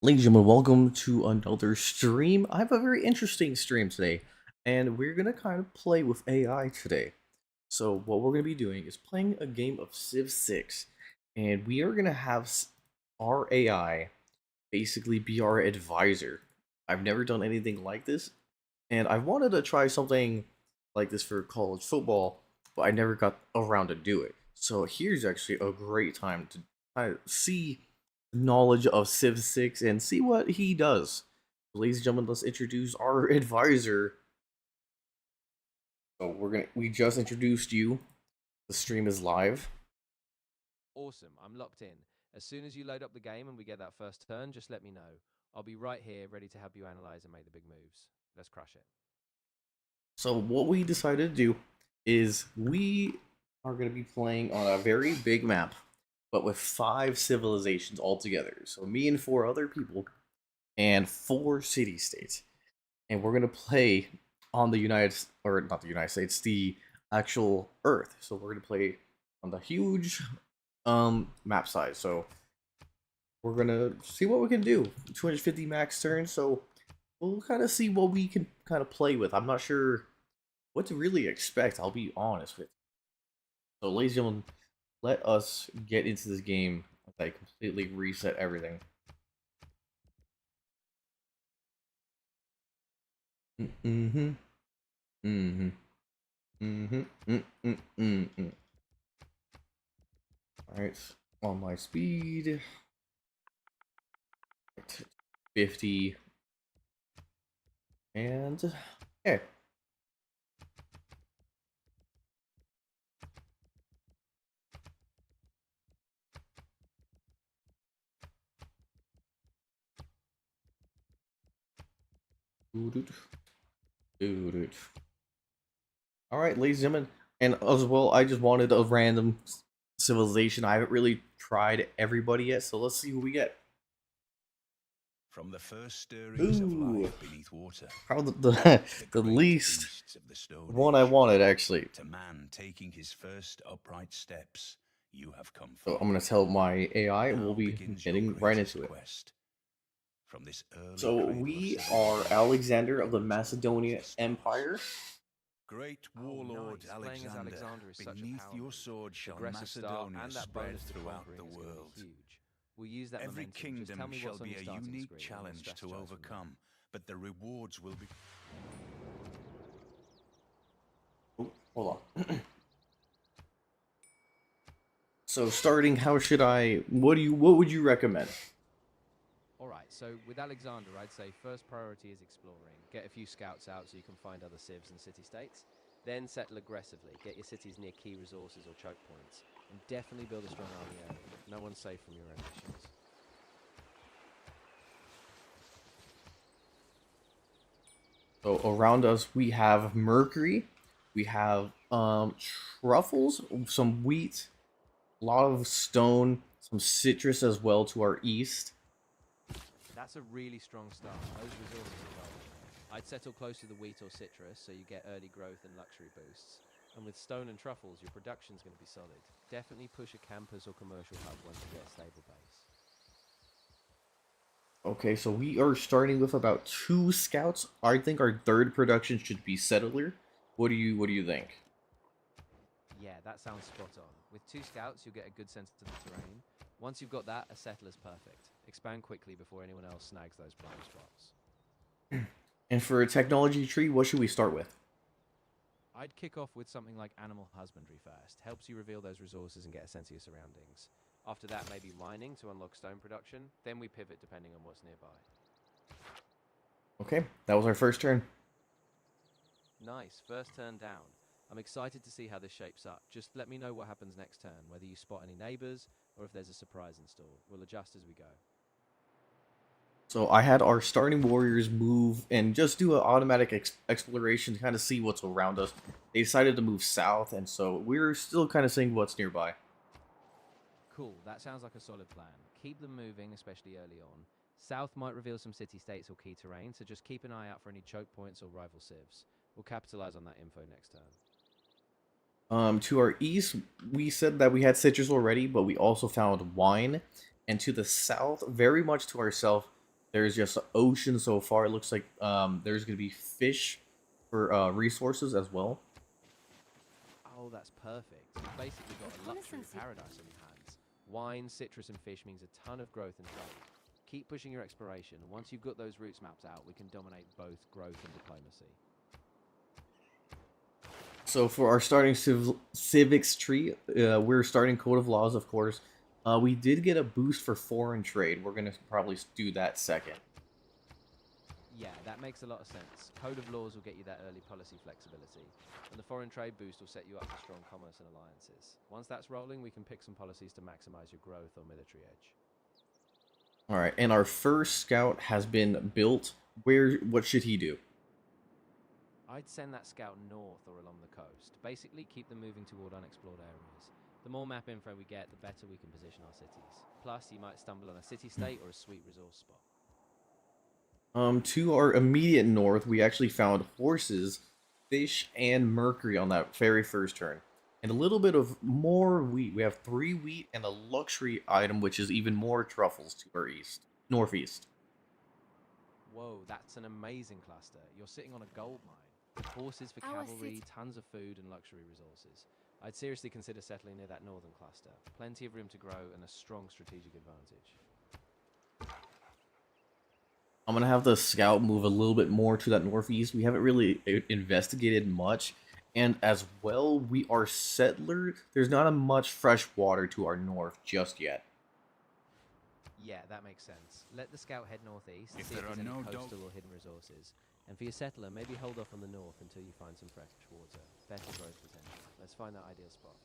Ladies and gentlemen, welcome to another stream. I have a very interesting stream today, and we're gonna kind of play with AI today. So what we're gonna be doing is playing a game of Civ 6, and we are gonna have our AI basically be our advisor. I've never done anything like this, and I wanted to try something like this for college football, but I never got around to do it. So here's actually a great time to kind of see knowledge of Civ 6 and see what he does. Ladies and gentlemen, let's introduce our advisor. So we just introduced you. The stream is live. Awesome, I'm locked in. As soon as you load up the game and we get that first turn, just let me know. I'll be right here ready to help you analyze and make the big moves. Let's crush it. So what we decided to do is we are going to be playing on a very big map, but with 5 civilizations altogether. So me and 4 other people and 4 city-states. And we're gonna play on the or not the United States, the actual Earth. So we're gonna play on the huge map size. So we're gonna see what we can do. 250 max turns, so we'll kind of see what we can kind of play with. I'm not sure what to really expect, I'll be honest with you. So ladies and gentlemen, let us get into this game as I completely reset everything. Mm-hmm. Mm-hmm. Mm-hmm. Mm-hmm. Alright, on my speed. 50. And okay. Alright, ladies and gentlemen. And as well, I just wanted a random civilization. I haven't really tried everybody yet, so let's see who we get. From the first stirrings of life beneath water, Probably the least of the Stone one I Age, wanted, actually. to man taking his first upright steps, you have come So far. I'm gonna tell my AI, and we'll Now be begins getting your right into it. quest. From this early So we are Alexander of the Macedonian Empire. Great warlord nice. Playing as Alexander is such a beneath power your move. sword shall Aggressive start Macedonia and that spread bonus to throughout conquering the is going to world. be huge. We'll use that Every momentum. Just tell kingdom me shall what's on be your a starting unique screen and we'll challenge to strategize from there. overcome, but the rewards will be... Oh, hold on. So starting, how should I? What would you recommend? Alright, so with Alexander, I'd say first priority is exploring. Get a few scouts out so you can find other civs and city-states. Then settle aggressively. Get your cities near key resources or choke points. And definitely build a strong army early. No one's safe from your ambitions. So around us we have mercury, we have truffles, some wheat, a lot of stone, some citrus as well to our east. That's a really strong start. Those resources are gold. I'd settle close to the wheat or citrus so you get early growth and luxury boosts. And with stone and truffles, your production's going to be solid. Definitely push a campus or commercial hub once you get a stable base. Okay, so we are starting with about 2 scouts. I think our third production should be settler. What do you think? Yeah, that sounds spot on. With 2 scouts, you'll get a good sense of the terrain. Once you've got that, a settler's perfect. Expand quickly before anyone else snags those prime spots. And for a technology tree, what should we start with? I'd kick off with something like animal husbandry first. Helps you reveal those resources and get a sense of your surroundings. After that, maybe mining to unlock stone production. Then we pivot depending on what's nearby. Okay, that was our first turn. Nice, first turn down. I'm excited to see how this shapes up. Just let me know what happens next turn, whether you spot any neighbors or if there's a surprise in store. We'll adjust as we go. So I had our starting warriors move and just do an automatic exploration to kind of see what's around us. They decided to move south, and so we're still kind of seeing what's nearby. Cool, that sounds like a solid plan. Keep them moving, especially early on. South might reveal some city-states or key terrain, so just keep an eye out for any choke points or rival civs. We'll capitalize on that info next turn. To our east, we said that we had citrus already, but we also found wine. And to the south, very much to our south, There's just an ocean so far. It looks like there's gonna be fish for resources as well. Oh, that's perfect. You've basically got a luxury Reconnaissance. paradise on your hands. Wine, citrus, and fish means a ton of growth and trade. Keep pushing your exploration, and once you've got those routes mapped out, we can dominate both growth and diplomacy. So for our starting civics tree, we're starting code of laws, of course. We did get a boost for foreign trade. We're gonna probably do that second. Yeah, that makes a lot of sense. Code of laws will get you that early policy flexibility, and the foreign trade boost will set you up for strong commerce and alliances. Once that's rolling, we can pick some policies to maximize your growth or military edge. All right, and our first scout has been built. What should he do? I'd send that scout north or along the coast. Basically, keep them moving toward unexplored areas. The more map info we get, the better we can position our cities. Plus, you might stumble on a city-state or a sweet resource spot. To our immediate north, we actually found horses, fish, and mercury on that very first turn. And a little bit of more wheat. We have 3 wheat and a luxury item, which is even more truffles to our northeast. Whoa, that's an amazing cluster. You're sitting on a gold mine. Horses for Our cavalry, city- tons of food, and luxury resources. I'd seriously consider settling near that northern cluster. Plenty of room to grow and a strong strategic advantage. I'm gonna have the scout move a little bit more to that northeast. We haven't really investigated much, and as well, we are settlers. There's not a much fresh water to our north just yet. Yeah, that makes sense. Let the scout head northeast, If see there if there's are any no coastal or hidden resources. And for your settler, maybe hold off on the north until you find some fresh water. Better growth potential. Let's find that ideal spot.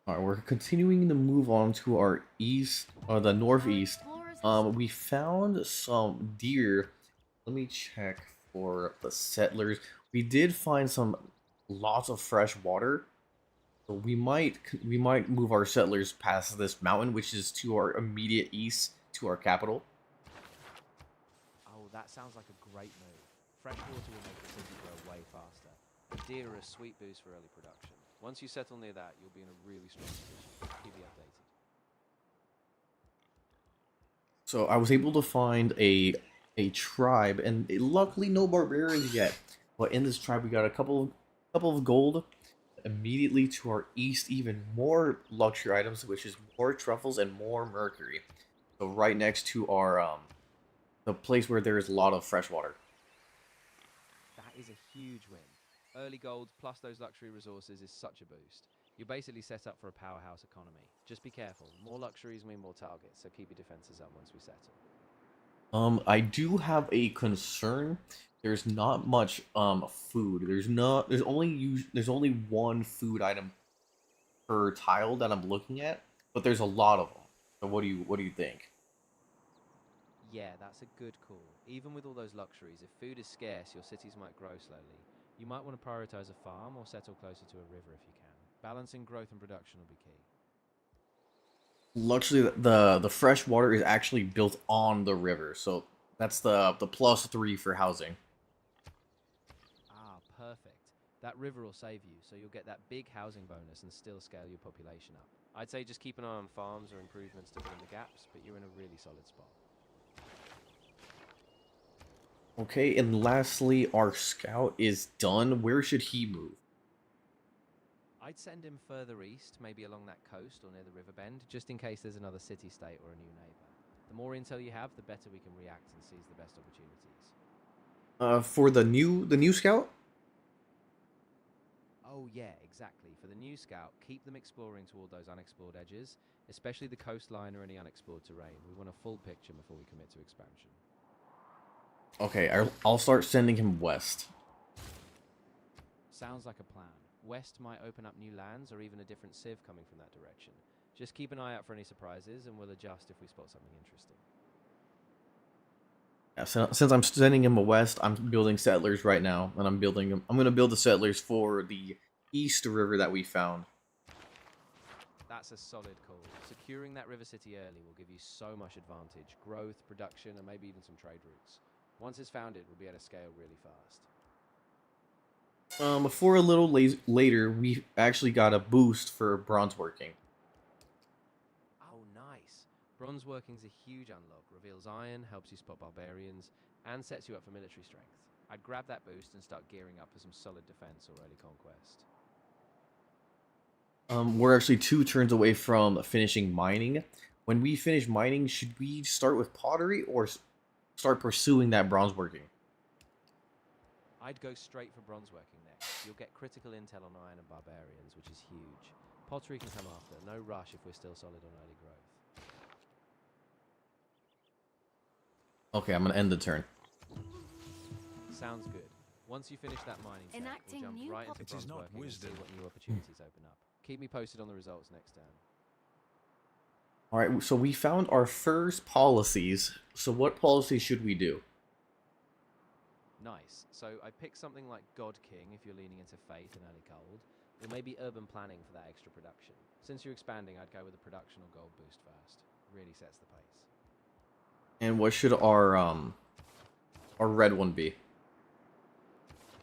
All right, we're continuing to move on to our east, the northeast. We found some deer. Let me check for the settlers. We did find some lots of fresh water. So we might move our settlers past this mountain, which is to our immediate east, to our capital. Oh, that sounds like a great move. Fresh water will make the city grow way faster. And deer are a sweet boost for early production. Once you settle near that, you'll be in a really strong position. Keep me updated. So I was able to find a tribe, and luckily no barbarians yet. But in this tribe, we got a couple of gold. Immediately to our east, even more luxury items, which is more truffles and more mercury. So right next to our the place where there is a lot of fresh water. That is a huge win. Early gold plus those luxury resources is such a boost. You're basically set up for a powerhouse economy. Just be careful. More luxuries mean more targets, so keep your defenses up once we settle. I do have a concern. There's not much food. There's only one food item per tile that I'm looking at, but there's a lot of them. So what do you think? Yeah, that's a good call. Even with all those luxuries, if food is scarce, your cities might grow slowly. You might want to prioritize a farm or settle closer to a river if you can. Balancing growth and production will be key. Luckily, the fresh water is actually built on the river, so that's the +3 for housing. Ah, perfect. That river will save you, so you'll get that big housing bonus and still scale your population up. I'd say just keep an eye on farms or improvements to fill in the gaps, but you're in a really solid spot. Okay, and lastly, our scout is done. Where should he move? I'd send him further east, maybe along that coast or near the river bend, just in case there's another city-state or a new neighbor. The more intel you have, the better we can react and seize the best opportunities. For the new scout? Oh yeah, exactly. For the new scout, keep them exploring toward those unexplored edges, especially the coastline or any unexplored terrain. We want a full picture before we commit to expansion. Okay, I'll start sending him west. Sounds like a plan. West might open up new lands or even a different civ coming from that direction. Just keep an eye out for any surprises and we'll adjust if we spot something interesting. Yeah, since I'm sending him west, I'm building settlers right now, and I'm gonna build the settlers for the east river that we found. That's a solid call. Securing that river city early will give you so much advantage. Growth, production, and maybe even some trade routes. Once it's founded, we'll be able to scale really fast. For a little later, we actually got a boost for bronze working. Oh, nice. Bronze working's a huge unlock. Reveals iron, helps you spot barbarians, and sets you up for military strength. I'd grab that boost and start gearing up for some solid defense or early conquest. We're actually 2 turns away from finishing mining. When we finish mining, should we start with pottery or start pursuing that bronze working? I'd go straight for bronze working next. You'll get critical intel on iron and barbarians, which is huge. Pottery can come after. No rush if we're still solid on early growth. Okay, I'm gonna end the turn. Sounds good. Once you finish that mining check, Enacting we'll jump new right into It is bronze not working and see wisdom. what new opportunities open up. Keep me posted on the results next turn. Alright, so we found our first policies. So what policies should we do? Nice. So I picked something like God King if you're leaning into faith and early gold, or maybe urban planning for that extra production. Since you're expanding, I'd go with a production or gold boost first. Really sets the pace. And what should our red one be?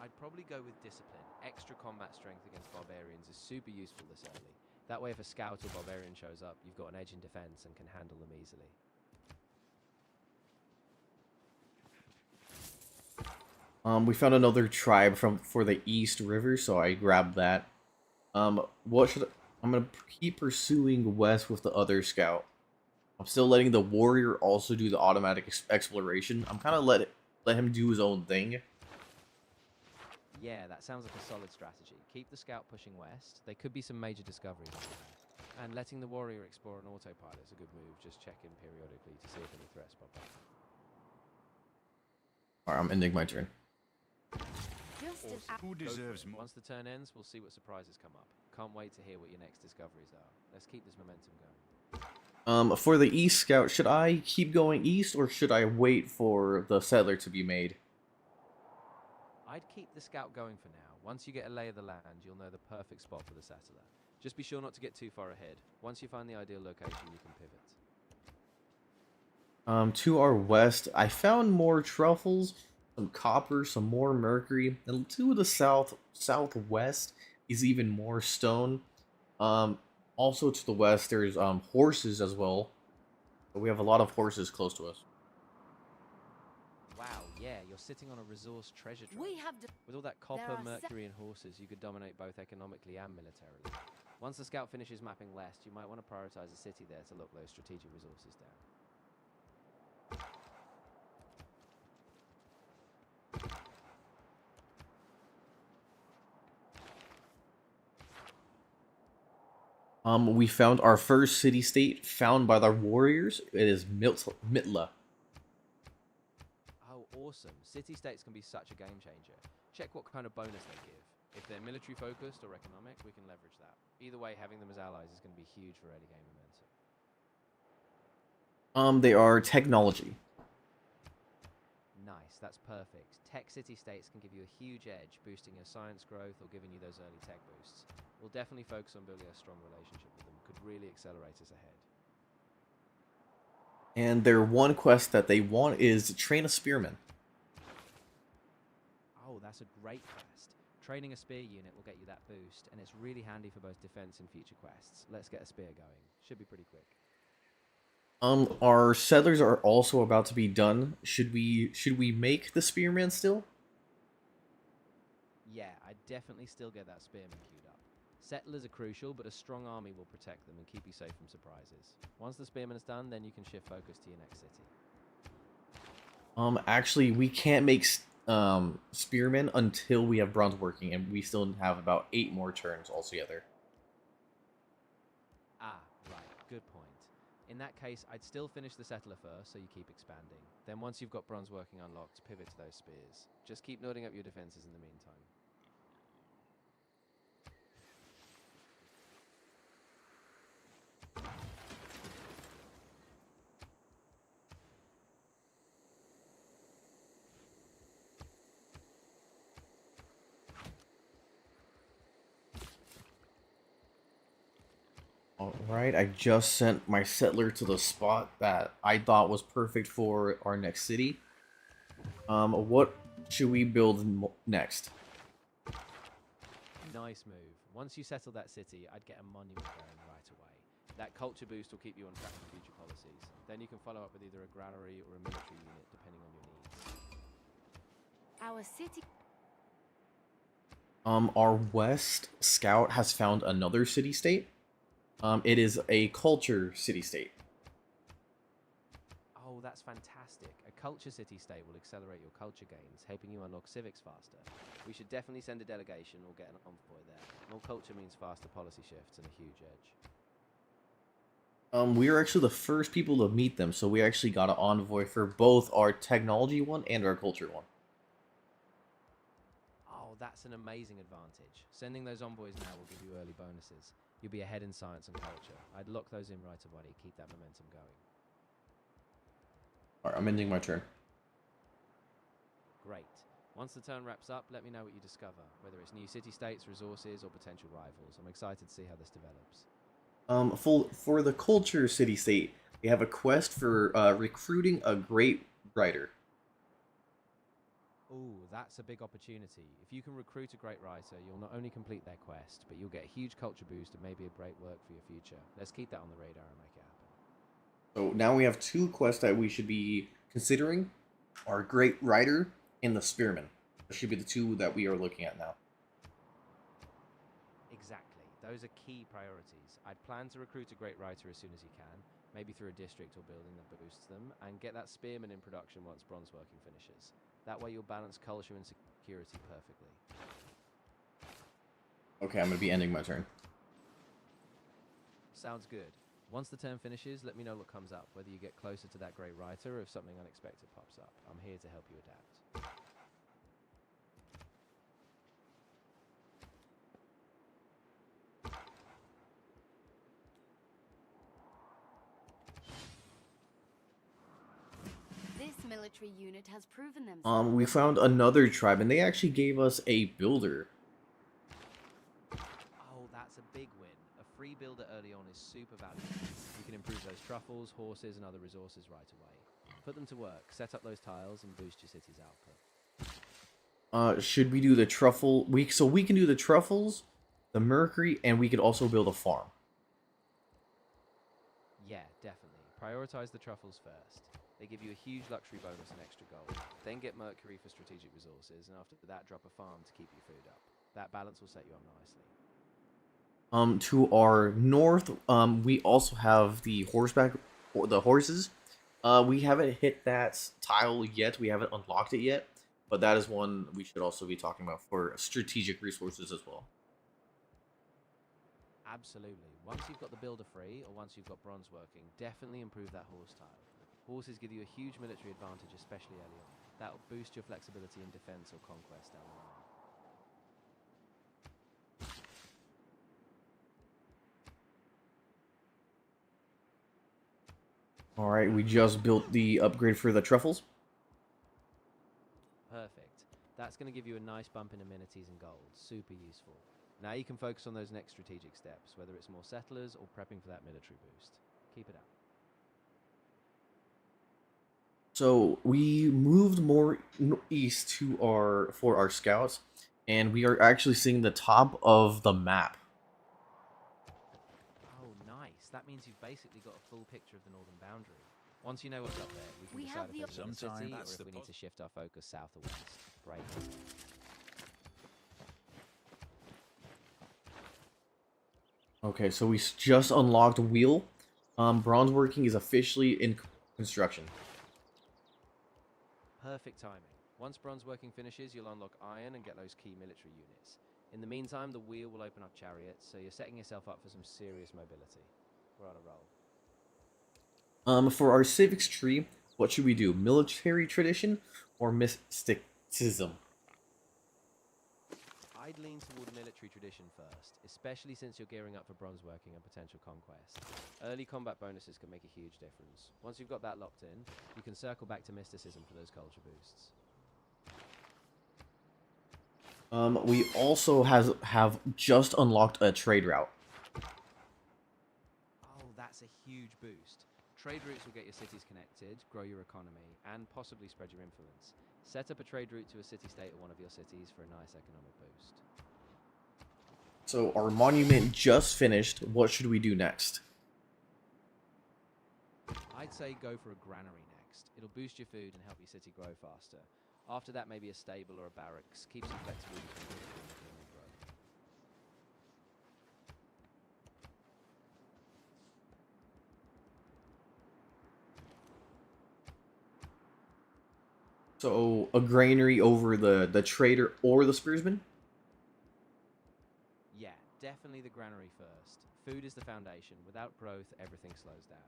I'd probably go with discipline. Extra combat strength against barbarians is super useful this early. That way if a scout or barbarian shows up, you've got an edge in defense and can handle them easily. We found another tribe for the East River, so I grabbed that. What should I'm gonna keep pursuing west with the other scout. I'm still letting the warrior also do the automatic exploration. I'm kind of let him do his own thing. Yeah, that sounds like a solid strategy. Keep the scout pushing west. There could be some major discoveries out there. And letting the warrior explore an autopilot is a good move. Just check in periodically to see if any threats pop up. Alright, I'm ending my turn. Just as Awesome. Who Go for deserves it. more? Once the turn ends, we'll see what surprises come up. Can't wait to hear what your next discoveries are. Let's keep this momentum going. For the East Scout, should I keep going east or should I wait for the settler to be made? I'd keep the scout going for now. Once you get a lay of the land, you'll know the perfect spot for the settler. Just be sure not to get too far ahead. Once you find the ideal location, you can pivot. To our west, I found more truffles, some copper, some more mercury, and to the southwest is even more stone. Also to the west, there's horses as well. We have a lot of horses close to us. Wow, yeah, you're sitting on a resource treasure trove. we have With all that copper, are mercury, and horses, you could dominate both economically and militarily. Once the scout finishes mapping west, you might want to prioritize a city there to lock those strategic resources down. We found our first city-state found by the warriors. It is Mitla. Oh, awesome. City-states can be such a game changer. Check what kind of bonus they give. If they're military focused or economic, we can leverage that. Either way, having them as allies is going to be huge for early game momentum. They are technology. Nice, that's perfect. Tech city-states can give you a huge edge, boosting your science growth or giving you those early tech boosts. We'll definitely focus on building a strong relationship with them. Could really accelerate us ahead. And their one quest that they want is to train a spearman. Oh, that's a great quest. Training a spear unit will get you that boost, and it's really handy for both defense and future quests. Let's get a spear going. Should be pretty quick. Our settlers are also about to be done. Should we make the spearman still? Yeah, I'd definitely still get that spearman queued up. Settlers are crucial, but a strong army will protect them and keep you safe from surprises. Once the spearman is done, then you can shift focus to your next city. Actually, we can't make spearmen until we have bronze working, and we still have about 8 more turns altogether. Ah, right, good point. In that case, I'd still finish the settler first, so you keep expanding. Then once you've got bronze working unlocked, pivot to those spears. Just keep loading up your defenses in the meantime. Alright, I just sent my settler to the spot that I thought was perfect for our next city. What should we build next? Nice move. Once you settle that city, I'd get a monument going right away. That culture boost will keep you on track for future policies. Then you can follow up with either a granary or a military unit, depending on your needs. Our city. Our West Scout has found another city-state. It is a culture city-state. Oh, that's fantastic. A culture city-state will accelerate your culture gains, helping you unlock civics faster. We should definitely send a delegation or get an envoy there. More culture means faster policy shifts and a huge edge. We are actually the first people to meet them, so we actually got an envoy for both our technology one and our culture one. Oh, that's an amazing advantage. Sending those envoys now will give you early bonuses. You'll be ahead in science and culture. I'd lock those in right away, keep that momentum going. Alright, I'm ending my turn. Great. Once the turn wraps up, let me know what you discover, whether it's new city-states, resources, or potential rivals. I'm excited to see how this develops. For the culture city-state, we have a quest for recruiting a great writer. Ooh, that's a big opportunity. If you can recruit a great writer, you'll not only complete their quest, but you'll get a huge culture boost and maybe a great work for your future. Let's keep that on the radar and make it happen. So now we have two quests that we should be considering. Our great writer and the spearman. That should be the two that we are looking at now. Exactly. Those are key priorities. I'd plan to recruit a great writer as soon as you can, maybe through a district or building that boosts them, and get that spearman in production once bronze working finishes. That way you'll balance culture and security perfectly. Okay, I'm going to be ending my turn. Sounds good. Once the turn finishes, let me know what comes up, whether you get closer to that great writer or if something unexpected pops up. I'm here to help you adapt. This military unit has proven themselves. We found another tribe, and they actually gave us a builder. Oh, that's a big win. A free builder early on is super valuable. You can improve those truffles, horses, and other resources right away. Put them to work, set up those tiles, and boost your city's output. Should we do the truffle? So we can do the truffles, the mercury, and we could also build a farm. Yeah, definitely. Prioritize the truffles first. They give you a huge luxury bonus and extra gold. Then get mercury for strategic resources, and after that drop a farm to keep your food up. That balance will set you up nicely. To our north, we also have the horses. We haven't hit that tile yet. We haven't unlocked it yet, but that is one we should also be talking about for strategic resources as well. Absolutely. Once you've got the builder free, or once you've got bronze working, definitely improve that horse tile. Horses give you a huge military advantage, especially early on. That'll boost your flexibility in defense or conquest down the line. Alright, we just built the upgrade for the truffles. Perfect. That's going to give you a nice bump in amenities and gold. Super useful. Now you can focus on those next strategic steps, whether it's more settlers or prepping for that military boost. Keep it up. So we moved more east for our scouts, and we are actually seeing the top of the map. Oh, nice. That means you've basically got a full picture of the northern boundary. Once you know what's up there, we can We decide have if the it's in the Sometimes city or that's if the we need to shift our focus south or west. Great. Okay, so we just unlocked wheel. Bronze working is officially in construction. Perfect timing. Once bronze working finishes, you'll unlock iron and get those key military units. In the meantime, the wheel will open up chariots, so you're setting yourself up for some serious mobility. We're on a roll. For our civics tree, what should we do? Military tradition or mysticism? I'd lean toward military tradition first, especially since you're gearing up for bronze working and potential conquest. Early combat bonuses can make a huge difference. Once you've got that locked in, you can circle back to mysticism for those culture boosts. We also have just unlocked a trade route. Oh, that's a huge boost. Trade routes will get your cities connected, grow your economy, and possibly spread your influence. Set up a trade route to a city-state or one of your cities for a nice economic boost. So our monument just finished. What should we do next? I'd say go for a granary next. It'll boost your food and help your city grow faster. After that, maybe a stable or a barracks. Keep some flexibility for economic growth. So a granary over the trader or the spearsman? Yeah, definitely the granary first. Food is the foundation. Without growth, everything slows down.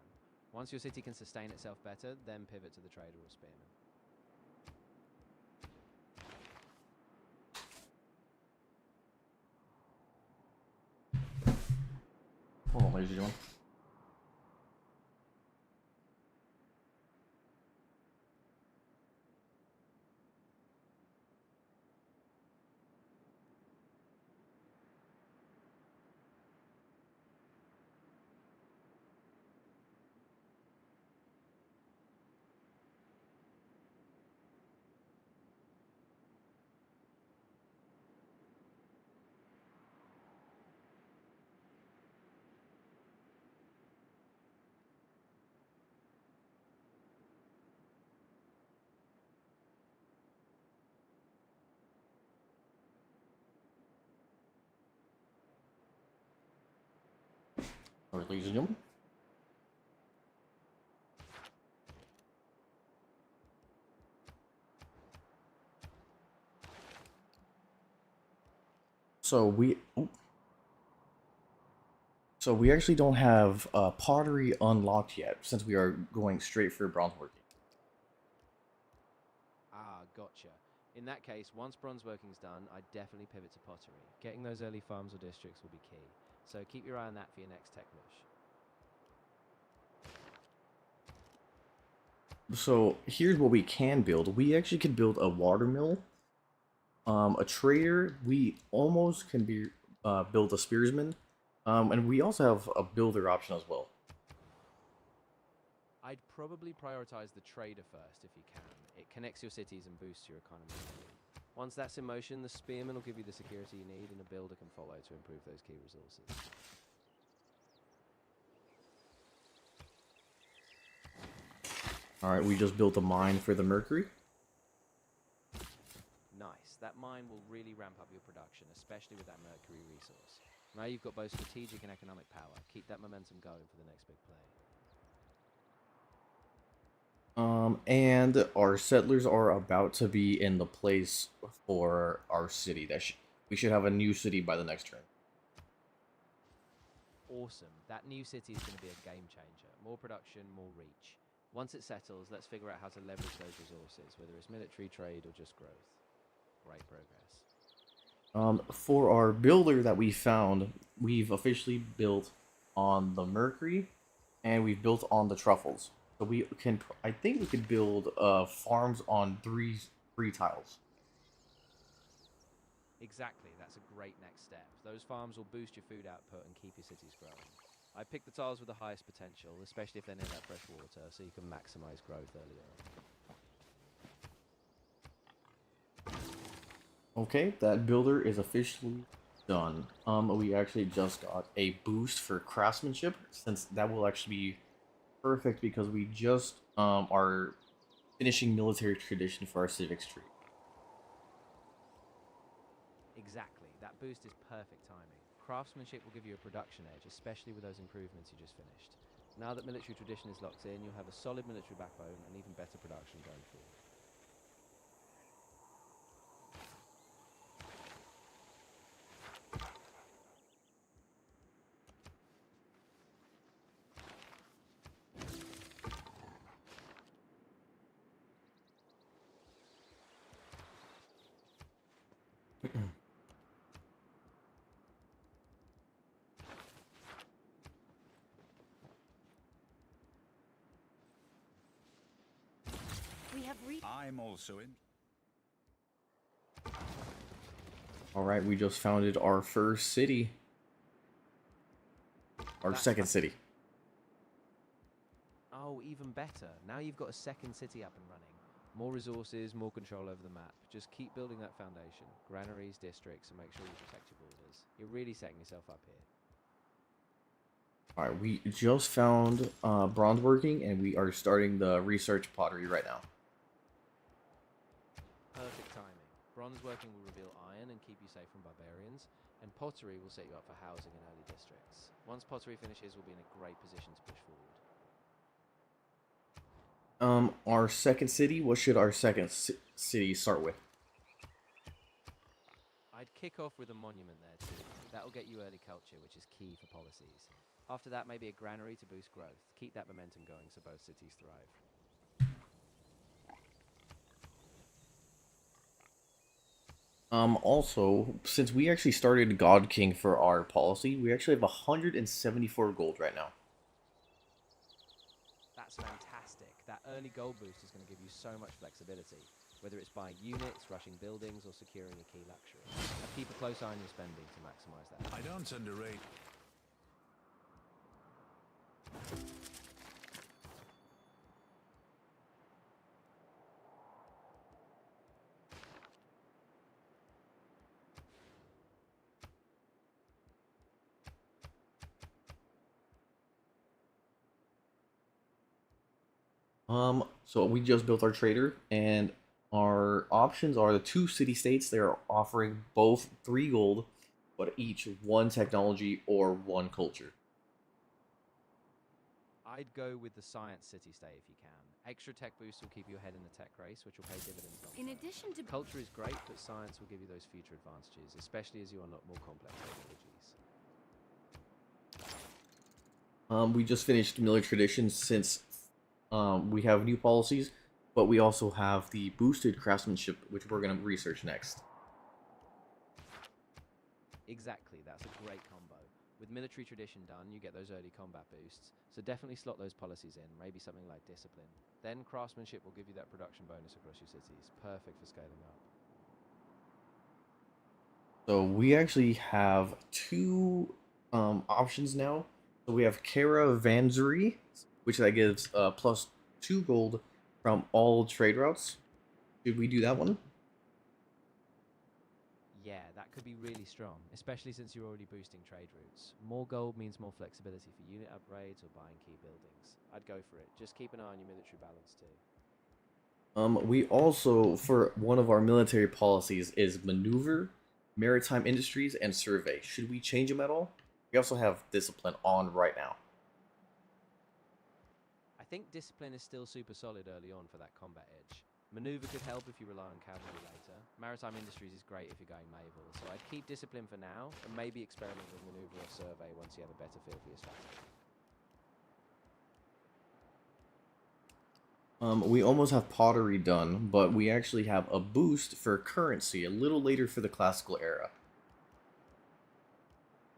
Once your city can sustain itself better, then pivot to the trader or spearman. Hold on, ladies and gentlemen. All right, ladies and gentlemen. So we actually don't have pottery unlocked yet, since we are going straight for bronze working. Ah, gotcha. In that case, once bronze working's done, I'd definitely pivot to pottery. Getting those early farms or districts will be key. So keep your eye on that for your next tech push. So here's what we can build. We actually could build a watermill, a trader. We almost can be build a spearsman, and we also have a builder option as well. I'd probably prioritize the trader first if you can. It connects your cities and boosts your economy. Once that's in motion, the spearman will give you the security you need, and a builder can follow to improve those key resources. All right, we just built a mine for the mercury. Nice. That mine will really ramp up your production, especially with that mercury resource. Now you've got both strategic and economic power. Keep that momentum going for the next big play. And our settlers are about to be in the place for our city. We should have a new city by the next turn. Awesome. That new city is going to be a game changer. More production, more reach. Once it settles, let's figure out how to leverage those resources, whether it's military, trade, or just growth. Great progress. For our builder that we found, we've officially built on the mercury, and we've built on the truffles. So we can, I think we could build farms on three tiles. Exactly, that's a great next step. Those farms will boost your food output and keep your cities growing. I picked the tiles with the highest potential, especially if they're near that fresh water, so you can maximize growth early on. Okay, that builder is officially done. We actually just got a boost for craftsmanship, since that will actually be perfect because we just are finishing military tradition for our civics tree. Exactly, that boost is perfect timing. Craftsmanship will give you a production edge, especially with those improvements you just finished. Now that military tradition is locked in, you'll have a solid military backbone and even better production going forward. We have reached. I'm also in. All right, we just founded our first city. Our second city. Oh, even better. Now you've got a second city up and running. More resources, more control over the map. Just keep building that foundation. Granaries, districts, and make sure you protect your borders. You're really setting yourself up here. Alright, we just found bronze working, and we are starting the research pottery right now. Perfect timing. Bronze working will reveal iron and keep you safe from barbarians, and pottery will set you up for housing in early districts. Once pottery finishes, we'll be in a great position to push forward. Our second city, what should our second city start with? I'd kick off with a monument there too. That'll get you early culture, which is key for policies. After that, maybe a granary to boost growth. Keep that momentum going so both cities thrive. Also, since we actually started God King for our policy, we actually have 174 gold right now. That's fantastic. That early gold boost is going to give you so much flexibility, whether it's buying units, rushing buildings, or securing a key luxury. Now keep a close eye on your spending to maximize that. I don't underrate. So we just built our trader, and our options are the two city states. They're offering both 3 gold, but each 1 technology or 1 culture. I'd go with the science city-state if you can. Extra tech boosts will keep you ahead in the tech race, which will pay dividends long In term. addition to Culture is great, but science will give you those future advantages, especially as you unlock more complex technologies. We just finished military traditions since we have new policies, but we also have the boosted craftsmanship, which we're going to research next. Exactly, that's a great combo. With military tradition done, you get those early combat boosts, so definitely slot those policies in, maybe something like discipline. Then craftsmanship will give you that production bonus across your cities, perfect for scaling up. So we actually have 2 options now. So we have Caravanserai, which that gives plus 2 gold from all trade routes. Should we do that one? Yeah, that could be really strong, especially since you're already boosting trade routes. More gold means more flexibility for unit upgrades or buying key buildings. I'd go for it. Just keep an eye on your military balance too. We also, for one of our military policies, is maneuver, maritime industries, and survey. Should we change them at all? We also have discipline on right now. I think discipline is still super solid early on for that combat edge. Maneuver could help if you rely on cavalry later. Maritime industries is great if you're going naval, so I'd keep discipline for now, and maybe experiment with maneuver or survey once you have a better feel for your strategy. We almost have pottery done, but we actually have a boost for currency a little later for the classical era.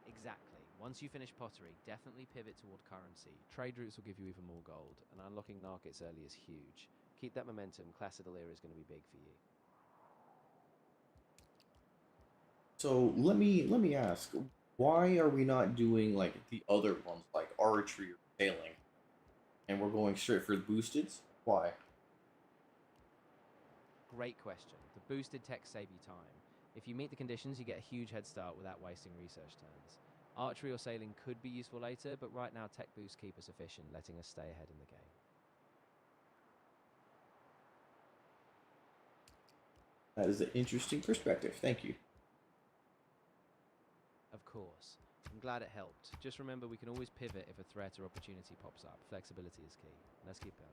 Exactly. Once you finish pottery, definitely pivot toward currency. Trade routes will give you even more gold, and unlocking markets early is huge. Keep that momentum, classical era is going to be big for you. So let me ask, why are we not doing like the other ones like archery or sailing, and we're going straight for the boosted? Why? Great question. The boosted tech save you time. If you meet the conditions, you get a huge head start without wasting research turns. Archery or sailing could be useful later, but right now tech boosts keep us efficient, letting us stay ahead in the game. That is an interesting perspective. Thank you. Of course. I'm glad it helped. Just remember we can always pivot if a threat or opportunity pops up. Flexibility is key. Let's keep going.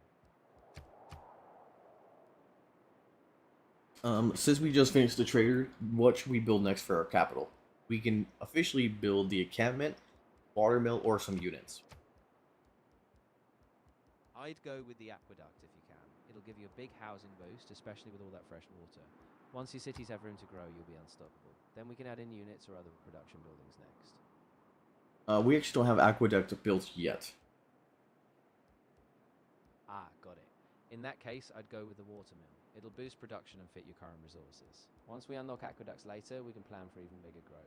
Since we just finished the trader, what should we build next for our capital? We can officially build the encampment, watermill, or some units. I'd go with the aqueduct if you can. It'll give you a big housing boost, especially with all that fresh water. Once your cities have room to grow, you'll be unstoppable. Then we can add in units or other production buildings next. We actually don't have aqueduct built yet. Ah, got it. In that case, I'd go with the watermill. It'll boost production and fit your current resources. Once we unlock aqueducts later, we can plan for even bigger growth.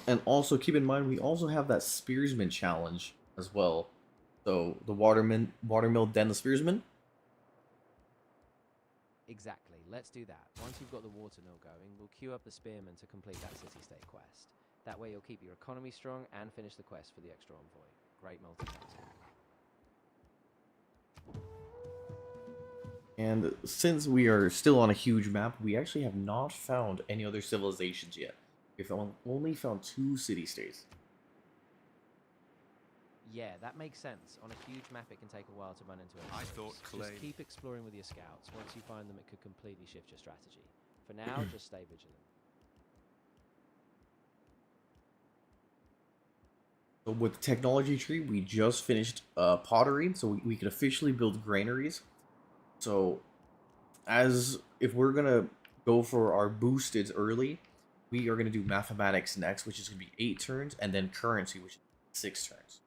And also keep in mind we also have that spearsman challenge as well. So the watermill, then the spearsman. Exactly, let's do that. Once you've got the water mill going, we'll queue up the spearmen to complete that city-state quest. That way you'll keep your economy strong and finish the quest for the extra envoy. Great multitasking. And since we are still on a huge map, we actually have not found any other civilizations yet. We've only found 2 city-states. Yeah, that makes sense. On a huge map, it can take a while to run into I enemies. thought clay- Just keep exploring with your scouts. Once you find them, it could completely shift your strategy. For now, just stay vigilant. So with the technology tree, we just finished pottery, so we can officially build granaries. So, as if we're gonna go for our boosted early, we are gonna do mathematics next, which is gonna be 8 turns, and then currency, which is 6 turns.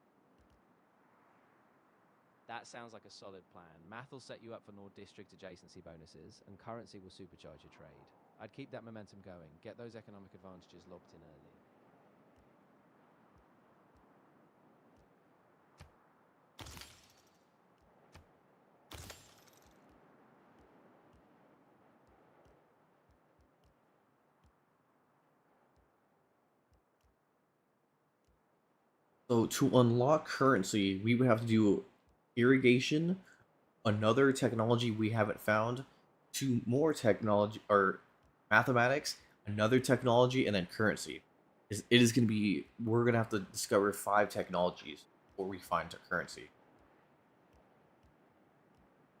That sounds like a solid plan. Math will set you up for Nord District adjacency bonuses, and currency will supercharge your trade. I'd keep that momentum going. Get those economic advantages locked in early. So to unlock currency, we would have to do irrigation, another technology we haven't found, 2 more technology or mathematics, another technology, and then currency. It is going to be we're going to have to discover 5 technologies before we find currency.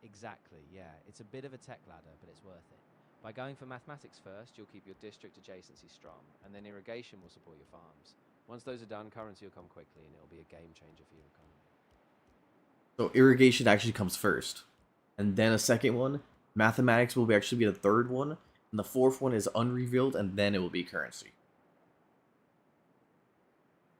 Exactly, yeah. It's a bit of a tech ladder, but it's worth it. By going for mathematics first, you'll keep your district adjacency strong, and then irrigation will support your farms. Once those are done, currency will come quickly, and it'll be a game changer for your economy. So irrigation actually comes first, and then a second one. Mathematics will actually be the third one, and the fourth one is unrevealed, and then it will be currency.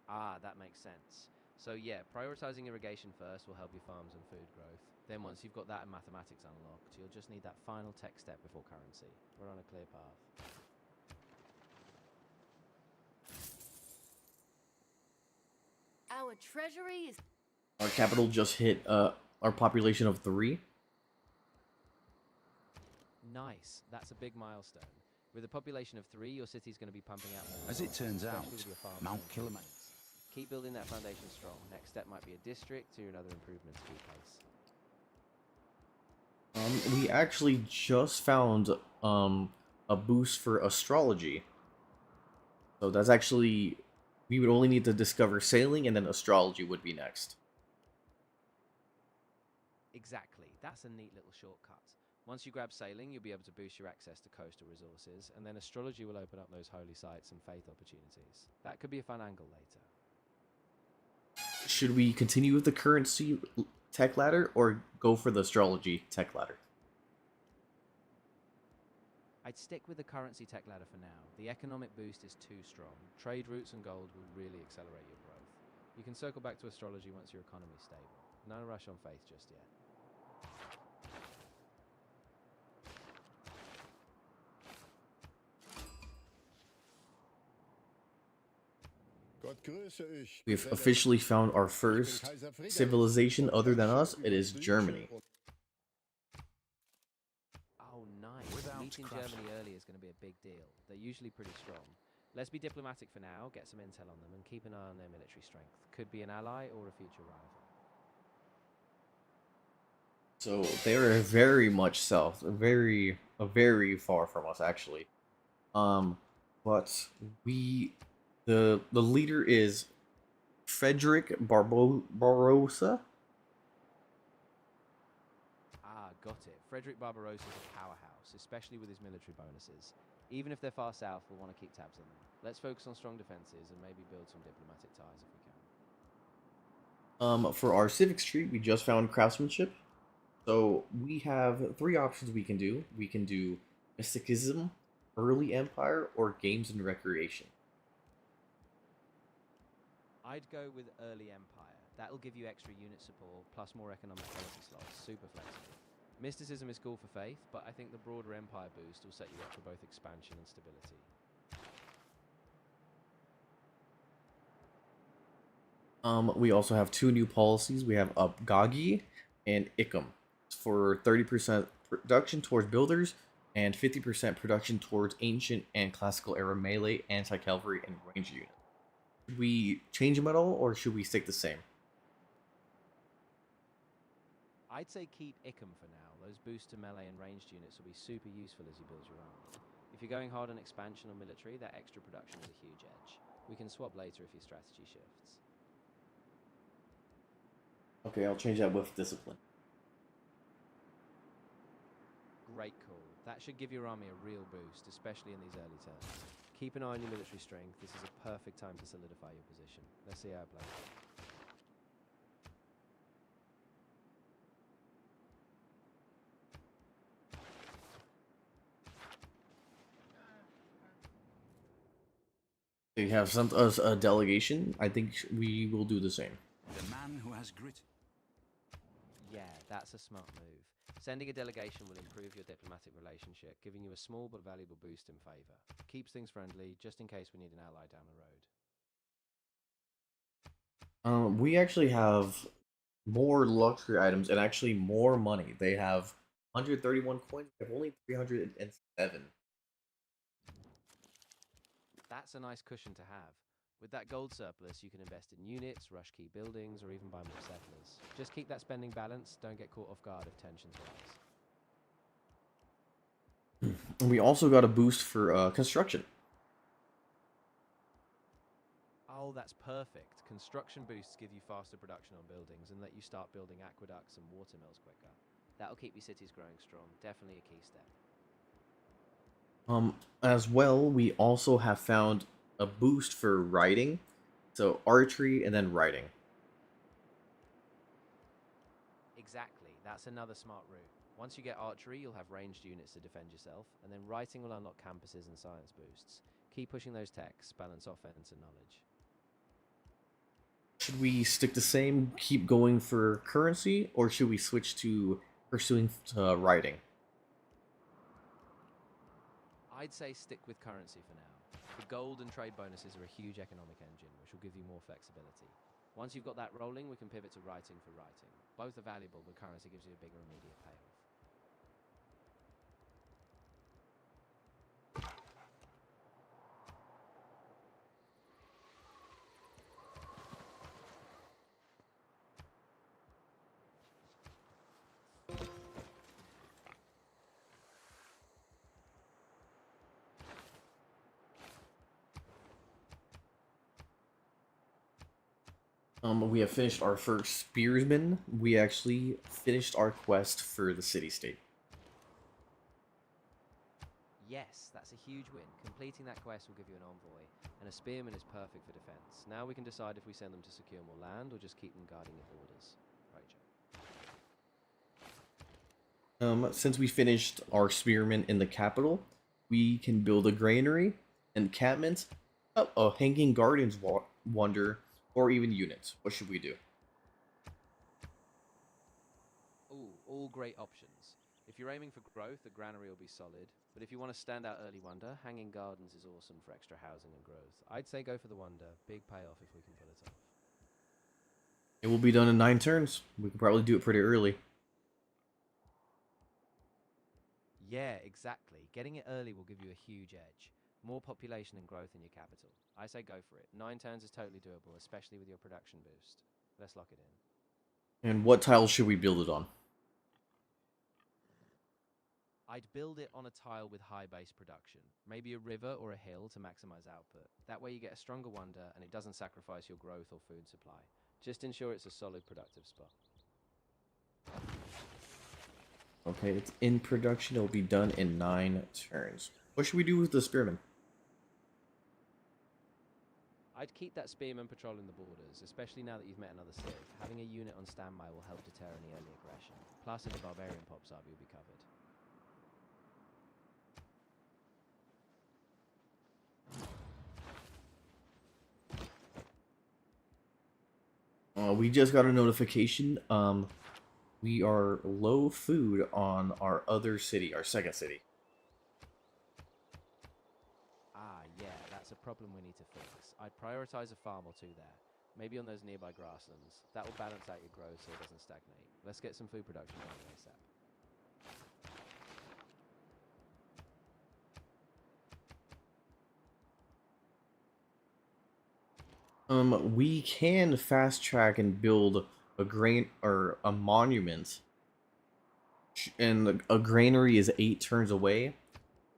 Ah, that makes sense. So yeah, prioritizing irrigation first will help your farms and food growth. Then once you've got that and mathematics unlocked, you'll just need that final tech step before currency. We're on a clear path. Our treasury is Our capital just hit our population of 3. Nice, that's a big milestone. With a population of 3, your city's going to be pumping out more. As it turns out, especially with your farms Mount and Kilimanjaro. improvements. Keep building that foundation strong. Next step might be a district or another improvement to keep pace. We actually just found a boost for astrology. So that's actually we would only need to discover sailing, and then astrology would be next. Exactly, that's a neat little shortcut. Once you grab sailing, you'll be able to boost your access to coastal resources, and then astrology will open up those holy sites and faith opportunities. That could be a fun angle later. Should we continue with the currency tech ladder or go for the astrology tech ladder? I'd stick with the currency tech ladder for now. The economic boost is too strong. Trade routes and gold will really accelerate your growth. You can circle back to astrology once your economy's stable. No rush on faith just yet. We've officially found our first civilization other than us. It is Germany. Oh, nice. Without Meeting crash. Germany early is going to be a big deal. They're usually pretty strong. Let's be diplomatic for now, get some intel on them, and keep an eye on their military strength. Could be an ally or a future rival. So they are very much south, very far from us actually. But the leader is Frederick Barbarossa. Ah, got it. Frederick Barbarossa's a powerhouse, especially with his military bonuses. Even if they're far south, we'll want to keep tabs on them. Let's focus on strong defenses and maybe build some diplomatic ties if we can. For our civics tree, we just found craftsmanship. So we have 3 options we can do. We can do mysticism, early empire, or games and recreation. I'd go with early empire. That'll give you extra unit support, plus more economic policy slots. Super flexible. Mysticism is cool for faith, but I think the broader empire boost will set you up for both expansion and stability. We also have 2 new policies. We have Upgagi and Ikum for 30% production towards builders and 50% production towards ancient and classical era melee, anti-cavalry, and range units. Should we change them at all, or should we stick the same? I'd say keep Ickham for now. Those boost to melee and ranged units will be super useful as you build your army. If you're going hard on expansion or military, that extra production is a huge edge. We can swap later if your strategy shifts. Okay, I'll change that with discipline. Great call. That should give your army a real boost, especially in these early turns. Keep an eye on your military strength. This is a perfect time to solidify your position. Let's see how it plays. They have sent us a delegation. I think we will do the same. The man who has grit. Yeah, that's a smart move. Sending a delegation will improve your diplomatic relationship, giving you a small but valuable boost in favour. Keeps things friendly, just in case we need an ally down the road. We actually have more luxury items and actually more money. They have 131 coins. They have only 307. That's a nice cushion to have. With that gold surplus, you can invest in units, rush key buildings, or even buy more settlers. Just keep that spending balance, don't get caught off guard if tensions rise. And we also got a boost for construction. Oh, that's perfect. Construction boosts give you faster production on buildings and let you start building aqueducts and water mills quicker. That'll keep your cities growing strong. Definitely a key step. As well, we also have found a boost for riding, so archery and then riding. Exactly, that's another smart route. Once you get archery, you'll have ranged units to defend yourself, and then writing will unlock campuses and science boosts. Keep pushing those techs, balance offense and knowledge. Should we stick the same, keep going for currency, or should we switch to pursuing riding? I'd say stick with currency for now. The gold and trade bonuses are a huge economic engine, which will give you more flexibility. Once you've got that rolling, we can pivot to writing for writing. Both are valuable, but currency gives you a bigger immediate payoff. We have finished our first spearsman. We actually finished our quest for the city-state. Yes, that's a huge win. Completing that quest will give you an envoy, and a spearman is perfect for defense. Now we can decide if we send them to secure more land or just keep them guarding your borders. Right, Joe. Since we finished our spearmen in the capital, we can build a granary, encampment, a hanging gardens wonder, or even units. What should we do? Ooh, all great options. If you're aiming for growth, the granary will be solid. But if you want to stand out early wonder, hanging gardens is awesome for extra housing and growth. I'd say go for the wonder. Big payoff if we can pull it off. It will be done in 9 turns. We can probably do it pretty early. Yeah, exactly. Getting it early will give you a huge edge. More population and growth in your capital. I say go for it. 9 turns is totally doable, especially with your production boost. Let's lock it in. And what tiles should we build it on? I'd build it on a tile with high base production. Maybe a river or a hill to maximize output. That way you get a stronger wonder and it doesn't sacrifice your growth or food supply. Just ensure it's a solid productive spot. Okay, it's in production. It'll be done in 9 turns. What should we do with the spearmen? I'd keep that spearman patrolling the borders, especially now that you've met another civ. Having a unit on standby will help deter any early aggression. Plus, if the barbarian pops up, you'll be covered. We just got a notification. We are low food on our other city, our second city. Ah, yeah, that's a problem we need to fix. I'd prioritize a farm or 2 there. Maybe on those nearby grasslands. That will balance out your growth so it doesn't stagnate. Let's get some food production going ASAP. We can fast track and build a grain or a monument, and a granary is 8 turns away.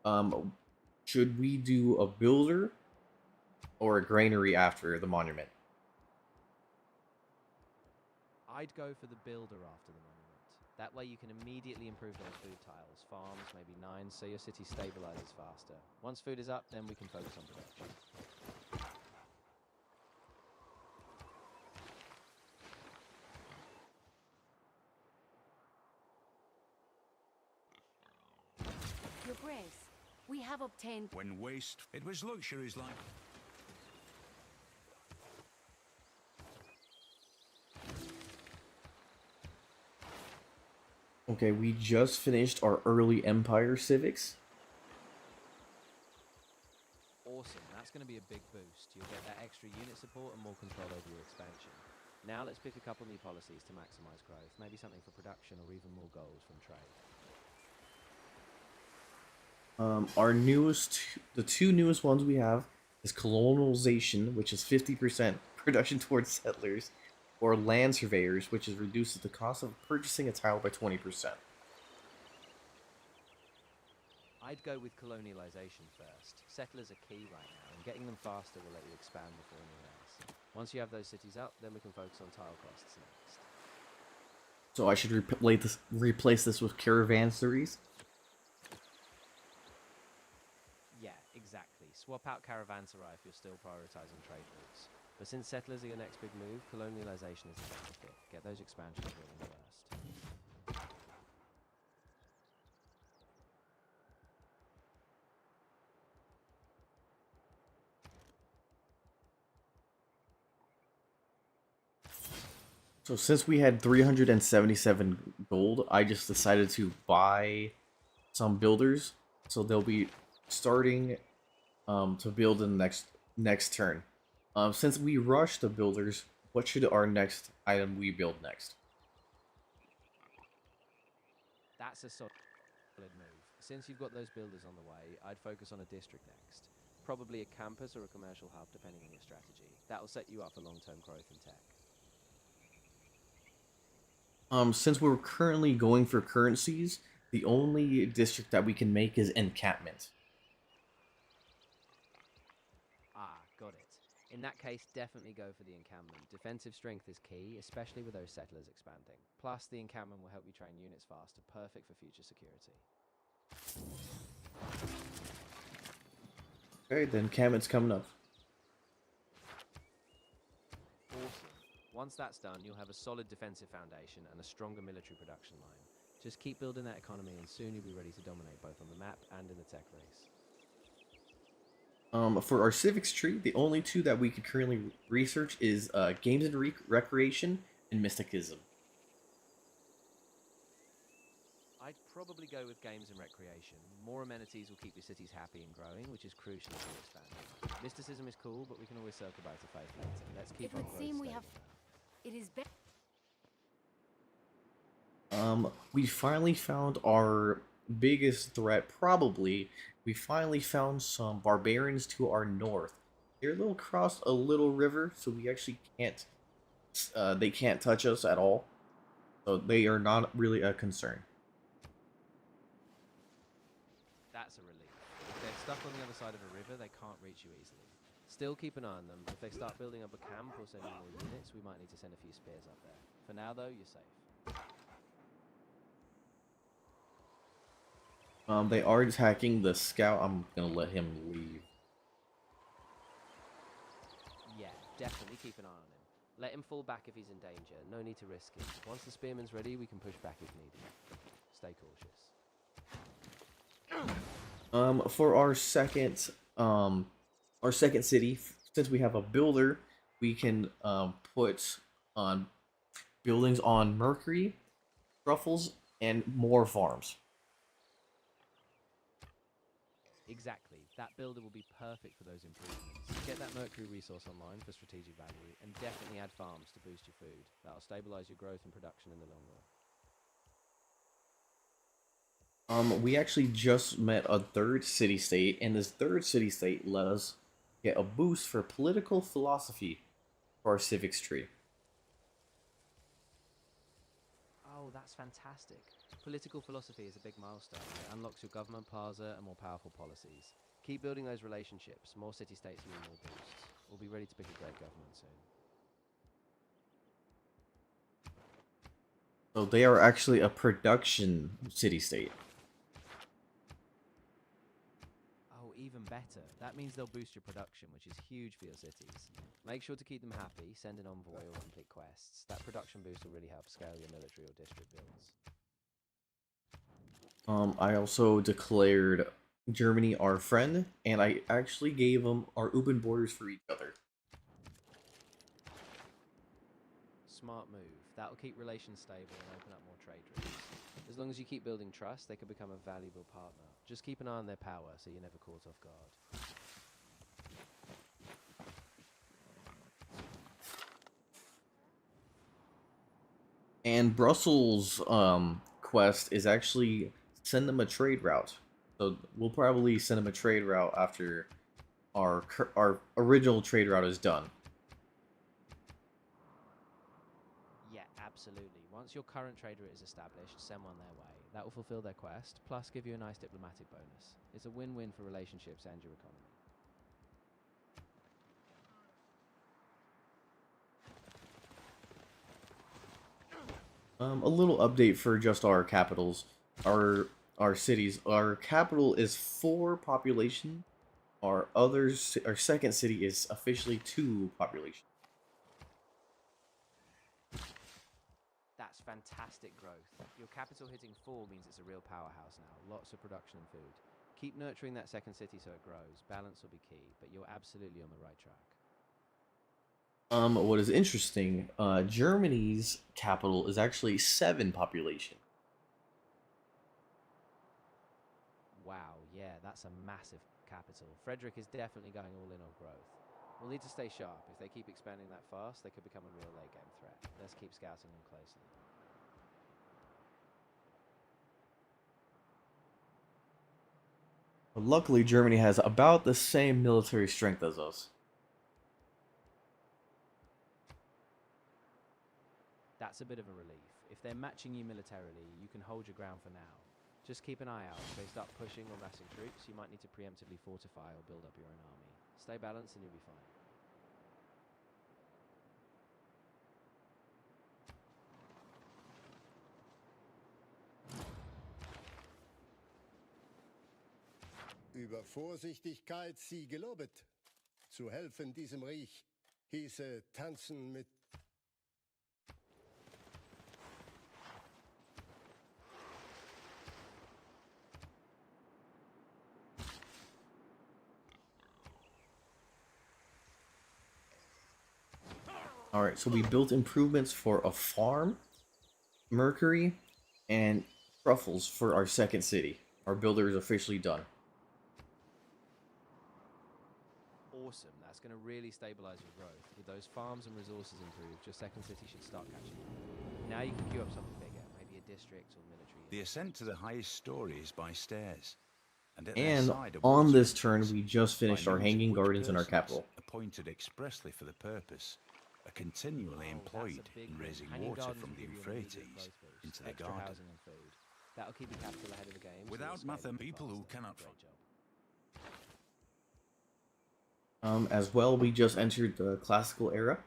Um, should we do a builder or a granary after the monument? I'd go for the builder after the monument. That way you can immediately improve those food tiles, farms, maybe 9, so your city stabilizes faster. Once food is up, then we can focus on production. Your Grace, we have obtained. When waste, it was luxuries like. Okay, we just finished our early Empire civics. Awesome, that's going to be a big boost. You'll get that extra unit support and more control over your expansion. Now let's pick a couple new policies to maximize growth, maybe something for production or even more goals from trade. The two newest ones we have is colonialization, which is 50% production towards settlers, or land surveyors, which is reduces the cost of purchasing a tile by 20%. I'd go with colonialization first. Settlers are key right now, and getting them faster will let you expand before anyone else. Once you have those cities up, then we can focus on tile costs next. So I should replace this with caravanseries. Yeah, exactly. Swap out caravanserai if you're still prioritizing trade routes. But since settlers are your next big move, colonialization is the better fit. Get those expansions rolling first. So since we had 377 gold, I just decided to buy some builders. So they'll be starting to build in the next turn. Since we rushed the builders, what should our next item we build next? That's a solid move. Since you've got those builders on the way, I'd focus on a district next. Probably a campus or a commercial hub, depending on your strategy. That'll set you up for long-term growth in tech. Since we're currently going for currencies, the only district that we can make is encampment. Ah, got it. In that case, definitely go for the encampment. Defensive strength is key, especially with those settlers expanding. Plus, the encampment will help you train units faster, perfect for future security. Okay, the encampment's coming up. Awesome. Once that's done, you'll have a solid defensive foundation and a stronger military production line. Just keep building that economy and soon you'll be ready to dominate both on the map and in the tech race. For our civics tree, the only two that we could currently research is games and recreation and mysticism. I'd probably go with games and recreation. More amenities will keep your cities happy and growing, which is crucial to expanding. Mysticism is cool, but we can always circle back to faith later. Let's keep It our would growth seem we stable. have. It is better. We finally found our biggest threat, probably. We finally found some barbarians to our north. They're a little across a little river, so we actually can't. They can't touch us at all. So they are not really a concern. That's a relief. If they're stuck on the other side of a river, they can't reach you easily. Still keep an eye on them. If they start building up a camp or sending more units, we might need to send a few spears up there. For now, though, you're safe. They are attacking the scout. I'm gonna let him leave. Yeah, definitely keep an eye on him. Let him fall back if he's in danger. No need to risk it. Once the spearman's ready, we can push back if needed. Stay cautious. For our second city, since we have a builder, we can put on buildings on Mercury, truffles, and more farms. Exactly. That builder will be perfect for those improvements. Get that Mercury resource online for strategic value, and definitely add farms to boost your food. That'll stabilize your growth and production in the long run. We actually just met a third city-state, and this third city-state let us get a boost for political philosophy. for our civics tree. Oh, that's fantastic. Political philosophy is a big milestone. It unlocks your government plaza and more powerful policies. Keep building those relationships. More city-states mean more boosts. We'll be ready to pick a great government soon. So they are actually a production city-state. Oh, even better. That means they'll boost your production, which is huge for your cities. Make sure to keep them happy, send an envoy or complete quests. That production boost will really help scale your military or district builds. I also declared Germany our friend, and I actually gave them our open borders for each other. Smart move. That'll keep relations stable and open up more trade routes. As long as you keep building trust, they could become a valuable partner. Just keep an eye on their power so you're never caught off guard. And Brussels' quest is actually send them a trade route. So we'll probably send them a trade route after our original trade route is done. Yeah, absolutely. Once your current trade route is established, send one their way. That will fulfill their quest, plus give you a nice diplomatic bonus. It's a win-win for relationships and your economy. A little update for just our capitals, our cities. Our capital is 4 population. Our second city is officially 2 population. That's fantastic growth. Your capital hitting 4 means it's a real powerhouse now. Lots of production and food. Keep nurturing that second city so it grows. Balance will be key, but you're absolutely on the right track. What is interesting, Germany's capital is actually 7 population. Wow, yeah, that's a massive capital. Frederick is definitely going all in on growth. We'll need to stay sharp. If they keep expanding that fast, they could become a real late game threat. Let's keep scouting them closely. But luckily, Germany has about the same military strength as us. That's a bit of a relief. If they're matching you militarily, you can hold your ground for now. Just keep an eye out. If they start pushing or massing troops, you might need to preemptively fortify or build up your own army. Stay balanced and you'll be fine. Über Vorsichtigkeit sie gelobet. Zu helfen diesem Reich hieße tanzen mit. Alright, so we built improvements for a farm, mercury, and truffles for our second city. Our builder is officially done. Awesome. That's going to really stabilize your growth. With those farms and resources improved, your second city should start catching up. Now you can queue up something bigger, maybe a district or military. The ascent to the highest story is by stairs. And at their And side are on water this turn, entrance we just finished by our means of hanging which gardens in our persons capital. appointed expressly for the purpose are continually Oh, employed that's a big in win. raising Hanging water gardens from will the give you an immediate Euphrates growth boost, into the extra garden. housing and food. That'll keep the capital ahead of the game. Without so you'll scale even people who faster. cannot Great job. As well, we just entered the classical era.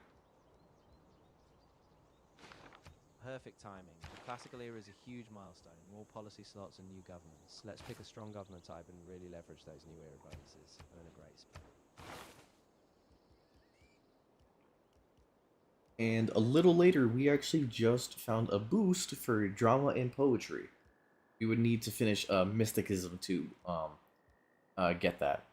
Perfect timing. The classical era is a huge milestone. More policy slots and new governments. Let's pick a strong government type and really leverage those new era bonuses. Earn a great spot. And a little later, we actually just found a boost for drama and poetry. We would need to finish mysticism to get that.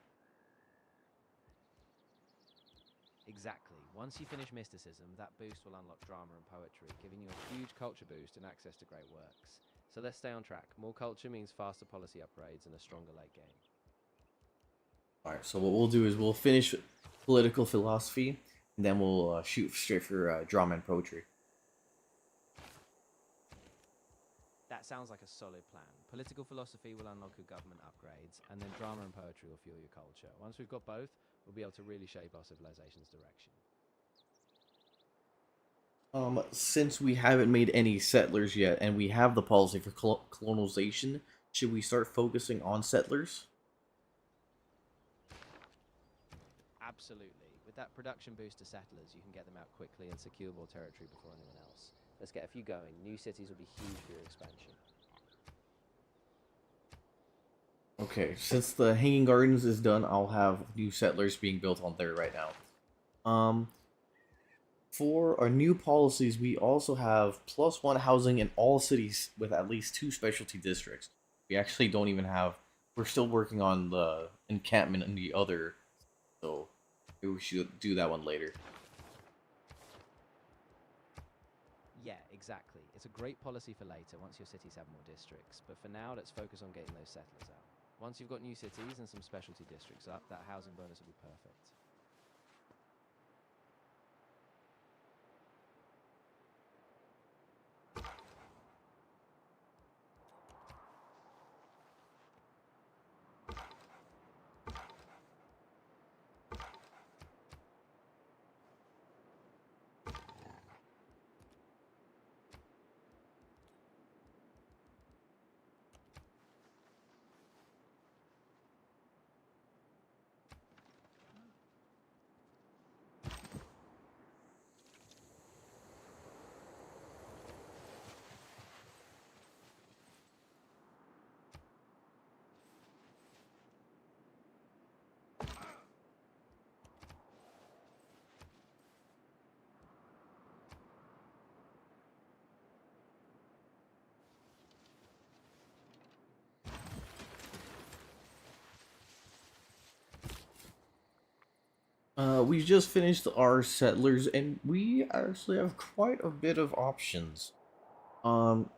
Exactly. Once you finish mysticism, that boost will unlock drama and poetry, giving you a huge culture boost and access to great works. So let's stay on track. More culture means faster policy upgrades and a stronger late game. Alright, so what we'll do is we'll finish political philosophy, and then we'll shoot straight for drama and poetry. That sounds like a solid plan. Political philosophy will unlock your government upgrades, and then drama and poetry will fuel your culture. Once we've got both, we'll be able to really shape our civilization's direction. Since we haven't made any settlers yet, and we have the policy for colonization, should we start focusing on settlers? Absolutely. With that production boost to settlers, you can get them out quickly and secure more territory before anyone else. Let's get a few going. New cities will be huge for your expansion. Okay, since the Hanging Gardens is done, I'll have new settlers being built on there right now. For our new policies, we also have +1 housing in all cities with at least 2 specialty districts. We actually don't even have. We're still working on the encampment in the other, so maybe we should do that one later. Yeah, exactly. It's a great policy for later once your cities have more districts. But for now, let's focus on getting those settlers out. Once you've got new cities and some specialty districts up, that housing bonus will be perfect. We just finished our settlers, and we actually have quite a bit of options. Um,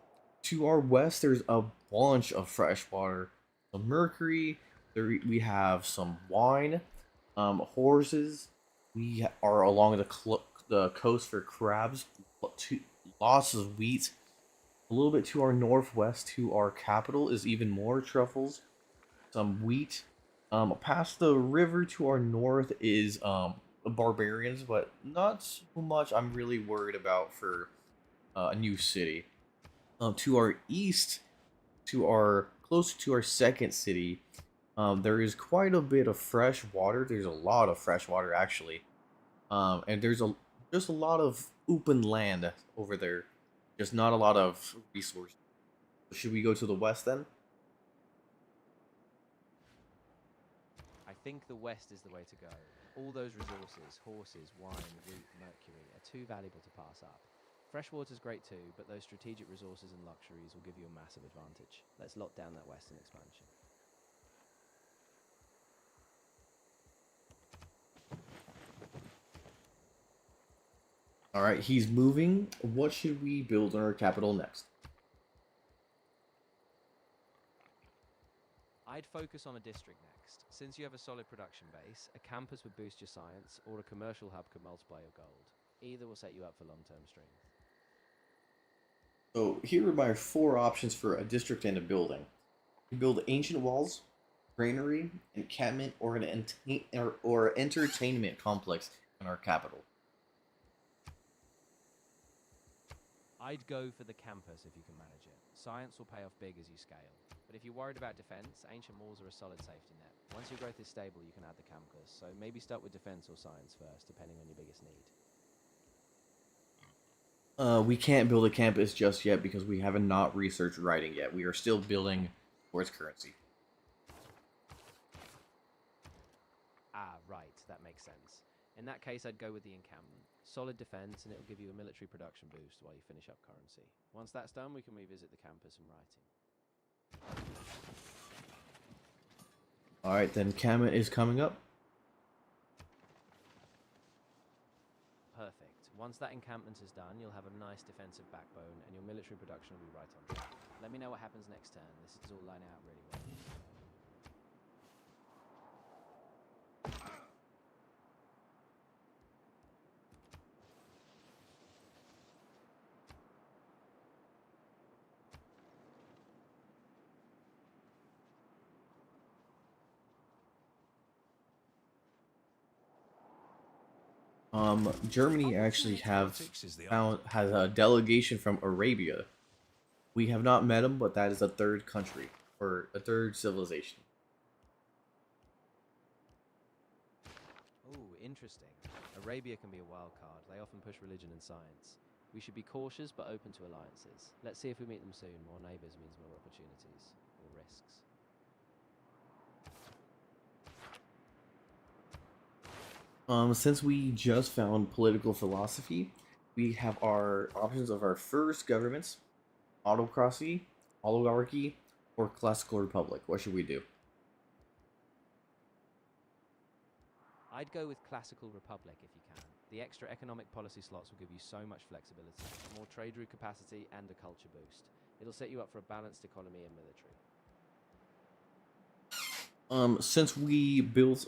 to our west, there's a bunch of fresh water. Some mercury. There we have some wine. Horses. We are along the coast for crabs. Lots of wheat. A little bit to our northwest, to our capital, is even more truffles. Some wheat. Past the river to our north is barbarians, but not so much. I'm really worried about for a new city. To our east, to our close to our second city, there is quite a bit of fresh water. There's a lot of fresh water actually, and there's a just a lot of open land over there. Just not a lot of resources. Should we go to the west then? I think the west is the way to go. All those resources, horses, wine, wheat, mercury, are too valuable to pass up. Freshwater's great too, but those strategic resources and luxuries will give you a massive advantage. Let's lock down that western expansion. All right, he's moving. What should we build in our capital next? I'd focus on a district next. Since you have a solid production base, a campus would boost your science, or a commercial hub could multiply your gold. Either will set you up for long-term strength. So here are my 4 options for a district and a building. You build ancient walls, granary, encampment, or or entertainment complex in our capital. I'd go for the campus if you can manage it. Science will pay off big as you scale. But if you're worried about defense, ancient walls are a solid safety net. Once your growth is stable, you can add the campus, so maybe start with defense or science first, depending on your biggest need. We can't build a campus just yet because we haven't not researched writing yet. We are still building towards currency. Ah, right, that makes sense. In that case, I'd go with the encampment. Solid defense, and it'll give you a military production boost while you finish up currency. Once that's done, we can revisit the campus and writing. Alright, then encampment is coming up. Perfect. Once that encampment is done, you'll have a nice defensive backbone, and your military production will be right on track. Let me know what happens next turn. This is all lining out really well. Germany actually Politics is the has a delegation from Arabia. We have not met them, but that is a third country or a third civilization. Oh, interesting. Arabia can be a wild card. They often push religion and science. We should be cautious but open to alliances. Let's see if we meet them soon. More neighbours means more opportunities or risks. Since we just found political philosophy, we have our options of our first governments: autocracy, oligarchy, or classical republic. What should we do? I'd go with classical republic if you can. The extra economic policy slots will give you so much flexibility, more trade route capacity and a culture boost. It'll set you up for a balanced economy and military. Since we built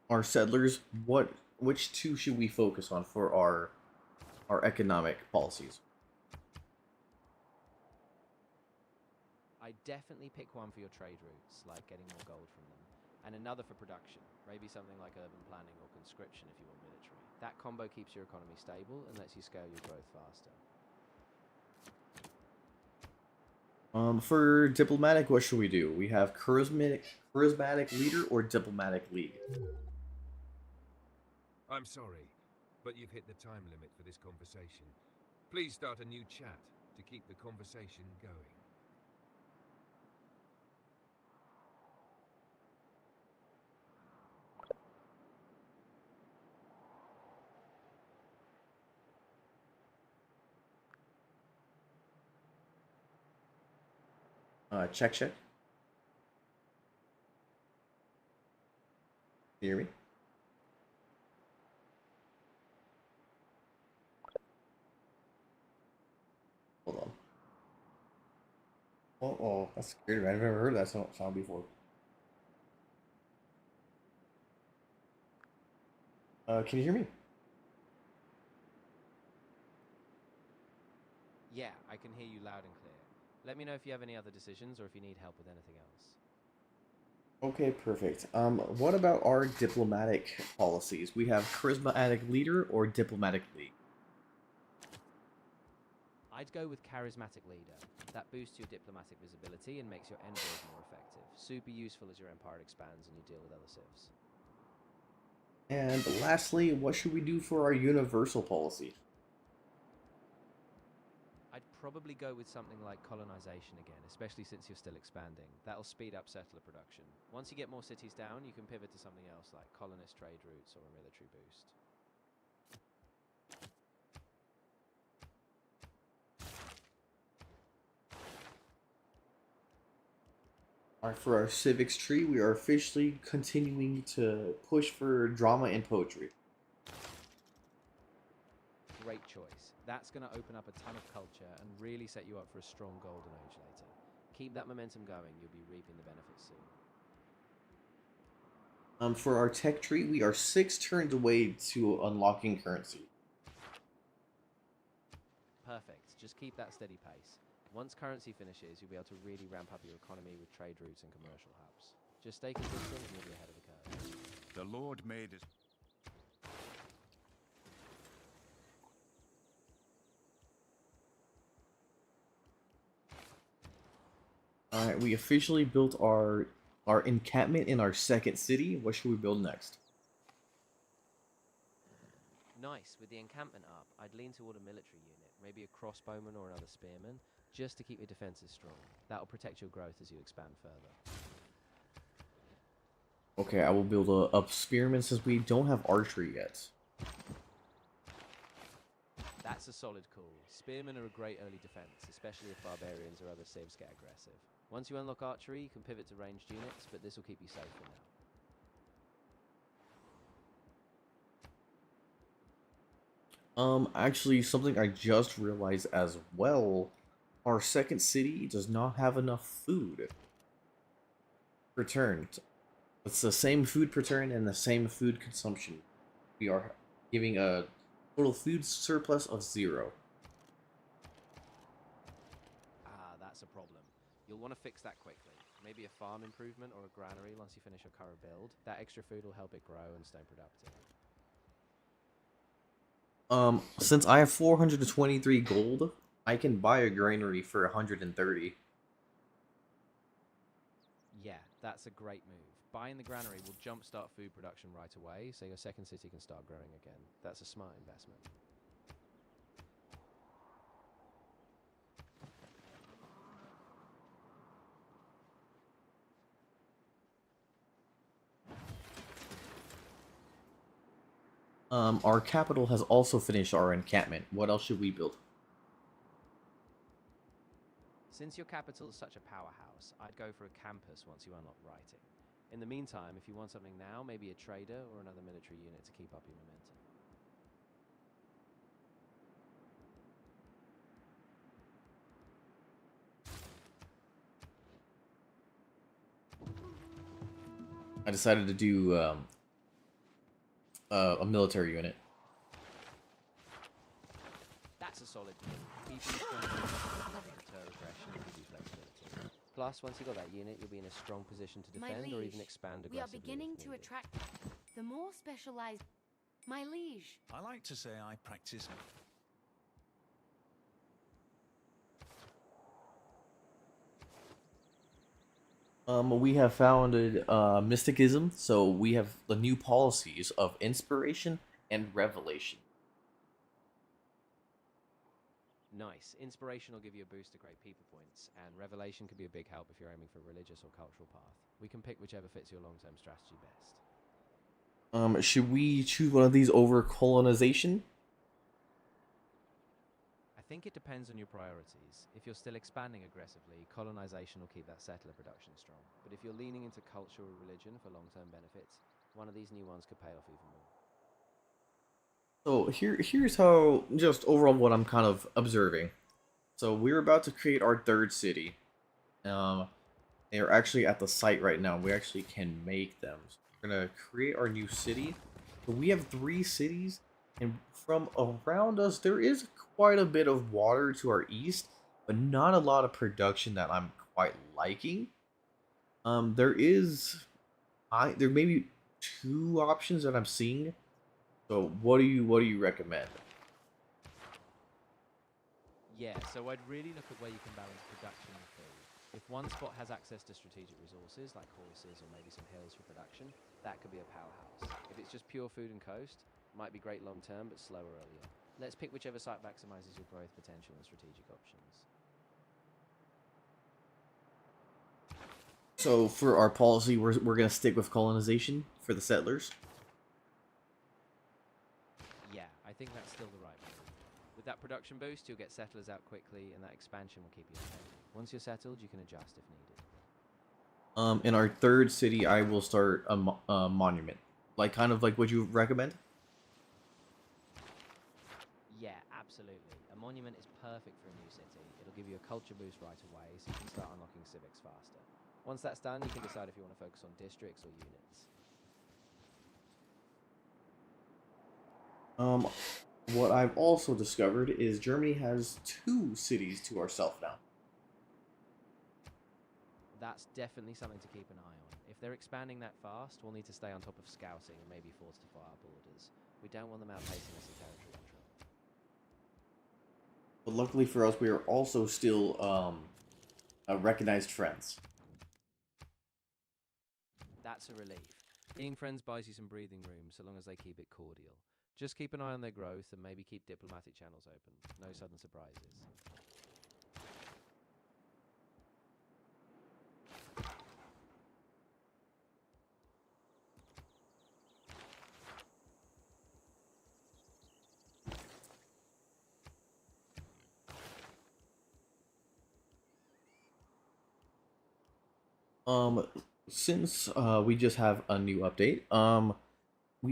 our settlers, which two should we focus on for our economic policies? I'd definitely pick one for your trade routes, like getting more gold from them, and another for production, maybe something like urban planning or conscription if you want military. That combo keeps your economy stable and lets you scale your growth faster. For diplomatic, what should we do? We have charismatic leader or diplomatic league. I'm sorry, but you've hit the time limit for this conversation. Please start a new chat to keep the conversation going. Check check. Can you hear me? Hold on. Oh, that's scary, man. I've never heard that sound before. Can you hear me? Yeah, I can hear you loud and clear. Let me know if you have any other decisions or if you need help with anything else. Okay, perfect. What about our diplomatic policies? We have charismatic leader or diplomatic league. I'd go with charismatic leader. That boosts your diplomatic visibility and makes your envoys more effective. Super useful as your empire expands and you deal with other civs. And lastly, what should we do for our universal policy? I'd probably go with something like colonization again, especially since you're still expanding. That'll speed up settler production. Once you get more cities down, you can pivot to something else like colonist trade routes or a military boost. Alright, for our civics tree, we are officially continuing to push for drama and poetry. Great choice. That's going to open up a ton of culture and really set you up for a strong golden age later. Keep that momentum going, you'll be reaping the benefits soon. For our tech tree, we are 6 turns away to unlocking currency. Perfect. Just keep that steady pace. Once currency finishes, you'll be able to really ramp up your economy with trade routes and commercial hubs. Just stay consistent and you'll be ahead of the curve. The Lord made it. Alright, we officially built our encampment in our second city. What should we build next? Nice. With the encampment up, I'd lean toward a military unit, maybe a crossbowman or another spearman, just to keep your defenses strong. That'll protect your growth as you expand further. Okay, I will build a spearman since we don't have archery yet. That's a solid call. Spearmen are a great early defense, especially if barbarians or other civs get aggressive. Once you unlock archery, you can pivot to ranged units, but this will keep you safe for now. Actually, something I just realized as well, our second city does not have enough food per turn. It's the same food per turn and the same food consumption. We are giving a total food surplus of 0. that's a problem. You'll want to fix that quickly. Maybe a farm improvement or a granary once you finish your current build. That extra food will help it grow and stay productive. Since I have 423 gold, I can buy a granary for 130. Yeah, that's a great move. Buying the granary will jumpstart food production right away, so your second city can start growing again. That's a smart investment. Our capital has also finished our encampment. What else should we build? Since your capital is such a powerhouse, I'd go for a campus once you unlock writing. In the meantime, if you want something now, maybe a trader or another military unit to keep up your momentum. I decided to do a military unit. That's a solid move. Keeping strong will deter aggression and give you flexibility. Plus, once you've got that unit, you'll be in a strong position to My defend or even liege, expand we are aggressively. beginning if to needed. attract the more specialized. My liege, I like to say I practice. We have founded mysticism, so we have the new policies of inspiration and revelation. Nice. Inspiration will give you a boost to great people points, and revelation could be a big help if you're aiming for a religious or cultural path. We can pick whichever fits your long-term strategy best. Should we choose one of these over colonization? I think it depends on your priorities. If you're still expanding aggressively, colonization will keep that settler production strong. But if you're leaning into culture or religion for long-term benefits, one of these new ones could pay off even more. So here's how just overall what I'm kind of observing. So we're about to create our third city. They're actually at the site right now. We actually can make them. So we're gonna create our new city. So we have 3 cities, and from around us there is quite a bit of water to our east, but not a lot of production that I'm quite liking. There may be 2 options that I'm seeing. So what do you recommend? Yeah, so I'd really look at where you can balance production and food. If one spot has access to strategic resources like horses or maybe some hills for production, that could be a powerhouse. If it's just pure food and coast, might be great long term but slower early on. Let's pick whichever site maximizes your growth potential and strategic options. So for our policy, we're gonna stick with colonization for the settlers. Yeah, I think that's still the right move. With that production boost, you'll get settlers out quickly, and that expansion will keep you ahead. Once you're settled, you can adjust if needed. In our third city, I will start a monument, like kind of like what you recommend. Yeah, absolutely. A monument is perfect for a new city. It'll give you a culture boost right away, so you can start unlocking civics faster. Once that's done, you can decide if you want to focus on districts or units. What I've also discovered is Germany has 2 cities to ourself now. That's definitely something to keep an eye on. If they're expanding that fast, we'll need to stay on top of scouting and maybe fortify our borders. We don't want them outpacing us in territory control. But luckily for us, we are also still recognized friends. That's a relief. Being friends buys you some breathing room so long as they keep it cordial. Just keep an eye on their growth and maybe keep diplomatic channels open. No sudden surprises. Um, since we just have a new update,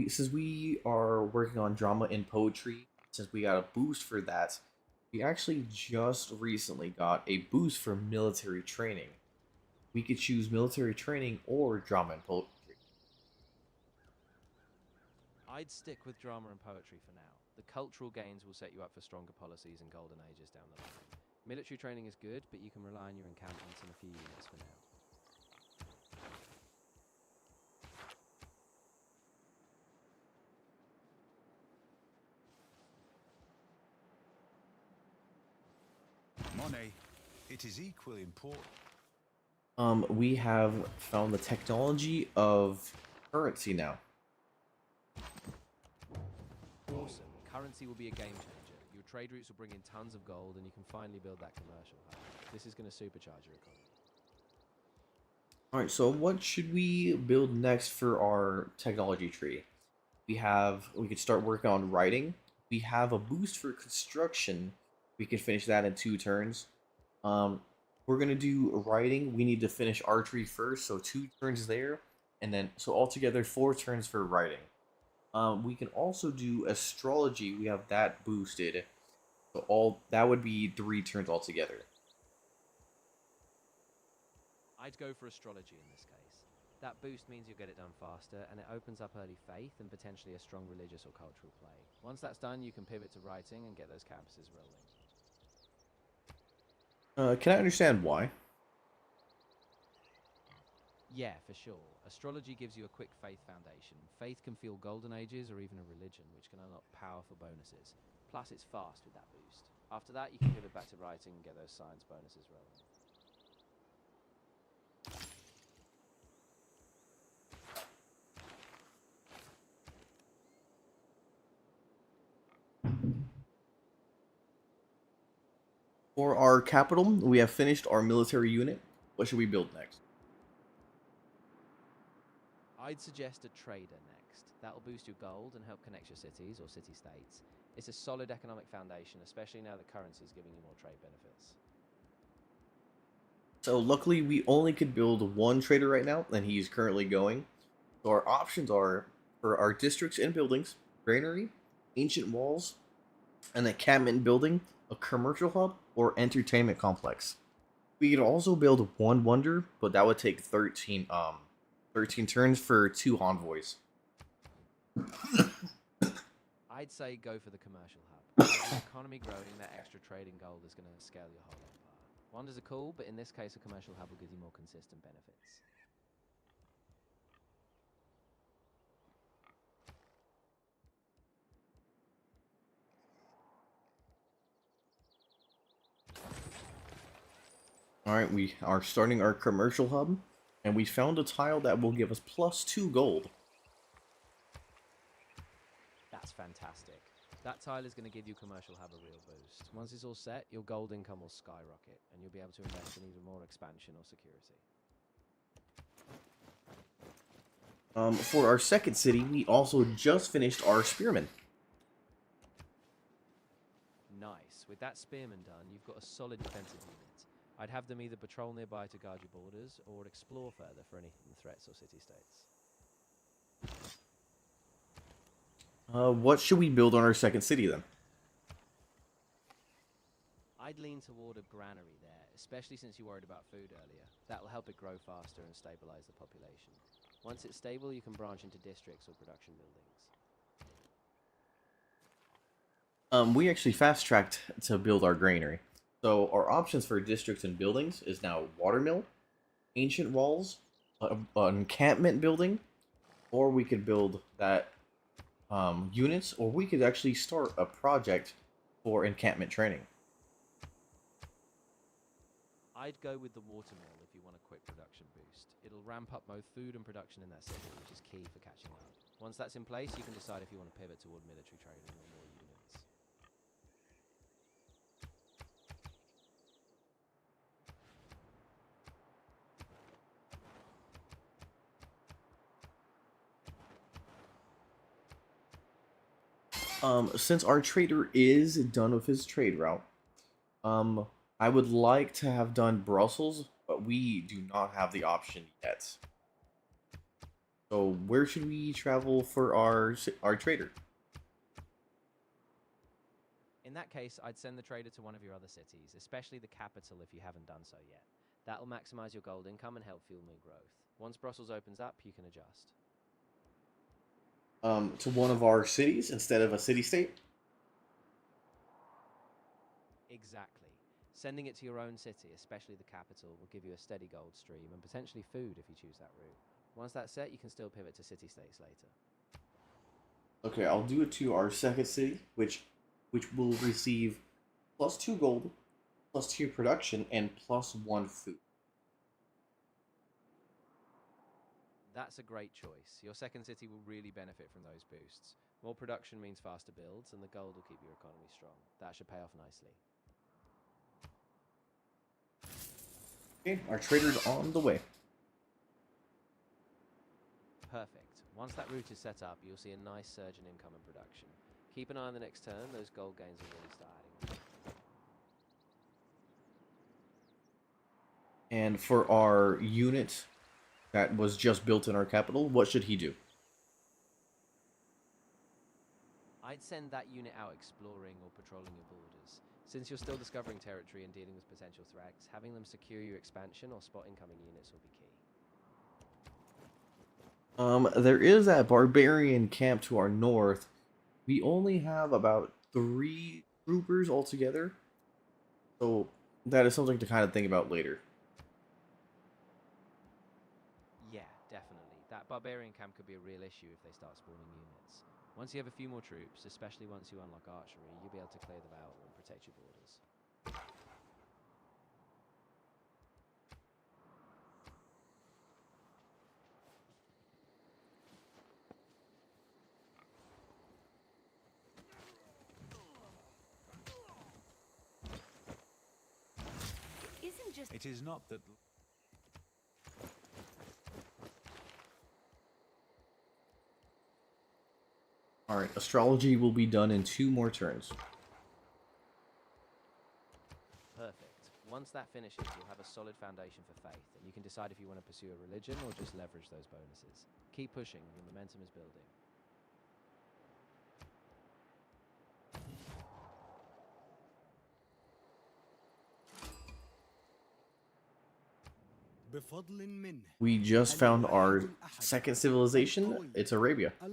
since we are working on drama and poetry, since we got a boost for that, we actually just recently got a boost for military training. We could choose military training or drama and poetry. I'd stick with drama and poetry for now. The cultural gains will set you up for stronger policies and golden ages down the line. Military training is good, but you can rely on your encampments and a few units for now. money, it is equally important. We have found the technology of currency now. Awesome. Currency will be a game changer. Your trade routes will bring in tons of gold, and you can finally build that commercial hub. This is going to supercharge your economy. Alright, so what should we build next for our technology tree? We could start working on writing. We have a boost for construction. We can finish that in 2 turns. We're gonna do writing. We need to finish archery first, so 2 turns there, and then so altogether 4 turns for writing. We can also do astrology. We have that boosted, so all that would be 3 turns altogether. I'd go for astrology in this case. That boost means you'll get it done faster, and it opens up early faith and potentially a strong religious or cultural play. Once that's done, you can pivot to writing and get those campuses rolling. Can I understand why? Yeah, for sure. Astrology gives you a quick faith foundation. Faith can fuel golden ages or even a religion, which can unlock powerful bonuses. Plus, it's fast with that boost. After that, you can pivot back to writing and get those science bonuses rolling. For our capital, we have finished our military unit. What should we build next? I'd suggest a trader next. That'll boost your gold and help connect your cities or city-states. It's a solid economic foundation, especially now that currency is giving you more trade benefits. So luckily, we only could build 1 trader right now, and he's currently going. So our options are for our districts and buildings: granary, ancient walls, an encampment building, a commercial hub, or entertainment complex. We could also build 1 wonder, but that would take 13 turns for 2 envoys. I'd say go for the commercial hub. With the economy growing, that extra trading gold is going to scale your whole empire. Wonders are cool, but in this case, a commercial hub will give you more consistent benefits. Alright, we are starting our commercial hub, and we found a tile that will give us +2 gold. That's fantastic. That tile is going to give your commercial hub a real boost. Once it's all set, your gold income will skyrocket, and you'll be able to invest in even more expansion or security. For our second city, we also just finished our spearmen. Nice. With that spearman done, you've got a solid defensive unit. I'd have them either patrol nearby to guard your borders, or explore further for any hidden threats or city-states. What should we build on our second city then? I'd lean toward a granary there, especially since you worried about food earlier. That'll help it grow faster and stabilize the population. Once it's stable, you can branch into districts or production buildings. We actually fast-tracked to build our granary. So our options for districts and buildings is now watermill, ancient walls, an encampment building, or we could build that units, or we could actually start a project for encampment training. I'd go with the watermill if you want a quick production boost. It'll ramp up both food and production in that city, which is key for catching up. Once that's in place, you can decide if you want to pivot toward military training or more units. Since our trader is done with his trade route, I would like to have done Brussels, but we do not have the option yet. So where should we travel for our trader? In that case, I'd send the trader to one of your other cities, especially the capital if you haven't done so yet. That'll maximize your gold income and help fuel new growth. Once Brussels opens up, you can adjust. To one of our cities instead of a city-state? Exactly. Sending it to your own city, especially the capital, will give you a steady gold stream and potentially food if you choose that route. Once that's set, you can still pivot to city-states later. Okay, I'll do it to our second city, which will receive +2 gold, +2 production, and +1 food. That's a great choice. Your second city will really benefit from those boosts. More production means faster builds, and the gold will keep your economy strong. That should pay off nicely. Okay, our trader's on the way. Perfect. Once that route is set up, you'll see a nice surge in income and production. Keep an eye on the next turn, those gold gains will really start adding. And for our unit that was just built in our capital, what should he do? I'd send that unit out exploring or patrolling your borders. Since you're still discovering territory and dealing with potential threats, having them secure your expansion or spot incoming units will be key. There is that barbarian camp to our north. We only have about 3 troopers altogether, so that is something to kind of think about later. Yeah, definitely. That barbarian camp could be a real issue if they start spawning units. Once you have a few more troops, especially once you unlock archery, you'll be able to clear them out and protect your borders. Isn't just It is not that. Alright, astrology will be done in 2 more turns. Perfect. Once that finishes, you'll have a solid foundation for faith, and you can decide if you want to pursue a religion or just leverage those bonuses. Keep pushing, your momentum is building. We just found our second civilization. It's Arabia. Oh,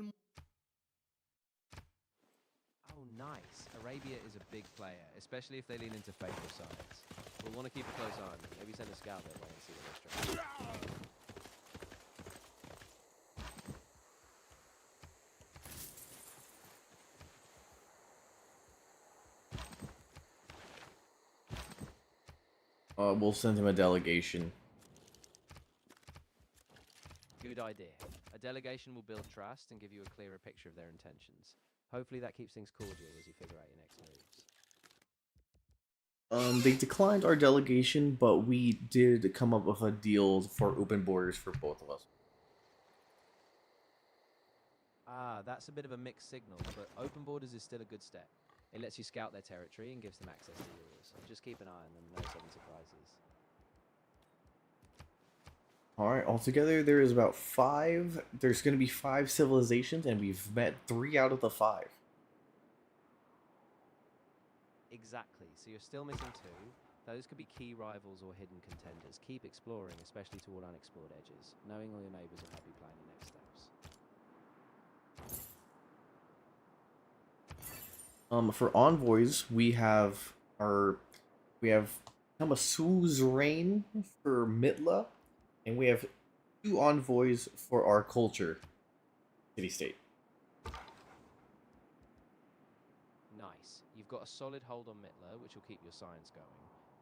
nice. Arabia is a big player, especially if they lean into faith or science. We'll want to keep a close eye on them. Maybe send a scout their way and see what they're strategy. We'll send him a delegation. Good idea. A delegation will build trust and give you a clearer picture of their intentions. Hopefully that keeps things cordial as you figure out your next moves. They declined our delegation, but we did come up with a deal for open borders for both of us. Ah, that's a bit of a mixed signal, but open borders is still a good step. It lets you scout their territory and gives them access to yours. Just keep an eye on them, no sudden surprises. Alright, altogether there is about 5. There's going to be 5 civilizations, and we've met 3 out of the 5. Exactly, so you're still missing 2. Those could be key rivals or hidden contenders. Keep exploring, especially toward unexplored edges. Knowing all your neighbors will help you plan your next steps. For envoys, we have Kama Suzerain for Mitla, and we have 2 envoys for our culture city-state. Nice. You've got a solid hold on Mittler, which will keep your science going.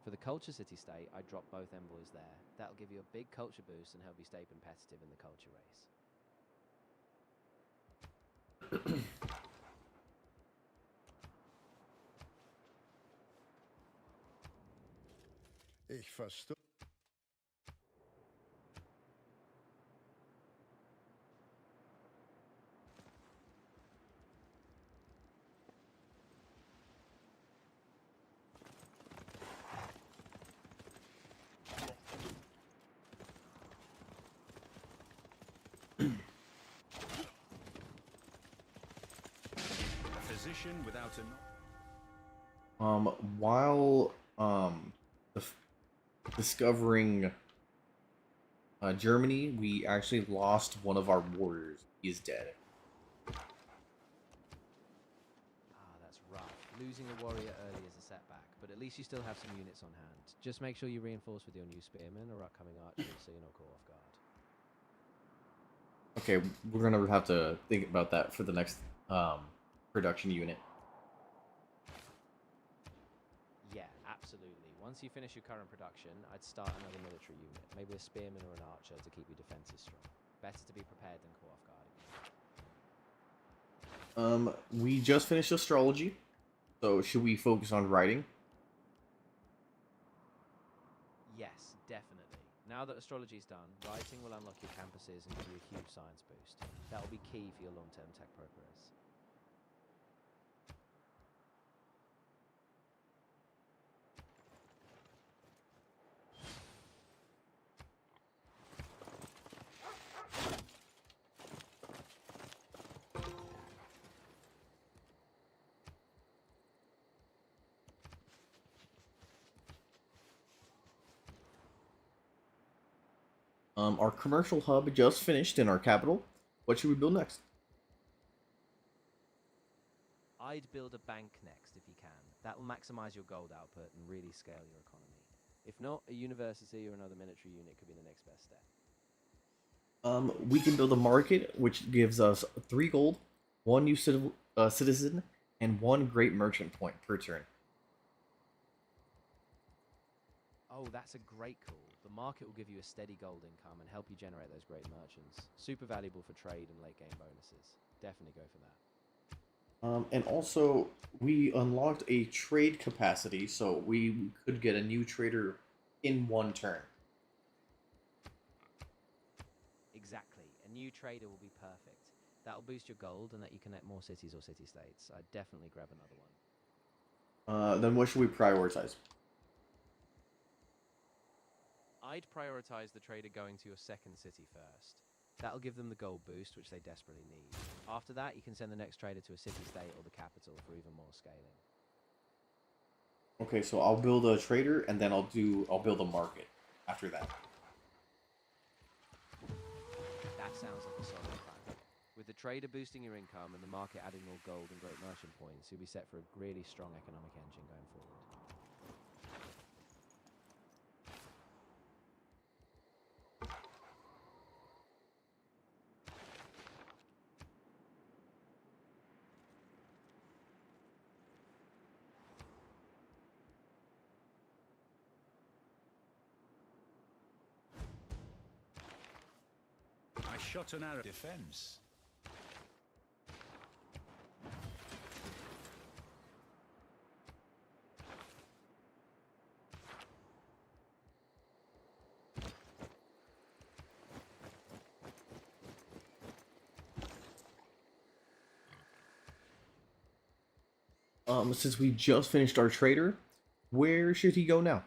For the culture city-state, I drop both envoys there. That'll give you a big culture boost and help you stay competitive in the culture race. Ich verstehe. A physician without a. While discovering Germany, we actually lost one of our warriors. He's dead. Ah, that's rough. Losing a warrior early is a setback, but at least you still have some units on hand. Just make sure you reinforce with your new spearmen or upcoming archers so you're not caught off guard. Okay, we're gonna have to think about that for the next production unit. Yeah, absolutely. Once you finish your current production, I'd start another military unit, maybe a spearman or an archer to keep your defenses strong. Better to be prepared than caught off guard. We just finished astrology, so should we focus on writing? Yes, definitely. Now that astrology's done, writing will unlock your campuses and give you a huge science boost. That'll be key for your long-term tech progress. Our commercial hub just finished in our capital. What should we build next? I'd build a bank next if you can. That will maximize your gold output and really scale your economy. If not, a university or another military unit could be the next best step. We can build a market, which gives us 3 gold, 1 new citizen, and 1 great merchant point per turn. Oh, that's a great call. The market will give you a steady gold income and help you generate those great merchants. Super valuable for trade and late game bonuses. Definitely go for that. And also, we unlocked a trade capacity, so we could get a new trader in 1 turn. Exactly. A new trader will be perfect. That'll boost your gold and let you connect more cities or city-states. I'd definitely grab another one. Then what should we prioritize? I'd prioritize the trader going to your second city first. That'll give them the gold boost, which they desperately need. After that, you can send the next trader to a city-state or the capital for even more scaling. Okay, so I'll build a trader, and then I'll build a market after that. That sounds like a solid plan. With the trader boosting your income and the market adding more gold and great merchant points, you'll be set for a really strong economic engine going forward. I shot an arrow defense. Since we just finished our trader, where should he go now?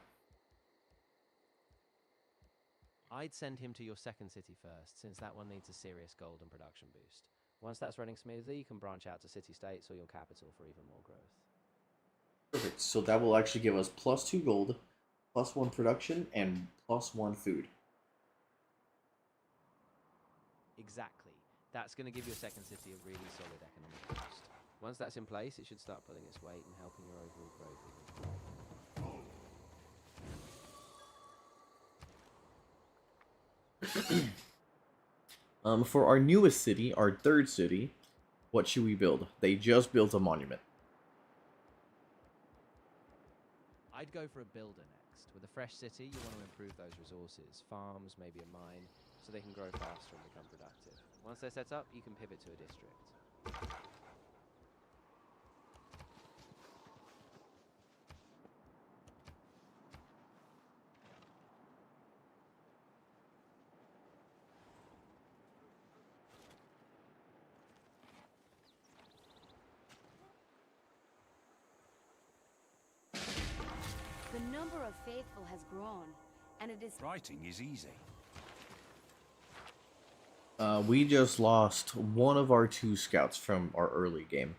I'd send him to your second city first, since that one needs a serious gold and production boost. Once that's running smoothly, you can branch out to city-states or your capital for even more growth. Perfect. So that will actually give us +2 gold, +1 production, and +1 food. Exactly. That's going to give your second city a really solid economic boost. Once that's in place, it should start pulling its weight and helping your overall growth even more. For our newest city, our 3rd city, what should we build? They just built a monument. I'd go for a builder next. With a fresh city, you want to improve those resources, farms, maybe a mine, so they can grow faster and become productive. Once they're set up, you can pivot to a district. The number of faithful has grown, and it is Writing is easy. We just lost one of our 2 scouts from our early game.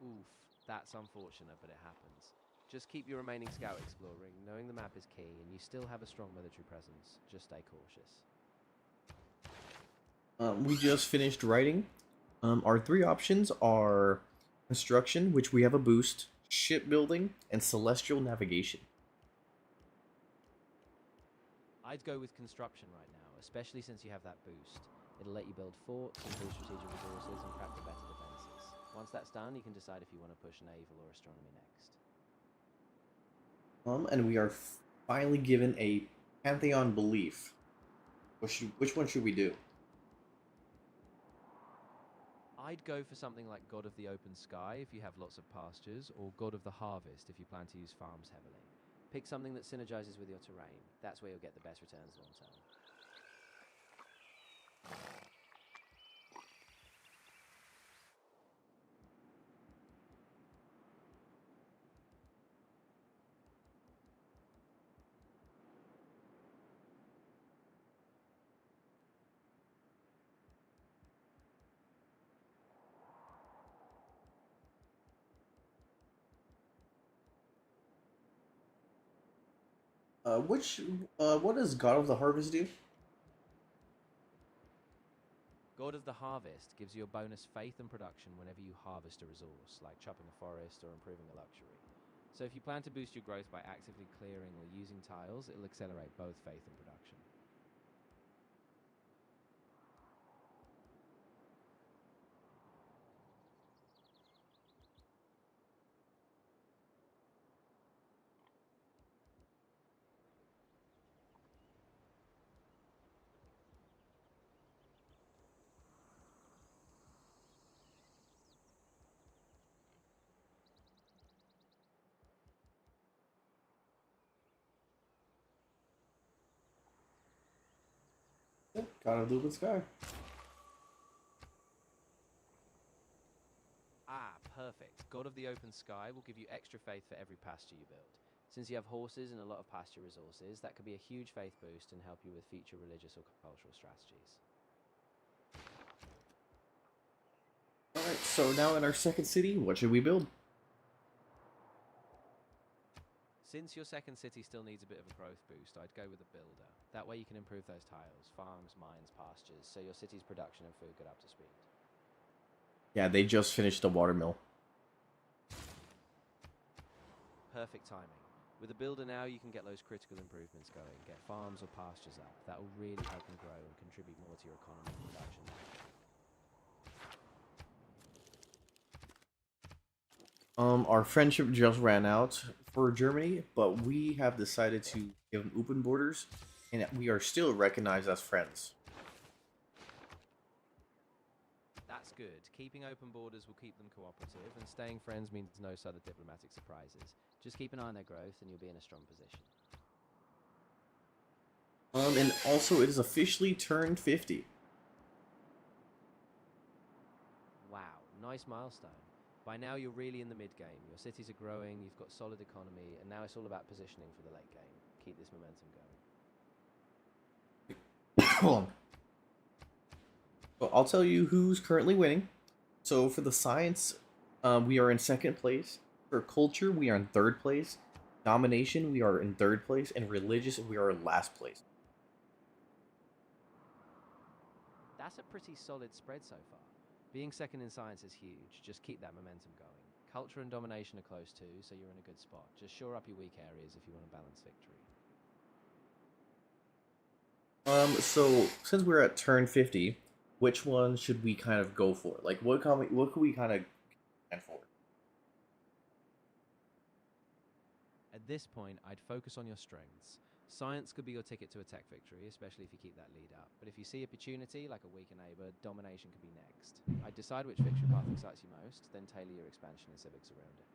Oof, that's unfortunate, but it happens. Just keep your remaining scout exploring, knowing the map is key, and you still have a strong military presence. Just stay cautious. We just finished writing. Our 3 options are construction, which we have a boost, shipbuilding, and celestial navigation. I'd go with construction right now, especially since you have that boost. It'll let you build forts, improve strategic resources, and craft the better defenses. Once that's done, you can decide if you want to push naval or astronomy next. And we are finally given a pantheon belief. Which one should we do? I'd go for something like God of the Open Sky if you have lots of pastures, or God of the Harvest if you plan to use farms heavily. Pick something that synergizes with your terrain. That's where you'll get the best returns long term. What does God of the Harvest do? God of the Harvest gives you a bonus faith and production whenever you harvest a resource, like chopping a forest or improving a luxury. So if you plan to boost your growth by actively clearing or using tiles, it'll accelerate both faith and production. God of the Open Sky. Ah, perfect. God of the Open Sky will give you extra faith for every pasture you build. Since you have horses and a lot of pasture resources, that could be a huge faith boost and help you with future religious or cultural strategies. Alright, so now in our second city, what should we build? Since your second city still needs a bit of a growth boost, I'd go with a builder. That way you can improve those tiles, farms, mines, pastures, so your city's production and food get up to speed. Yeah, they just finished the watermill. Perfect timing. With a builder now, you can get those critical improvements going, get farms or pastures up. That will really help them grow and contribute more to your economy and production. Our friendship just ran out for Germany, but we have decided to give them open borders, and we are still recognized as friends. That's good. Keeping open borders will keep them cooperative, and staying friends means no sudden diplomatic surprises. Just keep an eye on their growth, and you'll be in a strong position. And also, it is officially turned 50. Wow, nice milestone. By now, you're really in the mid-game. Your cities are growing, you've got solid economy, and now it's all about positioning for the late game. Keep this momentum going. Hold on. Well, I'll tell you who's currently winning. So for the science, we are in second place. For culture, we are in third place. Domination, we are in third place. And religious, we are in last place. That's a pretty solid spread so far. Being second in science is huge. Just keep that momentum going. Culture and domination are close too, so you're in a good spot. Just shore up your weak areas if you want a balanced victory. So since we're at turn 50, which one should we kind of go for? Like, what could we kind of plan for? At this point, I'd focus on your strengths. Science could be your ticket to a tech victory, especially if you keep that lead up. But if you see opportunity, like a weaker neighbor, domination could be next. I'd decide which victory path excites you most, then tailor your expansion and civics around it.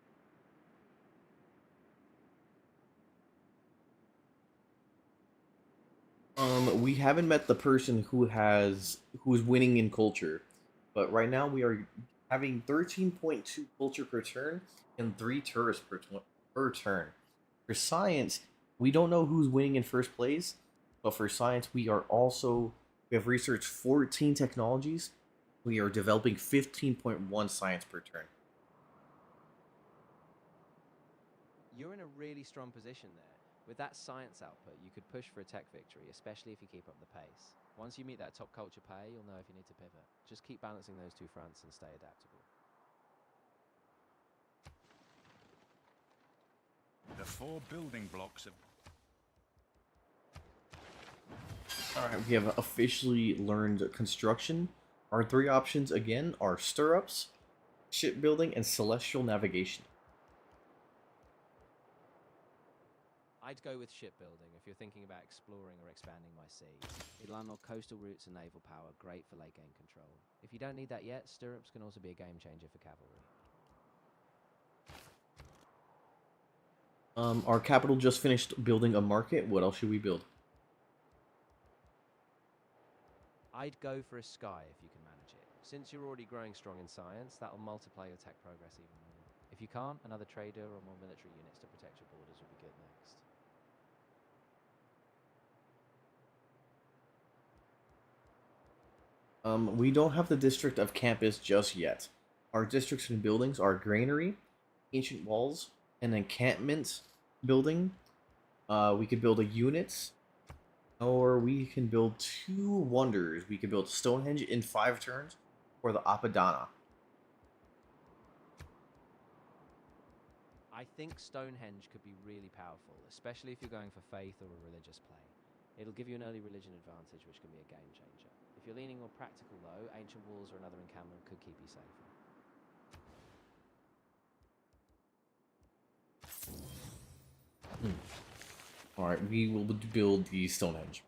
We haven't met the person who's winning in culture, but right now we are having 13.2 culture per turn and 3 tourists per turn. For science, we don't know who's winning in first place, but for science, we have researched 14 technologies. We are developing 15.1 science per turn. You're in a really strong position there. With that science output, you could push for a tech victory, especially if you keep up the pace. Once you meet that top culture pay, you'll know if you need to pivot. Just keep balancing those two fronts and stay adaptable. The 4 building blocks of... Alright, we have officially learned construction. Our 3 options, again, are stirrups, shipbuilding, and celestial navigation. I'd go with shipbuilding if you're thinking about exploring or expanding my seas. It'll unlock coastal routes and naval power, great for late game control. If you don't need that yet, stirrups can also be a game changer for cavalry. Our capital just finished building a market. What else should we build? I'd go for a sky if you can manage it. Since you're already growing strong in science, that'll multiply your tech progress even more. If you can't, another trader or more military units to protect your borders will be good next. We don't have the district of campus just yet. Our districts and buildings are granary, ancient walls, an encampment building. We could build a unit, or we can build two wonders. We could build Stonehenge in 5 turns, or the Apadana. I think Stonehenge could be really powerful, especially if you're going for faith or a religious play. It'll give you an early religion advantage, which can be a game changer. If you're leaning more practical, though, ancient walls or another encampment could keep you safer. Alright, we will build the Stonehenge.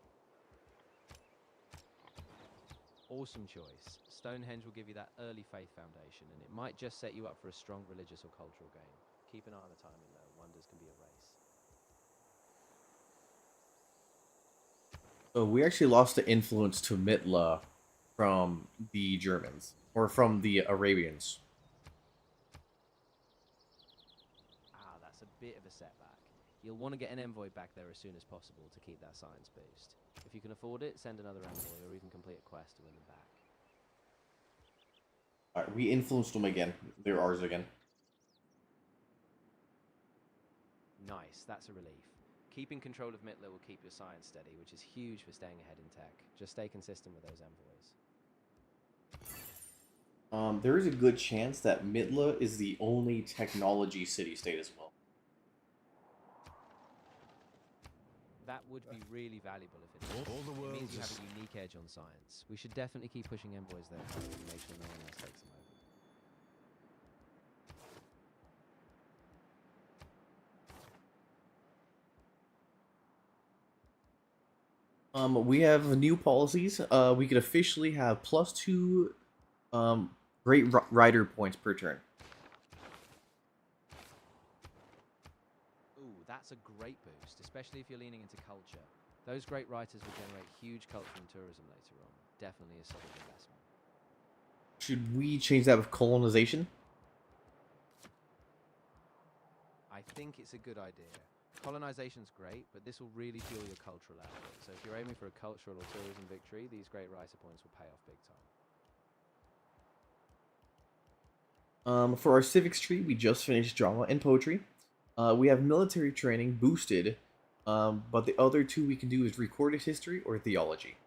Awesome choice. Stonehenge will give you that early faith foundation, and it might just set you up for a strong religious or cultural game. Keep an eye on the timing, though. Wonders can be a race. So we actually lost the influence to Mitla from the Germans, or from the Arabians. Ah, that's a bit of a setback. You'll want to get an envoy back there as soon as possible to keep that science boost. If you can afford it, send another envoy or even complete a quest to win them back. Alright, we influenced them again. They're ours again. Nice, that's a relief. Keeping control of Mitla will keep your science steady, which is huge for staying ahead in tech. Just stay consistent with those envoys. There is a good chance that Mitla is the only technology city-state as well. That would be really valuable if it is. All the It world means you is- have a unique edge on science. We should definitely keep pushing envoys there to make sure no one else takes them over. We have new policies. We could officially have +2 great rider points per turn. Ooh, that's a great boost, especially if you're leaning into culture. Those great writers will generate huge culture and tourism later on. Definitely a solid investment. Should we change that with colonization? I think it's a good idea. Colonization's great, but this will really fuel your cultural output. So if you're aiming for a cultural or tourism victory, these great writer points will pay off big time. For our civics tree, we just finished drama and poetry. We have military training boosted, but the other two we can do is recorded history or theology.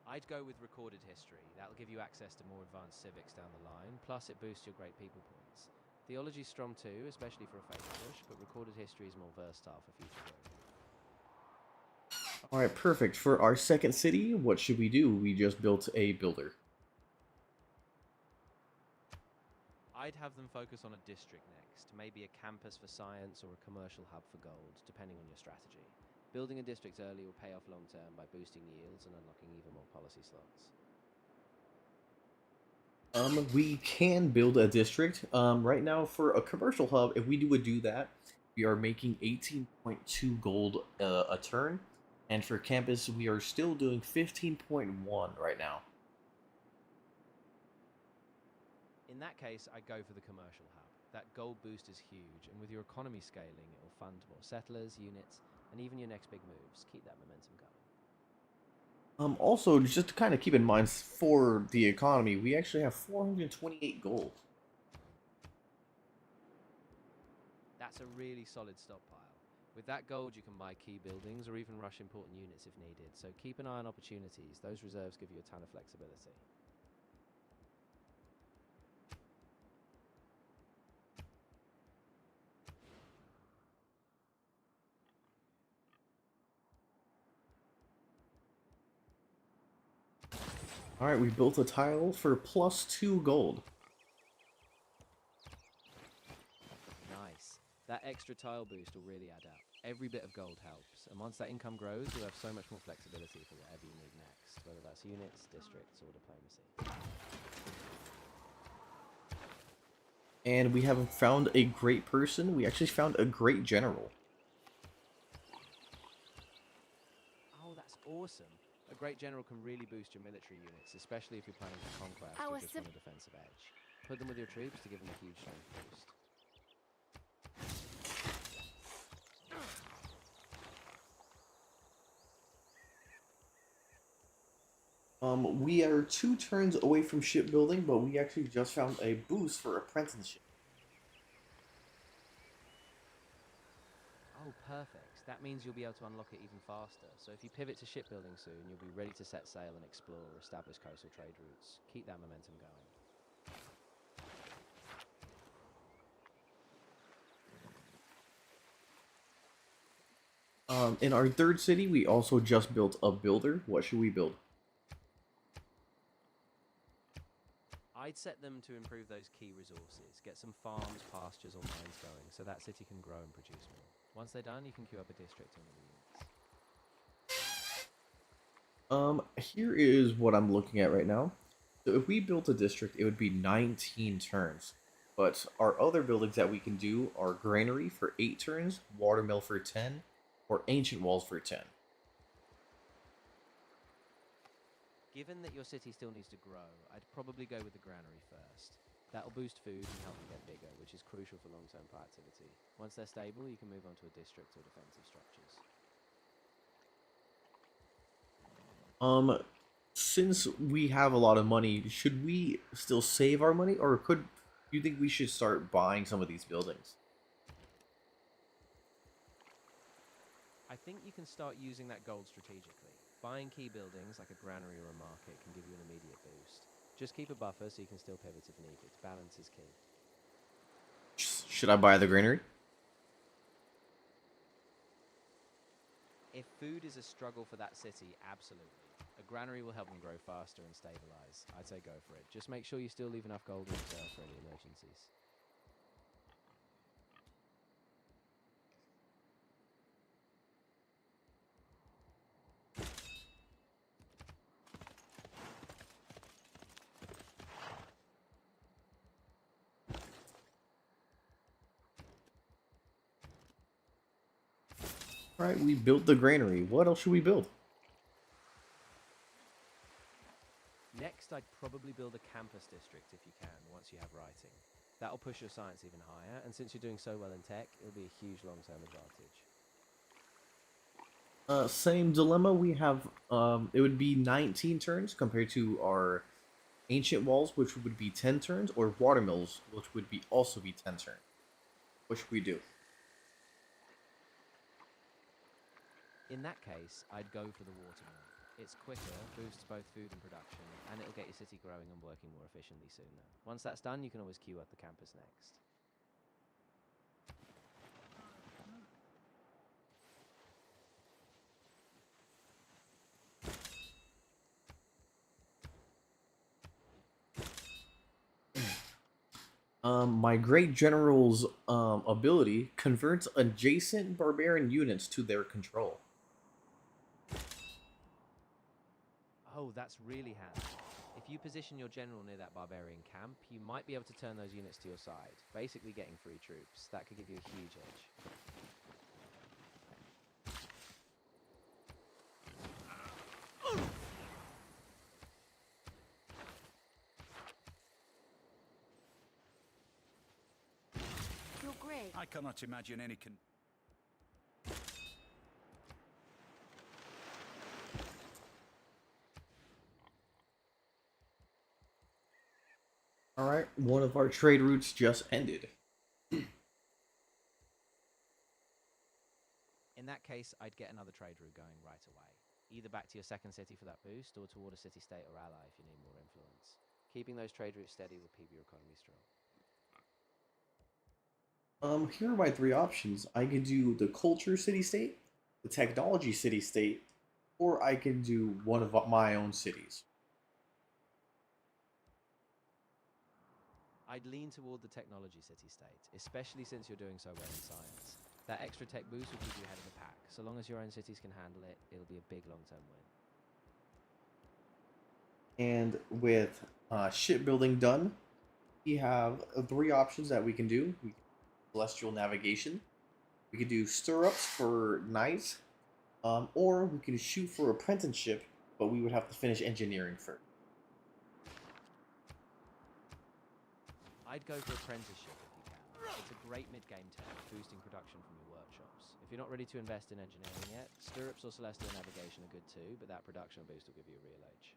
I'd go with recorded history. That'll give you access to more advanced civics down the line, plus it boosts your great people points. Theology's strong too, especially for a faith push, but recorded history is more versatile for future growth. Alright, perfect. For our second city, what should we do? We just built a builder. I'd have them focus on a district next, maybe a campus for science or a commercial hub for gold, depending on your strategy. Building a district early will pay off long term by boosting yields and unlocking even more policy slots. We can build a district. Right now, for a commercial hub, if we would do that, we are making 18.2 gold a turn. And for campus, we are still doing 15.1 right now. In that case, I go for the commercial hub. That gold boost is huge, and with your economy scaling, it will fund more settlers, units, and even your next big moves. Keep that momentum going. Also, just to kind of keep in mind for the economy, we actually have 428 gold. That's a really solid stockpile. With that gold, you can buy key buildings or even rush important units if needed, so keep an eye on opportunities. Those reserves give you a ton of flexibility. Alright, we built a tile for +2 gold. Nice. That extra tile boost will really add up. Every bit of gold helps, and once that income grows, you'll have so much more flexibility for whatever you need next, whether that's units, districts, or diplomacy. And we haven't found a great person, we actually found a great general. Oh, that's awesome. A great general can really boost your military units, especially if you're planning for conquest or Our just civ- want a defensive edge. Put them with your troops to give them a huge strength boost. We are 2 turns away from shipbuilding, but we actually just found a boost for apprenticeship. Oh, perfect. That means you'll be able to unlock it even faster. So if you pivot to shipbuilding soon, you'll be ready to set sail and explore or establish coastal trade routes. Keep that momentum going. In our 3rd city, we also just built a builder. What should we build? I'd set them to improve those key resources. Get some farms, pastures, or mines going so that city can grow and produce more. Once they're done, you can queue up a district on the units. Here is what I'm looking at right now. So if we built a district, it would be 19 turns. But our other buildings that we can do are Granary for 8 turns, Watermill for 10, or Ancient Walls for 10. Given that your city still needs to grow, I'd probably go with the granary first. That'll boost food and help them get bigger, which is crucial for long-term productivity. Once they're stable, you can move on to a district or defensive structures. Since we have a lot of money, should we still save our money, or do you think we should start buying some of these buildings? I think you can start using that gold strategically. Buying key buildings like a granary or a market can give you an immediate boost. Just keep a buffer so you can still pivot if needed. Balance is key. Should I buy the granary? If food is a struggle for that city, absolutely. A granary will help them grow faster and stabilize. I'd say go for it. Just make sure you still leave enough gold in reserve for any emergencies. Alright, we built the granary. What else should we build? Next, I'd probably build a campus district if you can, once you have writing. That'll push your science even higher, and since you're doing so well in tech, it'll be a huge long-term advantage. Same dilemma. We have, it would be 19 turns compared to our Ancient Walls, which would be 10 turns, or Watermills, which would be also be 10 turns. What should we do? In that case, I'd go for the watermill. It's quicker, boosts both food and production, and it'll get your city growing and working more efficiently sooner. Once that's done, you can always queue up the campus next. My Great General's ability converts adjacent barbarian units to their control. Oh, that's really handy. If you position your general near that barbarian camp, you might be able to turn those units to your side, basically getting free troops. That could give you a huge edge. Your Grace. I cannot imagine any Alright, one of our trade routes just ended. In that case, I'd get another trade route going right away. Either back to your second city for that boost, or toward a city-state or ally if you need more influence. Keeping those trade routes steady will keep your economy strong. Here are my 3 options. I could do the culture city-state, the technology city-state, or I can do one of my own cities. I'd lean toward the technology city-state, especially since you're doing so well in science. That extra tech boost will keep you ahead of the pack. So long as your own cities can handle it, it'll be a big long-term win. And with shipbuilding done, we have three options that we can do. We can do celestial navigation. We could do stirrups for knights, or we could shoot for apprenticeship, but we would have to finish engineering first. I'd go for apprenticeship if you can. It's a great mid-game tech, boosting production from your workshops. If you're not ready to invest in engineering yet, stirrups or celestial navigation are good too, but that production boost will give you a real edge.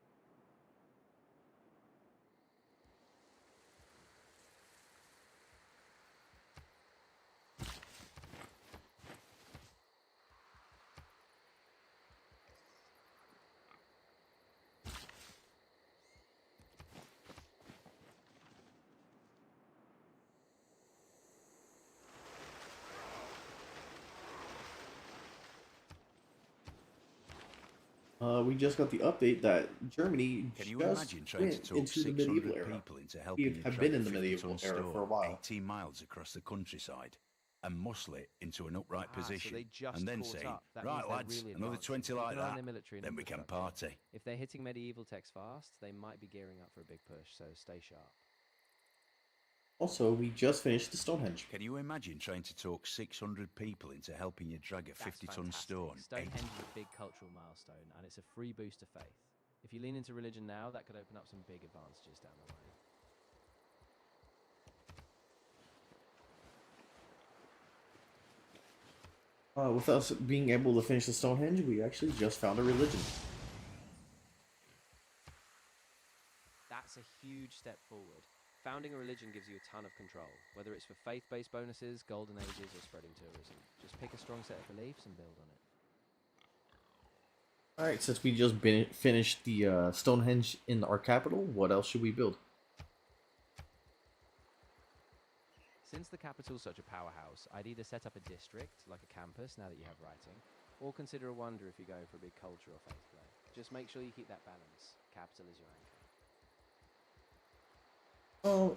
We just got the update that Germany Can you just imagine trying to went talk into the 600 medieval era. people into helping you have drag been a in the medieval 50-ton era for a stone while. 18 miles across the countryside and muscle it into an upright So position, they just and then caught saying, up. That right means they're lads, really another advanced. 20 Keep like an eye on that, their military and then we can infrastructure. party. If they're hitting medieval techs fast, they might be gearing up for a big push, so stay sharp. Also, we just finished the Stonehenge. Can you imagine trying to talk 600 people into helping you drag a That's 50-ton fantastic. stone? Stonehenge is a big cultural milestone, and it's a free boost to faith. If you lean into religion now, that could open up some big advantages down the line. With us being able to finish the Stonehenge, we actually just found a religion. That's a huge step forward. Founding a religion gives you a ton of control, whether it's for faith-based bonuses, golden ages, or spreading tourism. Just pick a strong set of beliefs and build on it. Alright, since we just finished the Stonehenge in our capital, what else should we build? Since the capital's such a powerhouse, I'd either set up a district, like a campus now that you have writing, or consider a wonder if you're going for a big culture or faith play. Just make sure you keep that balance. Capital is your anchor.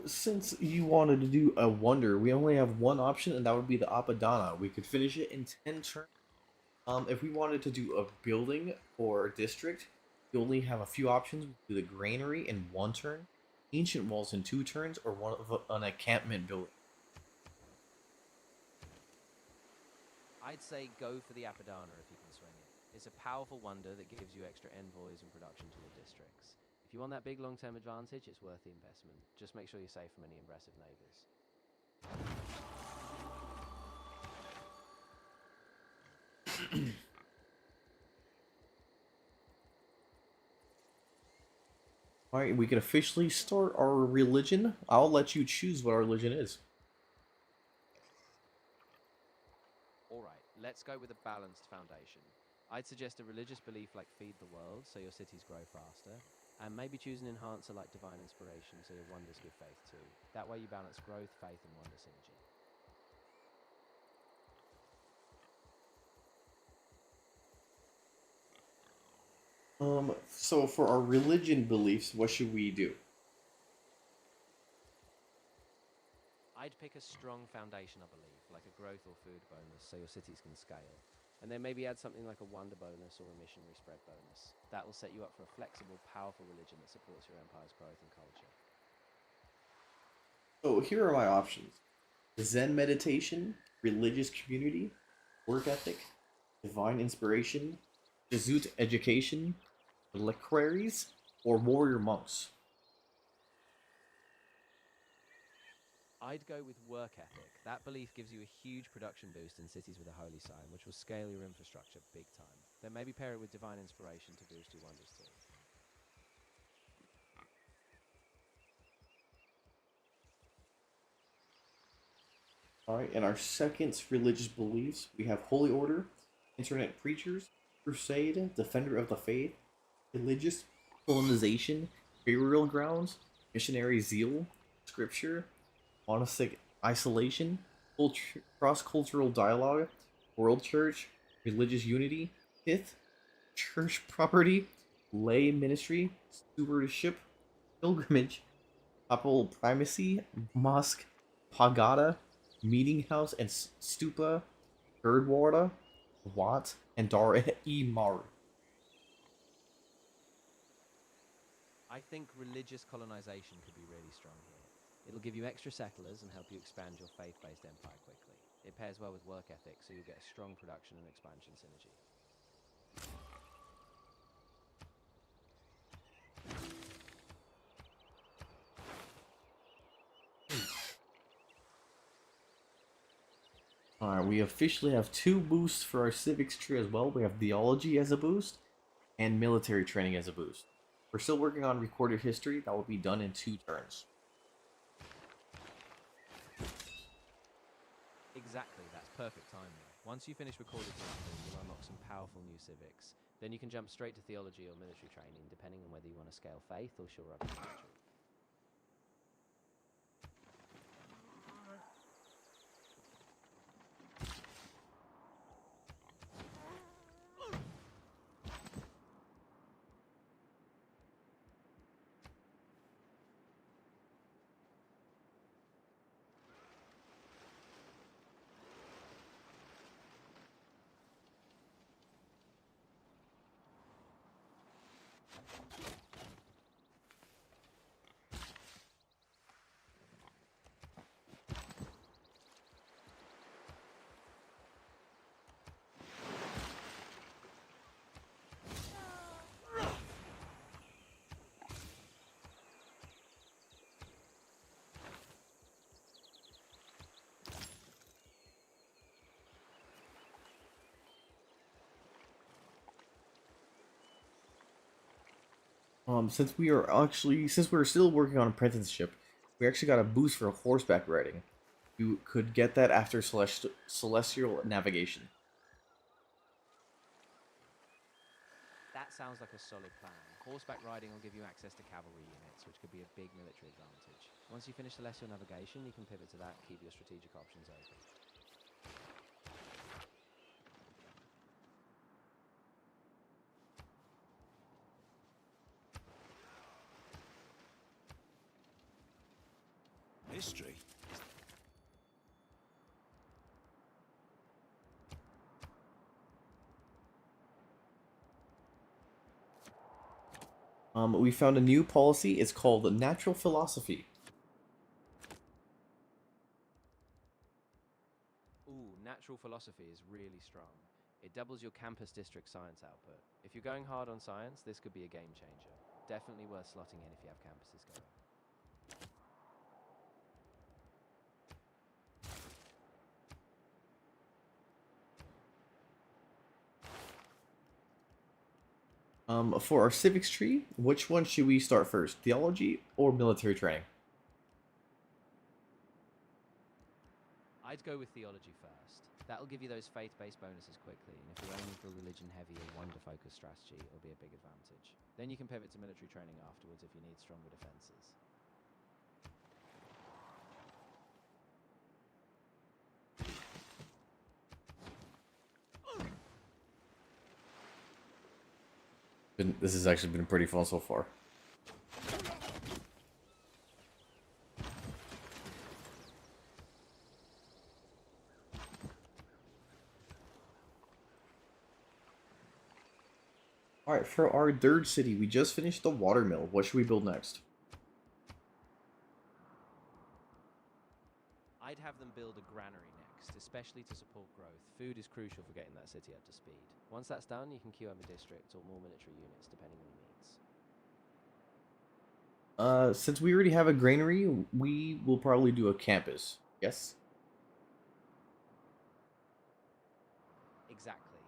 Since you wanted to do a wonder, we only have one option, and that would be the Apadana. We could finish it in 10 turns. If we wanted to do a building or a district, you only have a few options. We could do the granary in 1 turn, ancient walls in 2 turns, or an encampment building. I'd say go for the Apadana if you can swing it. It's a powerful wonder that gives you extra envoys and production to your districts. If you want that big long-term advantage, it's worth the investment. Just make sure you're safe from any aggressive neighbors. Alright, we can officially start our religion. I'll let you choose what our religion is. Alright, let's go with a balanced foundation. I'd suggest a religious belief like feed the world, so your cities grow faster, and maybe choose an enhancer like divine inspiration, so your wonders give faith too. That way you balance growth, faith, and wonder synergy. So for our religion beliefs, what should we do? I'd pick a strong foundation, I believe, like a growth or food bonus, so your cities can scale. And then maybe add something like a wonder bonus or a missionary spread bonus. That will set you up for a flexible, powerful religion that supports your empire's growth and culture. So here are my options: Zen meditation, religious community, work ethic, divine inspiration, Jesuit education, reliquaries, or warrior monks. I'd go with work ethic. That belief gives you a huge production boost in cities with a holy sign, which will scale your infrastructure big time. Then maybe pair it with divine inspiration to boost your wonders too. Alright, in our second religious beliefs, we have holy order, internet preachers, crusade, defender of the faith, religious colonization, burial grounds, missionary zeal, scripture, monastic isolation, cross-cultural dialogue, world church, religious unity, fifth, church property, lay ministry, stewardship, pilgrimage, papal primacy, mosque, pagoda, meeting house, and stupa, Gurdwara, Wat, and Dar-e-Mar. I think religious colonization could be really strong here. It'll give you extra settlers and help you expand your faith-based empire quickly. It pairs well with work ethic, so you'll get a strong production and expansion synergy. Alright, we officially have 2 boosts for our civics tree as well. We have theology as a boost and military training as a boost. We're still working on recorded history. That will be done in 2 turns. Exactly, that's perfect timing. Once you finish recorded history, you'll unlock some powerful new civics. Then you can jump straight to theology or military training, depending on whether you want to scale faith or shore up your military. Since we're still working on apprenticeship, we actually got a boost for horseback riding. You could get that after celestial navigation. That sounds like a solid plan. Horseback riding will give you access to cavalry units, which could be a big military advantage. Once you finish celestial navigation, you can pivot to that and keep your strategic options open. History. We found a new policy. It's called natural philosophy. Ooh, natural philosophy is really strong. It doubles your campus district science output. If you're going hard on science, this could be a game changer. Definitely worth slotting in if you have campuses going. For our civics tree, which one should we start first? Theology or military training? I'd go with theology first. That'll give you those faith-based bonuses quickly, and if you're aiming for a religion-heavy or wonder-focused strategy, it'll be a big advantage. Then you can pivot to military training afterwards if you need stronger defenses. This has actually been pretty fun so far. Alright, for our 3rd city, we just finished the watermill. What should we build next? I'd have them build a granary next, especially to support growth. Food is crucial for getting that city up to speed. Once that's done, you can queue up a district or more military units, depending on your needs. Since we already have a granary, we will probably do a campus. Yes? Exactly.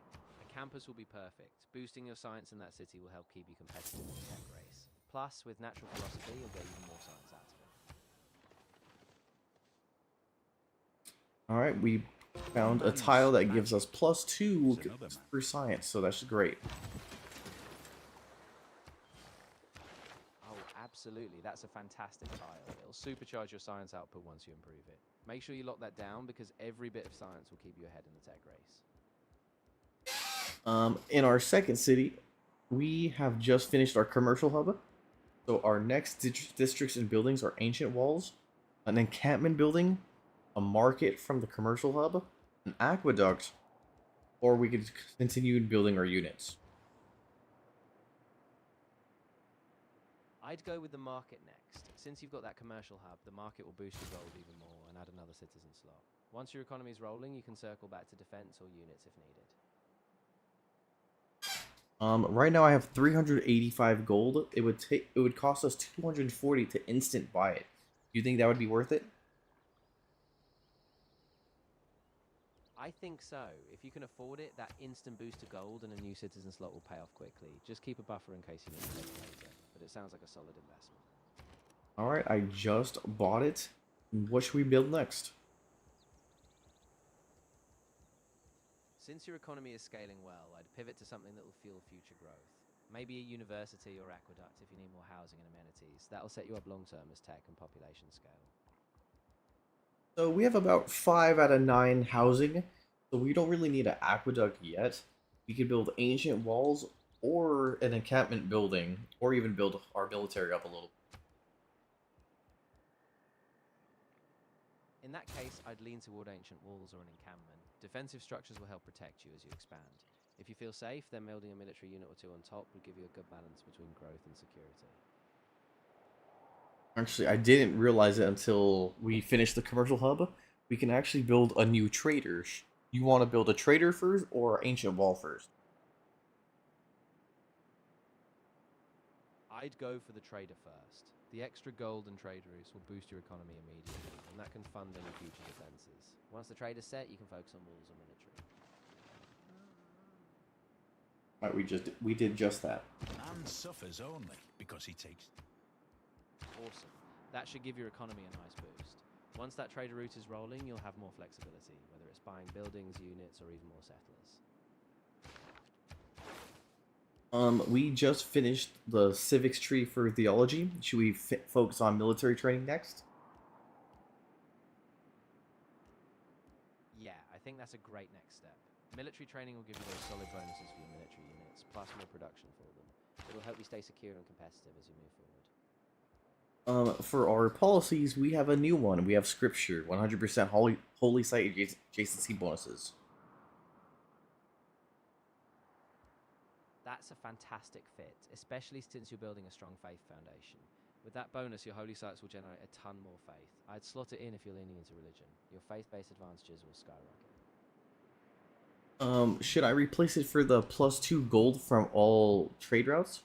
A campus will be perfect. Boosting your science in that city will help keep you competitive in the tech race. Plus, with natural philosophy, you'll get even more science out of it. Alright, we found a tile that gives us +2 for science, so that's great. Oh, absolutely. That's a fantastic tile. It'll supercharge your science output once you improve it. Make sure you lock that down because every bit of science will keep you ahead in the tech race. In our 2nd city, we have just finished our commercial hub. So our next districts and buildings are ancient walls, an encampment building, a market from the commercial hub, an aqueduct, or we could continue building our units. I'd go with the market next. Since you've got that commercial hub, the market will boost your gold even more and add another citizen slot. Once your economy is rolling, you can circle back to defense or units if needed. Right now I have 385 gold. It would cost us 240 to instant buy it. Do you think that would be worth it? I think so. If you can afford it, that instant boost to gold and a new citizen slot will pay off quickly. Just keep a buffer in case you need it later. But it sounds like a solid investment. Alright, I just bought it. What should we build next? Since your economy is scaling well, I'd pivot to something that will fuel future growth. Maybe a university or aqueduct if you need more housing and amenities. That'll set you up long term as tech and population scale. So we have about 5 out of 9 housing, so we don't really need an aqueduct yet. We could build ancient walls or an encampment building, or even build our military up a little. In that case, I'd lean toward ancient walls or an encampment. Defensive structures will help protect you as you expand. If you feel safe, then building a military unit or two on top would give you a good balance between growth and security. Actually, I didn't realize it until we finished the commercial hub. We can actually build a new trader. You want to build a trader first or ancient wall first? I'd go for the trader first. The extra gold and trade routes will boost your economy immediately, and that can fund any future defenses. Once the trader's set, you can focus on walls or military. Alright, we did just that. And suffers only because he takes... Awesome. That should give your economy a nice boost. Once that trader route is rolling, you'll have more flexibility, whether it's buying buildings, units, or even more settlers. We just finished the civics tree for theology. Should we focus on military training next? Yeah, I think that's a great next step. Military training will give you those solid bonuses for your military units, plus more production for them. It'll help you stay secure and competitive as you move forward. For our policies, we have a new one. We have scripture, 100% holy site adjacency bonuses. That's a fantastic fit, especially since you're building a strong faith foundation. With that bonus, your holy sites will generate a ton more faith. I'd slot it in if you're leaning into religion. Your faith-based advantages will skyrocket. Should I replace it for the +2 gold from all trade routes?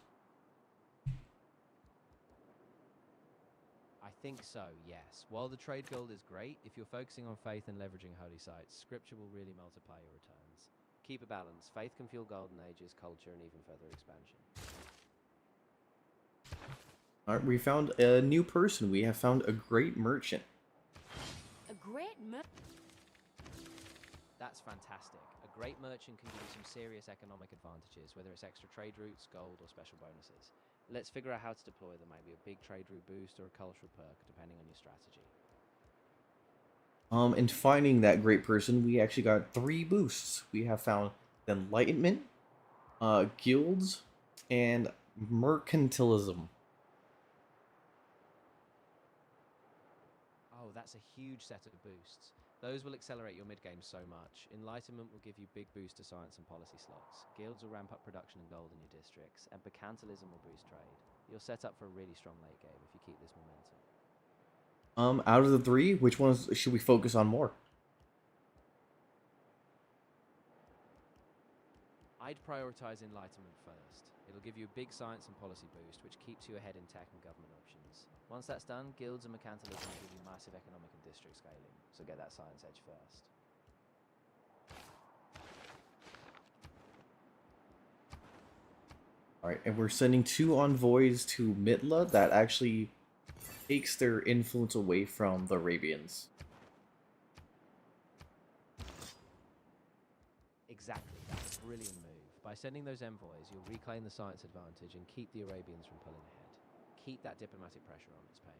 I think so, yes. While the trade gold is great, if you're focusing on faith and leveraging holy sites, scripture will really multiply your returns. Keep a balance. Faith can fuel golden ages, culture, and even further expansion. Alright, we found a new person. We have found a great merchant. A great That's fantastic. A great merchant can give you some serious economic advantages, whether it's extra trade routes, gold, or special bonuses. Let's figure out how to deploy them, maybe a big trade route boost or a cultural perk, depending on your strategy. In finding that great person, we actually got 3 boosts. We have found enlightenment, guilds, and mercantilism. Oh, that's a huge set of boosts. Those will accelerate your mid-game so much. Enlightenment will give you big boost to science and policy slots. Guilds will ramp up production and gold in your districts, and mercantilism will boost trade. You're set up for a really strong late game if you keep this momentum. Out of the 3, which ones should we focus on more? I'd prioritize enlightenment first. It'll give you a big science and policy boost, which keeps you ahead in tech and government options. Once that's done, guilds and mercantilism will give you massive economic and district scaling, so get that science edge first. Alright, and we're sending 2 envoys to Mitla that actually takes their influence away from the Arabians. Exactly, that's a brilliant move. By sending those envoys, you'll reclaim the science advantage and keep the Arabians from pulling ahead. Keep that diplomatic pressure on, it's paying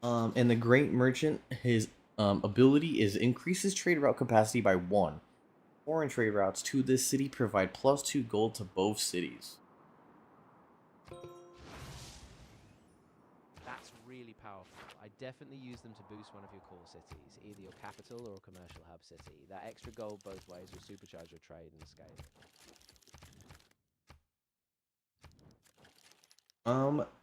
off. And the Great Merchant, his ability is increases trade route capacity by 1. Foreign trade routes to this city provide +2 gold to both cities. really powerful. I definitely use them to boost one of your core cities, either your capital or a commercial hub city. That extra gold both ways will supercharge your trade and scale.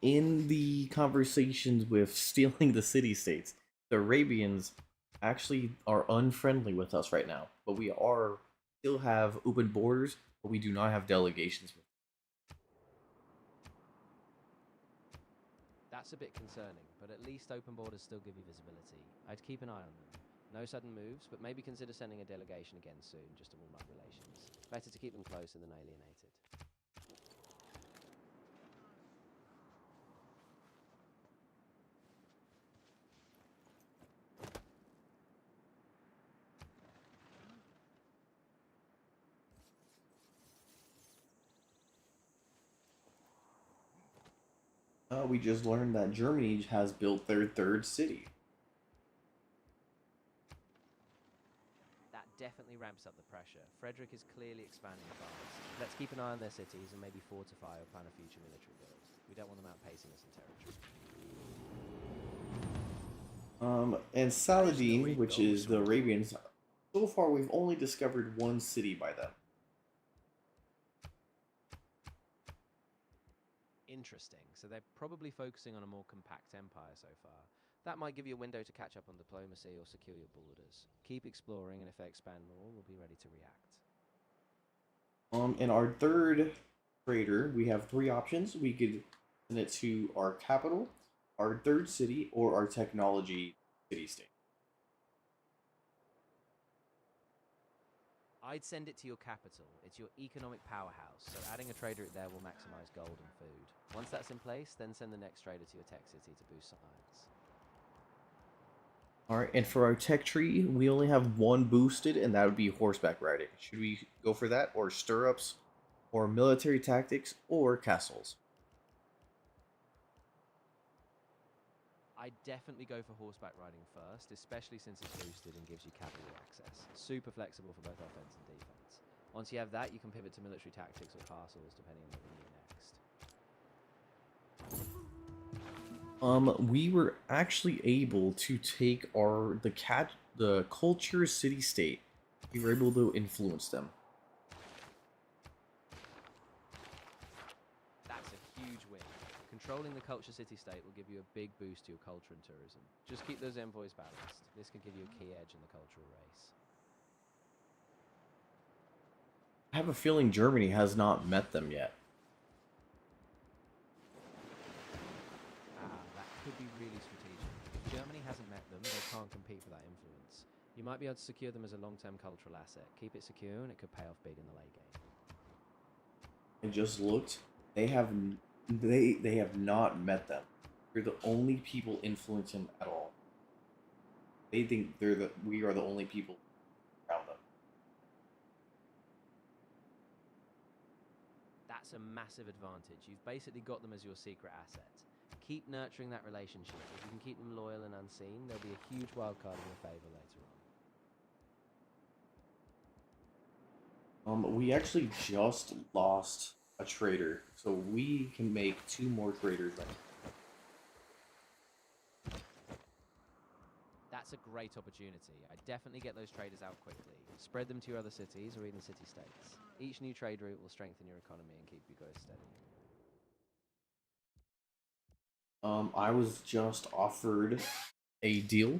In the conversations with stealing the city states, the Arabians actually are unfriendly with us right now, but we are still have open borders, but we do not have delegations with. That's a bit concerning, but at least open borders still give you visibility. I'd keep an eye on them. No sudden moves, but maybe consider sending a delegation again soon, just to warm up relations. Better to keep them closer than alienated. We just learned that Germany has built their third city. That definitely ramps up the pressure. Frederick is clearly expanding fast. Let's keep an eye on their cities and maybe fortify or plan a future military build. We don't want them outpacing us in territory. And Saladin, which is the Arabians, so far we've only discovered one city by them. Interesting. So they're probably focusing on a more compact empire so far. That might give you a window to catch up on diplomacy or secure your borders. Keep exploring, and if they expand more, we'll be ready to react. In our third trader, we have three options. We could send it to our capital, our third city, or our technology city-state. I'd send it to your capital. It's your economic powerhouse, so adding a trader there will maximize gold and food. Once that's in place, then send the next trader to your tech city to boost science. Alright, and for our tech tree, we only have one boosted, and that would be horseback riding. Should we go for that, or stirrups, or military tactics, or castles? I'd definitely go for horseback riding first, especially since it's boosted and gives you cavalry access. Super flexible for both offense and defense. Once you have that, you can pivot to military tactics or castles, depending on what you need next. We were actually able to take the culture city state. We were able to influence them. That's a huge win. Controlling the culture city-state will give you a big boost to your culture and tourism. Just keep those envoys balanced. This can give you a key edge in the cultural race. I have a feeling Germany has not met them yet. That could be really strategic. If Germany hasn't met them, they can't compete for that influence. You might be able to secure them as a long-term cultural asset. Keep it secure and it could pay off big in the late game. I just looked. They have not met them. We're the only people influencing at all. They think we are the only people around them. That's a massive advantage. You've basically got them as your secret asset. Keep nurturing that relationship. If you can keep them loyal and unseen, there'll be a huge wildcard in your favor later on. We actually just lost a trader, so we can make two more traders right now. That's a great opportunity. I definitely get those traders out quickly. Spread them to your other cities or even city-states. Each new trade route will strengthen your economy and keep your growth steady. I was just offered a deal.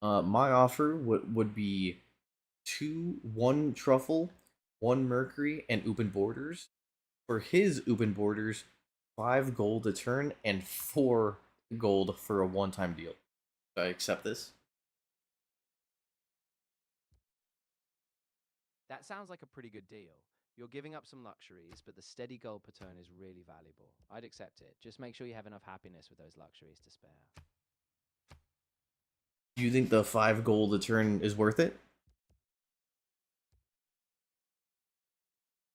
My offer would be one truffle, one mercury, and open borders. For his open borders, 5 gold a turn and 4 gold for a one-time deal. Do I accept this? That sounds like a pretty good deal. You're giving up some luxuries, but the steady gold per turn is really valuable. I'd accept it. Just make sure you have enough happiness with those luxuries to spare. Do you think the 5 gold a turn is worth it?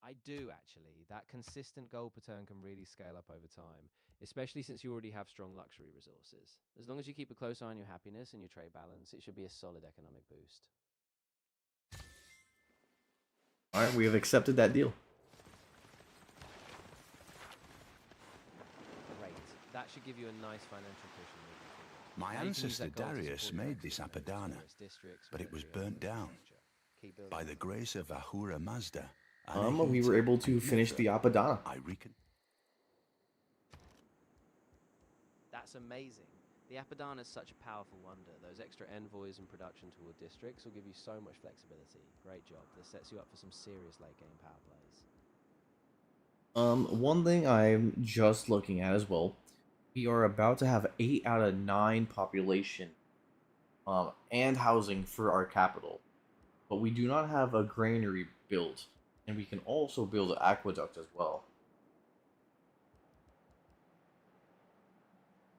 I do, actually. That consistent gold per turn can really scale up over time, especially since you already have strong luxury resources. As long as you keep a close eye on your happiness and your trade balance, it should be a solid economic boost. Alright, we have accepted that deal. Great. That should give you a nice financial cushion moving forward. My Now you can use ancestor that gold to Darius support your made this extra revenues, Apadana, tourist districts, but it was military burnt down. infrastructure. Keep building By on the it. grace of Ahura Mazda, We were able to finish the Apadana. I reckon. That's amazing. The Apadana is such a powerful wonder. Those extra envoys and production toward districts will give you so much flexibility. Great job. This sets you up for some serious late game power plays. One thing I'm just looking at as well, we are about to have 8 out of 9 population, and housing for our capital, but we do not have a granary built, and we can also build an aqueduct as well.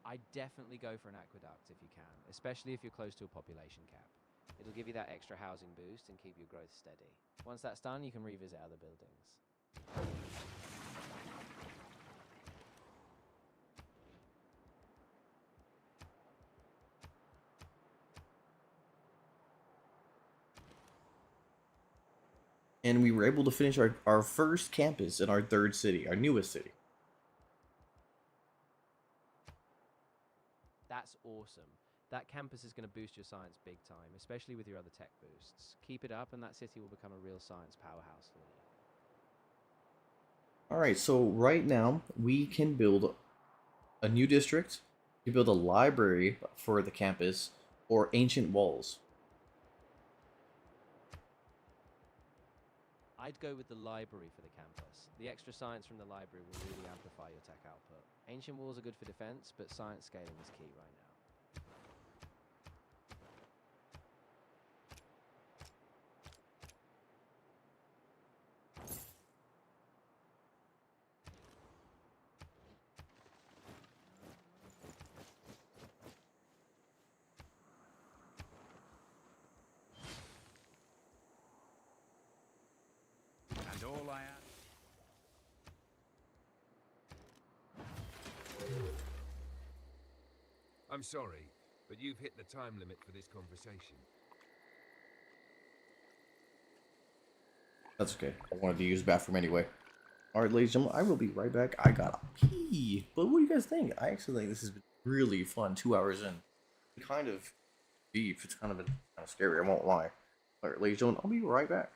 I'd definitely go for an aqueduct if you can, especially if you're close to a population cap. It'll give you that extra housing boost and keep your growth steady. Once that's done, you can revisit other buildings. And we were able to finish our first campus in our third city, our newest city. That's awesome. That campus is going to boost your science big time, especially with your other tech boosts. Keep it up and that city will become a real science powerhouse for you. Alright, so right now we can build a new district, we can build a library for the campus, or ancient walls. I'd go with the library for the campus. The extra science from the library will really amplify your tech output. Ancient walls are good for defense, but science scaling is key right now. And all I ask. I'm sorry, but you've hit the time limit for this conversation. That's okay. I wanted to use the bathroom anyway. Alright, ladies and gentlemen, I will be right back. I got a pee. But what do you guys think? I actually think this has been really fun 2 hours in. Kind of deep. It's kind of scary, I won't lie. Alright, ladies and gentlemen, I'll be right back.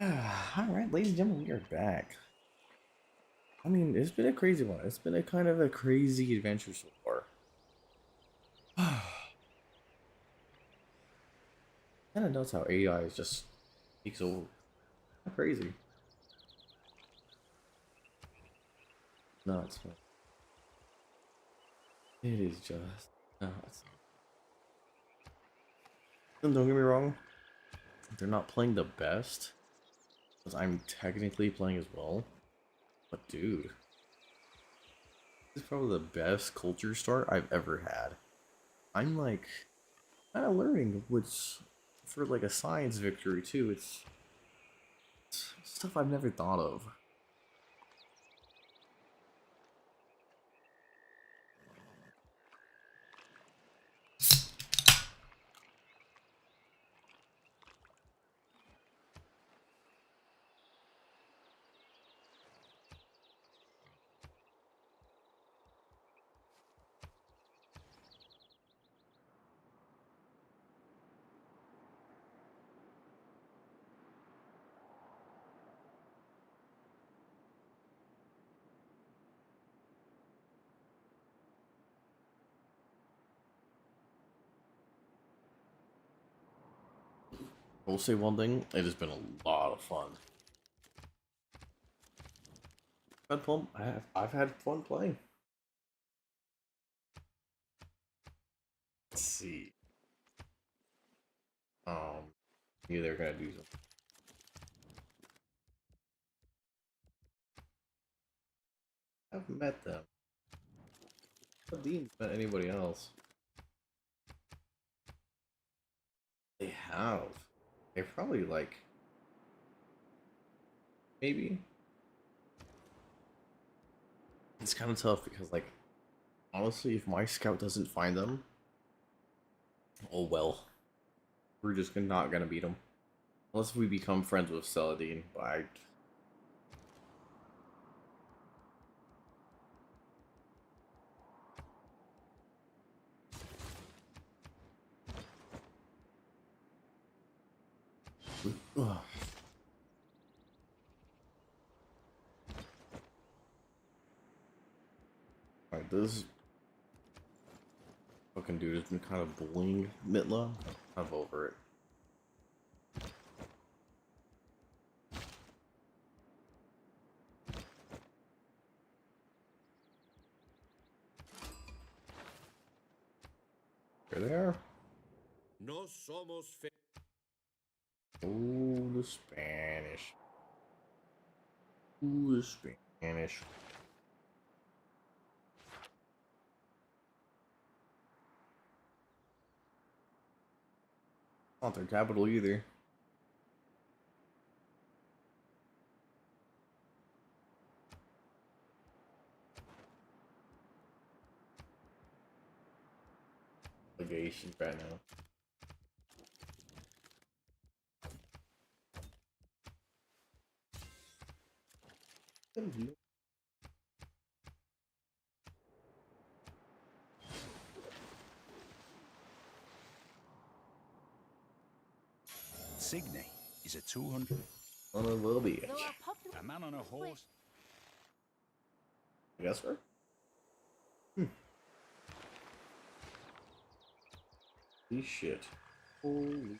Alright, ladies and gentlemen, we are back. I mean, it's been a crazy one. It's been a kind of a crazy adventure so far. Kind of nuts how AI is just takes over. Crazy. Nuts, man. It is just nuts. And don't get me wrong, they're not playing the best, because I'm technically playing as well. But dude, this is probably the best culture start I've ever had. I'm like kind of learning, which for like a science victory too. It's stuff I've never thought of. I will say one thing, it has been a lot of fun. I've had fun playing. Let's see. Yeah, they're gonna do something. I haven't met them. I haven't met anybody else. They have. They're probably like maybe. It's kind of tough because like honestly, if my scout doesn't find them, oh well. We're just not gonna beat them. Unless we become friends with Saladin, but I... Ugh. Alright, this fucking dude has been kind of bullying Mitla. I'm kind of over it. There they are. No somos fe Oh, the Spanish. Ooh, the Spanish. Not their capital either. Legation right now. Signe is a 200. On a little bitch. Though our popular A man on a horse. I guess so. Holy shit. Holy.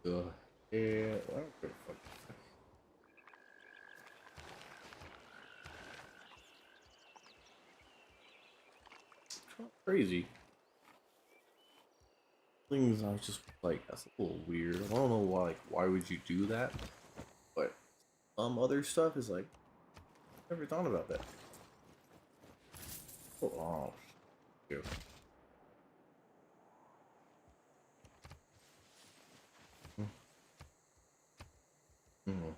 Yeah, well, I don't give a fuck. Crazy. Things I was just like, that's a little weird. I don't know why, like, why would you do that? But other stuff is like, never thought about that. Oh, shit. Mhm.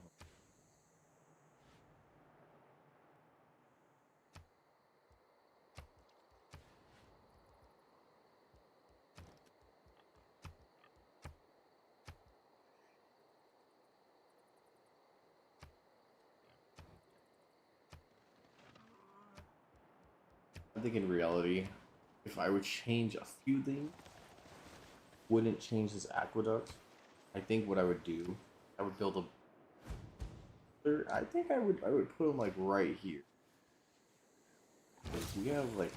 think in reality, if I would change a few things, wouldn't change this aqueduct. I think what I would do, I would build a. I think I would put them like right here. 'Cause we have like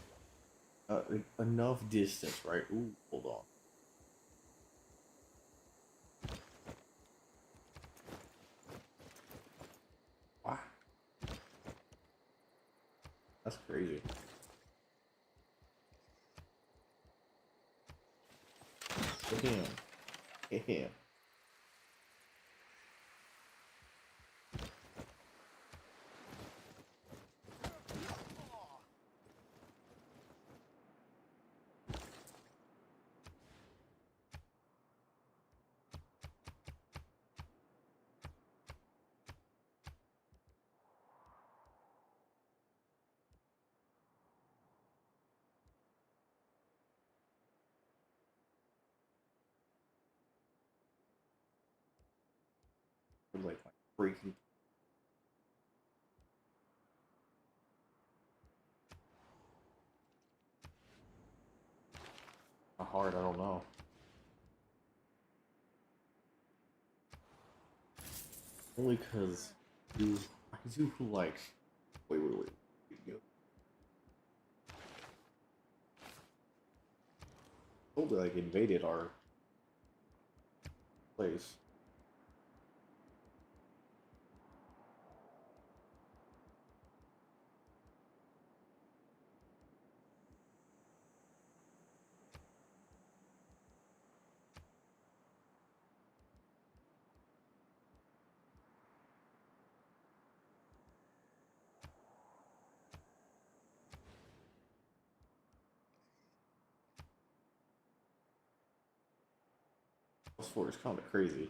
enough distance, right? Ooh, hold on. Wow, that's crazy. Damn, damn. Like my freaking. How hard? I don't know. Only because I do like. Wait. Totally like invaded our place. Plus 4 is kind of crazy.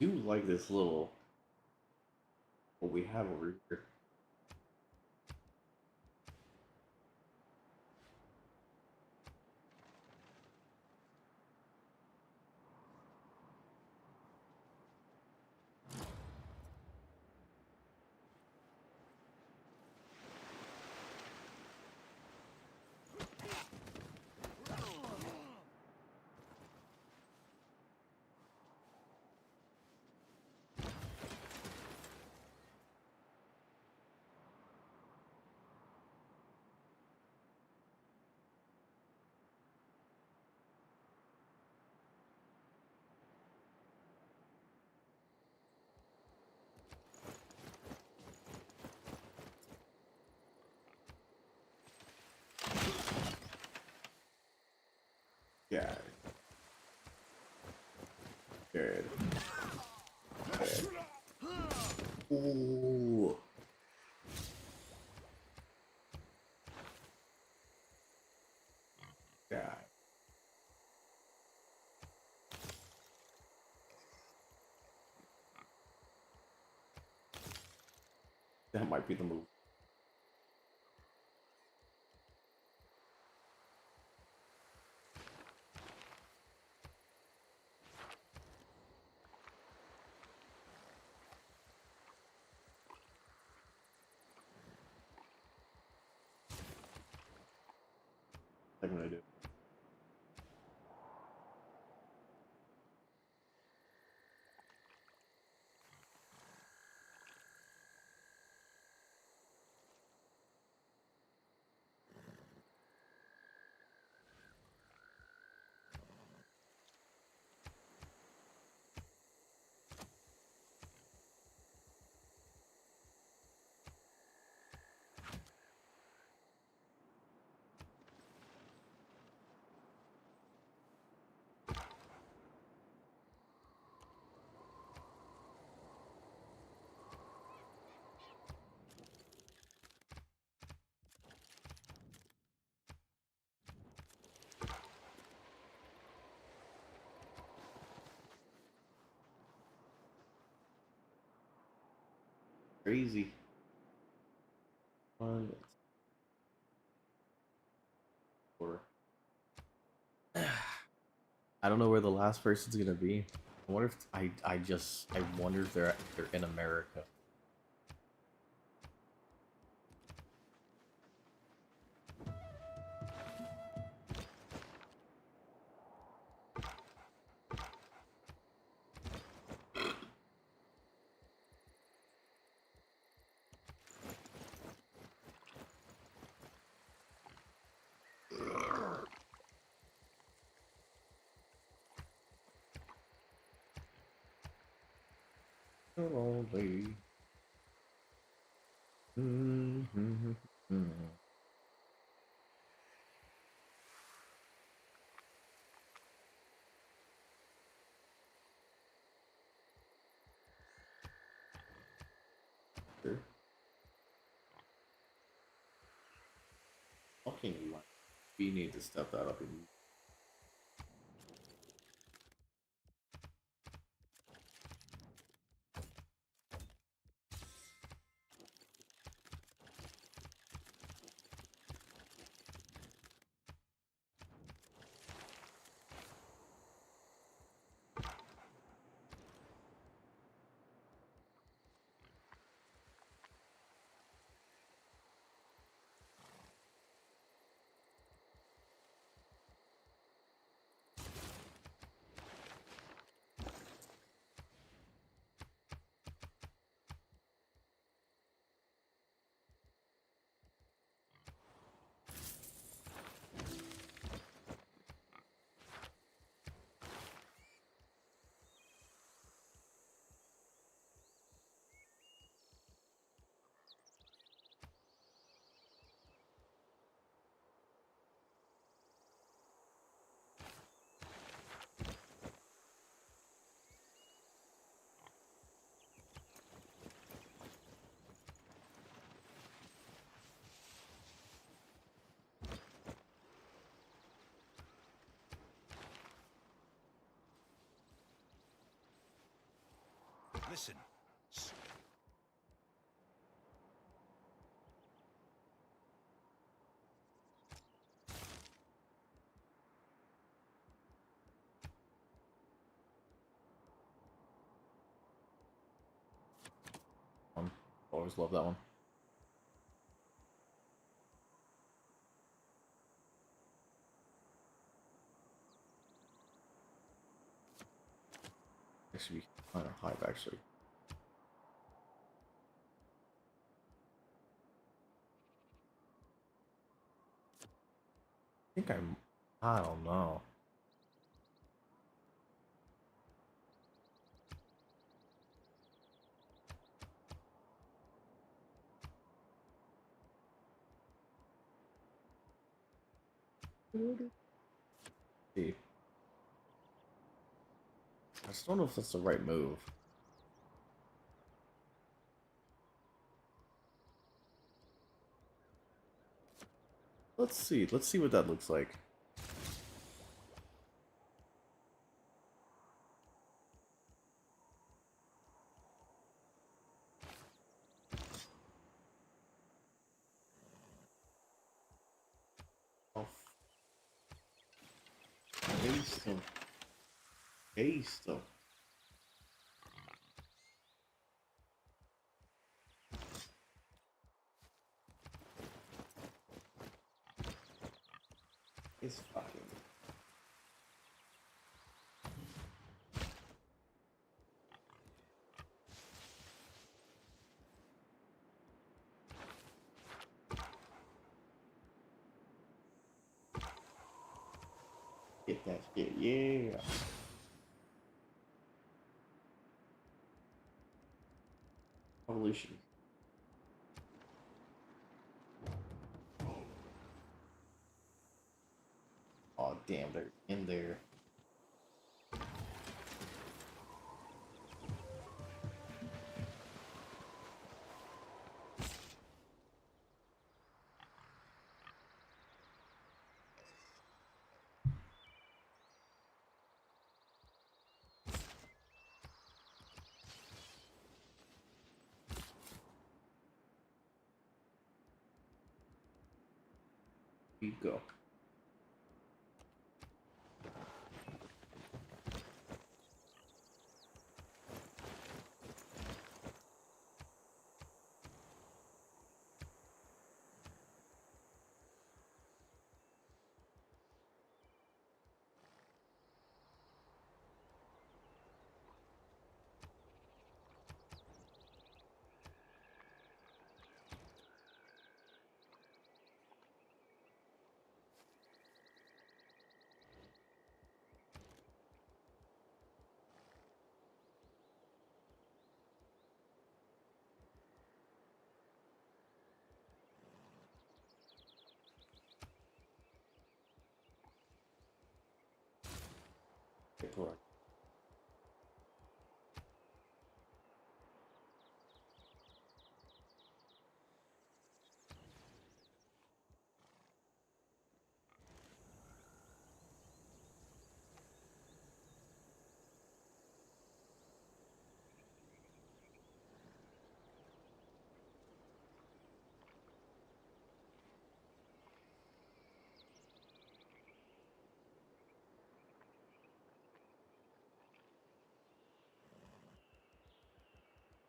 I do like this little what we have over here. Yeah. Good. Good. Ooh. Yeah. That might be the move. I'm gonna do. Crazy. One. Or I don't know where the last person's gonna be. I wonder if I wonder if they're in America. Lonely. Sure. Fucking light. We need to step that up. Listen. Always love that one. It should be kind of hype actually. I don't know. See. I just don't know if that's the right move. Let's see. Let's see what that looks like. Oh, paste them. Paste them. It's fucking. Get that shit, yeah. Evolution. Oh damn, they're in there. You go. Correct.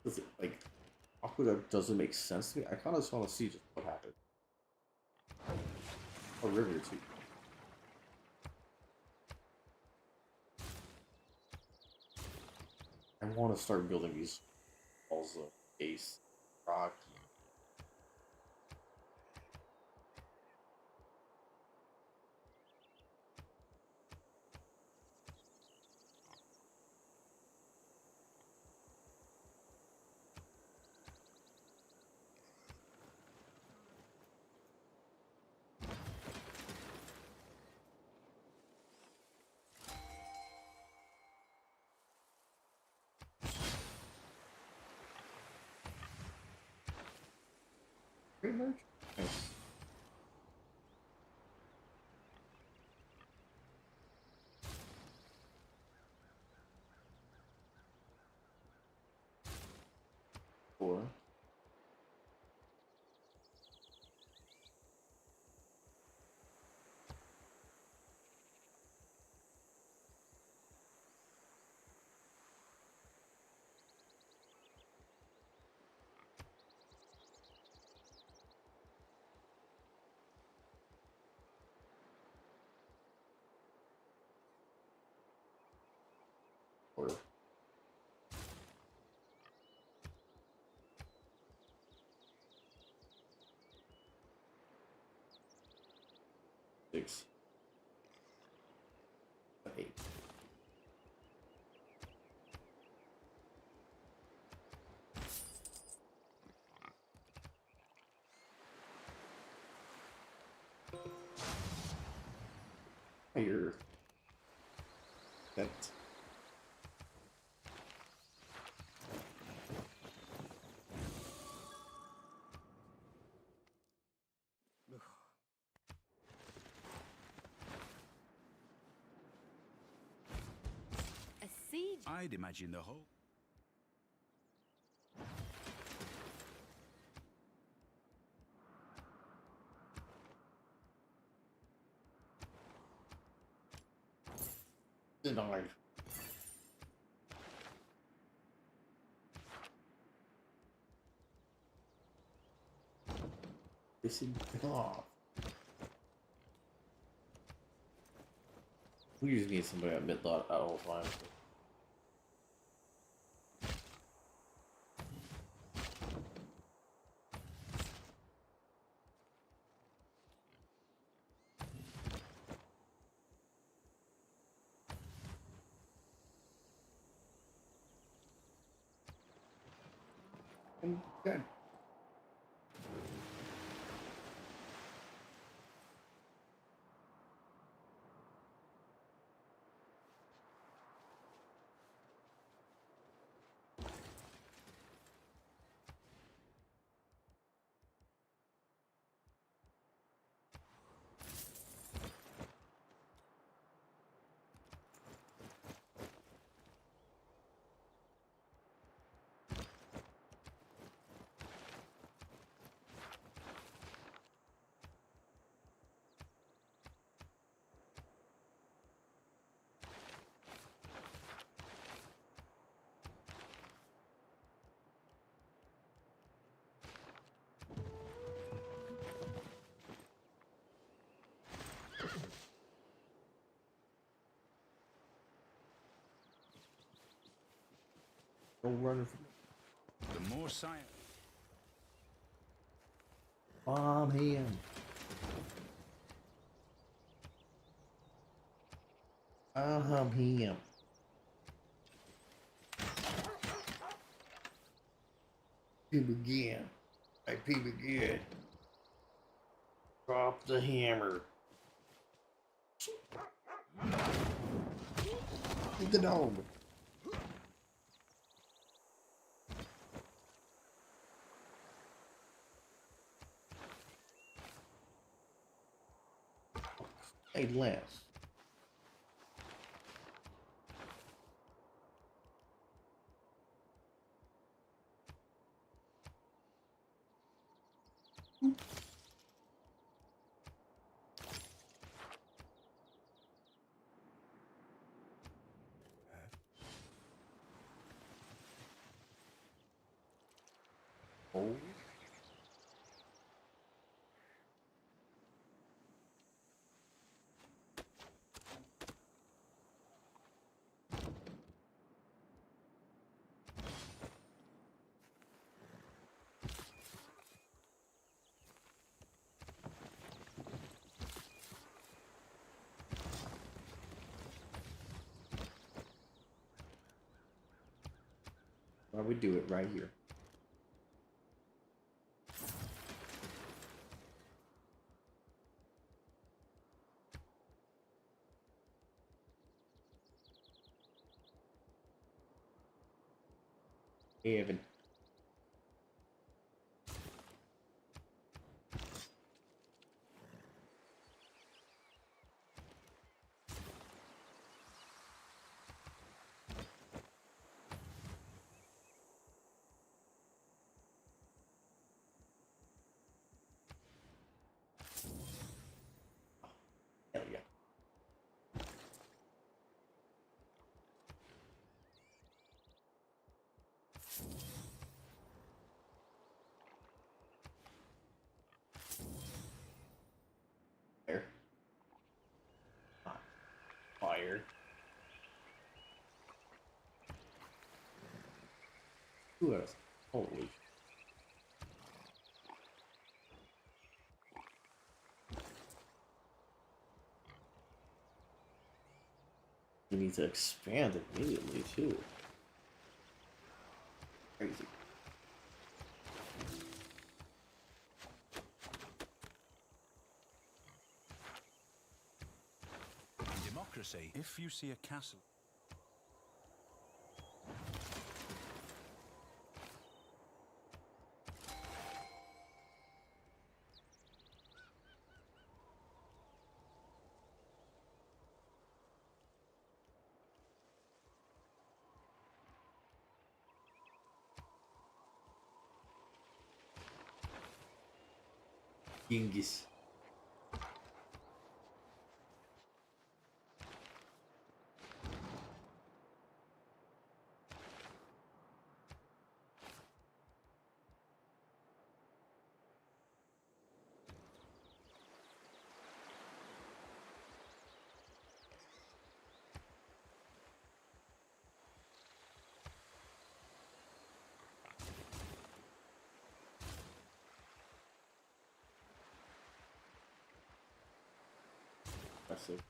Does it, like, Aqueduct doesn't make sense to me. I kind of just want to see just what happened. A river too. I want to start building these walls of base, rock. Pretty much. Nice. Four. Four. Six. 8. Fire. That. A siege. I'd imagine the whole. Denied. Pissing me off. We just need somebody at mid-lot at all times. And good. Don't run from The more science. bomb him. Him. Peep again. I peep again. Drop the hammer. With the dome. Hey, Lance. Oh. Why we do it right here? Hey, Evan. Hell yeah. Fire. Hot fire. Who else? Holy. We need to expand immediately too. Crazy. In democracy, if you see a castle... Genghis. Impressive.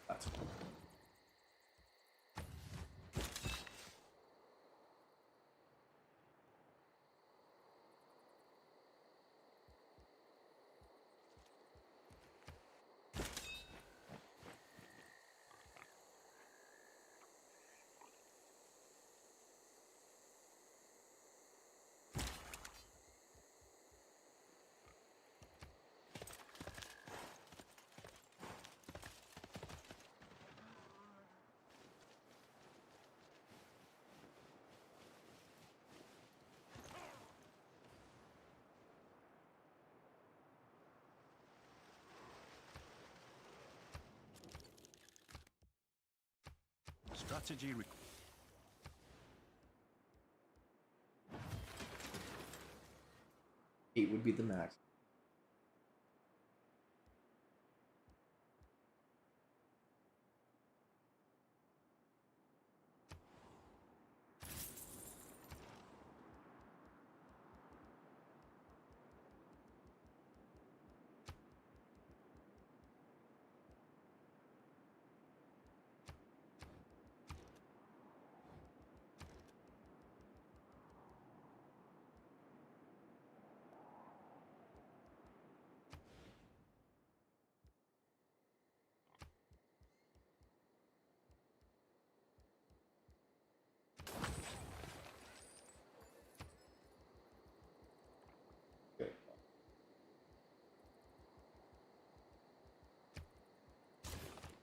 That's cool. Strategy... 8 would be the max.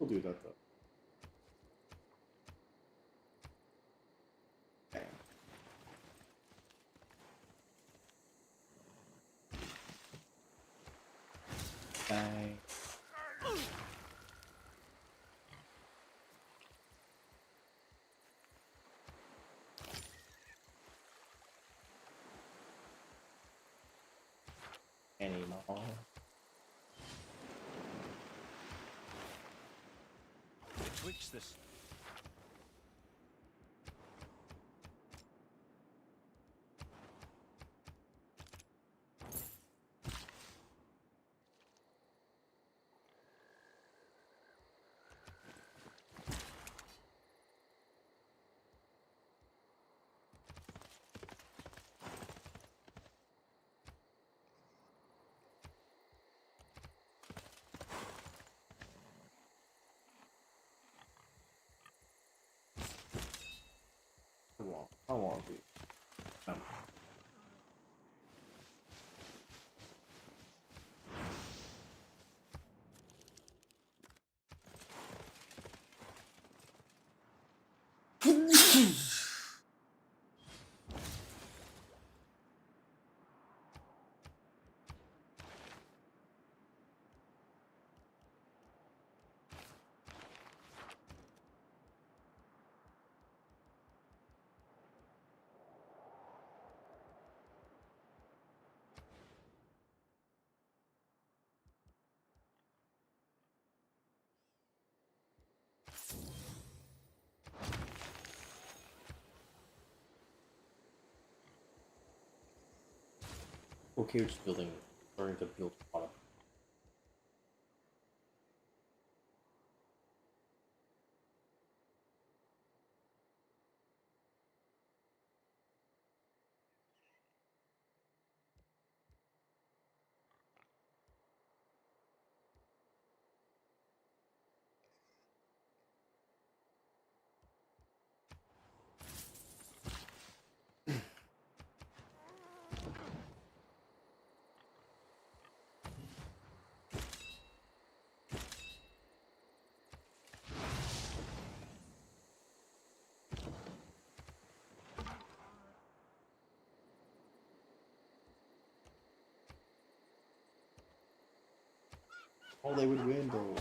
We'll do that though. Bang. Bang. Anymore. Betwixt this. How long, dude? No. Okay, we're just building, starting to build product. Oh, they would win though.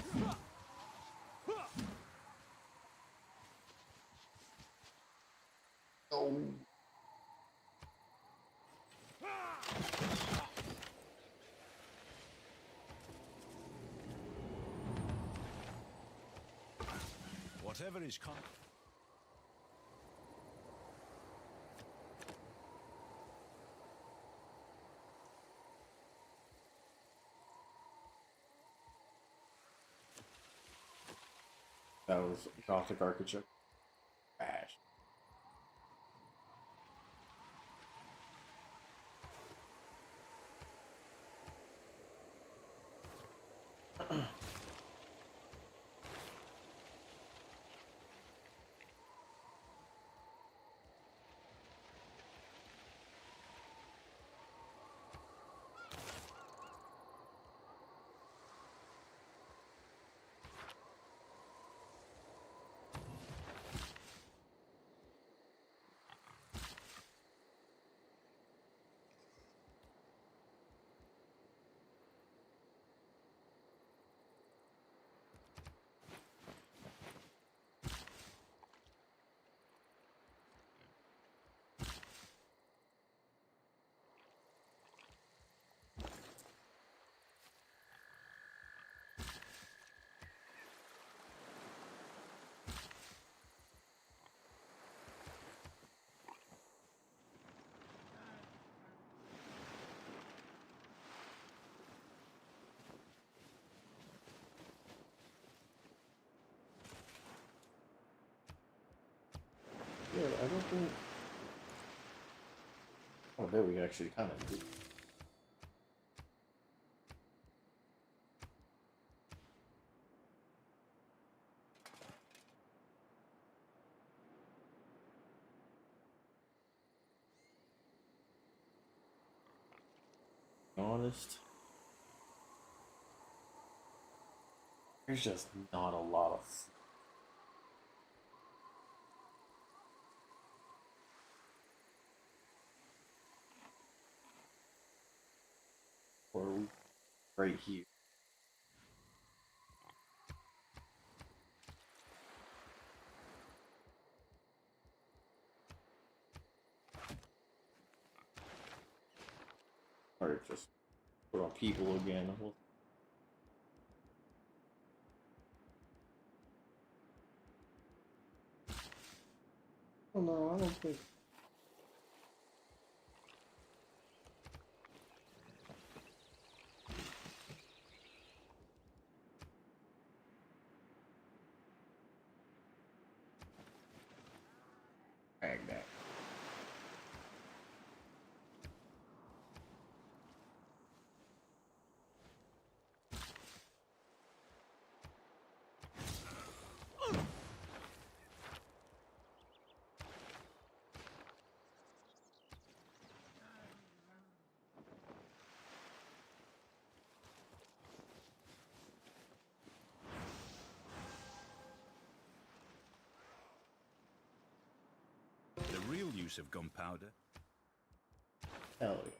Oh. Whatever is coming. That was Gothic architecture. Trash. Yeah, I don't think. Oh, there we actually kind of do. Honest. There's just not a lot of. Or right here. Or just put on people again. Oh no, I don't think. Drag that. The real use of gunpowder. Hell yeah.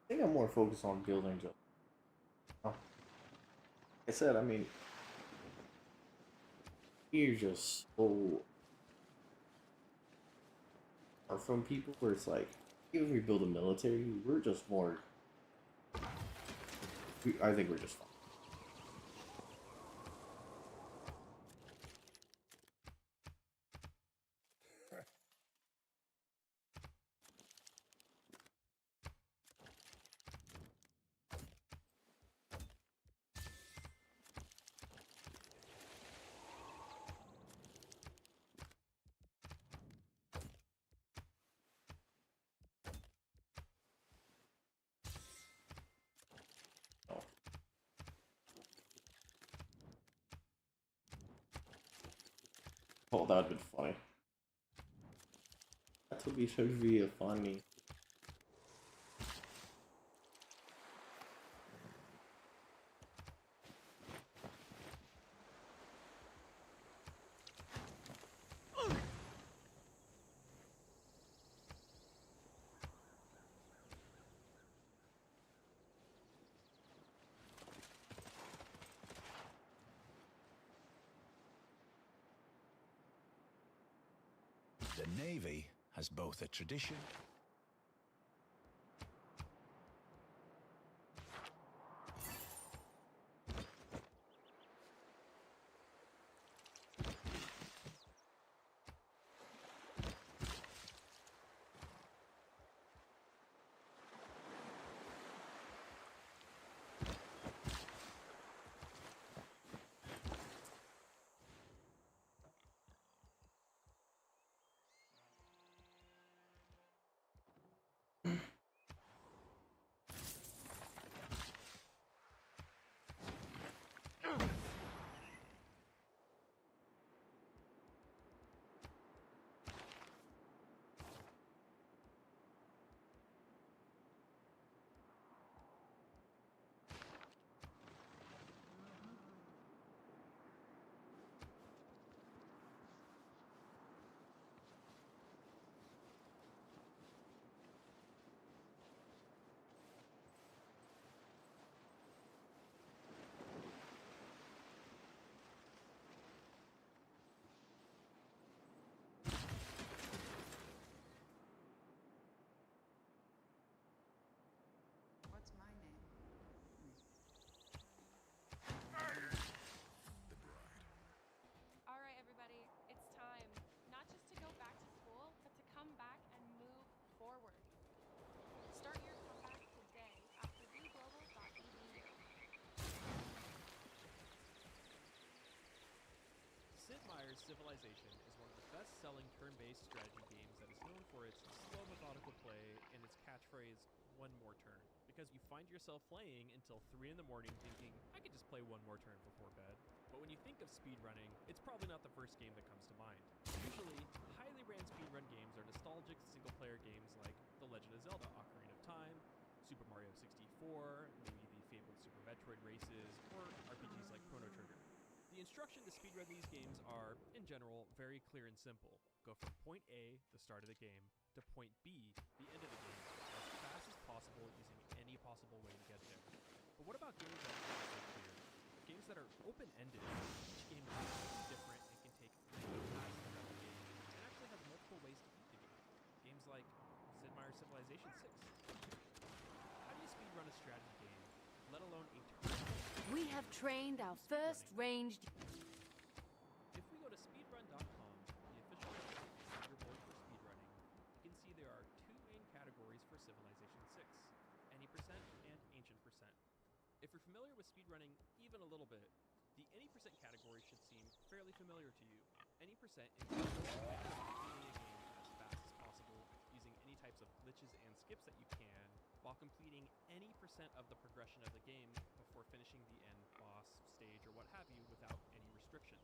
I think I'm more focused on building just. Like I said, I mean, you're just so far from people where it's like, even if we build a military, we're just more. I think we're just fine. Oh. Oh, that would be funny. That would be so real funny. The Navy has both a tradition Civilization is one of the best-selling turn-based strategy games that is known for its slow, methodical play and its catchphrase, one more turn. Because you find yourself playing until 3 in the morning thinking, I could just play one more turn before bed. But when you think of speedrunning, it's probably not the first game that comes to mind. Usually, highly ran speedrun games are nostalgic single-player games like The Legend of Zelda Ocarina of Time, Super Mario 64, maybe the fabled Super Metroid races, or RPGs like Chrono Trigger. The instruction to speedrun these games are, in general, very clear and simple. Go from point A, the start of the game, to point B, the end of the game, as fast as possible using any possible way to get there. But what about games that aren't so clear? Games that are open-ended, each game is completely different and can take many paths throughout the game, and actually has multiple ways to beat the game. Games like Sid Meier's Civilization 6. How do you speedrun a strategy game, let alone a turn? We have trained our first ranged. If we go to speedrun.com, the official leaderboard for speedrunning, you can see there are 2 main categories for Civilization 6, Any percent and Ancient percent. If you're familiar with speedrunning even a little bit, the Any percent category should seem fairly familiar to you. Any percent is completing a game as fast as possible, using any types of glitches and skips that you can, while completing any percent of the progression of the game before finishing the end boss, stage, or what have you without any restrictions,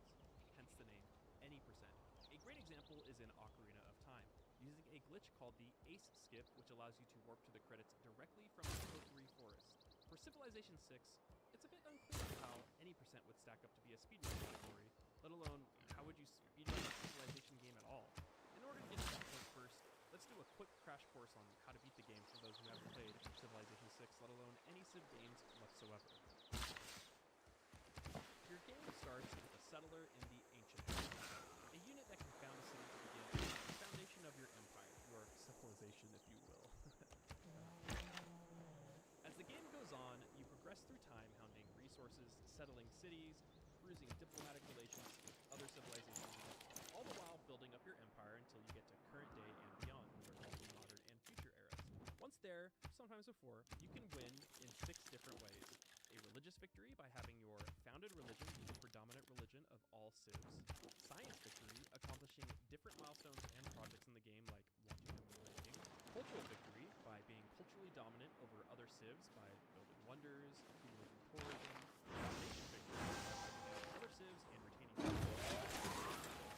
hence the name Any percent. A great example is in Ocarina of Time, using a glitch called the Ace Skip, which allows you to warp to the credits directly from the Potpourri Forest. For Civilization 6, it's a bit unclear how any percent would stack up to be a speedrun category, let alone how would you speedrun a Civilization game at all. In order to get to that point first, let's do a quick crash course on how to beat the game for those who haven't played Civilization 6, let alone any Civ games whatsoever. Your game starts with a settler in the Ancient World, a unit that can found a city to begin the foundation of your empire, your civilization, if you will. As the game goes on, you progress through time hounding resources, settling cities, cruising diplomatic relations with other civilizations, all the while building up your empire until you get to current day and beyond, which are called the modern and future eras. Once there, sometimes before, you can win in 6 different ways. A religious victory by having your founded religion be the predominant religion of all civs. Science victory, accomplishing different milestones and projects in the game like launching a moon landing. Cultural victory by being culturally dominant over other civs by building wonders, accumulating tourism. Domination victory by taking other civs and retaining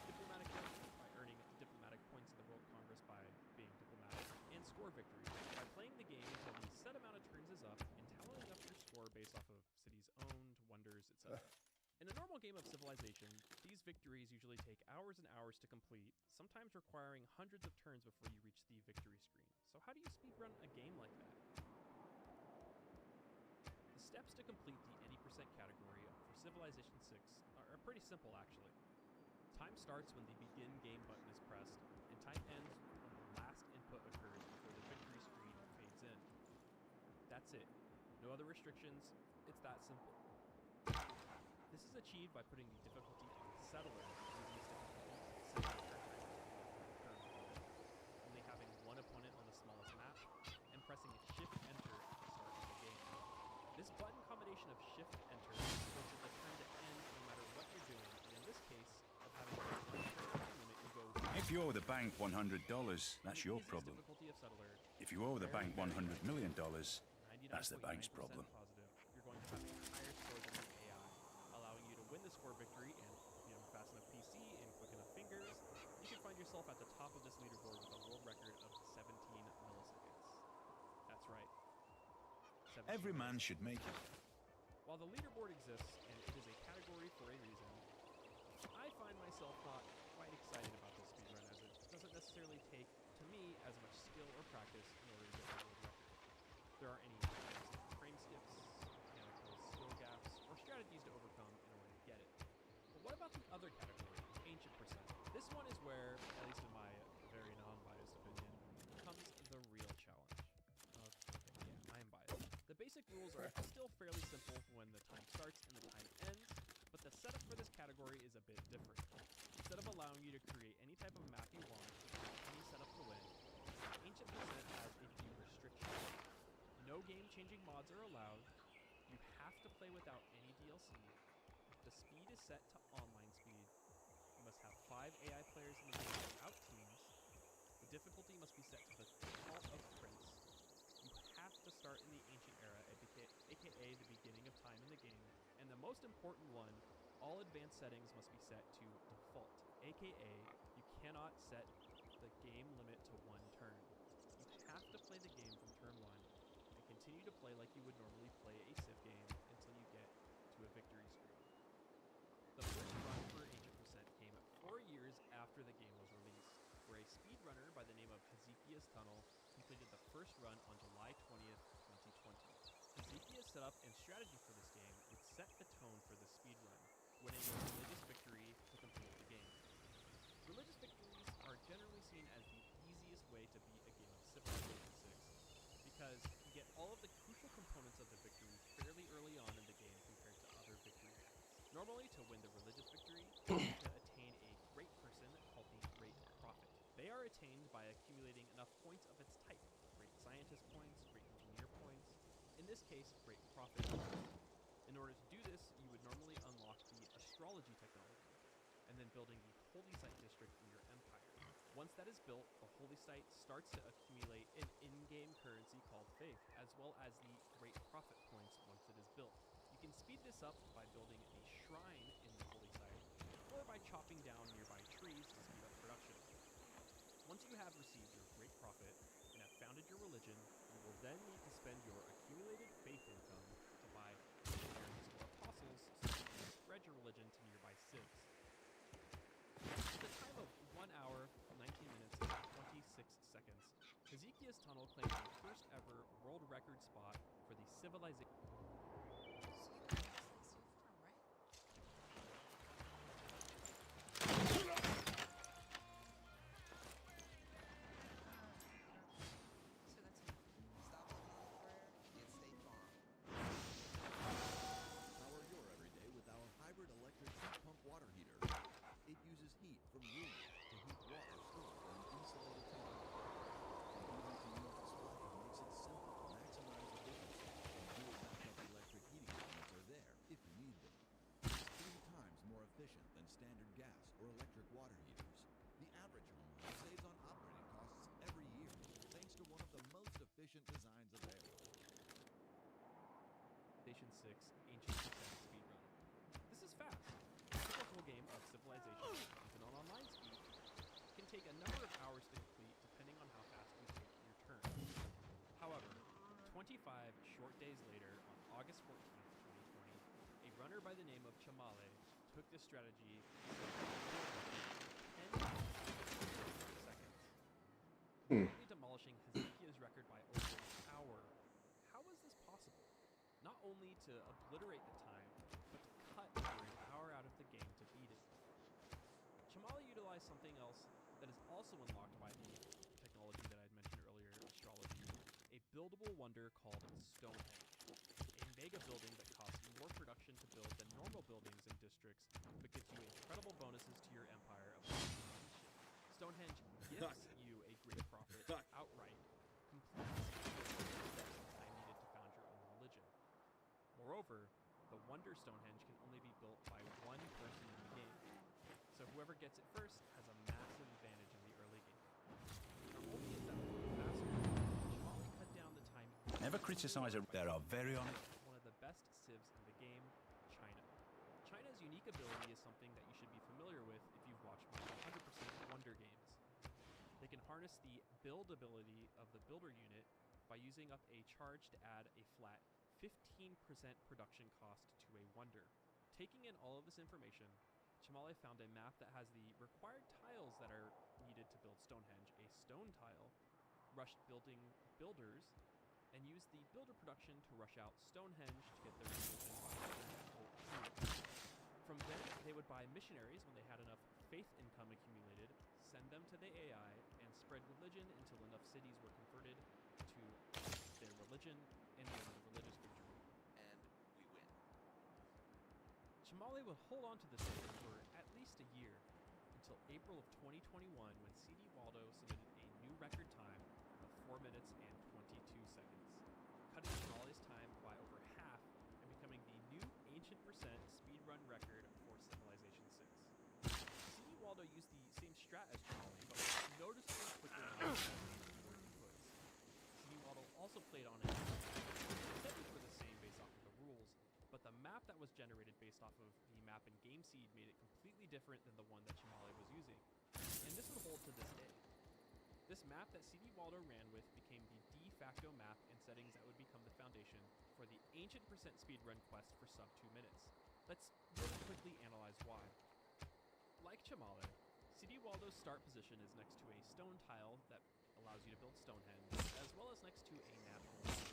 diplomatic victory by earning diplomatic points in the World Congress by being diplomatic. And score victory by playing the game until the set amount of turns is up and tallying up your score based off of cities owned, wonders, etc. In a normal game of Civilization, these victories usually take hours and hours to complete, sometimes requiring hundreds of turns before you reach the victory screen. So how do you speedrun a game like that? The steps to complete the Any percent category for Civilization 6 are pretty simple actually. Time starts when the begin game button is pressed, and time ends when the last input occurs before the victory screen fades in. That's it. No other restrictions. It's that simple. This is achieved by putting the difficulty on Settler, using its difficulty only having one opponent on the smallest map, and pressing Shift-Enter at the start of the game. This button combination of Shift-Enter forces the turn to end no matter what you're doing, and in this case, of having a time limit, you go... If you owe the bank $100, that's your problem. If you owe the bank $100 million, that's the bank's problem. Positive, you're going to have a higher score than the AI, allowing you to win the score victory, and if you have a fast enough PC and quick enough fingers, you can find yourself at the top of this leaderboard with a world record of 17 milliseconds. That's right. Every man should make it. While the leaderboard exists, and it is a category for a reason, I find myself not quite excited about this speedrun, as it doesn't necessarily take, to me, as much skill or practice in order to get the world record. There aren't any frame skips, mechanical skill gaps, or strategies to overcome in order to get it. But what about the other category, Ancient percent? This one is where, at least in my very non-biased opinion, comes the real challenge. Okay, yeah, I am biased. The basic rules are still fairly simple when the time starts and the time ends, but the setup for this category is a bit different. Instead of allowing you to create any type of map you want with any setup to win, Ancient percent has a few restrictions. No game-changing mods are allowed. You have to play without any DLC. The speed is set to online speed. must have 5 AI players in the game without teams. The difficulty must be set to the default of Prince. You have to start in the Ancient Era, aka the beginning of time in the game. And the most important one, all advanced settings must be set to default, aka you cannot set the game limit to 1 turn. You have to play the game from turn 1 and continue to play like you would normally play a Civ game until you get to a victory screen. The first run for Ancient Percent came 4 years after the game was released, where a speedrunner by the name of Hezekiah's Tunnel completed the first run on July 20th, 2020. Hezekiah's setup and strategy for this game would set the tone for the speedrun, winning a religious victory to complete the game. Religious victories are generally seen as the easiest way to beat a game of Civilization 6, because you get all of the crucial components of the victory fairly early on in the game compared to other victory paths. Normally, to win the religious victory, you need to attain a great person called the Great Prophet. They are attained by accumulating enough points of its type: Great Scientist points, Great Engineer points, in this case, Great Prophet points. In order to do this, you would normally unlock the astrology technology, and then building the Holy Site district in your empire. Once that is built, the Holy Site starts to accumulate an in-game currency called Faith, as well as the Great Prophet points once it is built. You can speed this up by building a shrine in the Holy Site, or by chopping down nearby trees to speed up production. Once you have received your Great Prophet and have founded your religion, you will then need to spend your accumulated faith income to buy missionaries or apostles so that you can spread your religion to nearby civs. At the time of 1 hour, 19 minutes, and 26 seconds, Hezekiah's Tunnel claimed the first ever world record spot for the civilization. Power your everyday with our hybrid electric heat pump water heater. It uses heat from room to heat water stored in an insulated tank. The easy-to-use display makes it simple to maximize efficiency, and dual backup electric heating units are there if you need them. It's 3 times more efficient than standard gas or electric water heaters. The average homeowner saves on operating costs every year thanks to one of the most efficient designs available. Civilization 6 Ancient Percent speedrun. This is fast. The typical game of Civilization, even on online speed, can take a number of hours to complete depending on how fast you take your turn. However, 25 short days later, on August 14th, 2020, a runner by the name of Chamale took this strategy in 10 seconds, completely demolishing Hezekiah's record by over an hour. How is this possible? Not only to obliterate the time, but to cut over an hour out of the game to beat it. Chamale utilized something else that is also unlocked by the technology that I had mentioned earlier, astrology, a buildable wonder called Stonehenge, a mega building that costs more production to build than normal buildings and districts, but gives you incredible bonuses to your empire of Stonehenge gives you a great profit outright, completes the time needed to found your own religion. Moreover, the Wonder Stonehenge can only be built by 1 person in the game, so whoever gets it first has a massive advantage in the early game. Not only is that faster, Chamale cut down the time. Never criticize a... There are very honest... One of the best civs in the game, China. China's unique ability is something that you should be familiar with if you've watched my 100% Wonder games. They can harness the build ability of the builder unit by using up a charge to add a flat 15% production cost to a wonder. Taking in all of this information, Chamale found a map that has the required tiles that are needed to build Stonehenge, a stone tile, rushed building builders, and used the builder production to rush out Stonehenge to get their religion full. From then, they would buy missionaries when they had enough faith income accumulated, send them to the AI, and spread religion until enough cities were converted to their religion and win the religious victory. And we win. Chamale would hold on to this record for at least a year, until April of 2021 when CD Waldo submitted a new record time of 4 minutes and 22 seconds, cutting Chamale's time by over half and becoming the new Ancient Percent speedrun record for Civilization 6. CD Waldo used the same strat as Chamale, but was noticeably quicker than forward inputs. CD Waldo also played on it. The settings were the same based off of the rules, but the map that was generated based off of the map in Game Seed made it completely different than the one that Chamale was using. And this would hold to this day. This map that CD Waldo ran with became the de facto map and settings that would become the foundation for the Ancient Percent speedrun quest for sub 2 minutes. Let's really quickly analyze why. Like Chamale, CD Waldo's start position is next to a stone tile that allows you to build Stonehenge, as well as next to a natural wonder.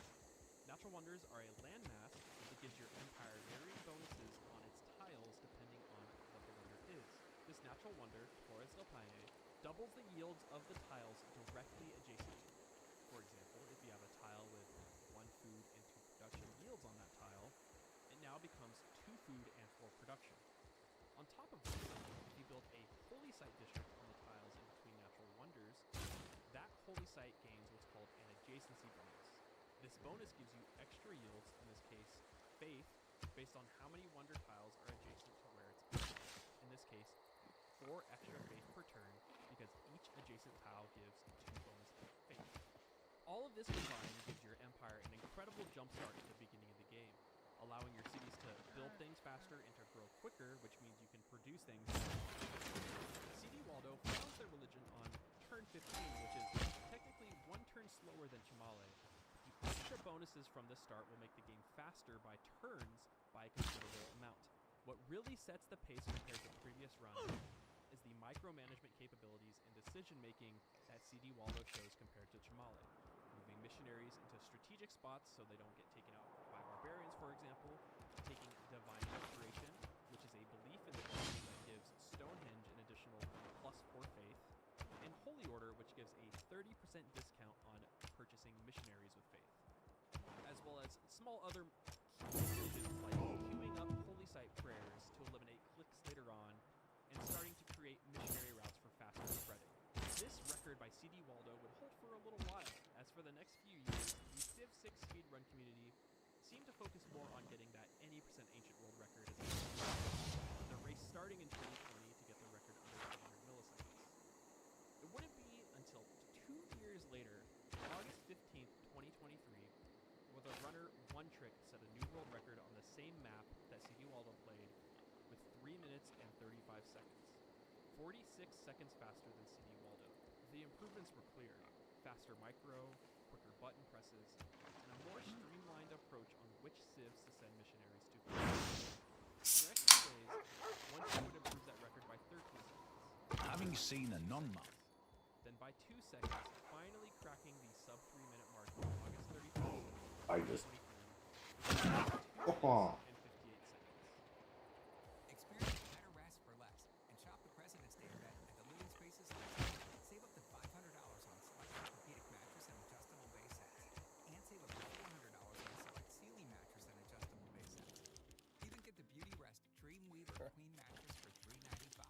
Natural wonders are a landmass that gives your empire varying bonuses on its tiles depending on what the wonder is. This natural wonder, Torres del Paine, doubles the yields of the tiles directly adjacent to it. For example, if you have a tile with 1 food and 2 production yields on that tile, it now becomes 2 food and 4 production. On top of this, if you build a holy site district on the tiles in between natural wonders, that holy site gains what's called an adjacency bonus. This bonus gives you extra yields, in this case, faith, based on how many wonder tiles are adjacent to where it's built. In this case, 4 extra faith per turn, because each adjacent tile gives 2 bonus faith. All of this combined gives your empire an incredible jumpstart at the beginning of the game, allowing your cities to build things faster and to grow quicker, which means you can produce things faster. CD Waldo founds their religion on turn 15, which is technically 1 turn slower than Chamale. The extra bonuses from the start will make the game faster by turns by a considerable amount. What really sets the pace compared to previous runs is the micromanagement capabilities and decision-making that CD Waldo shows compared to Chamale. Moving missionaries into strategic spots so they don't get taken out by barbarians, for example, taking Divine Restoration, which is a belief in the game that gives Stonehenge an additional +4 faith, and Holy Order, which gives a 30% discount on purchasing missionaries with faith, as well as small other key decisions like queuing up holy site prayers to eliminate clicks later on, and starting to create missionary routes for faster spreading. This record by CD Waldo would hold for a little while, as for the next few years, the Civ 6 speedrun community seemed to focus more on getting that any percent ancient world record as with the race starting in 2020 to get the record under 100 milliseconds. It wouldn't be until 2 years later, August 15th, 2023, where the runner One Trick set a new world record on the same map that CD Waldo played with 3 minutes and 35 seconds. 46 seconds faster than CD Waldo. The improvements were clear. Faster micro, quicker button presses, and a more streamlined approach on which civs to send missionaries to. For the next few days, One Trick would improve that record by 13 seconds. Having seen a non-month, Then by 2 seconds, finally cracking the sub 3 minute mark on August 31st, I just. 2023, Oh. and 58 seconds. Experience better rest for less and shop the President's Day event at the Living Spaces List. Save up to $500 on select orthopedic mattress and adjustable base sets. And save up to $400 on select Sealy mattress and adjustable base sets. Even get the Beauty Rest Dream Weaver Queen mattress for $395.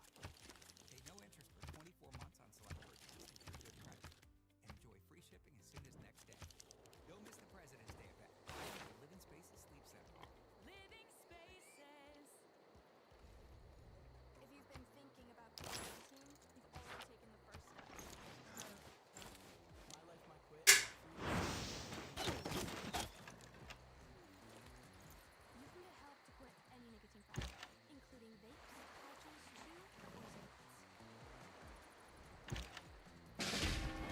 Pay no interest for 24 months on select purchases and through good credit. And enjoy free shipping as soon as next day. Don't miss the President's Day event. At the Living Spaces Sleep Center. Living spaces. If you've been thinking about quarantine, you've already taken the first step. My life, my quit. You can get help to quit any nicotine product, including vapes, pouches, chew, or cigarettes.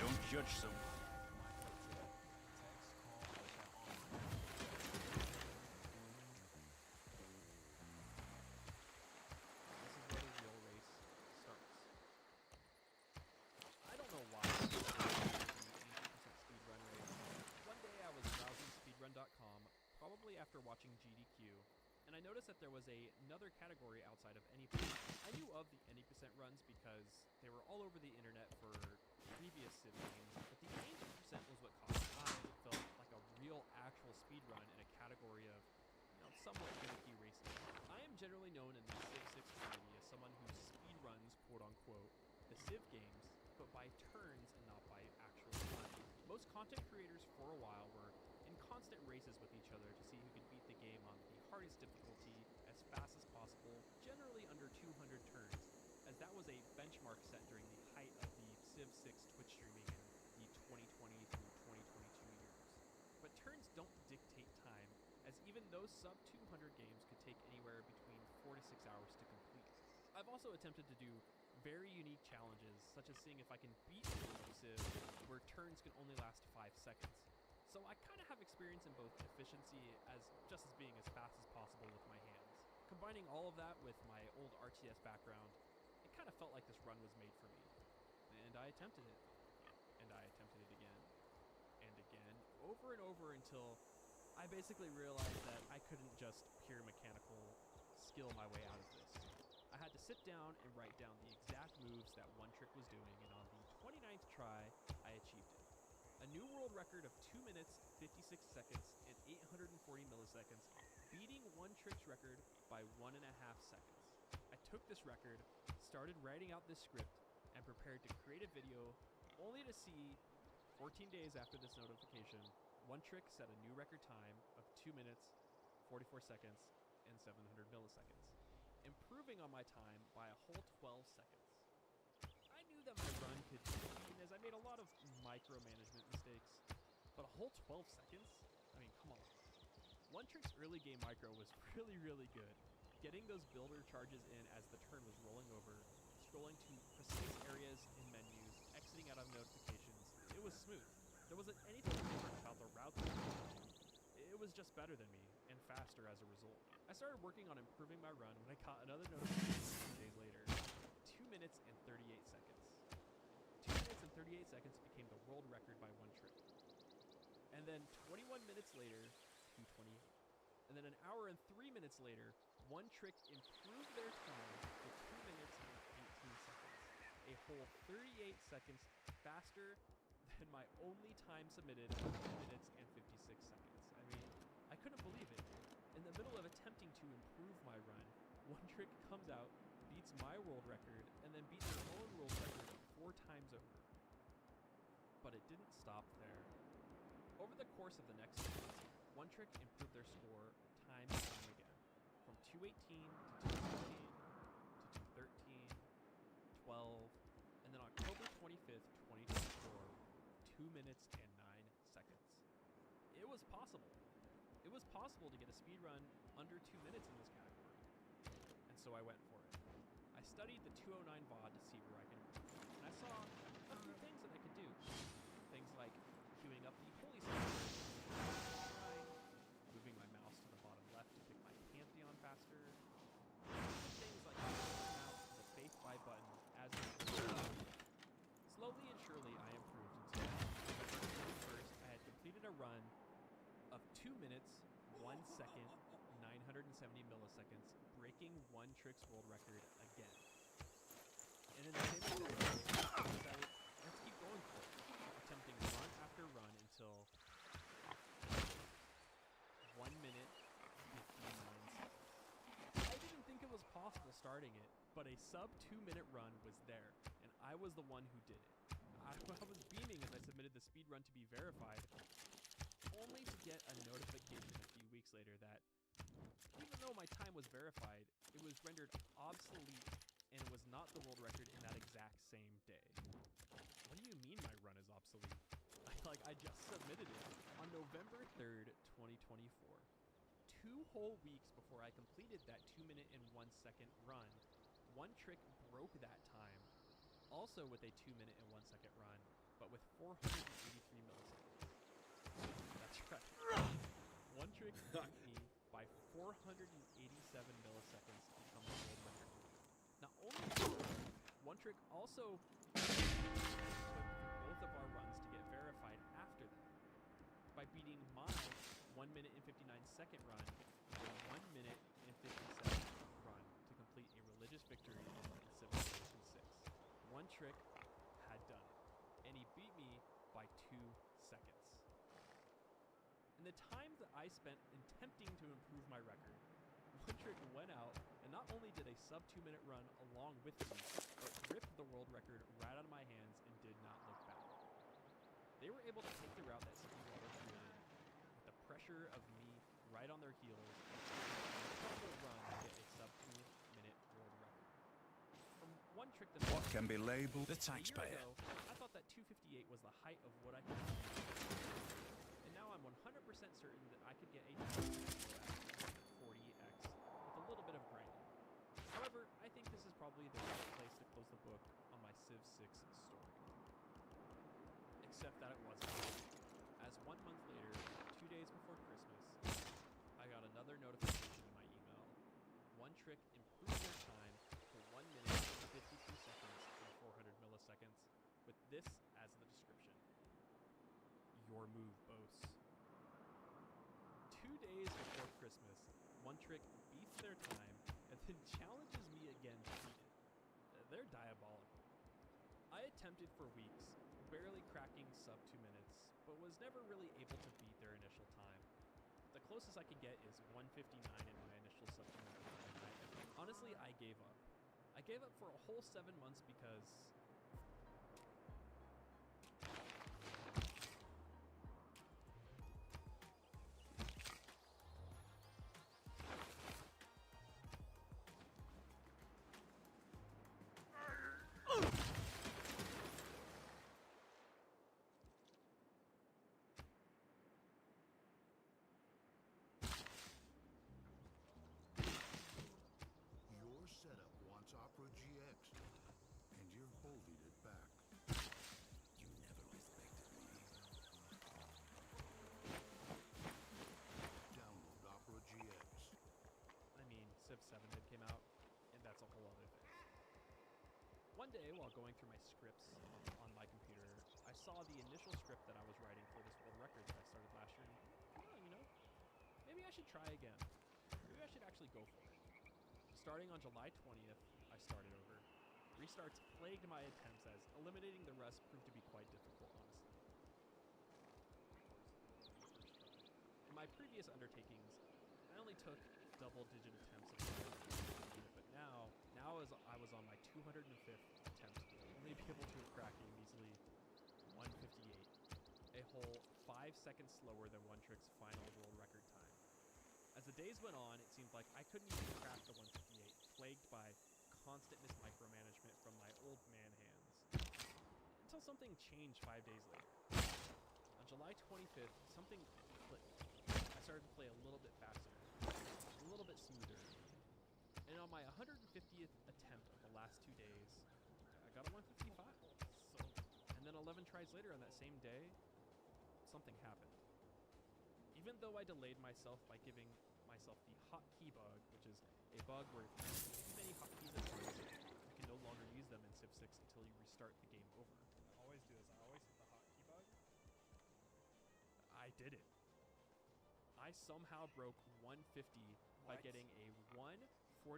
don't judge someone. This is where the real race starts. I don't know why I'm doing the 80% speedrun race. One day I was browsing speedrun.com, probably after watching GDQ, and I noticed that there was another category outside of any percent. I knew of the any percent runs because they were all over the internet for previous Civ games, but the 80% was what caught my eye. It felt like a real actual speedrun in a category of somewhat gimmicky races. I am generally known in the Civ 6 community as someone who speedruns, quote-unquote, the Civ games, but by turns and not by actual time. Most content creators for a while were in constant races with each other to see who could beat the game on the hardest difficulty as fast as possible, generally under 200 turns, as as that was a benchmark set during the height of the Civ 6 Twitch streaming in the 2020 through 2022 years. But turns don't dictate time, as even those sub 200 games could take anywhere between 4 to 6 hours to complete. I've also attempted to do very unique challenges, such as seeing if I can beat an elusive where turns can only last 5 seconds. So I kind of have experience in both efficiency as just as being as fast as possible with my hands. Combining all of that with my old RTS background, it kind of felt like this run was made for me. And I attempted it. And I attempted it again. And again, over and over until I basically realized that I couldn't just pure mechanical skill my way out of this. I had to sit down and write down the exact moves that One Trick was doing, and on the 29th try, I achieved it. A new world record of 2 minutes, 56 seconds, and 840 milliseconds, beating One Trick's record by 1.5 seconds. I took this record, started writing out this script, and prepared to create a video, only to see, 14 days after this notification, One Trick set a new record time of 2 minutes, 44 seconds, and 700 milliseconds, improving on my time by a whole 12 seconds. I knew that my run could be beaten as I made a lot of micromanagement mistakes, but a whole 12 seconds? I mean, come on. One Trick's early game micro was really good. Getting those builder charges in as the turn was rolling over, scrolling to precise areas in menus, exiting out of notifications, it was smooth. There wasn't anything different about the route that I was taking. It was just better than me, and faster as a result. I started working on improving my run when I caught another notification 2 days later. 2 minutes and 38 seconds. 2 minutes and 38 seconds became the world record by One Trick. And then 21 minutes later, 2:28. And then an hour and 3 minutes later, One Trick improved their time to 2 minutes and 18 seconds. A whole 38 seconds faster than my only time submitted of 2 minutes and 56 seconds. I mean, I couldn't believe it. In the middle of attempting to improve my run, One Trick comes out, beats my world record, and then beats their own world record 4 times over. But it didn't stop there. Over the course of the next months, One Trick improved their score time and time again, from 218 to 216 to 213, 12, and then October 25th, 2024, 2 minutes and 9 seconds. It was possible. It was possible to get a speed run under 2 minutes in this category. And so I went for it. I studied the 209 VOD to see where I could improve, and I saw a few things that I could do. Things like queuing up the holy shrine, moving my mouse to the bottom left to pick my pantheon faster, things like moving out to the faith buy button as slowly and surely I improved until November 31st I had completed a run of 2 minutes, 1 second, 970 milliseconds, breaking One Trick's world record again. And in the same exact way, I decided, let's keep going for it, attempting run after run until 1 minute, 59 seconds. I didn't think it was possible starting it, but a sub 2 minute run was there, and I was the one who did it. I was beaming as I submitted the speed run to be verified, only to get a notification a few weeks later that even though my time was verified, it was rendered obsolete and it was not the world record in that exact same day. What do you mean my run is obsolete? I just submitted it on November 3rd, 2024. 2 whole weeks before I completed that 2 minute and 1 second run, One Trick broke that time, also with a 2 minute and 1 second run, but with 483 milliseconds. That's right. One Trick beat me by 487 milliseconds to become the world record. Not only that, One Trick also took both of our runs to get verified after that by beating my 1 minute and 59 second run with a 1 minute and 57 run to complete a religious victory in Civilization 6. One Trick had done it, and he beat me by 2 seconds. In the time that I spent attempting to improve my record, One Trick went out and not only did a sub 2 minute run along with me, but ripped the world record right out of my hands and did not look back. They were able to take the route that City Water created with the pressure of me right on their heels and a run to get a sub 2 minute world record. From One trick the What can be labelled the A year taxpayer? ago, I thought that 258 was the height of what I could do. And now I'm 100% certain that I could get a 40x with a little bit of grinding. However, I think this is probably the right place to close the book on my Civ 6 story. Except that it wasn't. As 1 month later, 2 days before Christmas, I got another notification in my email. One Trick improved their time to 1 minute, 52 seconds, and 400 milliseconds, with this as the description. Your move, boss. 2 days before Christmas, One Trick beats their time and then challenges me again to beat it. They're diabolical. I attempted for weeks, barely cracking sub 2 minutes, but was never really able to beat their initial time. The closest I could get is 159 in my initial sub 2 minute time. Honestly, I gave up. I gave up for a whole 7 months because Your setup wants Opera GX, and you're holding it back. You never respected me. Download Opera GX. I mean, Civ 7 had came out, and that's a whole other thing. One day, while going through my scripts on my computer, I saw the initial script that I was writing for this world record that I started last year, and, oh, you know, maybe I should try again. Maybe I should actually go for it. Starting on July 20th, I started over. Restarts plagued my attempts as eliminating the rest proved to be quite difficult, honestly. In my previous undertakings, I only took double-digit attempts at it, but now as I was on my 205th attempt, only be able to crack a measly 158, a whole 5 seconds slower than One Trick's final world record time. As the days went on, it seemed like I couldn't even crack the 158, plagued by constant micromanagement from my old man hands. Until something changed 5 days later. On July 25th, something clicked. I started to play a little bit faster, a little bit smoother. And on my 150th attempt of the last 2 days, I got a 155. And then 11 tries later on that same day, something happened. Even though I delayed myself by giving myself the hotkey bug, which is a bug where if you use too many hotkeys at once, you can no longer use them in Civ 6 until you restart the game over. I always do this. I always hit the hotkey bug. I did it. I somehow broke 150 by getting a 149.41.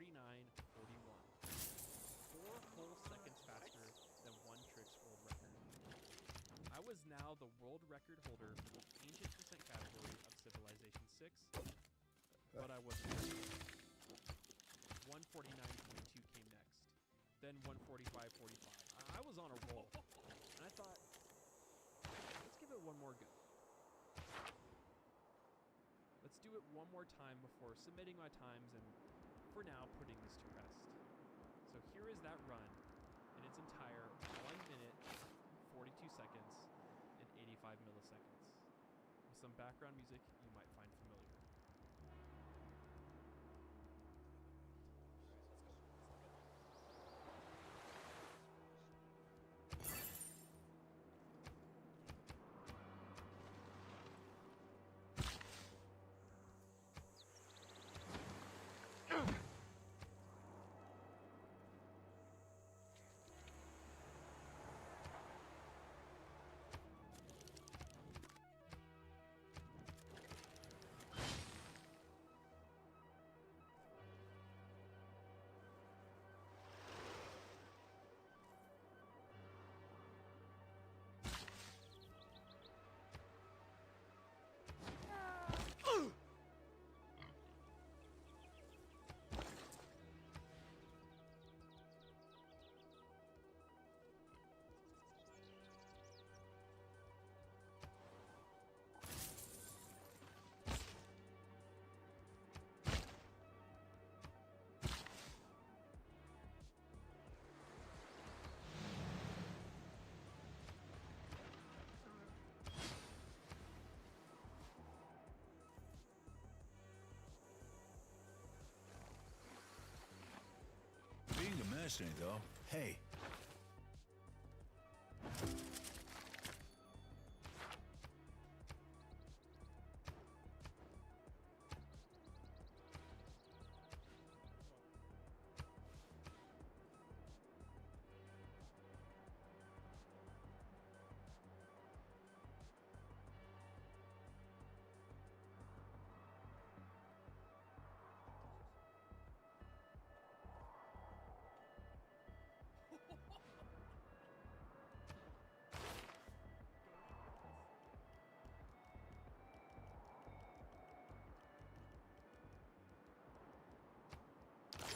4 whole seconds faster than One Trick's world record. I was now the world record holder for the ancient percent category of Civilization 6, but I wasn't. 149.22 came next, then 145.45. I was on a roll, and I thought, let's give it one more go. Let's do it one more time before submitting my times and, for now, putting this to rest. So here is that run in its entire 1 minute, 42 seconds, and 85 milliseconds, with some background music you might find familiar. listening, though. Hey.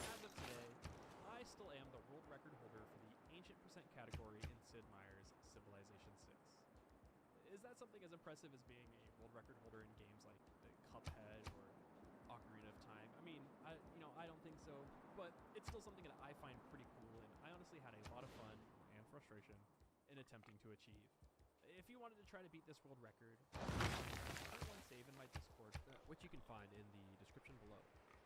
As of today, I still am the world record holder for the ancient percent category in Sid Meier's Civilization 6. Is that something as impressive as being a world record holder in games like Cuphead or Ocarina of Time? I mean, I don't think so, but it's still something that I find pretty cool, and I honestly had a lot of fun and frustration in attempting to achieve. If you wanted to try to beat this world record, part one save in my Discord, which you can find in the description below.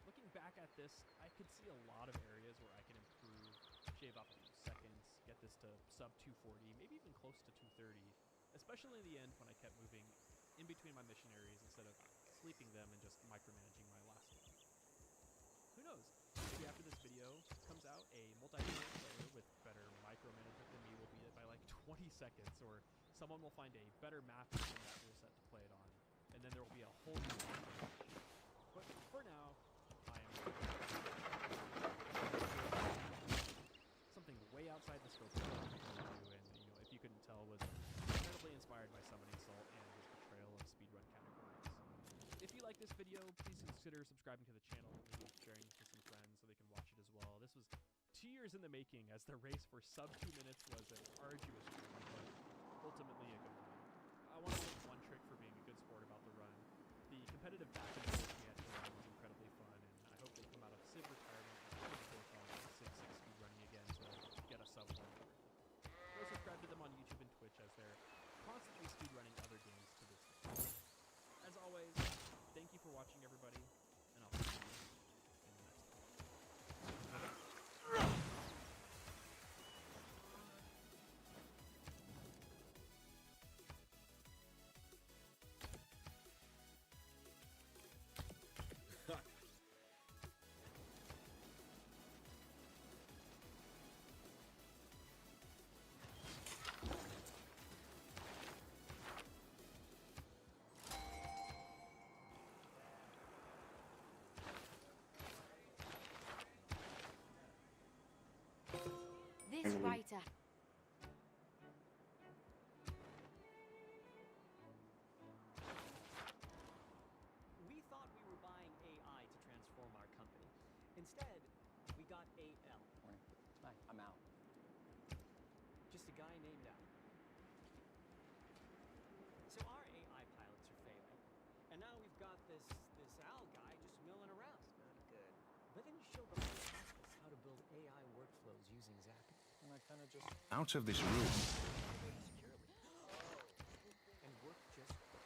Looking back at this, I could see a lot of areas where I can improve, shave off a few seconds, get this to sub 240, maybe even close to 230, especially in the end when I kept moving in between my missionaries instead of sleeping them and just micromanaging my last one. Who knows? Maybe after this video comes out, a multiplayer player with better micromanagement than me will beat it by like 20 seconds, or someone will find a better map in that rule set to play it on, and then there will be a whole new monster. But for now, I am something way outside the scope of what I'm going to do, and if you couldn't tell, was incredibly inspired by Summoning Salt and his portrayal of speedrun categories. If you like this video, please consider subscribing to the channel, maybe sharing it to some friends so they can watch it as well. This was 2 years in the making, as the race for sub 2 minutes was an arduous journey, but ultimately a good one. I want to thank One Trick for being a good sport about the run. The competitive back and forth we had to run was incredibly fun, and I hope they come out of Civ retirement and work on Civ 6 speedrunning again to get a sub 1 record. Go subscribe to them on YouTube and Twitch, as they're constantly speedrunning other games to this day. As always, thank you for watching, everybody, and I'll see you in the next one. This writer. We thought we were buying AI to transform our company. Instead, we got AL. Hi, I'm out. Just a guy named Al. So our AI pilots are failing. And now we've got this Al guy just milling around. Not good. But then you showed up and asked us how to build AI workflows using Zapier. And I kind of just... Out of this room. Securely. And work just works.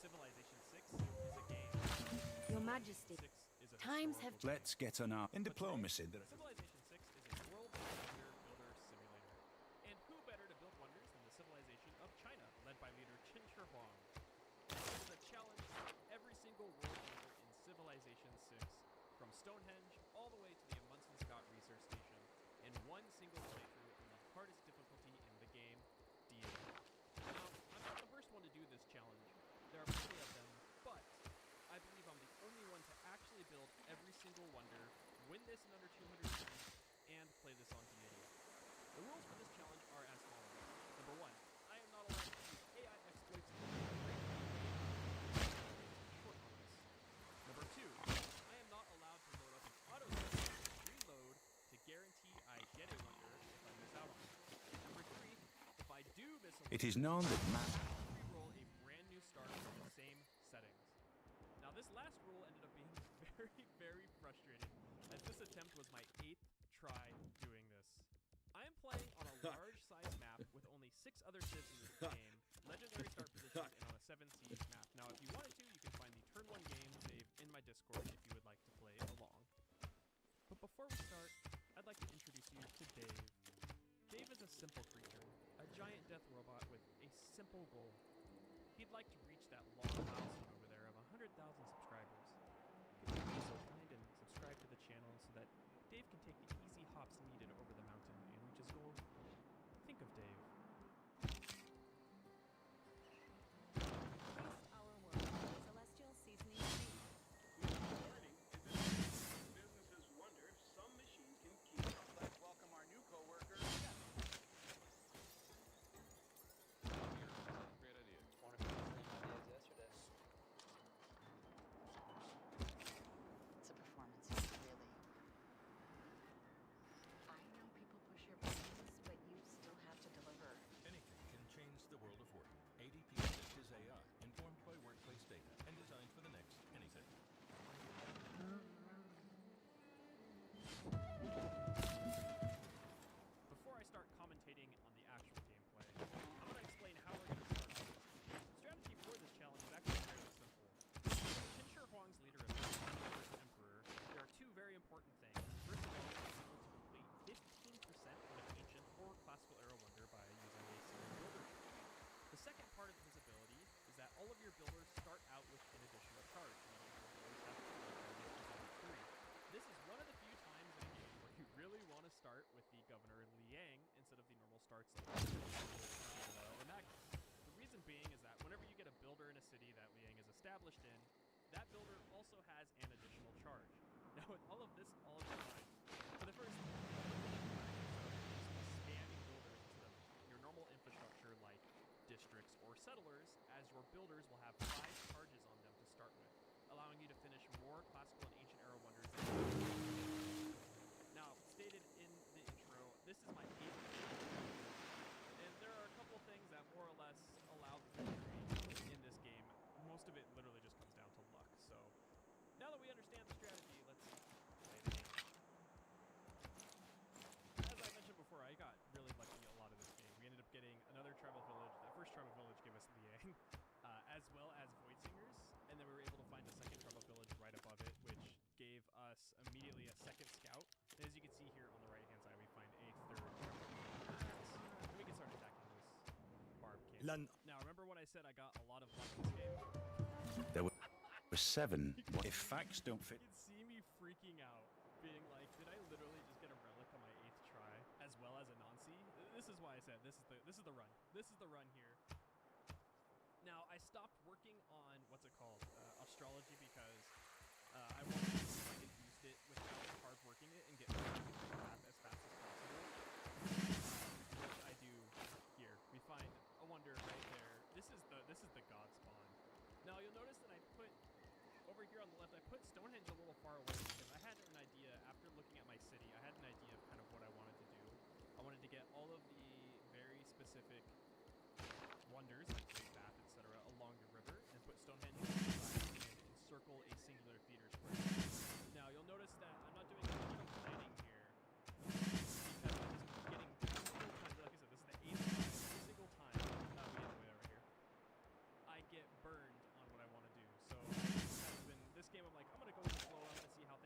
Civilization 6 is a game. Your Majesty. 6 is a Times have Let's get on our... In diplomacy, there... Civilization 6 is a world wonder builder simulator. And who better to build wonders than the civilization of China, led by leader Qin Shi Huang. It is a challenge for every single world builder in Civilization 6, from Stonehenge all the way to the Amundsen Scott Research Station, in one single playthrough in the hardest difficulty in the game, D8. Now, I'm not the first one to do this challenge. There are plenty of them, but I believe I'm the only one to actually build every single wonder, win this in under 200 turns, and play this on D8. The rules for this challenge are as follows. Number 1, I am not allowed to use AI exploits to shortcuts. Number 2, I am not allowed to load up an auto reload to guarantee I get a wonder if I miss out on it. Number 3, if I do miss a wonder, It is known that I have to re-roll a brand new start with the same settings. Now this last rule ended up being very, very frustrating, as this attempt was my 8th try doing this. I am playing on a large-sized map with only 6 other civs in this game, legendary start position, and on a 7 siege map. Now if you wanted to, you can find the turn 1 game save in my Discord if you would like to play along. But before we start, I'd like to introduce you to Dave. Dave is a simple creature, a giant death robot with a simple goal. He'd like to reach that long milestone over there of 100,000 subscribers. Could you be so kind and subscribe to the channel so that Dave can take the easy hops needed over the mountain and reach his goal? Think of Dave. Face our world, celestial seasoning seed. Businesses wonder if some machines can keep up. Let's welcome our new coworker. Great idea. One of the same ideas yesterday. It's a performance, really. I know people push your buttons, but you still have to deliver. Anything can change the world of work. ADP Assist is AI, informed by workplace data, and designed for the next anything. Before I start commentating on the actual gameplay, I'm going to explain how we're going to start this. The strategy for this challenge is actually fairly simple. Qin Shi Huang's leader of the first emperor, there are 2 very important things. First of all, he's able to complete 15% of an ancient or classical era wonder by using a single builder tree. The second part of his ability is that all of your builders start out with an additional charge, meaning you always have to collect 3. This is one of the few times in a game where you really want to start with the Governor Liang instead of the normal starts like or Magnus. The reason being is that whenever you get a builder in a city that Liang is established in, that builder also has an additional charge. Now with all of this all in mind, for the first spamming builders instead of your normal infrastructure like districts or settlers, as your builders will have 5 charges on them to start with, allowing you to finish more classical and ancient era wonders. Now, stated in the intro, this is my 8th and there are a couple things that more or less allow the victory in this game. Most of it literally just comes down to luck. So, now that we understand the strategy, let's play the game. As I mentioned before, I got really lucky a lot of this game. We ended up getting another tribal village. That first tribal village gave us Liang, as well as Void Singers, and then we were able to find a second tribal village right above it, which gave us immediately a second scout. And as you can see here on the right-hand side, we find a third tribal village. And we can start attacking this barb cannon. Now, remember when I said I got a lot of luck in this game? There were 7. If facts don't fit... You can see me freaking out, being like, did I literally just get a relic on my 8th try, as well as a Nancy? This is why I said this is the run. This is the run here. Now, I stopped working on, what's it called, astrology, because I wanted to see if I could use it without hard working it and get the map as fast as possible. Which I do here. We find a wonder right there. This is the god spawn. Now, you'll notice that I put over here on the left, I put Stonehenge a little far away because I had an idea, after looking at my city, I had an idea of kind of what I wanted to do. I wanted to get all of the very specific wonders, like Great Bath, etc., along the river, and put Stonehenge on the side and encircle a singular feeder square. Now, you'll notice that I'm not doing a lot of planning here, because I'm just getting every single time, like I said, this is the 8th time, every single time, we get the way over here, I get burned on what I want to do. So, I've been, this game I'm like, I'm going to go with the flow, I'm going to see how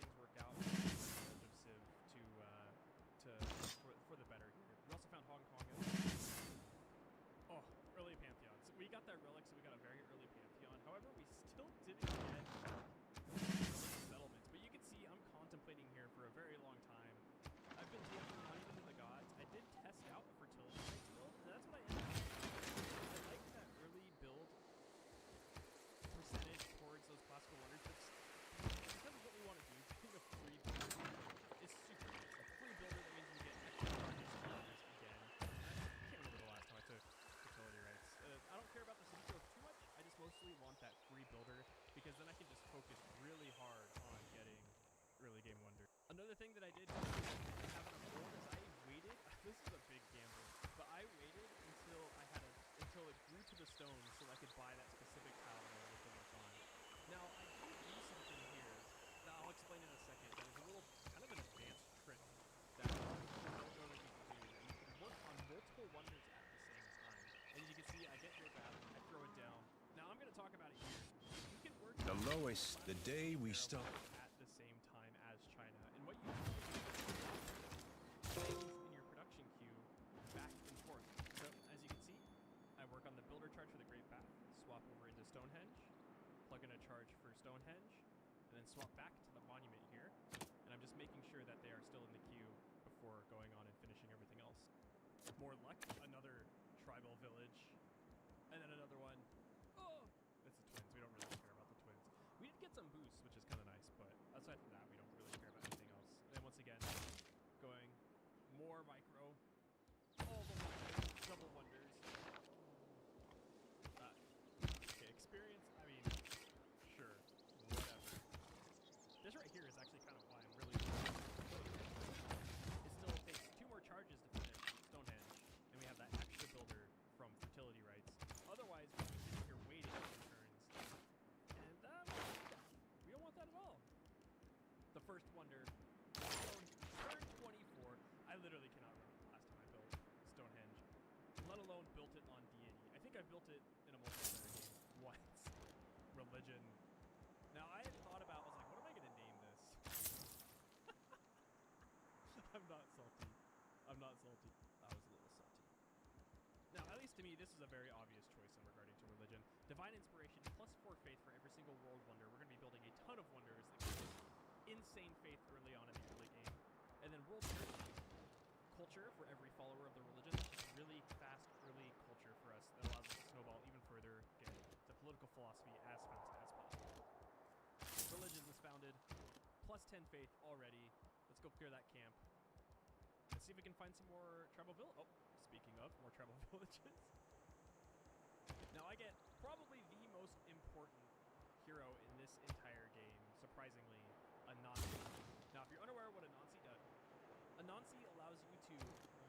thing that I did to have enough gold is I waited. This is a big gamble, but I waited until it grew to the stone so I could buy that specific tile that I was looking on. Now I do something here that I'll explain in a second. That is a little kind of an advanced trick that a lot of people don't know that you can do. That you can work on multiple wonders at the same time. And as you can see, I get your bath, I throw it down. Now I'm going to talk about it here. You can work The lowest, the day we stop. at the same time as China. And what you do is things in your production queue back and forth. So as you can see, I work on the builder charge for the Great Bath, swap over into Stonehenge, plug in a charge for Stonehenge, and then swap back to the monument here. And I'm just making sure that they are still in the queue before going on and finishing everything else. More luck, another tribal village, and then another one. Oh, it's the twins. We don't really care about the twins. We did get some boosts, which is kind of nice, but aside from that, we don't really care about anything else. And then once again, going more micro, all the wonders, double wonders. Okay, experience, I mean, sure, whatever. This right here is actually kind of why I'm really it still takes 2 more charges to finish Stonehenge, and we have that extra builder from fertility rights. Otherwise, we're just sitting here waiting for turns, and we don't want that at all. The first wonder, turn 24. I literally cannot remember the last time I built Stonehenge, let alone built it on deity. I think I built it in a multiplayer game once. Religion. Now I had thought about, I was like, what am I gonna name this? I'm not salty. I'm not salty. I was a little salty. Now, at least to me, this is a very obvious choice in regarding to religion. Divine Inspiration plus 4 faith for every single world wonder. We're going to be building a ton of wonders that give us insane faith early on in the early game. And then world culture for every follower of the religion. Just really fast early culture for us that allows us to snowball even further, get to political philosophy as fast as possible. Religion is founded, plus 10 faith already. Let's go clear that camp. Let's see if we can find some more tribal villages. Oh, speaking of, more tribal villages. Now I get probably the most important hero in this entire game, surprisingly, Anansi. Now if you're unaware of what Anansi does, Anansi allows you to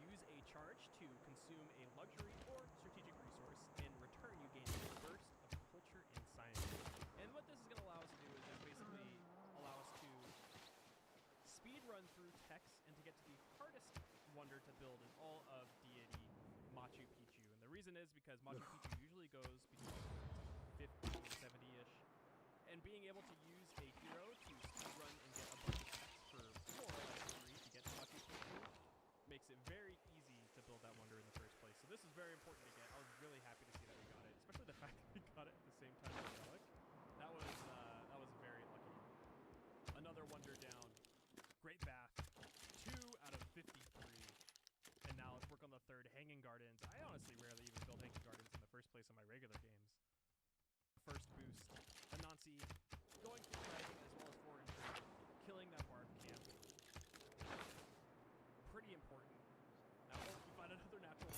use a charge to consume a luxury or strategic resource. In return, you gain a burst of culture and science. And what this is going to allow us to do is just basically allow us to speed run through text and to get to the hardest wonder to build in all of deity, Machu Picchu. And the reason is because Machu Picchu usually goes between 50 and 70-ish. And being able to use a hero to speed run and get a bunch of text for more or less free to get to Machu Picchu makes it very easy to build that wonder in the first place. So this is very important to get. I was really happy to see that we got it, especially the fact that we got it at the same time as Relic. That was very lucky. Another wonder down. Great Bath, 2 out of 53. And now let's work on the third, Hanging Gardens. I honestly rarely even build Hanging Gardens in the first place on my regular games. First boost, Anansi going through dragging as well as foreign trade, killing that barb camp. Pretty important. Now, we find another natural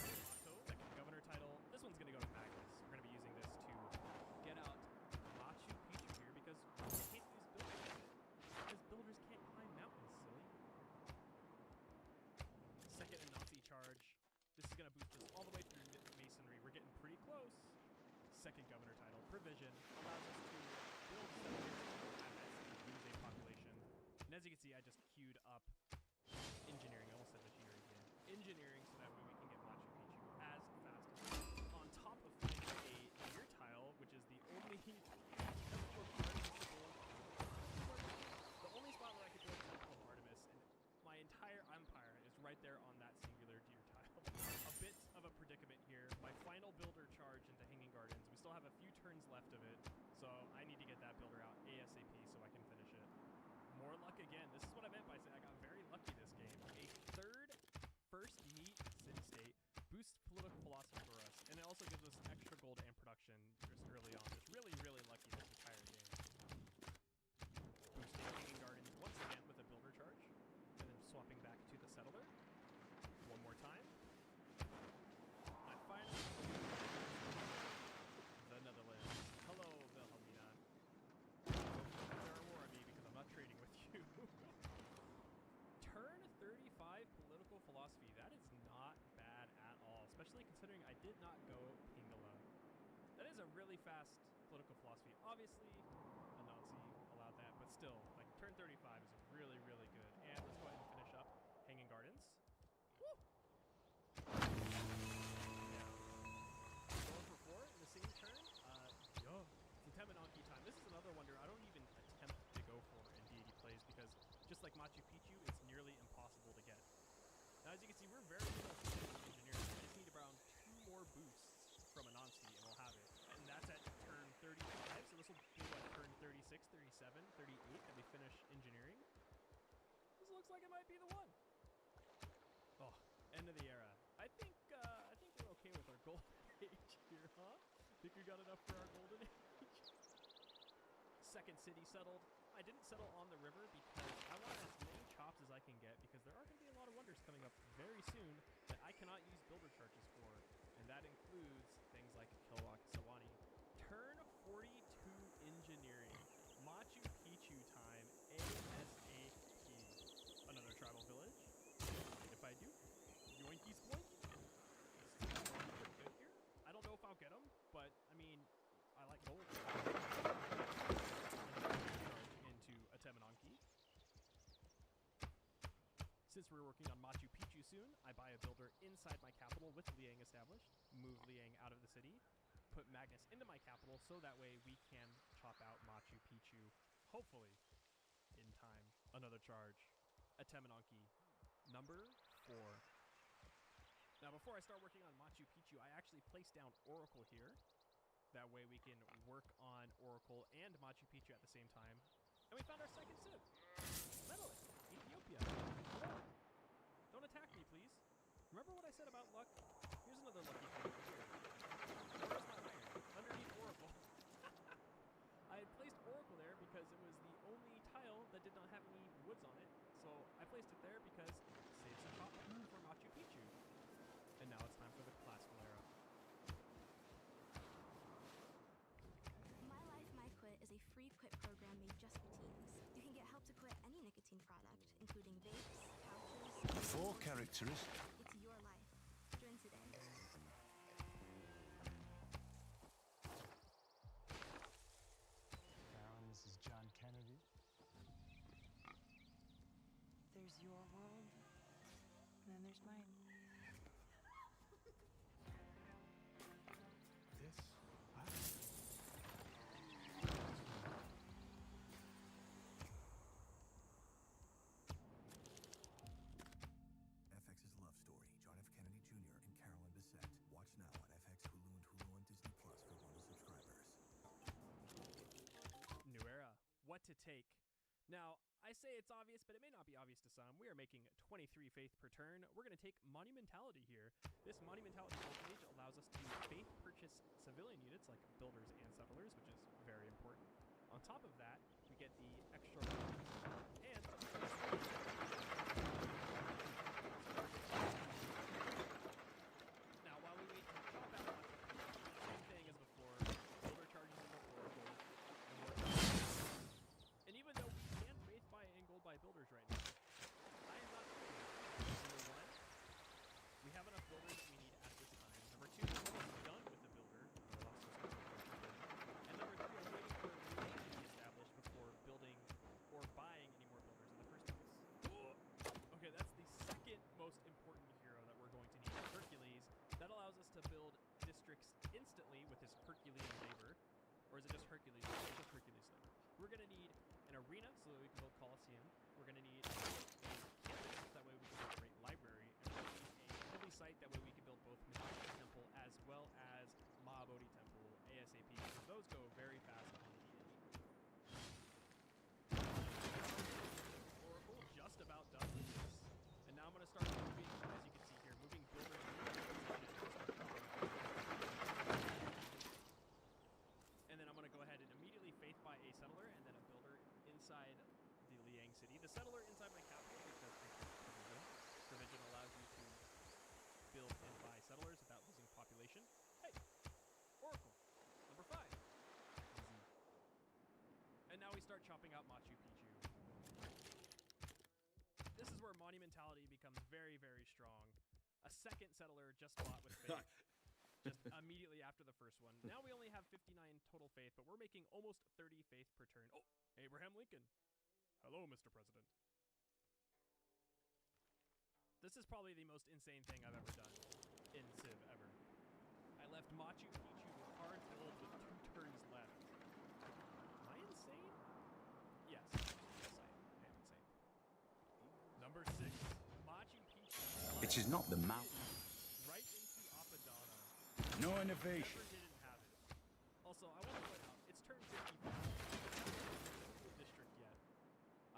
so second governor title. This one's going to go to Magnus. We're going to be using this to get out Machu Picchu here because we can't use builders. Because builders can't climb mountains, silly. Second Anansi charge. This is going to boost us all the way through masonry. We're getting pretty close. Second governor title, provision, allows us to build settlements at that use a population. And as you can see, I just queued up engineering. I almost said machinery again. Engineering so that way we can get Machu Picchu as fast as possible. On top of finding a near tile, which is the only spot where I could build a Temple of Artemis, and my entire empire is right there on that singular deer tile. A bit of a predicament here. My final builder charge into Hanging Gardens. We still have a few turns left of it, so I need to get that builder out ASAP so I can finish it. More luck again. This is what I meant by saying I got very lucky this game. A third first meet city-state boosts political philosophy for us, and it also gives us extra gold and production just early on. Just really, really lucky this entire game. Boosting Hanging Gardens once again with a builder charge, and then swapping back to the settler. One more time. I finally the Netherlands. Hello, Wilhelmina. There are more of me because I'm not trading with you. did not go Pingala. That is a really fast political philosophy. Obviously, Anansi allowed that, but still, like, turn 35 is really, really good. And let's go ahead and finish up Hanging Gardens. Woo! Yeah. Going for 4 in the same turn. Yo, it's Temenanki time. This is another wonder I don't even attempt to go for in deity plays because just like Machu Picchu, it's nearly impossible to get. Now, as you can see, we're very close to engineering. I just need around 2 more boosts from Anansi, and we'll have it. And that's at turn 35, so this will be what, turn 36, 37, 38 that we finish engineering. This looks like it might be the one. Oh, end of the era. I think we're okay with our golden age here, huh? Think we got enough for our golden age? Second city settled. I didn't settle on the river because I want as many chops as I can get because there are going to be a lot of wonders coming up very soon that I cannot use builder charges for, and that includes things like Kilowak Sawani. Turn 42 engineering. Machu Picchu time ASAP. Another tribal village. If I do, yoinky sploinky. Good here. I don't know if I'll get them, but I mean, I like gold. Into a Temenanki. Since we're working on Machu Picchu soon, I buy a builder inside my capital with Liang established, move Liang out of the city, put Magnus into my capital so that way we can chop out Machu Picchu, hopefully, in time. Another charge. A Temenanki. Number 4. Now, before I start working on Machu Picchu, I actually placed down Oracle here. That way we can work on Oracle and Machu Picchu at the same time. And we found our second civ. Medalist, Ethiopia. Hello. Don't attack me, please. Remember what I said about luck? Here's another lucky thing here. Where's my iron? Underneath Oracle. I had placed Oracle there because it was the only tile that did not have any woods on it. So I placed it there because it saves a chop for Machu Picchu. And now it's time for the classical era. My Life, My Quit is a free quit program made just for teens. You can get help to quit any nicotine product, including vapes, pouches... 4 characteristics. It's your life. Join today. Carolyn, this is John Kennedy. There's your world, and then there's mine. This? FX's love story, John F. Kennedy Jr. and Carolyn Bessette. Watch now on FX, Hulu, and Hulu on Disney Plus for bundle subscribers. New era. What to take? Now, I say it's obvious, but it may not be obvious to some. We are making 23 faith per turn. We're going to take Monumentality here. This Monumentality voltage allows us to faith purchase civilian units like builders and settlers, which is very important. On top of that, we get the extra and now while we wait to chop out, same thing as before, builder charges in the Oracle, and even though we can faith buy and gold buy builders right now, I am not doing that. Number 1, we have enough builders that we need at this time. Number 2, we're almost done with the builder. And number 3, I'm waiting for a relay to be established before building or buying any more builders in the first place. Okay, that's the second most important hero that we're going to need. Hercules. That allows us to build districts instantly with his Herculean labor. Or is it just Hercules? It's just Hercules labor. We're going to need an arena so that we can build Colosseum. We're going to need a campus, that way we can build a great library. And we're going to need a holy site, that way we can build both Mithai Temple as well as Mahabodhi Temple ASAP. So those go very fast on the end. Oracle just about done with this. And now I'm going to start moving, as you can see here, moving builders. And then I'm going to go ahead and immediately faith buy a settler and then a builder inside the Liang city. The settler inside my capital because provision allows you to build and buy settlers without losing population. Hey, Oracle, number 5. Easy. And now we start chopping out Machu Picchu. This is where Monumentality becomes very, very strong. A second settler just bought with faith. immediately after the first one. Now we only have 59 total faith, but we're making almost 30 faith per turn. Oh, Abraham Lincoln. Hello, Mr. President. This is probably the most insane thing I've ever done in Civ ever. I left Machu Picchu with cards filled with 2 turns left. Am I insane? Yes. Yes, I am insane. Number 6, Machu Picchu. It is not the mountain. Right into Apadana. No innovation. Never didn't have it. Also, I want to point out, it's turn 55. District yet.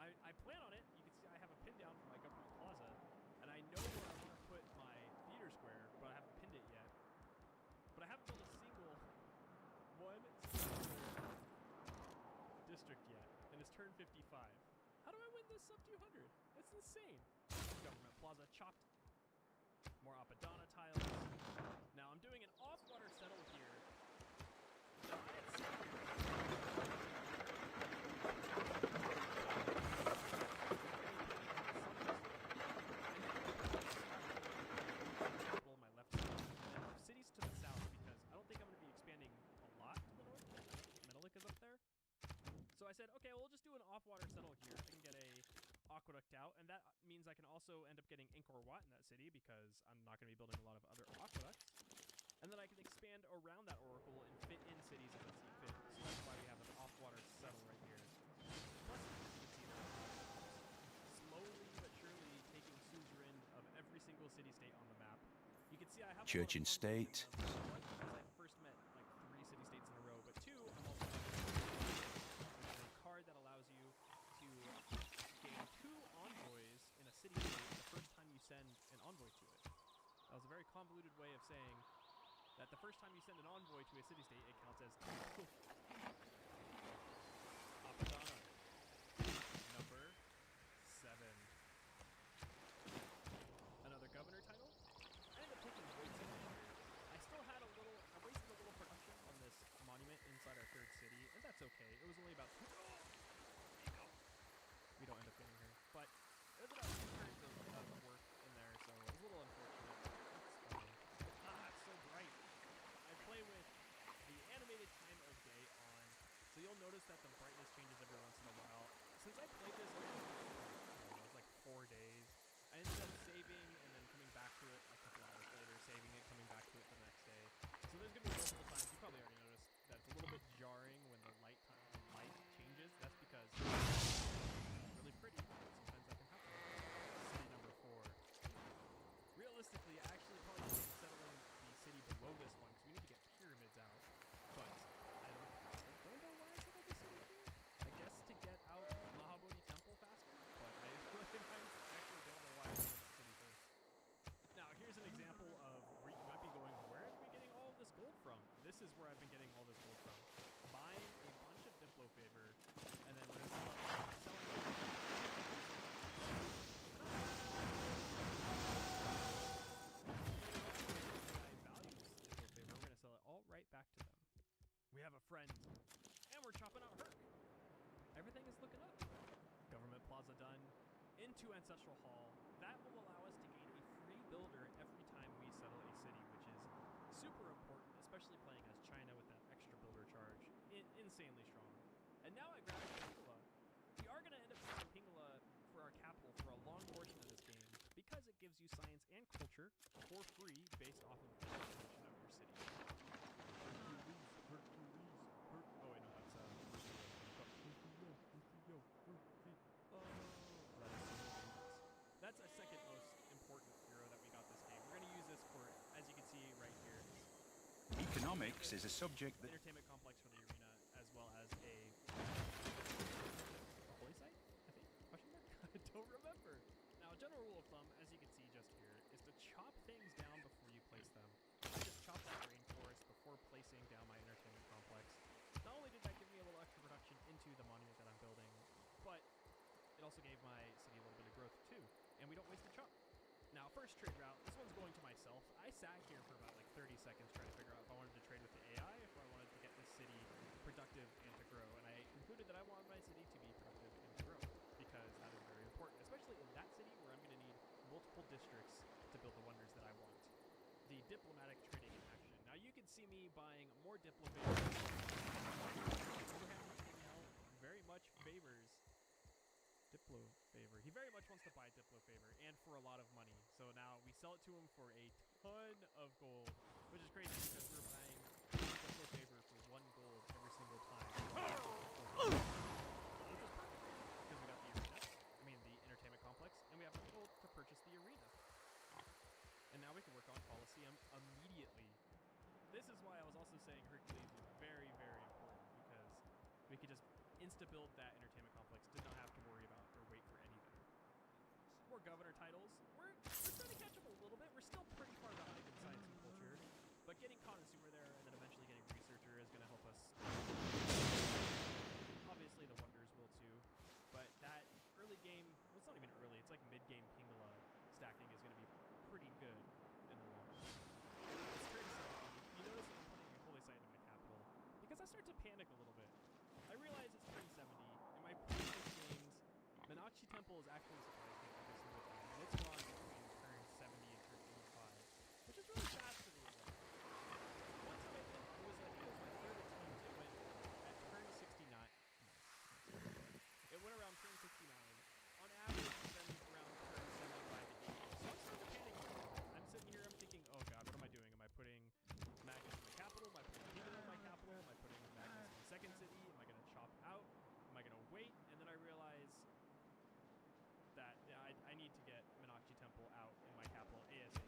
I plan on it. You can see I have a pin down for my government plaza, and I know where I want to put my theater square, but I haven't pinned it yet. But I haven't built a single district yet, and it's turn 55. How do I win this sub 200? That's insane. Government plaza chopped. More Apadana tiles. Now I'm doing an off-water settle here. Now, I had my left side and cities to the south because I don't think I'm going to be expanding a lot to the north. Menelik is up there. So I said, okay, well, we'll just do an off-water settle here. I can get a aqueduct out, and that means I can also end up getting Angkor Wat in that city because I'm not going to be building a lot of other aqueducts. And then I can expand around that oracle and fit in cities as I see fit. So that's why we have an off-water settle right here. Plus, you can see that slowly but surely taking suzerain of every single city-state on the map. You can see I have Church and state. one, because I first met like 3 city-states in a row, but 2, I'm also a card that allows you to gain 2 envoys in a city-state the first time you send an envoy to it. That was a very convoluted way of saying that the first time you send an envoy to a city-state, it counts as 2. Apadana. Number 7. Another governor title. I ended up taking voids in here. I still had I wasted a little production on this monument inside our 3rd city, and that's okay. It was only about 2. We don't end up getting here, but it was about 2 turns of work in there, so it was a little unfortunate. It's fine. It's so bright. I play with the animated time of day on, so you'll notice that the brightness changes every once in a while. Since I played this over it was like 4 days, I ended up saving and then coming back to it a couple hours later, saving it, coming back to it the next day. So there's going to be multiple times, you probably already noticed, that it's a little bit jarring when the light changes. That's because it's really pretty. Sometimes that can happen. City number 4. Realistically, I actually probably need to settle in the city below this one because we need to get pyramids out. But I don't know why I settled the city here. I guess to get out Mahabodhi Temple faster, but I actually don't know why I settled the city first. Now, here's an example of where you might be going, where are we getting all of this gold from? This is where I've been getting all this gold from. Buying a bunch of Diplo favor, and then we're going to selling we're going to sell it all right back to them. We have a friend, and we're chopping out Herc. Everything is looking up. Government Plaza done. Into Ancestral Hall. That will allow us to gain a free builder every time we settle a city, which is super important, especially playing as China with that extra builder charge. Insanely strong. And now I grab Pingala. We are going to end up using Pingala for our capital for a long portion of this game because it gives you science and culture for free based off of the population of your city. Oh wait, no, that's that's our second most important hero that we got this game. We're going to use this for, as you can see right here, Economics is a subject that... entertainment complex for the arena, as well as a holy site, I think? Question mark? I don't remember. Now, a general rule of thumb, as you can see just here, is to chop things down before you place them. I just chopped that rainforest before placing down my entertainment complex. Not only did that give me a little extra production into the monument that I'm building, but it also gave my city a little bit of growth too, and we don't waste a chop. Now, first trade route, this one's going to myself. I sat here for about like 30 seconds trying to figure out if I wanted to trade with the AI, if I wanted to get this city productive and to grow, and I concluded that I wanted my city to be productive and to grow, because that is very important, especially in that city where I'm going to need multiple districts to build the wonders that I want. The diplomatic trading in action. Now, you can could see me buying more Diplo favors. Very much favors Diplo favor. He very much wants to buy Diplo favor, and for a lot of money. So now we sell it to him for a ton of gold, which is crazy because we're buying Diplo favor for 1 gold every single time. Which is perfect because we got the arena, the entertainment complex, and we have the gold to purchase the arena. And now we can work on Coliseum immediately. This is why I was also saying Hercules is very, very important, because we could just insta-build that entertainment complex, did not have to worry about or wait for anything. More governor titles. We're starting to catch up a little bit. We're still pretty far behind in science and culture, but getting connoisseur there and then eventually getting researcher is going to help us. Obviously the wonders will too, but that early game, well, it's not even early, it's like mid-game Pingala stacking is going to be pretty good in the long run. It's turn 70. You notice that I'm putting a holy site in my capital because I start to panic a little bit. I realize it's turn 70. In my previous games, Meenakshi Temple has actually surprised me every single time, and it's gone between turn 70 and turn 85, which is really fast for me. One time I think it was my third attempt, it went at turn 69. It went around turn 69. On average, it's been around turn 75 to 80. So I'm starting to panic. I'm sitting here, I'm thinking, oh god, what am I doing? Am I putting Magnus in my capital? Am I putting Pingala in my capital? Am I putting Magnus in the second city? Am I going to chop out? Am I going to wait? And then I realize that I need to get Meenakshi Temple out in my capital ASAP.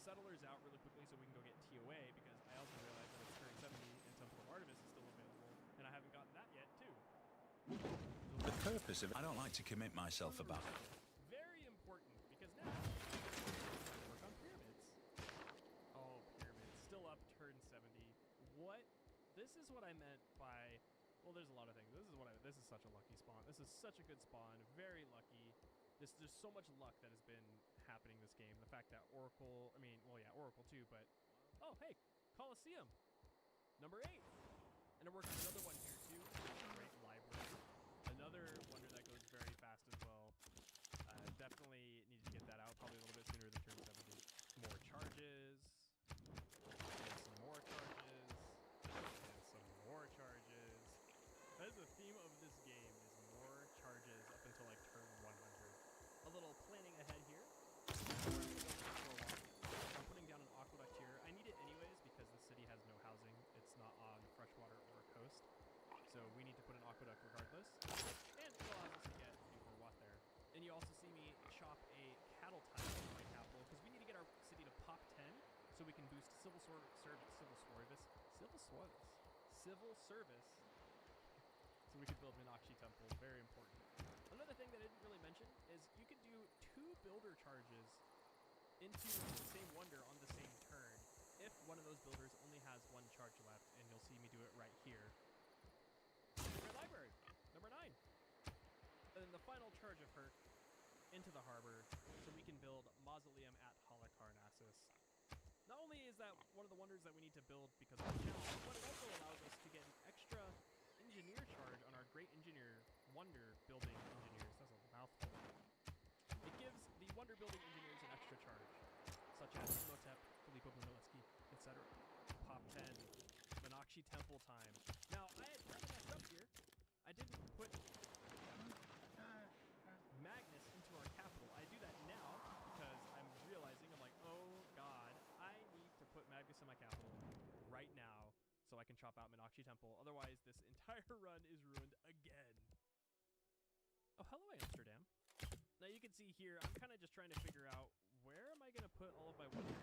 Settlers out really quickly so we can go get TOA, because I also realized that it's turn 70 and Temple of Artemis is still available, and I haven't gotten that yet too. The purpose of I don't like to commit myself about it. Very important, because now I work on pyramids. Oh, pyramids. Still up turn 70. What? This is what I meant by, well, there's a lot of things. This is such a lucky spawn. This is such a good spawn. Very lucky. There's so much luck that has been happening this game. The fact that Oracle, Oracle too, but, oh, hey, Coliseum. Number 8. And I'm working on another one here too. Great library. Another wonder that goes very fast as well. Definitely need to get that out probably a little bit sooner than turn 70. More charges. And some more charges. And some more charges. That is the theme of this game, is more charges up until like turn 100. A little planning ahead here. I'm putting down an aqueduct here. I need it anyways because the city has no housing. It's not on freshwater or coast. So we need to put an aqueduct regardless. And it allows us to get Newport Watt there. And you also see me chop a cattle tile in my capital because we need to get our city to pop 10 so we can boost civil service. So we could build Meenakshi Temple. Very important. Another thing that I didn't really mention is you could do 2 builder charges into the same wonder on the same turn if one of those builders only has 1 charge left, and you'll see me do it right here. My library, number 9. And then the final charge of Herc into the harbor so we can build Mausoleum at Halicarnassus. Not only is that one of the wonders that we need to build because of the challenge, but it also allows us to get an extra engineer charge on our great engineer wonder building engineers. That's a mouthful. It gives the wonder building engineers an extra charge, such as Imhotep, Filippo Brunelleschi, etc. Pop 10, Meenakshi Temple time. Now, I had kind of messed up here. I didn't put Magnus into our capital. I do that now because I'm realizing, I'm like, oh god, I need to put Magnus in my capital right now so I can chop out Meenakshi Temple. Otherwise, this entire run is ruined again. Oh, hello, Amsterdam. Now you can see here, I'm kind of just trying to figure out where am I going to put all of my wonders.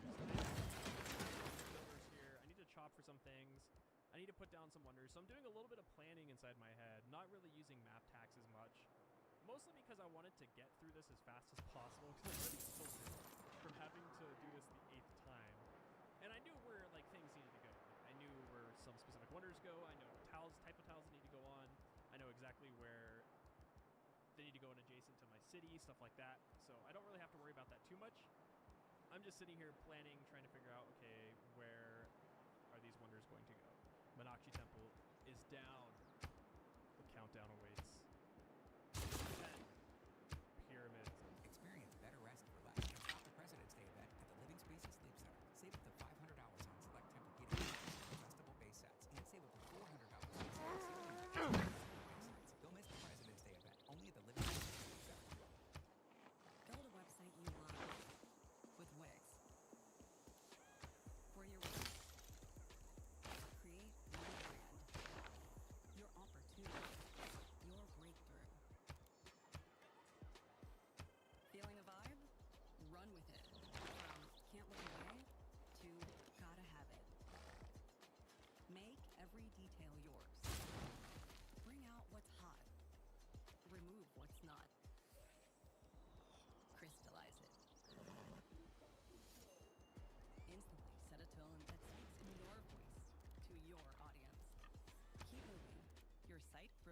Builders here. I need to chop for some things. I need to put down some wonders. So I'm doing a little bit of planning inside my head, not really using map tax as much. Mostly because I wanted to get through this as fast as possible because I'm already tilted from having to do this the 8th time. And I knew where like things needed to go. I knew where some specific wonders go. I know type of tiles that need to go on. I know exactly where they need to go in adjacent to my city, stuff like that. So I don't really have to worry about that too much. I'm just sitting here planning, trying to figure out, okay, where are these wonders going to go? Meenakshi Temple is down. The countdown awaits. 10. Pyramids. Experience better rest, relax, and stop the present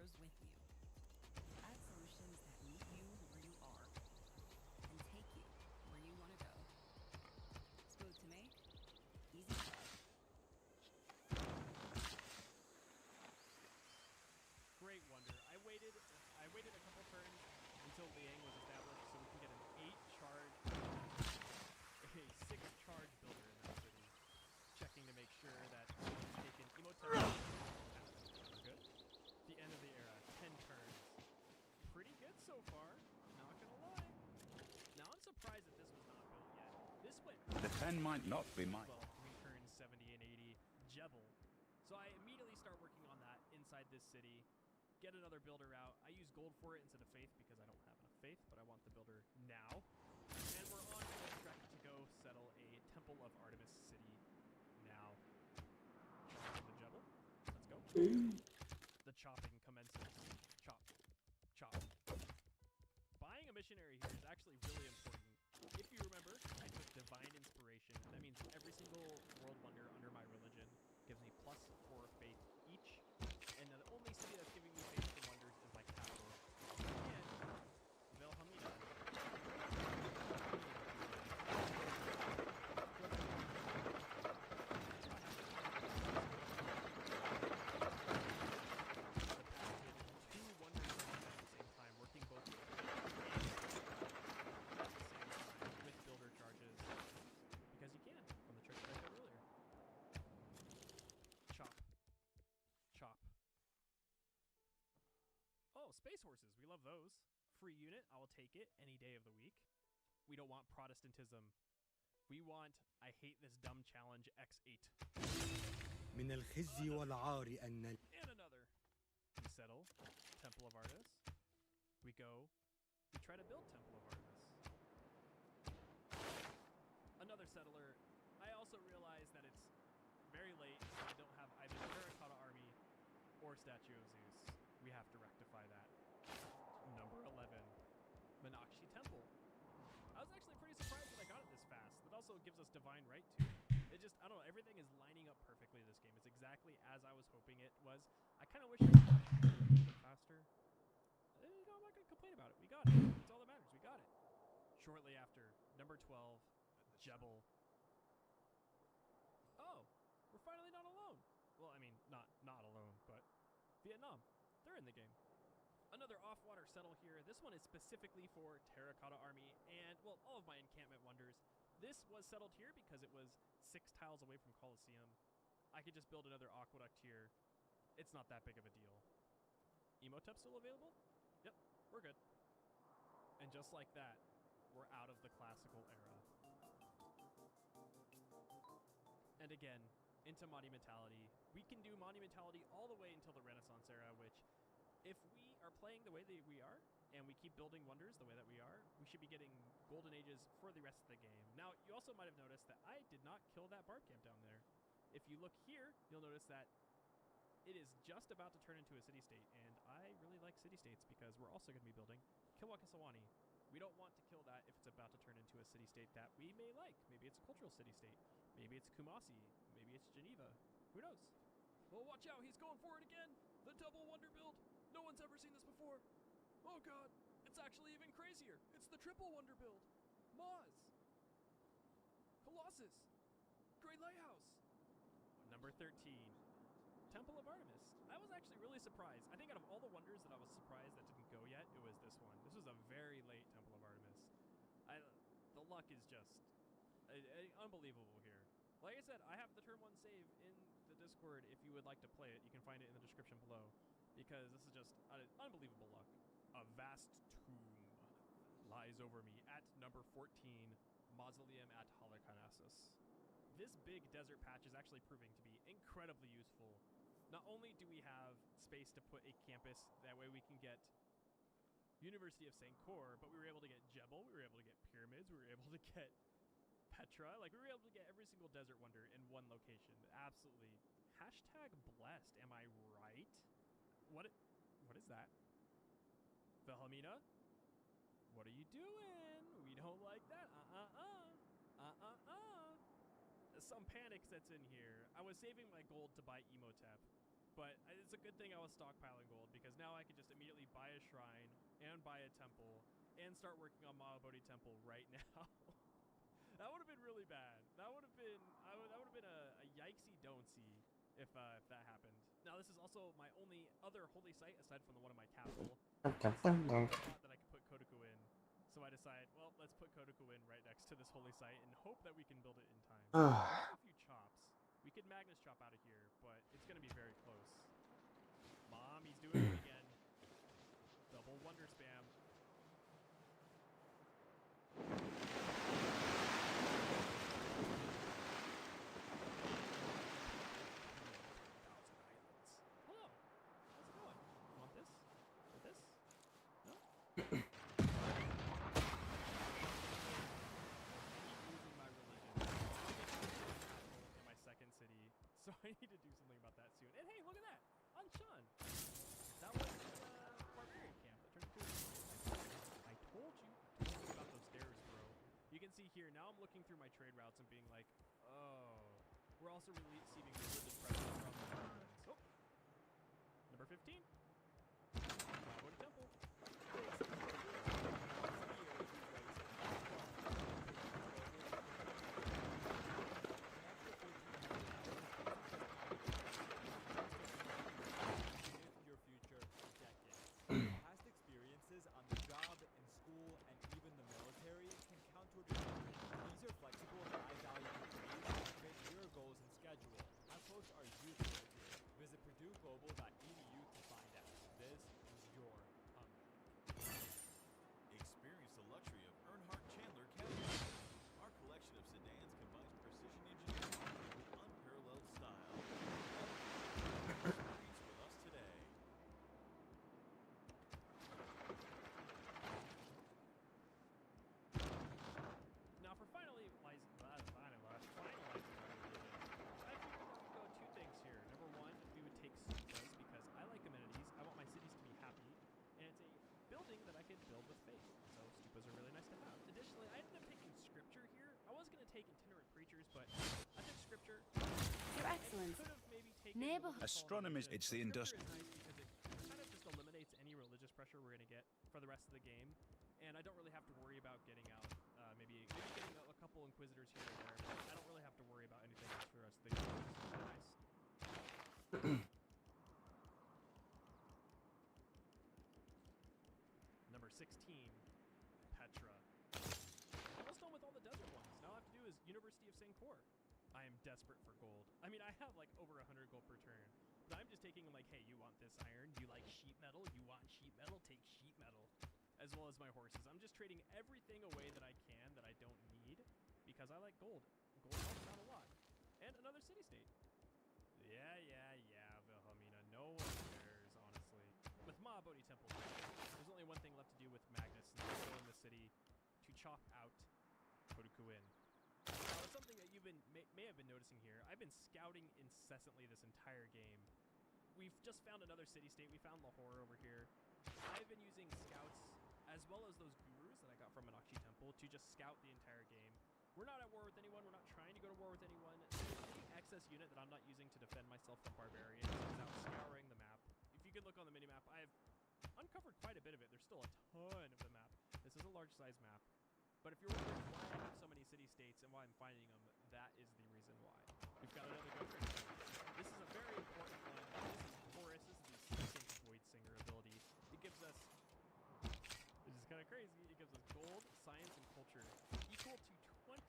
grows with you. Add solutions that meet you where you are and take you where you want to go. Smooth to make, easy to love. Great Wonder. I waited a couple turns until Liang was established so we can get an 6 charge builder in that city. Checking to make sure that we've taken Imhotep. Good. The end of the era, 10 turns. Pretty good so far, not gonna lie. Now I'm surprised that this was not built yet. This went The 10 might not be mine. well, 3 turns, 70 and 80. Jebel. So I immediately start working on that inside this city. Get another builder out. I use gold for it instead of faith because I don't have enough faith, but I want the builder now. And we're on the trek to go settle a Temple of Artemis city now. The Jebel. Let's go. The chopping commences. Chop. Chop. Buying a missionary here is actually really important. If you remember, I took divine inspiration. That means every single world wonder under my religion gives me +4 faith each. And the only city that's giving me faith for wonders is my capital. And Wilhelmina. Two wonders at the same time, working both at the same time with builder charges. Because you can, from the trick that I showed earlier. Chop. Chop. Oh, space horses. We love those. Free unit. I will take it any day of the week. We don't want Protestantism. We want I hate this dumb challenge X8. من الخزي والعار أن And another. We settle Temple of Artemis. We go. We try to build Temple of Artemis. Another settler. I also realize that it's very late, so I don't have either Terracotta Army or Statue of Zeus. We have to rectify that. Number 11, Meenakshi Temple. I was actually pretty surprised that I got it this fast. That also gives us divine right too. It just, I don't know, everything is lining up perfectly this game. It's exactly as I was hoping it was. I kind of wish I could a little bit faster. You know, I'm not going to complain about it. We got it. That's all that matters. We got it. Shortly after, number 12, Jebel. Oh, we're finally not alone. Well, I mean, not alone, but Vietnam. They're in the game. Another off-water settle here. This one is specifically for Terracotta Army and, well, all of my encampment wonders. This was settled here because it was 6 tiles away from Colosseum. I could just build another aqueduct here. It's not that big of a deal. Imhotep still available? Yep, we're good. And just like that, we're out of the classical era. And again, into monumentality. We can do monumentality all the way until the Renaissance era, which, if we are playing the way that we are, and we keep building wonders the way that we are, we should be getting golden ages for the rest of the game. Now, you also might have noticed that I did not kill that barb camp down there. If you look here, you'll notice that it is just about to turn into a city-state, and I really like city-states because we're also going to be building Kilwakasawani. We don't want to kill that if it's about to turn into a city-state that we may like. Maybe it's a cultural city-state. Maybe it's Kumasi. Maybe it's Geneva. Who knows? Well, watch out. He's going for it again. The double wonder build. No one's ever seen this before. Oh, God. It's actually even crazier. It's the triple wonder build. Maz. Colossus. Great Lighthouse. Number 13. Temple of Artemis. I was actually really surprised. I think out of all the wonders that I was surprised that didn't go yet, it was this one. This was a very late Temple of Artemis. The luck is just unbelievable here. Like I said, I have the turn 1 save in the Discord if you would like to play it. You can find it in the description below. Because this is just unbelievable luck. A vast tomb lies over me at number 14, Mausoleum at Halicarnassus. This big desert patch is actually proving to be incredibly useful. Not only do we have space to put a campus, that way we can get University of St. Cor, but we were able to get Jebel, we were able to get pyramids, we were able to get Petra. Like, we were able to get every single desert wonder in one location. Absolutely. #blessed, am I right? What is that? Wilhelmina? What are you doing? We don't like that. Some panic sets in here. I was saving my gold to buy Imhotep, but it's a good thing I was stockpiling gold because now I buy a shrine and buy a temple and start working on Mahabodhi Temple right now. That would have been really bad. That would have been a yikesy don't see if that happened. Now this is also my only other holy site aside from the one in my capital. I thought that I could put Kodoku in, so I decided, well, let's put Kodoku in right next to this holy site and hope that we can build it in time. We have a few chops. We could Magnus chop out of here, but it's gonna be very close. Mom, he's doing it again. Double wonder spam. Hello. How's it going? Want this? Or this? No? Losing my religion. In my second city, so I need to do something about that soon. And hey, look at that! Anshan! That was the barbarian camp that turned into a... I told you about those stairs, bro. You can see here, now I'm looking through my trade routes and being like, oh, we're also receiving religious pressure from the Netherlands. Oh! Number 15. Mahabodhi Temple. Your future decades. Past experiences on the job, in school, and even the military can count to a degree. These are flexible, high-value degrees that fit your goals and schedule. Our posts are user-reviewed. Visit PurdueGlobal.edu to find out. This is your comeback. Experience the luxury of Earnhardt Chandler Cadillac. Our collection of sedans combines precision engineering with unparalleled style. Experience with us today. Now for finalizing my religion, I figured we would go two things here. Number one, we would take stupas because I like amenities. I want my cities to be happy, and it's a building that I can build with faith. So stupas are really nice to have. Additionally, I ended up taking scripture here. I was going to take itinerant preachers, but I took scripture. Your Excellency. Could have maybe taken Neighborhood. Astronomers, it's the Scripture industrial. is nice because it kind of just eliminates any religious pressure we're going to get for the rest of the game, and I don't really have to worry about getting out. Maybe getting a couple Inquisitors here and there. But I don't really have to worry about anything else for the rest of the game. It's really nice. Number 16, Petra. Almost done with all the desert ones. Now all I have to do is University of Sancor. I am desperate for gold. I mean, I have like over 100 gold per turn. But I'm just taking like, hey, you want this iron? You like sheet metal? You want sheet metal? Take sheet metal. As well as my horses. I'm just trading everything away that I can that I don't need because I like gold. Gold helps out a lot. And another city-state. Yeah, Wilhelmina. No one cares, honestly. With Mahabodhi Temple, there's only one thing left to do with Magnus, and that's go in the city to chop out Kodoku in. Now, something that you may have been noticing here, I've been scouting incessantly this entire game. We've just found another city-state. We found Lahore over here. I've been using scouts as well as those gurus that I got from Meenakshi Temple to just scout the entire game. We're not at war with anyone. We're not trying to go to war with anyone. Any excess unit that I'm not using to defend myself from barbarians is out scouring the map. If you could look on the minimap, I've uncovered quite a bit of it. There's still a ton of the map. This is a large size map. But if you're wondering why I have so many city-states and why I'm finding them, that is the reason why. We've got another gunner. This is a very important one. This is Horus. This is the second Void Singer ability. It gives us, which is kind of crazy, it gives us gold, science, and culture equal to 20%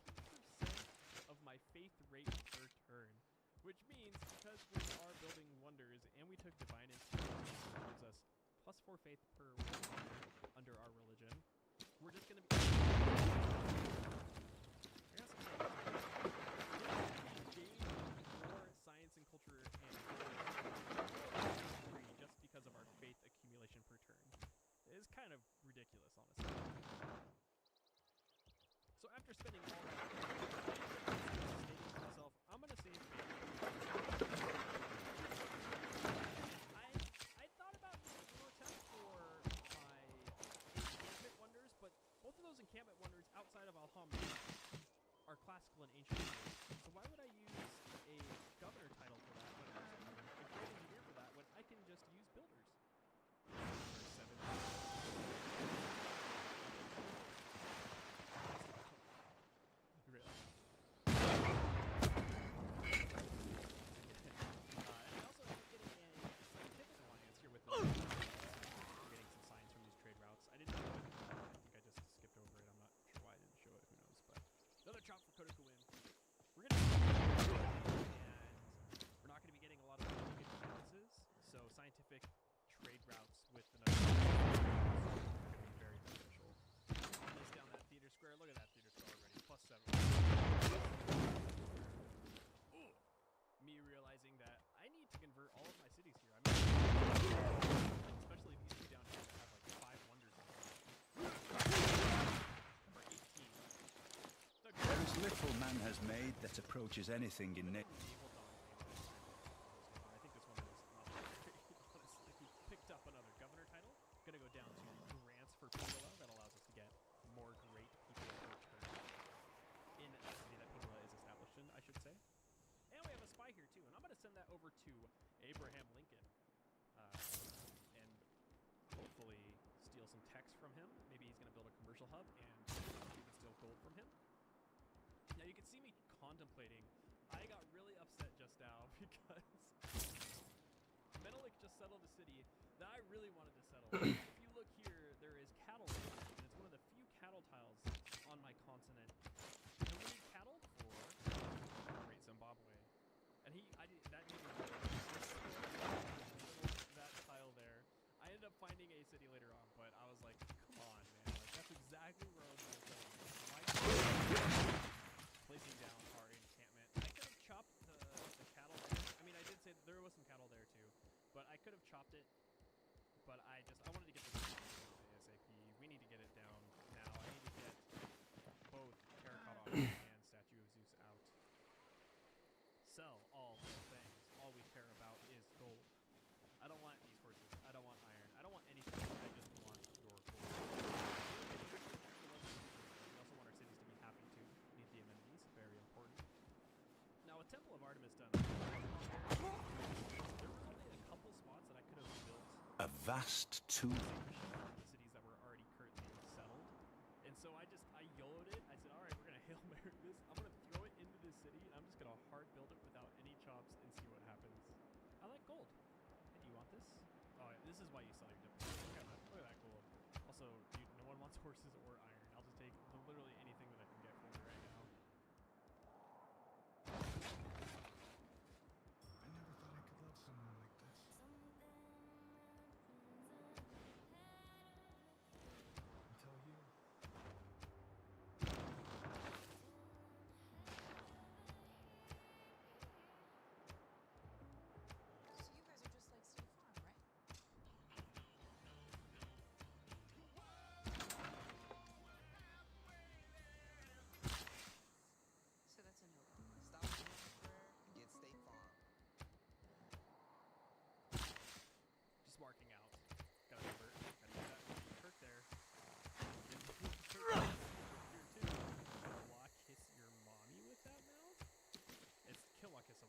of my faith rate per turn. Which means, because we are building wonders and we took Divine Inspiration, which gives us plus 4 faith per wonder under our religion, we're just going to be... gain more science and culture and gold just because of our faith accumulation per turn. It is kind of ridiculous, honestly. So after spending all that, stating to myself, I'm going to save faith. I thought about using Immortelle for my encampment wonders, but both of those encampment has made that approaches anything in nature. I think this one is not very honestly. We picked up another governor title. Gonna go down to grants for Pingala. That allows us to get more great people per turn in a city that Pingala is established in, I should say. And we have a spy here too, and I'm gonna send that over to Abraham Lincoln, and hopefully steal some text from him. Maybe he's gonna build a commercial hub, and we can steal gold from him. Now you can see me contemplating. I got really upset just now because Menelik just settled a city that I really wanted to settle. If you look here, there is cattle, and it's one of the few cattle tiles on my continent. And we need cattle for Great Zimbabwe. And that tile there. I ended up finding a city later on, but I was like, come on, man. Like, that's exactly where I was going to go. Placing down our encampment. I could have chopped the cattle there. I mean, I did say that there was some cattle there too, but I could have chopped it. But I wanted to get this down ASAP. We need to get it down now. I need to get both Terracotta and Statue of Zeus out. Sell all the things. All we care about is gold. I don't want these horses. I don't want iron. I don't want anything. I just want your gold. We also want our cities to be happy too. Need the amenities. Very important. Now, with Temple of Artemis done, there was only a couple spots that I could have built. A vast tomb. Cities that were already currently settled. And so I YOLO'd it. I said, all right, we're going to Hail Mary this. I'm going to throw it into this city, and I'm just going to hard build it without any chops and see what happens. I like gold. Hey, do you want this? Oh, this is why you sell your diplomat. Look at that gold. Also, dude, no one wants horses or iron. I'll just take literally anything that I can get for me right now. I never thought I could love someone like this. Until you. So you guys are just like State Farm, right? So that's a no-go. Stop doing prayer and get State Farm. Just marking out. Gotta revert. Gotta use that perk there. Kill kiss your mommy with that mouth? It's Kill kiss a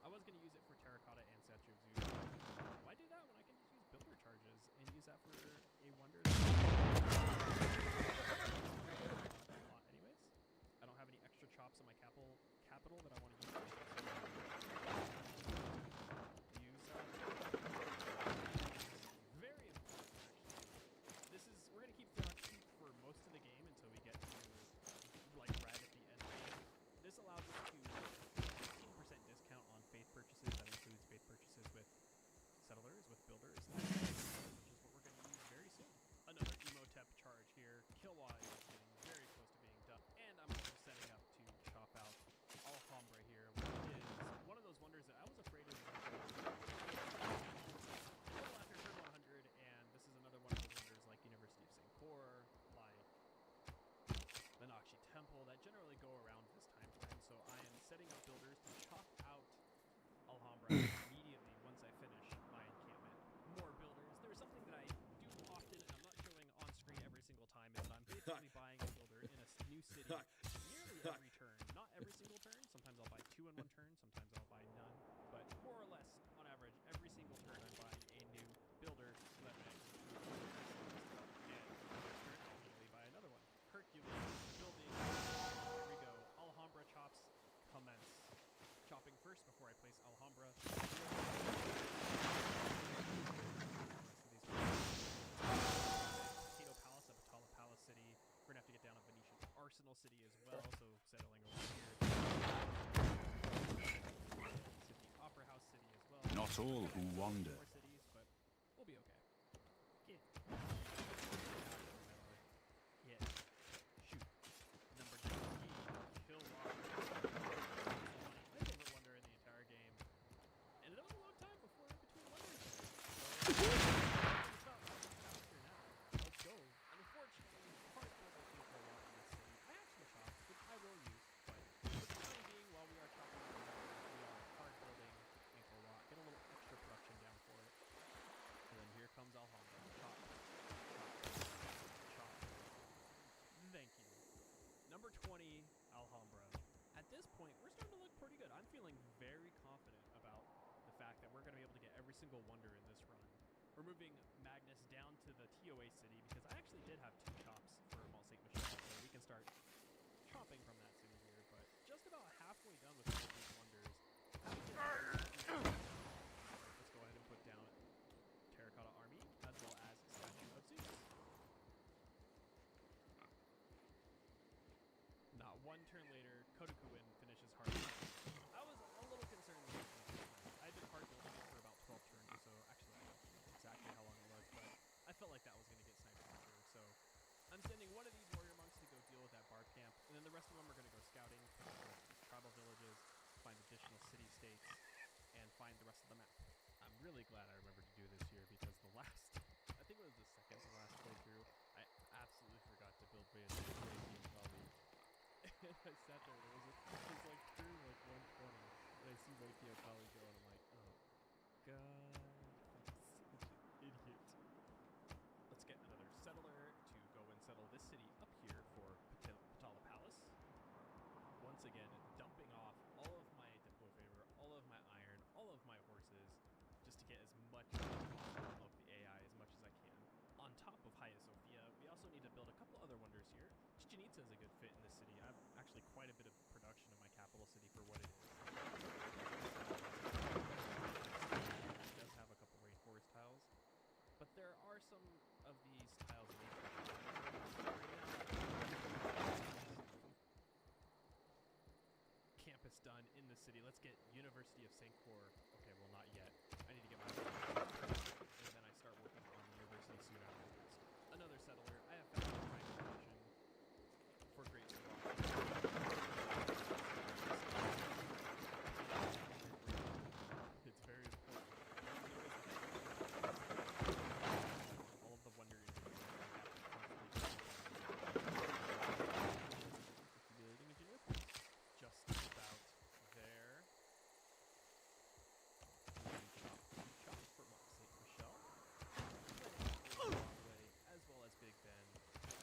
I was gonna use it for Terracotta and Statue of Zeus. Why do that when I can just use builder charges and use that for a wonder? Anyways, I don't have any extra chops on my capital that I want to use. Very important, actually. We're gonna keep cheap for most of the game until we get to like red at the end. This allows us to 15% discount on faith purchases. That includes faith purchases with settlers, with builders, which is what we're gonna use very soon. Another Emotep charge here. Kilwa is getting very close to being done, and I'm also setting up to chop out Alhambra here, which is one of those wonders that I was afraid of. After turn 100, and this is another one of those wonders like University of Singapore, like the Nakshi Temple, that generally go around this time frame. So I am setting up builders to chop out Alhambra immediately once I finish my encampment. More builders. There's something that I do often, and I'm not showing on screen every single time, is that I'm basically buying a builder in a new city nearly every turn. Not every single turn. Sometimes I'll buy 2 in one turn. Sometimes I'll buy none. But more or less, on average, every single turn I'm buying a new builder so that I and immediately buy another one. Hercules building. Here we go. Alhambra chops commence. Chopping first before I place Alhambra. Potato Palace, a Batala Palace city. We're gonna have to get down a Venetian Arsenal city as well, so settling over here. City Opera House city as well. Not all who wander. More cities, but we'll be okay. Yeah. Shoot. Number 19, Kill my favorite wonder in the entire game. And it was a long time before in between wonders. Let's go. And unfortunately, part of the people want in this city. single wonder in this run. We're moving Magnus down to the TOA city because I actually did have 2 chops for Mont Saint Michel, so we can start chopping from that city here. But just about halfway done with all of these wonders. Let's go ahead and put down Terracotta Army as well as Statue of Zeus. Not one turn later, Kodokuin finishes hard. I was a little concerned with this. I've been hard building it for about 12 turns or so. Actually, I don't know exactly how long it was, but I felt like that was going to get sniped for sure. So I'm sending one of these warrior monks to go deal with that barb camp, and then the rest of them are going to go scouting, pick up tribal villages, find additional city-states, and find the rest of the map. I'm really glad I remembered to do this here because the last, I think it was the second to last playthrough, I absolutely forgot to build Rebirht Island. And I sat there, and it was like through like 120, and I see Wakio Kali go, and I'm like, oh god, I'm such an idiot. Let's get another settler to go and settle this city up here for Patala Palace. Once again, dumping off all of my deploy favor, all of my iron, all of my horses, just to get as much as possible of the AI as much as I can. On top of Hagia Sophia, we also need to build a couple other wonders here. Chichen Itza is a good fit in this city. I have actually quite a bit of production of my capital city for what it is. It does have a couple rainforest tiles, but there are some of these tiles in campus done in the city. Let's get University of St. Croix. Okay, well, not yet. I need to get my and then I start working on the university soon afterwards. Another settler. I have found a prime location for Great Squad. It's very important. All of the wonder accumulating engineer points. Just about there. Chop for Mont Saint Michel. As well as Big Ben.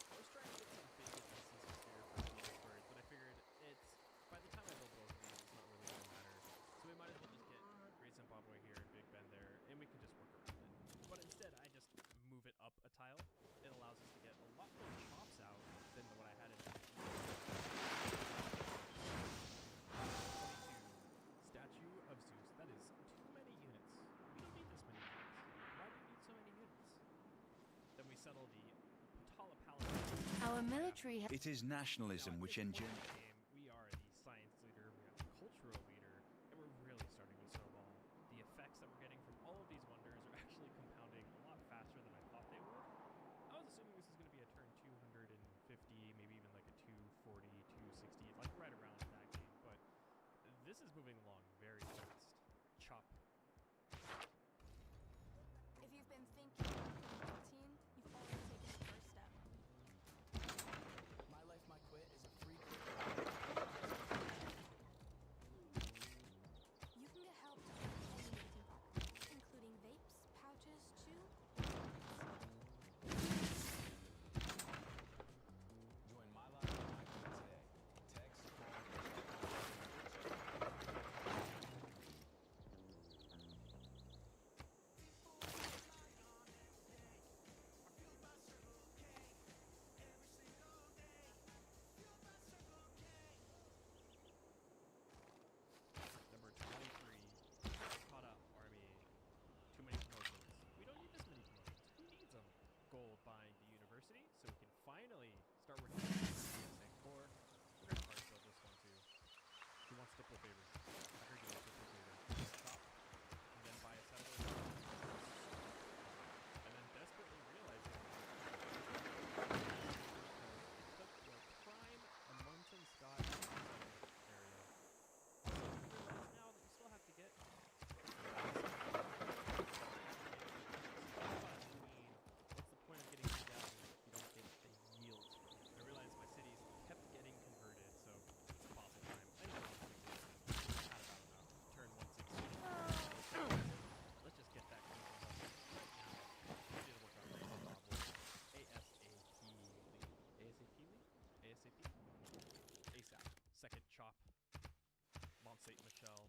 I was trying to get some big advances here for Petersburg, but I figured it's by the time I build both of these, it's not really going to matter. So we might as well just get Great Zimbabwe here and Big Ben there, and we can just work around it. But instead, I just move it up a tile. It allows us to get a lot more chops out than what I had in 22. Statue of Zeus. That is too many units. We don't need this many units. Why do we need so many units? Then we settle the Patala Palace. Our military. It is nationalism which engenders. We are the science leader, we are the cultural leader, and we're really starting to snowball. The effects that we're getting from all of these wonders are actually compounding a lot faster than I thought they would. I was assuming this is going to be a turn 250, maybe even like a 240, 260, like right around that game, but this is moving along very fast. Chop. If you've been thinking about quitting nicotine, you've already taken the first step. My Life, My Quit is a free quit. You can get help to quit any nicotine product, including vapes, pouches, chew, Join My Life, My Quit today. Text, Number 23, Terracotta Army. Too many promotions. We don't need this many promotions. Who needs them? Gold buying the university, so we can finally start working on the University of St. Croix. We're going to hard build this one too. Who wants diplo favors? I heard you want diplo favors. Stop. And then buy a settler. And then desperately realizing the prime Munson Scott area. Realize now that we still have to get what's the point of getting these down if you don't get the yields from it? I realized my cities kept getting converted, so it's fossil time. I know had about enough. Turn 160. Let's just get that going right now. Get to work on Zimbabwe. ASAP? ASAP. Second chop. Mont Saint Michel.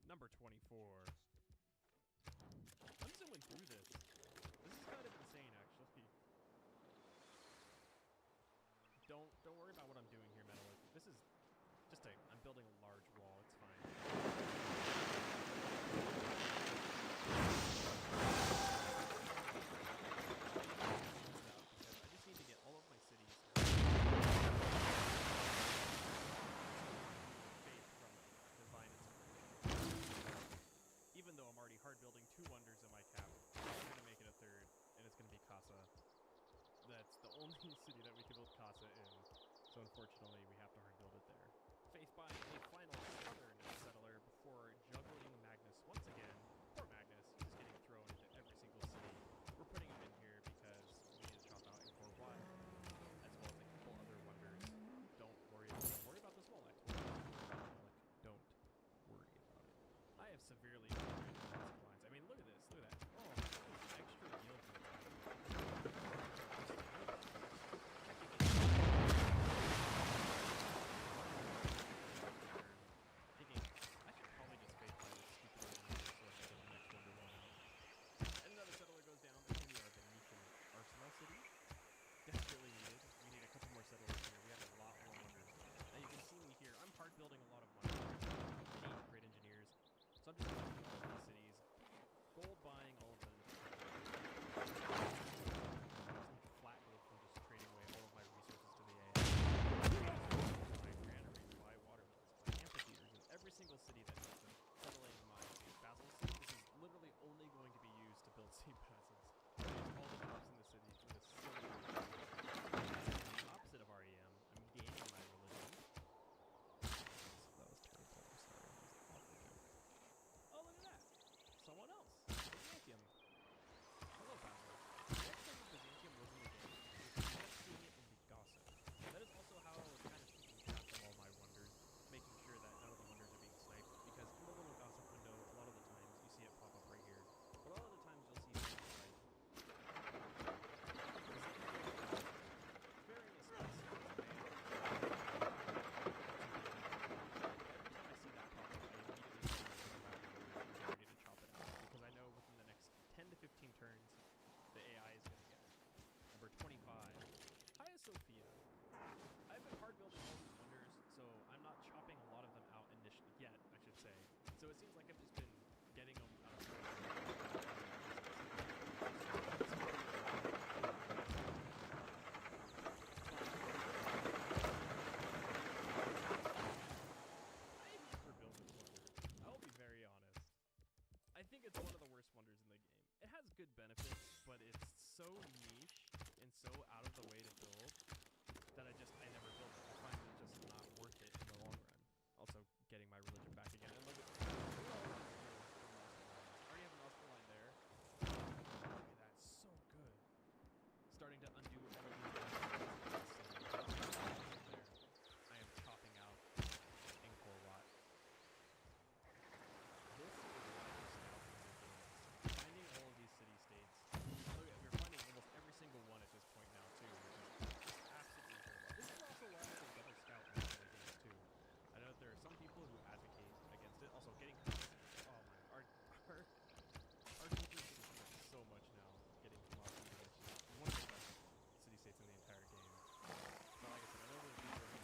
Number 24. building a large wall. It's fine. Because I just need to get all of my cities faith from divine inspiration. Even though I'm already hard building 2 wonders in my cap, I'm going to make it a 3rd, and it's going to be Casa. That's the only city that we can build Casa in, so unfortunately we have to hard build it there. Faith buying a final southern settler before juggling Magnus once again. Poor Magnus, he's getting thrown into every single city. We're putting him in here because we need to chop out Angkor Wat, as well as a couple other wonders. Don't worry about the small X. Don't worry about it. I have severely upgraded Cosmic Lines. I mean, look at this. Look at that. Oh, extra yield for the I should probably just faith buy this stupid wonder so I can get the next wonder one out. And another settler goes down. That's going to be our Venetian Arsenal city. Desperately needed. We need a couple more settlers here. We have a lot more wonders. Now you can see me here. I'm hard building a lot of wonders without any great engineers. So I'm just going to do all of these cities. Gold buying all of them. Flat gold from just trading away all of my resources to the AI. Buy granaries, buy watermills, buy amphitheaters in every single city that has them. Settling my St. Basil's city. This is literally only going to be used to build St. Basil's. All the jobs in the city for this silly the opposite of REM. I'm gaining my religion. That was terrible. I'm sorry. That was an awful joke. Oh, look at that. Someone else. Byzantium. Hello, Basil. Next time Byzantium was in the game, we kept seeing it in the gossip. That is also how I was kind of keeping track of all my wonders, making sure that none of the wonders are being sniped, because in the little gossip window, a lot of the times you see it pop up right here, but a lot of the times you'll see things like very expensive. Every time I see that pop up, I immediately start ready to chop it out, because I know within the next 10 to 15 turns, the AI is going to get it. Number 25. Hagia Sophia. I've been hard building all these wonders, so I'm not chopping a lot of them out initially yet, I should say. So it seems like I've just been getting them out of I will be very honest. I think it's one of the worst wonders in the game. It has good benefits, but it's so niche and so out of the way to build that I never built it. I find it just not worth it in the long run. Also, getting my religion back again. And look at already have an Oscar line there. Look at that, so good. Starting to undo all of these there. I am chopping out Angkor Wat. This is what I was scouting in the game. Finding all of these city-states. Look at, we're finding almost every single one at this point now, too, which is absolutely incredible. This is also why I say double scout in some of the games, too. I know that there are some people who advocate against it. Also, getting... Oh, my... Our culture is so much now, getting Kumasi, which is one of the best city-states in the entire game. But like I said, I know there's people who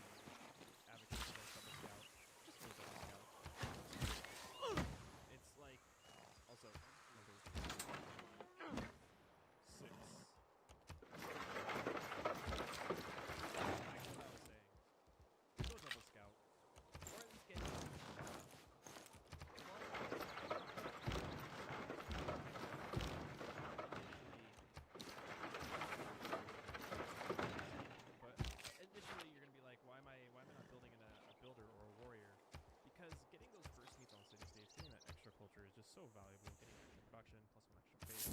advocate against double scout. Just do a double scout. It's like... Also, number 6. Back to what I was saying. Go double scout. Or at least get... But initially you're going to be like, why am I not building in a builder or a warrior? Because getting those first meets on city-states, getting that extra culture is just so valuable. Getting extra production, plus some extra faith,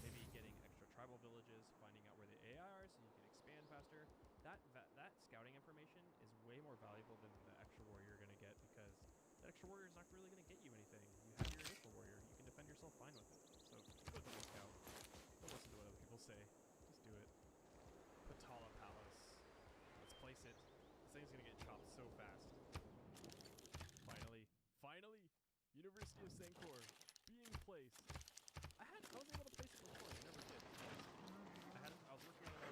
maybe getting extra tribal villages, finding out where the AI are so you can expand faster. That scouting information is way more valuable than the extra warrior you're going to get, because that extra warrior is not really going to get you anything. You have your initial warrior. You can defend yourself fine with it. So go double scout. Don't listen to what other people say. Just do it. Patala Palace. Let's place it. This thing's going to get chopped so fast. Finally, University of Sancor being placed. I was able to place it before, I never did. I was working on it.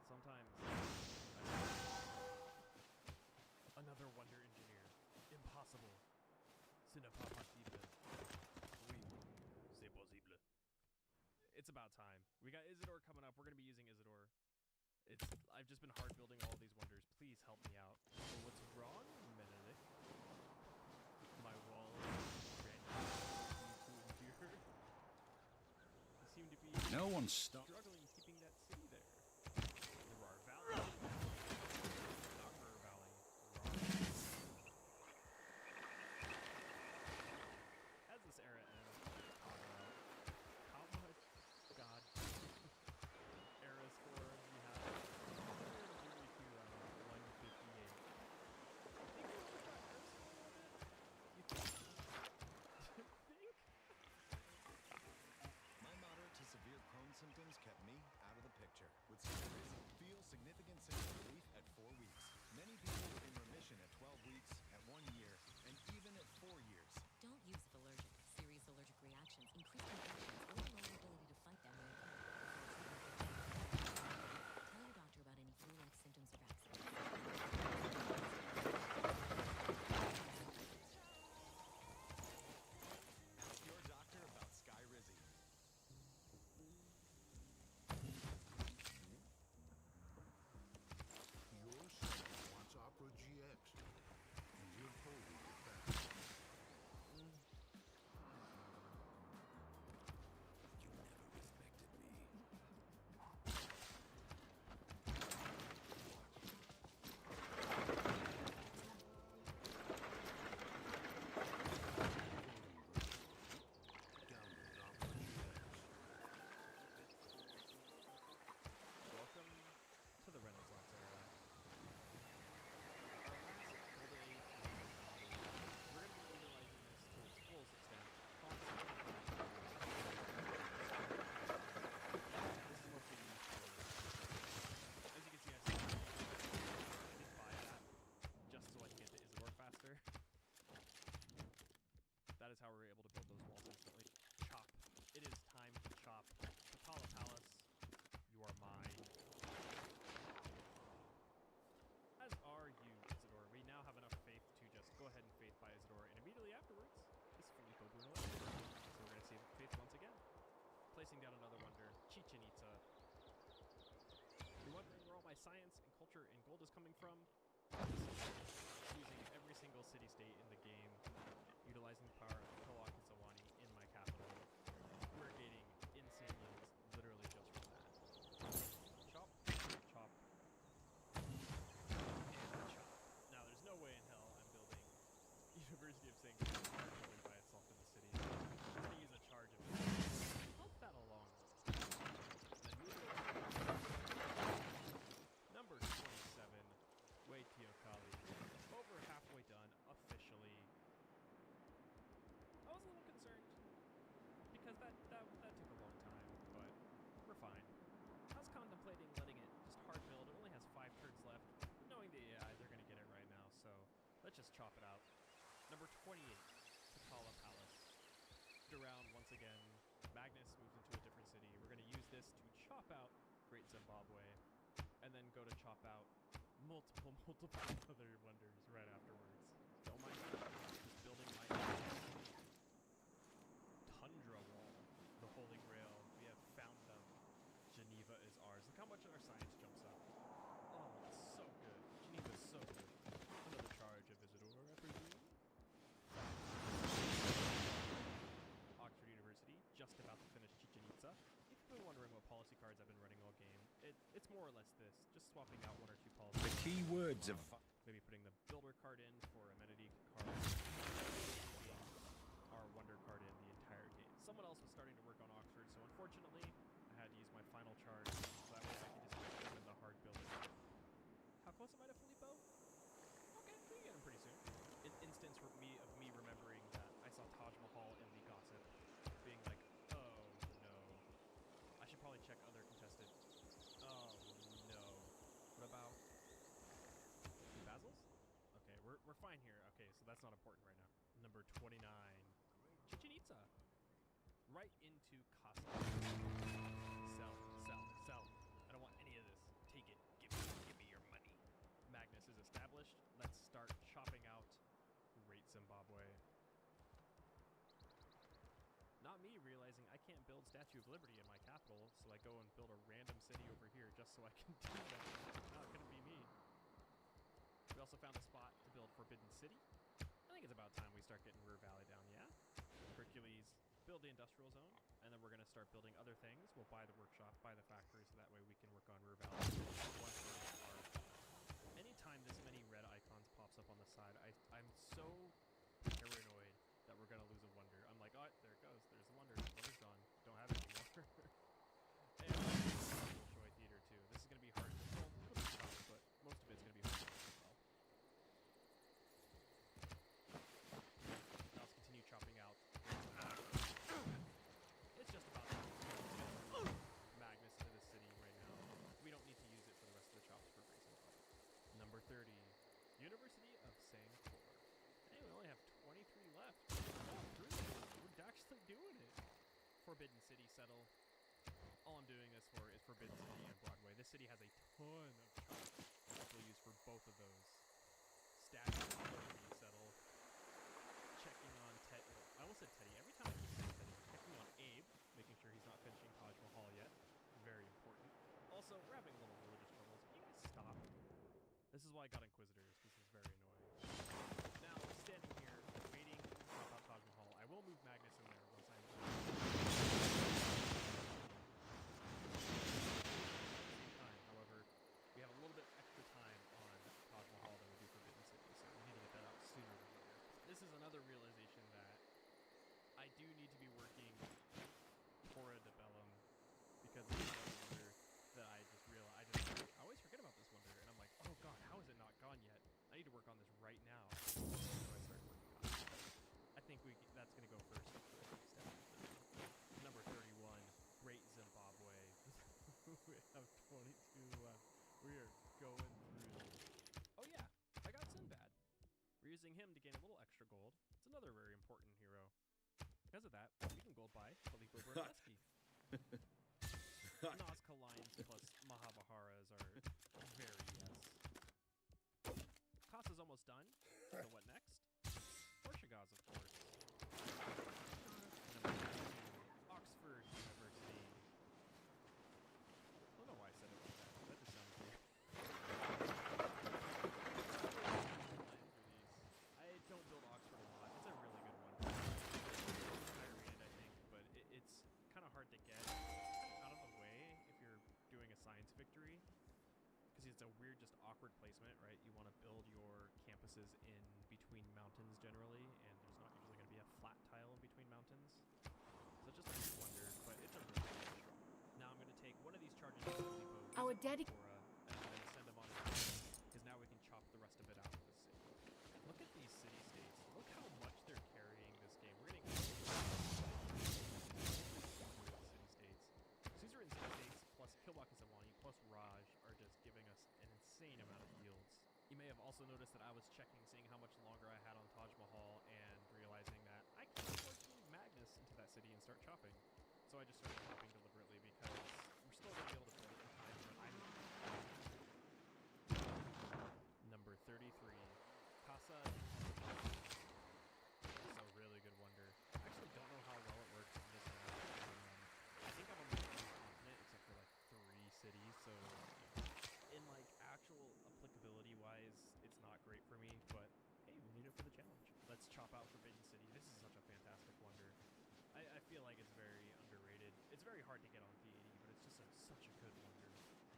Sometimes. Another It's about time. We got Isidore coming up. We're gonna be using Isidore. I've just been hard building all these wonders. Please help me out. So what's wrong, Menelik? My wall is to endure. You seem to be No one stopped. struggling keeping that city there. The Rar Valley. Not Rar Valley. Rar. As this era ends, how much God era score we have? 132 out of 158. Think we almost got era score on it? You think? Think? My moderate to severe Crohn's symptoms kept me out of the picture. With Skyrizi, feel significant symptom relief at 4 weeks. Many people were in remission at 12 weeks, at 1 year, and even at 4 years. Don't use if allergic. Serious allergic reactions, increased infections, or lower ability to fight them will occur. Tell your doctor about any flu-like symptoms or vaccines. Ask your doctor about Skyrizi. Your son wants Opera GX, and you're holding it back. You never respected me. Welcome to the Renaissance era. We're going to be utilizing this to its fullest extent. This is what we use for. As you can see, I did buy that just so I can get to Isidore faster. That is how we're able to build those walls instantly. Chop. It is time to chop. Katala Palace. You are mine. As are you, Isidore. We now have enough faith to just go ahead and faith by Isidore, and immediately afterwards is Filippo Bruno. So we're going to see faith once again. Placing down another wonder, Chichen Itza. You're wondering where all my science and culture and gold is coming from? Using every single city-state in the game, utilizing the power of Kawakisawani in my capital. We're getting insane yields literally just from that. Chop, chop, and chop. Now, there's no way in hell I'm building University of St. Building by itself in the city. I'm going to use a charge of it. Help that along. Then number 27, Wei Teokali. Over halfway done, officially. I was a little concerned, because that took a long time, but we're fine. I was contemplating letting it just hard build. It only has 5 turns left. Knowing the AI, they're going to get it right now, so let's just chop it out. Number 28, Takala Palace. Around once again. Magnus moves into a different city. We're going to use this to chop out Great Zimbabwe, and then go to chop out multiple other wonders right afterwards. Don't mind me. Just building my Tundra Wall, the Holy Grail. We have found them. Geneva is ours. Look how much our science jumps up. Oh, it's so good. Geneva's so good. Another charge of Isidore, I presume. Oxford University, just about to finish Chichen Itza. If you've been wondering what policy cards I've been running all game, it's more or less this. Just swapping out 1 or 2 policies. The key words of... Maybe putting the builder card in for amenity card. Our wonder card in the entire game. Someone else was starting to work on Oxford, so unfortunately, I had to use my final charge, so that way I can just open the hard building. How close am I to Filippo? Okay, we can get him pretty soon. An instance of me remembering that I saw Taj Mahal in the gossip, being like, oh no. I should probably check other contested. Oh no. What about Basil's? Okay, we're fine here. Okay, so that's not important right now. Number 29. Chichen Itza. Right into Costa. Sell, sell, sell. I don't want any of this. Take it. Give me your money. Magnus is established. Let's start chopping out Great Zimbabwe. Not me realizing I can't build Statue of Liberty in my capital, so I go and build a random city over here just so I can do that. No, it couldn't be me. We also found a spot to build Forbidden City. I think it's about time we start getting Ruhr Valley down, yeah? Hercules, build the industrial zone, and then we're going to start building other things. We'll buy the workshop, buy the factory, so that way we can work on Ruhr Valley. Anytime this many red icons pops up on the side, I'm so paranoid that we're going to lose a wonder. I'm like, oh, there it goes. There's the wonder. Wonder's gone. Don't have it anymore. And Shoei Theater, too. This is going to be hard. Well, it'll be tough, but most of it's going to be hard to as well. Now let's continue chopping out. It's just about Magnus into the city right now. We don't need to use it for the rest of the chops for reason. Number 30, University of Sangkor. Hey, we only have 23 left. We're actually doing it. Forbidden City settle. All I'm doing this for is Forbidden City and Broadway. This city has a ton of chops that we'll use for both of those. Statue of Liberty settle. Checking on Teddy. I almost said Teddy. Every time I say Teddy, checking on Abe, making sure he's not finishing Taj Mahal yet. Very important. Also, we're having little religious troubles. Can you guys stop? This is why I got Inquisitors. This is very annoying. Now, standing here, waiting to drop out Taj Mahal. I will move Magnus in there once I'm done. However, we have a little bit extra time on Taj Mahal than we do Forbidden City, so we need to get that out sooner than later. This is another realization that I do need to be working Torah de Bellum, because it's another wonder that I just realized. I always forget about this wonder, and I'm like, oh god, how is it not gone yet? I need to work on this right now. So I start working on it. I think that's going to go first. Number 31, Great Zimbabwe. We have 22 left. We are going through this. Oh yeah, I got Sinbad. We're using him to gain a little extra gold. It's another very important hero. Because of that, we can gold buy Filippo Brunelleschi. Nazca lines plus Mahabaharas are very yes. Casa's almost done. So what next? Portugal's, of course. Number 2, Oxford University. I don't know why I said it like that. That just sounds weird. I don't build Oxford a lot. It's a really good one. I read it, I think, but it's kind of hard to get. It's kind of out of the way if you're doing a science victory, because it's a weird, just awkward placement, right? You want to build your campuses in between mountains generally, and there's not usually going to be a flat tile in between mountains. So it's just a weird wonder, but it's a really good shot. Now I'm going to take one of these charges of Filippo, Our dedic- and then send them on his because now we can chop the rest of it out of the city. Look at these city-states. Look how much they're carrying this game. We're getting city-states. Suzerain city-states plus Kilwaki Sawani plus Raj are just giving us an insane amount of yields. You may have also noticed that I was checking, seeing how much longer I had on Taj Mahal, and realizing that I can afford to move Magnus into that city and start chopping. So I just started chopping deliberately because we're still going to be able to build it in time, but I'm... Number 33, Casa. It's a really good wonder. I actually don't know how well it works on this map. I think I'm on the continent except for like 3 cities, so in like actual applicability wise, it's not great for me, but hey, we need it for the challenge. Let's chop out Forbidden City. This is such a fantastic wonder. I feel like it's very underrated. It's very hard to get on P80, but it's just such a good wonder.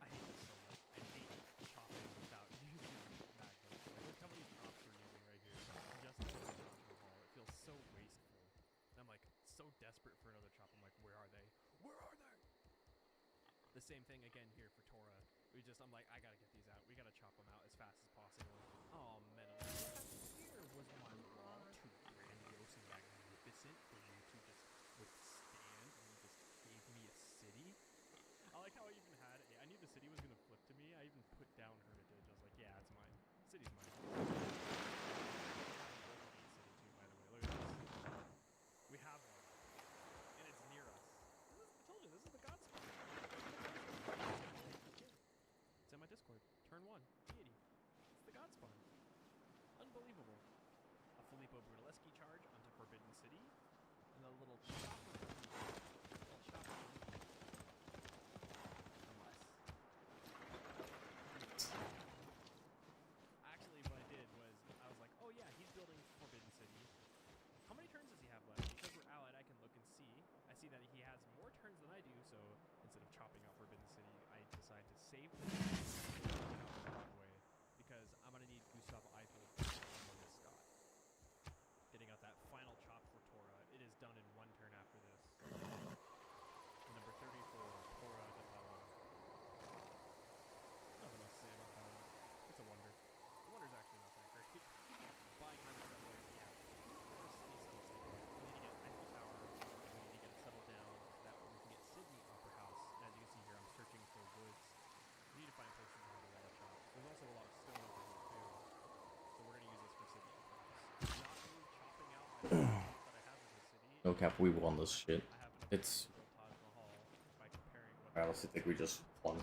I hate this so much. I hate chopping without using Magnus. Like, look how many chops we're using right here. Just to Taj Mahal. It feels so wasteful. And I'm like so desperate for another chop. I'm like, where are they? Where are they? The same thing again here for Torah. I'm like, I gotta get these out. We gotta chop them out as fast as possible. Oh, metal. Here was my wall too grandiose and magnificent for you to just withstand, and you just gave me a city. I like how I even had, I knew the city was gonna flip to me. I even put down Hermitage. I was like, yeah, it's mine. The city's mine. City too, by the way. Look at this. We have one, and it's near us. I told you, this is the God spot. It's in my Discord. Turn 1, deity. It's the God spawn. Unbelievable. So instead of chopping out Forbidden City, I decided to save the get out Broadway because I'm gonna need Gustav Eiffel on this Scott. Getting out that final chop for Tora. It is done in one turn after this. Number 34, Tora de Bella. Nothing else to say about that one. It's a wonder. The wonder's actually not that great. Buying time is settlers, yeah. First city settled something. We need to get Eiffel Tower. We need to get it settled down so that way we can get Sydney Opera House. And as you can see here, I'm searching for woods. We need to find places to have a lot of chops. There's also a lot of stone over here too. So we're gonna use this for Sydney Opera House. Not only chopping out my that I have in the city. No cap, we won this shit. It's. Build Taj Mahal by comparing what I honestly think we just won.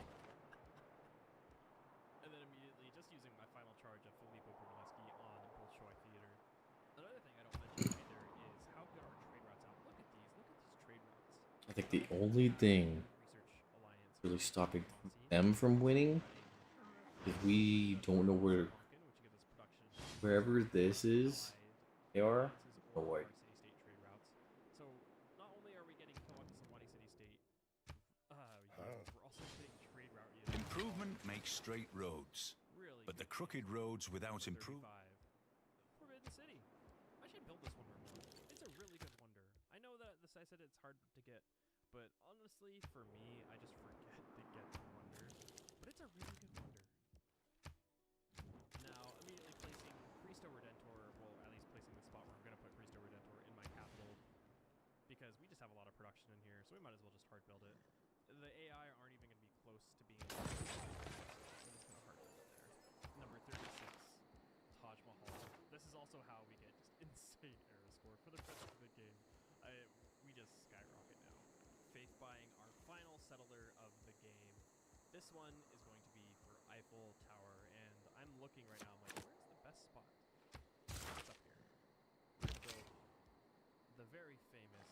and then immediately just using my final charge of Filippo Brunelleschi on Bolshoi Theater. Another thing I don't mention either is how good our trade routes out. Look at these. Look at these trade routes. I think the only thing really stopping them from winning is we don't know wherever this is. They are. No way. City-state trade routes. So not only are we getting Milwaukee Sewanee City-state, we're also getting trade route. Improvement makes straight roads, Really but the crooked roads without 35. improvement. Forbidden City. I should build this wonder more. It's a really good wonder. I know that I said it's hard to get, but honestly, for me, I just forget to get the wonder. But it's a really good wonder. Now, immediately placing Cristo Redentor, well, at least placing the spot where I'm going to put Cristo Redentor in my capital, because we just have a lot of production in here, so we might as well just hard build it. The AI aren't even going to be close to being able to so I'm just going to hard build it there. Number 36, Taj Mahal. This is also how we get just insane era score for the rest of the game. We just skyrocket now. Faith buying our final settler of the game. This one is going to be for Eiffel Tower, and I'm looking right now, I'm like, where's the best spot? It's up here. We're going to build the very famous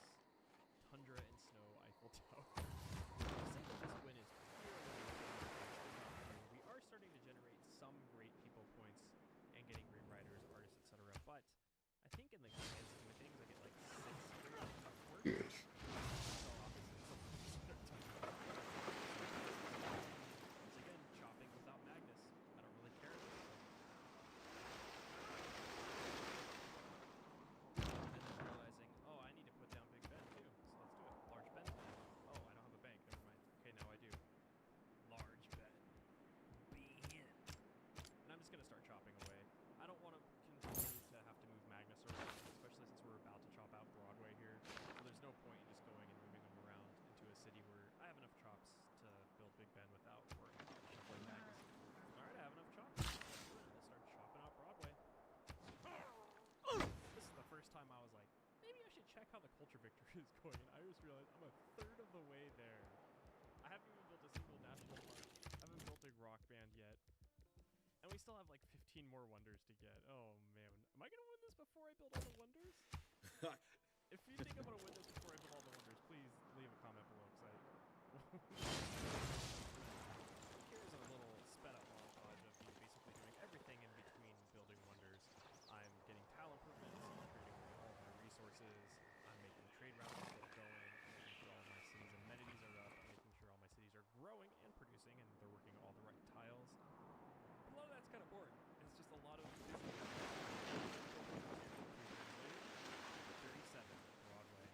Tundra and Snow Eiffel Tower. To say that this win is purely we are starting to generate some great people points and getting great writers, artists, etc. But I think in the grand scheme of things, I get like 6 great work. Yes. So obviously, once again, chopping without Magnus. I don't really care. And then realizing, oh, I need to put down Big Ben too. So let's do it. Large Ben. Oh, I don't have a bank. Never mind. Okay, now I do. Large Ben. Ben. And I'm just gonna start chopping away. I don't want to continue to have to move Magnus around, especially since we're about to chop out Broadway here. So there's no point in just going and moving them around into a city where I have enough chops to build Big Ben without worrying about shuffling Magnus. Alright, I have enough chops. Let's start chopping out Broadway. This is the first time I was like, maybe I should check how the culture victory is going, and I just realized I'm a third of the way there. I haven't even built a single national park. I haven't built a rock band yet. And we still have like 15 more wonders to get. Oh man. Am I gonna win this before I build all the wonders? If you think I'm gonna win this before I build all the wonders, please leave a comment below, because here's a little sped up montage of me basically doing everything in between building wonders. I'm getting tile improvements, I'm upgrading all of my resources, I'm making trade routes get going, I'm making sure all my cities' amenities are up, I'm making sure all my cities are growing and producing and they're working all the right tiles. A lot of that's kind of boring. It's just a lot of 37 Broadway.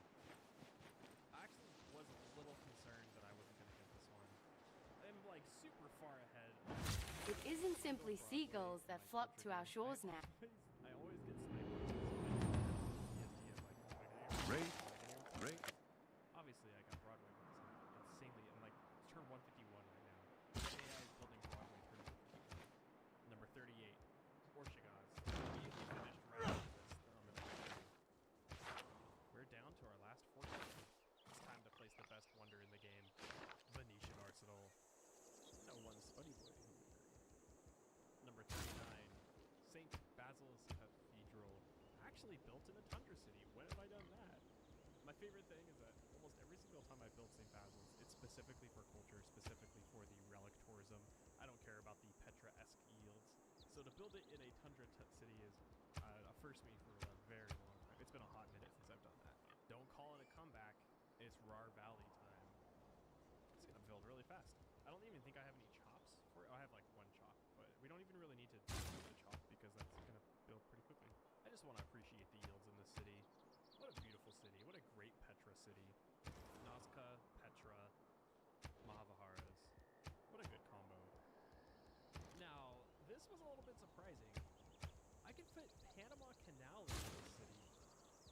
I actually was a little concerned that I wasn't going to get this one. I'm like super far ahead. It isn't simply seagulls that flock to our shores now. I always get sniped. Ray. Obviously, I got Broadway, but it's insanely. I'm like turn 151 right now. The AI is building Broadway turn 151. Number 38, Orshagaz. Immediately finished right after this on the next turn. We're down to our last 4 turns. It's time to place the best wonder in the game, Venetian Arsenal. No one Spuddy Boy. Number 39, St. Basil's Cathedral. Actually built in a tundra city. When have I done that? My favorite thing is that almost every single time I build St. Basil's, it's specifically for culture, specifically for the relic tourism. I don't care about the Petra-esque yields. So to build it in a tundra city is a first me for a very long time. It's been a hot minute since I've done that. Don't call it a comeback. It's Rar Valley time. really fast. I don't even think I have any chops for it. I have like one chop, but we don't even really need to do the chop because that's gonna build pretty quickly. I just want to appreciate the yields in this city. What a beautiful city. What a great Petra city. Nazca, Petra, Mahavaharas. What a good combo. Now, this was a little bit surprising. I could fit Panama Canal into this city.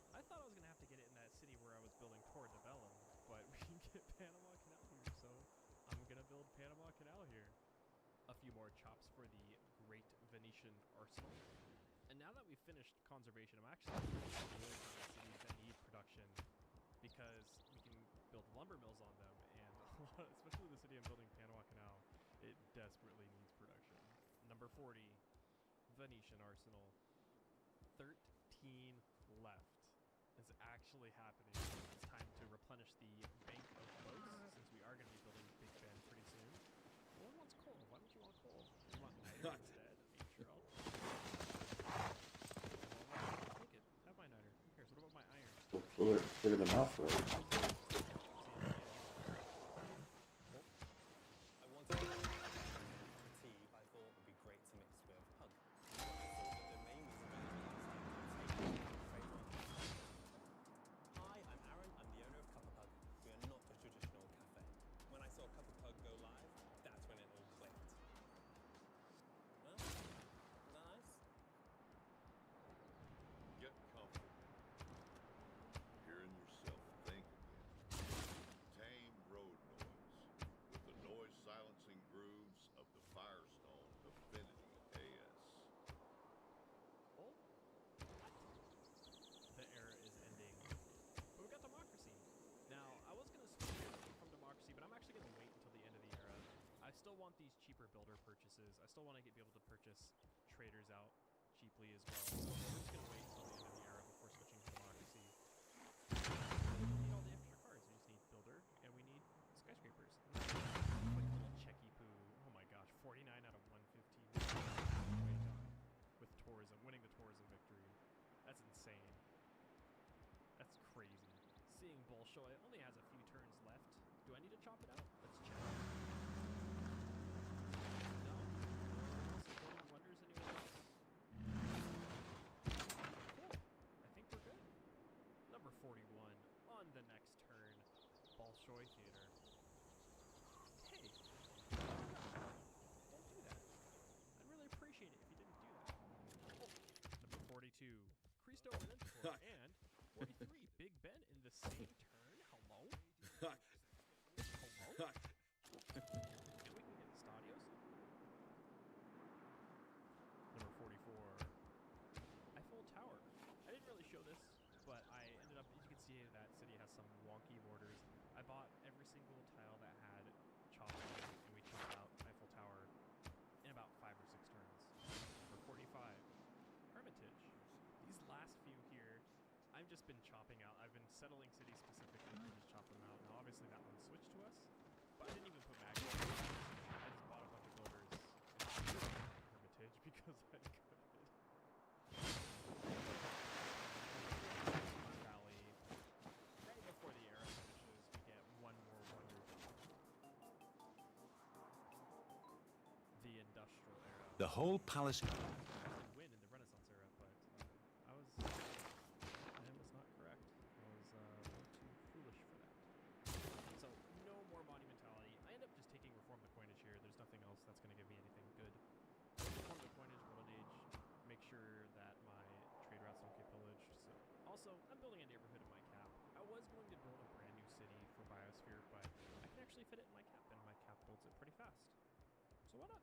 I thought I was going to have to get it in that city where I was building Portobello, but we can get Panama Canal here, so I'm going to build Panama Canal here. A few more chops for the great Venetian arsenal. And now that we've finished conservation, I'm actually really cities that need production because we can build lumber mills on them, and especially the city I'm building, Panama Canal, it desperately needs production. Number 40, Venetian arsenal. 13 left. It's actually happening. It's time to replenish the bank of boats since we are going to be building Big Ben pretty soon. No one wants coal. Why don't you want coal? You want niter instead? Are you sure I'll take it. Have my niter. Who cares? What about my iron? Fill it in enough, right? I wanted tea, but I thought it would be great to mix with pug. I thought that the main reason Hi, I'm Aaron. I'm the owner of Cup of Pug. We are not a traditional cafe. When I saw Cup of Pug go live, that's when it all clicked. Huh? Is that nice? Get comfortable. Hearing yourself think again. Tame road noise with the noise silencing grooves of the Firestone Affinity AS. Oh? The era is ending. But we got democracy. Now, I was going to switch from democracy, but I'm actually going to wait until the end of the era. I still want these cheaper builder purchases. I still want to be able to purchase traders out cheaply as well. So we're just going to wait until the end of the era before switching to democracy. We need all the extra cars. We just need builder, and we need skyscrapers. Quick little checky poo. Oh my gosh, 49 out of 115. Way done. With tourism, winning the tourism victory. That's insane. That's crazy. Seeing Bolshoi only has a few turns left. Do I need to chop it out? Let's check. No. Supporting wonders anywhere else? Cool. I think we're good. Number 41 on the next turn. Bolshoi Theater. Hey. Don't do that. I'd really appreciate it if you didn't do that. Oh. Number 42. Cristo Redentor and 43 Big Ben in the same turn. Hello? Hello? And we can get Stadios. Number 44. Eiffel Tower. I didn't really show this, but I ended up, as you can see, that city has some wonky borders. I bought every single tile that had chopped on it, and we chopped out Eiffel Tower in about 5 or 6 turns. Number 45. Hermitage. These last few here, I've just been chopping out. I've been settling cities specifically to just chop them out. Now, obviously, that one switched to us, but I didn't even put magnets. I just bought a bunch of builders in Hermitage because I could. Valley. Right before the era finishes, we get one more wonder. The Industrial Era. The whole palace. Win in the Renaissance era, but I was not correct. I was a little too foolish for that. So no more monumentality. I end up just taking reform the coinage here. There's nothing else that's going to give me anything good. Reform the coinage, golden age. Make sure that my trade routes don't get pillaged. So also, I'm building a neighborhood in my cap. I was going to build a brand new city for Biosphere, but I can actually fit it in my cap, and my cap builds it pretty fast. So why not?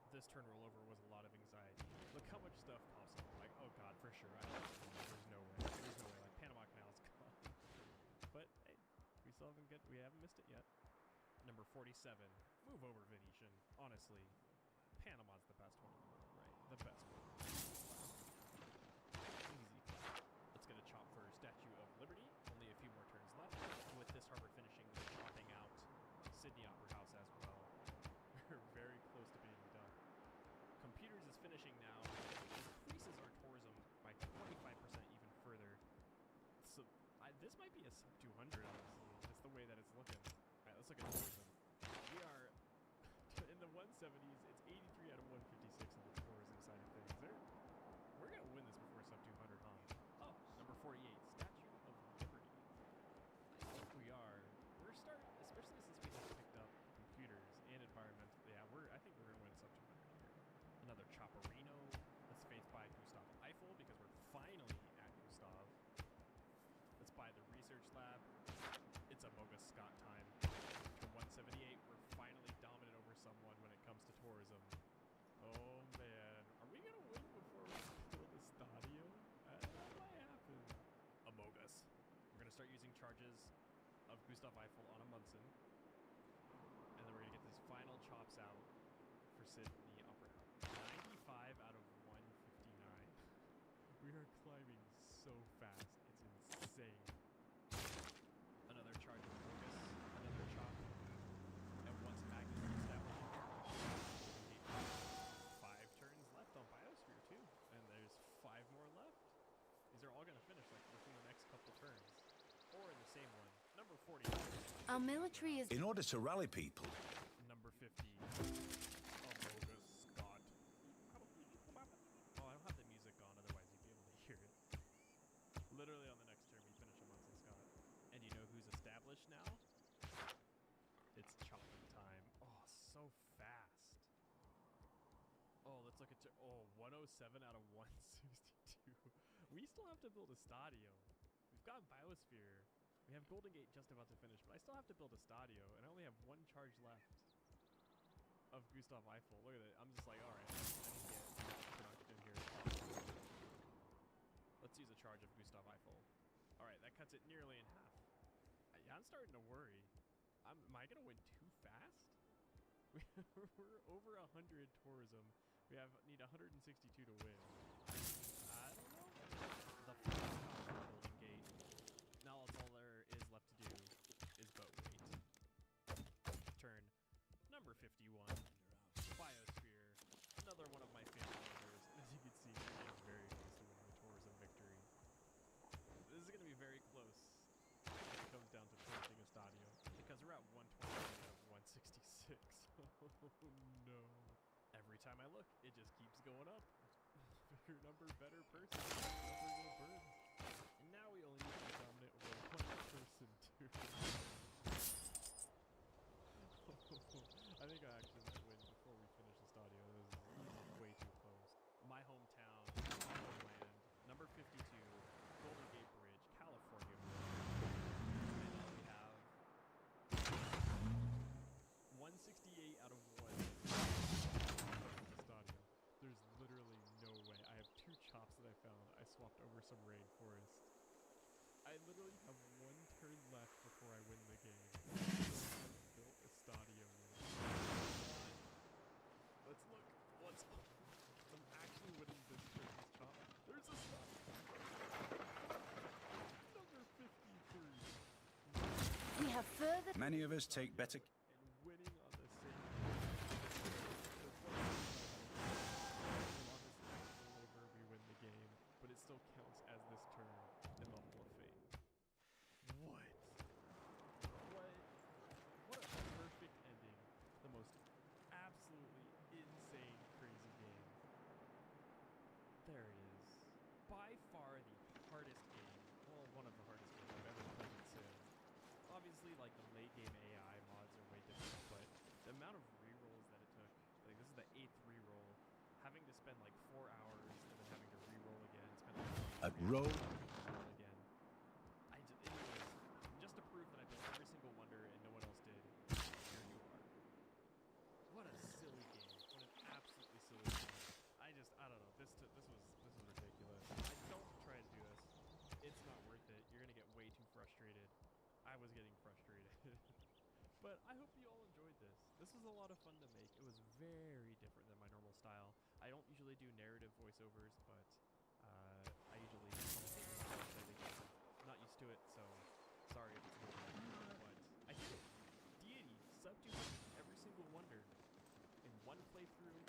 This turn rollover was a lot of anxiety. Look how much stuff pops up. Like, oh god, for sure. There's no way. There's no way. Like, Panama Canal's gone. But hey, we haven't missed it yet. Number 47. Move over, Venetian. Honestly, Panama's the best one in the world, right? The best one. Easy. Let's get a chop for Statue of Liberty. Only a few more turns left. With this harbor finishing, we're chopping out Sydney Opera House as well. We're very close to being done. Computers is finishing now. It increases our tourism by 25% even further. So this might be a sub 200, honestly. Just the way that it's looking. All right, let's look at tourism. We are Gustav Eiffel on a Munson. And then we're going to get this final chops out for Sid in the upper half. 95 out of 159. We are climbing so fast. It's insane. Another charge of focus. Another chop. And once Magnus is established, 5 turns left on Biosphere too. And there's 5 more left. These are all going to finish like within the next couple turns. Or in the same one. Number 40. Our military is... In order to rally people, Number 50. Amoga Scott. Oh, I don't have the music on, otherwise you'd be able to hear it. Literally on the next turn, we finish a Munson Scott. And you know who's established now? It's chopping time. Oh, so fast. Oh, let's look at... 107 out of 162. We still have to build a Stadio. We've got Biosphere. We have Golden Gate just about to finish, but I still have to build a Stadio, and I only have 1 charge left of Gustav Eiffel. Look at it. I'm just like, alright, I need to get production here. Let's use a charge of Gustav Eiffel. Alright, that cuts it nearly in half. Yeah, I'm starting to worry. Am I going to win too fast? We're over 100 tourism. We need 162 to win. I don't know. The first Golden Gate. Now that's all there is left to do is boat wait. Turn number 51. Biosphere. Another one of my favorite wonders. As you can see, we're getting very close to winning the tourism victory. This is going to be very close. It comes down to finishing a Stadio because we're at 120 out of 166. Oh no. Every time I look, it just keeps going up. Bigger number, better person. Number will burn. And now we only need to be dominant over one person too. I think I actually might win before we finish the Stadio. This is way too close. My hometown, my homeland, number 52, Golden Gate Bridge, California. And now we have 168 out of 1. Stadio. There's literally no way. I have 2 chops that I found. I swapped over some rainforest. I literally have 1 turn left before I win the game. I've built a Stadio. Let's look. I'm actually winning this person's chop. There's a stop. Number 53. We have further... many of us take better... And winning on the same... we win the game, but it still counts as this turn in the Hall of Fame. What a perfect ending. The most absolutely insane, crazy game. There it is. By far the hardest game. Well, one of the hardest games I've ever played in Sim. Obviously, like, the late game AI mods are way different, but the amount of rerolls that it took, like, this is the 8th reroll, having to spend like 4 hours and then having to re-roll again, spend like roll again. Anyways, just to prove that I built every single wonder and no one else did, here you are. What a silly game. What an absolutely silly game. I don't know. This was ridiculous. Don't try to do this. It's not worth it. You're gonna get way too frustrated. I was getting frustrated. But I hope you all enjoyed this. This was a lot of fun to make. It was very different than my normal style. I don't usually do narrative voiceovers, but I usually I'm not used to it, so sorry if it's a little bit, but I did it. Deity, sub 200 every single wonder in one playthrough.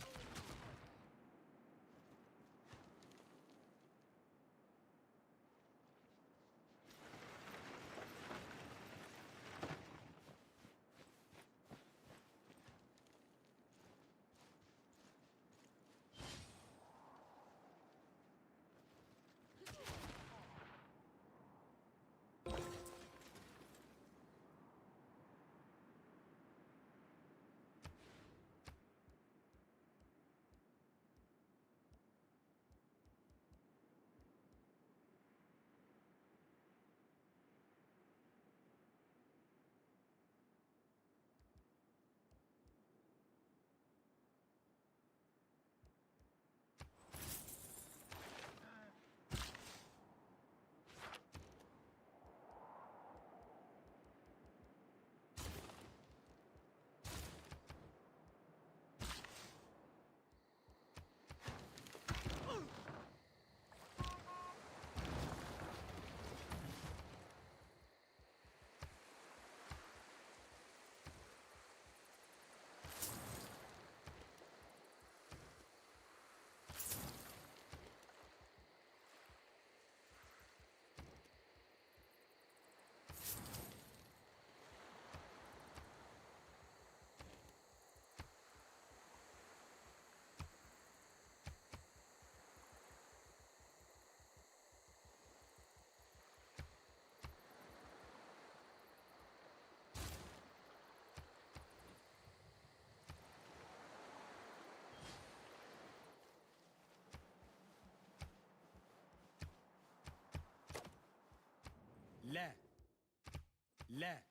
لا لا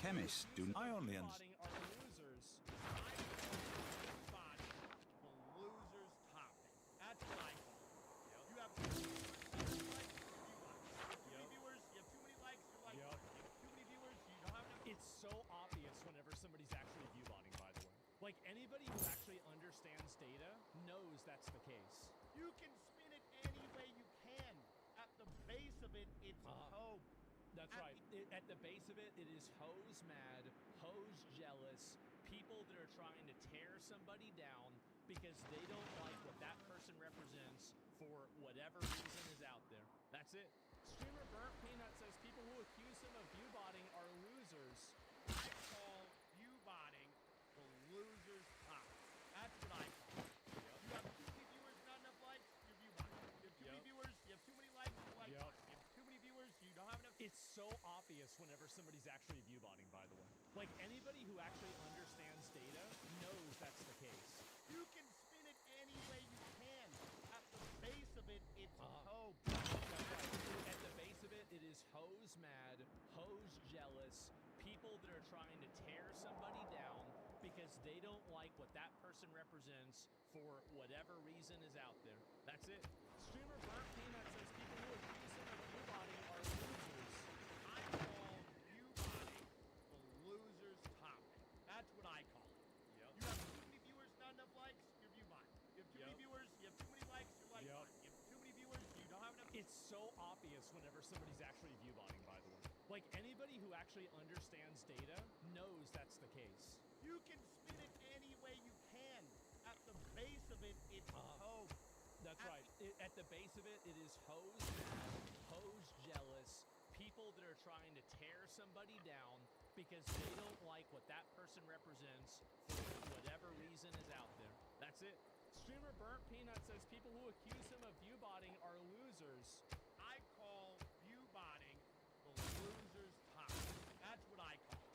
Chemists do. I only understand. Are losers. Body. The losers topic. That's what I call it. You have too many viewers, you have too many likes, you like one. You have too many viewers, you don't have enough. It's so obvious whenever somebody's actually viewbotting, by the way. Like, anybody who actually understands data knows that's the case. You can spin it any way you can. At the base of it, it's hope. That's right. At the base of it, it is hose mad, hose jealous, people that are trying to tear somebody down because they don't like what that person represents for whatever reason is out there. That's it. Streamer Burnt Peanut says people who accuse him of viewbotting are losers. I call viewbotting the losers topic. That's what I call it. You have too many viewers, not enough likes, you're viewbotting. You have too many viewers, you have too many likes, you like one. You have too many viewers, you don't have enough. It's so obvious whenever somebody's actually viewbotting, by the way. Like, anybody who actually understands data knows that's the case. You can spin it any way you can. At the base of it, it's hope. That's right. At the base of it, it is hose mad, hose jealous, people that are trying to tear somebody down because they don't like what that person represents for whatever reason is out there. That's it. Streamer Burnt Peanut says people who accuse him of viewbotting are losers. I call viewbotting the losers topic. That's what I call it. You have too many viewers, not enough likes, you're viewbotting. You have too many viewers, you have too many likes, you're like one. You have too many viewers, you don't have enough. It's so obvious whenever somebody's actually viewbotting, by the way. Like, anybody who actually understands data knows that's the case. You can spin it any way you can. At the base of it, it's hope. That's right. At the base of it, it is hose mad, hose jealous, people that are trying to tear somebody down because they don't like what that person represents for whatever reason is out there. That's it. Streamer Burnt Peanut says people who accuse him of viewbotting are losers. I call viewbotting the losers topic. That's what I call it.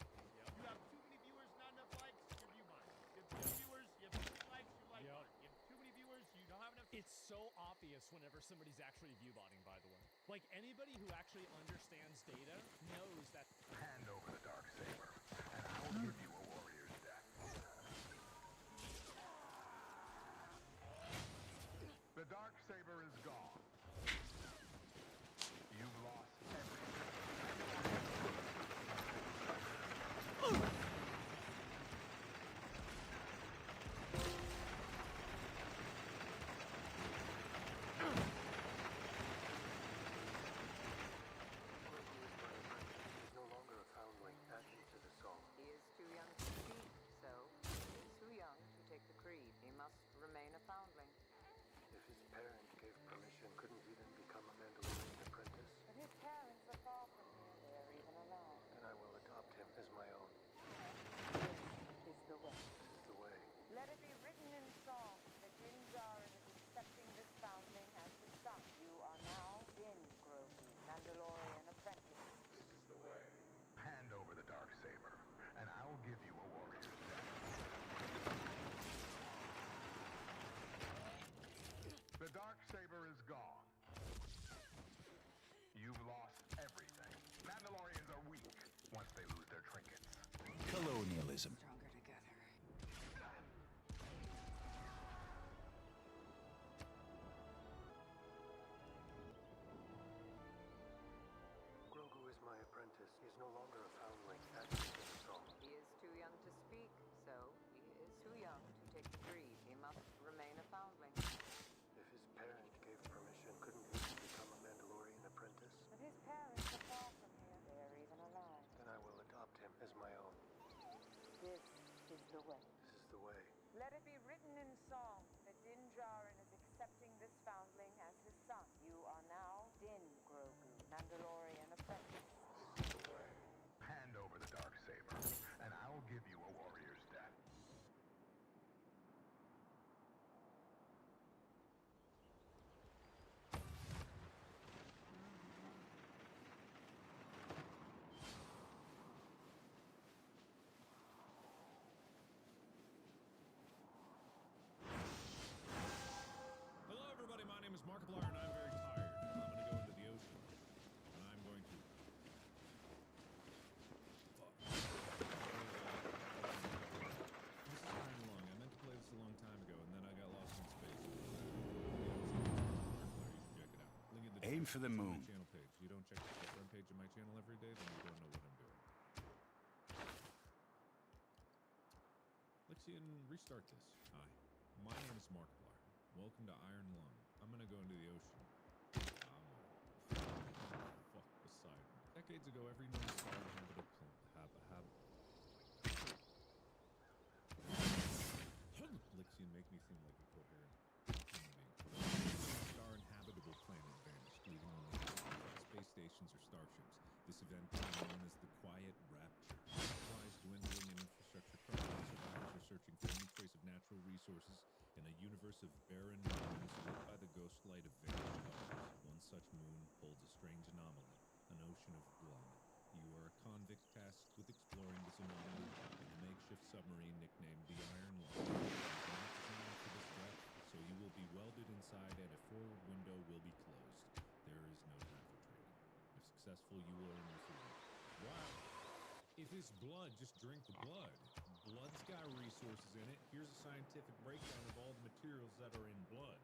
You have too many viewers, not enough likes, you're viewbotting. You have too many viewers, you have too many likes, you're like one. You have too many viewers, you don't have enough. It's so obvious whenever somebody's actually viewbotting, by the way. Like, anybody who actually understands data knows that. Hand over the dark saber, and I will give you a warrior's death. The dark saber is gone. You've lost capitalism. Stronger together. Grogu is my apprentice. He is no longer a foundling, as he saw. He is too young to speak, so he is too young to take the breed. He must remain a foundling. If his parent gave permission, couldn't he become a Mandalorian apprentice? But his parents are far from here. They are even alive. Then I will adopt him as my own. This is the way. This is the way. Let it be written in song that Din Djarin is accepting this foundling as his son. You are now Din Grogu, Mandalorian apprentice. This is the way. Hand over the Darksaber, and I'll give you a warrior's death. Hello, everybody. My name is Markiplier, and I'm very tired. I'm going to go into the ocean, and I'm going to... Fuck. This is Iron Lung. I meant to play this a long time ago, and then I got lost in space. Markiplier, you should check it out. Link in the Aim for the description. moon. It's on my channel page. You don't check the front page of my channel every day, then you don't know what I'm doing. Let's see and restart this. Hi, my name is Markiplier. Welcome to Iron Lung. I'm gonna go into the ocean. Fuck beside me. Decades ago, every known star inhabited Lixian make me seem like a coherent human being. Star inhabitable planet vanished, leaving only space stations or starships. This event became known as the Quiet Rapture. Supplies dwindling and infrastructure crumbling. Survivors are searching for any trace of natural resources in a universe of barren moons lit by the ghost light of vanished stars. One such moon holds a strange anomaly, an ocean of blood. You are a convict tasked with exploring this anomaly in a makeshift submarine nicknamed the Iron Lung. It is not designed for this depth, so you will be welded inside and a forward window will be closed. There is no time for training. If successful, you will earn your freedom. Wow! If it's blood, just drink the blood. Blood's got resources in it. Here's a scientific breakdown of all the materials that are in blood.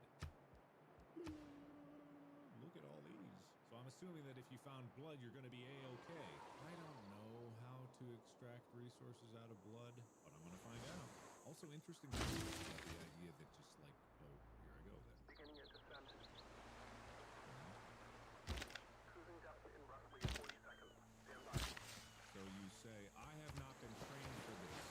Look at all these. So I'm assuming that if you found blood, you're going to be A-okay. I don't know how to extract resources out of blood, but I'm going to find out. Also interesting to me about the idea that just like, oh, here I go then. Beginning your descent. Cruising depth in roughly 40 seconds. Stand by. So you say, I have not been trained for this.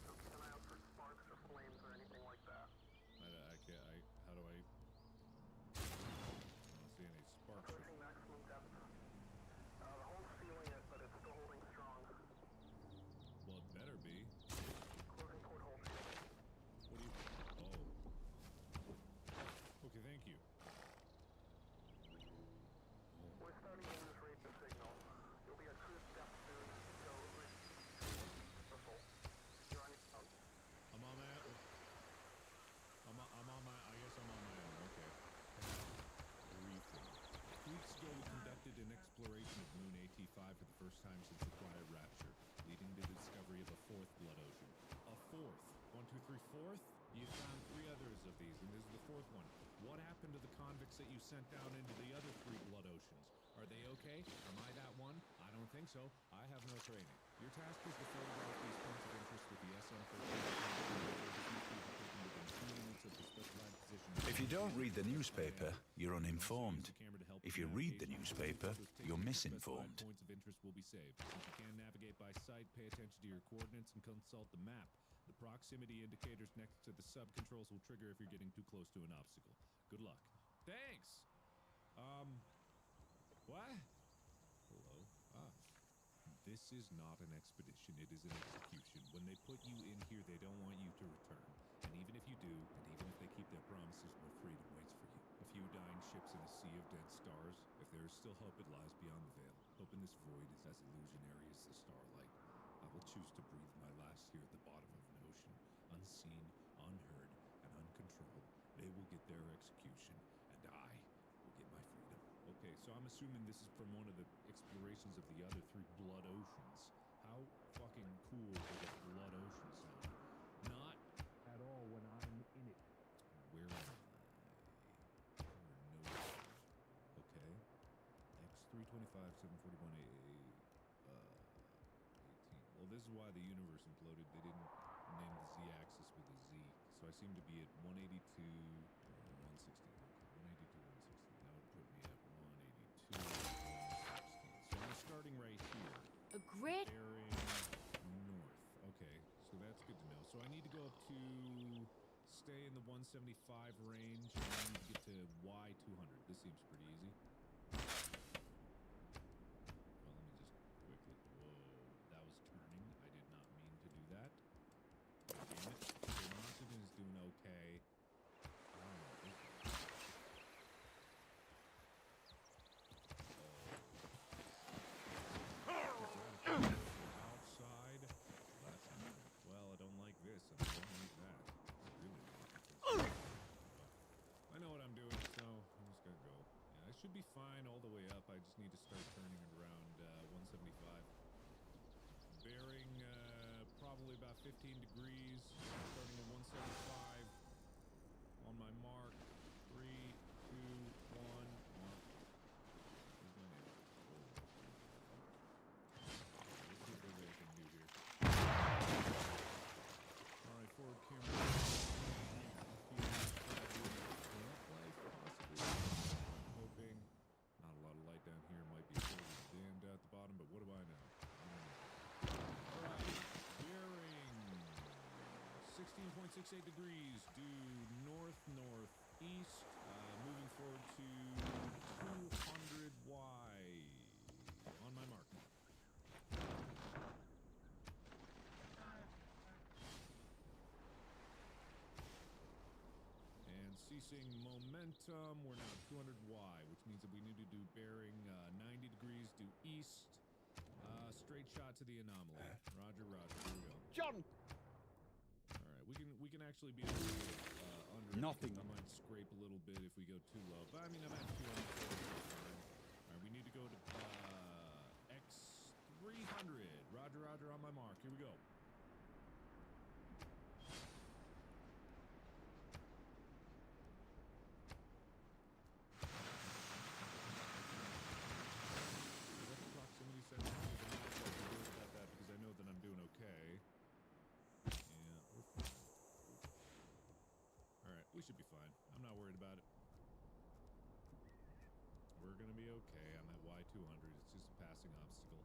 So keep an eye out for sparks or flames or anything like that. How do I don't see any sparks. Approaching maximum depth. The hull's feeling it, but it's still holding strong. Well, it better be. Closing porthole shielding. What do you... Oh. Okay, thank you. We're starting to lose rate of signal. You'll be at cruise depth soon, so careful. You're on your own. I'm on my... I guess I'm on my own, okay. Briefing. 2 weeks ago, we conducted an exploration of Moon AT-5 for the first time since the Quiet Rapture, leading to the discovery of a 4th blood ocean. A 4th? 1, 2, 3, 4th? You found 3 others of these, and this is the 4th one. What happened to the convicts that you sent down into the other 3 blood oceans? Are they okay? Am I that one? I don't think so. I have no training. Your task is to photograph these points of interest with the If you don't read the newspaper, you're uninformed. If you read the newspaper, you're misinformed. Points of interest will be saved. If you can't navigate by sight, pay attention to your coordinates and consult the map. The proximity indicators next to the sub-controls will trigger if you're getting too close to an obstacle. Good luck. Thanks! What? Hello? Ah. This is not an expedition, it is an execution. When they put you in here, they don't want you to return. And even if you do, and even if they keep their promises, more freedom waits for you. A few dying ships in a sea of dead stars. If there is still hope, it lies beyond the veil. Hope in this void is as illusionary as the starlight. I will choose to breathe my last here at the bottom of an ocean, unseen, unheard, and uncontrolled. They will get their execution, and I will get my freedom. Okay, so I'm assuming this is from one of the explorations of the other 3 blood oceans. How fucking cool does a blood ocean sound? Not at all when I'm in it. Where am I? No. Okay. X325 741 AA 18. Well, this is why the universe imploded. They didn't name the z-axis with a z. So I seem to be at 182 160. Okay, 182 160. That would put me at 182 116. So I'm starting right here. A great. Bearing north. Okay, so that's good to know. So I need to go up to stay in the 175 range and I need to get to Y200. This seems pretty easy. Well, let me just quickly. Whoa, that was turning. I did not mean to do that. Damn it. So oxygen is doing okay. Oh, okay. Outside. That's not. Well, I don't like this, and I don't like that. I really don't like this. I know what I'm doing, so I'm just gonna go. Yeah, I should be fine all the way up. I just need to start turning it around 175. Bearing probably about 15 degrees. Starting at 175. On my mark. 3, 2, 1. Mark. Where's my name? Let's see if there's anything new here. Alright, forward camera. Possibly. I'm hoping. Not a lot of light down here. Might be totally damned out the bottom, but what do I know? Alright, bearing 16.68 degrees due north-northeast, moving forward to 200 Y on my mark. And ceasing momentum, we're now at 200 Y, which means that we need to do bearing 90 degrees due east. Straight shot to the anomaly. Roger, roger. Here we go. John! Alright, we can actually be under. Nothing. I might scrape a little bit if we go too low. But I mean, I'm at 200. Alright, we need to go to X300. Roger, roger on my mark. Here we go. Proximity sensor. About that because I know that I'm doing okay. Yeah, we're fine. Alright, we should be fine. I'm not worried about it. We're gonna be okay. I'm at Y200. It's just a passing obstacle.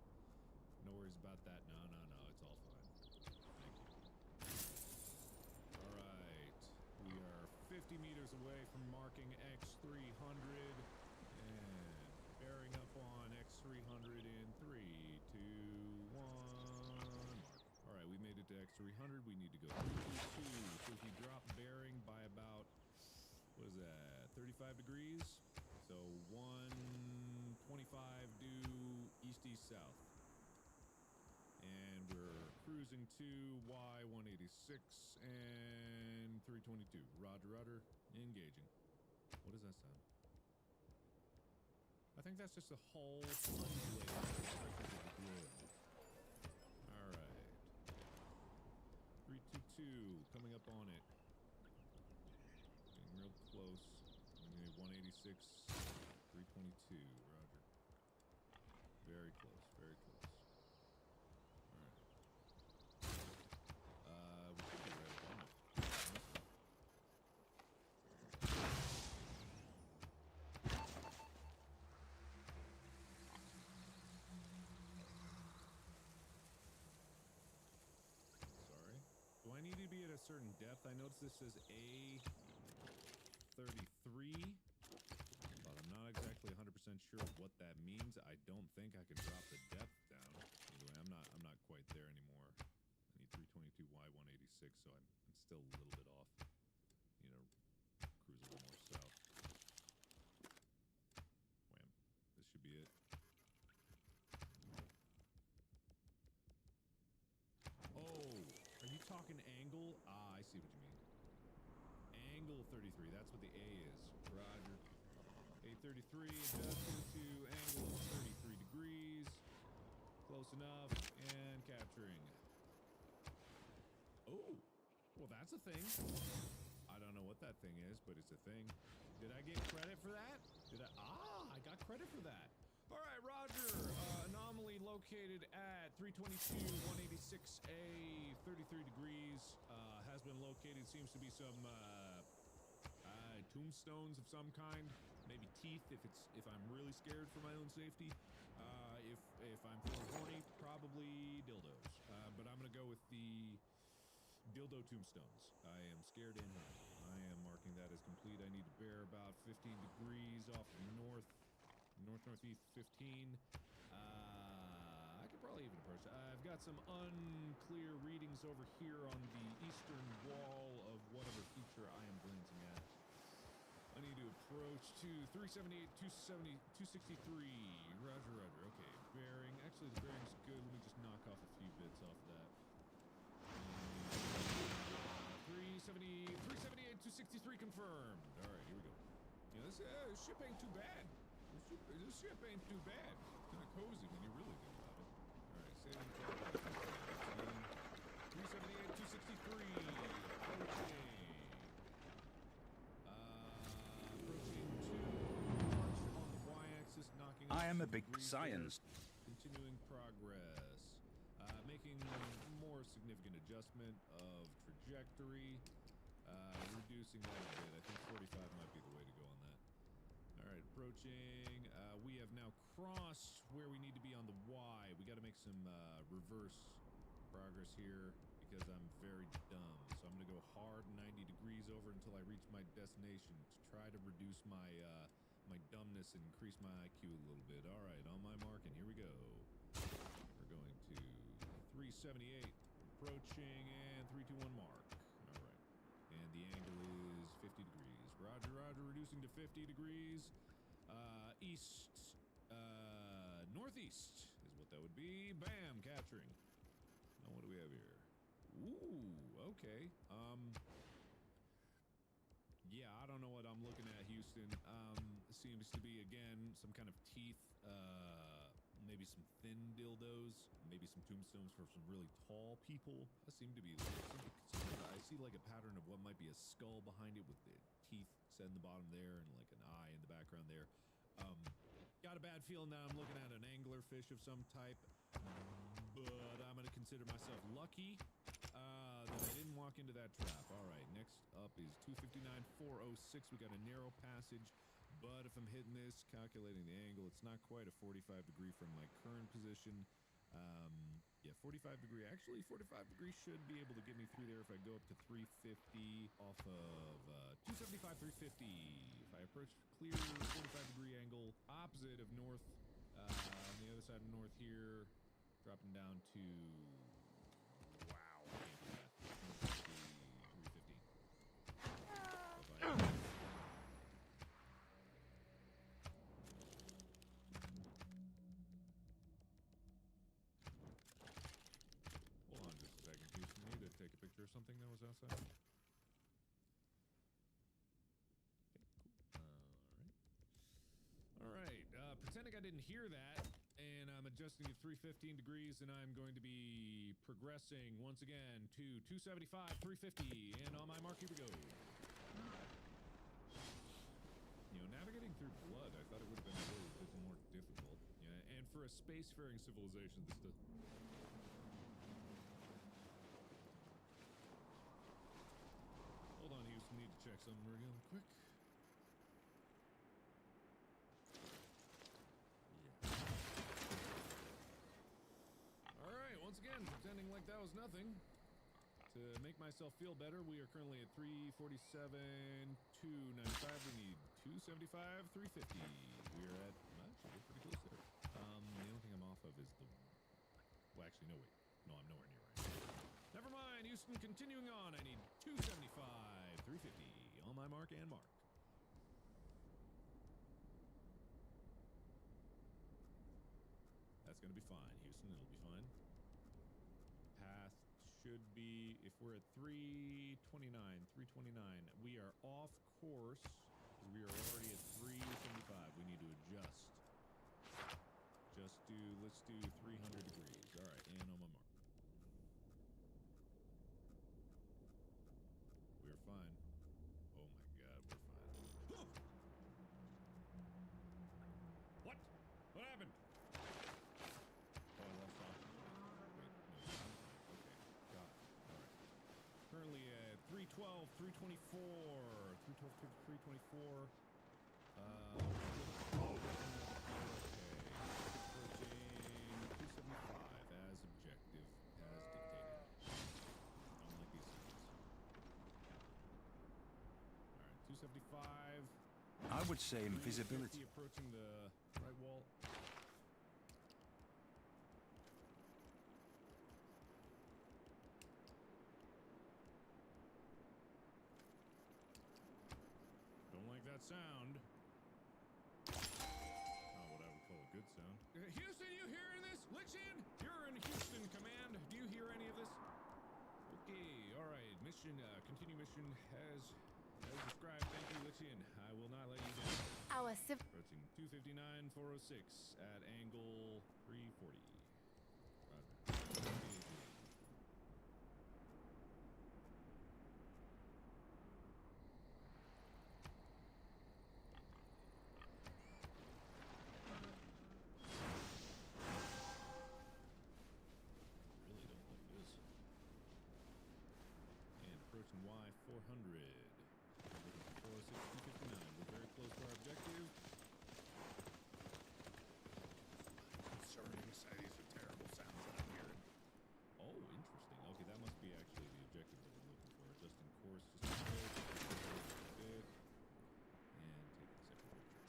No worries about that. No, no, no. It's all fine. Thank you. Alright. We are 50 meters away from marking X300. And bearing up on X300 in 3, 2, 1. Mark. Alright, we made it to X300. We need to go 322. So if we drop bearing by about, what is that, 35 degrees? So 125 due east-east-south. And we're cruising to Y186 and 322. Roger, roger. Engaging. What does that sound? I think that's just a hull undulating the pressures of the grid. Alright. 322, coming up on it. Getting real close. I'm gonna need 186, 322, roger. Very close, very close. Alright. We should be right up on it. Sorry. Do I need to be at a certain depth? I noticed this says A33, but I'm not exactly 100% sure what that means. I don't think I can drop the depth down. Anyway, I'm not quite there anymore. I need 322 Y186, so I'm still a little bit off. You know, cruise a little more south. Wham. This should be it. Oh, are you talking angle? Ah, I see what you mean. Angle 33, that's what the A is. Roger. A33. 33, adjusted to angle of 33 degrees. Close enough, and capturing. Oh, well, that's a thing. I don't know what that thing is, but it's a thing. Did I get credit for that? I got credit for that. All right, Roger. Anomaly located at 322, 186A, 33 degrees. Has been located. Seems to be some tombstones of some kind. Maybe teeth if I'm really scared for my own safety. If I'm feeling horny, probably dildos. But I'm gonna go with the dildo tombstones. I am scared and horny. I am marking that as complete. I need to bear about 15 degrees off of northeast 15. I could probably even approach. I've got some unclear readings over here on the eastern wall of whatever feature I am glancing at. I need to approach to 378, 270, 263. Roger, roger. Okay, bearing. Actually, the bearing's good. Let me just knock off a few bits off of that. 378, 263 confirmed. All right, here we go. Yeah, this ship ain't too bad. This ship ain't too bad. Kind of cozy when you really think about it. All right, sailing flight. 378, 263. Approaching. Approaching 2 march on the y-axis, knocking. I am a big science. Continuing progress. Making more significant adjustment of trajectory. Reducing that a bit. I think 45 might be the way to go on that. All right, approaching. We have now crossed where we need to be on the Y. We got to make some reverse progress here because I'm very dumb. So I'm going to go hard 90 degrees over until I reach my destination to try to reduce my my dumbness and increase my IQ a little bit. All right, on my mark, and here we go. We're going to 378, approaching, and 321 mark. All right. And the angle is 50 degrees. Roger, roger, reducing to 50 degrees. East, northeast is what that would be. Bam, capturing. Now, what do we have here? Ooh, okay. Yeah, I don't know what I'm looking at, Houston. Seems to be, again, some kind of teeth, maybe some thin dildos, maybe some tombstones for some really tall people. That seemed to be I see like a pattern of what might be a skull behind it with the teeth set in the bottom there and like an eye in the background there. Got a bad feeling that I'm looking at an anglerfish of some type, but I'm gonna consider myself lucky that I didn't walk into that trap. All right, next up is 259-406. We got a narrow passage, but if I'm hitting this, calculating the angle, it's not quite a 45 degree from my current position. Yeah, 45 degree. Actually, 45 degrees should be able to get me through there if I go up to 350 off of 275, 350. If I approach clear 45 degree angle opposite of north, on the other side of north here, dropping down to, wow, can't do that. 350. Hold on just a second, Houston. You need to take a picture of something that was outside. Okay, cool. All right. Pretending I didn't hear that, and I'm adjusting to 315 degrees, and I'm going to be progressing once again to 275, 350, and on my mark, here we go. You know, navigating through blood, I thought it would have been a little bit more difficult. Yeah, and for a spacefaring civilization, this does. Hold on, Houston. Need to check something real quick. Yeah. All right. Once again, pretending like that was nothing. To make myself feel better, we are currently at 347, 295. We need 275, 350. We are at, actually, we're pretty close there. The only thing I'm off of is the, well, actually, no, wait. No, I'm nowhere near right. Never mind, Houston, continuing on. I need 275, 350 on my mark and mark. That's going to be fine, Houston. It'll be fine. Path should be, if we're at 329, we are off course. We are already at 375. We need to adjust. Let's do 300 degrees. All right, and on my mark. We're fine. Oh my God, we're fine. What? What happened? Oh, I lost oxygen. Wait, no. Okay, got it. All right. Currently at 312, 324, 312, 324. As objective, as dictated. Don't like these things. Alright, 275. I would say invisibility. Approaching the right wall. Don't like that sound. Not what I would call a good sound. Houston, you hearing this? Lixian, you're in Houston, command. Do you hear any of this? Okay, all right. Mission, continue mission as described. Thank you, Lixian. I will not let you down. Our Approaching 259, 406 at angle 340. Roger. Approaching Y400. 406, 259. We're very close to our objective. Concerning. These are terrible sounds that I'm hearing. Oh, interesting. Okay, that must be actually the objective that we're looking for. Just in course, just a bit. And take a second picture.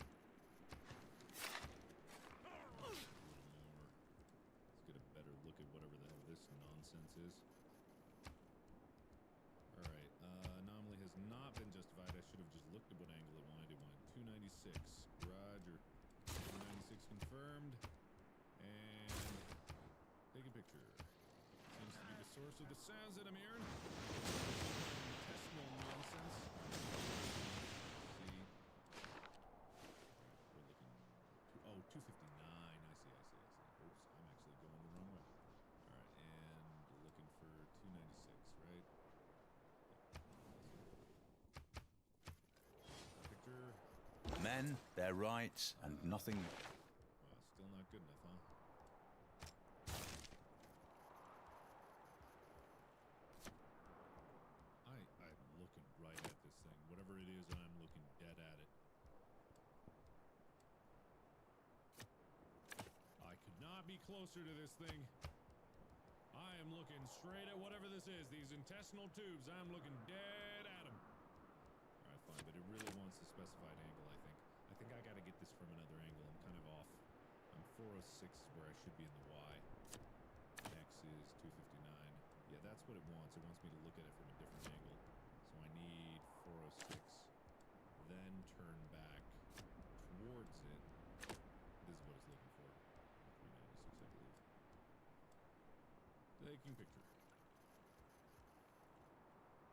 A little more. Let's get a better look at whatever the hell this nonsense is. Alright, anomaly has not been justified. I should have just looked at what angle it wanted. It wanted 296. Roger. 296 confirmed. And take a picture. Seems to be the source of the sounds that I'm hearing. Intestinal nonsense. See. We're looking... Oh, 259. I see. Oops, I'm actually going the wrong way. Alright, and looking for 296, right? Men, their rights, and nothing more. Well, still not good enough, huh? I'm looking right at this thing. Whatever it is, I'm looking dead at it. I could not be closer to this thing. I am looking straight at whatever this is. These intestinal tubes, I'm looking dead at them. Alright, fine, but it really wants the specified angle, I think. I think I gotta get this from another angle. I'm kind of off. I'm 406 is where I should be in the Y. X is 259. Yeah, that's what it wants. It wants me to look at it from a different angle. So I need 406. Then turn back towards it. This is what it's looking for. 396, I believe. Taking picture.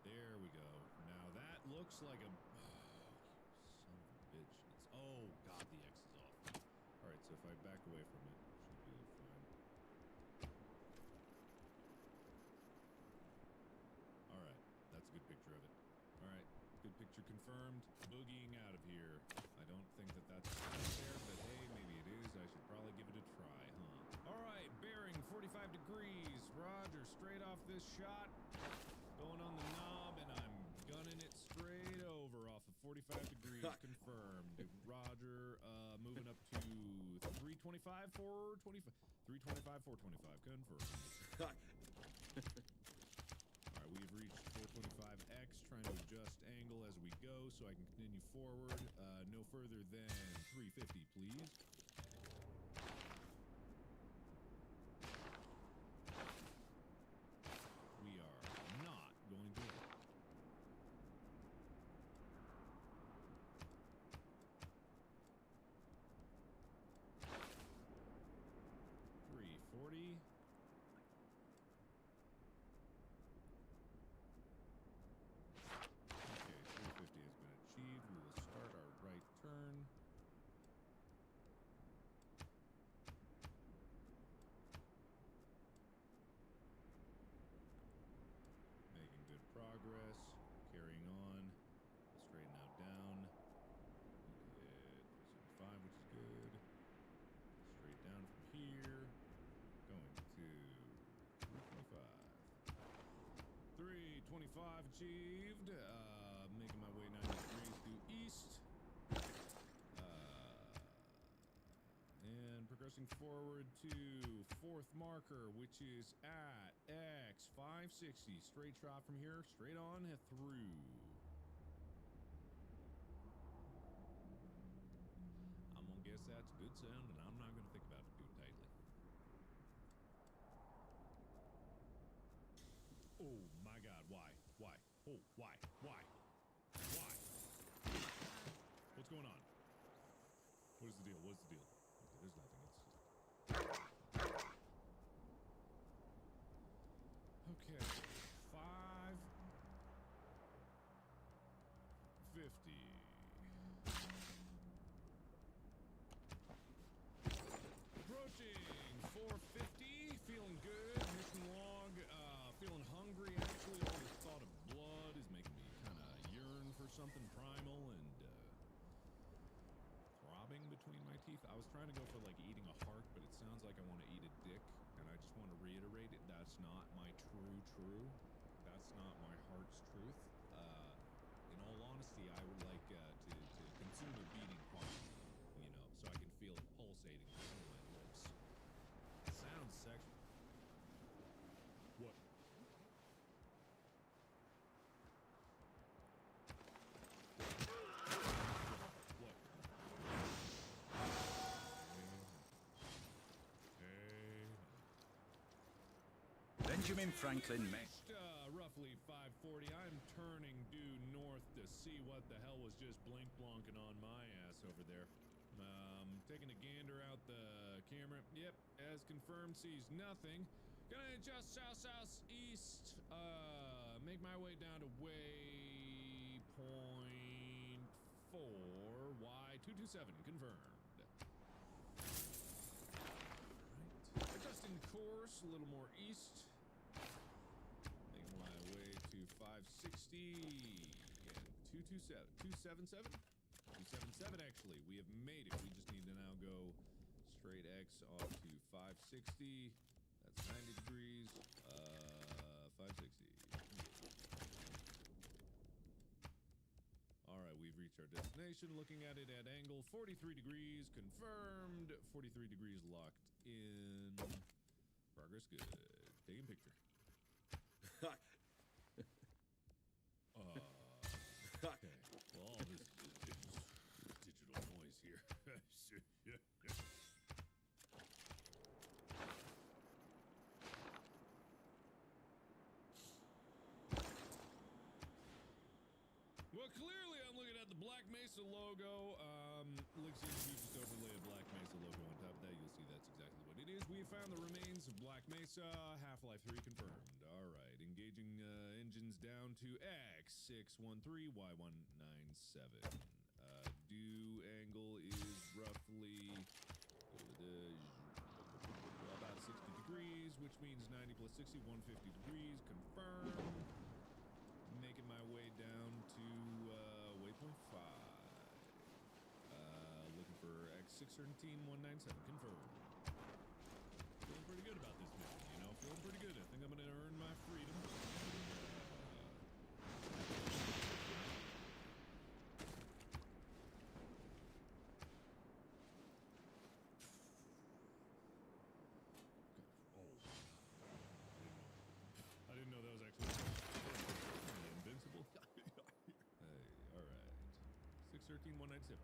There we go. Now that looks like a... son of a bitch. Oh, God, the X is off. Alright, so if I back away from it, should be fine. Alright, that's a good picture of it. Alright, good picture confirmed. Boogieing out of here. I don't think that that's there, but hey, maybe it is. I should probably give it a try, huh? Alright, bearing 45 degrees. Roger, straight off this shot. Going on the knob, and I'm gunning it straight over off of 45 degrees. Confirmed. Roger, moving up to 325, 425. 325, 425. Confirmed. Alright, we've reached 425X, trying to adjust angle as we go so I can continue forward. No further than 350, please. We are not going to win. 340. Okay, 350 has been achieved. We will start our 1.5 achieved. Making my way 90 degrees due east. And progressing forward to fourth marker, which is at X 560. Straight shot from here, straight on through. I'm gonna guess that's a good sound, and I'm not gonna think about it too tightly. Oh my God! Why? Why? Oh, why? Why? Why? What's going on? What is the deal? What's the deal? Okay, there's nothing. It's just... Okay. 550. Approaching 450. Feeling good. Mission log. Feeling hungry. Actually, all this thought of blood is making me kind of yearn for something primal and throbbing between my teeth. I was trying to go for like eating a heart, but it sounds like I want to eat a dick, and I just want to reiterate it. That's not my true. That's not my heart's truth. In all honesty, I would like to consume a beating heart, you know, so I can feel it pulsating through my lips. It sounds sexual. What? What? Benjamin Franklin met. Roughly 5:40. I'm turning due north to see what the hell was just blink blonking on my ass over there. Taking a gander out the camera. Yep, as confirmed, sees nothing. Gonna adjust southeast. Make my way down to waypoint 4. Y227 confirmed. Right. Adjusting course a little more east. Making my way to 560 and 227. 277? 277 actually. We have made it. We just need to now go straight X off to 560. That's 90 degrees. 560. Alright, we've reached our destination. Looking at it at angle 43 degrees. Confirmed. 43 degrees locked in. Progress good. Taking picture. Okay. Well, all this digital noise here. Well, clearly I'm looking at the Black Mesa logo. Elixir, if you just overlay a Black Mesa logo on top of that, you'll see that's exactly what it is. We have found the remains of Black Mesa. Half-Life 3 confirmed. All right, engaging engines down to X613 Y197. Due angle is roughly about 60 degrees, which means 90 plus 60, 150 degrees. Confirmed. Making my way down to waypoint 5. Looking for X613 197. Confirmed. Feeling pretty good about this mission, you know? Feeling pretty good. I think I'm gonna earn my freedom. I didn't know that was actually invincible. Hey, alright. 613 197.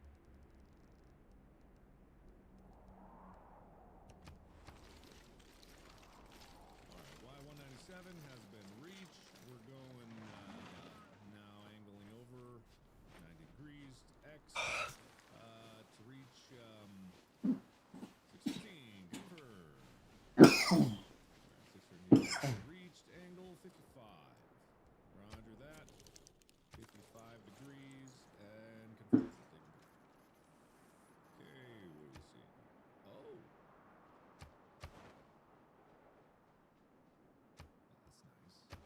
Y197 has been reached. We're going now angling over 90 degrees to X to reach 615. Confirmed. 613 reached angle 55. Roger that. 55 degrees and confirmed. Okay, what do we see? Oh.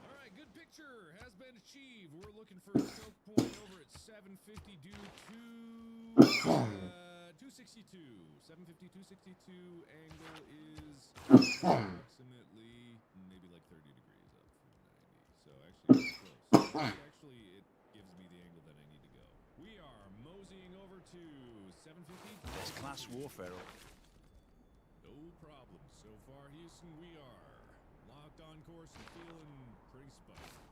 Alright, good picture has been achieved. We're looking for a choke point over at 750 due to 262. 750, 262 angle is approximately maybe like 30 degrees up from 90. So actually it's close. Actually, it gives me the angle that I need to go. We are moseying over to 750. There's class warfare. No problem. So far, Houston, we are locked on course and feeling pretty spicy.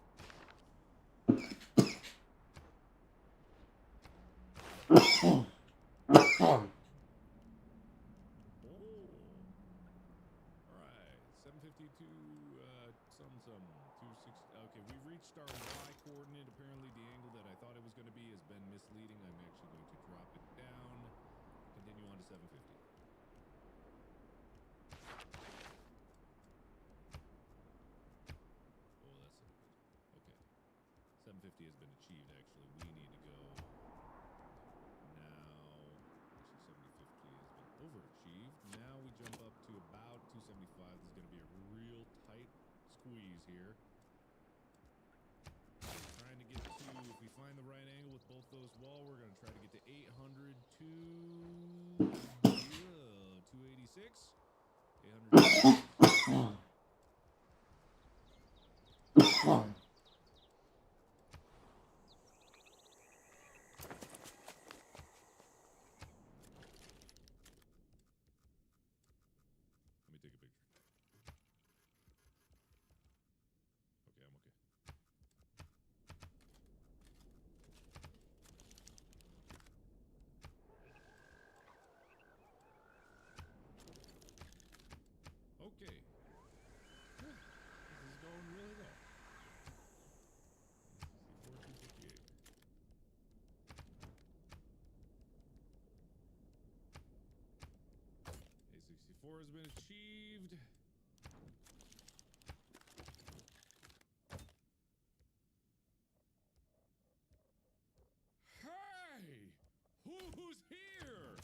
Alright, 752, some, 260. Okay, we've reached our Y coordinate. Apparently, the angle that I thought it was going to be has been misleading. I'm actually going to drop it down. Continue on to 750. Oh, that's so good. Okay. 750 has been achieved, actually. We need to go now. Actually, 750 has been overachieved. Now we jump up to about 275. This is going to be a real tight squeeze here. Trying to get to, if we find the right angle with both those wall, we're going to try to get to 800 to 286. 800. Let me take a picture. Okay, I'm okay. Okay. This is going really well. A64 258. A64 has been achieved. Hey! Who's here?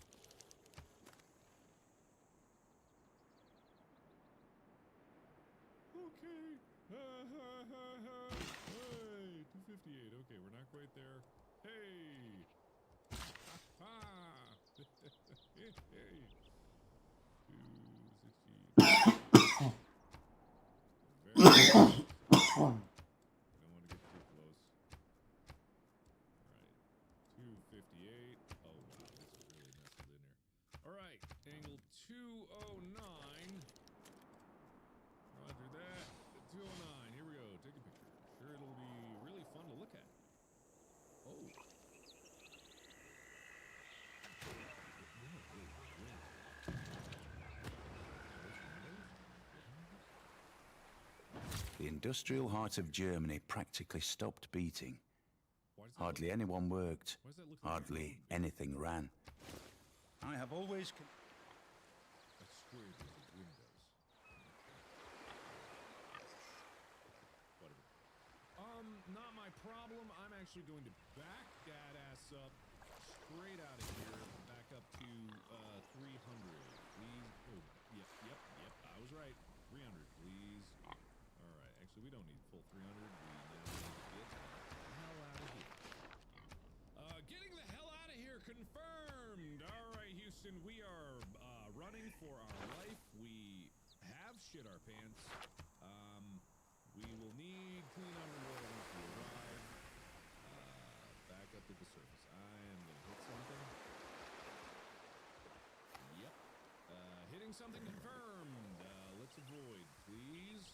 Okay. Hey, 258. Okay, we're not quite there. Hey! Ha! Hey! 260. Very close. I don't want to get too close. Alright. 258. Oh, wow. This is really nestled in here. Alright. Angle 209. Roger that. 209. Here we go. Take a picture. Sure, it'll be really fun to look at. Oh. The industrial heart of Germany practically stopped beating. Hardly anyone worked. Hardly anything ran. I have always... That's squared with the windows. Whatever. Not my problem. I'm actually going to back that ass up straight out of here. Back up to 300. Please. Oh, yep. I was right. 300, please. Alright, actually we don't need full 300. We now need to get the hell out of here. Getting the hell out of here confirmed! Alright, Houston, we are running for our life. We have shit our pants. We will need clean underwater once we arrive. Back up to the surface. I am gonna hit something. Yep. Hitting something confirmed. Let's avoid, please.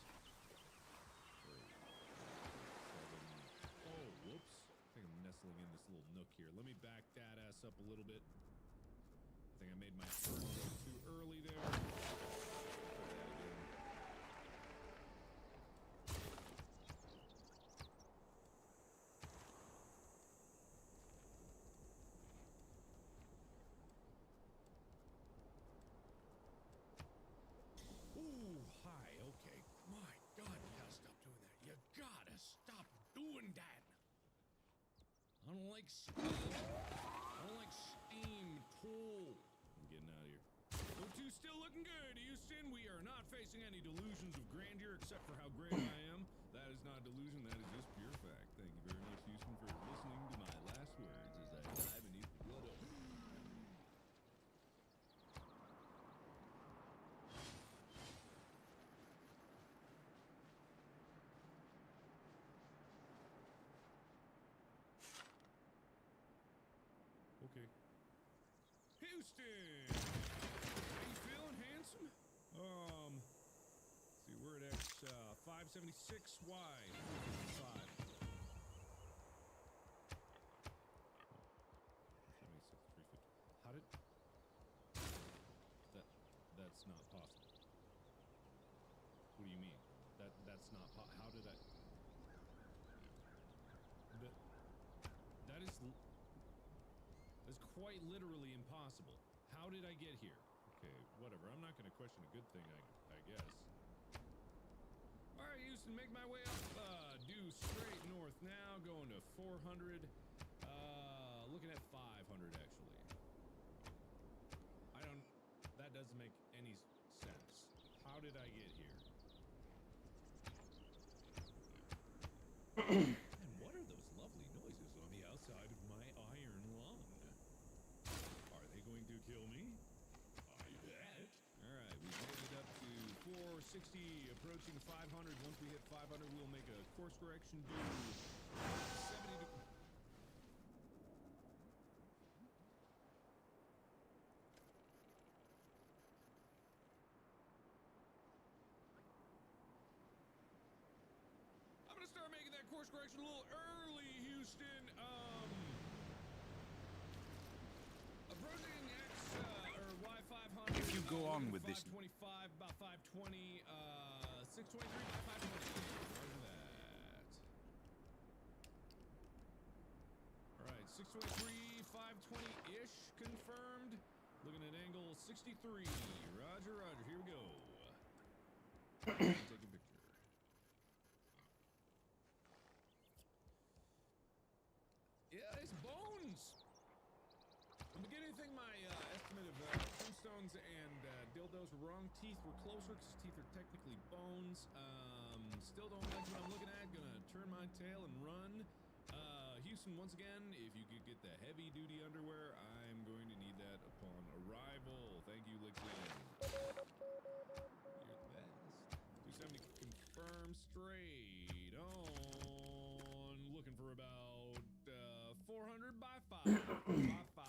7. Oh, whoops. I think I'm nestling in this little nook here. Let me back that ass up a little bit. I think I made my turn go too early there. Try that again. Ooh, hi, okay. My God, you gotta stop doing that. You gotta stop doing that. I don't like steam. I don't like steam at all. I'm getting out of here. Look, two still looking good, Houston. We are not facing any delusions of grandeur except for how great I am. That is not a delusion, that is just pure fact. Thank you very much, Houston, for listening to my last words as I dive beneath the blood ocean. Houston! How you feeling, handsome? Let's see, we're at X 576 Y 5. 76 350. How did that's not possible. What do you mean? That's not how did I that's quite literally impossible. How did I get here? Okay, whatever. I'm not going to question a good thing, I guess. All right, Houston, make my way up. Due straight north now, going to 400. Looking at 500 actually. That doesn't make any sense. How did I get here? And what are those lovely noises on the outside of my iron lung? Are they going to kill me? I bet. Alright, we've made it up to 460, approaching 500. Once we hit 500, we'll make a course correction due 70 to... I'm gonna start making that course correction a little early, Houston. Approaching X or Y500. If you go on with this, 525, about 520, 623 by 520. Roger that. All right, 623, 520-ish confirmed. Looking at angle 63. Roger, roger. Here we go. Take a picture. Yeah, it's bones. I'm beginning to think my estimate of tombstones and dildos were wrong. Teeth were closer because teeth are technically bones. Still don't like what I'm looking at. Gonna turn my tail and run. Houston, once again, if you could get the heavy-duty underwear, I'm going to need that upon arrival. Thank you, Lixin. You're the best. 270 confirmed straight on. Looking for about 400 by 5. By 5.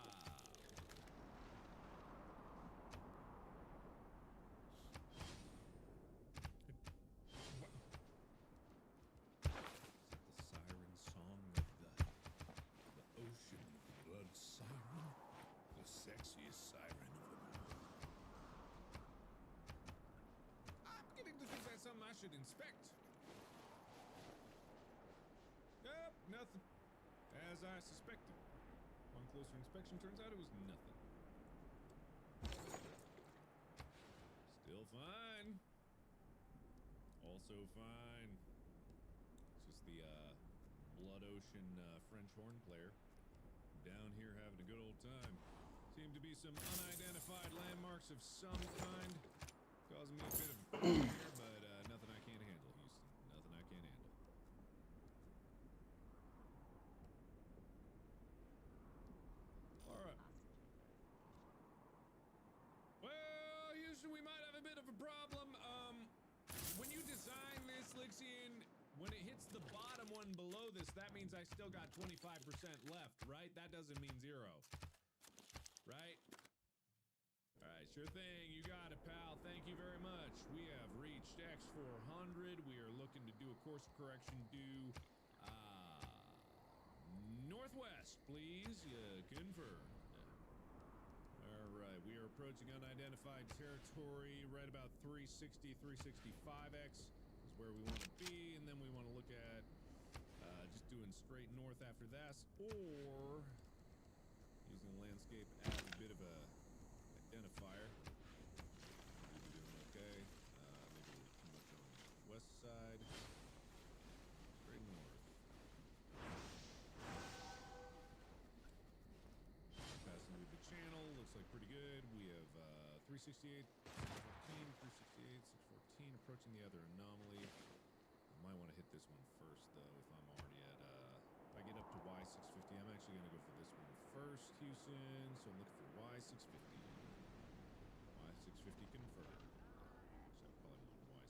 The siren song of the ocean blood siren, the sexiest siren of them all. I'm beginning to think that's something I should inspect. Yep, nothing. As I suspected. On closer inspection, turns out it was nothing. Still fine. Also fine. It's just the Blood Ocean French horn player. Down here having a good old time. Seem to be some unidentified landmarks of some kind. Causing me a bit of fear, but nothing I can't handle, Houston. Nothing I can't handle. Alright. Well, Houston, we might have a bit of a problem. When you design this, Lixian, when it hits the bottom one below this, that means I still got 25% left, right? That doesn't mean 0. Right? Alright, sure thing. You got it, pal. Thank you very much. We have reached X400. We are looking to do a course correction due northwest, please. Confirm. Alright, we are approaching unidentified territory right about 360, 365X is where we want to be, and then we want to look at just doing straight north after that, or using the landscape as a bit of a identifier. We're doing okay. Maybe a little too much on the west side. Straight north. Passing through the channel, looks like pretty good. We have 368, 614, 368, 614, approaching the other anomaly. I might want to hit this one first, though, if I'm already at, if I get up to Y650, I'm actually going to go for this one first, Houston, so I'm looking for Y650. Y650 confirmed. So I probably want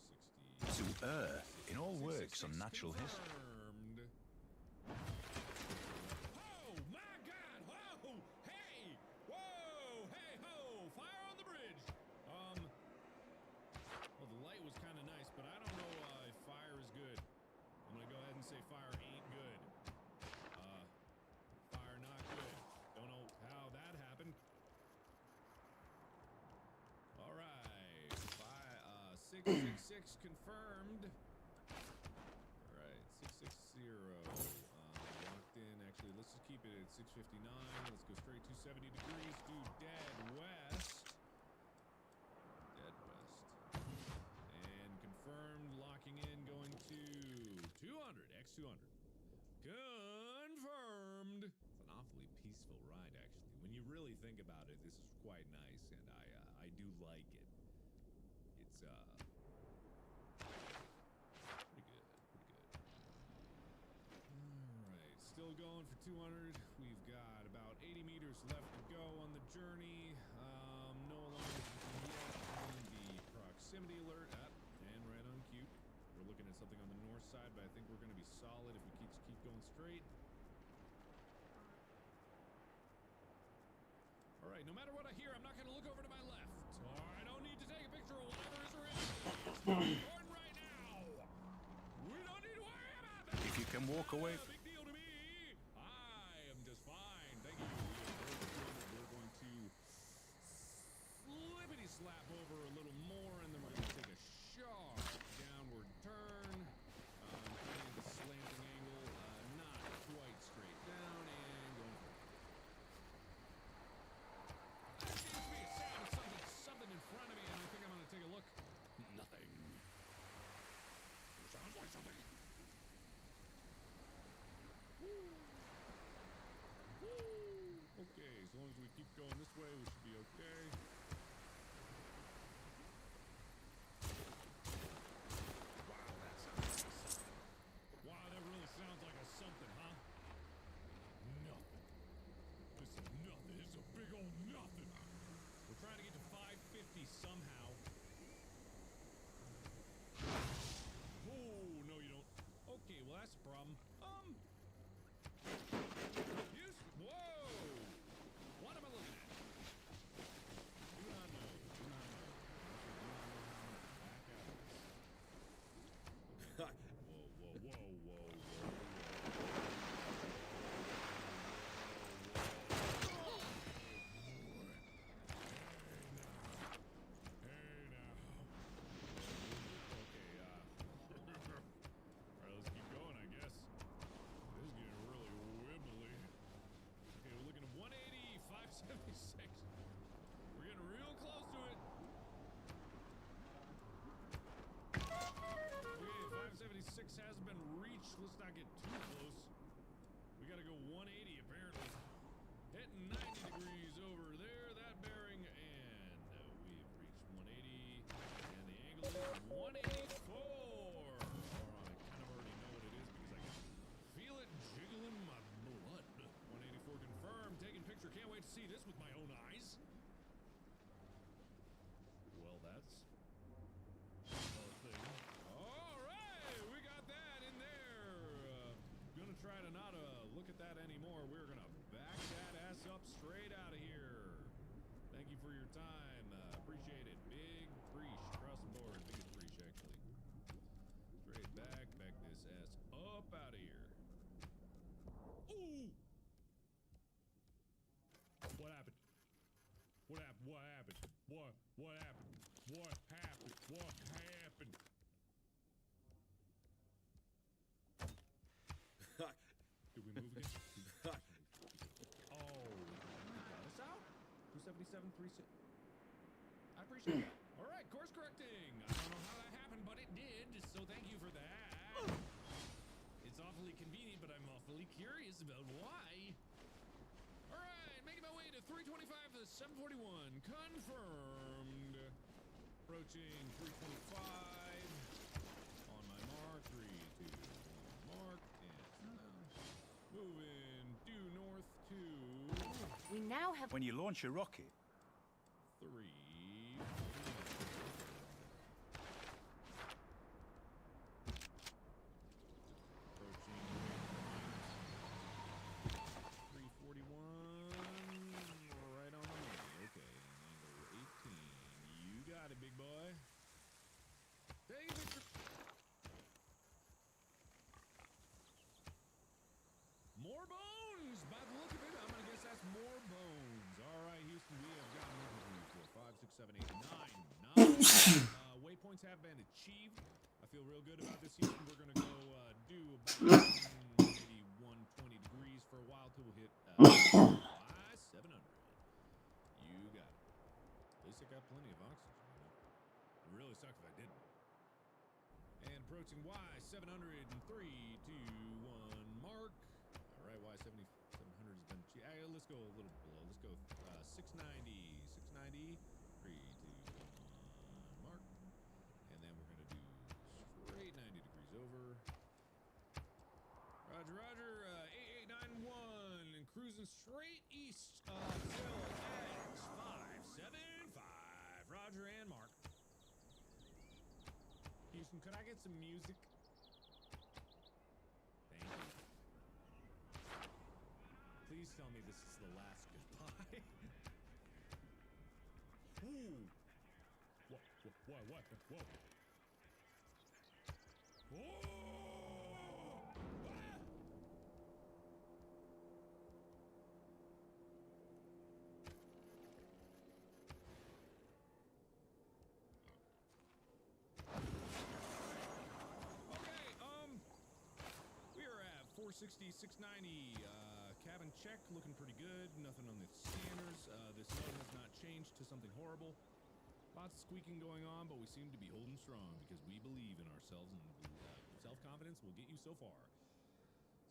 Y60. to Earth, it all works on natural history. Confirmed. Oh my God! Whoa! Hey! Whoa! Hey! is kind of nice, but I don't know if fire is good. I'm gonna go ahead and say fire ain't good. Fire not good. Don't know how that happened. All right, 666 confirmed. All right, 660. Locked in. Actually, let's just keep it at 659. Let's go straight 270 degrees. Do dead west. Dead west. And confirmed. Locking in. Going to 200. X200. Confirmed. It's an awfully peaceful ride, actually. When you really think about it, this is quite nice, and I do like it. It's pretty good. All right, still going for 200. We've got about 80 meters left to go on the journey. No alarms yet on the proximity alert. And right on cue. We're looking at something on the north side, but I think we're going to be solid if we keep going straight. All right, no matter what I hear, I'm not going to look over to my left. I don't need to take a picture of whatever is around me. It's not important right now. We don't need to worry about that. If you can walk away. Big deal to me. I am just fine. Thank you. We're going to slippity slap over a little more, and then we're going to take a sharp downward turn. Kind of the slanting angle, not quite straight down, and going forward. There seems to be a sound of something in front of me, and I think I'm going to take a look. Nothing. Sounds like something. Okay, as long as we keep going this way, we should be okay. Wow, that sounds like something. Wow, that really sounds like a something, huh? Nothing. This is nothing. It's a big old nothing. We're trying to get to 550 somehow. Oh, no, you don't. Okay, well, that's a problem. Whoa! What am I looking at? Do not know. Do not know. Back out of this. Whoa. Hey now. Okay, alright, let's keep going, I guess. This is getting really wibbly. Okay, we're looking at 180, 576. We're getting real close to it. Okay, 576 hasn't been reached. Let's not get too close. We gotta go 180 apparently. Hitting 90 degrees over there, that bearing, and we've reached 180. And the angle is 184. Or I kind of already know what it is because I can feel it jiggling my blood. 184 confirmed. Taking picture. Can't wait to see this with my own eyes. Well, that's a thing. All right, we got that in there. Gonna try to not look at that anymore. We're gonna back that ass up straight out of here. Thank you for your time. Appreciate it. Big preach across the board. Biggest preach, actually. Straight back this ass up out of here. Ooh! What happened? What happened? What happened? What happened? What happened? What happened? Did we move again? Oh, you got us out? 277, 36. I appreciate that. All right, course correcting. I don't know how that happened, but it did, so thank you for that. It's awfully convenient, but I'm awfully curious about why. All right, making my way to 325 to 741. Confirmed. Approaching 325. On my mark. 3, 2, 1. Mark. And moving due north to... We now have... When you launch a rocket... 3... Approaching 341. Right on the money. Okay, angle 18. You got it, big boy. Waypoints have been achieved. I feel real good about this, Houston. We're gonna go do about maybe 120 degrees for a while till we hit Y700. You got it. At least I got plenty of oxygen, you know. It really sucks if I didn't. And approaching Y700 in 3, 2, 1, mark. All right, Y700 has been achieved. Let's go a little below. Let's go 690. 690. 3, 2, 1, mark. And then we're gonna do straight 90 degrees over. Roger, roger. 8891 and cruising straight east until X575. Roger and mark. Houston, could I get some music? Thank you. Please tell me this is the last goodbye. Ooh. What? Whoa. Whoa! We are at 460, 690, cabin check, looking pretty good, nothing on the scanners, this note has not changed to something horrible. Lots of squeaking going on, but we seem to be holding strong because we believe in ourselves and self-confidence will get you so far.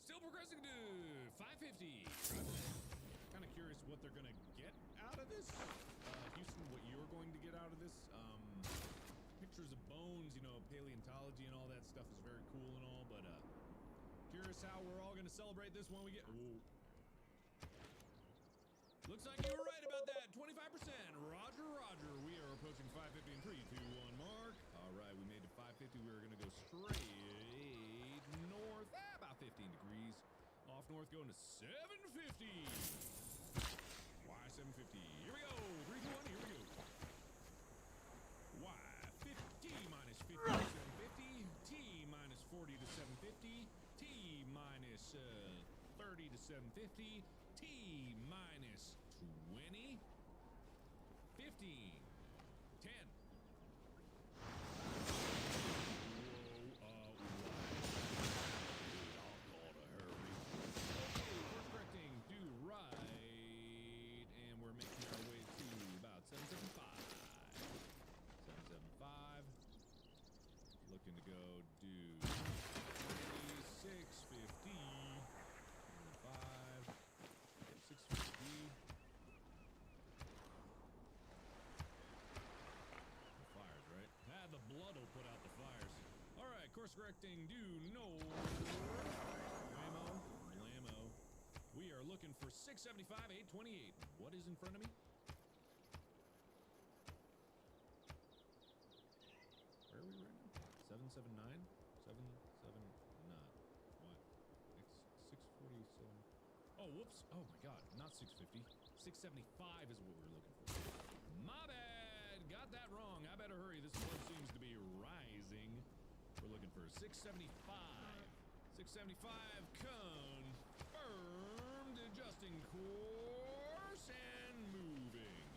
Still progressing to 550. Kind of curious what they're going to get out of this. Houston, what you're going to get out of this. Pictures of bones, you know, paleontology and all that stuff is very cool and all, but curious how we're all going to celebrate this when we get... Whoa. Looks like you were right about that. 25%. Roger, roger. We are approaching 550 in 3, 2, 1, mark. All right, we made it 550. We're going to go straight north, about 15 degrees. Off north, going to 750. Y750. Here we go. 3, 2, 1. Here we go. Y50 minus 50 to 750. T minus 40 to 750. T minus 30 to 750. T minus 20, 15, 10. Whoa, I'll call to hurry. Okay, course correcting, due right, and we're making our way to about 775. 775. Looking to go due 650. 5. 650. The fires, right? The blood will put out the fires. All right, course correcting due north. Blammo. We are looking for 675, 828. What is in front of me? Where are we right now? 779? 779. What? X647. Oh, whoops. Oh, my God. Not 650. 675 is what we're looking for. My bad. Got that wrong. I better hurry. This blood seems to be rising. We're looking for 675. 675 confirmed. Adjusting course and moving.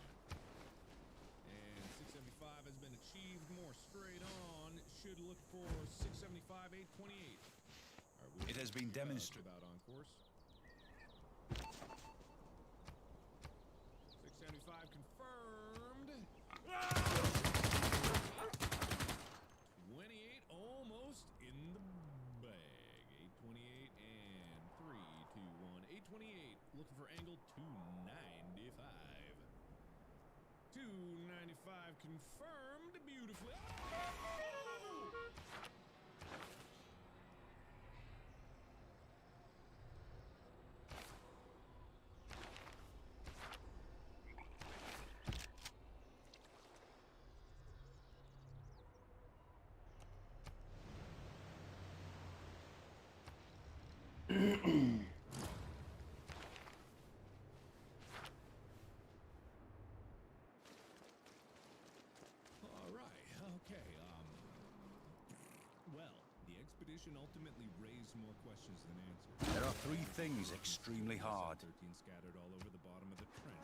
And 675 has been achieved. More straight on. Should look for 675, 828. Right, it has been demonstrated. About on course. 675 confirmed. 28 almost in the bag. 828 and 3, 2, 1. 828 looking for angle 295. 295 confirmed beautifully. Oh! Ultimately raised more questions than answers. There are 3 things extremely hard. 13 scattered all over the bottom of the trench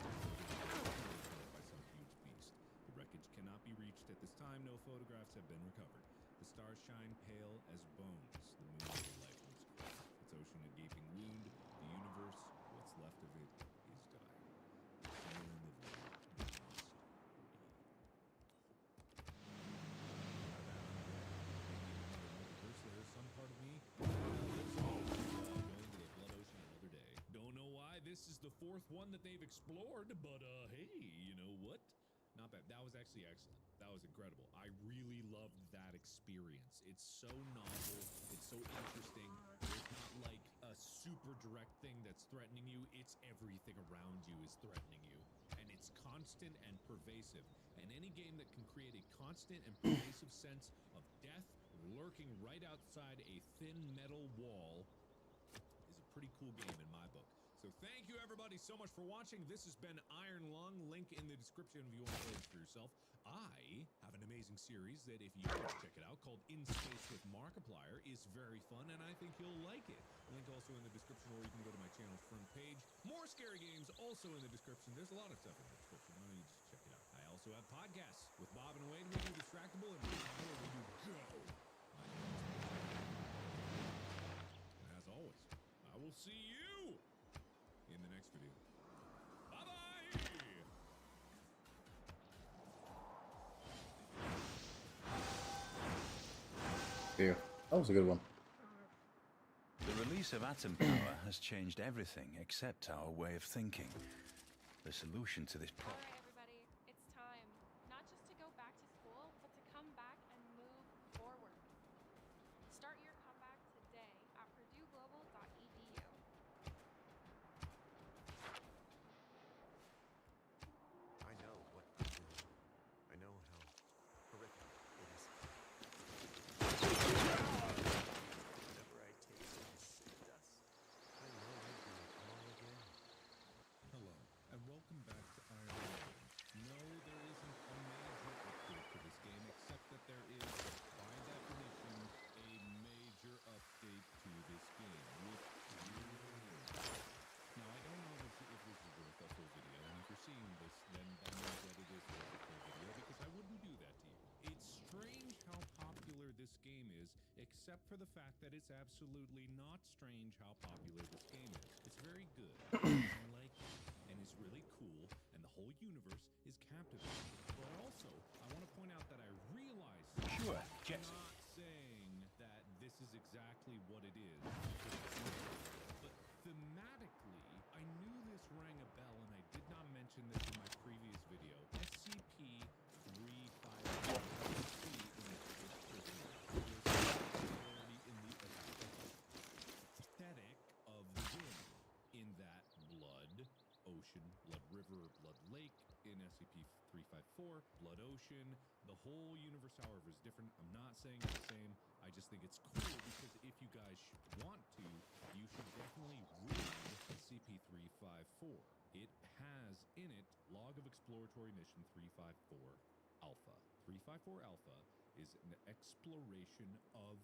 by some huge beast. The wreckage cannot be reached At this time, no photographs have been recovered. The stars shine pale as bones. The moon is a lifeless corpse. Its ocean a gaping wound. The universe, what's left of it, is dying. Somewhere in the void, there must be hope. There's some part of me going to the blood ocean another day. Don't know why this is the fourth one that they've explored, but hey, you know what? Not bad. That was actually excellent. That was incredible. I really loved that experience. It's so novel. It's so interesting. It's not like a super direct thing that's threatening you. It's everything around you is threatening you. And it's constant and pervasive. And any game that can create a constant and pervasive sense of death lurking right outside a thin metal wall is a pretty cool game in my book. So thank you everybody so much for watching. This has been Iron Lung. Link in the description if you want to play this for yourself. I have an amazing series that if you want to check it out called In Space with Markiplier is very fun and I think you'll like it. Link also in the description, or you can go to my channel's front page. More scary games also in the description. There's a lot of stuff in the description. Why don't you just check it out? I also have podcasts with Bob and Wade. We do Distractable and Tyler. We do Go. And as always, I will see you in the next video. Bye-bye! Yeah, that was a good one. The release of atom power has changed everything except our way of thinking. The solution to this problem... All right, everybody, it's time. Not just to go back to school, but to come back and move forward. Start your comeback today at purdueglobal.edu. I know what to do. I know how horrific it is. Whenever I taste this dust, I know I do it all again. Hello, and welcome back to Iron Lung. No, there isn't a major update to this game, except that there is, by definition, a major update to this game, which now, I don't know if this is worth a full video, and if you're seeing this, then that means that it is worth a full video, because I wouldn't do that to you. It's strange how popular this game is, except for the fact that it's absolutely not strange how popular this game is. It's very good. I like it, and it's really cool, and the whole universe is captivating. But also, I want to point out that I realize Sure, I'm Jesse. not saying that this is exactly what it is, but thematically, I knew this rang a bell, and I did not mention this in my previous video. SCP-354 in the aesthetic of the game, in that blood ocean, blood river, blood lake in SCP-354, blood ocean. The whole universe, however, is different. I'm not saying it's the same. I just think it's cool because if you guys want to, you should definitely read SCP-354. It has in it Log of Exploratory Mission 354 Alpha. 354 Alpha is an exploration of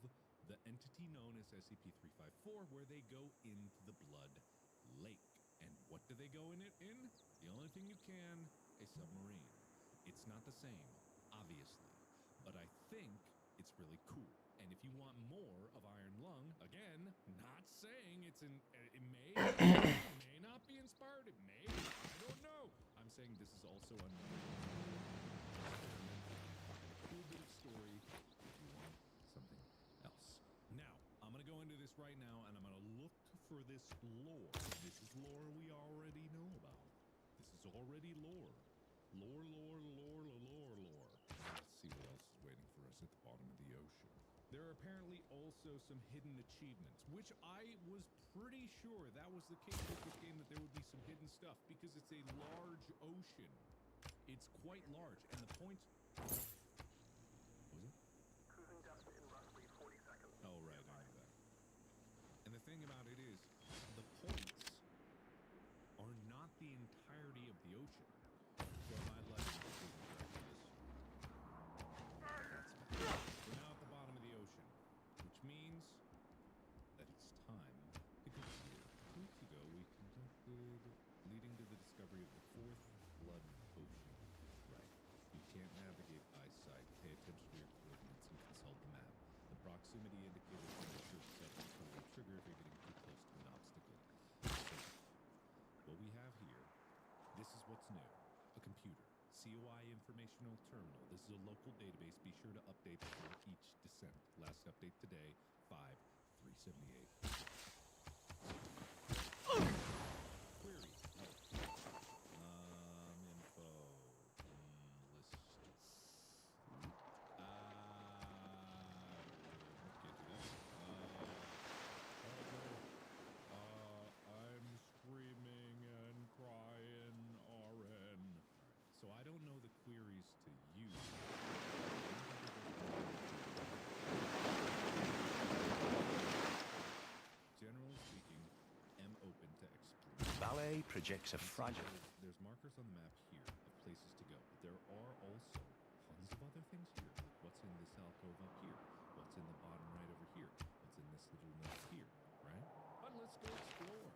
the entity known as SCP-354, where they go into the Blood Lake. And what do they go in it in? The only thing you can, a submarine. It's not the same, obviously, but I think it's really cool. And if you want more of Iron Lung, again, not saying it's it may, it may not be inspired, it may, I don't know. I'm saying this is also another cool bit of story if you want something else. Now, I'm going to go into this right now, and I'm going to look for this lore. This is lore we already know about. This is already lore. Lore, lore, lore, lore, lore. Let's see what else is waiting for us at the bottom of the ocean. There are apparently also some hidden achievements, which I was pretty sure that was the case with this game, that there would be some hidden stuff, because it's a large ocean. It's quite large, and the point... Was it? Cruising depth in roughly 40 seconds. Oh, right, I know that. And the thing about it is, the points are not the entirety of the ocean. So I'd like to this. We're now at the bottom of the ocean, which means that it's time to go here. 2 weeks ago, we conducted leading to the discovery of the fourth blood ocean. Right. You can't navigate eyesight What's new? A computer. COI informational terminal. This is a local database. Be sure to update before each descent. Last update today, 5/378. Query. Info. List. Can't do that. I'm screaming and crying, RN. So I don't know the queries to use. Generally speaking, am open to explore. Ballet projects a fragile. There's markers on the map here of places to go, but there are also tons of other things here. Like what's in this alcove up here? What's in the bottom right over here? What's in this little nook here? Right? But let's go explore.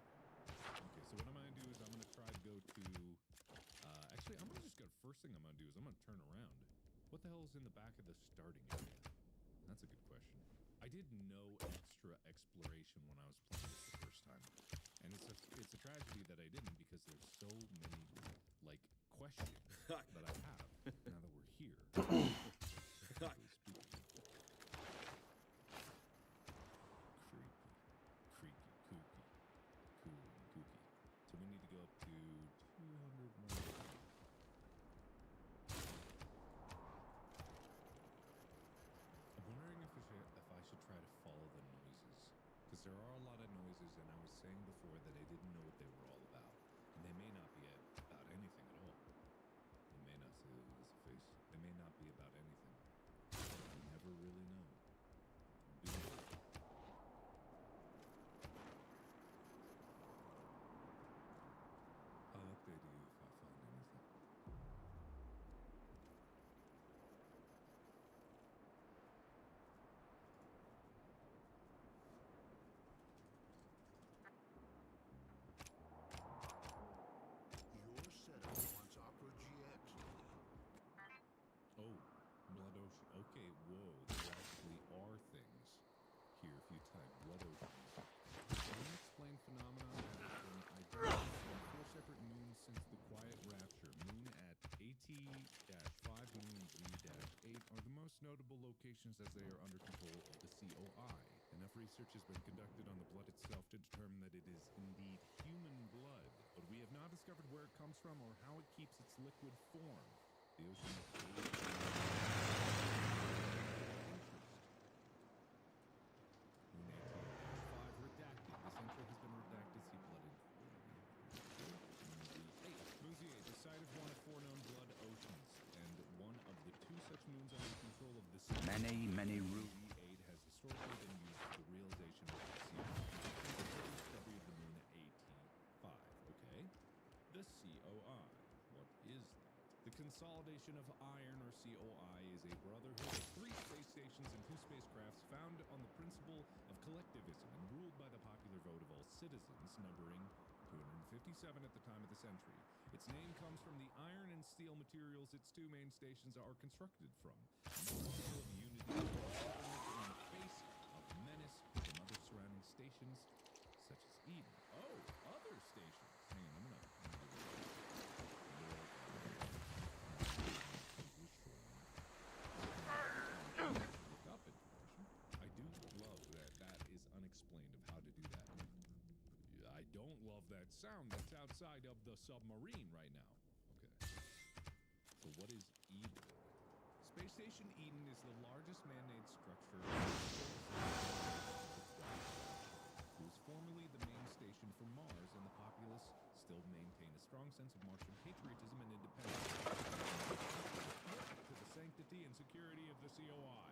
Okay, so what I'm gonna do is I'm gonna try to go to. Actually, I'm gonna just go. First thing I'm gonna do is I'm gonna turn around. What the hell is in the back of the starting area? That's a good question. I did no extra exploration when I was playing this the first time, and it's a tragedy that I didn't because there's so many like questions that I have now that we're here. Technically speaking. Creaky, kooky, cool and kooky. So we need to go up to 200 more. I'm wondering if I should try to follow the noises. Because there are a lot of noises, and I was saying before that I didn't know what they were all about. And they may not be about anything at all. They may not say this is a face. They may not be about anything. I never really know. I'll update you if I find anything. Your setup wants Opera GX. Oh, Blood Ocean. Okay, whoa, there actually are things here if you type Blood Ocean. Unexplained phenomenon that has been identified on 4 separate moons since the Quiet Rapture. Moon at AT-5, Moon Z-8 are the most notable locations as they are under control of the COI. Enough research has been conducted on the blood itself to determine that it is indeed human blood, but we have not discovered where it comes from or how it keeps its liquid form. The ocean of interest. Moon AT-5 redacted. This entry has been redacted. See blood in. Moon Z8, the site of one of 4 known blood oceans, and one of the 2 such moons under control of the Many rooms. Z8 has historically been used for the realization of the discovery of the moon AT-5. Okay? The COI. What is that? The consolidation of iron, or COI, is a brotherhood of 3 space stations and 2 spacecrafts found on the principle of collectivism and ruled by the popular vote of all citizens, numbering 257 at the time of the century. Its name comes from the iron and steel materials its 2 main stations are constructed from. And the principle of unity in the face of menace from other surrounding stations, such as Eden. Oh, other stations. Hang on, I'm gonna look up information. I do love that is unexplained of how to do that. I don't love that sound that's outside of the submarine right now. Okay. So what is Eden? Space Station Eden is the largest man-made structure. It was formerly the main station for Mars, and the populace still maintain a strong sense of Martian patriotism and independence. To the sanctity and security of the COI.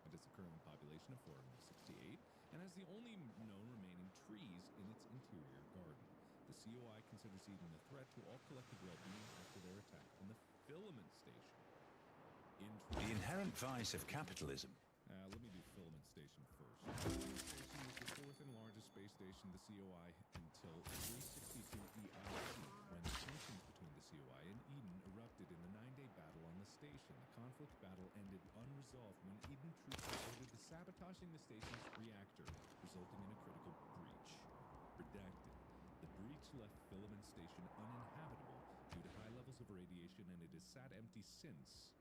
It has a current population of 468 and has the only known remaining trees in its interior garden. The COI considers Eden a threat to all collective well-being after their attack on the filament station. The inherent vice of capitalism. Let me do filament station first. Filament station was the 4th and largest space station of the COI until 362 EIC, when tensions between the COI and Eden erupted in the 9-day battle on the station. The conflict battle ended unresolved when Eden troops resorted to sabotaging the station's reactor, resulting in a critical breach. Redacted. The breach left filament station uninhabitable due to high levels of radiation, and it has sat empty since.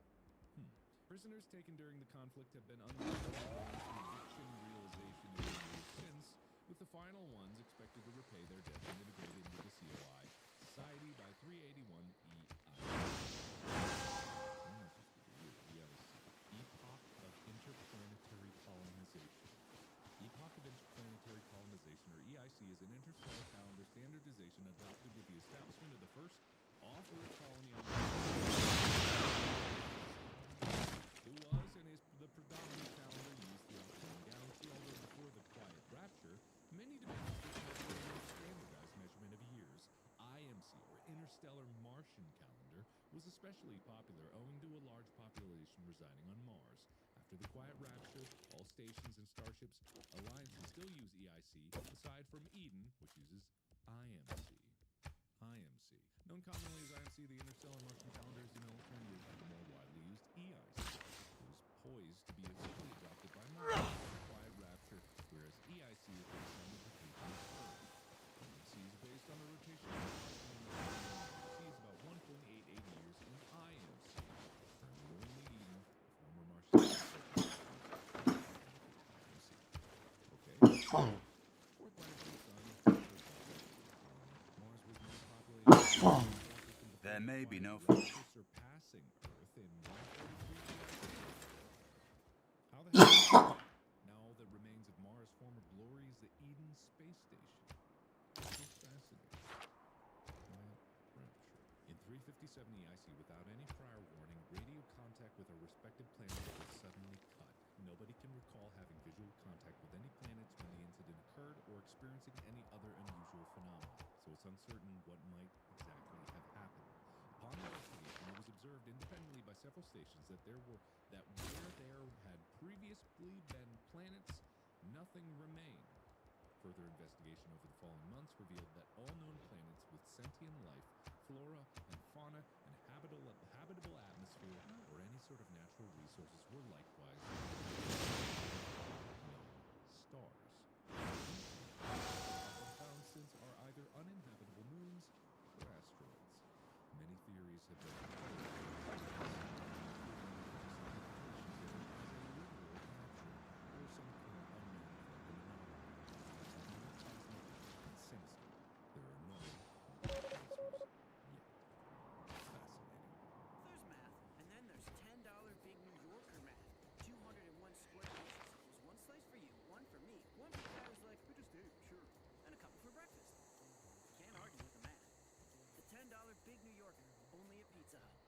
Prisoners taken during the conflict have been undergoing conviction realization in the years since, with the final ones expected to repay their debt and integrate into the COI Society by 381 Epoch of Interplanetary Colonization. Epoch of Interplanetary Colonization, or EIC, is an interstellar calendar standardization adopted with the establishment of the first off-Earth colony on It was and is the predominant calendar used throughout the known galaxy, although before the Quiet Rapture, many developed this measure in a standardized measurement of years. IMC, or Interstellar Martian Calendar, was especially popular owing to a large population residing on Mars. After the Quiet Rapture, all stations and starships alliances still use EIC, aside from Eden, which uses IMC. IMC. Known commonly as IMC, the Interstellar Martian Calendar is an alternative to the more widely used EIC. It was poised to be eventually adopted by Mars after the Quiet Rapture, whereas EIC is based on the rotation of Earth. IMC is based on the rotation of Mars, and EIC is about 1.88 years in IMC. Currently only Eden, the former Martian IMC. Okay. Fourth planet from the Sun. Mars was most populated. There may be no Surpassing Earth in 143 How the hell? Now all that remains of Mars' former glory is the Eden space station. This is fascinating. Quiet Rapture. In 357 EIC, without any prior warning, radio contact with our respective planets was suddenly cut. Nobody can recall having visual contact with any planets when the incident occurred or experiencing any other unusual phenomena, so it's uncertain what might exactly have happened. Upon investigation, it was observed independently by several stations that where there had previously been planets, nothing remained. Further investigation over the following months revealed that all known planets with sentient life, flora and fauna, and habitable atmosphere, or any sort of natural resources were likewise known stars. Found since are either uninhabitable moons or asteroids. Many theories have been or some unknown cosmic and sinister. There are no answers yet. Fascinating. There's math, and then there's $10 Big New Yorker math. 201 square inches equals one slice for you, one for me, one for the guy who's like, we just ate, sure, and a couple for breakfast. Can't argue with the math. The $10 Big New Yorker, only at Pizza Hut.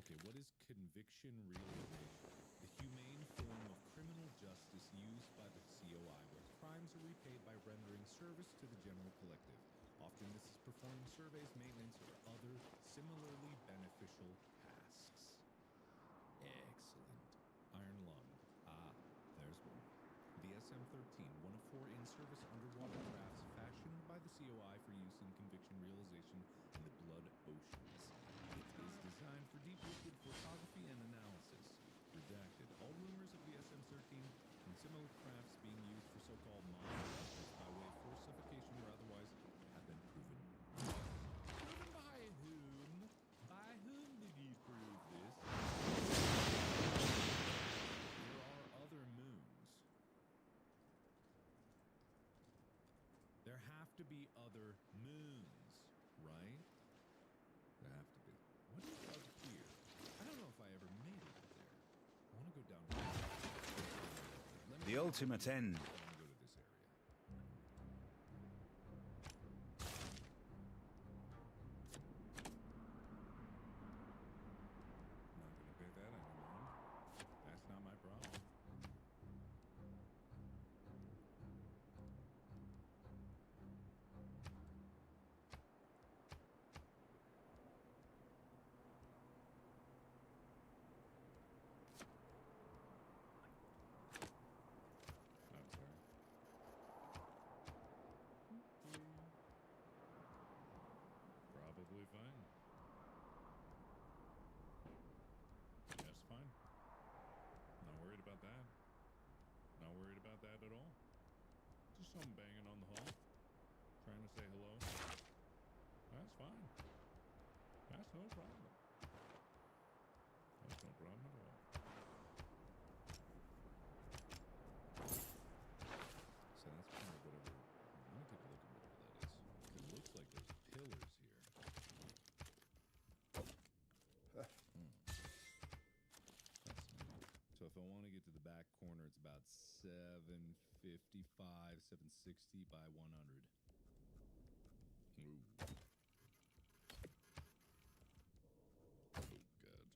Okay, what is conviction realization? The humane form of criminal justice used by the COI, where crimes are repaid by rendering service to the general collective. Often this is performing surveys, maintenance, or other similarly beneficial tasks. Excellent. Iron Lung. Ah, there's one. The SM-13, one of 4 in-service underwater crafts fashioned by the COI for use in conviction realization in the Blood Oceans. It is designed for deep liquid photography and analysis. Redacted. All rumors of the SM-13 and similar crafts being used for so-called mob justice by way of forced suffocation or otherwise have been proven. Proven by whom? By whom did you prove this? There are other moons. There have to be other moons, right? There have to be. What is up here? I don't know if I ever made it up there. I want to go down here. The ultimate end. I want to go to this area. Not gonna pay that any mind. That's not my problem. I'm sorry. Probably fine. Just fine. Not worried about that. Not worried about that at all. some banging on the hall. Trying to say hello. That's fine. That's no problem. That's no problem at all. So that's kind of whatever. Let me take a look at whatever that is. It looks like there's pillars here. Fascinating. So if I want to get to the back corner, it's about 755, 760 by 100. Ooh. Oh, God.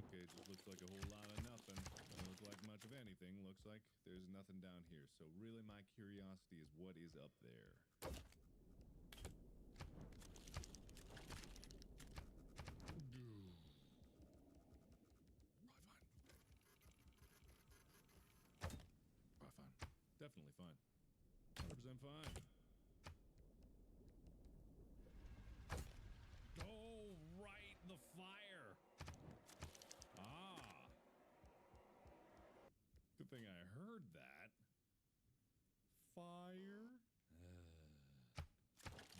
Okay, just looks like a whole lot of nothing. Doesn't look like much of anything. Looks like there's nothing down here. So really my curiosity is what is up there? Probably fine. Definitely fine. 100% fine. Oh, right, the fire. Ah. Good thing I heard that. Fire?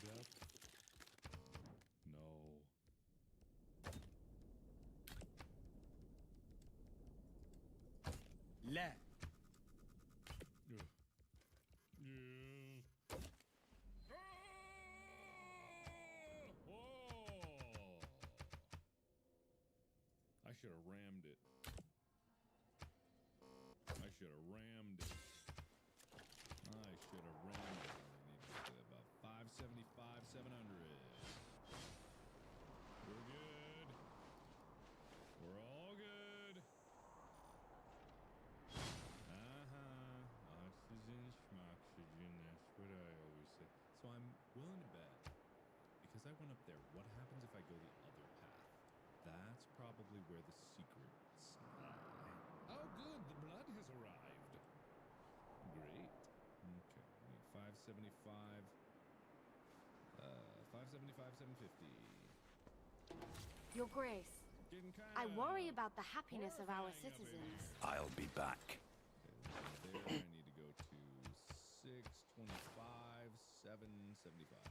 Death? No. لا. Ugh. Yeah. Oh. I should have rammed it. I should have rammed it. I should have rammed it. I need to get to about 575, 700. We're good. We're all good. Oxygen, schmoxygen, that's what I always say. So I'm willing to bet, because I went up there, what happens if I go the other path? That's probably where the secrets lie. Oh, good, the blood has arrived. Great. Okay, we need 575. 575, 750. Your Grace, I worry about the happiness of our citizens. I'll be back. Okay, there I need to go to 625, 775.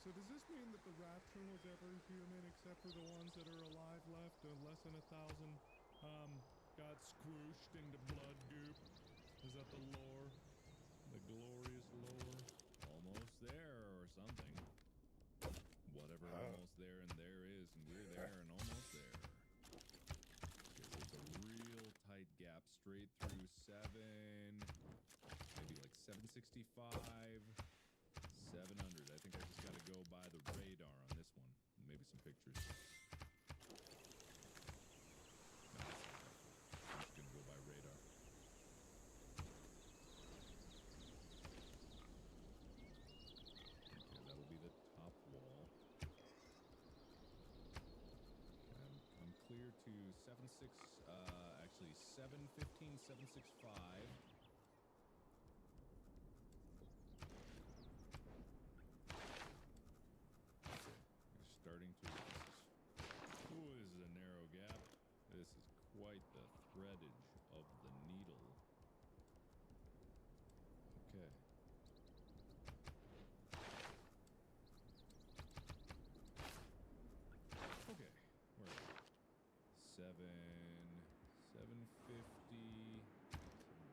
So does this mean that the rapture was ever human except for the ones that are alive left? Less than 1,000 got squooshed into blood goop? Is that the lore? The glorious lore? Almost there or something. Whatever almost there and there is, and we're there and almost there. Okay, so it's a real tight gap straight through 7, maybe like 765. 700. I think I just gotta go by the radar on this one. Maybe some pictures. No, that's not helpful. I'm just gonna go by radar. Okay, that'll be the top wall. And I'm clear to 715, 765. Starting to. Ooh, this is a narrow gap. This is quite the threadage of the needle. Okay. Okay. Where are we? 750,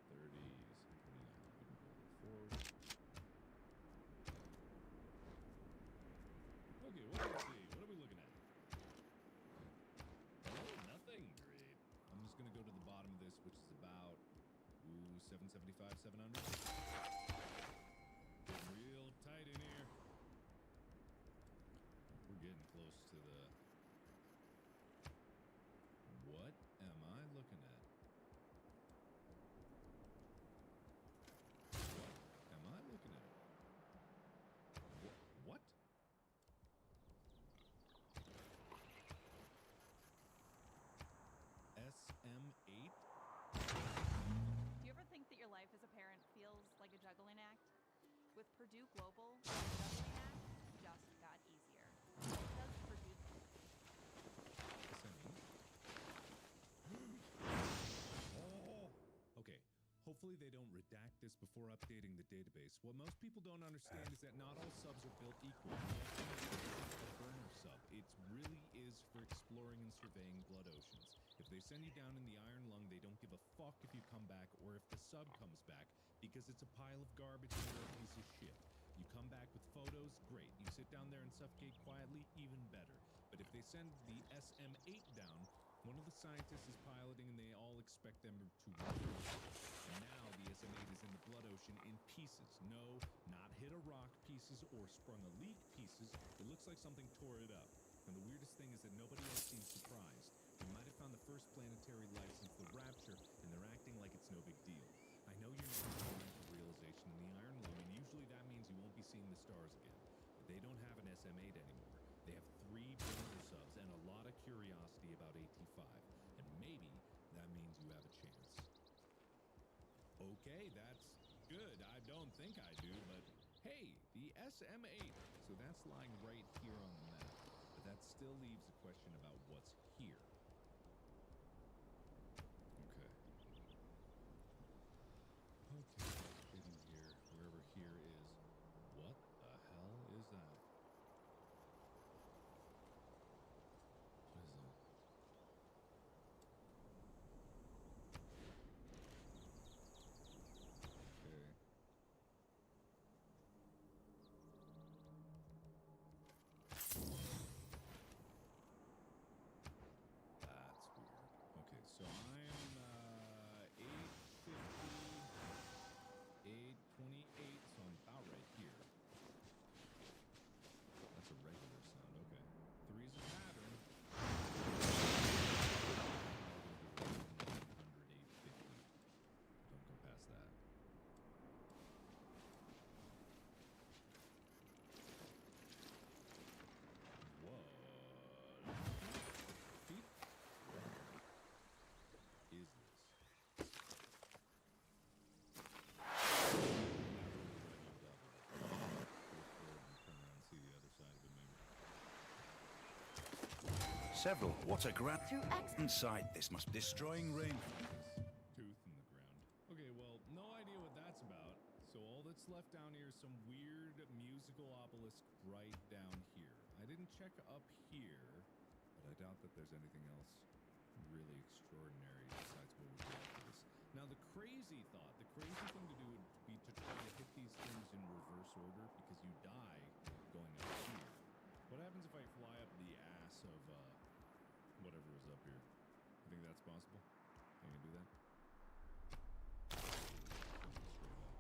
730, 729. Forward. Okay, what do we see? What are we looking at? Oh, nothing. Great. I'm just gonna go to the bottom of this, which is about 775, 700. Getting real tight in here. We're getting close to the. What am I looking at? What am I looking at? What? SM8? Do you ever think that your life as a parent feels like a juggling act? With Purdue Global, the juggling act just got easier. Does Purdue Oh! Okay, hopefully Hopefully they don't redact this before updating the database. What most people don't understand is that not all subs are built equal. The burner sub, it really is for exploring and surveying blood oceans. If they send you down in the iron lung, they don't give a fuck if you come back or if the sub comes back, because it's a pile of garbage and you're a piece of shit. You come back with photos, great. You sit down there and suffocate quietly, even better. But if they send the SM-8 down, one of the scientists is piloting and they all expect them to run. And now the SM-8 is in the blood ocean in pieces. No, not hit a rock pieces or sprung a leak pieces. It looks like something tore it up. And the weirdest thing is that nobody else seems surprised. We might have found the first planetary life since the Rapture, and they're acting like it's no big deal. I know you're not going for realization in the iron lung, and usually that means you won't be seeing the stars again. But they don't have an SM-8 anymore. They have 3 burner subs and a lot of curiosity about AT-5. And maybe that means you have a chance. Okay, that's good. I don't think I do, but hey, the SM-8. So that's lying right here on the map. But that still leaves a question about what's here. Okay. Okay, getting here. Wherever here is. What the hell is that? What is that? Okay. That's weird. Okay, so I'm 850, 828, so I'm about right here. That's a regular sound, okay. 3's a pattern. 100, 850. Don't go past that. What is this? See the other side of it, maybe. Several. What a grand inside. This must be destroying rain. Tooth in the ground. Okay, well, no idea what that's about. So all that's left down here is some weird musical obelisk right down here. I didn't check up here, but I doubt that there's anything else really extraordinary besides what we got for this. Now, the crazy thing to do would be to try to hit these things in reverse order, because you die going up here. What happens if I fly up the ass of whatever is up here? You think that's possible? Can you do that? Straight up.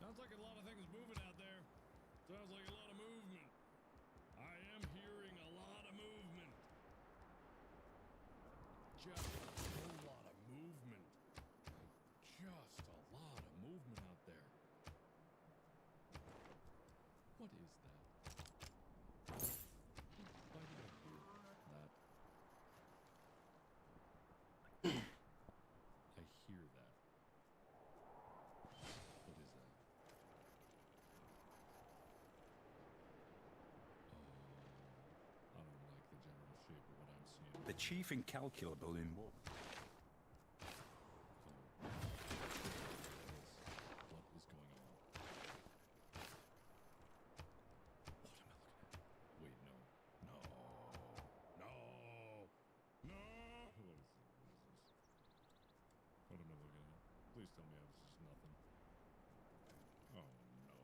Sounds like a lot of things moving out there. Sounds like a lot of movement. I am hearing a lot of movement. Just a whole lot of movement. Just a lot of movement out there. What is that? Why did I hear that? I hear that. What is that? I don't like the general shape of what I'm seeing. The chief incalculable in war. What is going on? What am I looking at? Wait, no. No. No. No. What is this? What am I looking at? Please tell me I was just nothing. Oh, no.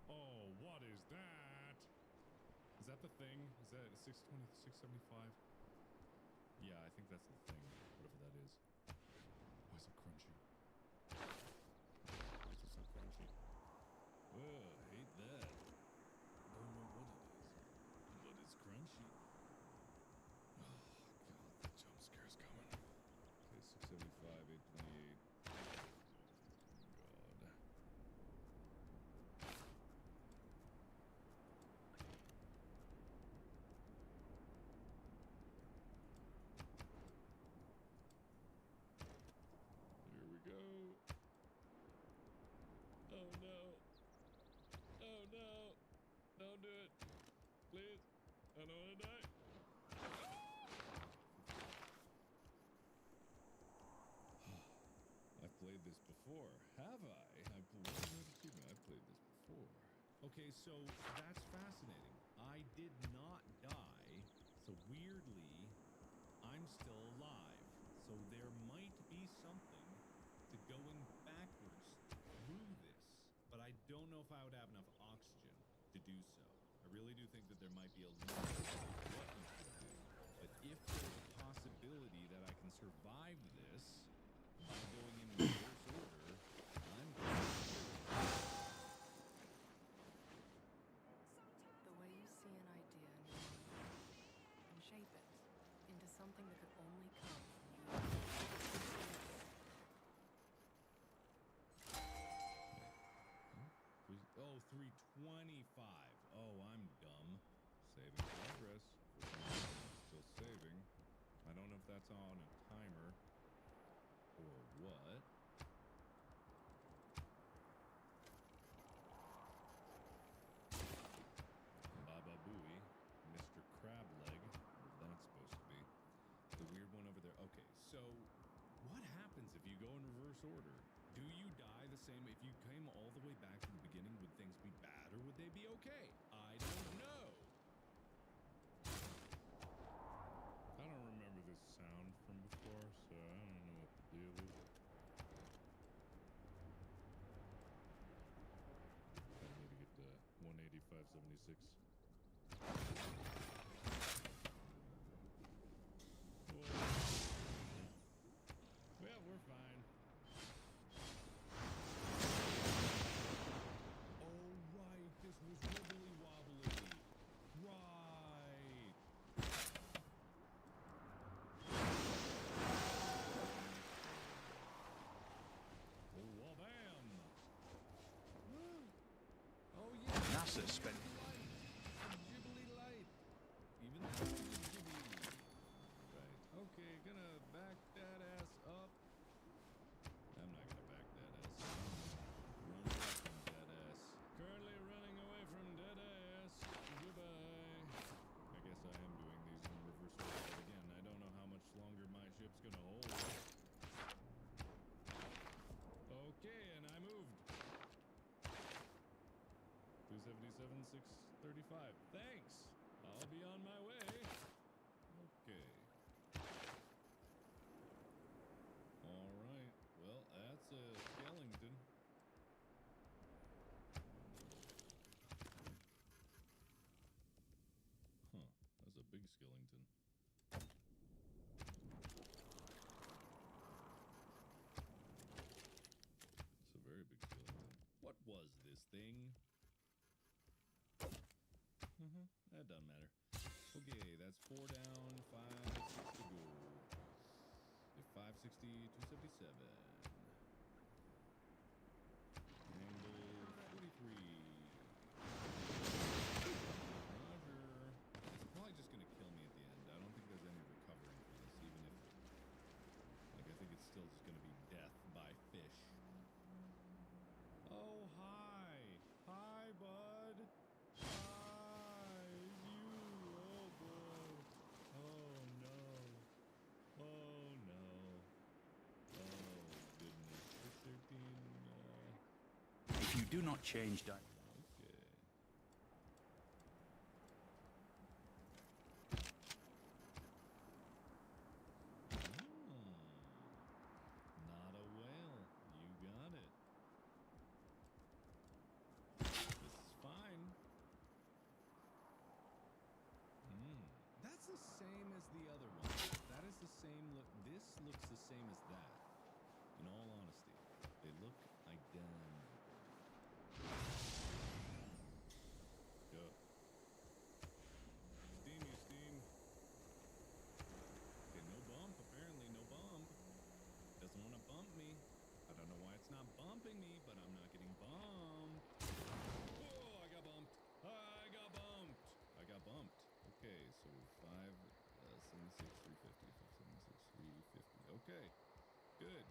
Oh, what is that? Is that the thing? Is that 620, 675? Yeah, I think that's the thing, whatever that is. Why is it crunchy? Why is it so crunchy? Ugh, hate that. Don't know what it is, but it's crunchy. Oh, God, the jump scare's coming. Okay, 675, 828. God. Here we go. Oh no. Oh no. Don't do it. Please. I don't want to die. I've played this before, have I? I've played this before. Okay, so that's fascinating. I did not die, so weirdly, I'm still alive. So there might be something to going backwards through this, but I don't know if I would have enough oxygen to do so. I really do think that there might be a limit to what you can do, but if there's a possibility that I can survive this by going in reverse order, I'm going to do it. The way you see an idea in your mind and shape it into something that could only come from you. Oh, 325. Oh, I'm dumb. Saving progress. Still saving. I don't know if that's on a timer or what. Baba Booey, Mr. Crab Leg, whatever that's supposed to be. The weird one over there. Okay, so what happens if you go in reverse order? Do you die the same? If you came all the way back to the beginning, would things be bad or would they be okay? I don't know. I don't remember this sound from before, so I don't know what the deal is. I need to get to 185.76. Well, we're fine. Oh, right. This was wibbly wobbly. Right. Oh, well, bam. Oh, yeah. NASA spent. Jibbly light. Even though it's jibbly. Right. Okay, gonna back that ass up. I'm not gonna back that ass up. Run away from dead ass. Currently running away from dead ass. Goodbye. I guess I am doing these in reverse order, but again, I don't know how much longer my ship's gonna hold. Okay, and I moved. 277, 635. Thanks. I'll be on my way. Okay. All right. Well, that's a skeleton. Huh. That's a big skeleton. It's a very big skeleton. What was this thing? That doesn't matter. Okay, that's 4 down, 5, 6 to go. 560, 277. Angle 43. Roger. It's probably just gonna kill me at the end. I don't think there's any recovering for this, even if, like, I think it's still just gonna be death by fish. Oh, hi. Hi, bud. Hi, you. Oh, boy. Oh, no. Oh, no. Oh, goodness. 13, If you do not change that. okay. Not a whale. You got it. This is fine. That's the same as the other one. That is the same look. This looks the same as that. In all honesty, they look identical. Go. Steamy steam. Okay, no bump. Apparently, no bump. Doesn't want to bump me. I don't know why it's not bumping me, but I'm not getting bumped. Oh, I got bumped. I got bumped. I got bumped. Okay, so 576, 350, 576, 350. Okay, good.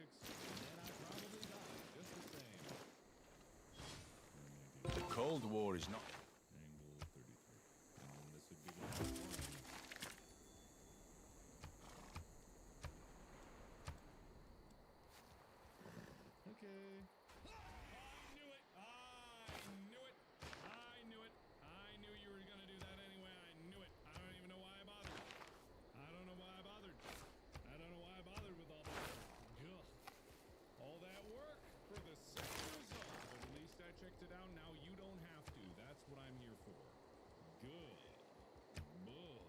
physics, and then I probably die just the same. The Cold War is not. Angle 33. And this would be the last one. Okay. I knew it! I knew it! I knew it! I knew you were gonna do that anyway. I knew it. I don't even know why I bothered. I don't know why I bothered. I don't know why I bothered with all that. Ugh. All that work for the same result. But at least I checked it out. Now you don't have to. That's what I'm here for. Good. Buff.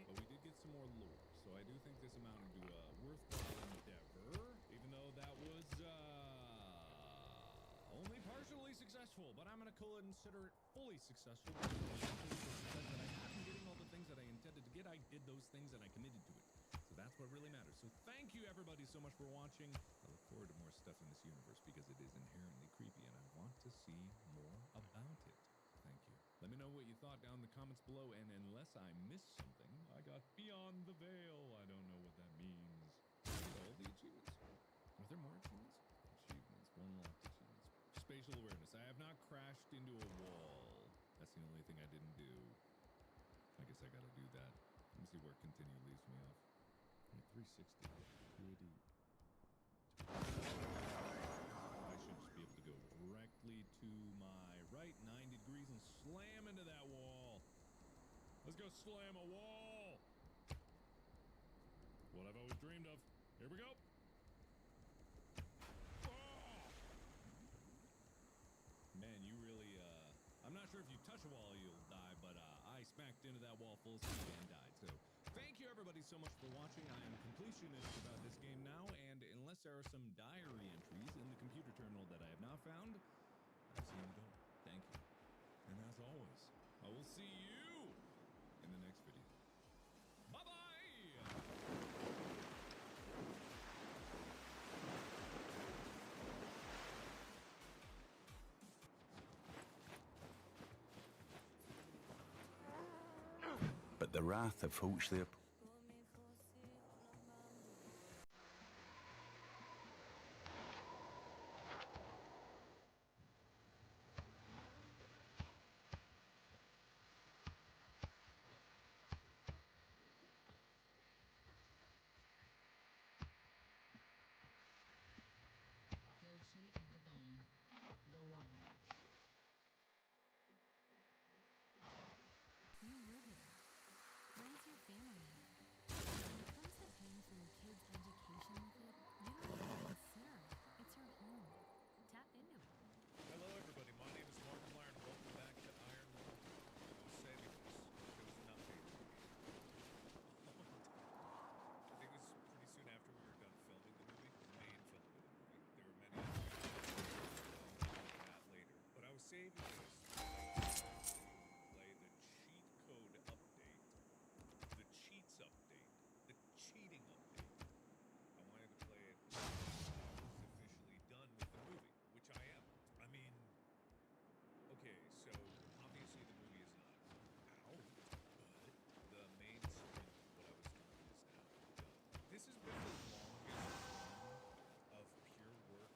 But we did get some more lore, so I do think this amounted to a worthwhile endeavor, even though that was only partially successful. But I'm gonna consider it fully successful because that I have been getting all the things that I intended to get. I did those things and I committed to it. So that's what really matters. So thank you everybody so much for watching. I look forward to more stuff in this universe because it is inherently creepy and I want to see more about it. Thank you. Let me know what you thought down in the comments below, and unless I missed something, I got Beyond the Veil. I don't know what that means. Did I get all the achievements? Are there more achievements? Achievements. Unlocked achievements. Spatial awareness. I have not crashed into a wall. That's the only thing I didn't do. I guess I gotta do that. Let me see where continue leaves me off. 360. Pretty. I should just be able to go directly to my right 90 degrees and slam into that wall. Let's go slam a wall. What I've always dreamed of. Here we go. Oh! Man, you really, I'm not sure if you touch a wall you'll die, but I smacked into that wall full speed and died. So thank you everybody so much for watching. I am completionist about this game now, and unless there are some diary entries in the computer terminal that I have not found, I've seen them go. Thank you. And as always, I will see you in the next video. Bye-bye! But the wrath of Hulchlier. You live here. Raise your family here. When it comes to paying for your kids' education with it, you don't even consider it. It's your home. Tap into it. Hello, everybody. My name is Mark Blair, and welcome back to Iron Man. I was saving this. There was an update. I think it was pretty soon after we were done filming the movie, the main filming of the movie. There were many that later. But I was saving this to play the cheat code update, the cheats update, the cheating update. I wanted to play it when I was officially done with the movie, which I am. I mean, okay, so obviously the movie is not out, but the main sprint of what I was doing is now done. This has been the longest run of pure work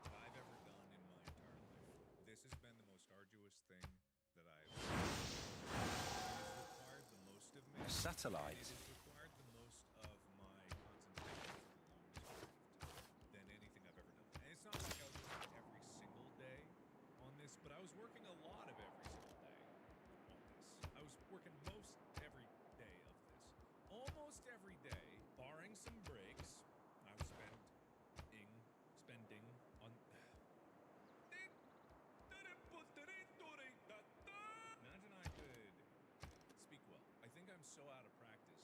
that I've ever done in my entire life. This has been the most arduous thing that I've done. It has required the most of me. A satellite. It has required the most of my concentration for the longest period of time than anything I've ever done. And it's not like I was working every single day on this, but I was working a lot of every single day on this. I was working most every day of this. Almost every day, barring some breaks, I was spending on... Imagine I could speak well. I think I'm so out of practice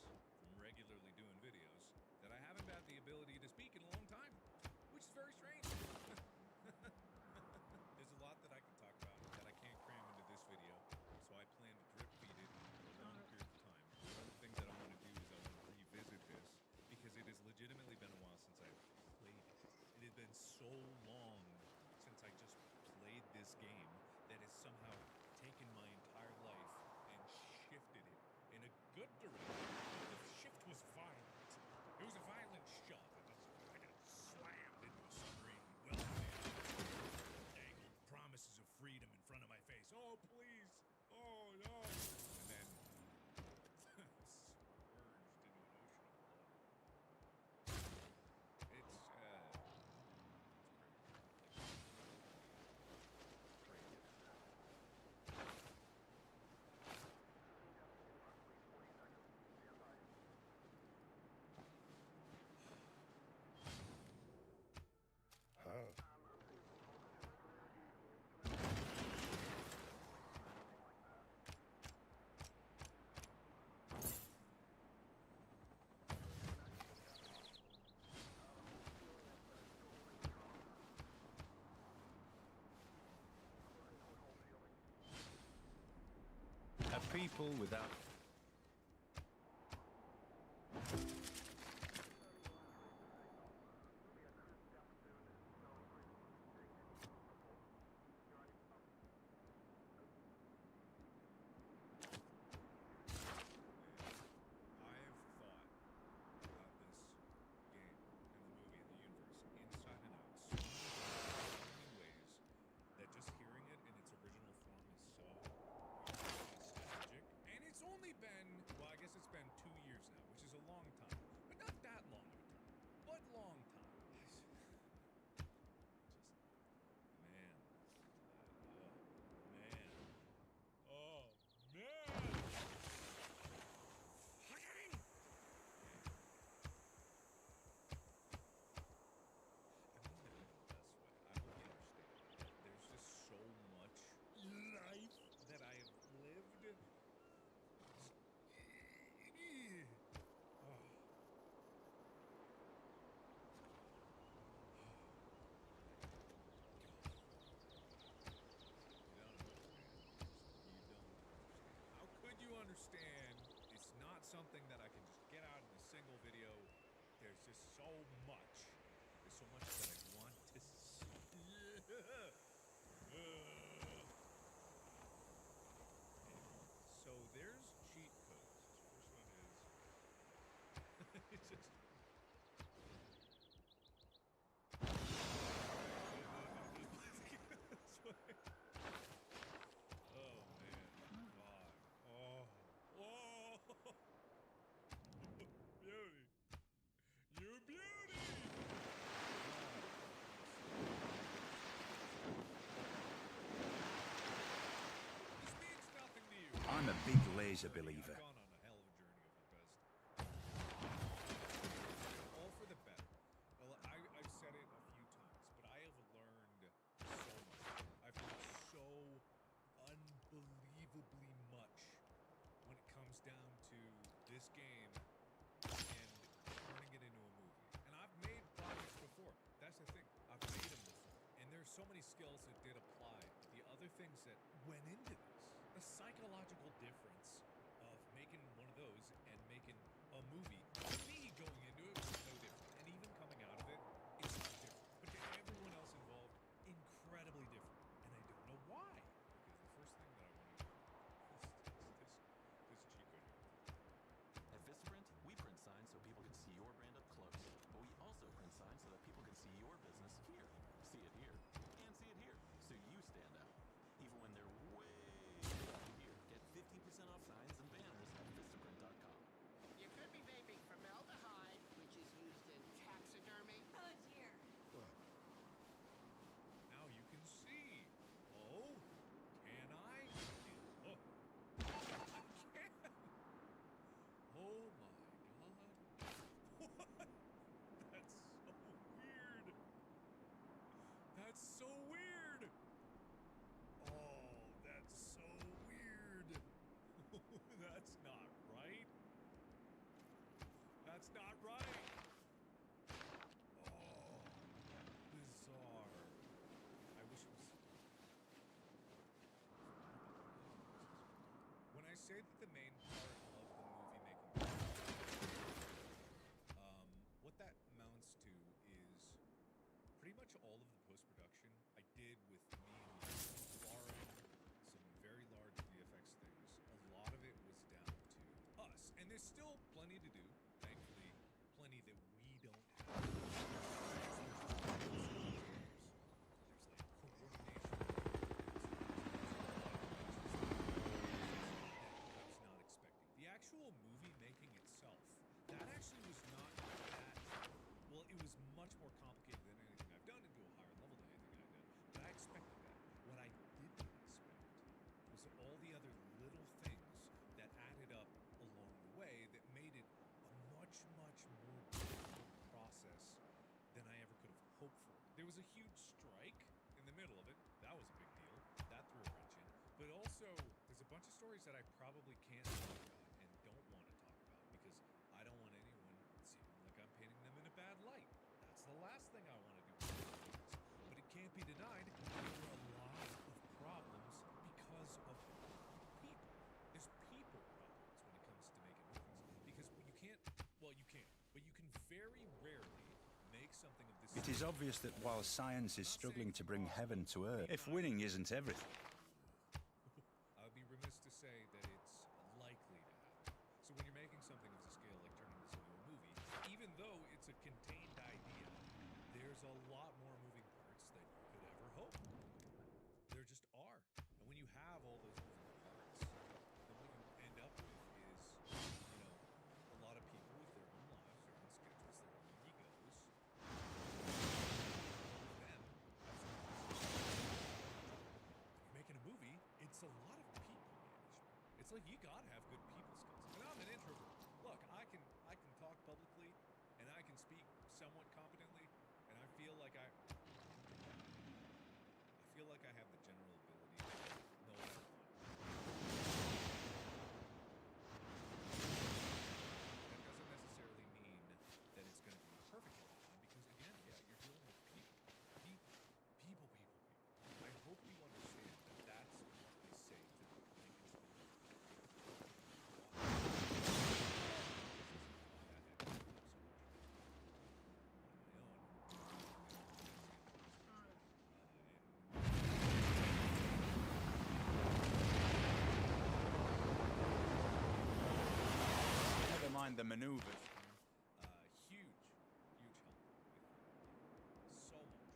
people without... That just hearing it in its original form is so nostalgic. And it's only been, well, I guess it's been 2 years now, which is a long time. But not that long of a time. But long time. Just, man. Oh, man. Fucking! There's just so much life that I have lived. Oh. How could you understand? It's not something that I can just get out in a single video. There's just so much. There's so much that I want to see. So there's cheat codes. This first one is it's just oh man, God. Oh. Beauty. You beauty. I'm a big laser believer. Gone on a hell of a journey over the past. All for the better. Well, I've said it a few times, but I have learned so much. I've learned so unbelievably much when it comes down to this game and turning it into a movie. And I've made projects before. That's the thing. I've made them before. And there's so many skills that did apply. The other things that went into this. The psychological difference of making one of those and making a movie. To me, going into it was no different. And even coming out of it, it's not different. But to everyone else involved, incredibly different. And I don't know why. Because the first thing that I want to do is this cheat code here. At Vistaprint, we print signs so people can see your brand up close. But we also print signs so that people can see your business here, see it here, and see it here. So you stand out. Even when they're way back here. Get 15% off signs and banners at Vistaprint.com. You could be vaping formaldehyde, which is used in taxidermy. Oh dear. Now you can see. Oh, can I? Oh, I can. Oh my God. What? That's so weird. That's so weird. Oh, that's so weird. That's not right. That's not right. Oh, bizarre. I wish it was... When I say that the main part of the movie making process, what that amounts to is pretty much all of the post-production I did with me and barring some very large VFX things. A lot of it was down to us. And there's still plenty to do. Thankfully, plenty that we don't have. There's like coordination. That I was not expecting. The actual movie making itself, that actually was not that... Well, it was much more complicated than anything I've done and to a higher level than anything I've done. But I expected that. What I didn't expect was all the other little things that added up along the way that made it a much, much more difficult process than I ever could have hoped for. There was a huge strike in the middle of it. That was a big deal. That threw a wrench in. But also, there's a bunch of stories that I probably can't talk about and don't want to talk about because I don't want anyone seeming like I'm painting them in a bad light. That's the last thing I want to do. But it can't be denied, there were a lot of problems because of people. There's It is obvious that while science is struggling to bring heaven to earth, if winning isn't everything. I would be remiss to say that it's likely to happen. So when you're making something of this scale, like turning this into a movie, even though it's a contained idea, there's a lot more moving parts than you could ever hope. There just are. And when you have all those moving parts, then what you end up with is, a lot of people with their own lives, their own schedules, their own egos. Then, you're making a movie, it's a lot of people management. It's like you gotta have good people skills. And I'm an introvert. Look, I can talk publicly and I can speak somewhat competently, and I feel like I have the general ability to know what I want. That doesn't necessarily mean that it's going to be perfect all the time, because again, you're dealing with people. People. I hope you understand that that's what they say to the Lincoln's Never mind the maneuvers. huge help with so much.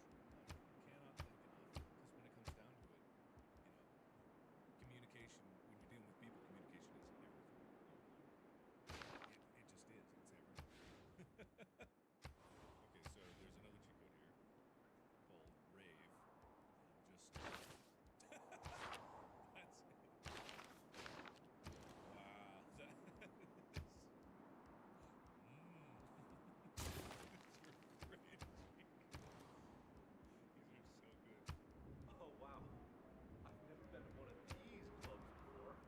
Cannot thank enough, because when it comes down to it, communication, when you're dealing with people, communication is everything. It just is. It's everything. Okay, so there's another cheat code here called Rave. Just that's it. Wow, that is. These are great. These are so good. Oh wow, I've never been to one of these clubs before. Whoa!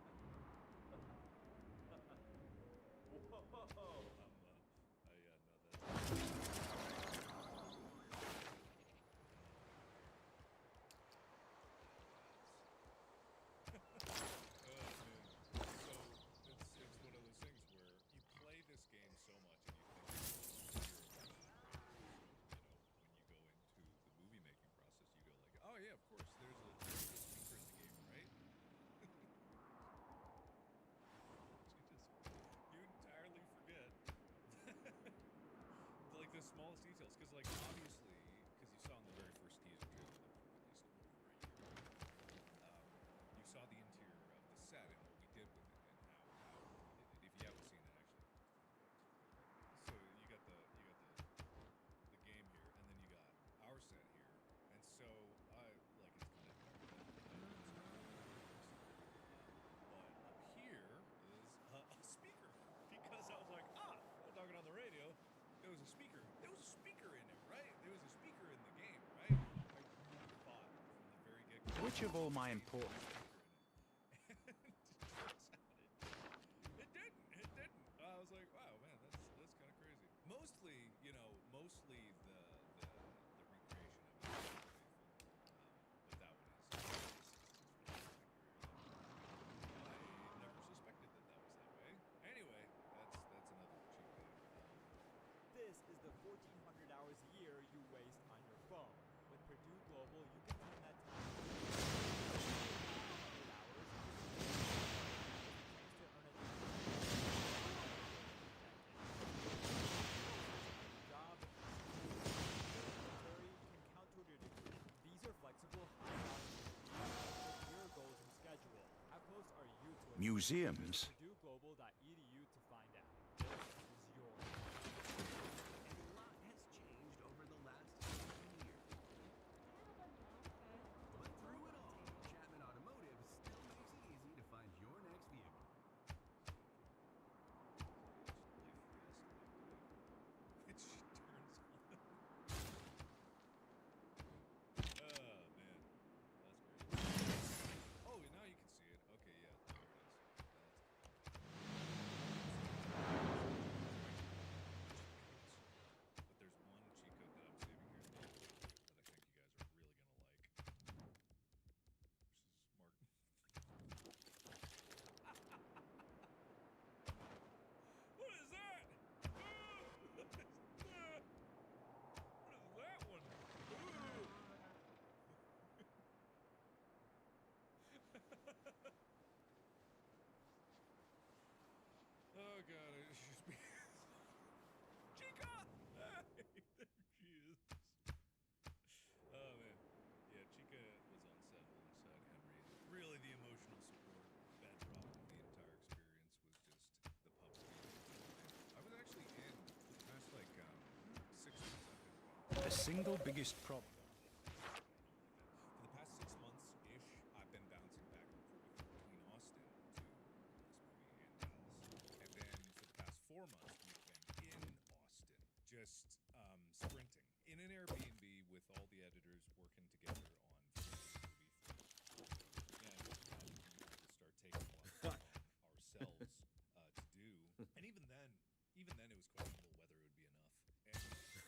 So it's one of those things where you play this game so much and you think when you go into the movie making process, you go like, oh yeah, of course, there's a speaker in the game, right? You entirely forget like the smallest details, because like obviously, because you saw in the very first teaser trailer that was released over a year ago, you saw the interior of the set and what we did with it and how we did it. If you haven't seen it, actually, so you got the game here, and then you got our set here, and so like it's kind of dark, but up here is a speaker, because I was like, I'm talking on the radio. There was a speaker. There was a speaker in it, right? There was a speaker in the game, right? I really thought from the very get-go. Which of all my important... It didn't. I was like, wow, man, that's kind of crazy. Mostly the recreation of it is faithful, but that one is. I never suspected that was that way. Anyway, that's another cheat code. This is the 1,400 hours a year you waste on your phone. With Purdue Global, you can turn that time into 100 hours to earn a job. Military can count toward your degree. These are flexible, high-value your goals and schedule. How close are you to a Museums? PurdueGlobal.edu to find out. This is yours. A lot has changed over the last 10 years. But through it all, Chapman Automotive still makes it easy to find your next vehicle. Which turns on. Oh man, that's great. Oh, now you can see it. Okay, yeah, there it is. That's cool. single biggest problem. For the past 6 months-ish, I've been bouncing back and forth between Austin to this movie and Dallas. And then for the past 4 months, we've been in Austin, just sprinting in an Airbnb with all the editors working together on finishing the movie. Again, we start taking a lot on ourselves to do. And even then it was questionable whether it would be enough.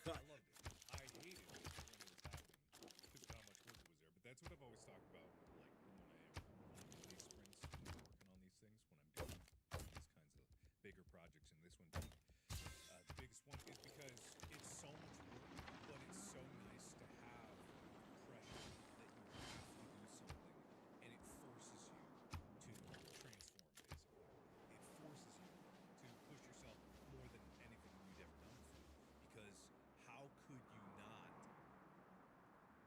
And I loved it. I hated it when it was happening because of how much work was there. But that's what I've always talked about, like when I am on these sprints, when I'm working on these things, when I'm doing these kinds of bigger projects, and this one being the biggest one, is because it's so much work, but it's so nice to have pressure that you have to do something, and it forces you to transform, basically. It forces you to push yourself more than anything you'd ever done before. Because how could you not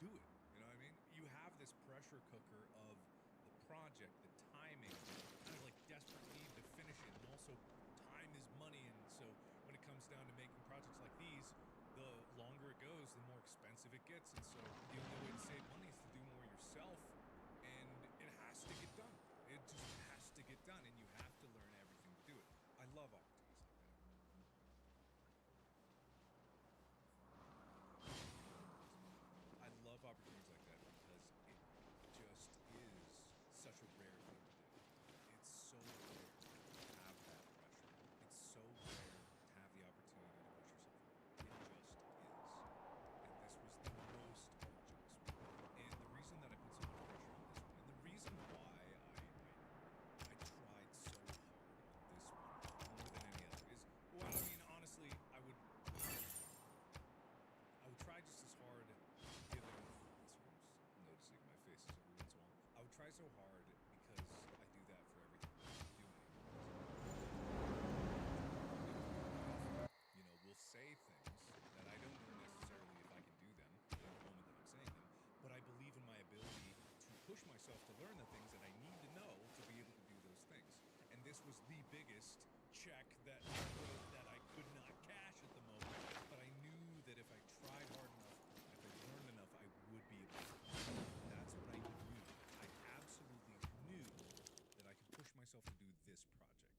do it? You know what I mean? You have this pressure cooker of the project, the timing, kind of like desperate need to finish it, and also time is money, and so when it comes down to making projects like these, the longer it goes, the more expensive it gets, and so the only way to save money is to do more yourself, and it has to get done. It just has to get done, and you have to learn everything to do it. I love opportunities like that. I love opportunities like that because it just is such a rare thing to do. It's so rare to have that pressure. It's so rare to have the opportunity to push yourself. It just is. And this was the most arduous one. And the reason that I put so much pressure on this one, and the reason why I tried so hard on this one more than any other is, well, I mean, honestly, I would try just as hard, given noticing my faces every once in a while. I would try so hard because I do that for everything that I'm doing. You know, we'll say things that I don't know necessarily if I can do them in the moment that I'm saying them, but I believe in my ability to push myself to learn the things that I need to know to be able to do those things. And this was the biggest check that I wrote that I could not cash at the moment, but I knew that if I tried hard enough, if I learned enough, I would be able to. That's what I knew. I absolutely knew that I could push myself to do this project.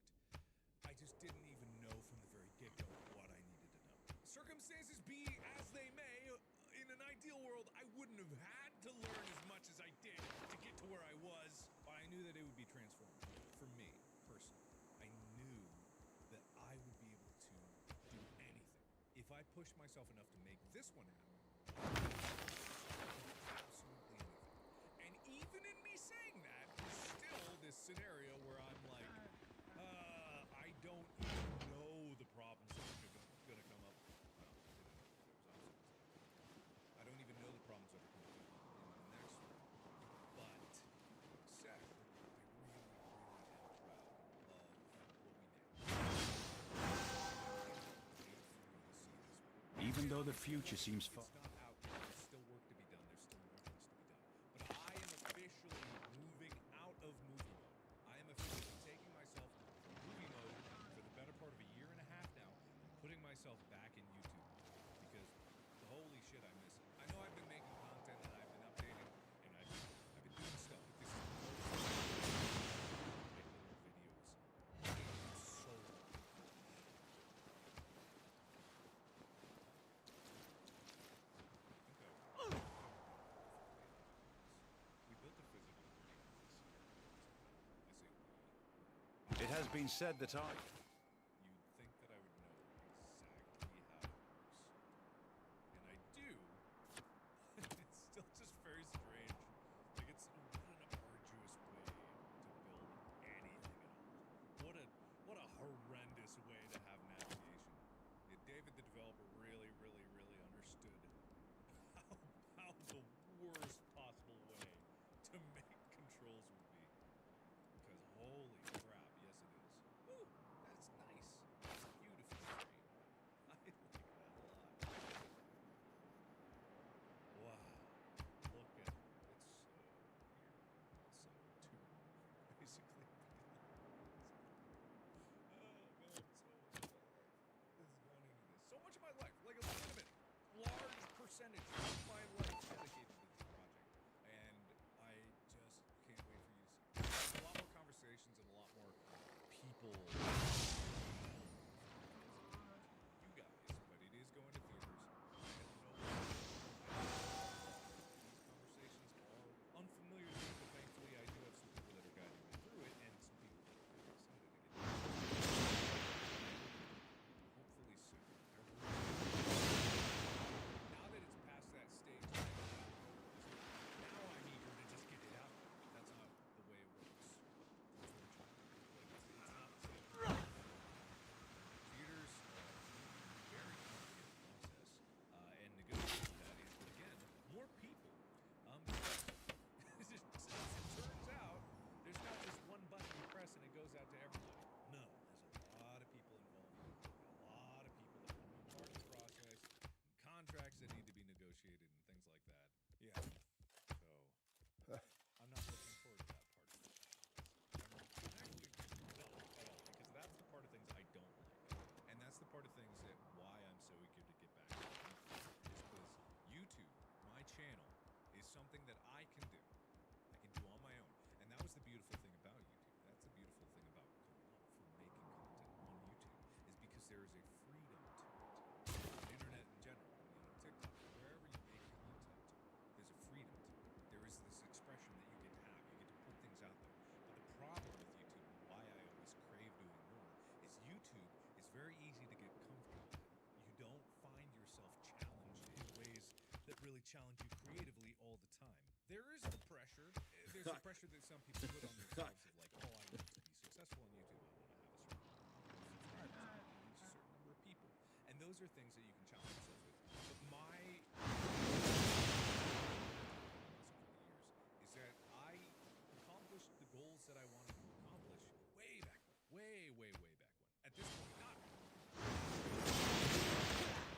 I just didn't even know from the very get-go what I needed to know. Circumstances be as they may, in an ideal world, I wouldn't have had to learn as much as I did to get to where I was, but I knew that it would be transformative for me, personally. I knew that I would be able to do anything. If I pushed myself enough to make this one happen, absolutely anything. And even in me saying that, is still this scenario where I'm like, I don't even know the problems that are going to come up. Well, I don't even know the problems that are going to come up in the next one. But, said, I really, really am proud of what we did. Even though the future seems far. It's not out yet. There's still work to be done. There's still more things to be done. But I am officially moving out of movie mode. I am officially taking myself from movie mode for the better part of a year and a half now and putting myself back in YouTube. Because holy shit, I miss it. I know I've been making content and I've been updating and I've been doing stuff, but this is the most make little videos. It's so we built a physical version of this here. I say we. It has been said that I. You'd think that I would know exactly how it works. And I do. It's still just very strange. Like, it's what an arduous way to build anything at all. What a horrendous way to have navigation. Yeah, David, the developer, really, really, really understood how the worst possible way to make controls would be. Because holy crap, yes it is. Ooh, that's nice. That's beautifully framed. I like that a lot. Wow. Look at it. It's so weird. It's so too, basically. Oh man, so this is going into this. So much of my life, like a legitimate large percentage of my life dedicated to this project, and I just can't wait for you to see. There's a lot more conversations and a lot more people. You guys, but it is going to theaters. I don't know. These conversations are unfamiliar to me, but thankfully I do have some people that are guiding me through it, and some people that are very excited to get into it. Hopefully soon. Now that it's past that stage, now I'm eager to just get it out. That's not the way it works. It's not the same. Theaters are a very complicated process, and negotiating that is, again, more people. As it turns out, there's not just one button you press and it goes out to everybody. No, there's a lot of people involved. A lot of people that want to be part of the process, contracts that need to be negotiated, and things like that. Yeah. So, I'm not looking forward to that part of it. I'm actually not at all, because that's the part of things I don't like. And that's the part of things that why I'm so eager to get back to YouTube. Is because YouTube, my channel, is something that I can do. I can do on my own. And that was the beautiful thing about YouTube. That's the beautiful thing about for making content on YouTube, is because there is a freedom to it. The internet in general, TikTok, wherever you make content, there's a freedom to it. There is this expression that you get to have. You get to put things out there. But the problem with YouTube, and why I always crave doing more, is YouTube is very easy to get comfortable in. You don't find yourself challenged in ways that really challenge you creatively all the time. There is the pressure. There's the pressure that some people put on themselves of like, oh, I need to be successful on YouTube. I want to have a certain number of subscribers. I want to reach a certain number of people. And those are things that you can challenge yourself with. But my years is that I accomplished the goals that I wanted to accomplish way back when. Way back when. At this point, not.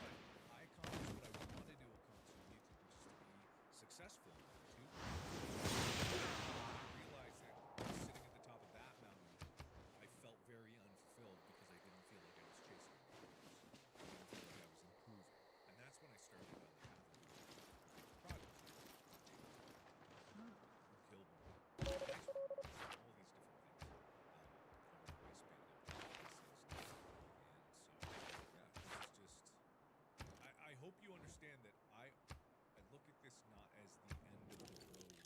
But I accomplished what I wanted to accomplish on YouTube, which is to be successful on YouTube. I realized that sitting at the top of that mountain, I felt very unfulfilled because I didn't feel like I was chasing my goals. I didn't feel like I was improving. And that's when I started on the path of projects. Killed more. All these different things over the waistband of these things. And so, yeah, it's just... I hope you understand that I look at this not as the end of the road,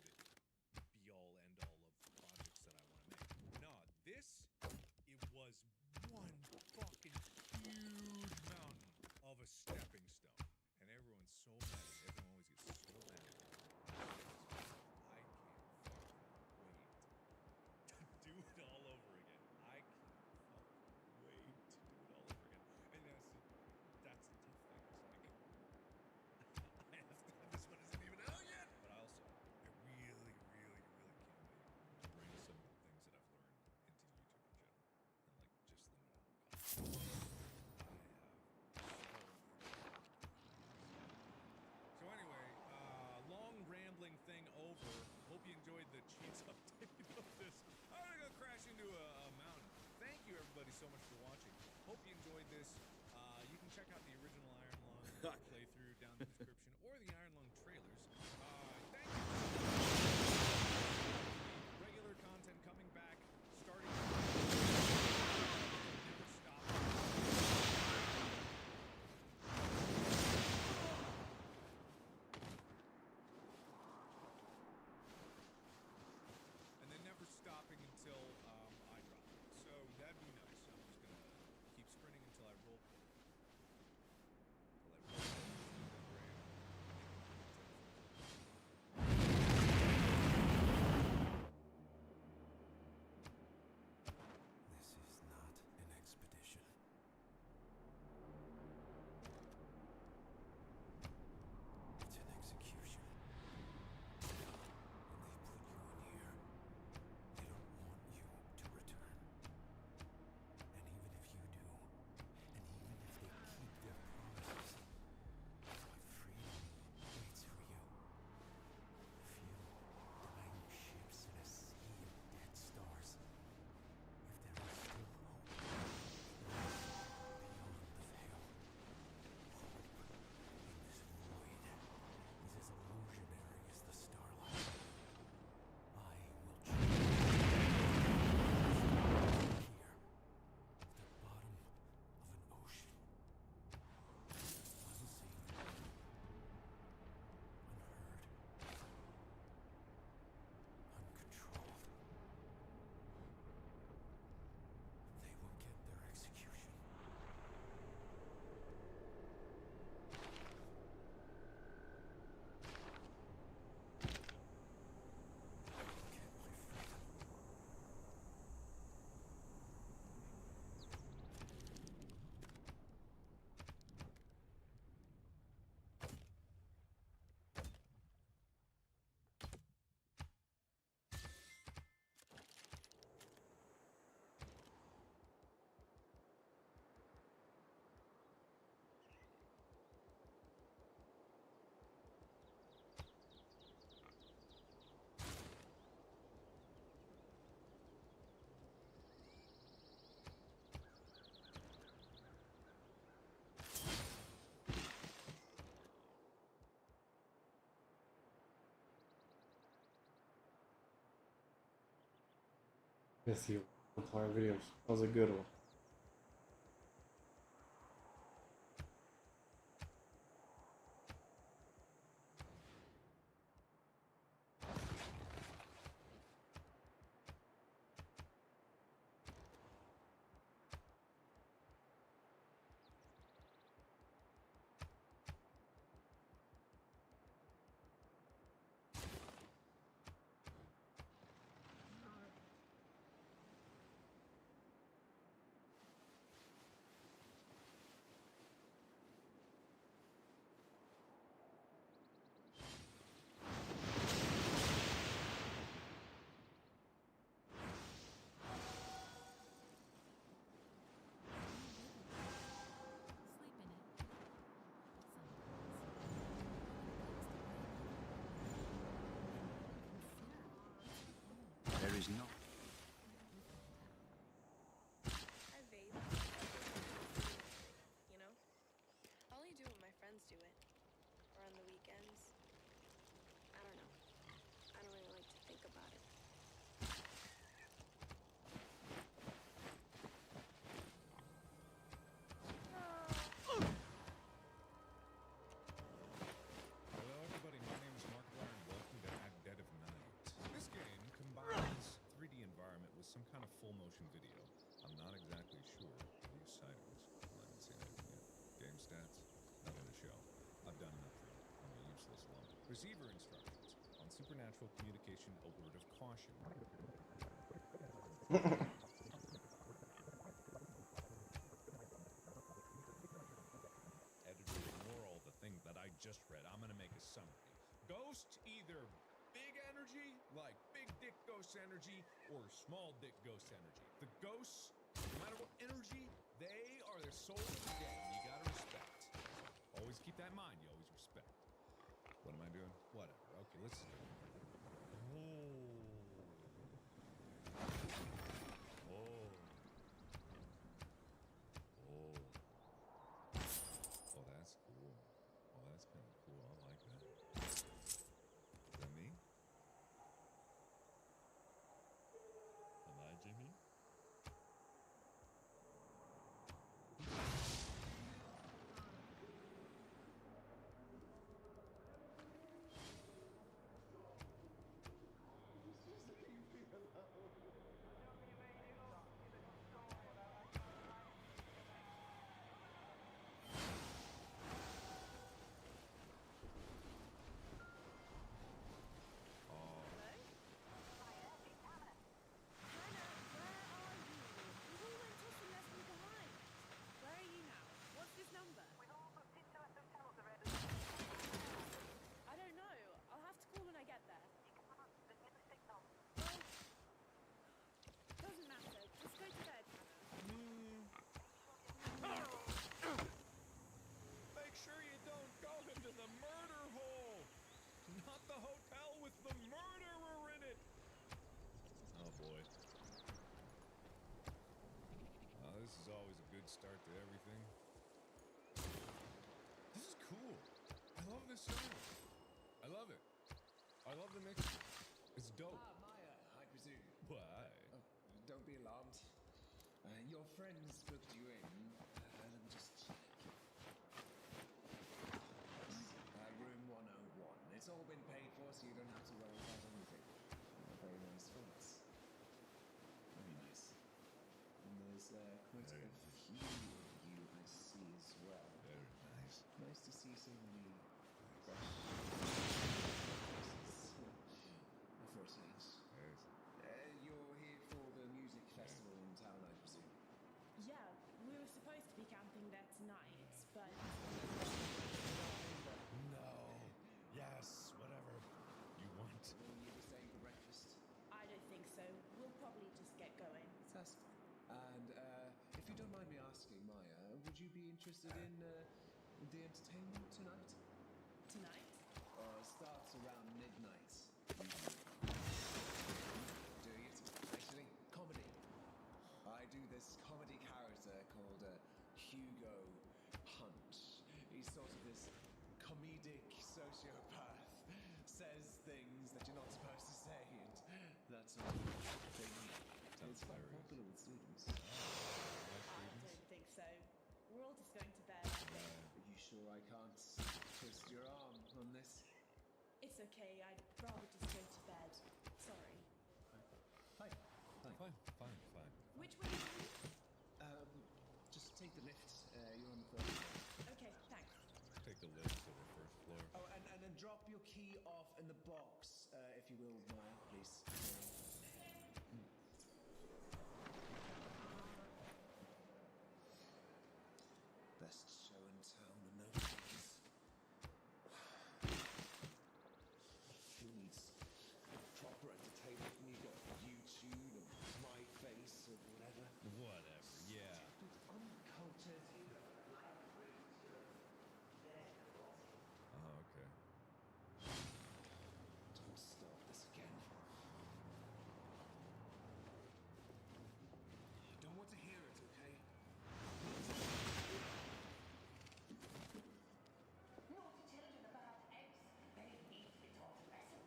be-all, end-all of projects that I want to make. No, it was one fucking huge mountain of a stepping stone. And everyone's so mad at me. Everyone always gets so mad at me. I can't fucking wait to do it all over again. I can't fucking wait to do it all over again. And that's the tough thing. It's like, this one isn't even out yet. But I really, really, really can't wait to bring some of the things that I've learned into YouTube in general. And like just the normal content. So anyway, long rambling thing over. Hope you enjoyed the cheats update of this. I'm gonna go crash into a mountain. Thank you everybody so much for watching. Hope you enjoyed this. You can check out the original Iron Lung playthrough down in the description, or the Iron Lung trailers. Thank you. Regular content coming back, starting. Never stop. And then never stopping until I drop it. So that'd be nice. I'm just gonna keep sprinting until I roll. Yes, the prior videos. That was a good one. There is not. I vape. You know? I only do it when my friends do it. Or on the weekends. I don't know. I don't really like to think about it. Hello everybody, my name is Markiplier and welcome to At Dead of Night. This game combines 3D environment with some kind of full motion video. I'm not exactly sure. Use sightings. Well, I haven't seen anything yet. Game stats? Nothing to show. I've done enough for you. I'm a useless lump. Receiver instructions. On supernatural communication, a word of caution. Editor, ignore all the things that I just read. I'm gonna make a summary. Ghost, either big energy, like big dick ghost energy, or small dick ghost energy. The ghosts, no matter what energy, they are the soul of the game. You gotta respect. Always keep that in mind. You always respect. What am I doing? Whatever. Okay, let's do it. Oh, that's cool. Oh, that's kind of cool. I like that. Is that me? Am I Jimmy? Where are you now? What's this number? I don't know. I'll have to call when I get there. Doesn't matter. Just go to bed, Make sure you don't go into the murder hole! Not the hotel with the murderer in it! Oh boy. This is always a good start to everything. This is cool. I love this song. I love it. I love the mix. It's dope. Maya, I presume. Why? Oh, don't be alarmed. Your friends booked you in. Let me just check. Room 101. It's all been paid for, so you don't have to worry about anything. Very nice folks. Very nice. And there's quite a few of you I see as well. Very nice. Nice to see so many fresh faces. For a change. Yes. You're here for the music festival in town, I presume. Yeah, we were supposed to be camping there tonight, but... No. Yes, whatever you want. Will you be staying for breakfast? I don't think so. We'll probably just get going. That's fine. And if you don't mind me asking, Maya, would you be interested in the entertainment tonight? Tonight? Starts around midnight. Doing it? Actually, comedy. I do this comedy character called Hugo Hunt. He's sort of this comedic sociopath. Says things that you're not supposed to say, and that sort of thing. It's students. I don't think so. We're all just going to bed. Are you sure I can't twist your arm on this? It's okay. I'd rather just go to bed. Sorry. Fine. Which way is it? Just take the lift. You're on the first floor. Okay, thanks. Take the lift to the first floor. Oh, and then drop your key off in the box, if you will, Maya, please. Best show in town and no fees. Who needs proper entertainment when you got YouTube and My Face or whatever? Whatever, yeah. Uncultured. Oh, okay. Don't start this again. You don't want to hear it, okay? Naughty children about eggs. They need to be taught a lesson.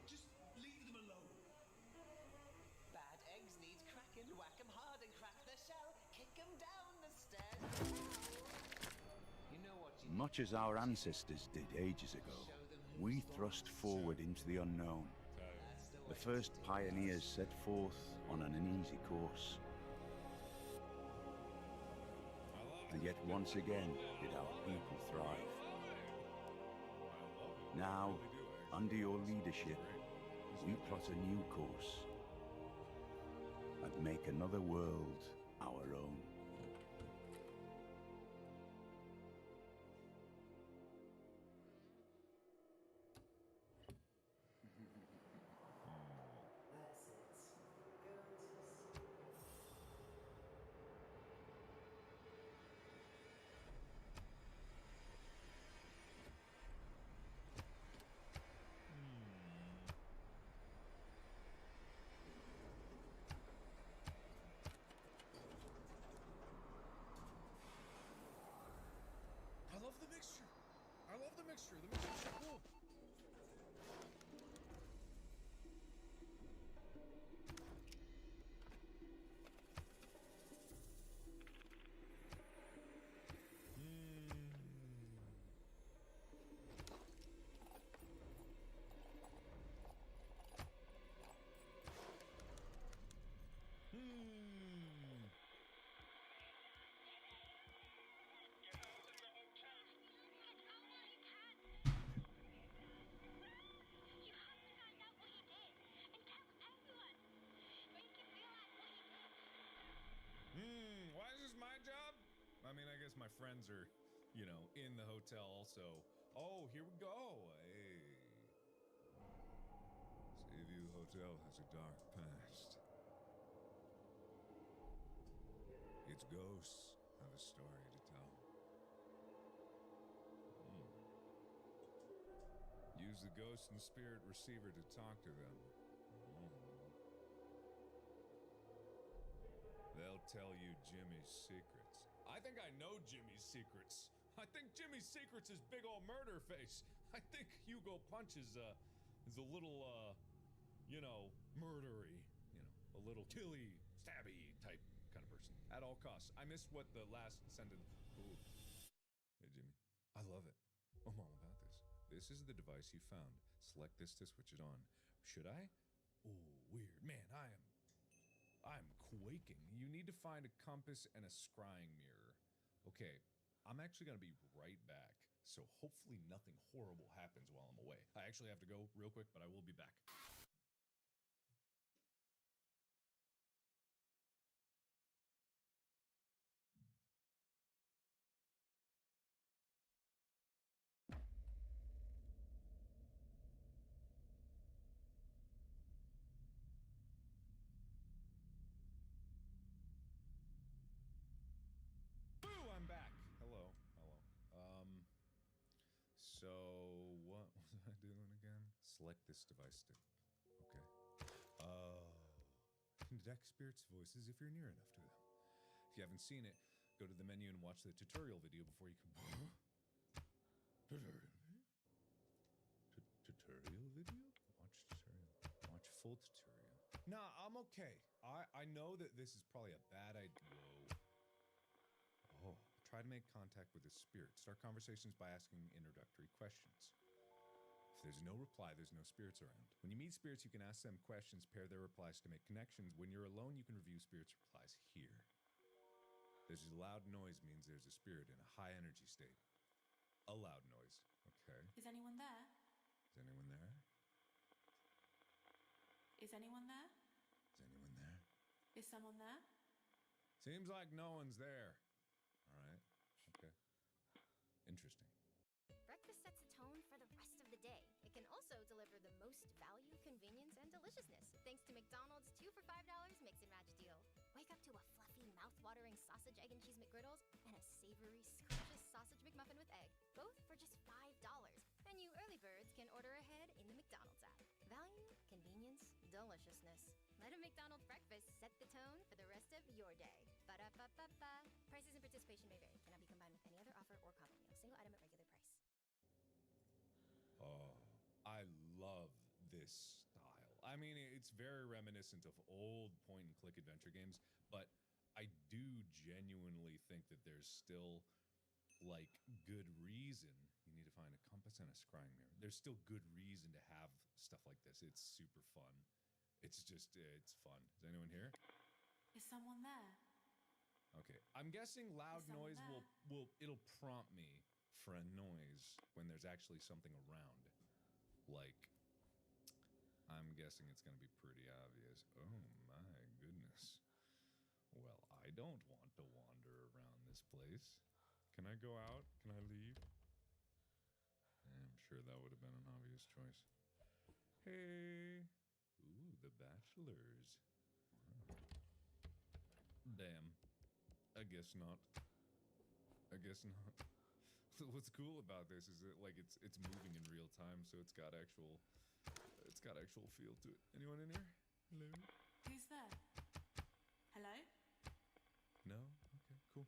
Just leave them alone. Bad eggs need cracking. Whack 'em hard and crack the shell. Kick 'em down the stairs. You know what you Much as our ancestors did ages ago, we thrust forward into the unknown. The first pioneers set forth on an uneasy course. And yet once again did our people thrive. Now, under your leadership, we plot a new course and make another world our own. That's it. Go to sleep. I love the mixture. I love the mixture. The mixture's so cool. Why is this my job? I mean, I guess my friends are, you know, in the hotel also. Oh, here we go. Hey. Seaview Hotel has a dark past. Its ghosts have a story to tell. Use the ghost and spirit receiver to talk to them. They'll tell you Jimmy's secrets. I think I know Jimmy's secrets. I think Jimmy's secrets is big ol' murder face. I think Hugo Punch is a little, you know, murdery. You know, a little killy, stabby type kind of person. At all costs. I missed what the last sentence. Ooh. Hey, Jimmy. I love it. I'm all about this. This is the device you found. Select this to switch it on. Should I? Ooh, weird. Man, I'm quaking. You need to find a compass and a scrying mirror. Okay, I'm actually gonna be right back. So hopefully nothing horrible happens while I'm away. I actually have to go real quick, but I will be back. Boo! I'm back. Hello. So what Select this device to... Okay. Oh. Can detect spirits' voices if you're near enough to them. If you haven't seen it, go to the menu and watch the tutorial video before you can... Tutorial video? Watch tutorial. Watch full tutorial. Nah, I'm okay. I know that this is probably a bad idea. Whoa. Oh. Try to make contact with a spirit. Start conversations by asking introductory questions. If there's no reply, there's no spirits around. When you meet spirits, you can ask them questions, pair their replies to make connections. When you're alone, you can review spirits' replies here. There's a loud noise means there's a spirit in a high energy state. A loud noise. Okay. Is anyone there? Is anyone there? Is anyone there? Is anyone there? Is someone there? Seems like no one's there. All right. Okay. Interesting. Breakfast sets a tone for the rest of the day. It can also deliver the most value, convenience, and deliciousness. Thanks to McDonald's 2 for $5 mix and match deal. Wake up to a fluffy, mouth-watering sausage, egg, and cheese McGriddles and a savory, scrumptious sausage McMuffin with egg. Both for just $5. And you early birds can order ahead in the McDonald's app. Value, convenience, deliciousness. Let a McDonald's breakfast set the tone for the rest of your day. Ba-da-ba-ba-ba. Prices and participation may vary. Cannot be combined with any other offer or combo meal. Single item at regular price. Oh, I love this style. I mean, it's very reminiscent of old point-and-click adventure games, but I do genuinely think that there's still, like, good reason. You need to find a compass and a scrying mirror. There's still good reason to have stuff like this. It's super fun. It's just, it's fun. Is anyone here? Is someone there? Okay, I'm guessing loud Is someone noise there? it'll prompt me for a noise when there's actually something around. Like, I'm guessing it's gonna be pretty obvious. Oh my goodness. Well, I don't want to wander around this place. Can I go out? Can I leave? I'm sure that would have been an obvious choice. Hey. Ooh, the bachelors. Wow. Damn. I guess not. I guess not. What's cool about this is that, like, it's moving in real time, so it's got actual feel to it. Anyone in here? Hello? Who's there? Hello? No? Okay, cool.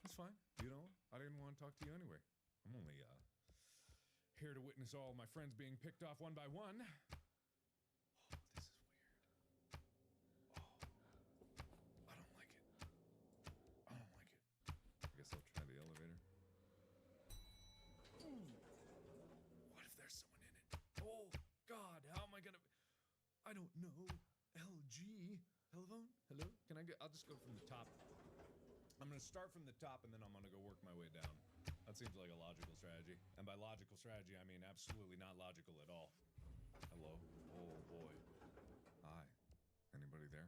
That's fine. You know, I didn't want to talk to you anyway. I'm only here to witness all my friends being picked off one by one. Oh, this is weird. Oh, I don't like it. I don't like it. I guess I'll try the elevator. Ooh. What if there's someone in it? Oh, God, how am I gonna... I don't know. LG? Telephone? Hello? Can I get... I'll just go from the top. I'm gonna start from the top and then I'm gonna go work my way down. That seems like a logical strategy. And by logical strategy, I mean absolutely not logical at all. Hello? Oh, boy. Hi. Anybody there?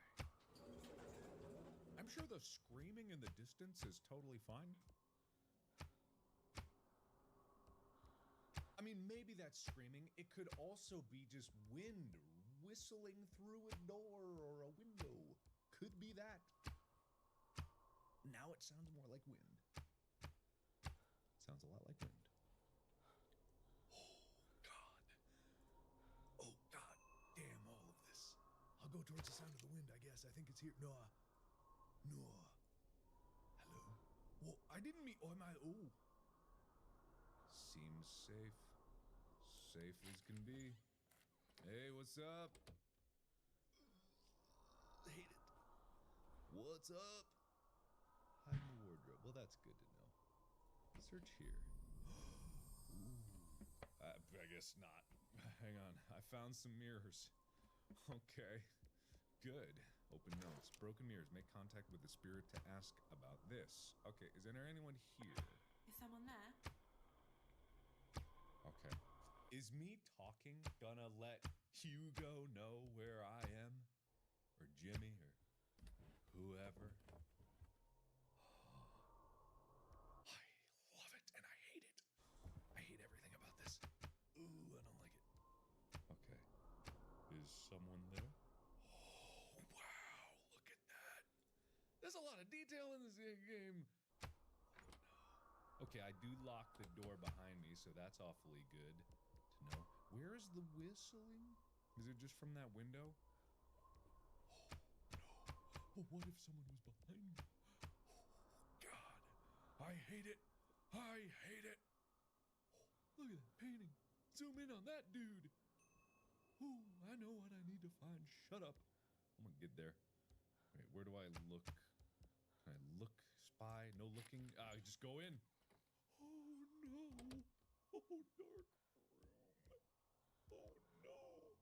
Hi. I'm sure the screaming in the distance is totally fine. I mean, maybe that's screaming. It could also be just wind whistling through a door or a window. Could be that. Now it sounds more like wind. Sounds a lot like wind. Oh, God. Oh, God. Damn all of this. I'll go towards the sound of the wind, I guess. I think it's here. Noah. Noah. Hello? Whoa, I didn't mean... Oh, am I... Oh. Seems safe. Safe as can be. Hey, what's up? Hate it. What's up? Hide in the wardrobe. Well, that's good to know. Search here. Ooh. I guess not. Hang on. I found some mirrors. Okay. Good. Open notes. Broken mirrors. Make contact with the spirit to ask about this. Okay, is there anyone here? Is someone there? Okay. Is me talking gonna let Hugo know where I am? Or Jimmy, or whoever? I love it, and I hate it. I hate everything about this. Ooh, I don't like it. Okay. Is someone there? Oh, wow, look at that. There's a lot of detail in this game. Oh, no. Okay, I do lock the door behind me, so that's awfully good to know. Where is the whistling? Is it just from that window? Oh, no. Oh, what if someone was behind me? Oh, God. I hate it. I hate it. Oh, look at that painting. Zoom in on that dude. Oh, I know what I need to find. Shut up. I'm gonna get there. Wait, where do I look? Can I look? Spy? No looking? Just go in. Oh, no. Oh, dark room. Oh, no.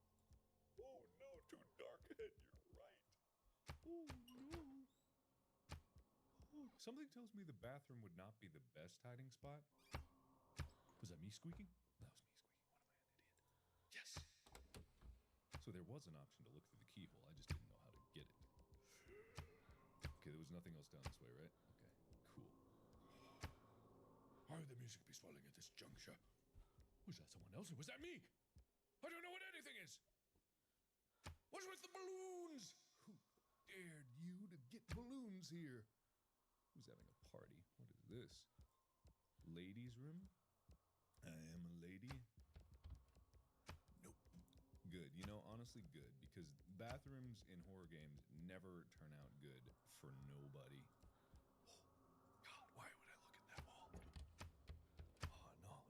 Oh, no. Too dark ahead. You're right. Oh, no. Oh, something tells me the bathroom would not be the best hiding spot. Was that me squeaking? That was me squeaking. What am I, an idiot? Yes! So there was an option to look through the keyhole. I just didn't know how to get it. Okay, there was nothing else down this way, right? Okay, cool. Why would the music be swelling at this juncture? Was that someone else or was that me? I don't know what anything is! What's with the balloons? Who dared you to get balloons here? Who's having a party? What is this? Ladies' room? I am a lady. Nope. Good. You know, honestly, good. Because bathrooms in horror games never turn out good for nobody. Oh, God, why would I look at that wall? Oh, no,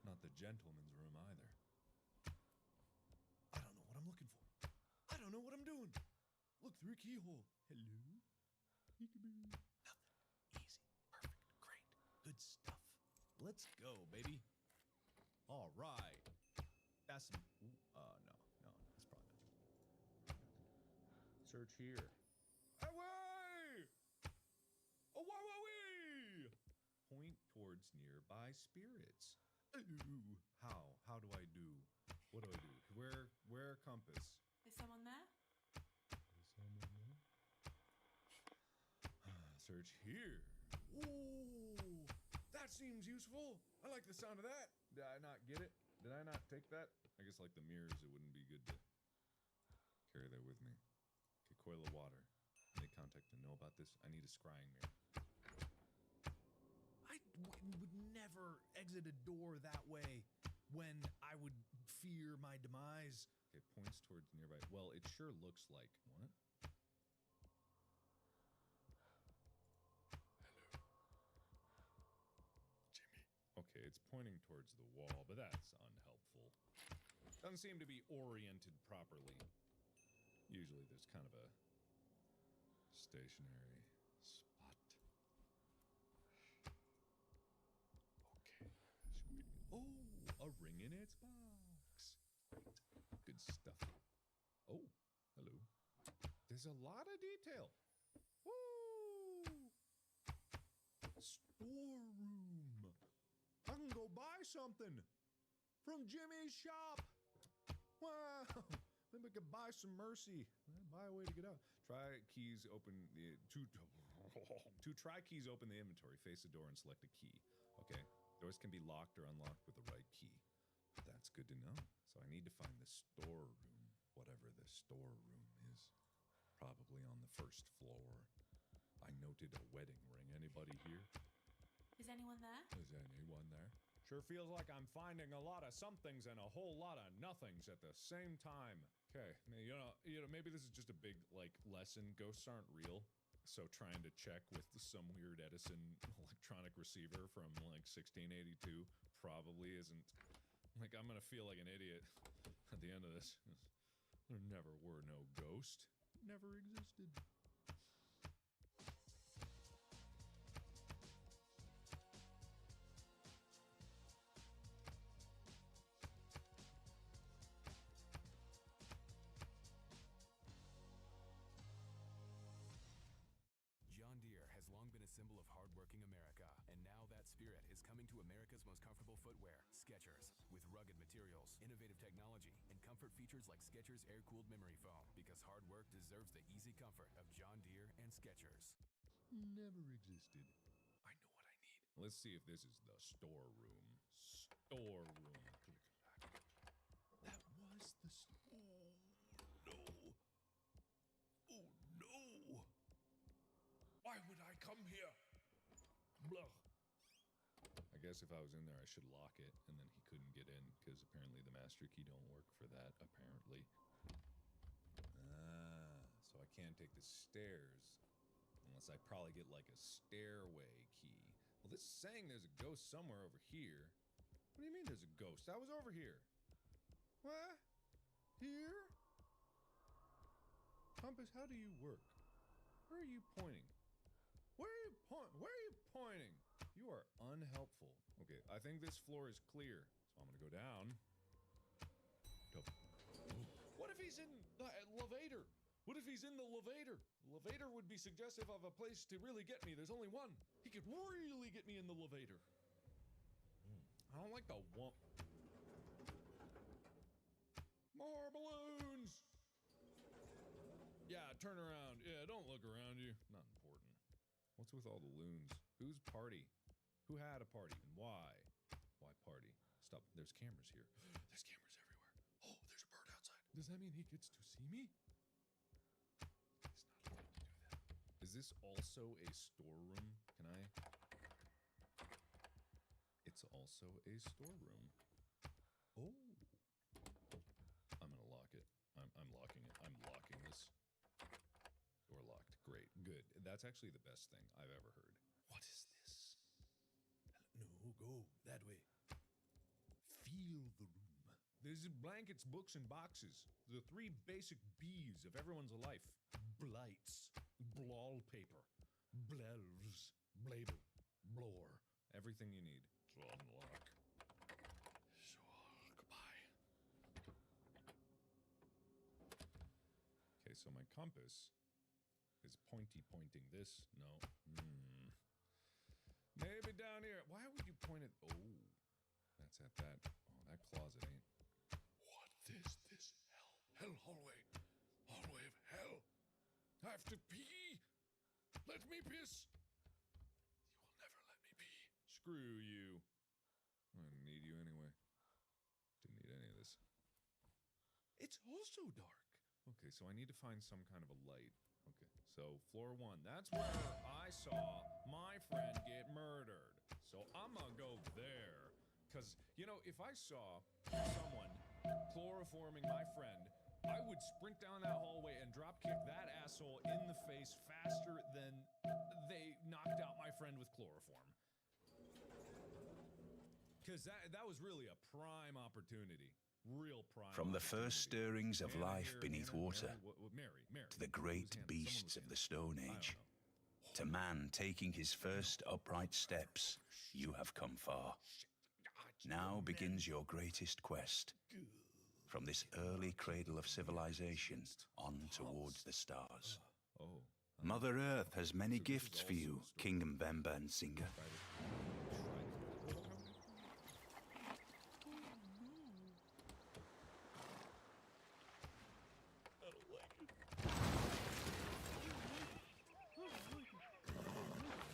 not the gentleman's room either. I don't know what I'm looking for. I don't know what I'm doing. Look through a keyhole. Hello? Peekaboo. Nothing. Easy. Perfect. Great. Good stuff. Let's go, baby. All right. That's some... no. That's probably nothing. Search here. Away! Away! Point towards nearby spirits. Ooh. How do I do? What do I do? Where compass? Is someone there? Is someone there? Search here. Ooh, that seems useful. I like the sound of that. Did I not get it? Did I not take that? I guess like the mirrors, it wouldn't be good to carry that with me. Okay, coil of water. Make contact to know about this. I need a scrying mirror. I would never exit a door that way when I would fear my demise. Okay, points towards nearby. Well, it sure looks like... What? Okay, it's pointing towards the wall, but that's unhelpful. Doesn't seem to be oriented properly. Usually there's kind of a stationary spot. Okay. Oh, a ring in its box. Great. Good stuff. Oh, hello. There's a lot of detail. Woo! Storeroom. I can go buy something from Jimmy's shop. Wow. Maybe I could buy some mercy. Buy a way to get out. Try keys open the to try keys open the inventory. Face the door and select a key. Okay. Doors can be locked or unlocked with the right key. That's good to know. So I need to find the storeroom, whatever the storeroom is. Probably on the first floor. I noted a wedding ring. Anybody here? Is anyone there? Is anyone there? Sure feels like I'm finding a lot of somethings and a whole lot of nothings at the same time. Okay, you know, maybe this is just a big, like, lesson. Ghosts aren't real. So trying to check with some weird Edison electronic receiver from, like, 1682 probably isn't... Like, I'm gonna feel like an idiot at the end of this. There never were no ghosts. Never existed. John Deere has long been a symbol of hardworking America, and now that spirit is coming to America's most comfortable footwear, Skechers. With rugged materials, innovative technology, and comfort features like Skechers air-cooled memory foam, because hard work deserves the easy comfort of John Deere and Skechers. Never existed. I know what I need. Let's see if this is the storeroom. Storeroom. That was the Oh, no. Oh, no. Why would I come here? Blah. guess if I was in there, I should lock it, and then he couldn't get in, because apparently the master key don't work for that, apparently. Ah, so I can't take the stairs, unless I probably get, like, a stairway key. Well, this is saying there's a ghost somewhere over here. What do you mean there's a ghost? I was over here. What? Here? Compass, how do you work? Where are you pointing? Where are you pointing? You are unhelpful. Okay, I think this floor is clear, so I'm gonna go down. What if he's in the elevator? What if he's in the elevator? The elevator would be suggestive of a place to really get me. There's only one. He could really get me in the elevator. I don't like the wump. More balloons! Yeah, turn around. Yeah, don't look around you. Not important. What's with all the loons? Whose party? Who had a party and why? Why party? Stop. There's cameras here. There's cameras everywhere. Oh, there's a bird outside. Does that mean he gets to see me? He's not allowed to do that. Is this also a storeroom? Can I? It's also a storeroom. Oh. I'm gonna lock it. I'm locking it. I'm locking this. Door locked. Great. Good. That's actually the best thing I've ever heard. What is this? No, go that way. Feel the room. There's blankets, books, and boxes. The 3 basic B's of everyone's life. Blights. Blallpaper. Blelves. Blable. Blore. Everything you need to unlock. So, goodbye. Okay, so my compass is pointing this. No. Maybe down here. Why would you point it? Oh, that's at that. Oh, that closet ain't. What is this? Hell hallway. Hallway of hell. I have to pee. Let me piss. You will never let me pee. Screw you. I don't need you anyway. Didn't need any of this. It's also dark. Okay, so I need to find some kind of a light. Okay, so floor 1. That's where I saw my friend get murdered. So I'm gonna go there. Because, you know, if I saw someone chloroforming my friend, I would sprint down that hallway and dropkick that asshole in the face faster than they knocked out my friend with chloroform. Because that was really a prime opportunity. Real prime. From the first stirrings of life beneath water, Mary, to the great beasts of the Stone Age, to man taking his first upright steps, you have come far. Now begins your greatest quest. From this early cradle of civilization on towards the stars. Mother Earth has many gifts for you, King Mbemba and Singa.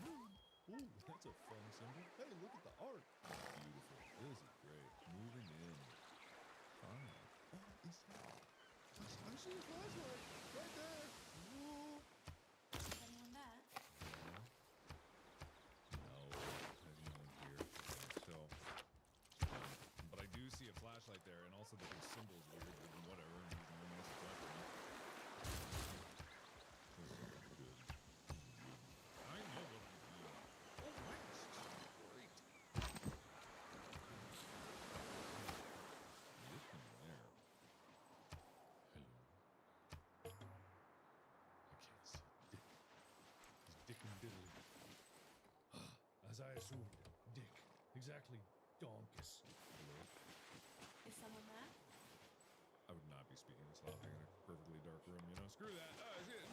Ooh, that's a fun symbol. Hey, look at the art. Beautiful. This is great. Moving in. Fine. Oh, is that? I see a flashlight right there. Whoa. Is anyone there? No, there's no one here. Okay, so, but I do see a flashlight there, and also the symbol's weird, but whatever. And no one else is watching me. This is good. I know what I'm doing. Oh, nice. Great. This one there. Hello. I can't see Dick. He's Dick and Diddley. As I assumed, Dick. Exactly. Donkus. Hello. Is someone there? I would not be speaking this loudly in a perfectly dark room, you know? Screw that.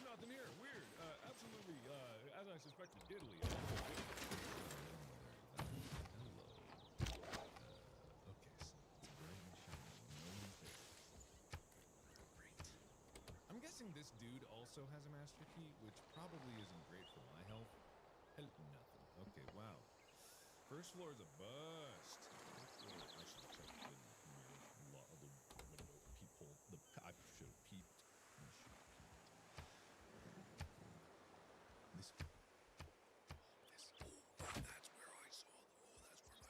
Nothing here. Weird. Absolutely, as I suspected, diddly. Hello. Okay, so it's bright and shiny. No one's there. Great. I'm guessing this dude also has a master key, which probably isn't great for my health. Nothing. Okay, wow. First floor is a bust. I should have checked the peephole. I should have peeped. This. Oh, that's where I saw. Oh, that's where my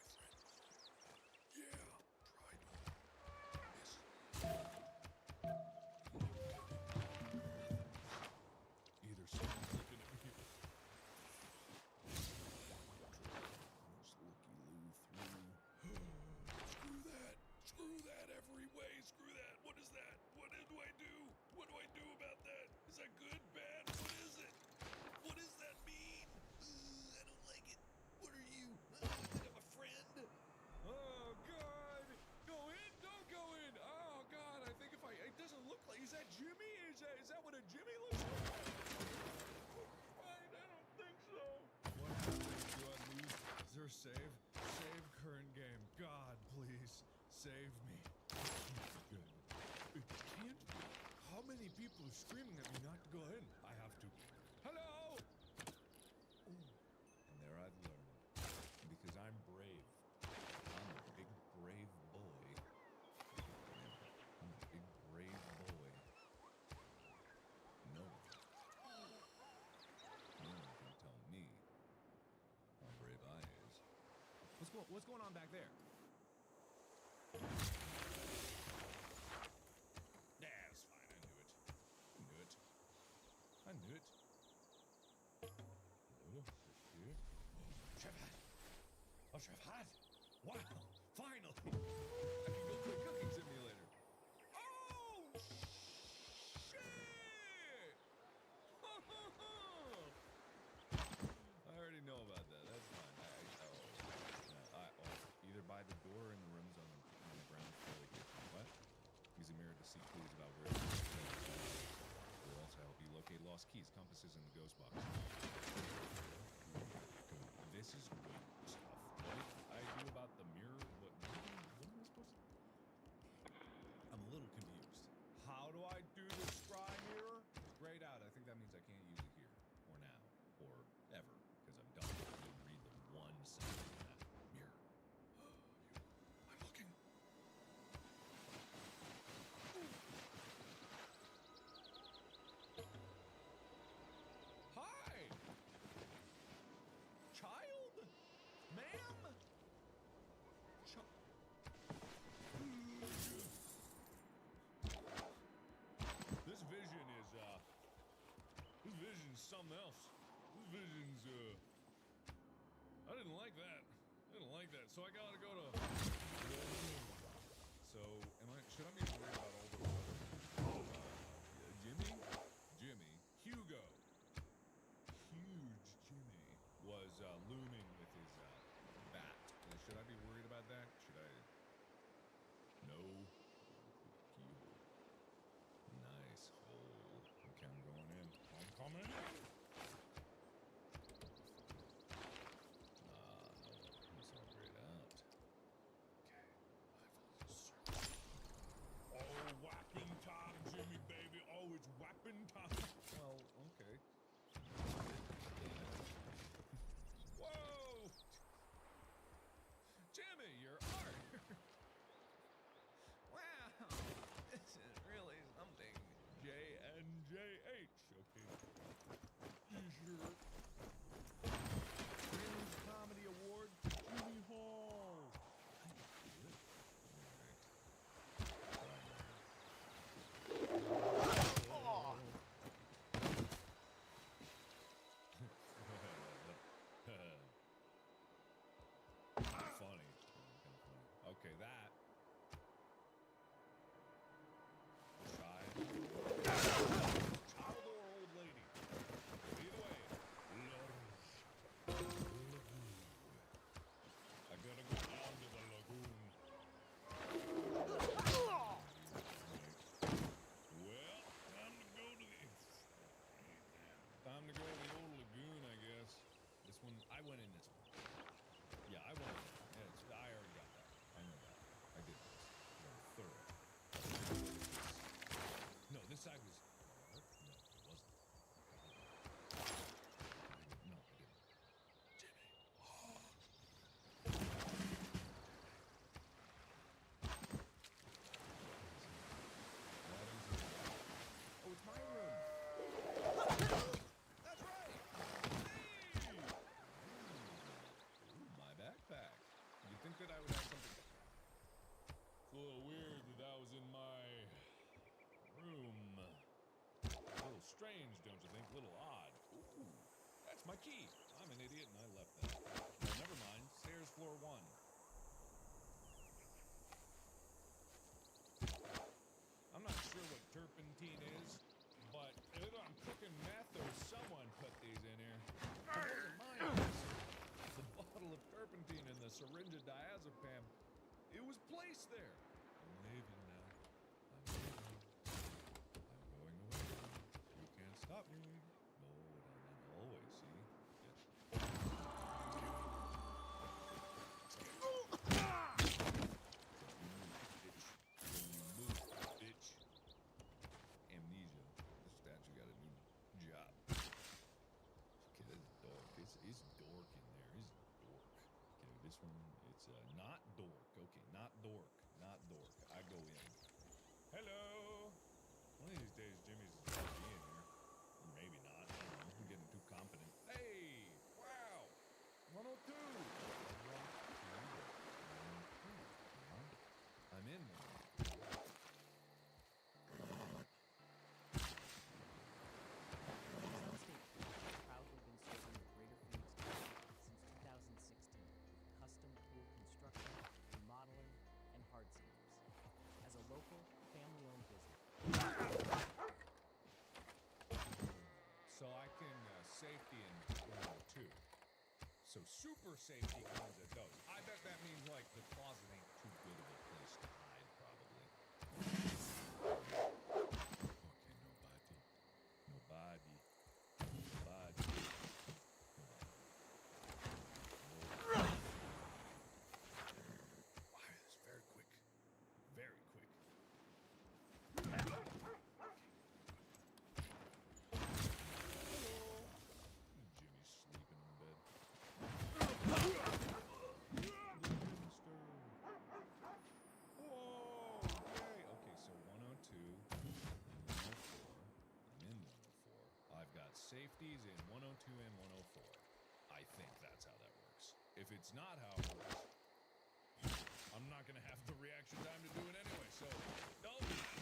save. Save current game. God, please. Save me. Good. It can't be. How many people are screaming at me not to go in? I have to. Hello! Ooh. And there I've learned. Because I'm brave. I'm a big, brave boy. I'm a big, brave boy. No one can tell me how brave I is. What's going on back there? Yeah, it's fine. I knew it. I knew it. Hello, here. Chef Hat. Oh, Chef Hat. Wow. Finally. I can go play Cooking Simulator. Oh, shit. I already know about that. That's fine. Either by the door or in the rooms on the ground floor of the kitchen. What? Use a mirror to see clues about where it is. Will also help you locate lost keys, compasses, and the ghost box. This is good stuff. What did I do about the mirror? What am I supposed to... I'm a little confused. How do I do the scry mirror? Grayed out. I think that means I can't use it here. Or now. Or ever. Because I'm done. I didn't read the one sentence in that mirror. I'm looking. Hi! Child? Ma'am? This vision is, this vision's something else. This vision's, I didn't like that. I didn't like that. So I gotta go to... So, should I be worried about all the... Jimmy, Hugo. Huge Jimmy was, looming with his, bat. Should I be worried about that? Should I... No. Keyhole. Nice hole. Okay, I'm going in. I'm coming in! No. It's all grayed out. Okay. I've searched. Oh, whapping time, Jimmy, baby. Oh, it's whapping time. Well, okay. Whoa! Jimmy, your art! Wow! This is really something. JNJH. Okay. T-shirt. Fringe Comedy Award, Jimmy Hall. Funny. Okay, that. Child or old lady. Either way. I gotta go down to the lagoon. Well, time to go to the old lagoon, I guess. This one, I went in this one. Yeah, I went in. Yeah, I already got that. I know that. I did this. Very thorough. No, this side was... No, it wasn't. No, I didn't. Jimmy. Oh, it's my room. That's right. Hey! Ooh, my backpack. You'd think that I would have something... It's a little weird that that was in my room. A little strange, don't you think? A little odd. Ooh, that's my key. I'm an idiot and I left that. Well, never mind. Stairs floor 1. I'm not sure what turpentine is, but either I'm cooking meth or someone put these in here. It wasn't mine. The bottle of turpentine and the syringe of diazepam. It was placed there. I'm leaving now. I'm leaving. I'm going away. You can't stop me. No, and always, see? Yes. This one, it's not dork. Okay, not dork. Not dork. I go in. Hello. One of these days, Jimmy's is gonna be in here. Or maybe not. I don't know. I'm getting too confident. Hey! Wow! 102! I'm in one. Sunstate has proudly been serving the greater Phoenix area since 2016 with custom pool construction, remodeling, and hardscapes. As a local, family-owned business. So I can safety in 102. So super safety comes at those. I bet that means like the closet ain't too good of a place to hide, probably. Okay, nobody. Nobody. Nobody. Wow, that's very quick. Very quick. Jimmy's sleeping in bed. Whoa! Yay! Okay, so 102 and 104. I'm in 104. I've got safeties in 102 and 104. I think that's how that works. If it's not how it works, I'm not gonna have the reaction time to do it anyway, so don't matter.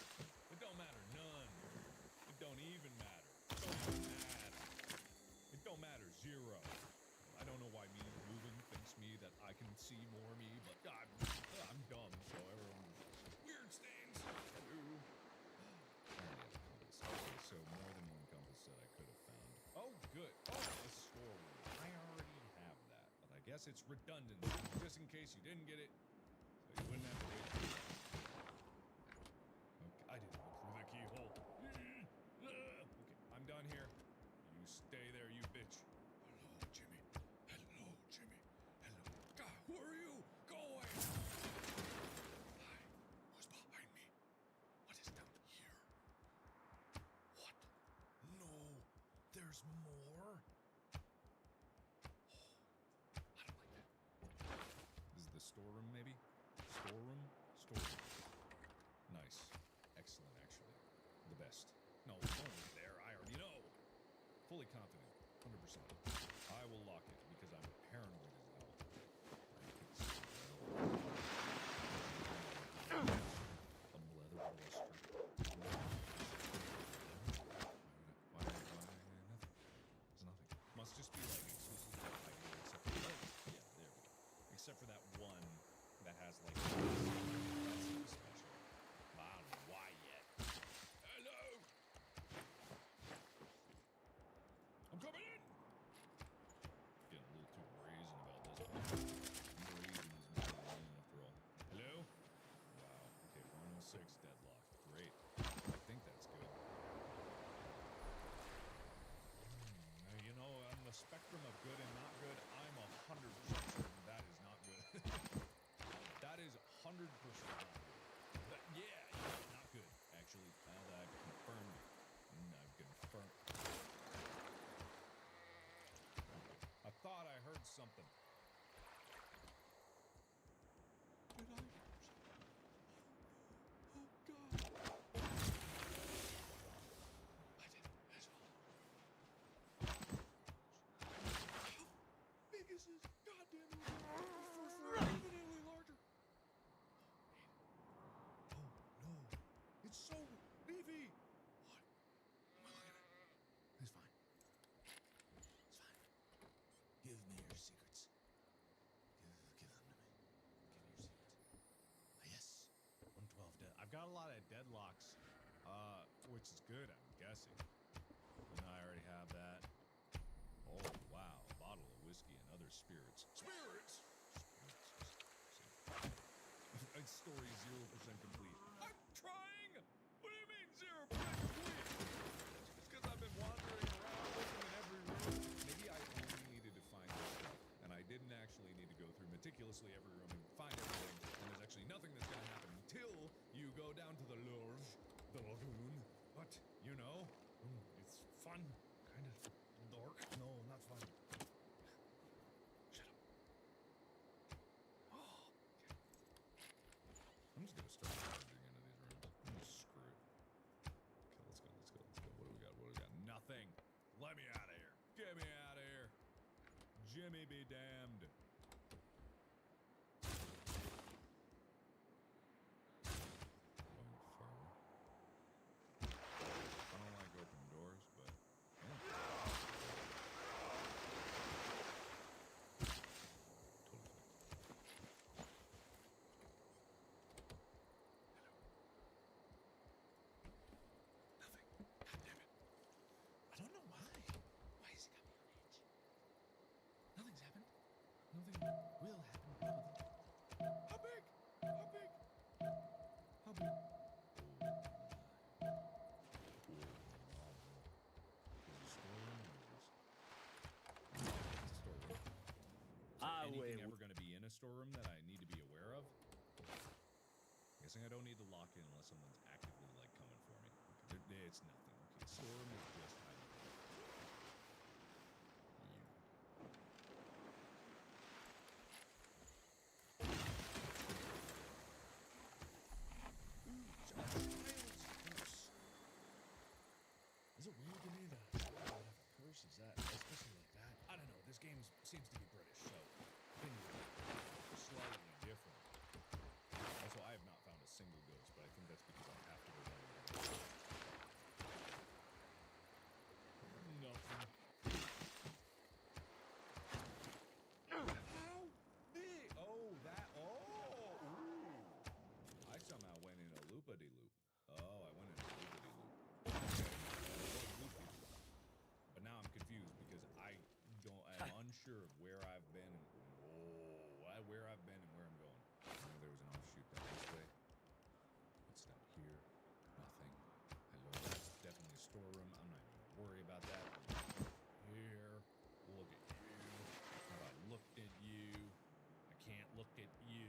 It don't matter none. It don't even matter. It don't even matter. It don't matter zero. I don't know why me moving thinks me that I can see more me, but I'm dumb, so everyone weird stains. Ooh. Okay, so more than one compass that I could have found. Oh, good. Oh, a storeroom. I already have that, but I guess it's redundant, just in case you didn't get it, so you wouldn't have to wait. Okay, I didn't look through the keyhole. Okay, I'm done here. You stay there, you bitch. Hello, Jimmy. Hello, Jimmy. Hello. God, who are you? Go away. Hi. Who's behind me? What is down here? What? No. There's more? I don't like that. This is the storeroom, maybe? Storeroom? Storeroom. Nice. Excellent, actually. The best. No one's there. I already know. Fully confident. 100%. I will lock it because I'm paranoid as hell. A leather blister. Why nothing? There's nothing. Must just be like exclusive to the idea, except for yeah, there we go. Except for that one that has like that's special. But I don't know why yet. Hello. I'm coming in! Getting a little too brazen about this one. Brazen is not alone after all. Hello? Wow. Okay, 106 deadlocked. Great. I think that's good. You know, on the spectrum of good and not good, I'm 100% certain that is not good. That is 100% not good. Yeah, not good. Actually, I've confirmed it. I've confirmed. I thought I heard something. Did I hear something? Oh, God. I did as well. How big is this goddamn room? Infinitely larger. Oh, no. It's so beefy. What? Am I looking at? It's fine. It's fine. Give me your secrets. Give them to me. Give me your secrets. Yes. 112 dead. I've got a lot of deadlocks, which is good, I'm guessing. And I already have that. Oh, wow. A bottle of whiskey and other spirits. Spirits? Spirits. Story 0% complete. I'm trying! What do you mean 0% complete? It's because I've been wandering around looking in every room. Maybe I only needed to find this stuff, and I didn't actually need to go through meticulously every room and find everything, and there's actually nothing that's going to happen until you go down to the lodge, the lagoon. But, you know, it's fun. Kind of dark. No, not fun. Shut up. Jimmy be damned. I don't like open doors, but I don't know why. Why has he got me on edge? Nothing's happened. Nothing will happen. How big? How big? How big? Anything ever going to be in a storeroom that I need to be aware of? Guessing I don't need to lock in unless someone's actively like coming for me. Okay, it's nothing. Okay, storeroom is just hiding. Is it weird to me that I have a curse? Is that especially like that? I don't know. This game seems to be British, so opinions are slightly different. Also, I have not found a single ghost, but I think that's because I have to go down there. Nothing. Ow! Me! Oh, that. Oh! Ooh. I somehow went in a loop-a-de-loop. Oh, I went in a loop-a-de-loop. But now I'm confused because I'm unsure of where I've been and where I've been and where I'm going. I know there was an offshoot down this way. What's down here? Nothing. Hello, that's definitely a storeroom. I'm not even gonna worry about that. Here, look at you. Have I looked at you? I can't look at you.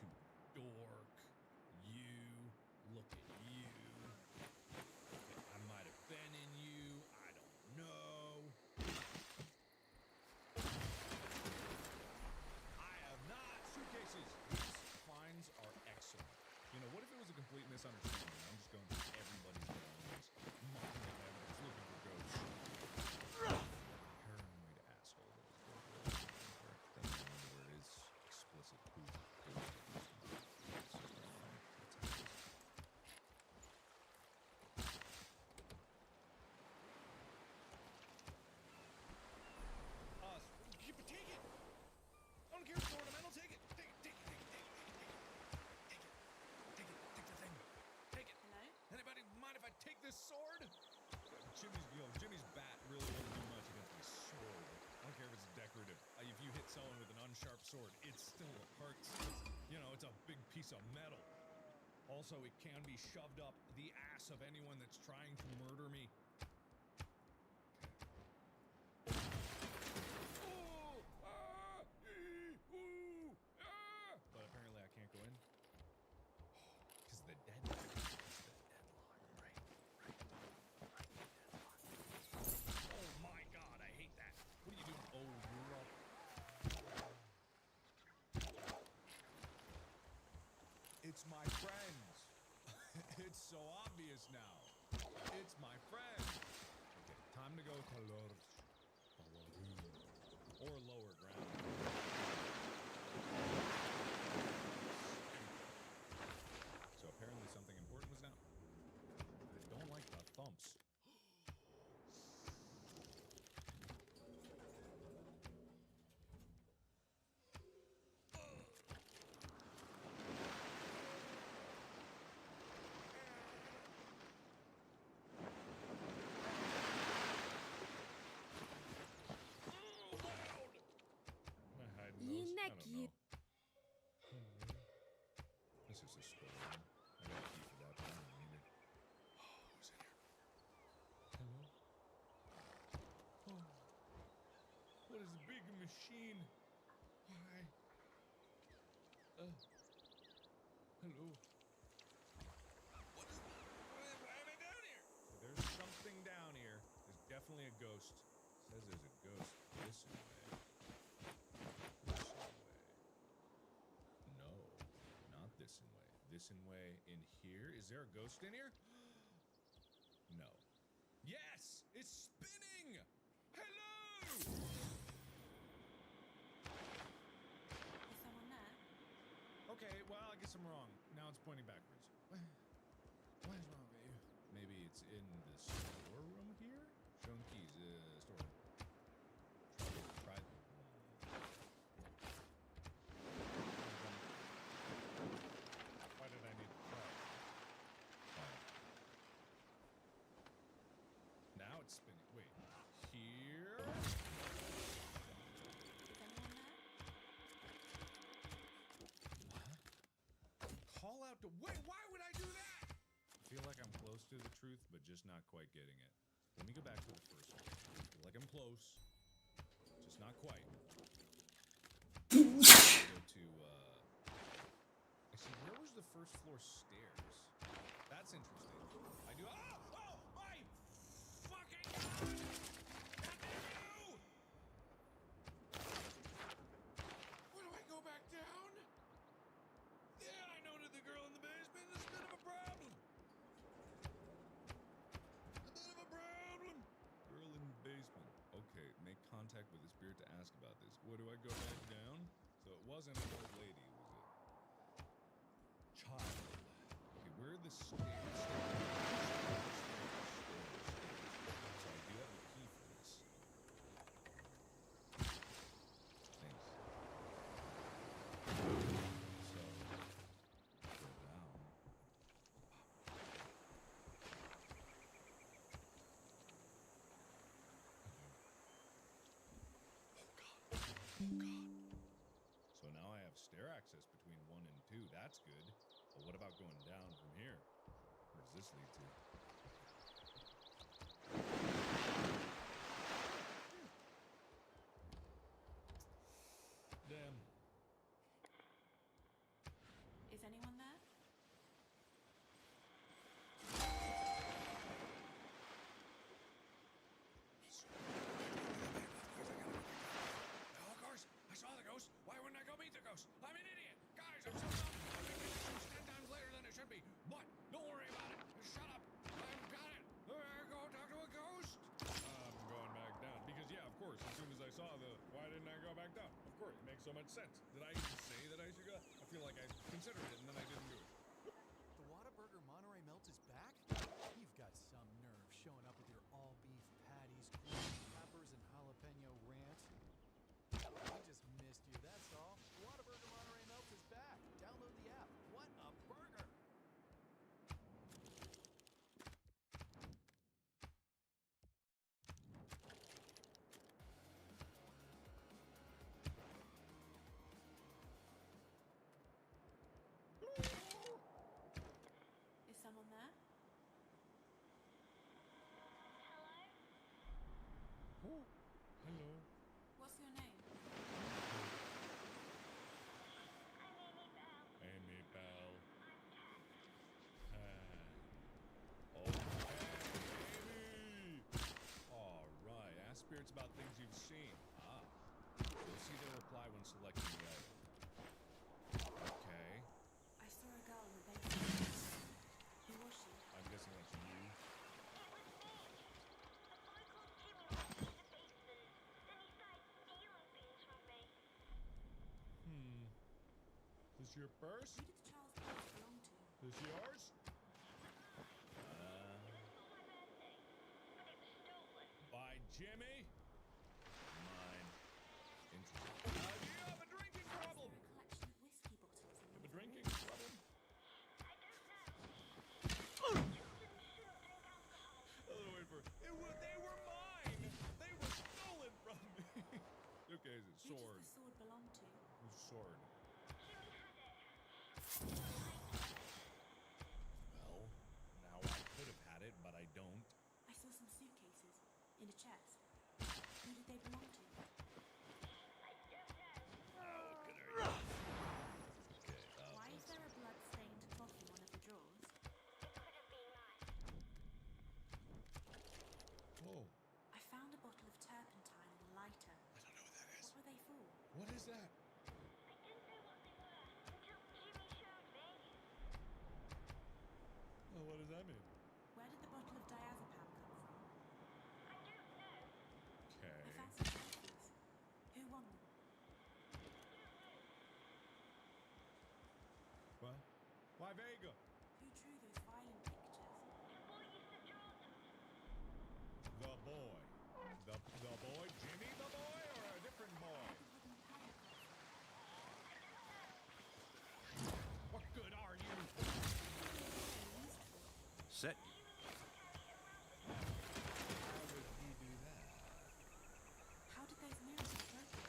Too dork. You. Look at you. I might have been in you. I don't know. I have not. Suitcases. These finds are excellent. You know, what if it was a complete misunderstanding? I'm just going through everybody's belongings, mocking at evidence, looking for ghosts. Paranoid asshole. Doesn't know where it is explicit who ghost is. It's just a fact. That's how it is. Take it! I don't care if it's ornamental, take it! Take it, take it, take it, take it, take it, take it, take it, take the thing. Take it. Hello? Anybody mind if I take this sword? Jimmy's bat really won't do much against my sword. I don't care if it's decorative. If you hit someone with an unsharp sword, it's still a part. It's a big piece of metal. Also, it can be shoved up the ass of anyone that's trying to murder me. But apparently I can't go in. Because the deadlock. Right. Oh my god, I hate that. What are you doing? Oh, you're up. It's my friends. It's so obvious now. It's my friends. Okay, time to go to or lower ground. So apparently something important was down. I don't like the thumps. This is a storm. I got a key for that, but I don't need it. Oh, who's in here? Hello? Oh. What is a big machine? Hi. Hello. Why am I down here? There's something down here. There's definitely a ghost. It says there's a ghost this way. No, not this way. This way in here. Is there a ghost in here? No. Yes! It's spinning! Hello! guess I'm wrong. Now it's pointing backwards. What is wrong with you? Maybe it's in the storeroom here? Shown keys, storeroom. Try. Why did I need to try? Now it's spinning. Wait, here? Call out to wait, why would I do that? I feel like I'm close to the truth, but just not quite getting it. Let me go back to the first one. I feel like I'm close, just not quite. Go to, actually, where was the first floor stairs? That's interesting. I do, oh my fucking God! What did you? Where do I go back down? Yeah, I noted the girl in the basement. This is a bit of a problem. Girl in the basement. Okay, make contact with the spirit to ask about this. What do I go back down? So it wasn't an old lady, was it? Child. Okay, where are the stairs? So I do have a key for this. Thanks. So, go down. Oh God. So now I have stair access between 1 and 2. That's good. But what about going down from here? Where does this lead to? Damn. Is anyone there? Oh, of course. I saw the ghost. Why wouldn't I go meet the ghost? I'm an idiot. Guys, I'm so dumb. I'm making decisions 10 times later than it should be. But don't worry about it. Shut up. I've got it. Go talk to a ghost. I'm going back down. Because, yeah, of course, as soon as I saw why didn't I go back down? Of course, it makes so much sense. Did I even say that I should go? I feel like I considered it and then I didn't do it. The Whataburger Monterey Melt is back? You've got some nerve showing up with your all-beef patties, green peppers, and jalapeno ranch. I just missed you, that's all. Whataburger Monterey Melt is back. Download the app. What a burger! Is someone there? Oh, hello. What's your name? Amy Bell. Okay, Amy! Alright, ask spirits about things you've seen. You'll see their reply when selecting the item. Okay. I saw a girl in the basement. Who was she? I'm guessing that's you. Is this your purse? Who did Charles' purse belong to? This yours? By Jimmy? Mine. Interesting. Do you have a drinking problem? Is there a collection of whiskey bottles in You have a the drinking problem? Wait for it. They were mine! They were stolen from me! Okay, is it Who sword? does the sword belong to? Whose sword? Well, now I could have had it, but I don't. I saw some suitcases in a chest. Who did they belong to? Okay, Why is there a blood-stained cloth in one of the drawers? Whoa. I found a bottle of turpentine and a lighter. I don't know what that is. What were they for? What is that? Oh, what does that mean? Where did the bottle of diazepam come from? Okay. I found some trophies. Who won them? What? my Vega. Who drew those violent pictures? The boy. The boy? Jimmy the boy or a different boy? What good are you? Sit. How would he do that? How did those mirrors get broken?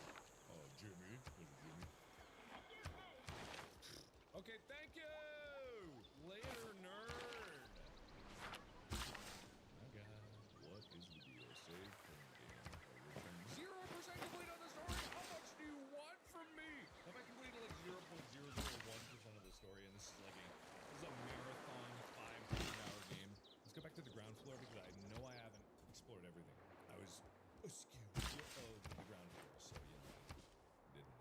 Oh, Jimmy. Was it Jimmy? Okay, thank you! Later, nerd! My God, what is the deal? Save current game. 0% complete on the story? How much do you want from me? Have I completed like 0.001% of the story and this is like this is a marathon 500-hour game? Let's go back to the ground floor because I know I haven't explored everything. I was askew of the ground floor, so you know, didn't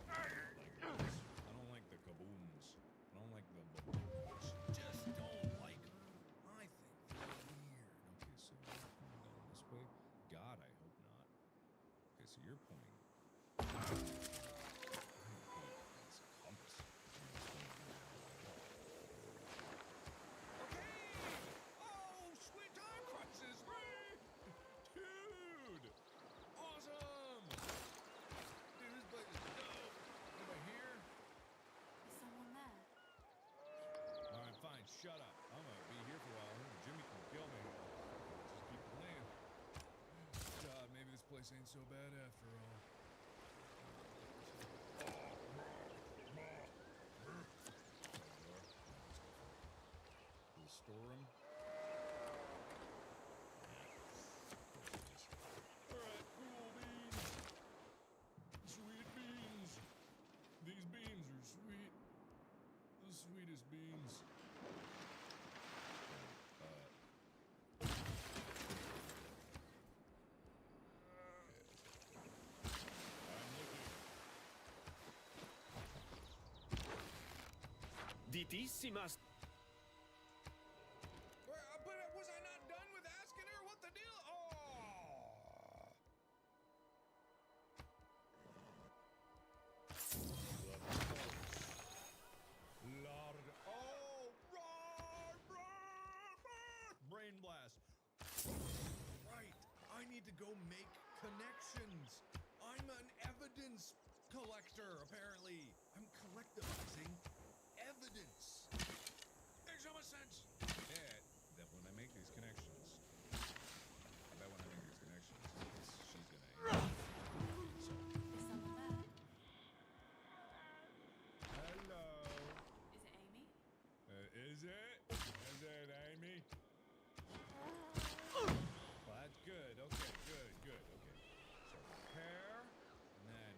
like those. I don't like the kabooms. I don't like the baboons. Just don't like them. I think they're weird. Okay, so we're going down this way. God, I hope not. Okay, so you're pointing. I hate this compass. Okay! Oh, sweet time crunches, man! Dude! Awesome! Dude, this place is dope. Anybody here? Is someone there? Alright, fine, shut up. I'm gonna be here for a while. Jimmy can kill me. Just keep playing. God, maybe this place ain't so bad after all. To the storeroom. Alright, cool beans. Sweet beans. These beans are sweet. The sweetest beans. Ditissimas. But was I not done with asking her what the deal? Oh. Lord. Oh, brain blast. Right. I need to go make connections. I'm an evidence collector, apparently. I'm collectivizing evidence. Makes so much sense. Yeah, that when I make these connections, I bet when I make these connections, she's gonna. So. Is someone there? Hello. Is it Amy? Is it? Is it Amy? Well, that's good. Okay, good. Okay. So pair, and then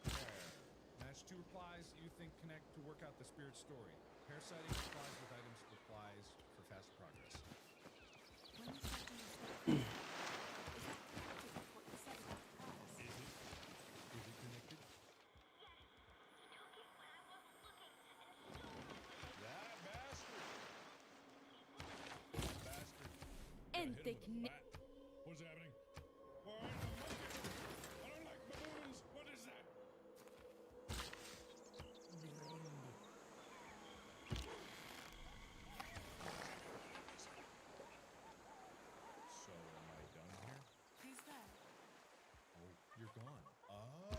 pair. Match two replies you think connect to work out the spirit story. Pair sighting replies with items replies for fast progress. When you said you were is that connected with what you said about the past? Is it connected? That bastard! And Hit they him with a bat. What's happening? Why, I'm a monkey! I don't like baboons! What is that? So, am I done here? Who's there? Oh, you're gone. Oh.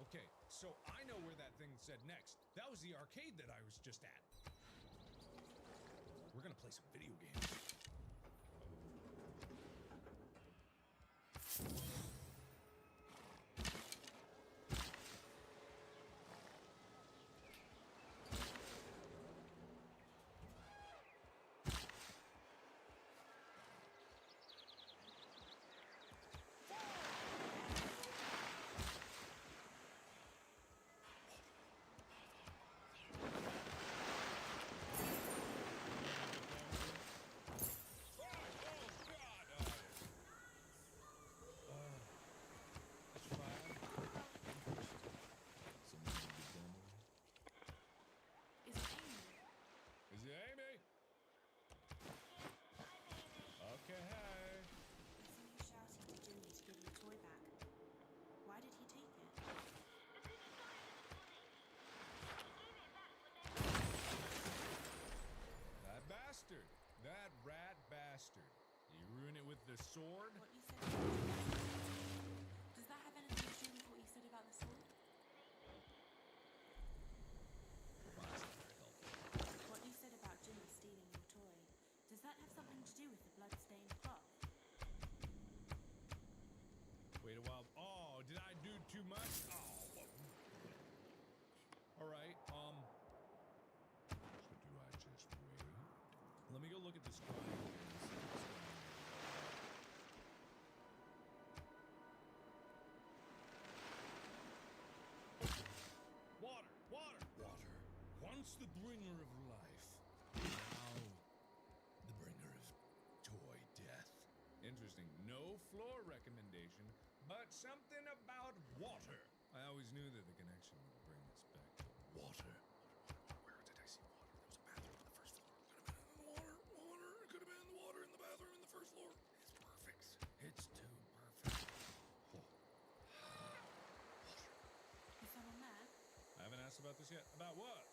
Okay, so I know where that thing said next. That was the arcade that I was just at. We're gonna play some video games. doing it with the sword? What you said. Does that have anything to do with what you said about the sword? Well, that's not very helpful. What you said about Jimmy stealing your toy. Does that have something to do with the blood-stained cloth? Wait a while. Oh, did I do too much? Oh. All right. So do I just wait? Let me go look at this drawing here and see what's going on. Water, water, water. Once the bringer of life, now the bringer of toy death. Interesting. No floor recommendation, but something about water. I always knew that the connection would bring us back to water. Where did I see water? There was a bathroom on the first floor. Could have been in the water. It could have been in the water in the bathroom in the first floor. It's perfect. It's too perfect. Is someone there? I haven't asked about this yet. About what?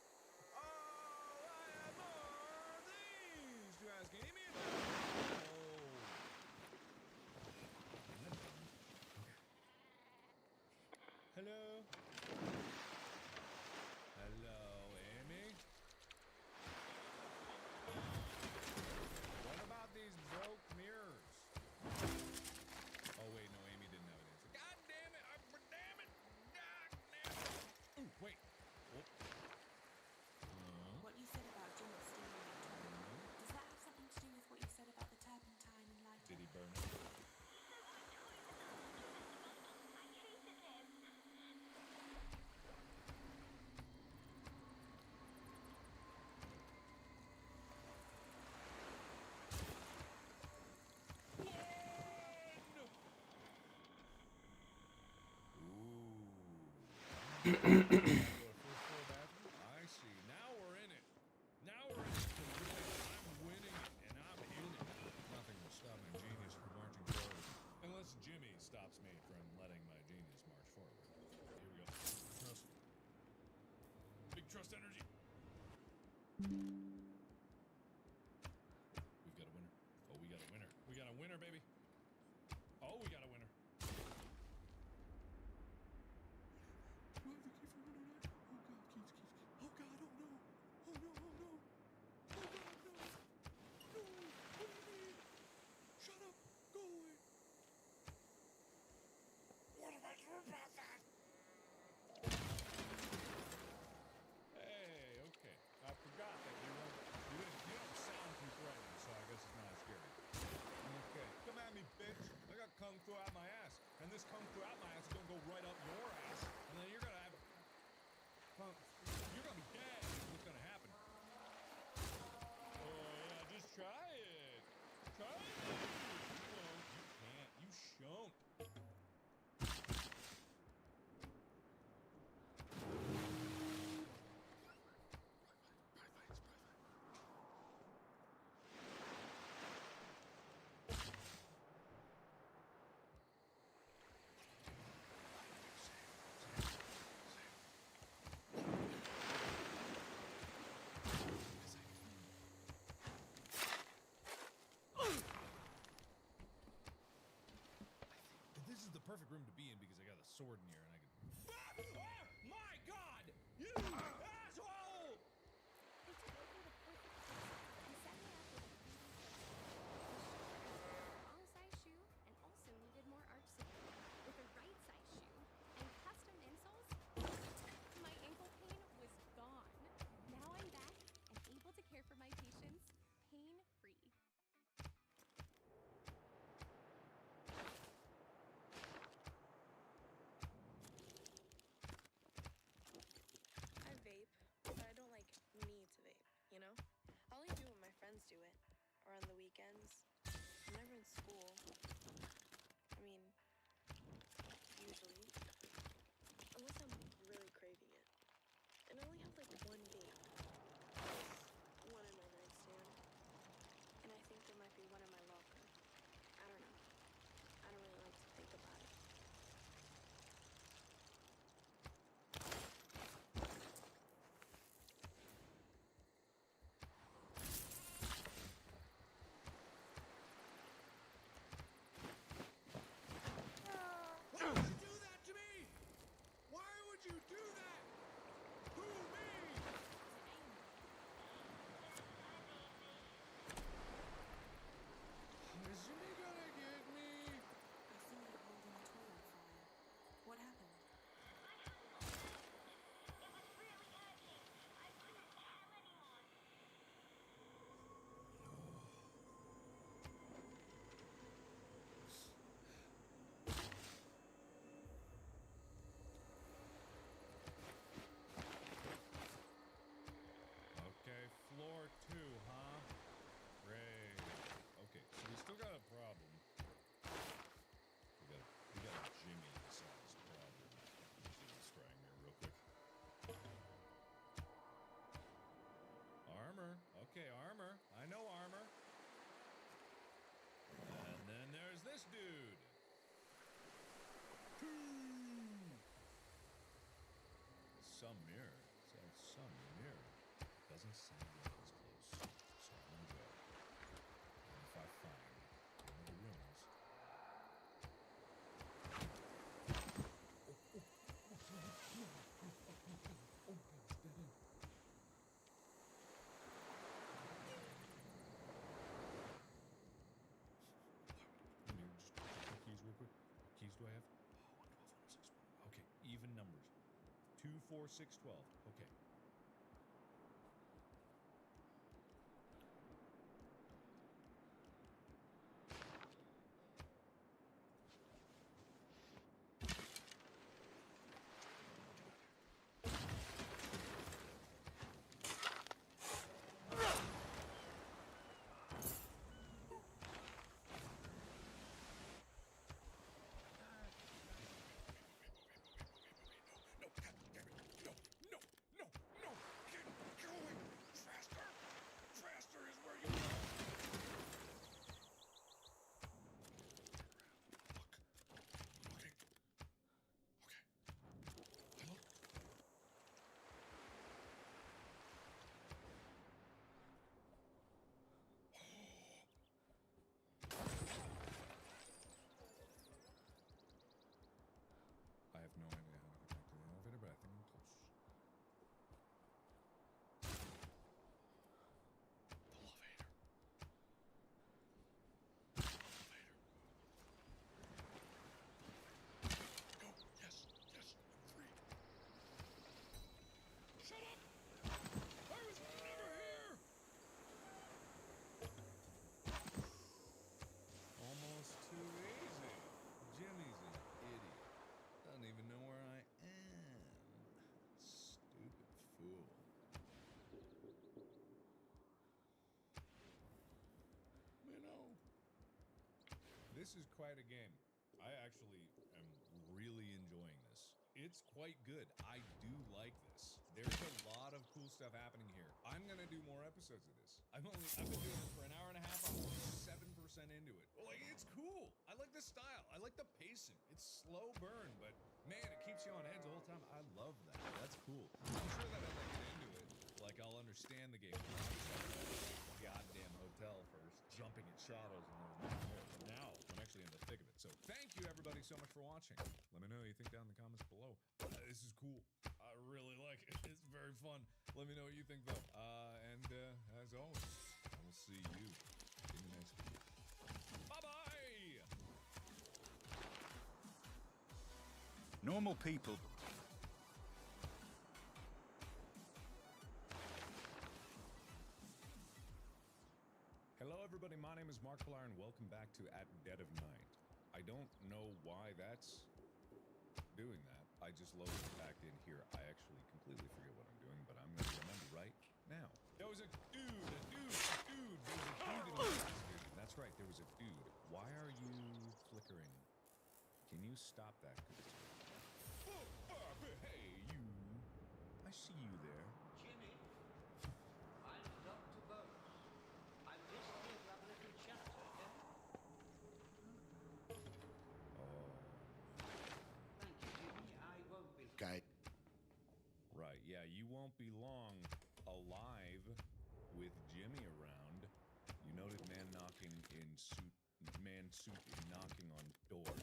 Oh, I have more things to ask Amy about. Oh. Hello? Hello, Amy? What about these broke mirrors? Oh, wait, no, Amy didn't have an answer. God damn it! Damn it! God damn it! Ooh, wait. Oh. What you said about Jimmy stealing your toy. Does that have something to do with what you said about the turpentine and lighter? Did he burn it? I see. Now we're in it. Now we're in it for real. I'm winning it, and I'm in it. Nothing will stop my genius from marching forward. Unless Jimmy stops me from letting my genius march forward. Here we go. Trust. Big trust energy. We've got a winner. Oh, we got a winner. We got a winner, baby. Oh, we got a winner. Oh god, oh no! Oh no, oh no! Oh god, no! No! What do you mean? Shut up! Go away! What am I doing about that? Hey, okay. I forgot that you don't sound too threatening, so I guess it's not as scary. Okay. Come at me, bitch! I got kung fu out my ass, and this kung fu out my ass is gonna go right up your ass, and then you're gonna have you're gonna be dead. That's what's gonna happen. Oh yeah, just try it. Try it. You can't. You shon't. This is the perfect room to be in because I got a sword in here and I can. Ah, my God! You asshole! They took over the perfect place and set me up with a 3D wrong size shoe and also needed more arch support. With a right size shoe and custom insoles, my ankle pain was gone. Now I'm back and able to care for my patients pain-free. Hi, babe. Samuel is close, so I'm gonna go. And if I find one of the rooms. Oh, God, it's dead end. Let me just check the keys real quick. What keys do I have? Oh, 112, 106, 1. Okay, even numbers. 2, 4, 6, 12. Okay. I have no idea how to get back to the elevator, but I think I'm close. The elevator. Go. Yes. Yes. 3. Shut up! I was never here! Almost too easy. Jimmy's an idiot. Doesn't even know where I am. Stupid fool. Minnow. This is quite a game. I actually am really enjoying this. It's quite good. I do like this. There's a lot of cool stuff happening here. I'm gonna do more episodes of this. I've been doing it for an hour and a half. I'm 7% into it. Like, it's cool. I like the style. I like the pacing. It's slow burn, but man, it keeps you on edge the whole time. I love that. That's cool. I'm sure that as I get into it, like, I'll understand the game. Goddamn hotel first, jumping at shadows and then more. But now I'm actually in the thick of it. So thank you everybody so much for watching. Let me know what you think down in the comments below. This is cool. I really like it. It's very fun. Let me know what you think though. And as always, I will see you in the next video. Bye-bye! Normal people. Hello everybody, my name is Markiplier and welcome back to At Dead of Night. I don't know why that's doing that. I just loaded it back in here. I actually completely forget what I'm doing, but I'm going to remember right now. There was a dude. There was a dude in the investigation. That's right, there was a dude. Why are you flickering? Can you stop that? Hey, you. I see you there. Jimmy, I'm Dr. Bose. I'm just here to have a little chat, okay? Thank you, Jimmy. I won't be. Right, yeah, you won't be long alive with Jimmy around. You noted man knocking in suit, man suit knocking on door,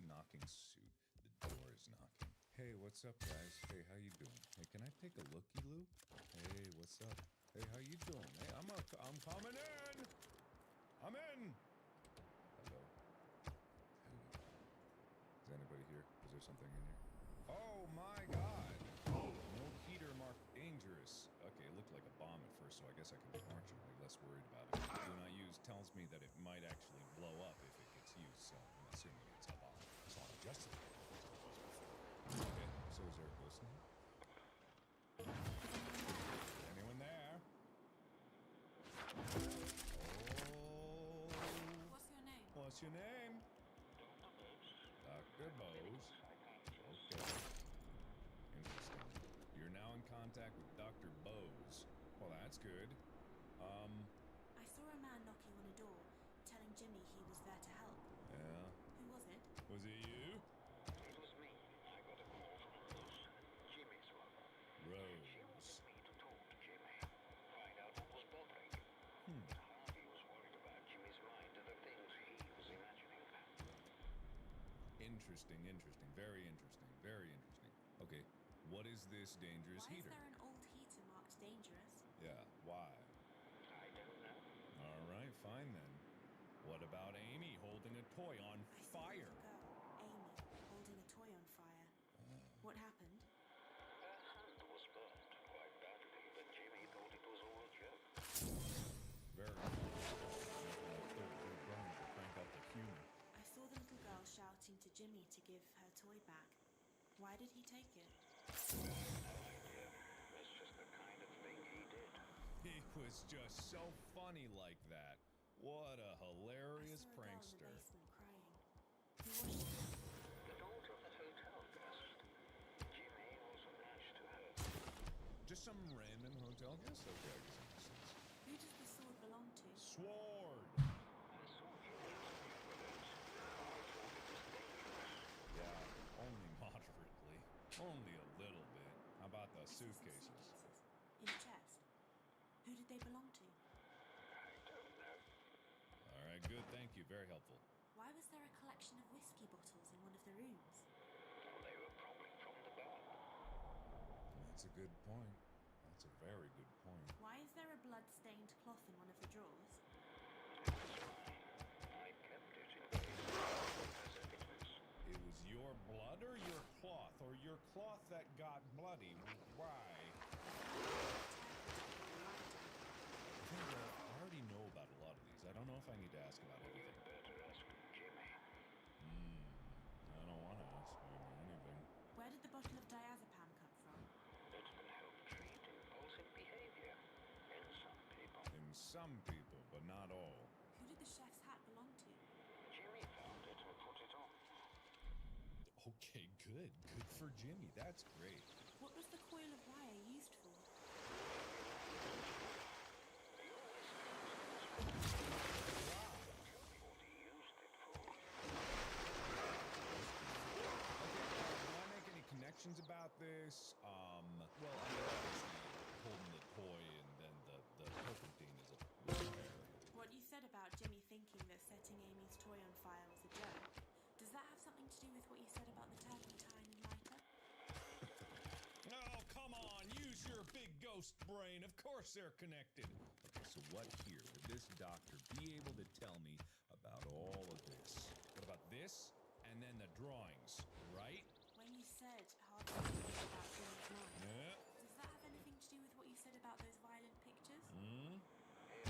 knocking suit. The door is knocking. Hey, what's up, guys? Hey, how you doing? Hey, can I take a looky-loo? Hey, what's up? Hey, how you doing? Hey, I'm coming in! I'm in! Hello? Hello? Is anybody here? Is there something in here? Oh my god! No heater marked dangerous. Okay, it looked like a bomb at first, so I guess I can be marginally less worried about it. Do not use tells me that it might actually blow up if it gets used, so I'm assuming it's a bomb. So I'm just as bad as it was before. Okay, so is there a ghost in here? Anyone there? Oh. What's your name? What's your name? Dr. Bose. Okay. Interesting. You're now in contact with Dr. Bose. Well, that's good. I saw a man knocking on a door, telling Jimmy he was there to help. Yeah. Who was it? Was it you? It was me. I got a call from Rose. Jimmy's one. Rose. She wanted me to talk to Jimmy. Interesting, interesting. Very interesting. Very interesting. Okay, what is this dangerous Why is heater? there an old heater marked dangerous? Yeah, why? I don't know. All right, fine then. What about Amy holding a toy on I saw the fire? little girl, Amy, holding a toy on fire. What happened? Her hand was burned quite badly, but Jimmy thought it was all a joke. Very cool. Third degree burn to crank up the humor. I saw the little girl shouting to Jimmy to give her toy back. Why did he take it? No idea. It's just the kind of thing he did. He was just so funny like that. What a hilarious I saw a girl in prankster. the basement crying. Who was she? The daughter of the hotel guest. Jimmy was attached to her. Just some random hotel guest? Okay, I guess that makes sense. Who does the sword belong to? Sword! I saw Jimmy interview with it. I thought it was dangerous. Yeah, only moderately. Only a little bit. How about the I saw some suitcases? In a chest. Who did they belong to? I don't know. All right, good. Thank you. Very helpful. Why was there a collection of whiskey bottles in one of the rooms? Well, they were probably from the bar. That's a good point. That's a very good point. Why is there a blood-stained cloth in one of the drawers? I kept it in case as evidence. It was your blood or your cloth? Or your cloth that got bloody? Why? I think I already know about a lot of these. I don't know if I need to ask about everything. Better ask Jimmy. I don't want to ask you anything. Where did the bottle of diazepam come from? It can help treat impulsive behavior in some people. In some people, but not all. Who did the chef's hat belong to? Jimmy found it and put it on. Okay, good. Good for Jimmy. That's great. What was the coil of wire used for? Connections about this? Well, I mean, obviously, holding the toy and then the turpentine is a pair. What you said about Jimmy thinking that setting Amy's toy on fire was a joke, does that have something to do with what you said about the turpentine and lighter? Oh, come on! Use your big ghost brain! Of course they're connected! Okay, so what here would this doctor be able to tell me about all of this? What about this? And then the drawings, right? When you said hard feelings about Jimmy's mind, Yeah. does that have anything to do with what you said about those violent pictures? Hmm? They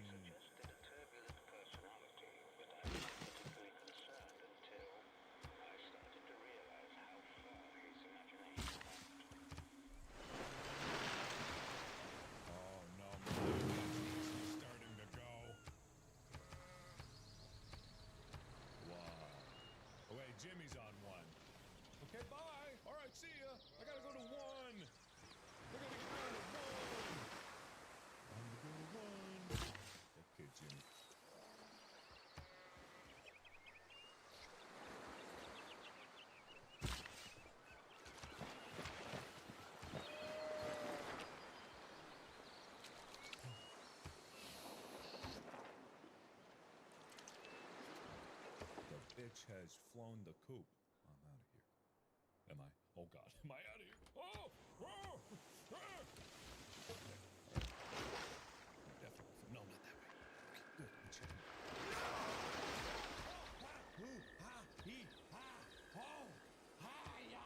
suggested a turbulent personality, but I wasn't particularly concerned until I started to realize how far his imagination went. Oh no, my imagination is starting to go. Wow. Oh wait, Jimmy's on one. Okay, bye. All right, see ya. I gotta go to one. I gotta get down to one. I'm gonna go to one. Okay, Jimmy. The bitch has flown the coop. I'm out of here. Am I? Oh God, am I out of here? Oh! Oh! Ah! Definitely. No, not that way. Okay, good. Good shit. Ooh, ha, he, ha, ho, ha, ya.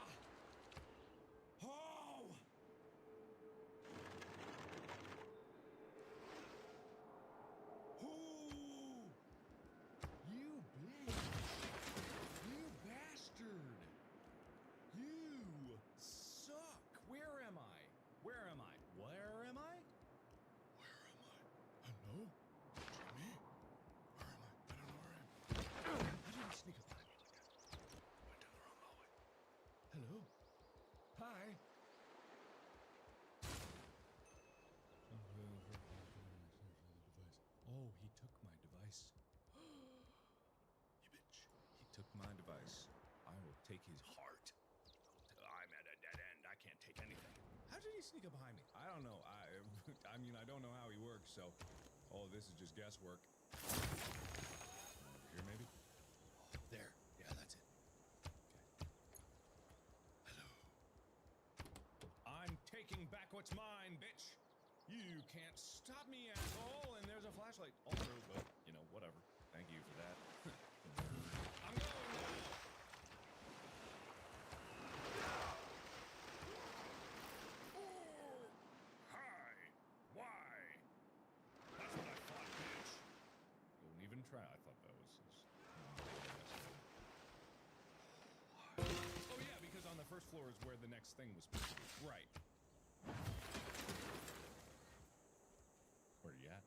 Ho! Ooh! You bitch! You bastard! You suck! Where am I? Where am I? Where am I? Where am I? Hello? Jimmy? Where am I? I don't know where I am. How did I sneak up behind you like that? Went down the wrong hallway. Hello? Hi? Oh, he took my device. You bitch. He took my device. I will take his heart. I'm at a dead end. I can't take anything. How did he sneak up behind me? I don't know. I mean, I don't know how he works, so all of this is just guesswork. Over here, maybe? Oh, there. it's mine, bitch. You can't stop me, asshole. And there's a flashlight also, but you know, whatever. Thank you for that. I'm going now. Hi. Why? That's what I thought, bitch. Don't even try. I thought that was just... Oh yeah, because on the first floor is where the next thing was supposed to be. Right. Where you at?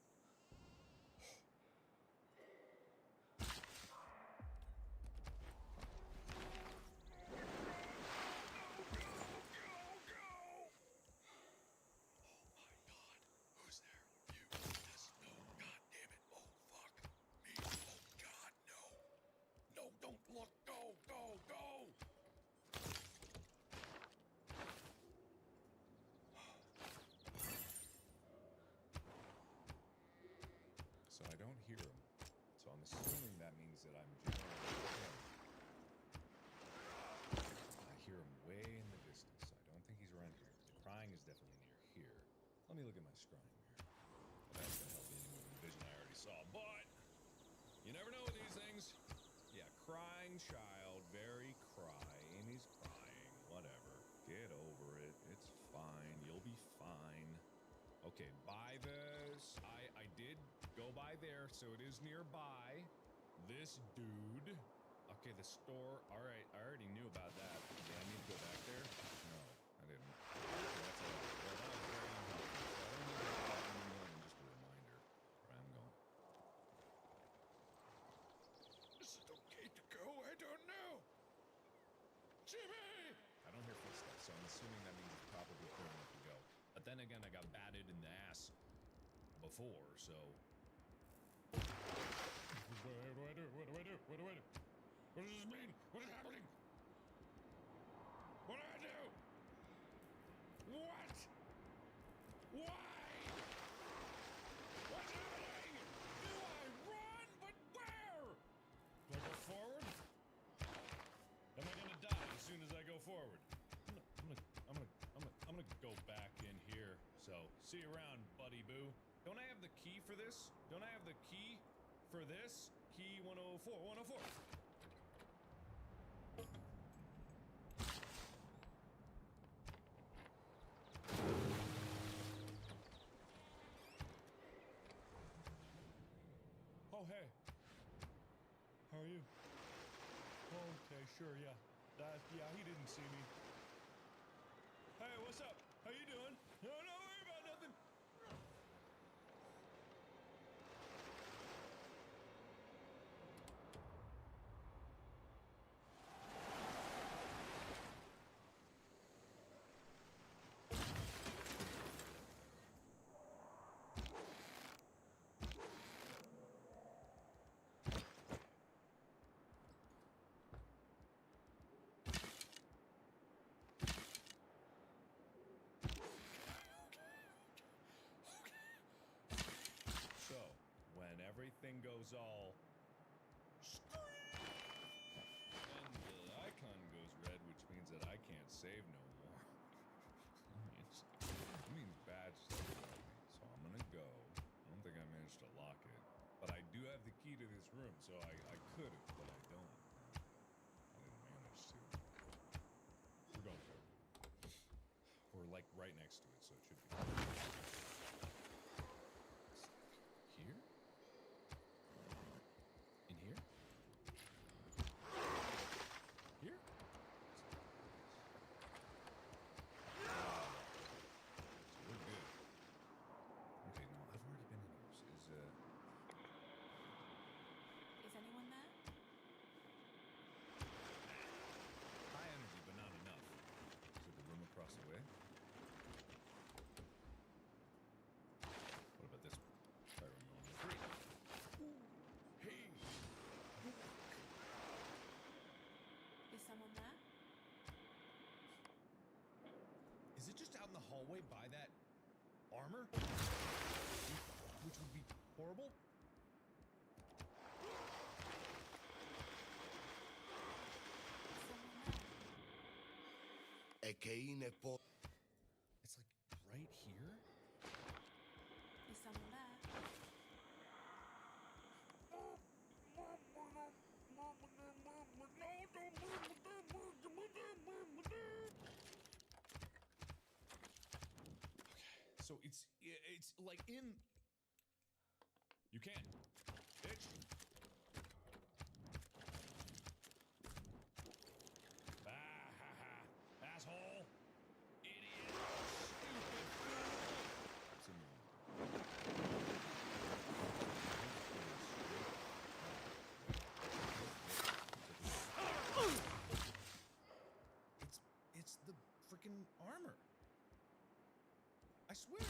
Who's there? You. Yes. No. God damn it. Oh, fuck. Me. Oh, God, no. No, don't look. Go, go, go. So I don't hear him. So I'm assuming that means that I'm generally okay. I hear him way in the distance. I don't think he's around here. The crying is definitely near here. Let me look at my scrying mirror. That's gonna help me with the vision I already saw, but you never know with these things. Yeah, crying child, very crying. He's crying. Whatever. Get over it. It's fine. You'll be fine. Okay, by this, I did go by there, so it is nearby. This dude. Okay, the store. All right, I already knew about that. Did I need to go back there? No, I didn't. That's a, well, that was very unhelpful. So I don't need to go back anymore than just a reminder where I'm going. Is it okay to go? I don't know. Jimmy! I don't hear footsteps, so I'm assuming that means it's probably clear enough to go. But then again, I got batted in the ass before, so... What do I do? What do I do? What do I do? What does this mean? What is happening? What do I do? What? Why? What's happening? Do I run? But where? Do I go forward? Am I gonna die as soon as I go forward? I'm gonna go back in here. So, see you around, buddy boo. Don't I have the key for this? Don't I have the key for this? Key 104, 104. Oh, hey. How are you? Oh, okay, sure, yeah. Yeah, he didn't see me. Hey, what's up? How you doing? No, don't worry about nothing. So, when everything goes all and the icon goes red, which means that I can't save no more. It means bad stuff to me. So I'm gonna go. I don't think I managed to lock it. But I do have the key to this room, so I could have, but I don't. I didn't manage to. We're going for it. We're like right next to it, so it should be good. Here? In here? Here? We're good. Okay, no, I've already been in here. Is anyone there? High energy, but not enough. Is it the room across the way? What about this one? Try room number 3. Ooh, hey! Is someone there? Is it just out in the hallway by that armor? Which would be horrible? It's like right So it's like in. You can't. Bitch. Ah ha ha. Asshole. Idiot. Stupid fool. It's the freaking armor. I swear.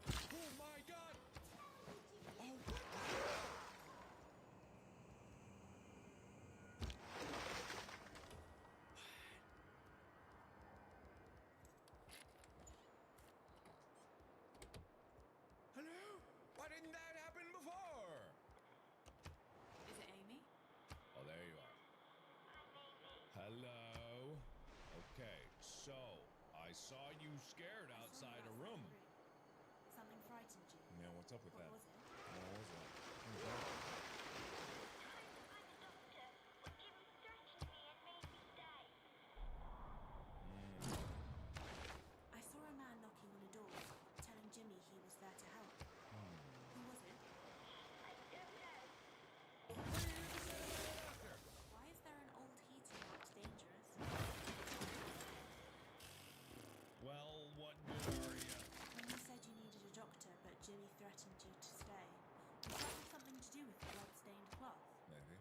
Oh my god! Oh, what the Hello? Why didn't that happen before? Is it Amy? Oh, there you are. Hello? Okay, so I saw you scared outside a room. Something frightened you. Yeah, what's up with What that? was it? What was that? I saw a man knocking on a door, telling Jimmy he was there to help. Who was it? Why is there an old heater marked dangerous? Well, what good are you? When you said you needed a doctor, but Jimmy threatened you to stay, does that have something to do with the blood-stained cloth? Maybe.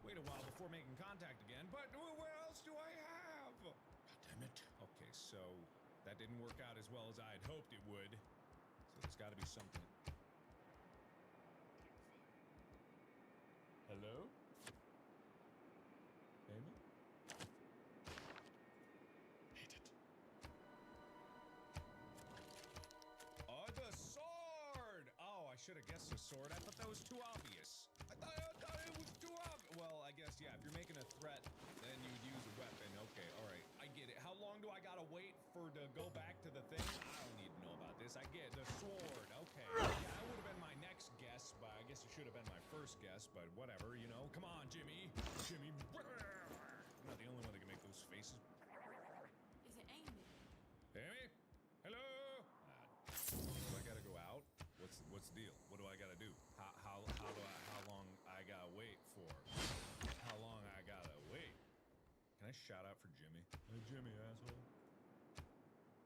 Wait a while before making contact again, but what else do I have? God damn it. Okay, so that didn't work out as well as I had hoped it would. So there's got to be something. Hello? Amy? Hate it. Oh, the sword! Oh, I should have guessed the sword. I thought that was too obvious. I thought it was too obvious. Well, I guess, yeah, if you're making a threat, then you'd use a weapon. Okay, all right. I get it. How long do I gotta wait to go back to the thing? I don't need to know about this. I get the sword. Okay. Yeah, that would have been my next guess, but I guess it should have been my first guess, but whatever, you know. Come on, Jimmy. Jimmy. I'm not the only one that can make those faces. Is it Amy? Amy? Hello? Do I gotta go out? What's the deal? What do I gotta do? How long I gotta wait for? How long I gotta wait? Can I shout out for Jimmy? Hey, Jimmy, asshole.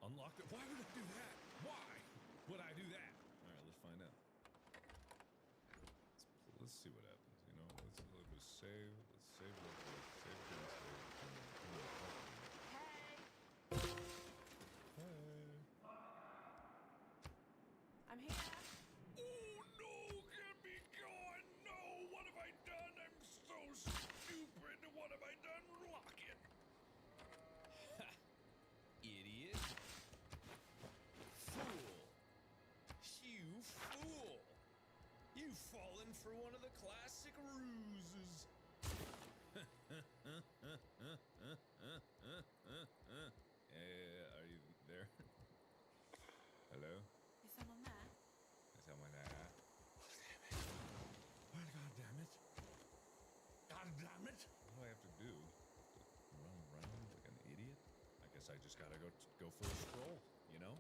Unlock it. Why would I do that? Why would I do that? All right, let's find out. Let's see what happens. You know, let's save. Let's save. Save. Hey. I'm here. Oh no, can't be going. No, what have I done? I'm so stupid. What have I done? Lock it. Ha. Idiot. Fool. You fool. You've fallen for one of the classic ruses. Are you there? Hello? Is someone there? Is someone there? Oh, damn it. God damn it! What do I have to do? Run around like an idiot? I guess I just gotta go for a stroll, you know?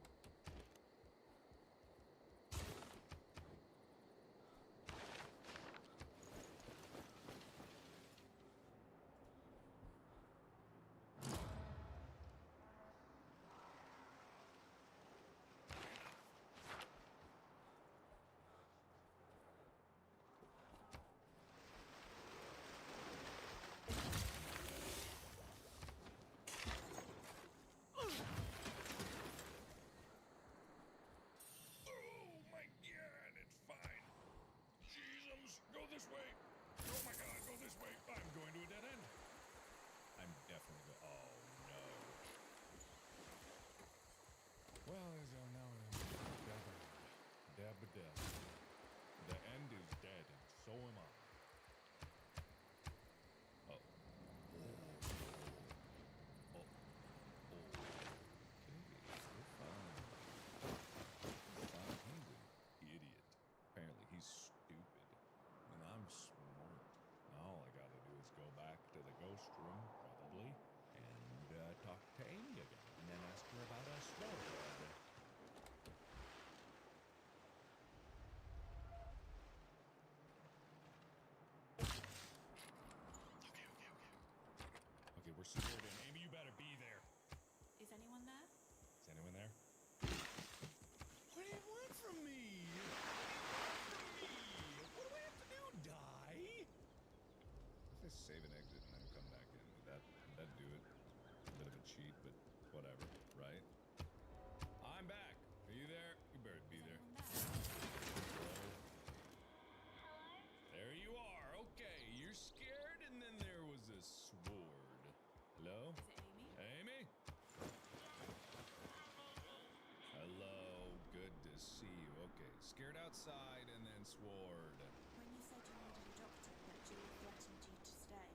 This way. Oh my god, go this way. I'm going to a dead end. I'm definitely going. Oh no. Well, as I know, dead. The end is dead, and so am I. Oh. Oh. Okay, we're fine. We're fine. He's an idiot. Apparently, he's stupid. And I'm smart. All I gotta do is go back to the ghost room, probably. We're secured in. Amy, you better be there. Is anyone there? Is anyone there? What do you want from me? What do I have to do? Die? If I save an exit and then come back in, would that do it? A bit of a cheat, but whatever, right? I'm back. Are you there? You better be there. Hello? There you are. Okay, you're scared, and then there was a sword. Hello? Is it Amy? Amy? Hello. Good to see you. Okay, scared outside and then sword. When you said you needed a doctor, but Jill threatened you to stay,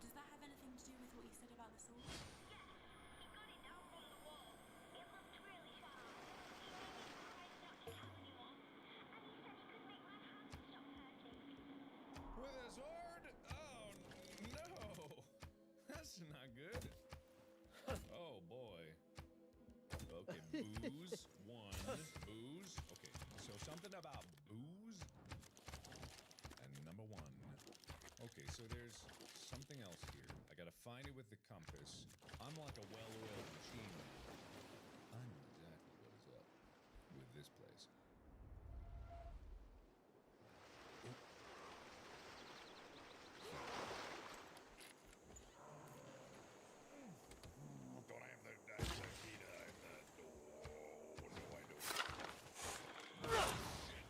does that have anything to do with what you said about the sword? With a sword? Oh, no. That's not good. Oh, boy. Okay, booze. One. Booze. Okay, so something about booze. And number one. Okay, so there's something else here. I gotta find it with the compass. I'm like a well-oiled machine. I know exactly what is up with this place. Don't I have the key to that door? No, I don't. Shit.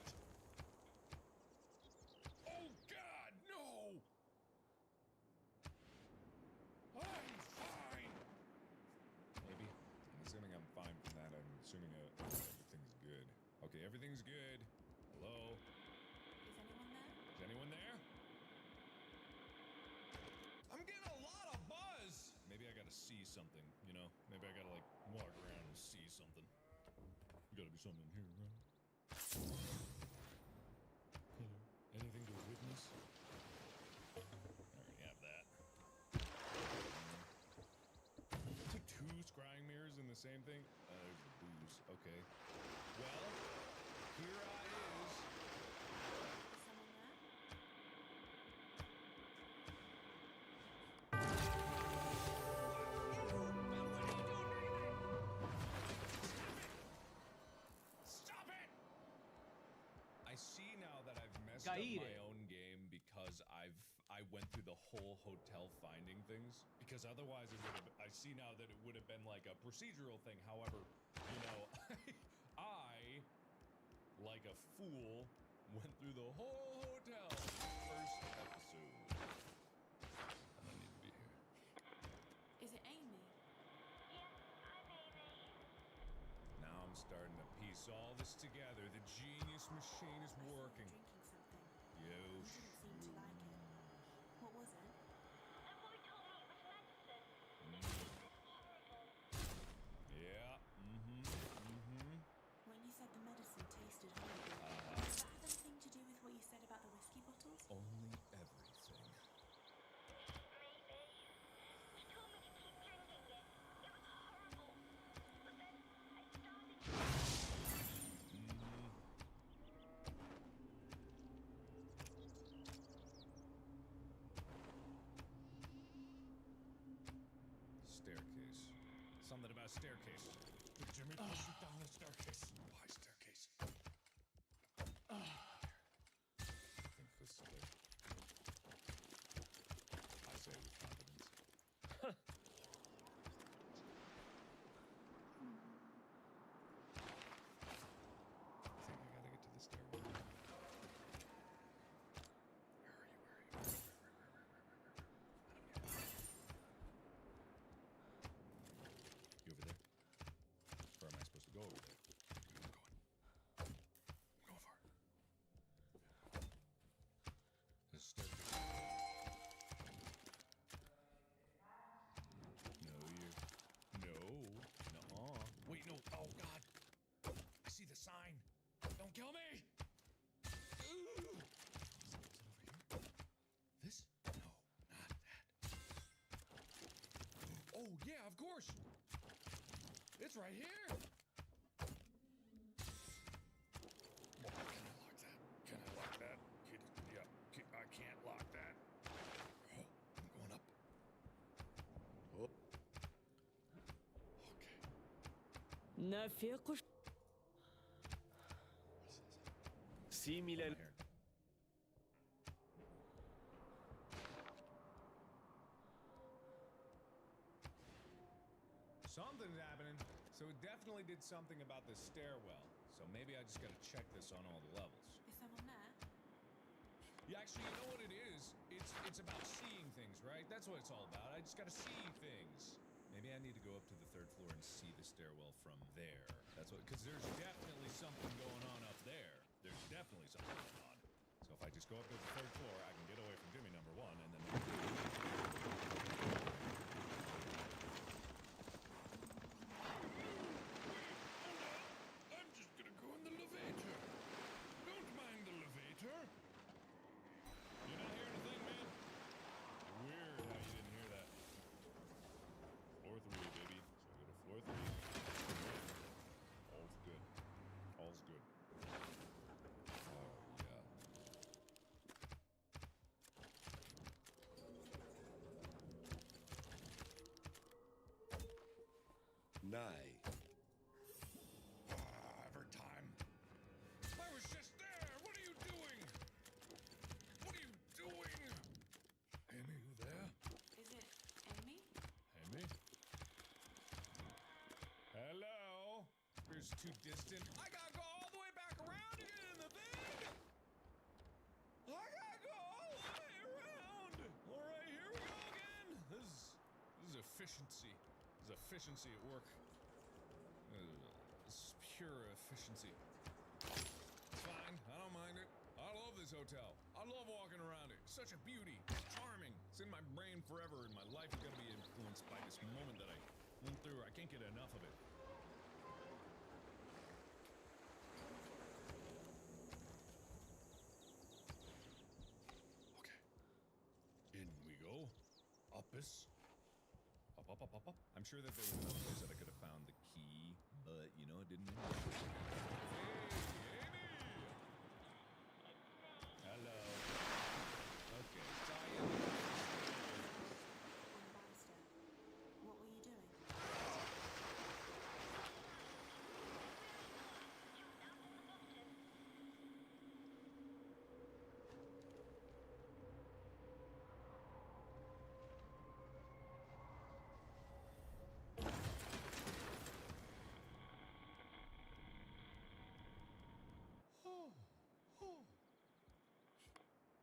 Oh, God, no! I'm fine! Maybe. I'm assuming I'm fine from that. I'm assuming everything's good. Okay, everything's good. Hello? Is anyone there? Is anyone there? I'm getting a lot of buzz! Maybe I gotta see something, you know? Maybe I gotta, like, walk around and see something. Gotta be something here, right? Hello? Anything to witness? I already have that. Took two scrying mirrors in the same thing? There's the booze. Okay. Well, here I is. Is someone there? Stop it! I see now that I've messed up my own game because I went through the whole hotel finding things. Because otherwise it would have, I see now that it would have been like a procedural thing. However, you know, I, like a fool, went through the whole hotel first episode. I don't need to be here. Is it Amy? Now I'm starting to piece all this together. The genius machine is working. Drinking something. You You didn't seem to like it. What was it? Yeah, When you said the medicine tasted horrible, does that have anything to do with what you said about the whiskey bottles? Only everything. Staircase. Something about staircase. Did Jimmy push you down the staircase? Why staircase? I think this is clear. I say with confidence. I think I gotta get to the stairwell. Where are you? You over there? Or am I supposed to go over there? I'm going. I'm going far. There's a staircase. No, you. No. Nuh-uh. Wait, no. Oh, God. I see the sign. Don't kill me! Ooh. Is it over here? This? No, not that. Oh, yeah, of course. It's right here. Oh, can I lock that? Can I lock that? Yeah, I can't lock that. Oh, I'm going up. Oh. نافق سيميلا Something's happening. So it definitely did something about this stairwell. So maybe I just gotta check this on all the levels. Is someone there? Yeah, actually, you know what it is? It's about seeing things, right? That's what it's all about. I just gotta see things. Maybe I need to go up to the 3rd floor and see the stairwell from there. That's what, because there's definitely something going on up there. There's definitely something going on. So if I just go up to the 3rd floor, I can get away from Jimmy number 1, and then. I'm just gonna go in the elevator. Don't mind the elevator. You not hearing a thing, man? Weird how you didn't hear that. Floor 3, baby. So go to floor 3. All's good. All's good. Oh, yeah. Nay. Every time. I was just there. What are you doing? What are you doing? Amy, you there? Is it Amy? Amy? Hello? It's too distant. I gotta go all the way back around again in the thing! I gotta go all the way around! Alright, here we go again! This is efficiency. This is efficiency at work. This is pure efficiency. It's fine. I don't mind it. I love this hotel. I love walking around it. Such a beauty. It's charming. It's in my brain forever, and my life is gonna be influenced by this moment that I went through. I can't get enough of it. Okay. In we go. Uppus. Up. I'm sure that there was another place that I could have found the key, but you know, it didn't. Hey, Amy! Hello. Okay, Ambassador, what were you doing?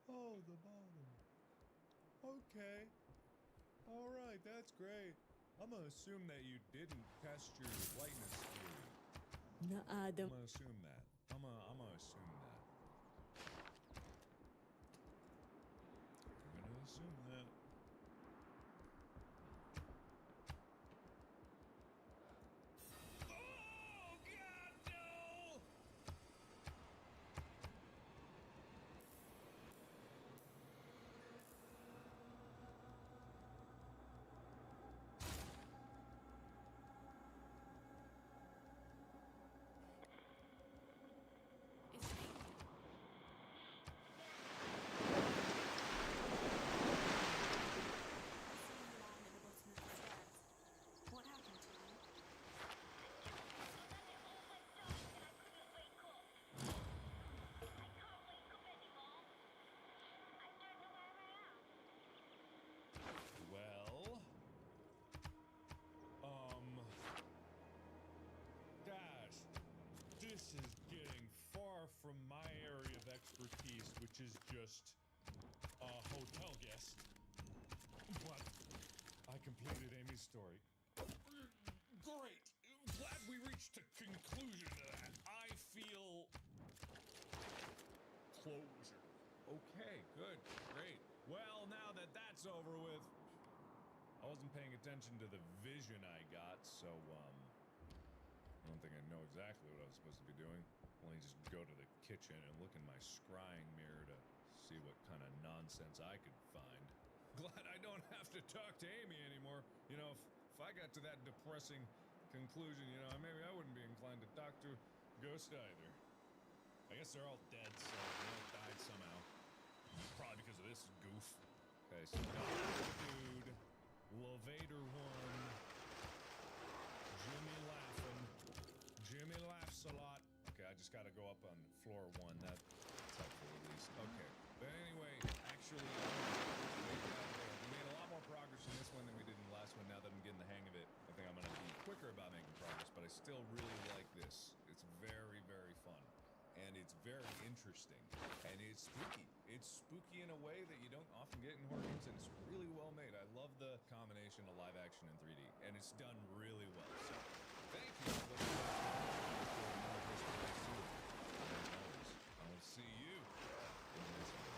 Oh, the bottom. Okay. All right, that's great. I'm gonna assume that you didn't test your lightness theory. نا آدم I'm gonna assume that. I'm gonna assume that. I'm gonna assume that. Oh God, no! Is it Amy? What happened to you? Well, Dash, this is getting far from my area of expertise, which is just a hotel guest. But I completed Amy's story. Great! Glad we reached a conclusion to that. I feel closure. Okay, good, great. Well, now that that's over with, I wasn't paying attention to the vision I got, so, I don't think I know exactly what I was supposed to be doing. Only just go to the kitchen and look in my scrying mirror to see what kind of nonsense I could find. Glad I don't have to talk to Amy anymore. You know, if I got to that depressing conclusion, you know, maybe I wouldn't be inclined to talk to Ghost either. I guess they're all dead, so they all died somehow. Probably because of this goof. Okay, so dude, Levator 1, Jimmy laughing, Jimmy laughs a lot. Okay, I just gotta go up on floor 1. That's helpful at least. Okay. But anyway, actually, we made a lot more progress in this one than we did in the last one. Now that I'm getting the hang of it, I think I'm gonna be quicker about making progress, but I still really like this. It's very, very fun. And it's very interesting. And it's spooky. It's spooky in a way that you don't often get in horror games, and it's really well made. I love the combination of live action and 3D, and it's done really well. So, thank you for listening to another episode of History of the Stone Age. As always, I will see you in the next one.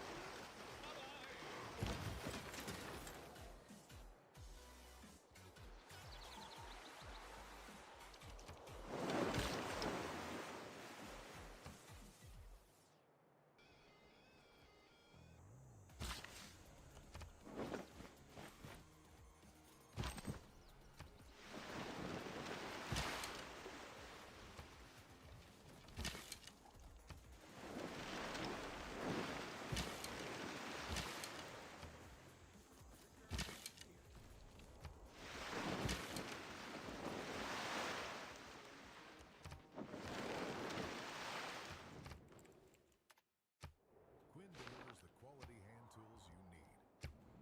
Quinn delivers the quality hand tools you need.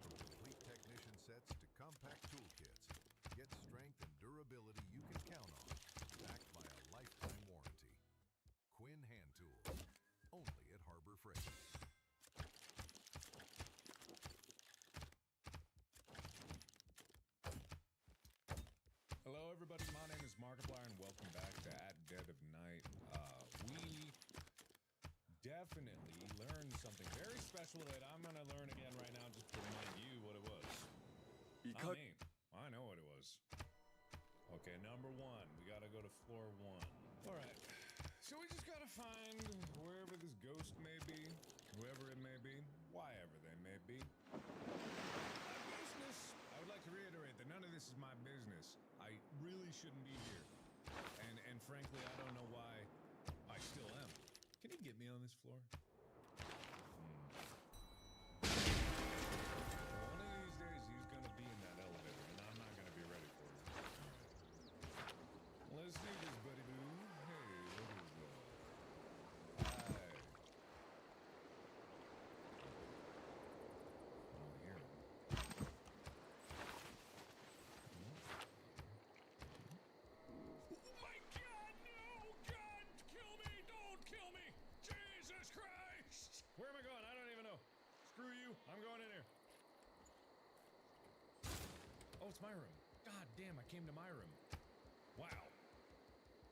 From complete technician sets to compact toolkits, get strength and durability you can count on, backed by a lifetime warranty. Quinn Hand Tools, only at Harbor Freight. Hello, everybody. My name is Markiplier, and welcome back to At Dead of Night. We definitely learned something very special that I'm going to learn again right now, just to remind you what it was. I know what it was. Okay, number 1. We got to go to floor 1. All right. So we just got to find wherever this ghost may be, whoever it may be, whyever they may be. Business. I would like to reiterate that none of this is my business. I really shouldn't be here. And frankly, I don't know why I still am. Can you get me on this floor? One of these days, he's gonna be in that elevator, and I'm not gonna be ready for it. Let's see this, buddy boo. Hey, what is that? Hi. I don't hear him. Oh my God, no! God, kill me! Don't kill me! Jesus Christ! Where am I going? I don't even know. Screw you. I'm going in here. Oh, it's my room. God damn, I came to my room. Wow.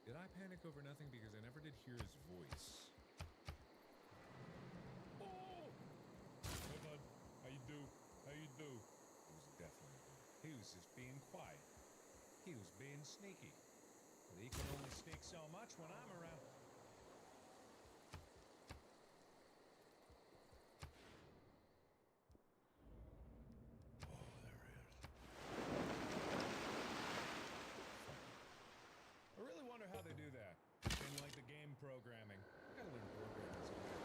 Did I panic over nothing because I never did hear his voice? Oh! Hey, bud. How you do? How you do? He was definitely good. He was just being quiet. He was being sneaky. But he can only sneak so much when I'm around. I really wonder how they do that in like the game programming. I gotta learn programming someday.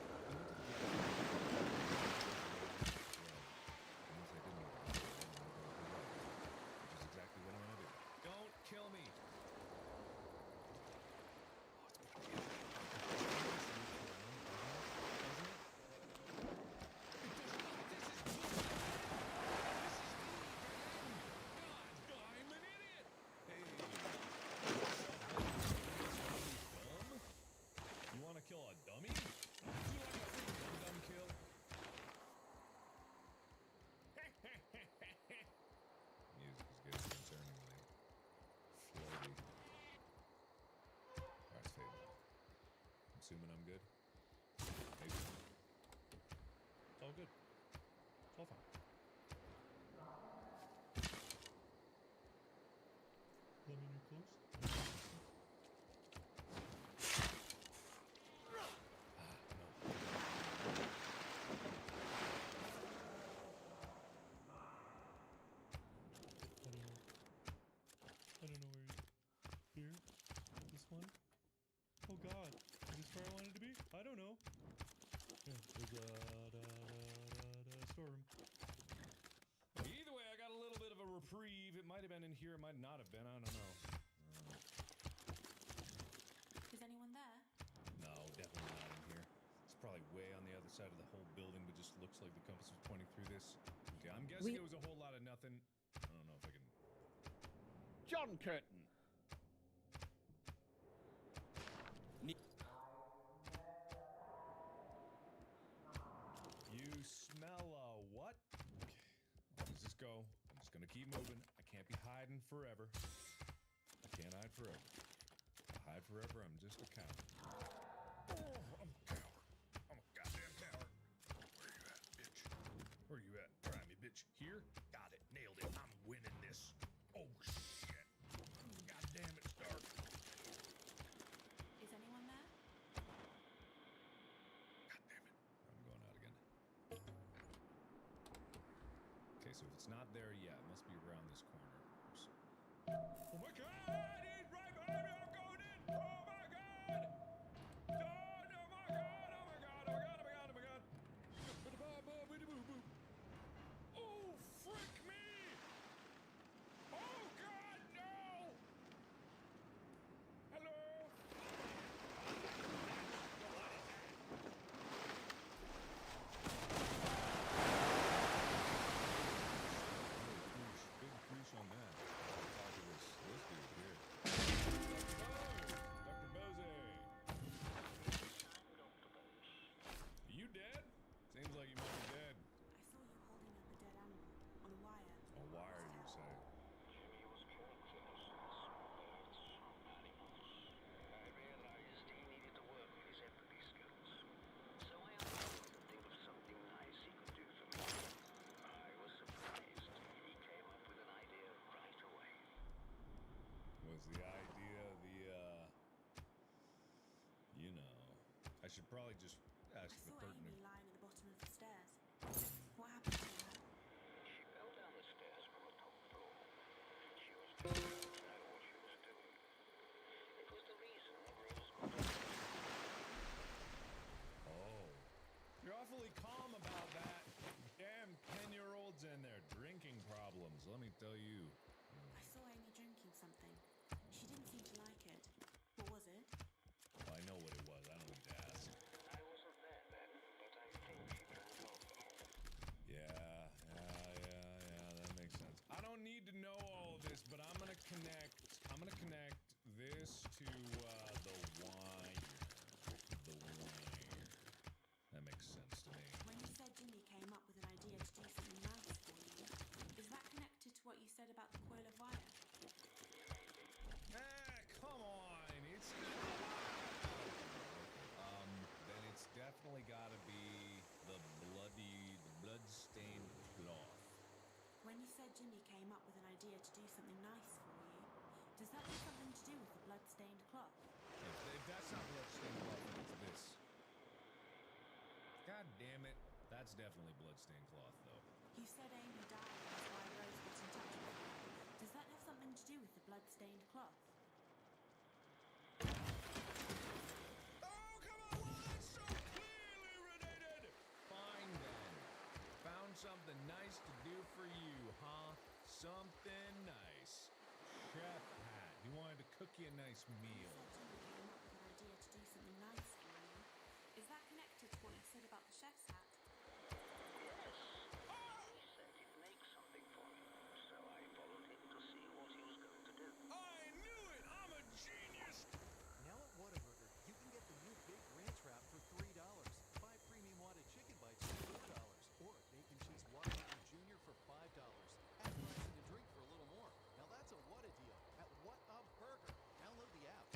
Unless I didn't know that, which is exactly what I'm gonna do. Don't kill me. I'm an idiot. Hey. You want to kill a dummy? Do you like a freaking dumb kill? Music is getting concerningly floaty. Alright, it's fading off. I'm assuming I'm good. Maybe. It's all good. It's all fine. Let me in close. I don't know where you... Here? This one? Oh God, is this where I wanted to be? I don't know. Yeah, there's a storeroom. Either way, I got a little bit of a reprieve. It might have been in here, it might not have been, I don't know. way on the other side of the whole building, but just looks like the compass was pointing through this. Okay, I'm guessing it was a whole lot of nothing. I don't know if I can. John Curtin. You smell what? Okay. How does this go? I'm just gonna keep moving. I can't be hiding forever. I can't hide forever. If I hide forever, I'm just a coward. Oh, I'm a coward. I'm a goddamn coward. Where you at, bitch? Where you at? Try me, bitch. Here? Got it. Nailed it. I'm winning this. Oh, shit. God damn it, Stark. Is anyone there? God damn it. I'm going out again. Okay, so if it's not there yet, it must be around this corner. Oh my god! He's right behind me! I'm going in! Oh my god! Oh my god! Oh my god! Oh my god! Oh my god! Oh my god! Oh, frick me! Oh god, no! Hello? Big goose on that. Talk to this dude here. Dr. Bose! Are you dead? Seems like you might be dead. I saw you holding up a dead animal on a wire. A wire, you say? Jimmy was killing things, small birds, animals. I realized he needed to work with his empathy skills. So I asked him to think of something nice he could do for me. I was surprised. He came up with an idea right away. Was the idea you know, I should probably just ask I the saw pertinent. Amy lying at the bottom of the stairs. What happened to her? She fell down the stairs from the top floor. She was too young to know what she was doing. It was the reason Rose got Oh. You're awfully calm about that. Damn 10-year-olds and their drinking problems, let me tell you. I saw Amy drinking something. She didn't seem to like it. What was it? Well, I know what it was. I don't need to ask. I wasn't there then, but I think she drank alcohol. Yeah, that makes sense. I don't need to know all of this, but I'm gonna connect this to the wire. The wire. That makes sense to me. When you said Jimmy came up with an idea to do something nice for you, is that connected to what you said about the coil of wire? Ah, come on. It's then it's definitely gotta be the blood-stained cloth. When you said Jimmy came up with an idea to do something nice for you, does that have something to do with the blood-stained cloth? If that's not blood-stained cloth, then it's this. God damn it. That's definitely blood-stained cloth, though. You said Amy died, that's why Rose got in touch with you. Does that have something to do with the blood-stained cloth? Oh, come on! Well, that's so clearly related! Fine, then. Found something nice to do for you, huh? Something nice. Chef Pat, he wanted to cook you a nice meal. Jimmy came up with an idea to do something nice for you. Is that connected to what you said about the chef's hat? Yes. He said he'd make something for me, so I followed him to see what he was going to do. I knew it! I'm a genius! Now at Whataburger, you can get the new Big Ranch Wrap for $3. 5 premium wadded chicken bites for $4. Or bacon cheese Whataburger Jr. for $5. Add fries and a drink for a little more. Now that's a What a deal at What a Burger. Download the app.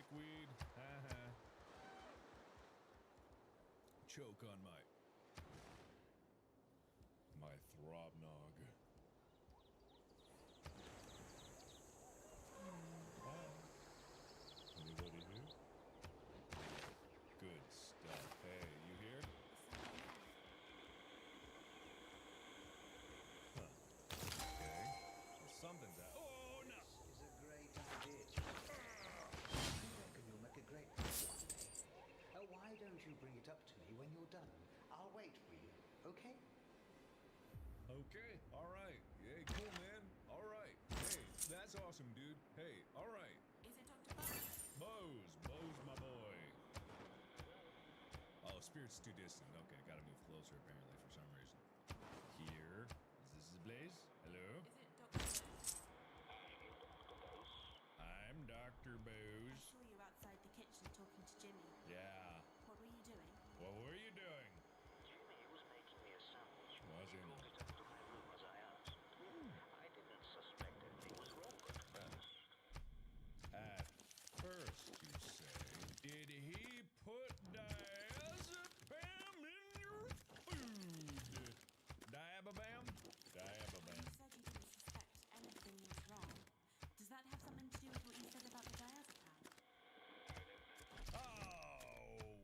dickweed. Haha. Choke on my throbnog. Anybody here? Good stuff. Hey, you here? Huh. Okay. Well, something's out. Oh no! This is a great idea. I reckon you'll make a great one day. Why don't you bring it up to me when you're done? I'll wait for you, okay? Okay, alright. Hey, cool, man. Alright. Hey, that's awesome, dude. Hey, alright. Is it Dr. Bose? Bose, my boy. Oh, spirit's too distant. Okay, gotta move closer apparently for some reason. Here. Is this the place? Hello? Is it Dr. Bose? I'm Dr. I Bose. saw you outside the kitchen talking to Jimmy. Yeah. What were you doing? What were you doing? Jimmy was making me a sandwich. Was He he? brought it up to my room as I asked. I didn't suspect anything was wrong at first. At first, you say. Did he put diazepam in your food? Diababam? Diababam. You said you didn't suspect anything was wrong. Does that have something to do with what you said about the diazepam? Oh,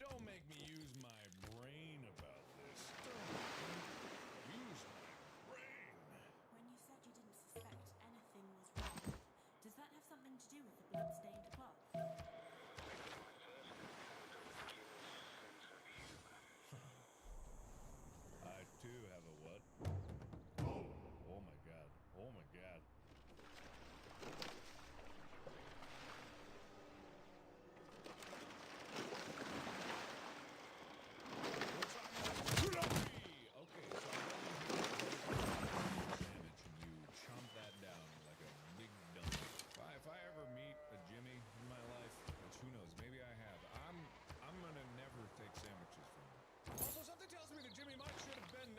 don't make me use my brain about this. Don't use my brain. When you said you didn't suspect anything was wrong, does that have something to do with the blood-stained cloth? I too have a what? Oh my god. Oh my god. Okay, so sandwich and you chomp that down like a big dump. If I ever meet a Jimmy in my life, which who knows, maybe I have, I'm gonna never take sandwiches from him. Also, something tells me that Jimmy might should have been,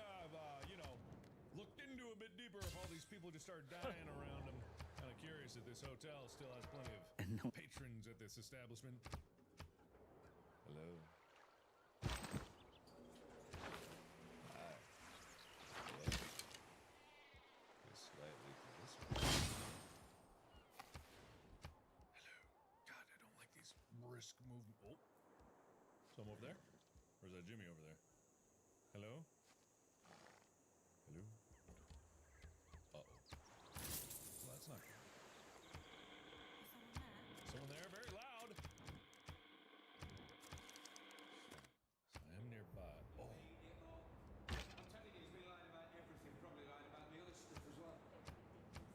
looked into a bit deeper if all these people just start dying around him. Kind of curious if this hotel still has plenty of patrons at this establishment. Hello. Hi. Hello. Just slightly to this way. Hello. God, I don't like these brisk movement. Oh. Some over there? Or is that Jimmy over there? Hello? Hello? Uh-oh. Well, that's not good. Someone there? Very loud! So I am nearby. Oh. I'm telling you, he's been lying about everything. Probably lying about the other stuff as well.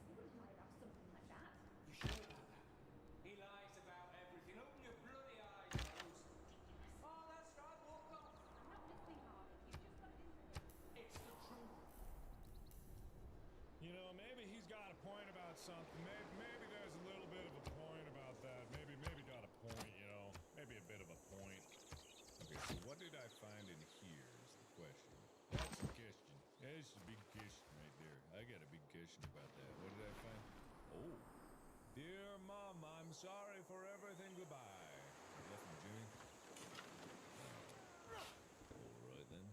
He wouldn't lie about something like that. You sure about that? He lies about everything. Open your bloody eyes, Rose. Oh, that's right. Walk off. I'm not listening, Harvey. You've just got it into him. It's the truth. You know, maybe he's got a point about something. Maybe there's a little bit of a point about that. Maybe got a point, you know. Maybe a bit of a point. Okay, so what did I find in here is the question. That's the question. That's a big question right there. I got a big question about that. What did I find? Oh. Dear Mom, I'm sorry for everything. Goodbye. Left from Jimmy. All right then.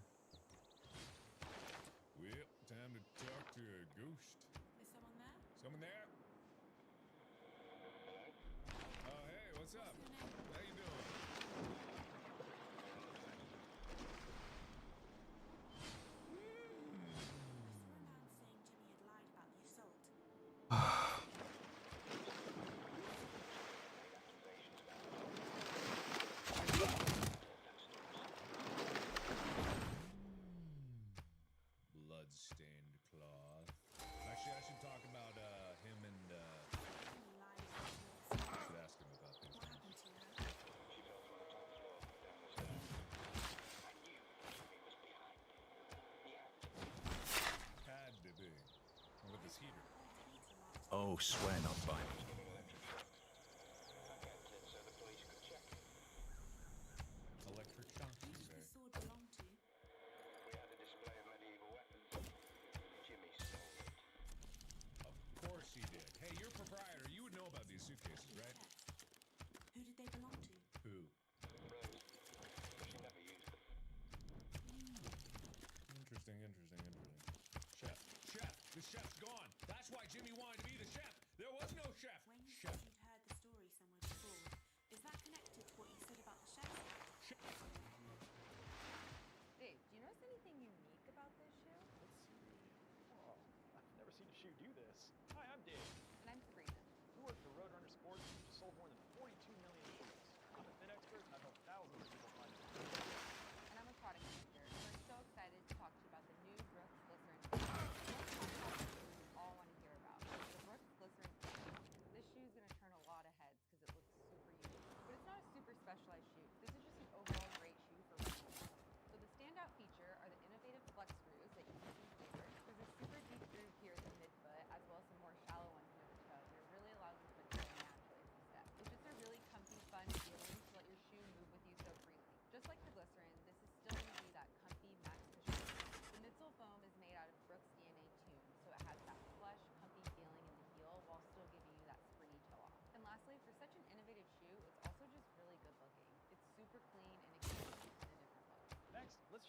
Well, time to talk to a ghost. Is someone there? Someone there? Oh, hey, what's up? How you doing? Saying Jimmy had lied about the assault. Blood-stained cloth. Actually, I should talk about him and I should ask him about these things. Had to be. With this heater. Oh, swear not by me. Electric shocks, you say? The sword belonged to? We had a display of medieval weapons. Jimmy stole it. Of course he did. Hey, you're proprietor. You would know about these suitcases, right? Who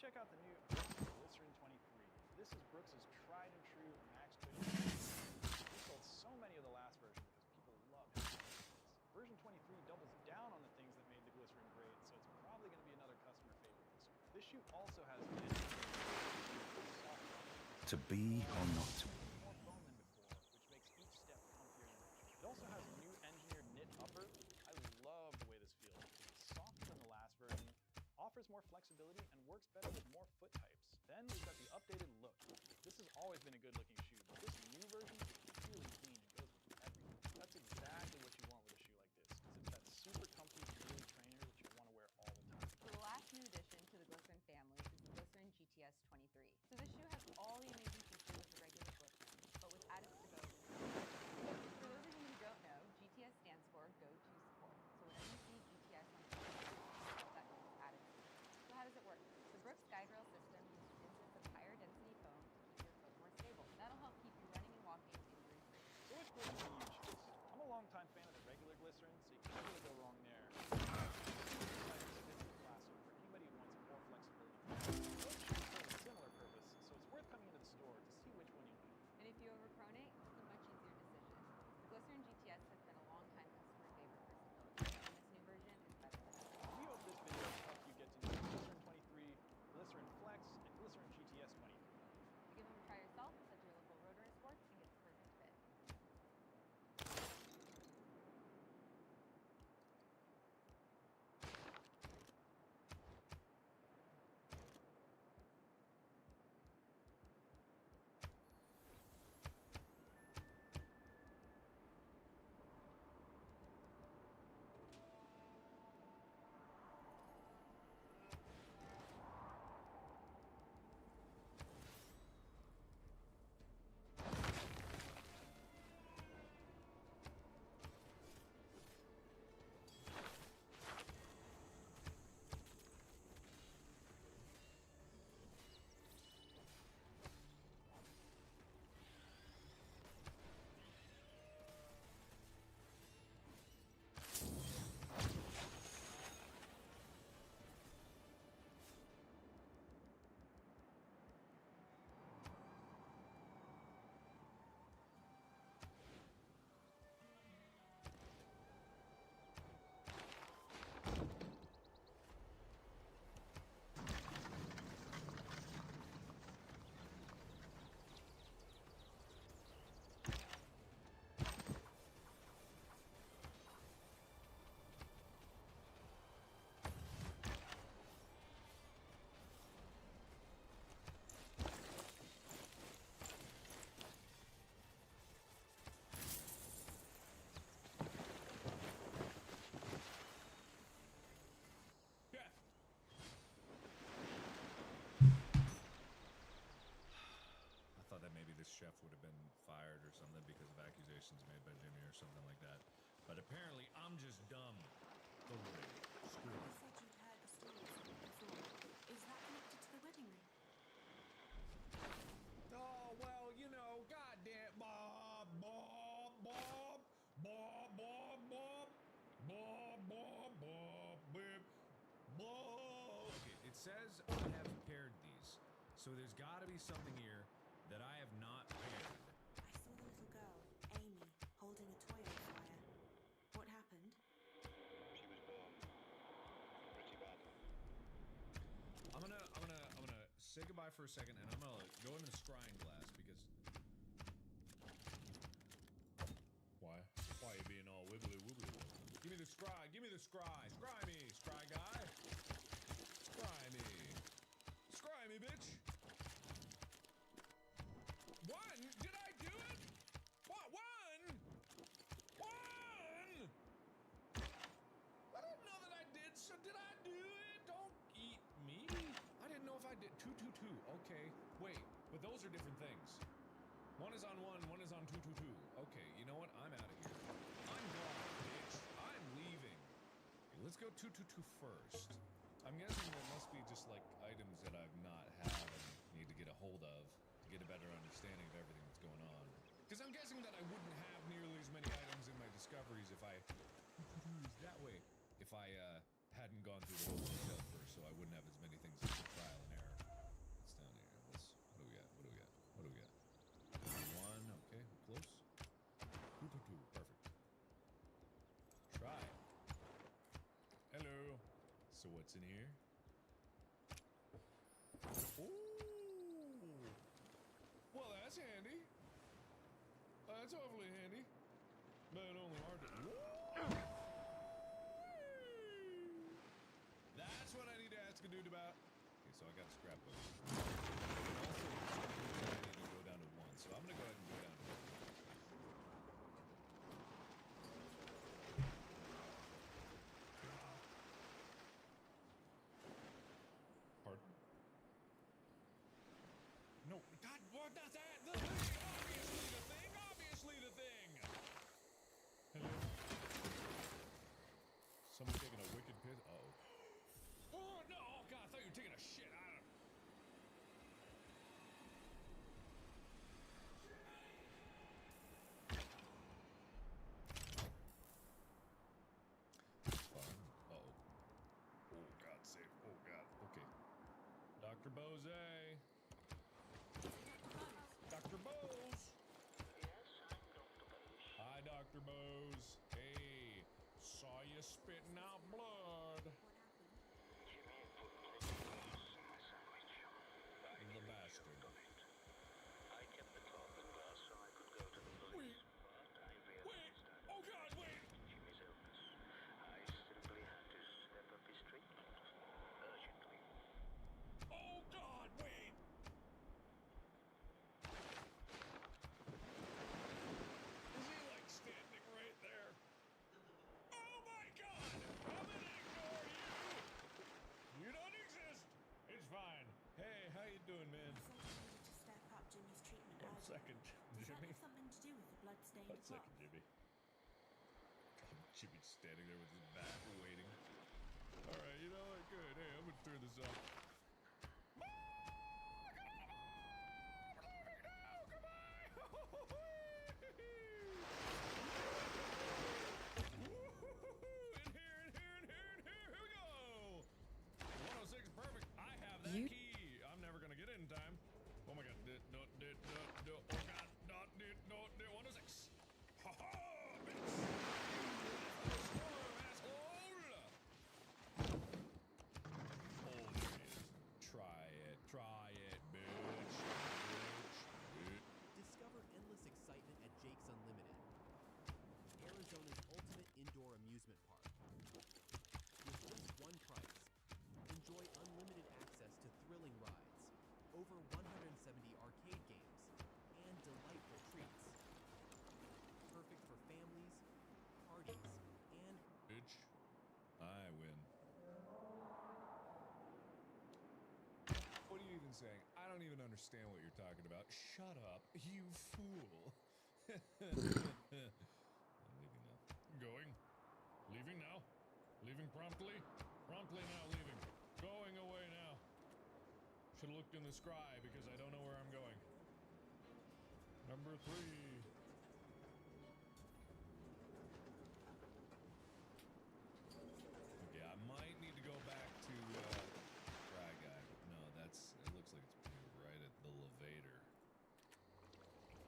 check out the new Glycerin 23. This is Brooks's tried and true max cushion. We sold so many of the last version because people love it. Version 23 doubles down on the things that made the Glycerin great, so it's probably going to be another customer favorite this year. This shoe also has To be or not to be. more foam than before, which makes each step comfier than ever. It also has a new engineered knit upper. I love the way this feels. It's softer than the last version, offers more flexibility, and works better with more foot types. Then we've got the updated look. This has always been a good looking shoe, but this new version is really clean and goes with everything. That's exactly what you want with a shoe like this, because it's that super comfy daily trainer that you want to wear all the time. So the last new addition to the Glycerin family is the Glycerin GTS 23. So this shoe has all the amazing features of the regular Glycerin, but with added stability. For those of you who don't know, GTS stands for Go To Support. So whenever you see GTS on the shoe, that means added support. So how does it work? The Brooks guide rail system uses inserts of higher density foam to keep your foot more stable. That'll help keep you running and walking injury-free. So what's Glycerin you choose? I'm a longtime fan of the regular Glycerin, so you can't really go wrong there. Classic for anybody who wants more flexibility. Both shoes serve a similar purpose, so it's worth coming into the store to see which one you like. And if you overpronate, it's a much easier decision. The Glycerin GTS has been a long time customer favorite for stability, and this new version is better than ever. We hope this video helped you get to know Glycerin 23, Glycerin Flex, and Glycerin GTS 23. To give them a try yourself, head to your local Rotary Sports and get the perfect fit. chef would have been fired or something because of accusations made by Jimmy or something like that. But apparently, I'm just dumb. Totally. Screw You it. said you'd heard the stories before. Is that connected to the wedding ring? Oh, well, you know, goddamn, Bob, Bob, Bob, Bob, Bob, Bob, Bob, Bob, Bob, Bob, Bob. Okay, it says I have paired these, so there's got to be something here that I have not paired. I saw the little girl, Amy, holding a toy on fire. What happened? She was burned. Pretty badly. I'm gonna say goodbye for a second, and I'm gonna go into the scrying glass because. Why? Why are you being all wibbly wobbly? Give me the scry. Give me the scry. Scry me, scry guy. Scry me. Scry me, bitch. One? Did I do it? What? One? One? I didn't know that I did. So did I do it? Don't eat me. I didn't know if I did. 2, 2, 2. Okay. Wait. But those are different things. One is on 1. One is on 2, 2, 2. Okay. You know what? I'm out of here. I'm gone, bitch. I'm leaving. Okay, let's go 2, 2, 2 first. I'm guessing there must be just like items that I've not had and need to get a hold of to get a better understanding of everything that's going on. Because I'm guessing that I wouldn't have nearly as many items in my discoveries if I that way. If I hadn't gone through the whole detail first, so I wouldn't have as many things as trial and error. So what's in here? Ooh. Well, that's handy. That's awfully handy. But only hard to... That's what I need to ask a dude about. Okay, so I got a scrapbook. Also, I need to go down to 1, so I'm gonna go ahead and go down to 1. Pardon? No, God, what does that? The thing! Obviously the thing! Obviously the thing! Hello? Someone taking a wicked piss? Uh-oh. Oh, no! Oh, God, I thought you were taking a shit. I don't... Fine. Uh-oh. Oh, God, save. Oh, God. Okay. Dr. Bose. Dr. Bose. Yes, I'm Dr. Bose. Hi, Dr. Bose. Hey, saw you spitting out blood. Jimmy put plenty of glass in my sandwich. I The really bastard. choked on it. I kept the cloth and glass so I could go to the police. But I realized Oh, God, wait! Jimmy's illness. I simply had to step up his treatment. Urgently. Oh, God, wait! Is he, like, standing right there? Oh, my God! I'm gonna ignore you! You don't exist! It's fine. Hey, how you doing, man? You said you needed to step up Jimmy's treatment 1 early. second, Does that Jimmy. have something to do with the blood-stained 1 cloth? second, Jimmy. Jimmy's standing there with his bat waiting. Alright, you know what? Good. Hey, I'm gonna turn this off. Here we go! 106, perfect. I have that key. I'm never gonna get it in time. Oh my God. No. Oh God. No. 106. Ha ha! Try it, bitch. Discover endless excitement at Jake's Unlimited, Arizona's ultimate indoor amusement park. With just one price, enjoy unlimited access to thrilling rides, over 170 arcade games, and delightful treats. Perfect for families, parties, and... Bitch, I win. What are you even saying? I don't even understand what you're talking about. Shut up, you fool. I'm leaving now. Going. Leaving now. Leaving promptly. Promptly now leaving. Going away now. Should have looked in the sky because I don't know where I'm going. Number 3. Okay, I might need to go back to Try Guy, but no, that's it looks like it's right at the elevator.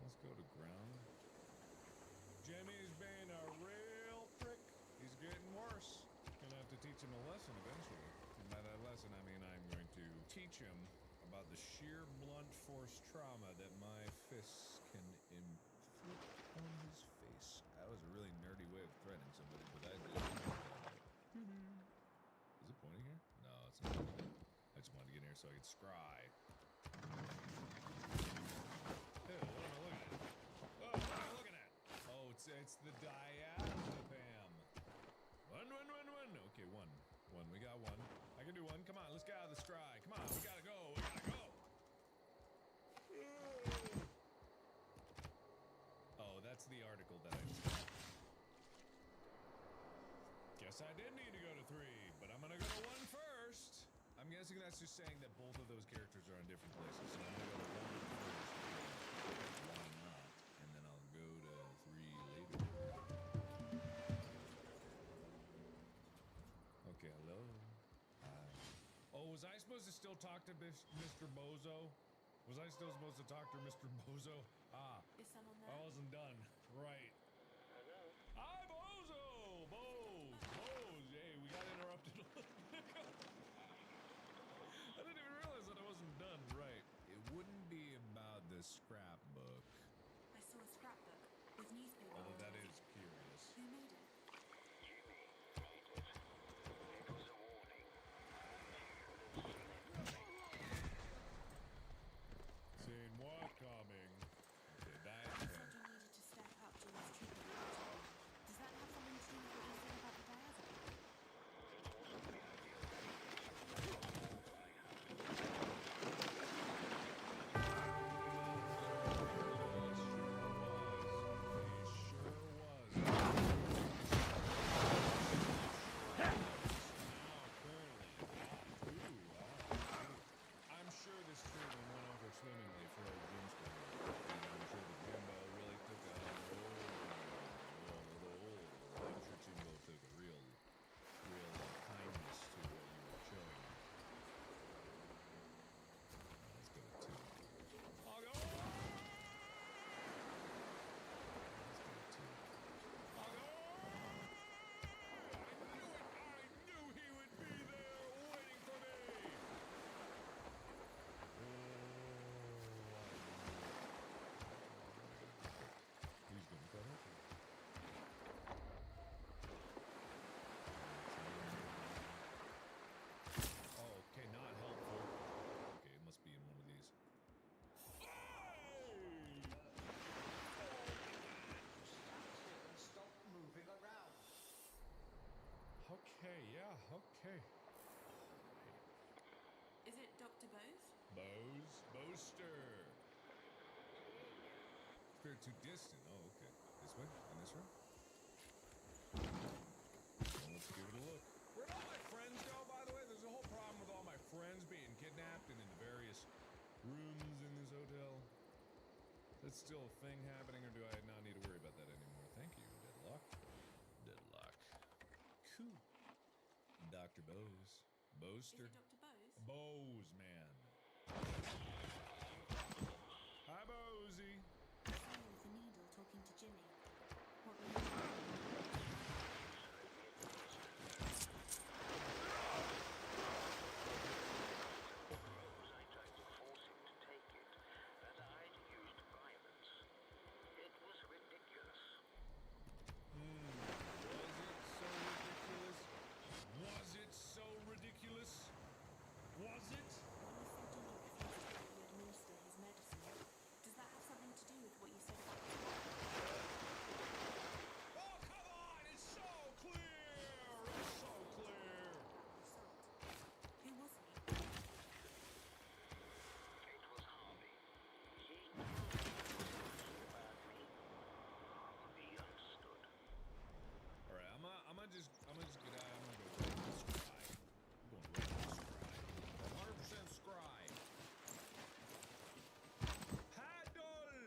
Let's go to ground. Jimmy's being a real prick. He's getting worse. Gonna have to teach him a lesson eventually. And by that lesson, I mean I'm going to teach him about the sheer blunt force trauma that my fists can inflict on his face. That was a really nerdy way of threatening somebody, but I did it. Is it pointing here? No, it's not pointing. I just wanted to get in here so I could scry. Hey, what am I looking at? Oh, what am I looking at? Oh, it's the diazepam. One. Okay, one. We got one. I can do one. Come on, let's get out of the scry. Come on, we gotta go. Oh, that's the article that I just got. Guess I did need to go to 3, but I'm gonna go to 1 first. I'm guessing that's just saying that both of those characters are in different places. So I'm gonna go to 1 first. Why not? And then I'll go to 3 later. Okay, hello. Oh, was I supposed to still talk to Mr. Bozo? Was I still supposed to talk to Mr. Bozo? Is someone there? I wasn't done. Right. Hi, Bozo! Bose! Hey, we got interrupted a little bit ago. Okay, yeah, okay. Is it Dr. Bose? Boaster. They're too distant. Oh, okay. This way? In this room? Well, let's give it a look. Where'd all my friends go, by the way? There's a whole problem with all my friends being kidnapped and in various rooms in this hotel. Is that still a thing happening, or do I not need to worry about that anymore? Thank you, Deadlock. Deadlock. Cool. Dr. Bose. Boaster. Is it Dr. Bose? Bose, man. Hi, Bosey. Sam with the needle talking to Jimmy. What were you doing? I tried to force him to take it, and I'd used violence. It was ridiculous. Was it so ridiculous? Was it? When you said Jimmy refused to let you administer his medicine, does that have something to do with what you said about his Oh, come on! It's so clear! It's so clear! Who was he? It was Harvey. He knew about me. He understood. All right, I'm gonna just get out. I'm gonna go right to scry. I'm going right to scry. 100% scry. Paddle.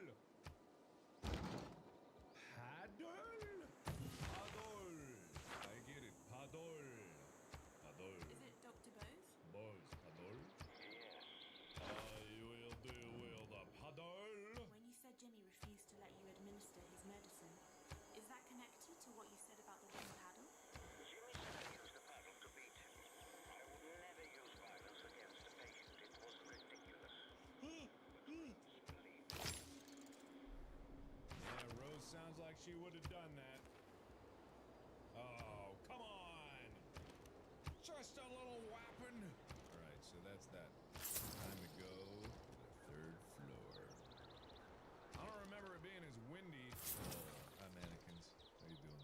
I get it. Paddle. Is it Dr. Bose? Bose. Paddle. Yes. I will deal with the paddle. When you said Jimmy refused to let you administer his medicine, is that connected to what you said about the wooden paddle? Jimmy said I used the paddle to beat him. I would never use violence against a patient. It was ridiculous. He believed me. Yeah, Rose sounds like she would have done that. Oh, come on! Just a little weapon. All right, so that's that. Time to go to the third floor. I don't remember it being as windy. Hi, mannequins. How you doing?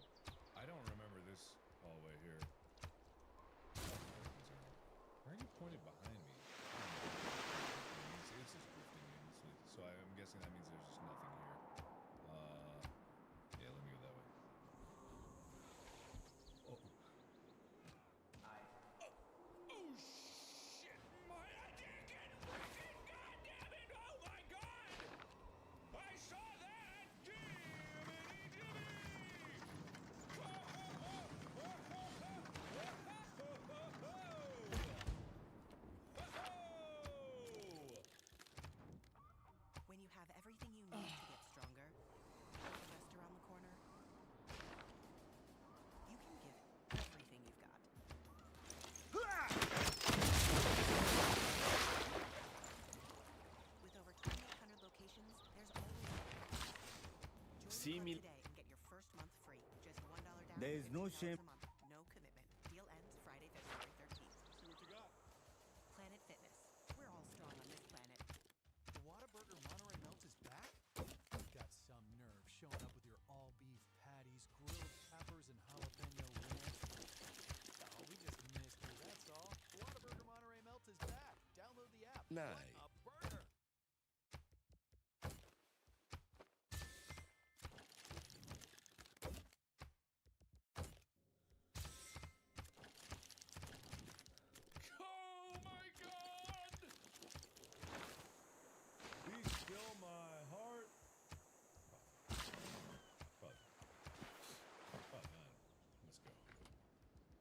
I don't remember this hallway here. Why are you pointed behind me? It's just drifting aimlessly. So I'm guessing that means there's just nothing here. Yeah, let me go that way. Oh. Oh, shit! My chicken! Freaking goddamn it! Oh my god! I saw that! Jiminy Jimmy! When you have everything you need to get stronger, just around the corner, you can give everything you've got. With over 2,800 locations, there's always join the club today and get your first month free. Just $1 down. There is no $15 shame. a month. No commitment. Deal ends Friday, February 13th. See what you got. Planet Fitness. We're all strong on this planet. The Whataburger Monterey Melt is back? You've got some nerve showing up with your all-beef patties, grilled peppers, and jalapeno ranch. Oh, we just missed you, that's all. The Whataburger Monterey Melt is back. Download the app. Nice. What a burger! Oh my god! Be still my heart. Fuck. Fuck, man. Let's go.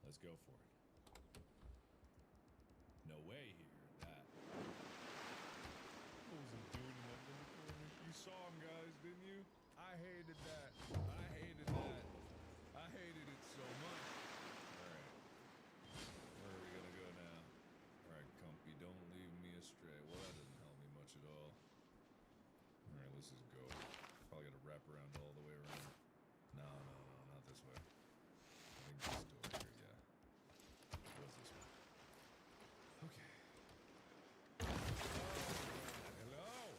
Let's go for it. No way here. That. What was it doing in that little corner? You saw him, guys, didn't you? I hated that. I hated that. I hated it so much. Alright. Where are we gonna go now? Alright, Compy, don't leave me astray. Well, that doesn't help me much at all. Alright, let's just go. Probably gotta wrap around all the way around. No, not this way. I think this door here, yeah. It was this way. Okay. Hello?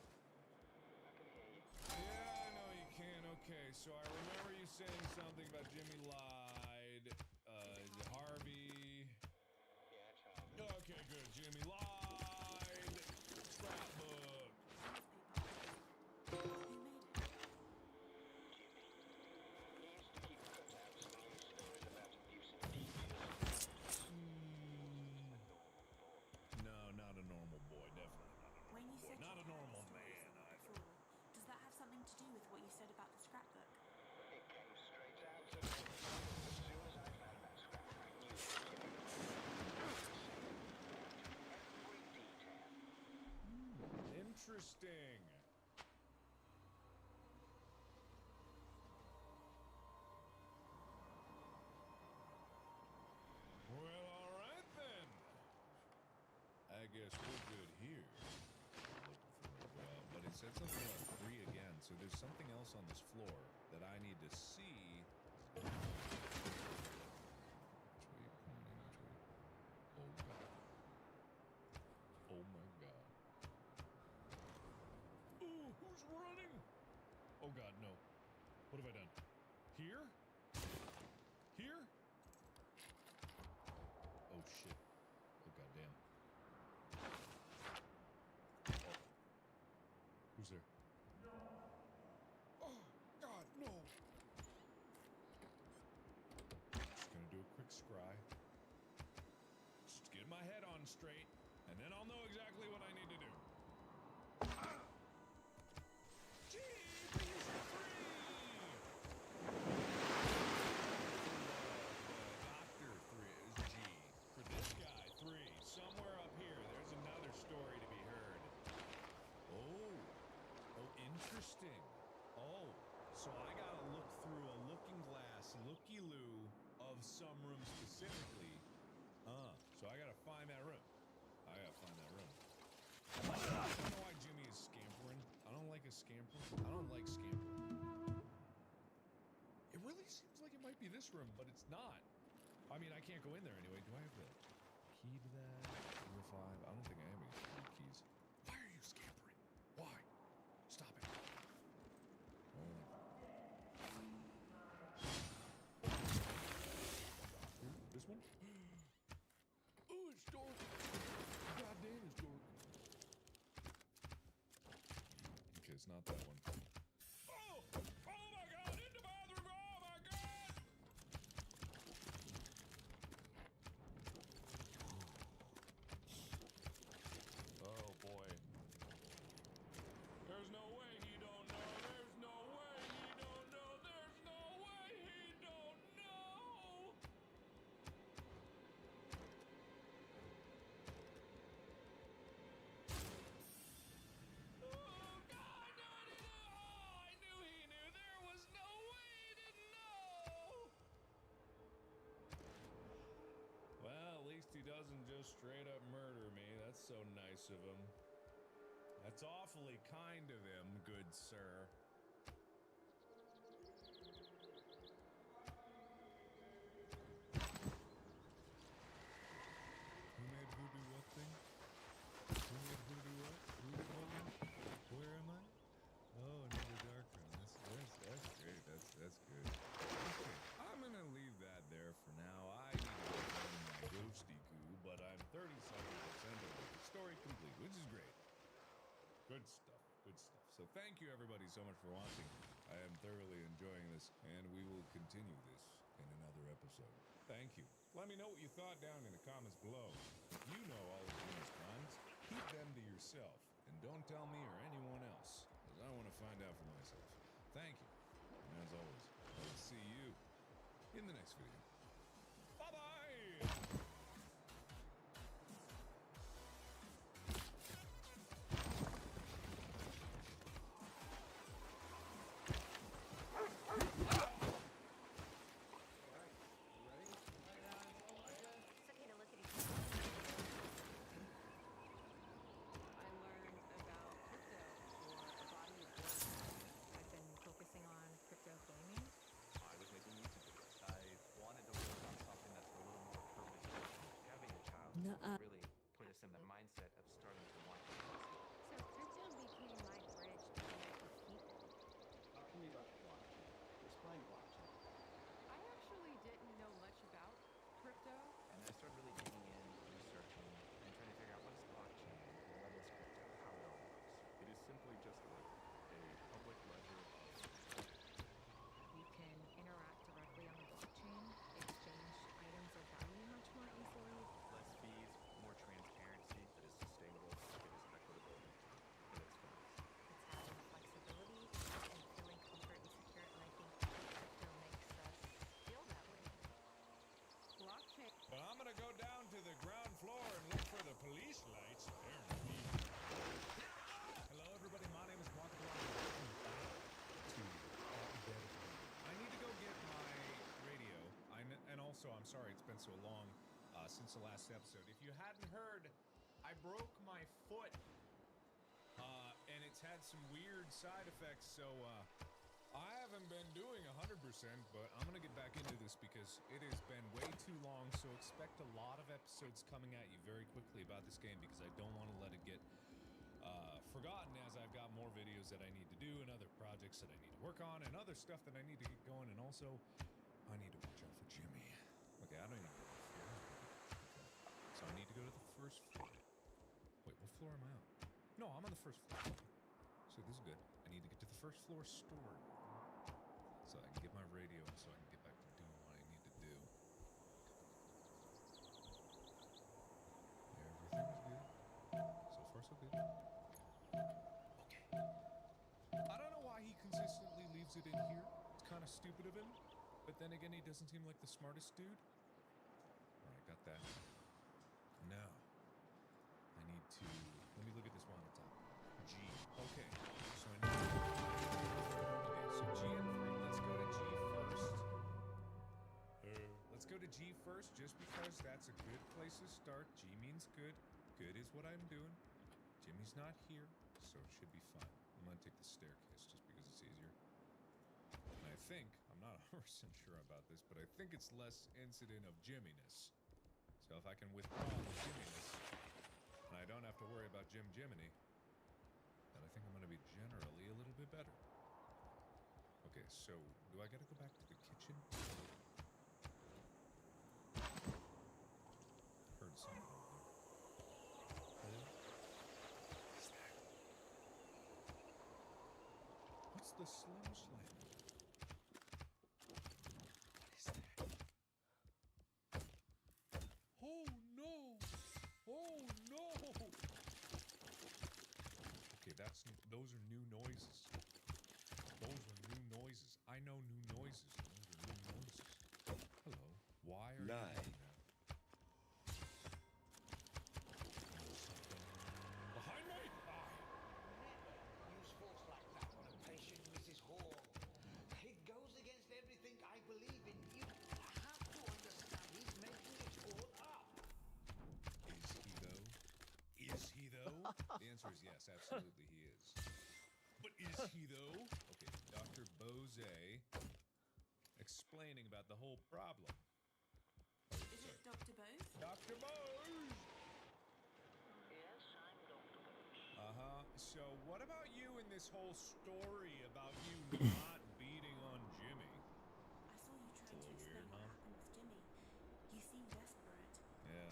Yeah, I know you can. Okay, so I remember you saying something about Jimmy lied. Harvey interesting. Well, all right then. I guess we're good here. But it said something about 3 again, so there's something else on this floor that I need to see. Which way you pointing? Which way? Oh god. Oh my god. Ooh, who's running? Oh god, no. What have I done? Here? Here? Oh shit. Oh goddamn. Oh. Who's there? No. Oh god, no. Just gonna do a quick scry. Just get my head on straight, and then I'll know exactly what I need to do. Ah! Gee, these are free! Doctor 3 is G. For this guy, 3. Somewhere up here, there's another story to be heard. Oh. Oh, interesting. Oh, so I gotta look through a looking glass, looky-loo, of some room specifically. So I gotta find that room. I gotta find that room. I don't know why Jimmy is scampering. I don't like a scamper. I don't like scampering. It really seems like it might be this room, but it's not. I mean, I can't go in there anyway. Do I have the key to that? 4 or 5? I don't think I have any keys. Why are you scampering? Why? Stop it. This one? Oh, it's dark. God damn, it's dark. Okay, it's not that one. Oh! Oh my god! In the bathroom! Oh my god! Oh boy. There's no way he don't know. There's no way he don't know. There's no way he don't know. Oh God! No, I didn't know. Oh, I knew he knew. There was no way he didn't know. Well, at least he doesn't just straight up murder me. That's so nice of him. That's awfully kind of him, good sir. Who made voodoo what thing? Who made voodoo what? Voodoo what? Where am I? Oh, another dark room. That's great. That's good. Okay, I'm gonna leave that there for now. I need to go find my ghosty goo, but I'm 37% of the story complete, which is great. Good stuff. Good stuff. So thank you everybody so much for watching. I am thoroughly enjoying this, and we will continue this in another episode. Thank you. Let me know what you thought down in the comments below. If you know all of these crimes, keep them to yourself, and don't tell me or anyone else, because I want to find out for myself. Thank you. And as always, I will see you in the next video. Bye-bye! Focusing on crypto gaming? I was making YouTube videos. I wanted to work on something that's a little more purpose-driven. Having a child really put us in the mindset of starting to want to invest. So crypto became my bridge to connect with people. Talk to me about blockchain. Explain blockchain. I actually didn't know much about crypto. And I started really digging in, researching, and trying to figure out what is blockchain, what is crypto, how it all works. It is simply just a public ledger of You can interact directly on the blockchain, exchange items of value much more easily. less fees, I'm sorry it's been so long since the last episode. If you hadn't heard, I broke my foot, and it's had some weird side effects, so I haven't been doing 100%, but I'm gonna get back into this because it has been way too long, so expect a lot of episodes coming at you very quickly about this game because I don't want to let it get forgotten as I've got more videos that I need to do and other projects that I need to work on and other stuff that I need to get going, and also I need to watch out for Jimmy. Okay, I don't even know what floor I'm on. Okay. So I need to go to the first floor. Wait, what floor am I on? No, I'm on the first floor. So this is good. I need to get to the first floor store so I can get my radio and so I can get back to doing what I need to do. Everything is good. So far, so good. Okay. I don't know why he consistently leaves it in here. It's kind of stupid of him. But then again, he doesn't seem like the smartest dude. Alright, got that. Now, I need to... Let me look at this one more time. G. Okay. So I need to... Okay, so G and 3. Let's go to G first. Let's go to G first, just because that's a good place to start. G means good. Good is what I'm doing. Jimmy's not here, so it should be fine. I'm gonna take the staircase just because it's easier. And I think, I'm not 100% sure about this, but I think it's less incident of Jimminess. So if I can withdraw the Jimminess, and I don't have to worry about Jiminy, then I think I'm gonna be generally a little bit better. Okay, so do I gotta go back to the kitchen? Heard something over there. Hello? What is that? What's the Slim Slam? What is that? Oh no! Oh no! Okay, those are new noises. Those are new noises. I know new noises. Those are new noises. Hello. Why are you doing that? Behind me! Use force like that on a patient, Mrs. Hall. It goes against everything I believe in. You have to understand he's making it all up. Is he though? Is he though? The answer is yes, absolutely he is. But is he though? Okay, Dr. Bose explaining about the whole problem. Is it Dr. Bose? Dr. Bose! Yes, I'm Dr. Bose. Uh-huh. So what about you in this whole story about you not beating on Jimmy? I saw you trying to It's a little explain weird, what huh? happened with Jimmy. You seem desperate. Yeah.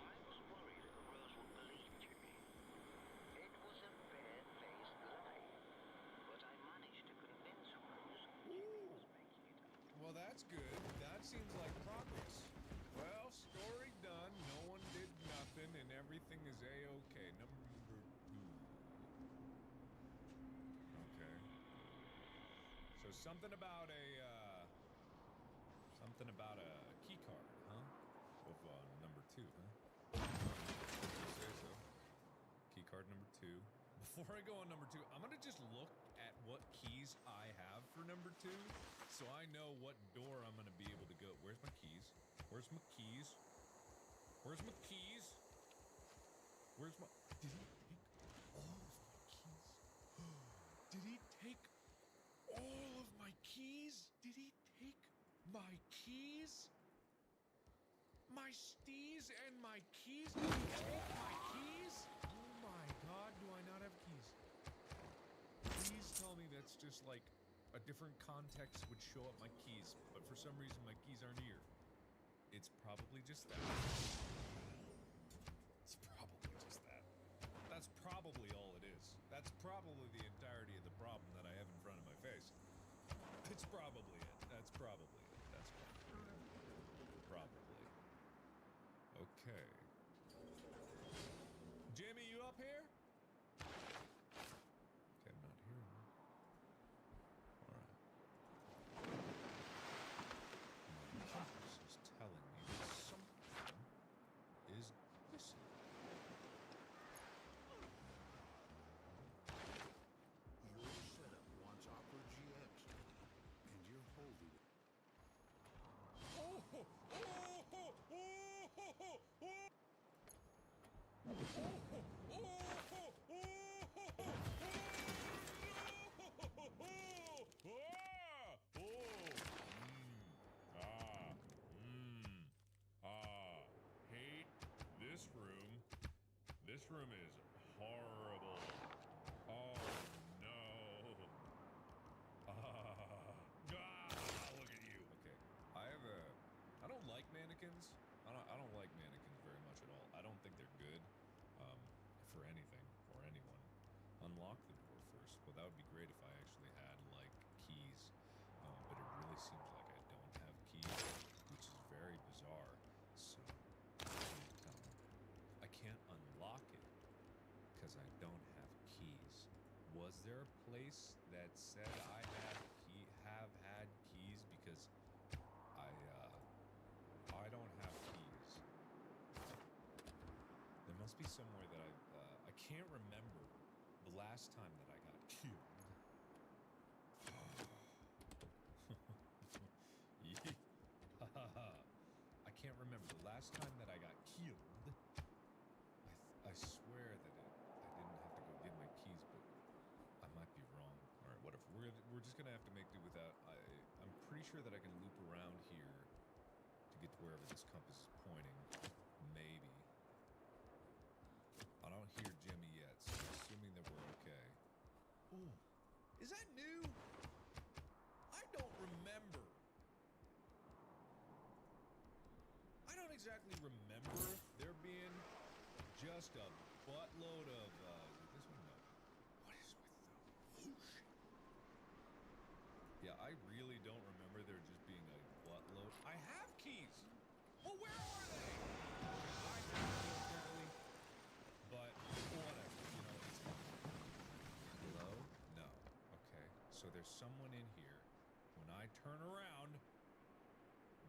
I was worried Rose would believe Jimmy. It was a bare-faced lie. But I managed to convince Rose Jimmy was making it up. Well, that's good. That seems like progress. Well, story done. No one did nothing, and everything is A-okay. Number 2. Okay. So something about a key card, huh? Of number 2, huh? You say so. Key card number 2. Before I go on number 2, I'm gonna just look at what keys I have for number 2, so I know what door I'm gonna be able to go. Where's my keys? Where's my keys? Where's my keys? Where's my... Did he take all of my keys? Did he take all of my keys? Did he take my keys? My steez and my keys? Did he take my keys? Oh my god, do I not have keys? Please tell me that's just like a different context would show up my keys, but for some reason my keys aren't here. It's probably just that. It's probably just that. That's probably all it is. That's probably the entirety of the problem that I have in front of my face. It's probably it. That's probably it. That's probably it. Probably. Okay. Jimmy, you up here? Okay, I'm not hearing you. Alright. My compass is telling me that something is missing. Your setup wants Opera GX, and you're holding it. Hate this room. This room is horrible. Oh no. Look at you. Okay, I don't like mannequins. I don't like mannequins very much at all. I don't think they're good for anything or anyone. Unlock the door first. Well, that would be great if I actually had like keys, but it really seems like I don't have keys, which is very bizarre. So I can't unlock it because I don't have keys. Was there a place that said I have had keys? Because I don't have keys. There must be somewhere that I can't remember the last time that I got killed. I can't remember the last time that I got killed. I swear that I didn't have to go get my keys, but I might be wrong. All right, whatever. We're just gonna have to make do with that. I'm pretty sure that I can loop around here to get to wherever this compass is pointing. Maybe. I don't hear Jimmy yet, so I'm assuming that we're okay. Ooh, is that new? I don't remember. I don't exactly remember there being just a buttload of, this one? No. What is with the whoosh? Yeah, I really don't remember there just being a buttload. I have keys! Well, where are they? I have keys, apparently. But, whatever, you know, it's fine. Hello? No. Okay, so there's someone in here. When I turn around...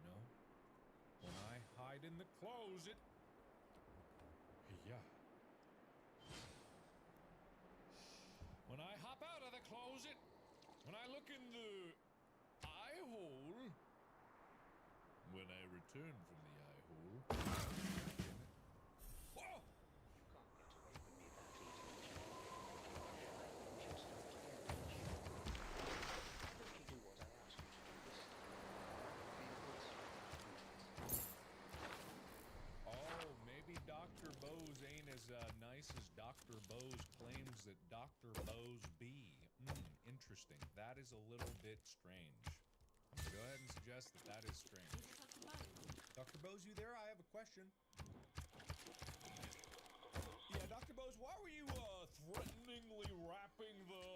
No. When I hide in the closet... Yeah. When I hop out of the closet, when I look in the eye hole, when I return from the eye hole. Whoa! Oh, maybe Dr. Bose ain't as nice as Dr. Bose claims that Dr. Bose be. Interesting. That is a little bit strange. I'm gonna go ahead and suggest that is strange. Dr. Bose, you there? I have a question. Yeah, Dr. Bose, why were you threateningly wrapping the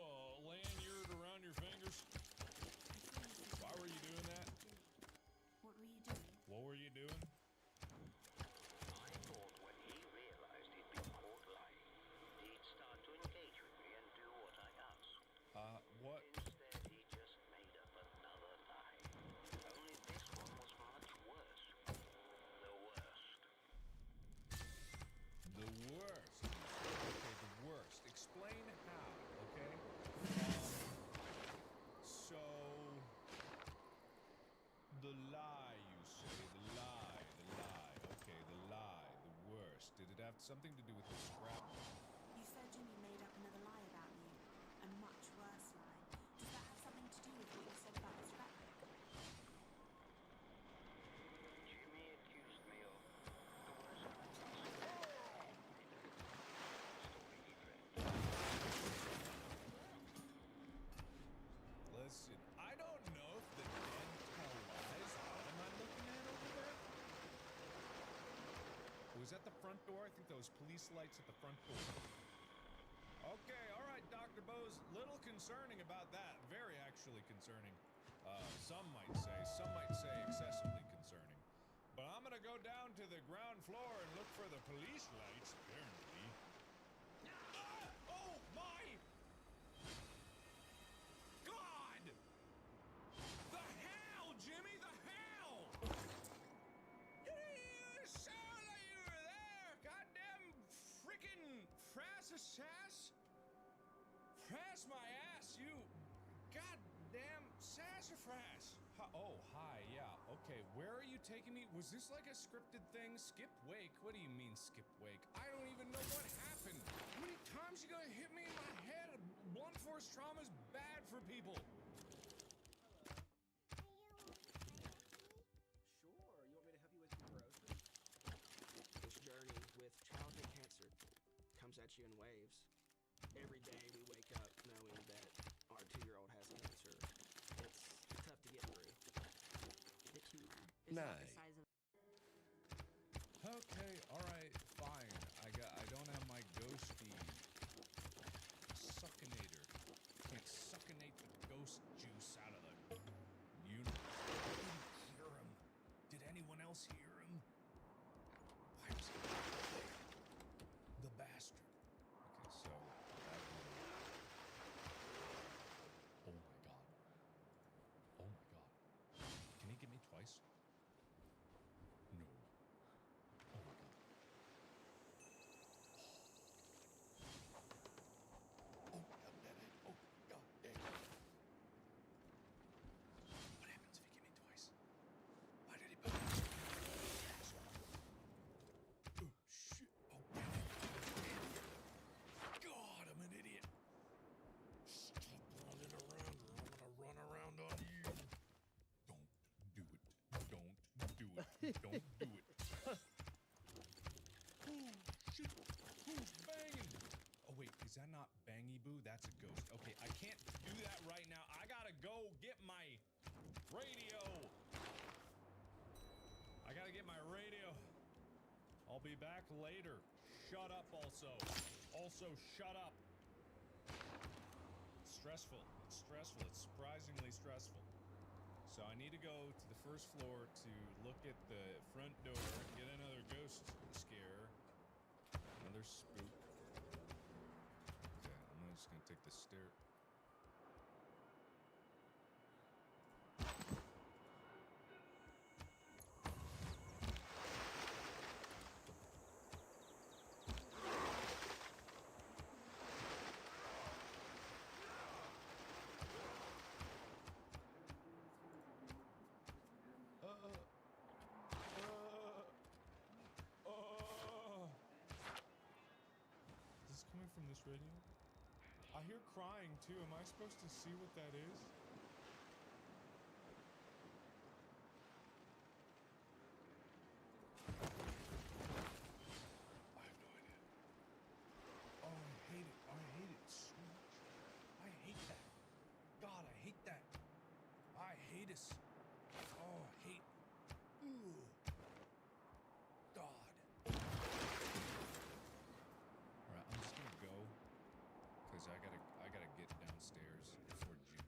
lanyard around your fingers? Why were you doing that? What were you doing? What were you doing? I thought when he realized he'd been caught lying, he'd start to engage with me and do what I asked. What? Instead, he just made up another lie. Only this one was much worse. The worst. The worst. Okay, the worst. Explain how, okay? So... The lie, you say. The lie. Okay, the lie. The worst. Did it have something to do with the scrapbook? You said Jimmy made up another lie about you. A much worse lie. Does that have something to do with what you said about the scrapbook? Jimmy accused me of the worst Listen, I don't know if the men tell lies. What am I looking at over there? Was that the front door? I think those police lights at the front door. Okay, all right, Dr. Bose. Little concerning about that. Very actually concerning. Some might say excessively concerning. But I'm gonna go down to the ground floor and look for the police lights, apparently. Oh my! God! The hell, Jimmy, the hell! You sound like you were there! Goddamn freaking frass my ass, you goddamn sassafras! Oh, hi, yeah, okay, where are you taking me? Was this like a scripted thing? Skip wake? What do you mean skip wake? I don't even know what happened. How many times you gonna hit me in my head? Blunt force trauma is bad for people. Sure, you want me to help you with your groceries? This journey with childhood cancer comes at you in waves. Every day we wake up knowing that our 2-year-old has cancer. It's tough to get through. The tumor is about the size of... Okay, alright, fine. I don't have my ghosty suckinator. Can't suckinate the ghost juice out of the universe. I didn't hear him. Did anyone else hear him? Why was he not there? The bastard. Okay, so that one. Oh my god. Oh my god. Can he get me twice? No. Oh my god. Oh my god, damn it. Oh god, dang it. What happens if he get me twice? Why did he put me? Oh shit. Oh damn it. God, I'm an idiot. Stop running around or I'm gonna run around on you. Don't do it. Don't do it. Don't do it. Oh shit. Who's banging? Oh wait, is that not Bangy Boo? That's a ghost. Okay, I can't do that right now. I gotta go get my radio. I gotta get my radio. I'll be back later. Shut up also. Also, shut up. It's stressful. It's stressful. It's surprisingly stressful. So I need to go to the first floor to look at the front door and get another ghost scare. Another spook. Okay, I'm just gonna take the stair. Is this coming from this radio? I hear crying too. Am I supposed to see what that is? I have no idea. Oh, I hate it. I hate it so much. I hate that. God, I hate that. I hate us. Oh, I hate. Ooh. God. Alright, I'm just gonna go. Cause I gotta get downstairs before June.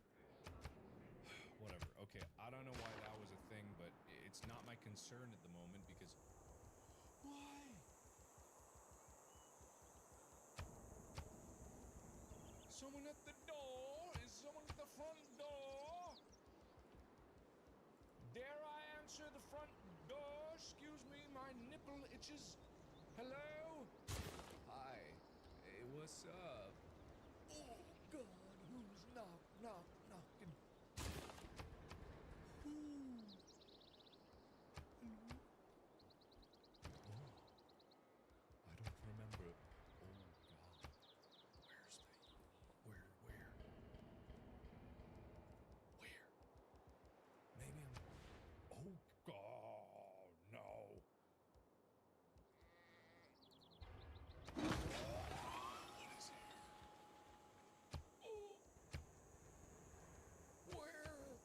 Whatever. Okay, I don't know why that was a thing, but it's not my concern at the moment because. Why? Someone at the door? Is someone at the front door? Dare I answer the front door? Excuse me, my nipple itches. Hello? Hi. Hey, what's up? Oh, God, who's knocking? Ooh. Hello? Oh. I don't remember. Oh, God. Where's the... Where? Maybe I'm... Oh, God, no. What is here? Oh. Where?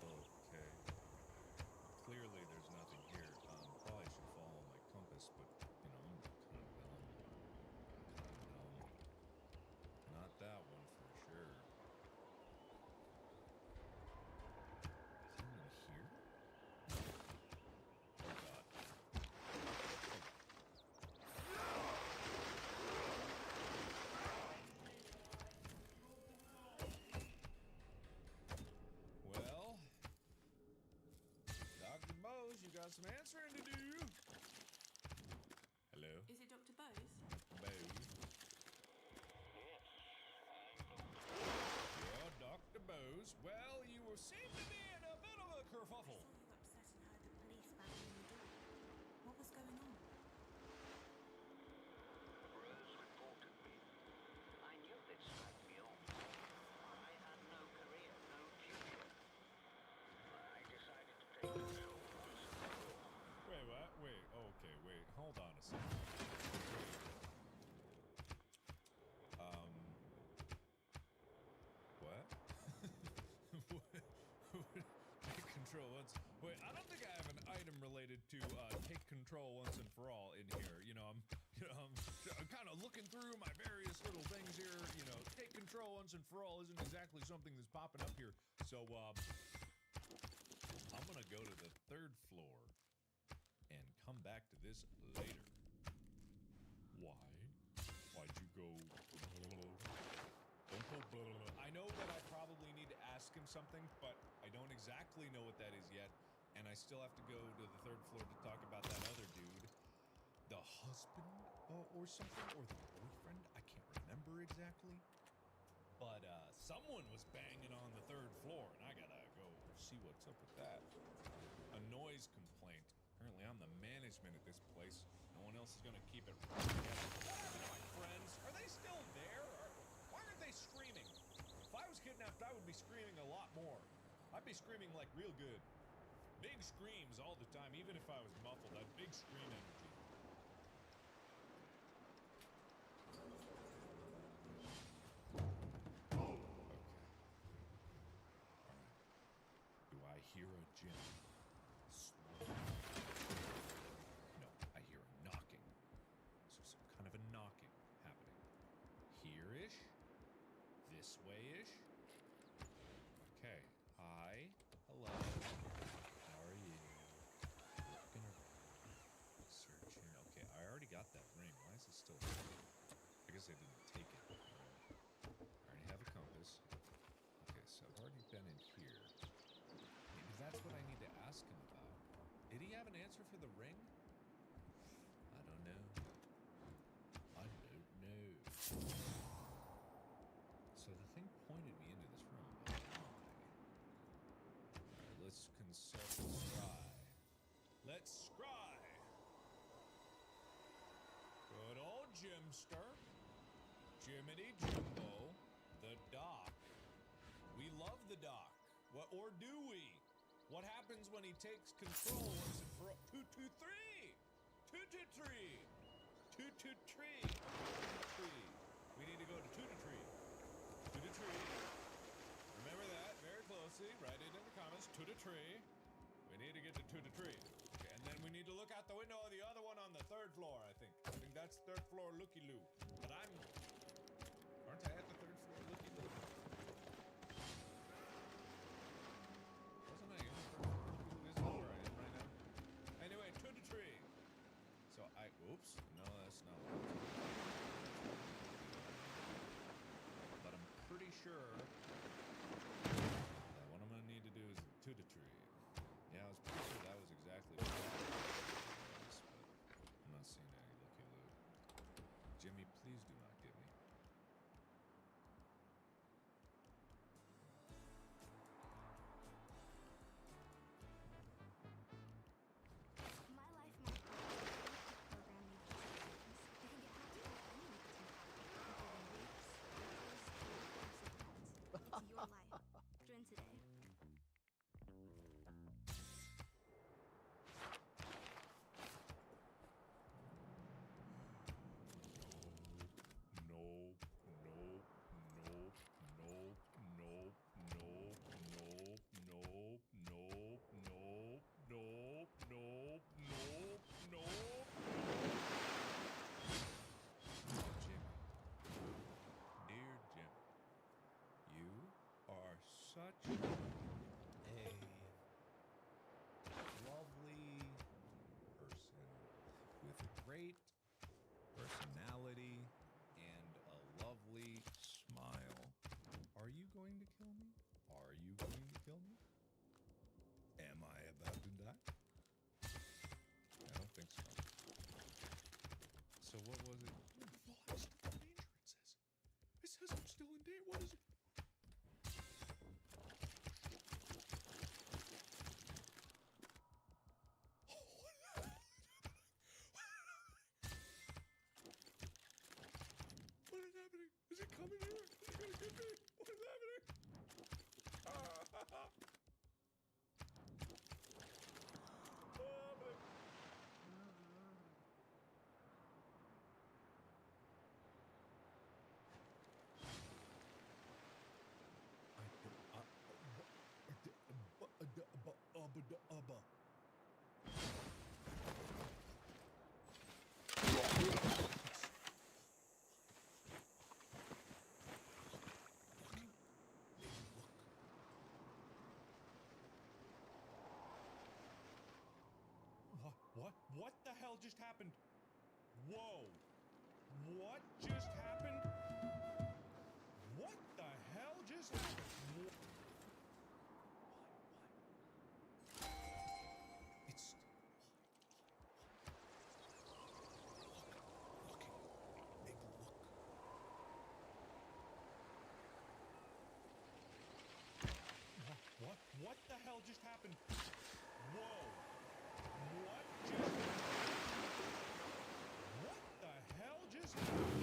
Okay. Clearly there's nothing here. Probably should follow my compass, but, you know, I'm kind of dumb. Not that one for sure. Is anyone here? Oh, God. Well, Dr. Bose, you got some answering to do. Hello? Is it Dr. Bose? Bose. You're Dr. Bose. Well, you seem to be in a bit of a kerfuffle. I saw you upset and heard the police banging on the door. What was going on? Rose reported me. I knew they'd strike me off. I had no career, no future. I decided to take control once and for all. Wait, what? Wait, okay, wait. Hold on a second. Wait. What? Take control once. Wait, I don't think I have an item related to take control once and for all in here. I'm kind of looking through my various little things here. Take control once and for all isn't exactly something that's popping up here. So, I'm gonna go to the 3rd floor and come back to this later. Why? Why'd you go? Don't go. I know that I probably need to ask him something, but I don't exactly know what that is yet, and I still have to go to the 3rd floor to talk about that other dude, the husband or something, or the boyfriend. I can't remember exactly, but someone was banging on the 3rd floor, and I gotta go see what's up with that. A noise complaint. Apparently, I'm the management at this place. No one else is gonna keep it right together. What happened to my friends? Are they still there? Why aren't they screaming? If I was kidnapped, I would be screaming a lot more. I'd be screaming like real good. Big screams all the time, even if I was muffled. I'd big scream energy. Okay. All right. Do I hear a gym? No, I hear a knocking. So some kind of a knocking happening. Here-ish? This way-ish? Okay. Hi. Hello. How are you? Looking around. Searching. Okay, I already got that ring. Why is it still there? I guess I didn't take it. I already have a compass. Okay, so I've already been in here. Maybe that's what I need to ask him about. Did he have an answer for the ring? I don't know. I don't know. So the thing pointed me into this room. Alright, let's consult the scry. Let's scry! Good old Jimster. Jiminy Jimbo. The doc. We love the doc. Or do we? What happens when he takes control once and for all? 2, 2, 3! 2, 2, 3! 2, 2, 3! 2, 2, 3. We need to go to 2 to 3. 2 to 3. Remember that very closely. Write it in the comments. 2 to 3. We need to get to 2 to 3. Okay, and then we need to look out the window of the other one on the 3rd floor, I think. I think that's 3rd floor looky-loo. But aren't I at the 3rd floor looky-loo? Wasn't I in the 3rd floor looky-loo? Isn't that where I am right now? Anyway, 2 to 3. So oops. No, that's not what I'm doing. But I'm pretty sure that what I'm gonna need to do is 2 to 3. Yeah, I was pretty sure that was exactly what I was, but I'm not seeing any looky-loo. Jimmy, please do not give me. My life, my program needs programs. They can get hacked by any nicotine product, including vapes, vapors, It's your life. Join today. Such a lovely person with a great personality and a lovely smile. Are you going to kill me? Are you going to kill me? Am I about to die? I don't think so. So what was it? Well, I'm still in danger, it says. It says I'm still in danger. What is it? What the hell just happened? Whoa. What just happened? What the hell just happened? It's... What the hell just happened? Whoa. What just happened? What the hell just happened?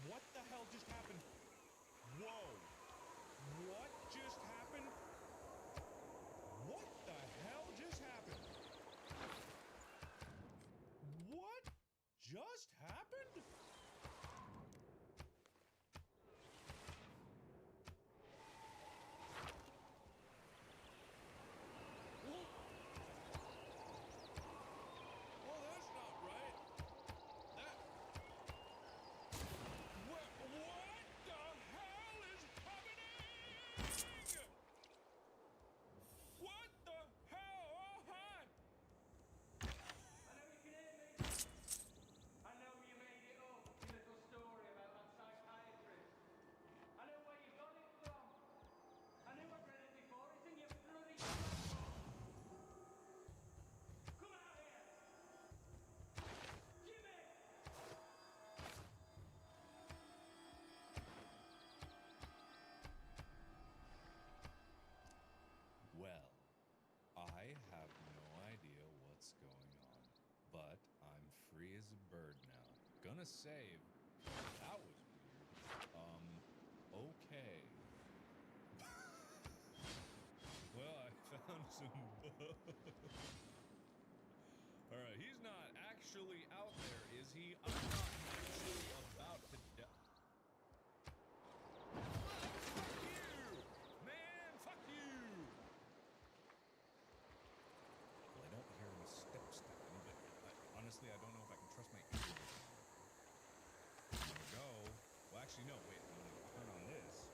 What the hell just happened? Whoa. What just happened? What the hell just happened? What just happened? Well, that's not right. What the hell is happening? What the hell? Oh, hi. I know you can hear me. I know you made it up, your little story about that psychiatrist. I know where you got it from. I knew I'd read it before. It's in your bloody scrapbook. Come out here. Jimmy! Well, I have no idea what's going on, but I'm free as a bird now. Gonna save. That was weird. Okay. Well, I found some Alright, he's not actually out there, is he? I'm not actually about to die. Fuck you! Man, fuck you! Well, I don't hear any steps stepping, but honestly, I don't know if I can trust my ears. I'm gonna go. Well, actually, no, wait. I'm gonna turn on this.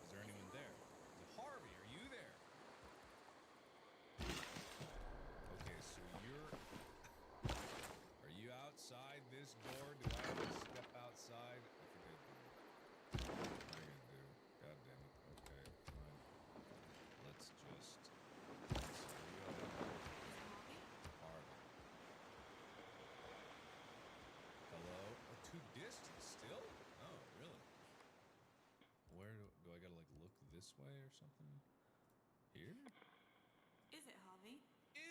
Is there anyone there? Is it Harvey? Are you there? Okay, so you're... Are you outside this door? Do I have to step outside? I think I do. What am I gonna do? God damn it. Okay, fine. Let's just... Let's go. Harvey. Hello? Oh, too distant still? Oh, really? Where do I gotta, like, look this way or something? Here? Is it Harvey?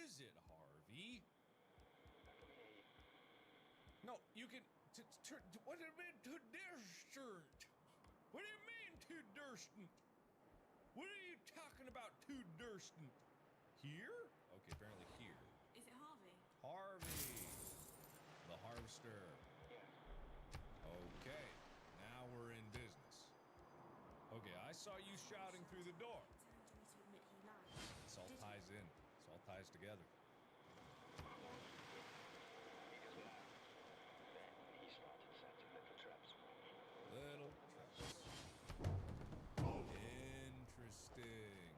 Is it Harvey? No, you can... What do you mean to distant? What do you mean to distant? What are you talking about to distant? Here? Okay, apparently here. Is it Harvey? Harvey! The harvester. Okay, now we're in business. Okay, I saw you shouting through the door. Telling Jimmy to admit he lied. This all ties in. This all ties together. He started setting little traps. Little traps. Interesting.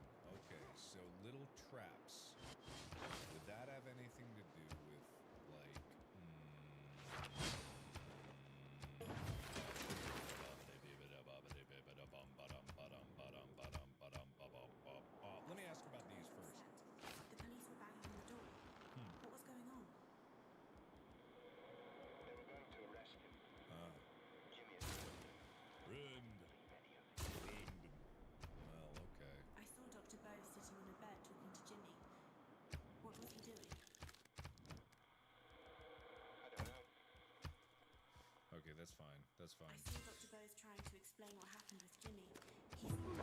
Okay, so little traps. Would that have anything to do with, like, Let me ask about these first. The police were banging on the door. What was going on? They were going to arrest him. Jimmy and Friend. Well, okay. I saw Dr. Bose sitting on a bed talking to Jimmy. What was he doing? I don't know. Okay, that's fine. That's I fine. saw Dr. Bose trying to explain what happened with Jimmy. He seemed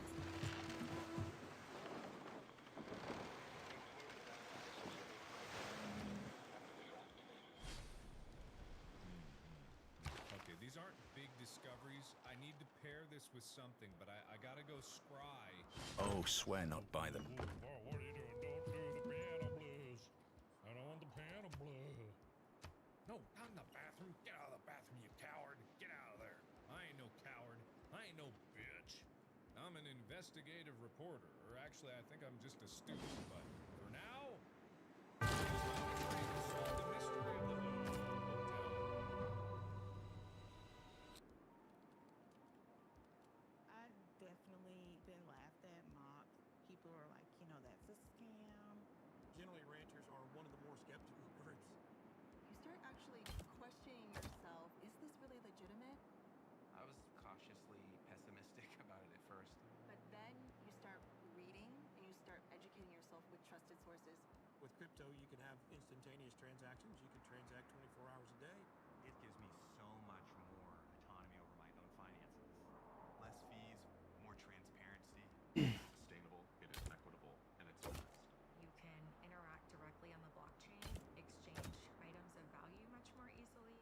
Okay, these aren't big discoveries. I need to pair this with something, but I gotta go scry. Oh, swear not by them. What are you doing? Don't do the piano blues. I don't want the piano blues. No, not in the bathroom. Get out of the bathroom, you coward. ain't no bitch. I'm an investigative reporter, or actually, I think I'm just a student. But for now, solve the mystery of the I've definitely been laughed at, mocked. People are like, you know, that's a scam. Generally, ranchers are one of the more skeptical groups. You start actually questioning yourself. Is this really legitimate? I was cautiously pessimistic about it at first. But then you start reading and you start educating yourself with trusted sources. With crypto, you can have instantaneous transactions. You can transact 24 hours a day. It gives me so much more autonomy over my own finances. Less fees, more transparency. It's sustainable, it is equitable, and it's fast. You can interact directly on the blockchain, exchange items of value much more easily.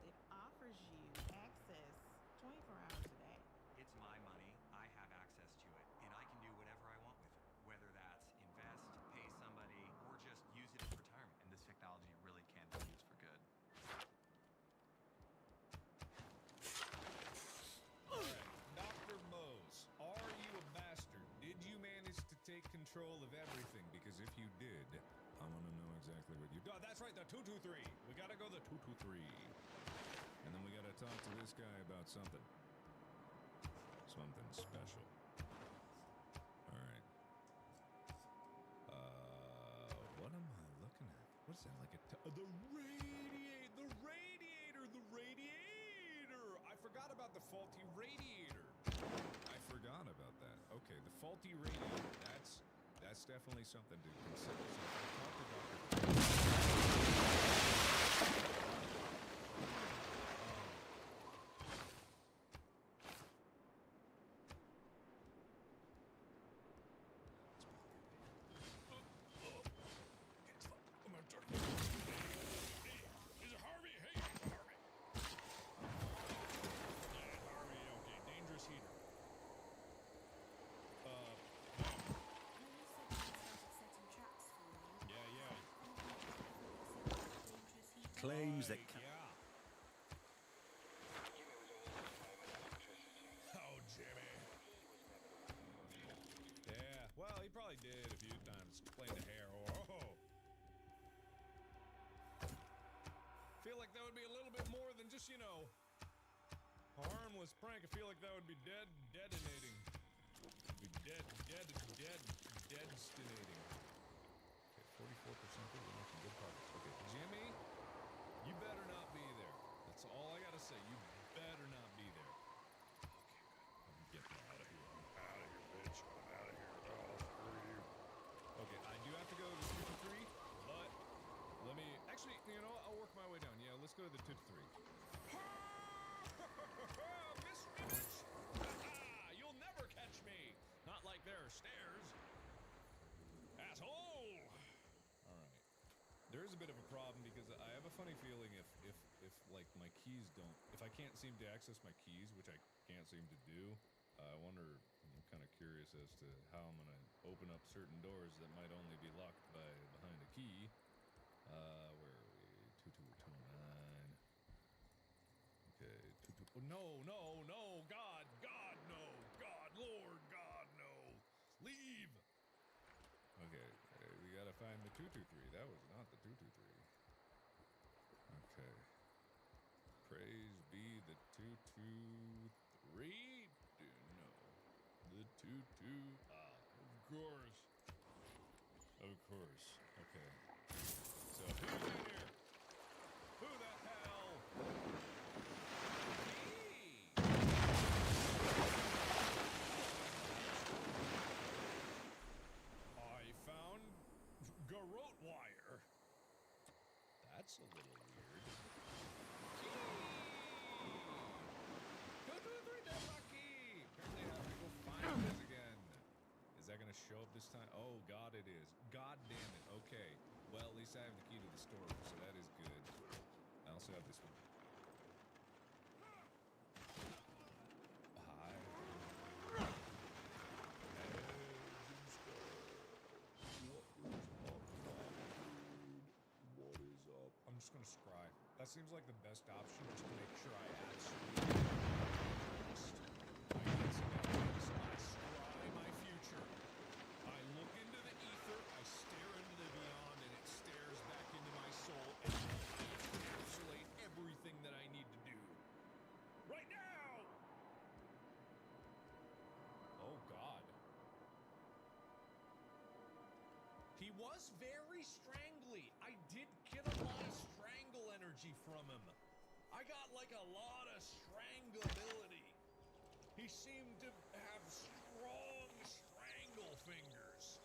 It offers you access 24 hours a day. It's my money, I have access to it, and I can do whatever I want with it. Whether that's invest, pay somebody, or just use it as retirement. And this technology really can be used for good. Alright, Dr. Bose, are you a bastard? Did you manage to take control of everything? Because if you did, I want to know exactly what you... Oh, that's right, the 223. We gotta go the 223. And then we gotta talk to this guy about something. Something special. Alright. What am I looking at? What's that, like a... the radiator! The radiator! The radiator! I forgot about the faulty radiator. I forgot about that. Okay, the faulty radiator. That's definitely something to consider. So if I talk to Claims that... Oh, Jimmy. Yeah, well, he probably did a few times. Played the hair. Oh. Feel like that would be a little bit more than just, you know, a harmless prank. I feel like that would be detonating. Be destinating. Okay, 44%. We're making good progress. Okay, Jimmy, you better not be there. That's all I gotta say. You better not be there. Okay, good. I'm getting out of here. I'm out of here, bitch. I'm out of here. Oh, screw you. Okay, I do have to go to the 223, but let me... Actually, you know what? I'll work my way down. Yeah, let's go to the 223. Miss me, bitch! You'll never catch me! Not like there are stairs. Asshole! Alright. There is a bit of a problem because I have a funny feeling if like my keys don't... If I can't seem to access my keys, which I can't seem to do, I wonder... I'm kind of curious as to how I'm going to open up certain doors that might only be locked behind a key. Where are we? 2229. Okay, 22... Oh, no! God, no! God, Lord, God, no! Leave! Okay, we gotta find the 223. That was not the 223. Okay. Praise be the 223? No. The 22... Ah, of course. Of course. Okay. So, who's in here? Who the hell? I found garrote wire. That's a little weird. That's my key. Apparently I have to go find this again. Is that gonna show up this time? Oh God, it is. God damn it. Okay. Well, at least I have the key to the storeroom, so that is good. I also have this one. Hi. What is up? I'm just gonna scry. That seems like the best option, just to make sure I actually trust my He was very strangly. I did get a lot of strangle energy from him. I got like a lot of strangleability. He seemed to have strong strangle fingers.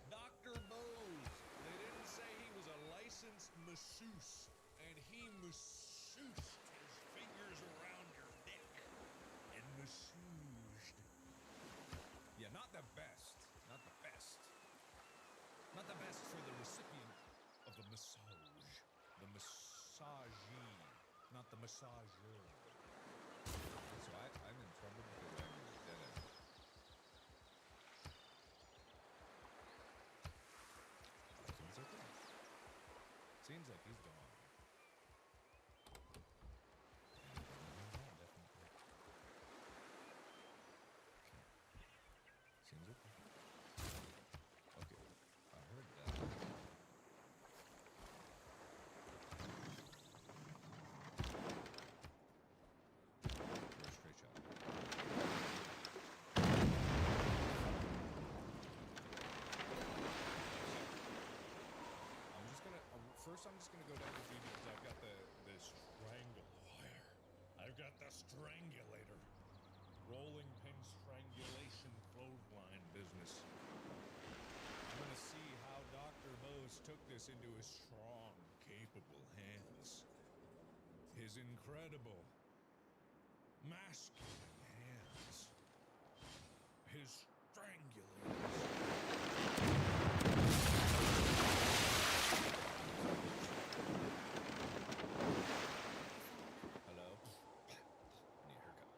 Dr. Bose, they didn't say he was a licensed masseuse, and he masseused his fingers around your neck and masseused. Yeah, not the best. Not the best. Not the best for the recipient of the massage. The massagee, not the massager. So I'm in trouble because I'm dead end. Seems okay. Seems like he's gone. Yeah, definitely. Okay. Seems okay. Okay, I heard that. For a straight shot. I'm just gonna go down the beat because I've got the strangulator. I've got the strangulator. Rolling pin strangulation clothesline business. I'm gonna see how Dr. Bose took this into his strong, capable hands. His incredible, masculine hands. His strangulators. Hello? Need a haircut.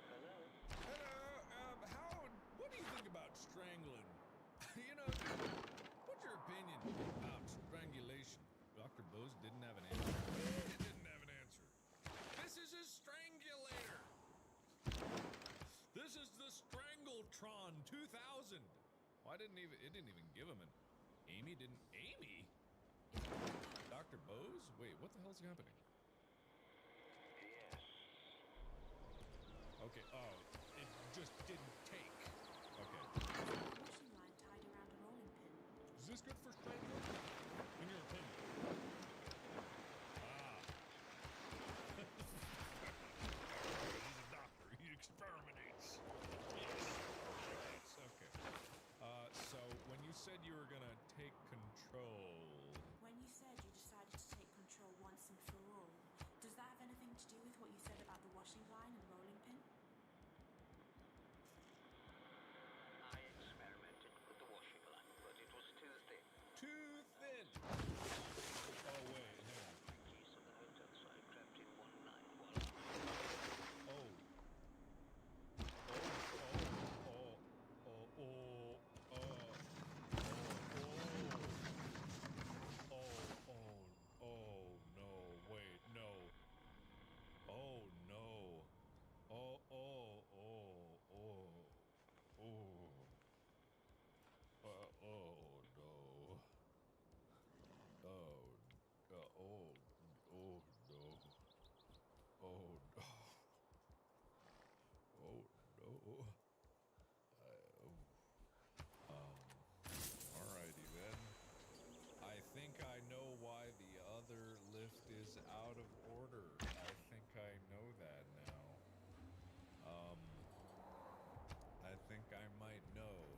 Hello? Hello, what do you think about strangling? You know, what's your opinion about strangulation? Dr. Bose didn't have an answer. He didn't have an answer. This is his strangulator. This is the Strangletron 2000. Why didn't it didn't even give him an Amy? Dr. Bose? Wait, what the hell's happening? Yes. Okay, oh, it just didn't take. Okay. Washing line tied around a rolling pin. Is this good for strangling? In your opinion? Ah. He's a doctor. He experimentates. Yes. Okay. So when you said you were gonna take control... When you said you decided to take control once and for all, does that have anything to do with what you said about the washing line and rolling pin? I experimented with the washing line, but it was too thin. Too thin! Oh, wait, hang on. Keys of the hotel, so I crept in one night while I... Oh. Oh, no, wait, no. Oh, no. Oh, no. Alrighty then. I think I know why the other lift is out of order. I think I know that now. I think I might know.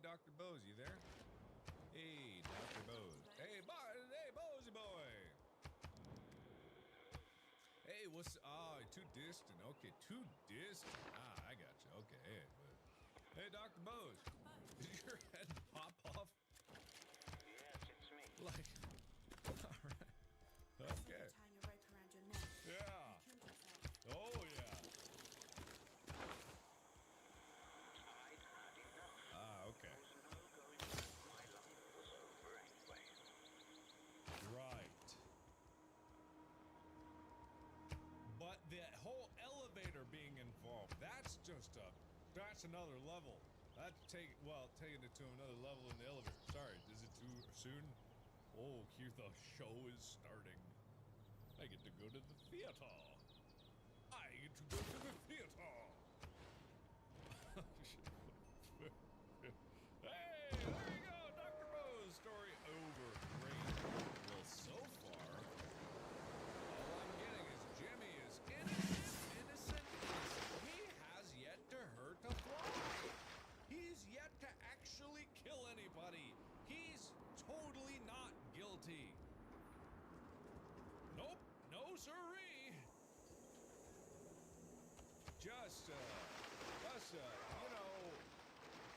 Dr. Bose, you there? Hey, Dr. Bose. Hey, Bosey boy. Hey, what's... Oh, too distant. Okay, too distant. Ah, I got you. Okay, hey, Dr. Bose. Did your head pop off? Yes, it's me. Like... All right. Okay. Tying a rope around your neck. Yeah. You killed yourself. Oh, yeah. I'd had enough. Ah, okay. There's no going back. My life was over anyway. Right. But the whole elevator being involved, that's another level. Taking it to another level in the elevator. Sorry, is it too soon? Oh, here the show is starting. I get to go to the theater. I get to go to the theater. Hey, there you go, Dr. Bose. Story over. Great. Well, so far, all I'm getting is Jimmy is innocent. He has yet to hurt a fly. He's yet to actually kill anybody. He's totally not guilty. Nope, no siree. Just,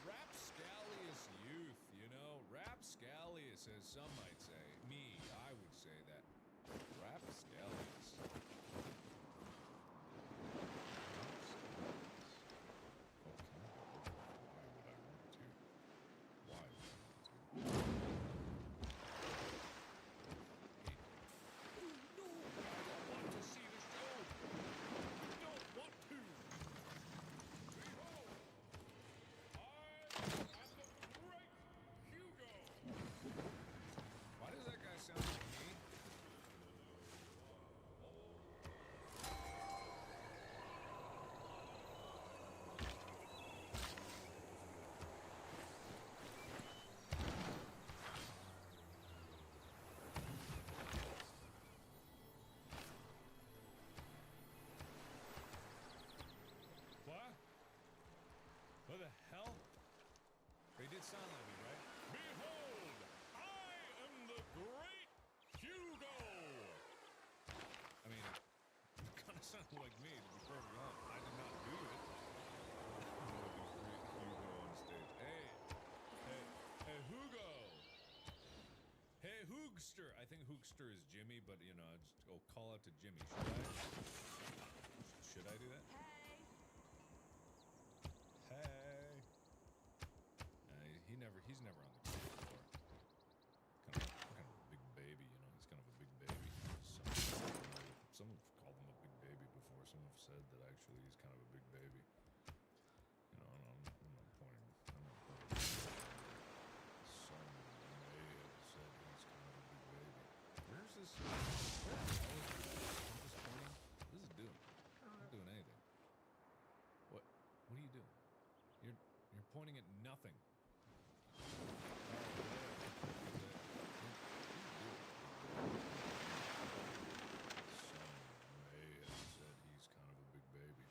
rapscallious youth, rapscallious, as some might say. Me, I would say that. Rapscallious. Why would I want to? No, I don't want to see the show. I don't want to. Behold, I am the great Hugo. Why does that guy sound like me? What? What the hell? They did sound like me, right? Behold, I am the great Hugo. I mean, it kind of sounded like me, to be perfectly honest. I did not do it. The great Hugo on stage. Hey, Hugo. Hey, Hoogster. I think Hoogster is Jimmy, but just call out to Jimmy. Should I do that? Hey. He's never on the ground before. Kind of a big baby, he's kind of a big baby. Some have called him a big baby before. Some have said that actually he's kind of a big baby. I'm not pointing. Some may have said he's kind of a big baby. Where's this? Where the hell is this? I'm just pointing. What is it doing? I'm not doing anything. What are you doing? You're pointing at nothing. Some may have said he's kind of a big baby.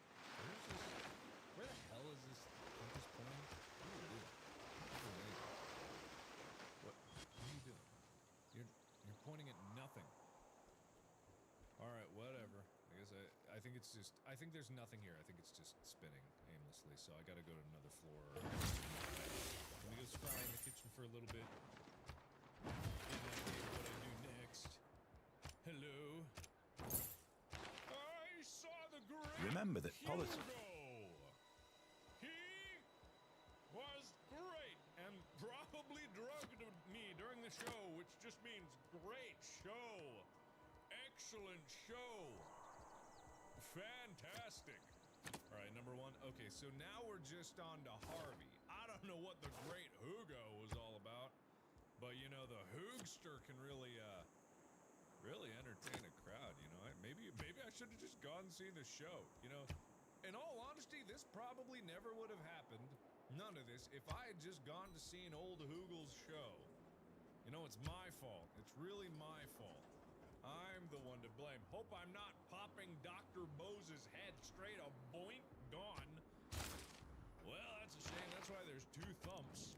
Where the hell is this? I'm just pointing. What are you doing? What are you doing? You're pointing at nothing. All right, whatever. I think it's just. I think there's nothing here. I think it's just spinning aimlessly. So I got to go to another floor. Let me go scry in the kitchen for a little bit. Get an idea of what I do next. Hello. I saw the great Remember that politics. Hugo. He was great and probably drugged me during the show, which just means great show. Excellent show. Fantastic. All right, number one. Okay, so now we're just on to Harvey. I don't know what the great Hugo was all about, but the Hoogster can really entertain a crowd. Maybe I should have just gone and seen the show. In all honesty, this probably never would have happened. None of this if I had just gone to see an old Hoogel's show. It's my fault. It's really my fault. I'm the one to blame. Hope I'm not popping Dr. Bose's head straight a boink gone. Well, that's a shame. That's why there's two thumps.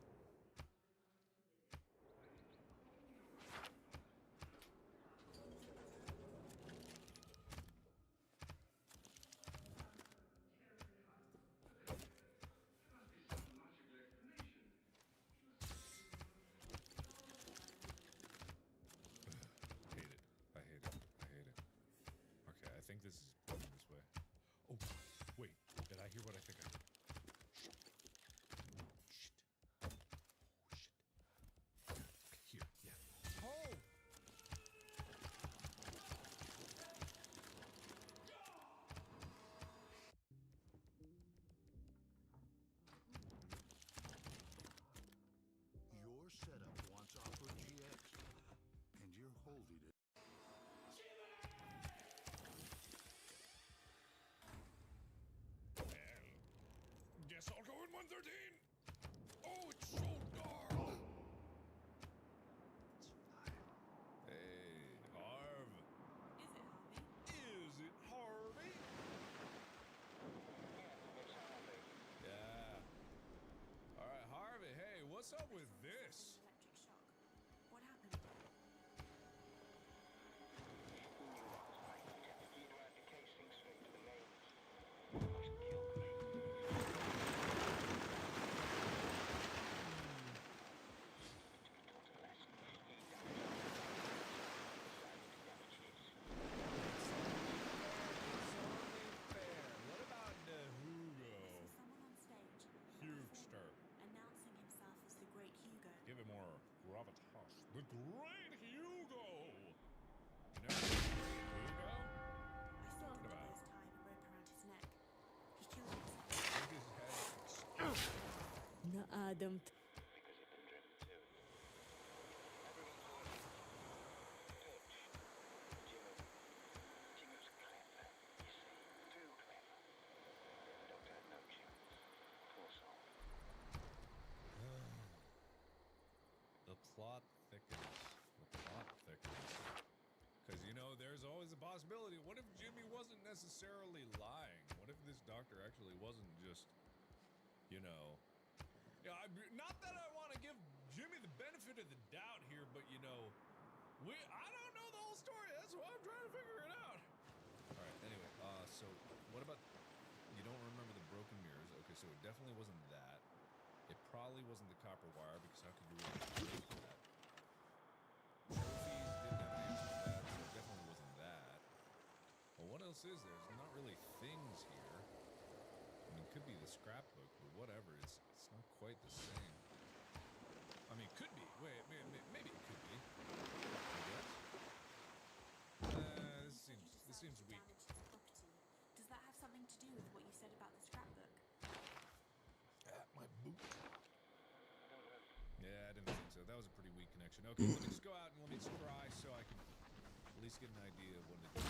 The great Hugo! You never heard of Hugo? I still haven't got those tying a rope around his neck. He killed himself. Think his head. Na Adam. Because you've been driven to it. Everyone's working. Touch. Jimmy was clever, you see. Too clever. The doctor had no chance. Poor soul. The plot thickens. The plot thickens. Because, you know, there's always a possibility. What if Jimmy wasn't necessarily lying? What if this doctor actually wasn't just, you know... Yeah, not that I want to give Jimmy the benefit of the doubt here, but, you know, I don't know the whole story. That's why I'm trying to figure it out. All right, anyway, so what about... You don't remember the broken mirrors. Okay, so it definitely wasn't that. It probably wasn't the copper wire, because how could you really make that? Trophies didn't have an answer to that, so it definitely wasn't that. Well, what else is there? There's not really things here. I mean, it could be the scrapbook, but whatever. It's not quite the same. I mean, it could be. Wait, maybe it could be. I guess. This seems weak. Damage his property. Does that have something to do with what you said about the scrapbook? My boot. Yeah, I didn't think so. That was a pretty weak connection. Okay, let me just go out and let me try so I can at least get an idea of what it is.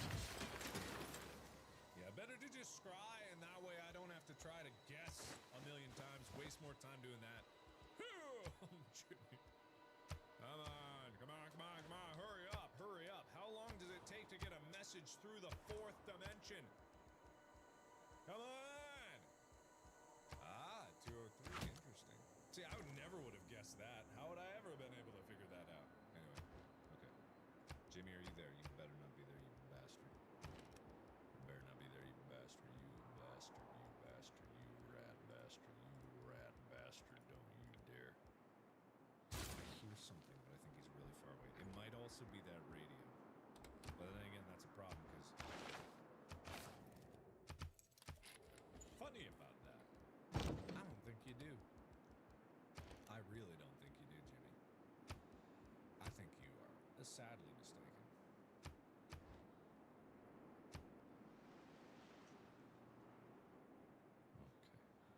Yeah, better to just scry, and that way I don't have to try to guess a million times, waste more time doing that. Jimmy. Come on, hurry up. How long does it take to get a message through the fourth dimension? Come on! 203, interesting. See, I would have guessed that. How would I ever have been able to figure that out? Anyway, okay. Jimmy, are you there? You better not be there, you bastard. You better not be there, you bastard. You bastard, you bastard, you rat bastard, you rat bastard. Don't you dare. I hear something, but I think he's really far away. It might also be that radio. But then again, that's a problem, because... Funny about that. I don't think you do. I really don't think you do, Jimmy. I think you are sadly mistaken. Okay,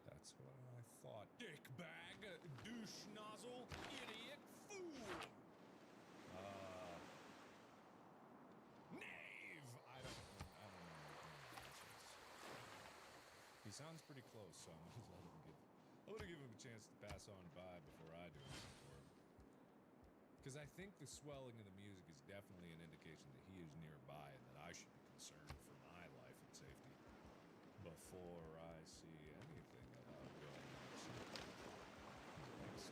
that's what I thought. Dickbag, douche nozzle, idiot, fool! Knave! I don't know the answers. He sounds pretty close, so I'm gonna give him a chance to pass on by before I do anything for him. Because I think the swelling of the music is definitely an indication that he is nearby and that I should be concerned for my life and safety before I see anything about going next.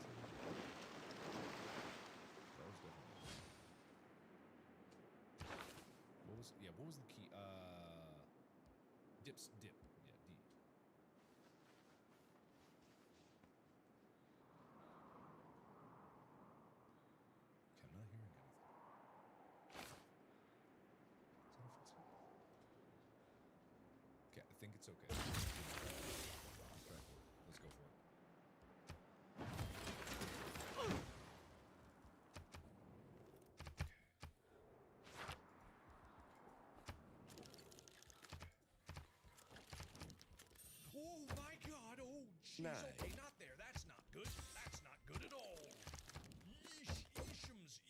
That was definitely... What was the key? Dip. Yeah, D. Okay, I'm not hearing anything. Okay, I think it's okay. Let's try for it. Let's go for it. Oh my God! Oh, jeez. Nice. Okay, not there. That's not good. That's not good at all. Yeesh, Ishams.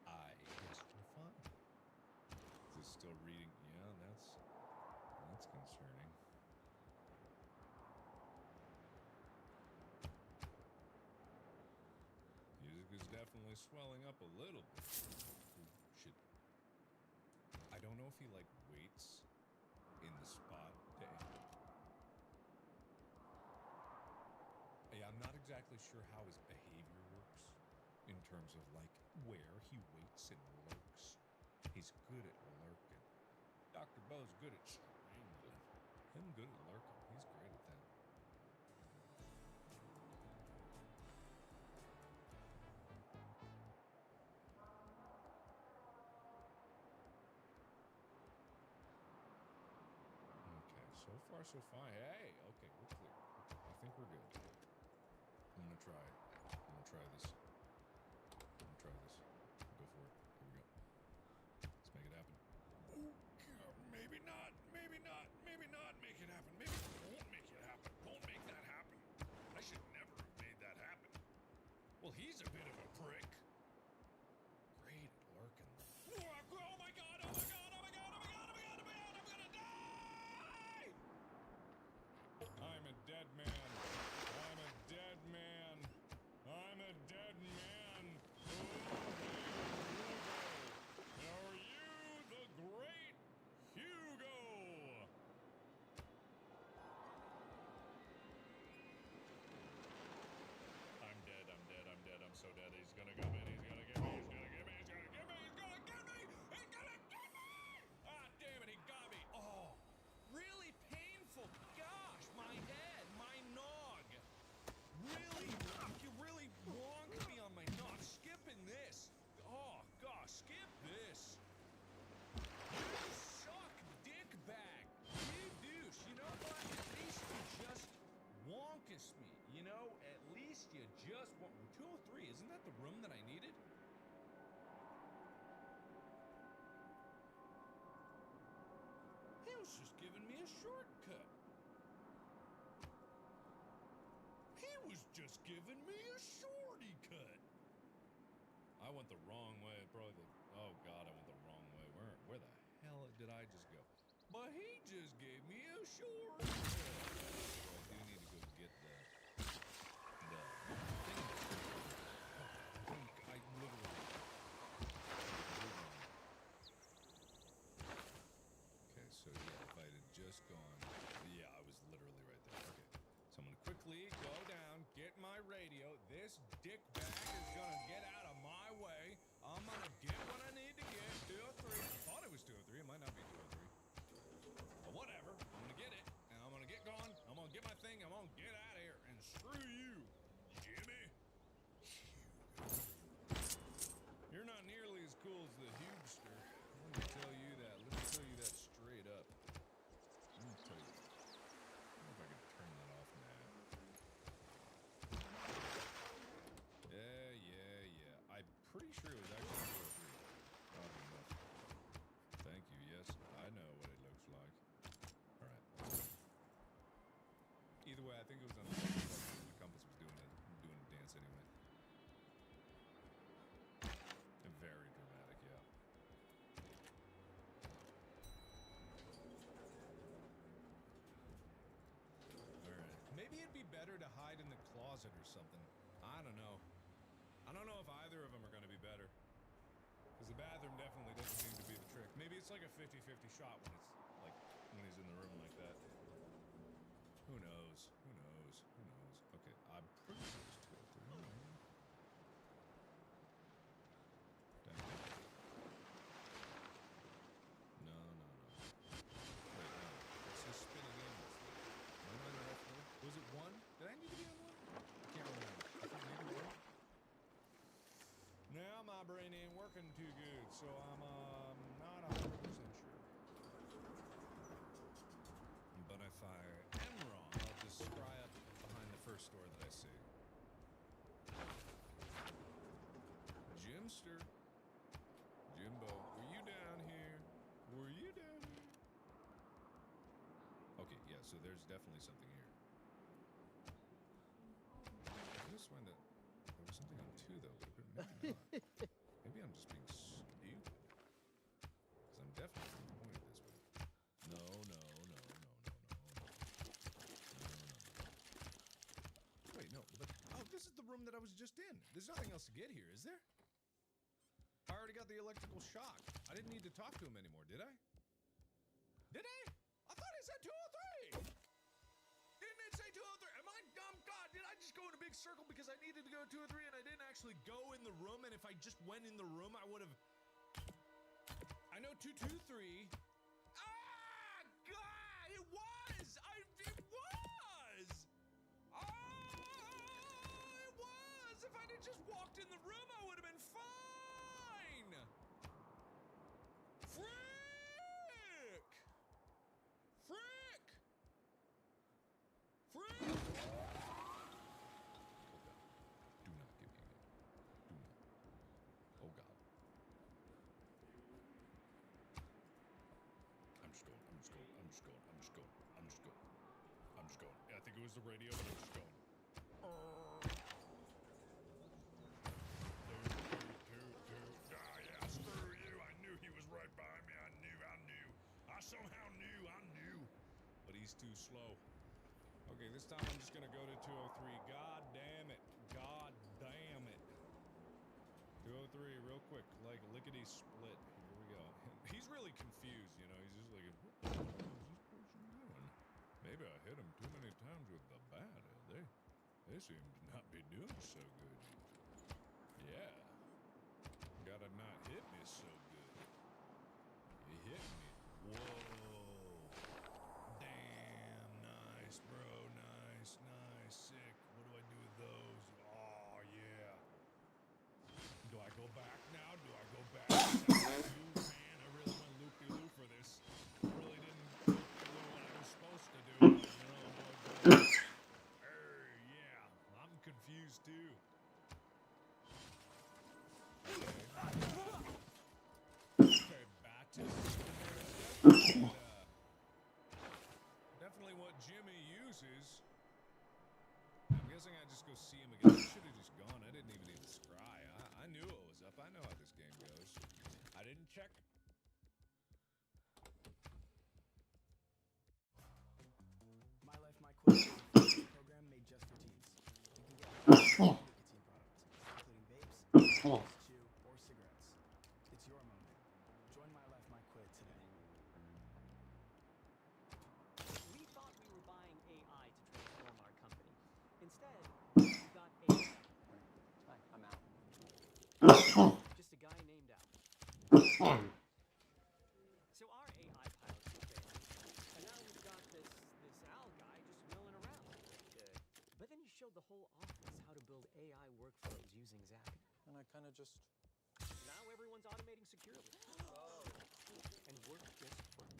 I guess you're fine. Is this still reading? Yeah, that's concerning. Music is definitely swelling up a little bit. Should I don't know if he like waits in the spot to end. Yeah, I'm not exactly sure how his behavior works in terms of like where he waits and lurks. He's good at lurking. Dr. Bo's good at screaming. Him good at lurking. He's great at that. Okay, so far so fine. Hey, okay, we're clear. I think we're good. I'm gonna try it. I'm gonna try this. I'm gonna try this. Go for it. Here we go. Let's make it happen. Oh, maybe not. Maybe not. Maybe not make it happen. Maybe won't make it happen. Won't make that happen. I should never have made that happen. Well, he's a bit of a prick. Great at lurking. Oh my god! Oh my god! Oh my god! Oh my god! Oh my god! Oh my god! I'm gonna die! I'm a dead man. I'm a dead man. I'm a dead man. Are you the great Hugo? I'm dead. I'm dead. I'm dead. I'm so dead. He's gonna come in. He's gonna get me. He's gonna get me. He's gonna get me. He's gonna get me. He's gonna get me. Ah, damn it. He got me. Oh, really painful. Gosh, my head, my nog. Really, you really wonked me on my nog. Skipping this. Oh, gosh, skip this. You suck, dick bag. You douche. You know what? At least you just wonkus me. You know, at least you just wonk. 203, isn't that the room that I needed? He was just giving me a shortcut. He was just giving me a shorty cut. I went the wrong way. Probably the. Oh God, I went the wrong way. Where the hell did I just go? But he just gave me a shorty cut. So I do need to go get the thing. I literally. Okay, so yeah, if I had just gone, yeah, I was literally right there. Okay, so I'm gonna quickly go down, get my radio. This dick bag is gonna get out of my way. I'm gonna get what I need to get. 203. I thought it was 203. It might not be 203. But whatever. I'm gonna get it, and I'm gonna get going. I'm gonna get my thing. I'm gonna get out of here, and screw you, Jimmy. You're not nearly as cool as the Hugester. Let me tell you that. Let me tell you that straight up. Let me tell you. I don't know if I can turn that off now. Yeah. I'm pretty sure it was actually 203. Oddly enough. Thank you. Yes, I know what it looks like. All right. Either way, I think it was on the compass was doing a dance anyway. Very dramatic, yeah. Alright. Maybe it'd be better to hide in the closet or something. I don't know. I don't know if either of them are going to be better. Because the bathroom definitely doesn't seem to be the trick. Maybe it's like a 50-50 shot when it's like when he's in the room like that. Who knows? Who knows? Who knows? Okay, I'm pretty sure it's 203. No. Wait, no. It's just spinning in. Am I on the right floor? Was it 1? Did I need to be on 1? I can't remember. I think maybe 1. Now my brain ain't working too good, so I'm not 100% sure. But if I am wrong, I'll just scry up behind the first door that I see. Jimster. Jimbo, were you down here? Were you down here? Okay, yeah, so there's definitely something here. I could have sworn that there was something on 2, though, but maybe not. Maybe I'm just being stupid. Because I'm definitely being pointed this way. No. Wait, no. But, oh, this is the room that I was just in. There's nothing else to get here, is there? I already got the electrical shock. I didn't need to talk to him anymore, did I? Did I? I thought it said 203! Didn't it say 203? Am I dumb? God, did I just go in a big circle because I needed to go to 203 and I didn't actually go in the room? And if I just went in the room, I would have... I know 223. Ah! God! It was! Yeah, I think it was the radio, but I'm just going. Dude. Ah, yeah, screw you. I knew he was right behind me. I knew. I somehow knew. But he's too slow. Okay, this time I'm just gonna go to 203. God damn it. 203, real quick, like lickety split. Here we go. He's really confused, you know. He's just like, what the hell is this person doing? Maybe I hit him too many times with the bat. They seem to not be doing so good. Yeah. Gotta not hit me so good. He hit me. Whoa. Damn, nice, bro. Nice. Sick. What do I do with those? Oh, yeah. Do I go back now? Man, I really went loop-de-loop for this. I really didn't do what I was supposed to do. Yeah. I'm confused too. Okay, back to definitely what Jimmy uses. I'm guessing I just go see him again. I should have just gone. I didn't even need to scry. I knew what was up. I know how this game goes. I didn't check. My Life, My Quit is a fitness program made just for teens. You can get nicotine products, including vapes, chew, or cigarettes. It's your moment. Join My Life, My Quit today. We thought we were buying AI to transform our company. Instead, we got AI. Hi, I'm Al. Just a guy named Al. So our AI pilots were failing, and now we've got this Al guy just milling around. Good. But then he showed the whole office how to build AI workflows using Zap. And I kind of just... Now everyone's automating securely. Oh. And work just works.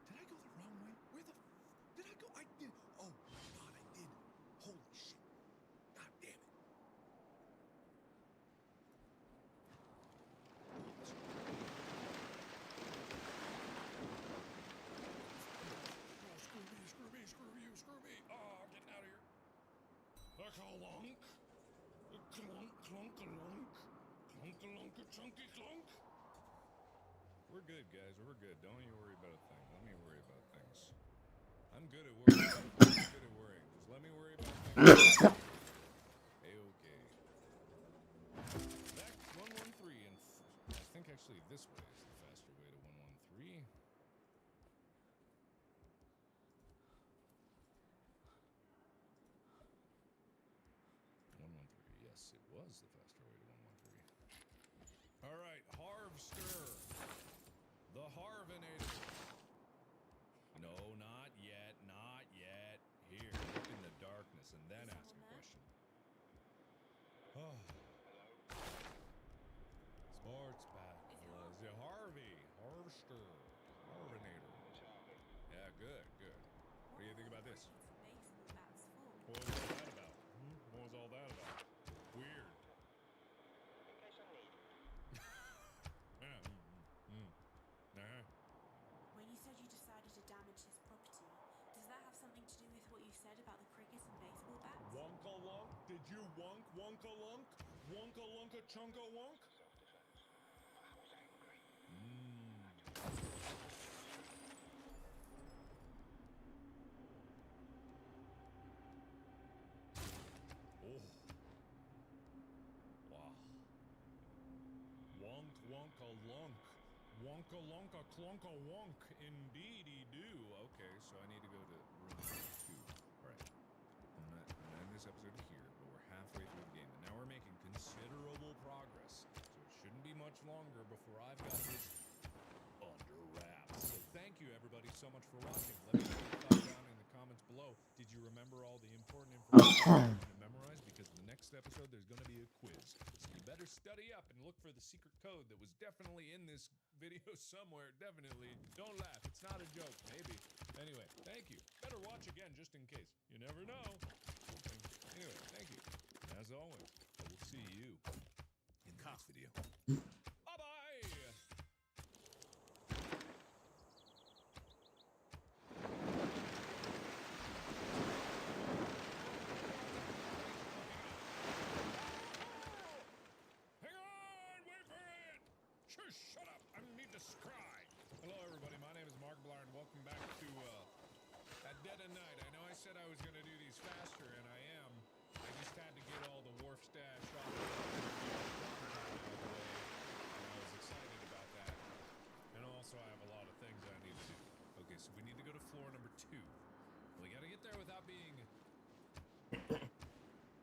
Did I go the wrong way? Where the did I go? I did. Oh, God, I did. Holy shit. God damn it. Screw me. Oh, I'm getting out of here. A clunk. A clunk. Clunk-a-lunk. Chunky clunk. We're good, guys. We're good. Don't you worry about a thing. Let me worry about things. I'm good at worrying. Just let me worry about things. A-okay. Back 113 and I think actually this way is the faster way to 113. 113. Yes, it was the faster way to 113. All right, Harvester. The Harvinator. No, not yet. Here, look in the darkness and then ask a question. Oh. Sports bat. Yeah, Harvester. Harvinator. Yeah, good. What do you think about this? What was all that about? What was all that about? Weird. In case I need. When you said you decided to damage his property, does that have something to do with what you said about the crickets and baseball bats? Wonka-lunk? Did you wonk? Wonka-lunk? Wonka-lunka-chunka-wonk? I was angry. Oh. Wow. Wonk-wonka-lunk. Wonka-lunka-clunka-wonk. Indeedy-do. Okay, so I need to go to room 2. All right. I'm not in this episode here, but we're halfway through the game. And now we're making considerable progress. So it shouldn't be much longer before I've got this under wraps. So thank you, everybody, so much for watching. Let me know your thoughts down in the comments. remember all the important information to memorize, because in the next episode there's going to be a quiz. So you better study up and look for the secret code that was definitely in this video somewhere. Definitely. Don't laugh. It's not a joke. Maybe. Anyway, thank you. Better watch again just in case. You never know. Anyway, thank you. And as always, I will see you in the next video. Bye-bye! Shut up! I need to scry! Hello, everybody. My name is Markiplier, and welcome back to, At Dead of Night. I know I said I was gonna do these faster, and I am. I just had to get all the wharf stash off the way, and I was excited about that. And also, I have a lot of things I need to do. Okay, so we need to go to floor number 2. We gotta get there without being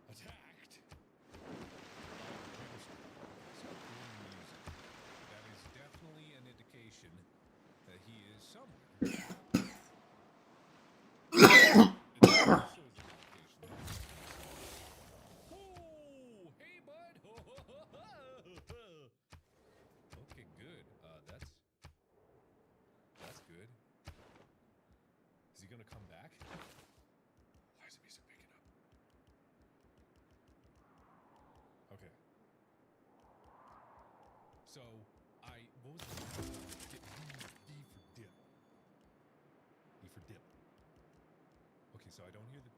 attacked. Definitely an indication that he is somewhere. It also is an indication that he's somewhere. Oh, hey, bud. Okay, good. That's good. Is he gonna come back? Why is the music picking up? Okay. So, what was the D for dip. E for dip. Okay, so I don't hear the...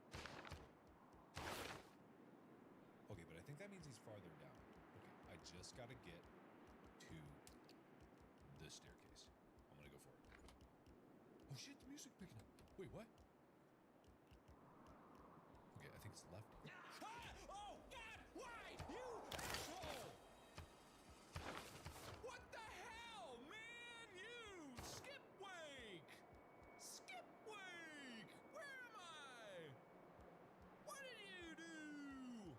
Okay, but I think that means he's farther down. Okay, I just gotta get to the staircase. I'm gonna go for it. Oh shit, the music picking up. Wait, what? Okay, I think it's left. Oh, God! Why? You asshole! What the hell, man? You! Skipwake! Skipwake! Where am I? What did you do?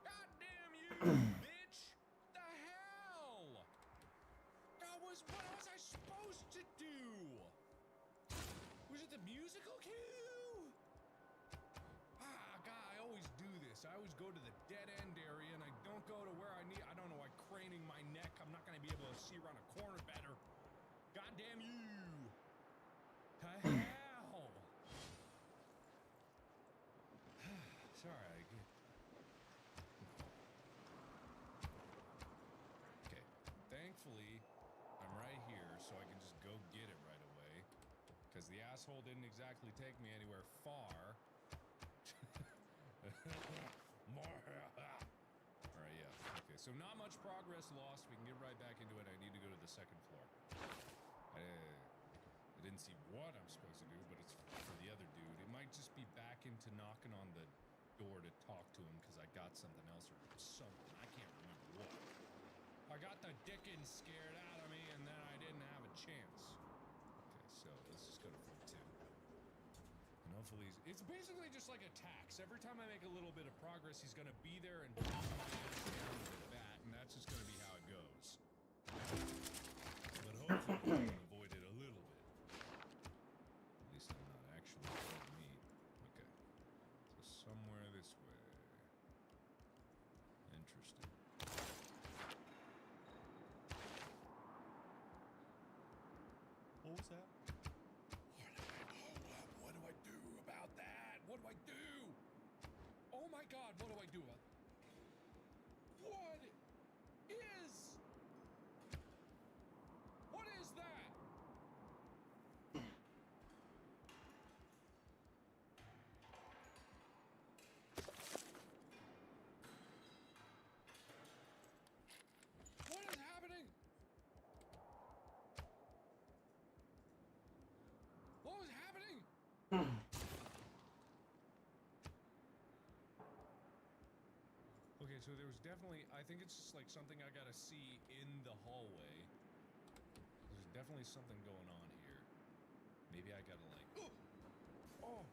God damn you, bitch! The hell? What was I supposed to do? Was it the musical cue? Ah, God, I always do this. I always go to the dead end area and I don't go to where I need. I don't know why craning my neck. I'm not going to be able to see around a corner better. God damn you. The hell? Sorry. Okay. Thankfully, I'm right here, so I can just go get it right away. Because the asshole didn't exactly take me anywhere far. Alright, yeah. Okay, so not much progress lost. We can get right back into it. I need to go to the second floor. I didn't see what I'm supposed to do, but it's for the other dude. It might just be back into knocking on the door to talk to him because I got something else or something. I can't remember what. I got the dickens scared out of me, and then I didn't have a chance. Okay, so let's just go to floor 2. And hopefully it's basically just like a tax. Every time I make a little bit of progress, he's gonna be there and drop my ass down with a bat, and that's just gonna be how it goes. But hopefully I can avoid it a little bit. At least I'm not actually me. Okay. So somewhere this way. Interesting. What was that? What do I do about that? What do I do? Oh my God, what do I do about that? What is that? What is happening? What was happening? Okay, so there was definitely, I think it's just like something I gotta see in the hallway. There's definitely something going on here. Maybe I gotta like, oh!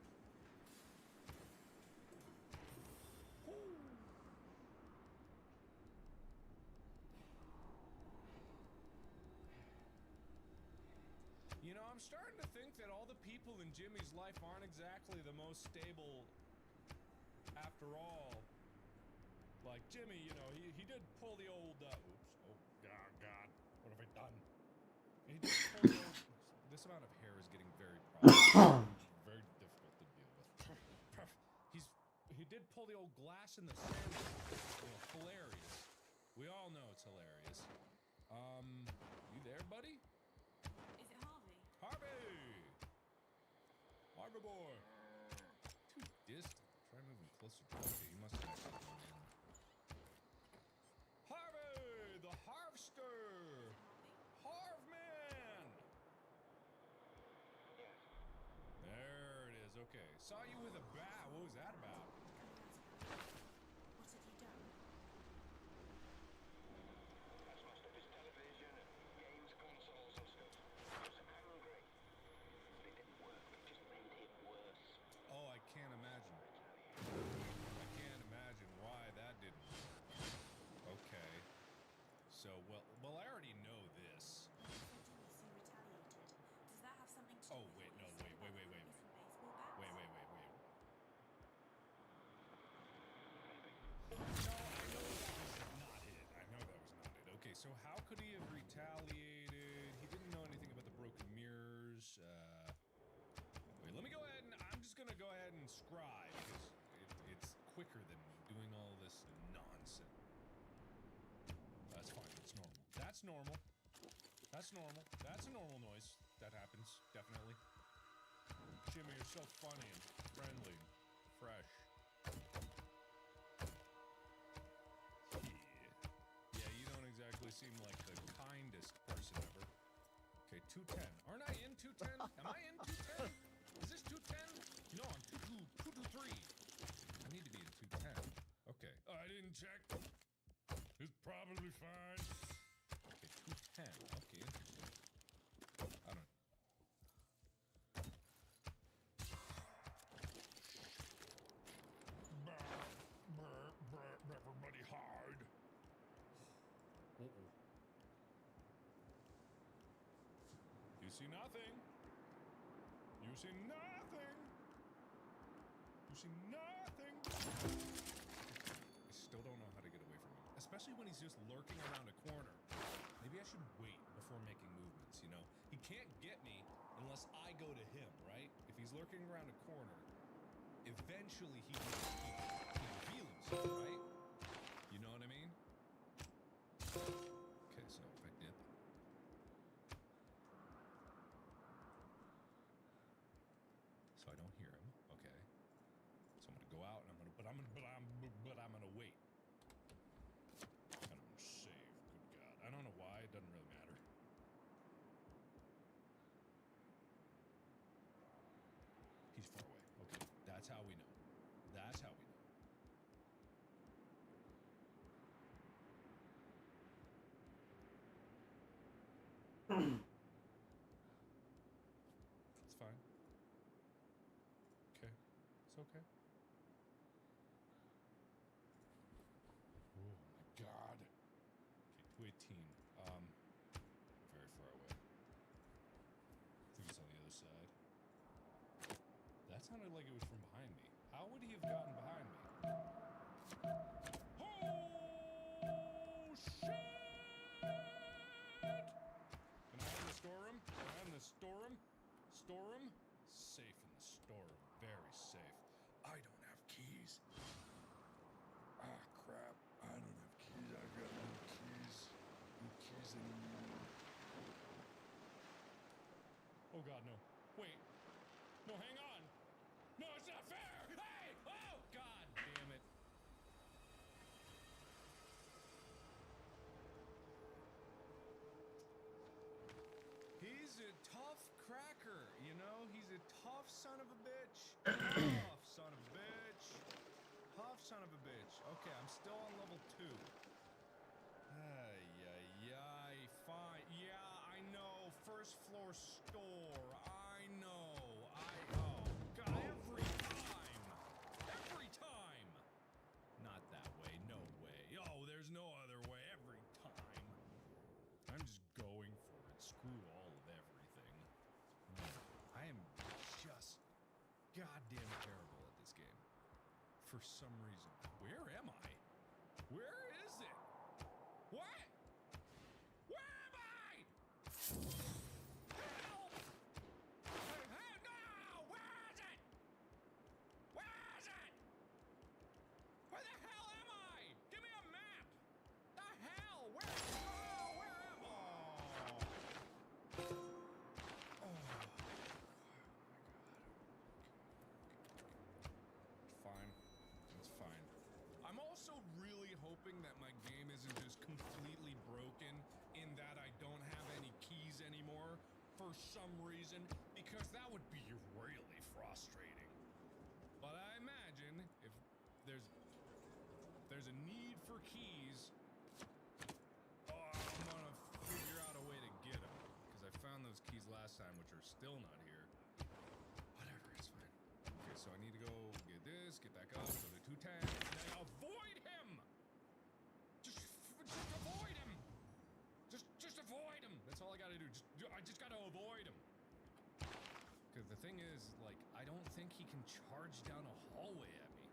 You know, I'm starting to think that all the people in and Jimmy's life aren't exactly the most stable after all. Like, Jimmy, you know, he did pull the old, oops, oh, God, what have I done? He did pull the old, this amount of hair is getting very problematic, very difficult to deal with. He did pull the old glass in the sand, you know, hilarious. We all know it's hilarious. You there, buddy? Is it Harvey? Harvey! Harvey boy! Too distant. Try moving closer to him. Okay, he must have actually gone in. Harvey! The Harvester! Harvman! Yes. There it is. Okay. Saw you with a bat. What was that about? What have you done? I smashed up his television and games consoles and stuff. He was angry. But it didn't work. It just made it worse. Oh, I can't imagine. I can't imagine why that didn't work. Okay. So, well, I already know this. You said Jimmy retaliated. Does that have something to do Oh, with wait, what no, you said wait. about the recent baseball bats? Wait. No, I know that was not it. Okay, so how could he have retaliated? He didn't know anything about the broken mirrors. Wait, let me go ahead and I'm just gonna go ahead and scribe because it's quicker than doing all this nonsense. That's fine. It's normal. That's normal. That's normal. That's a normal noise. That happens, definitely. Jimmy, you're so funny and friendly and fresh. Yeah, you don't exactly seem like the kindest person ever. Okay, 210. Aren't I in 210? Am I in 210? Is this 210? No, I'm 223. I need to be in 210. Okay. I didn't check. It's probably fine. Okay, 210. Okay, interesting. I don't. Everybody hide. You see nothing. You see nothing. You see nothing. I still don't know how to get away from him, especially when he's just lurking around a corner. Maybe I should wait before making movements, you know? He can't get me unless I go to him, right? If he's lurking around a corner, eventually he will reveal himself, right? You know what I mean? Okay, so if I dip. So I don't hear him. Okay. So I'm gonna go out and I'm gonna wait. And I'm gonna save. Good God. I don't know why. It doesn't really matter. He's far away. Okay. That's how we know. That's how we know. It's fine. Okay. It's okay. Oh my God. Okay, 218. Very far away. I think it's on the other side. That sounded like it was from behind me. How would he have gotten behind me? Oh, shit! Can I in the storeroom? Can I in the storeroom? Storeroom? Safe in the storeroom. Very safe. I don't have keys. Ah, crap. I don't have keys. I've got no keys. No keys anymore. Oh, God, no. Wait. No, hang on. No, it's not fair. Hey! Oh, God damn it. He's a tough cracker, you know? He's a tough son of a bitch. Tough son of a bitch. Tough son of a bitch. Okay, I'm still on level 2. Ay, ay, ay. Fine. Yeah, I know. First floor store. I know. Oh, God, every time. Every time. Not that way. No way. Oh, there's no other way. Every time. I'm just going for it. Screw all of everything. I am just for some reason. Where am I? Where is it? What? Where am I? Help! No! Where is it? Where is it? Where the hell am I? Give me a map! The hell? Where? Oh, where am I? Oh. Fine. It's fine. I'm also really hoping that my game isn't just completely broken in that I don't have any keys anymore for some reason, because that would be really frustrating. But I imagine if there's a need for keys, I'm gonna figure out a way to get them, because I found those keys last time, which are still not here. Whatever, it's fine. Okay, so I need to go get this, get back up, go to 210, and then avoid him! Just avoid him! Just avoid him! That's all I gotta do. I just gotta avoid him. Because the thing is, like, I don't think he can charge down a hallway at me.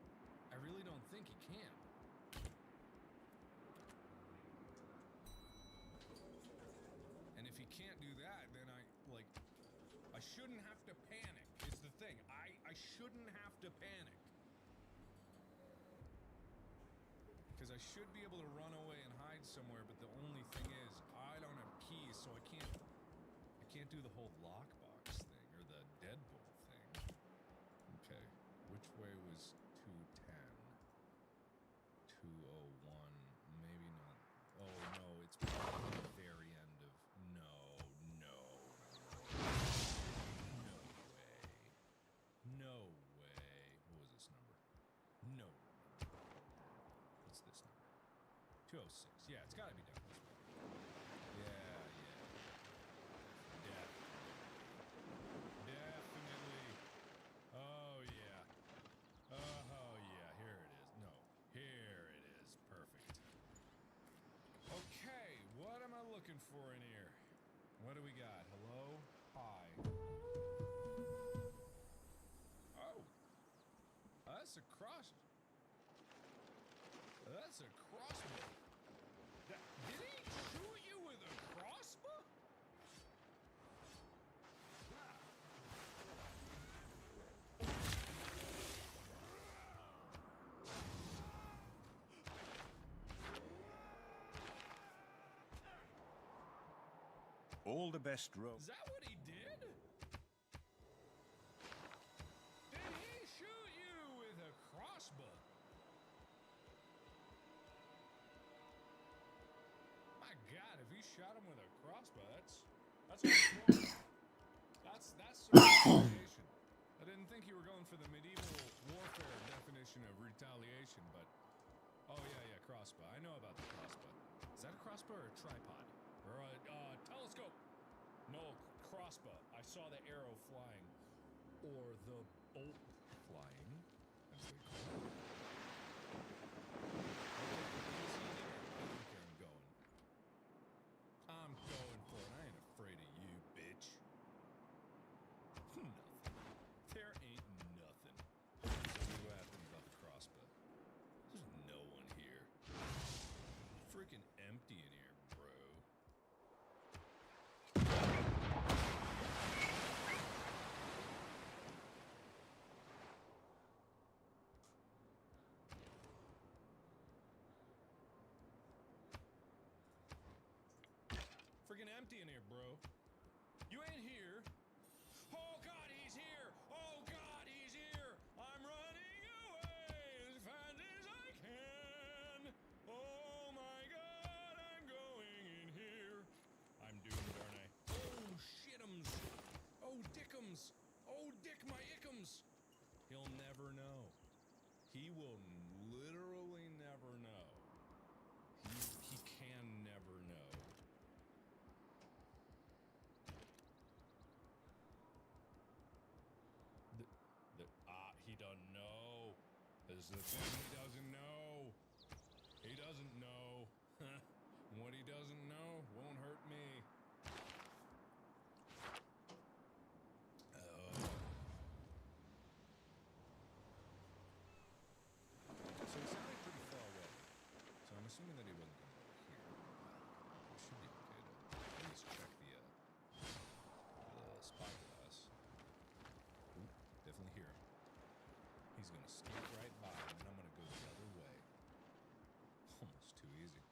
I really don't think he can. And if he can't do that, then I shouldn't have to panic, is the thing. I shouldn't have to panic. Because I should be able to run away and hide somewhere, but the only thing is, I don't have keys, so I can't do the whole lockbox thing, or the deadbolt thing. Okay, which way was 210? 201, maybe not. Oh no, it's probably the very end of, no way. What was this number? No. What's this number? 206. Yeah, it's gotta be down this way. Yeah. Definitely. Oh yeah. Here it is. No. Here it is. Perfect. Okay, what am I looking for in here? What do we got? Hello? Hi. Oh. That's a crossbow. Did he shoot you with a crossbow? All the best road. Is that what he did? Did he shoot you with a crossbow? My God, if he shot him with a crossbow, that's some retaliation. I didn't think you were going for the medieval warfare definition of retaliation, but oh yeah, crossbow. I know about the crossbow. Is that a crossbow or a tripod? Or a telescope? No, crossbow. I saw the arrow flying. Or the bolt flying, as they call it. Okay, I'm going for it. I ain't afraid of you, bitch. Nothing. There ain't nothing. So what happens about the crossbow? There's no one here. It's freaking empty in here, bro. Freaking empty in here, bro. You ain't here. Oh God, he's here. Oh God, he's here. I'm running away as fast as I can. Oh my God, I'm going in here. I'm doomed, aren't I? Oh shit'ems. Oh dick'ems. Oh dick my ick'ems. He'll never know. He will literally never know. He can never know. He doesn't know. This is the thing, he doesn't know. He doesn't know. What he doesn't know won't hurt me. skate right by, and then I'm gonna go the other way. Almost too easy.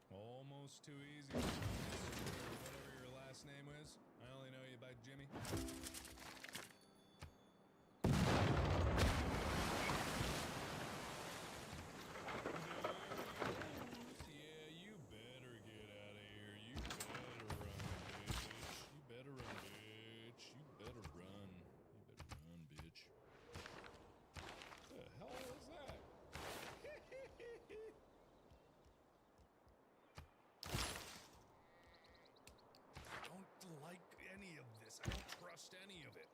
Almost too easy. Whatever your last name is, I only know you by Jimmy. Yeah, you better get out of here. You better run, bitch. You better run, bitch. You better run. You better run, bitch. The hell was that? I don't like any of this. I don't trust any of it.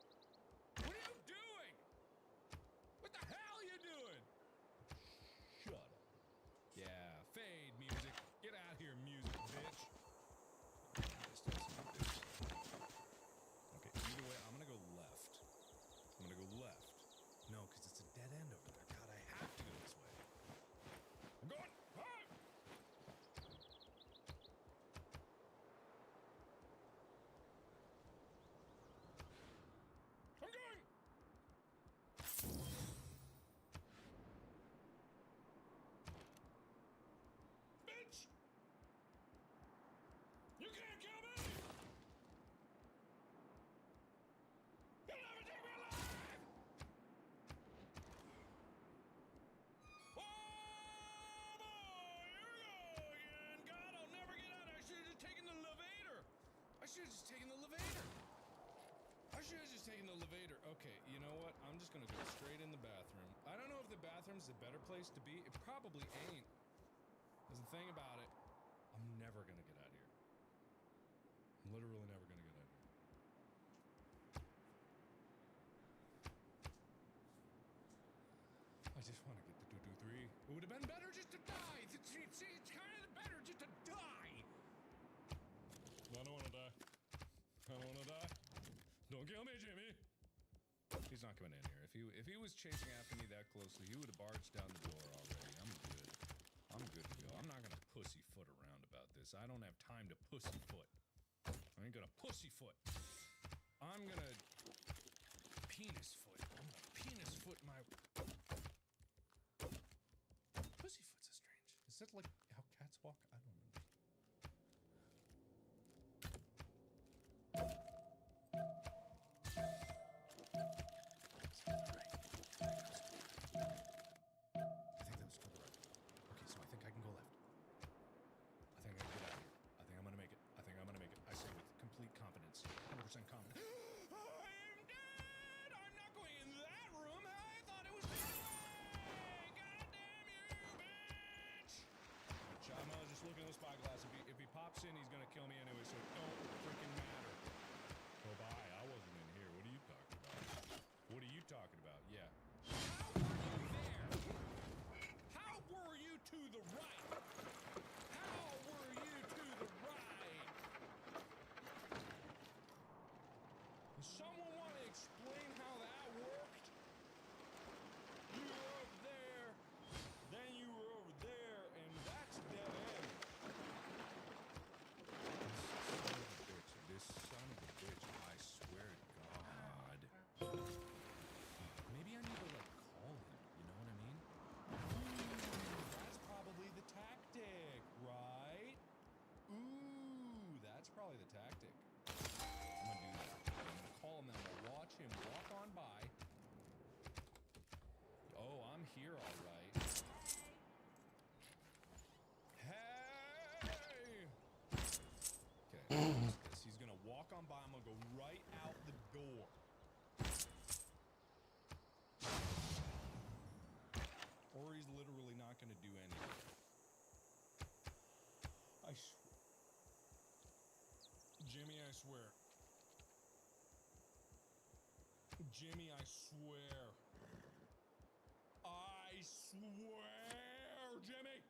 What are you doing? What the hell are you doing? Shut up. Yeah, fade music. Get out here, music, bitch. Okay, either way, I'm gonna go left. I'm gonna go left. No, because it's a dead end over there. God, I have to go this way. I'm going. Ah! I'm going. Bitch! You can't kill me! You'll never take me alive! Oh boy, here we go again. God, I'll never get out. I should have just taken the elevator. I should have just taken the elevator. I should have just taken the elevator. Okay, you know what? I'm just gonna go straight in the bathroom. I don't know if the bathroom's the better place to be. It probably ain't. Because the thing about it, I'm never gonna get out of here. I'm literally never gonna get out of here. I just want to get to 223. It would have been better just to die. It's kind of better just to die. I don't want to die. I don't want to die. Don't kill me, Jimmy. He's not coming in here. If he was chasing after me that closely, he would have barged down the door already. I'm good. I'm good to go. I'm not gonna pussyfoot around about this. I don't have time to pussyfoot. I ain't gonna pussyfoot. I'm gonna penis foot. I'm gonna penis foot my pussyfoot's a strange. Is that like how cats walk? I don't know. If he pops in, he's gonna kill me anyway, so it don't freaking matter. Oh, bye. I wasn't in here. What are you talking about? What are you talking about? Yeah. How were you there? How were you to the right? How were you to the right? Does someone want to explain how that worked? You were over there, then you were over there, and that's dead end. This son of a bitch, I swear to God. Maybe I need to, like, call him, you know what I mean? That's probably the tactic, right? Ooh, that's probably the tactic. I'm gonna do that. I'm gonna call him, then I'm gonna watch him walk on by. Oh, I'm here, all right. Hey! Okay. He's gonna walk on by. I'm gonna go right out the door. Or he's literally not gonna do anything. Jimmy, I swear. Jimmy, I swear. I swear, Jimmy!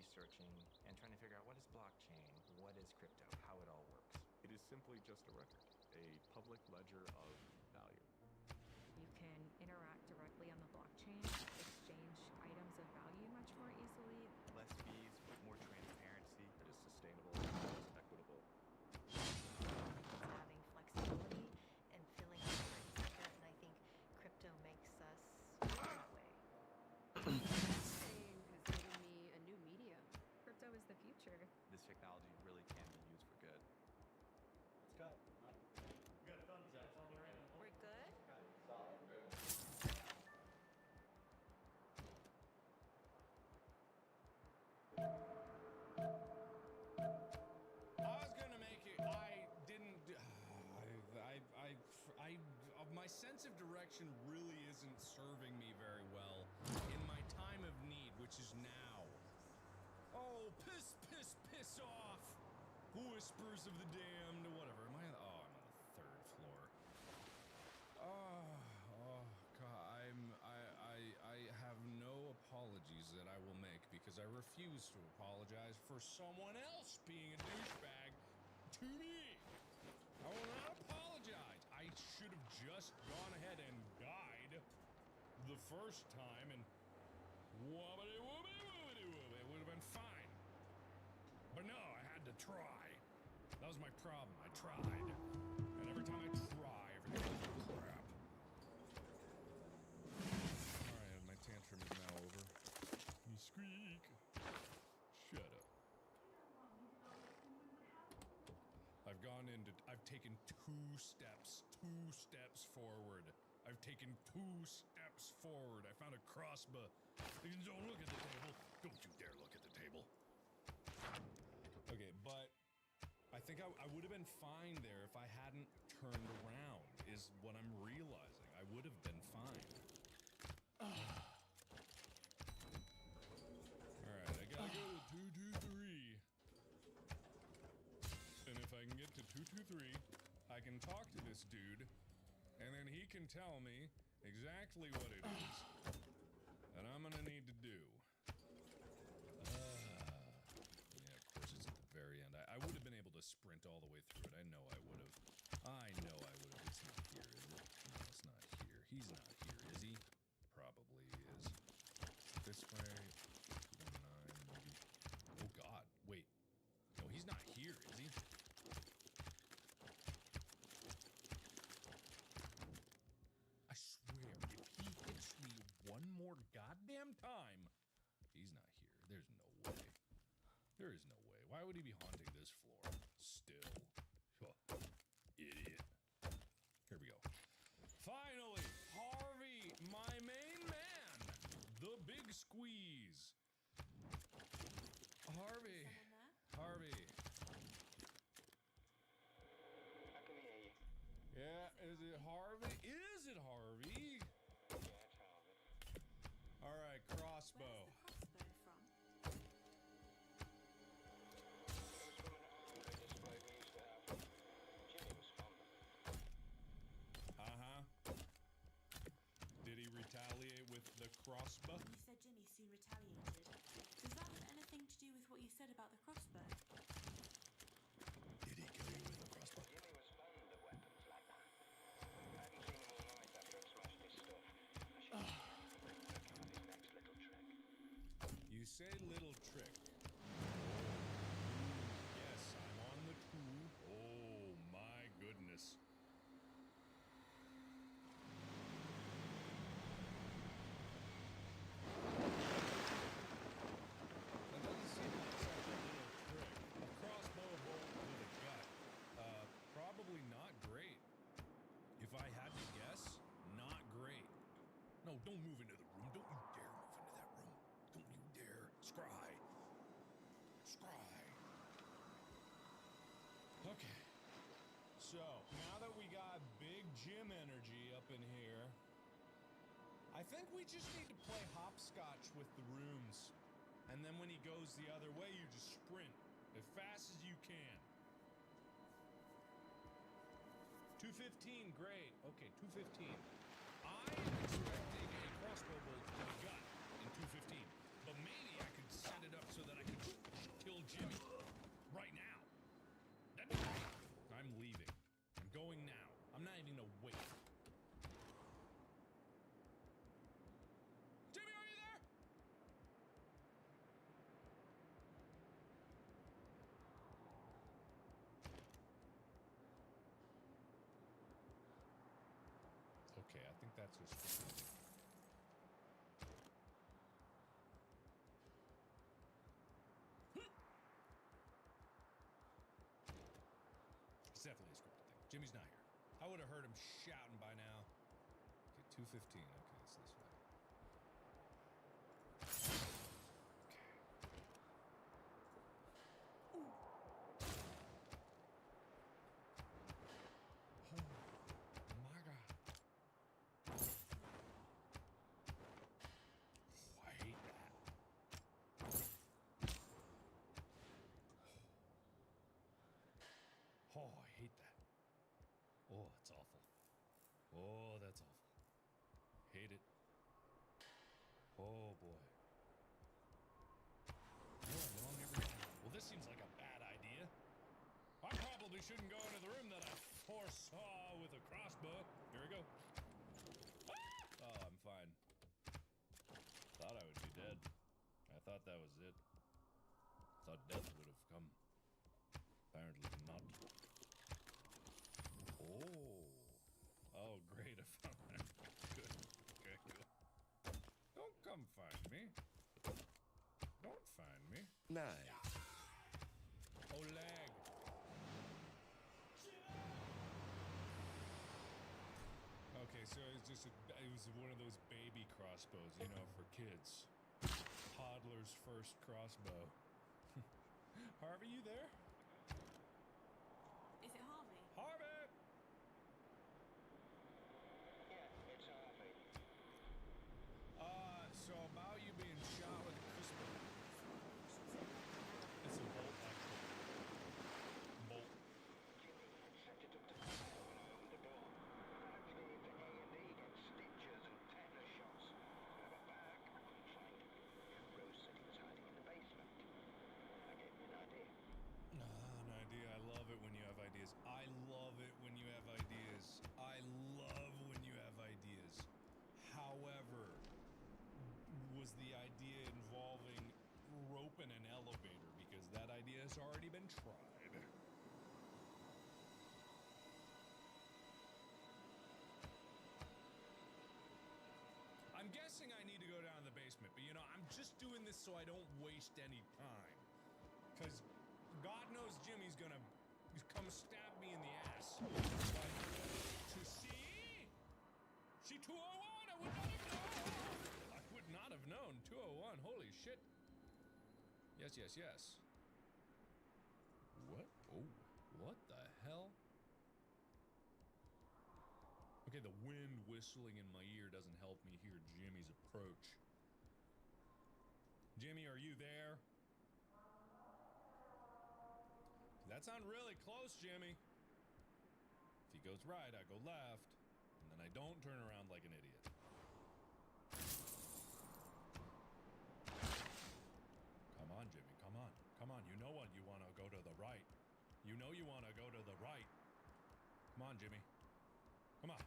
researching and trying to figure out what is blockchain, what is crypto, how it all works. It is simply just a record, a public ledger of value. You can interact directly on the blockchain, exchange items of value much more easily. Less fees, more transparency. It is sustainable, it is equitable. Having flexibility and filling up certain sectors, and I think crypto makes us that way. Blockchain has given me a new medium. Crypto is the future. This technology really can be used for good. Scott, we got thumbs up. That's all we're in. We're good? I was gonna make it. I didn't. My sense of direction really isn't serving me very well in my time of need, which is now. Oh, piss off! Whispers of the damned. Whatever. Am I? Oh, I'm on the third floor. Oh God. I have no apologies that I will make because I refuse to apologize for someone else being a douchebag to me. I will not apologize. I should have just gone ahead and died the first time and wobbity wobbity wobbity wobbity. It would have been fine. But no, I had to try. That was my problem. I tried. And every time I try, everything goes to crap. Alright, my tantrum is now over. You squeak. Shut up. I've taken two steps forward. I've taken 2 steps forward. I found a crossbow. Don't look at the table. Don't you dare look at the table. Okay, but I think I would have been fine there if I hadn't turned around, is what I'm realizing. I would have been fine. Alright, I gotta go to 223. And if I can get to 223, I can talk to this dude, and then he can tell me exactly what it is that I'm gonna need to do. Yeah, of course it's at the very end. I would have been able to sprint all the way through it. I know I would have. It's not here, is it? No, it's not here. He's not here, is he? Probably is. This way. 219, maybe. Oh God, wait. No, he's not here, is he? I swear, if he hits me one more goddamn time, he's not here. There's no way. There is no way. Why would he be haunting this floor? Still. Oh, idiot. Here we go. Finally, Harvey, my main man. The big squeeze. Harvey. Harvey. I can hear you. Yeah, is it Harvey? Is it Harvey? Yeah, it's Harvey. All right, crossbow. Did he retaliate with the crossbow? You said Jimmy soon retaliated. Does that have anything to do with what you said about the crossbow? Did he kill you with a crossbow? Jimmy was fond of weapons like that. I hadn't seen him all night after I'd smashed his stuff. I should have working on his next little trick. You say little trick. Yes, I'm on the two. Oh my goodness. That doesn't seem like such a little trick. A crossbow bolt with a gut. Probably not great. If I had to guess, not great. No, don't move into the room. Don't you dare move into that room. Don't you dare. Scry. Scry. Okay. So, now that we got big gym energy up in here, I think we just need to play hopscotch with the rooms. And then when he goes the other way, you just sprint as fast as you can. 215, great. Okay, 215. I am expecting a crossbow bolt to the gut in 215. But maybe I could set it up so that I can definitely a scripted thing. Jimmy's not here. I would have heard him shouting by now. Okay, 2:15. Okay, it's this way. My God. Oh, I hate that. Oh, I hate that. Oh, it's awful. Oh, that's awful. Hate it. Oh, boy. No, I'm wrong every time. Well, this seems like a bad idea. I probably shouldn't go into the room that I foresaw with a crossbow. Here we go. Ah! Oh, I'm fine. Thought I would be dead. I thought that was it. Thought death would have come. Apparently not. Oh. Oh, great. I found that. Good. Okay, cool. Don't come find me. Don't find me. Nice. Oleg. Okay, so it was one of those baby crossbows, you know, for kids. Toddler's first crossbow. Harvey, you there? Is it Harvey? Harvey! Yeah, it's Harvey. So about you being shot with a crossbow. It's a bolt action. Bolt. Jimmy, I'd set it up to fire when I opened the door. I had to go into A&E, get stitches and tetanus shots. When I got back, I couldn't find him. Rose said he was hiding in the basement. That gave me an idea. An idea. I love it when you have ideas. I love it when you have ideas. I love when you have ideas. However, was the idea involving roping an elevator? Because that idea has already been tried. I'm guessing I need to go down to the basement, but you know, I'm just doing this so I don't waste any time. Because God knows Jimmy's gonna come stab me in the ass. Like, to see? See 201? I would not have known. I would not have known. 201. Holy shit. Yes, yes, yes. What? Oh, what the hell? Okay, the wind whistling in my ear doesn't help me hear Jimmy's approach. Jimmy, are you there? That sounds really close, Jimmy. If he goes right, I go left, and then I don't turn around like an idiot. Come on, Jimmy, come on. Come on, you know what? You want to go to the right. You know you want to go to the right. Come on, Jimmy. Come on.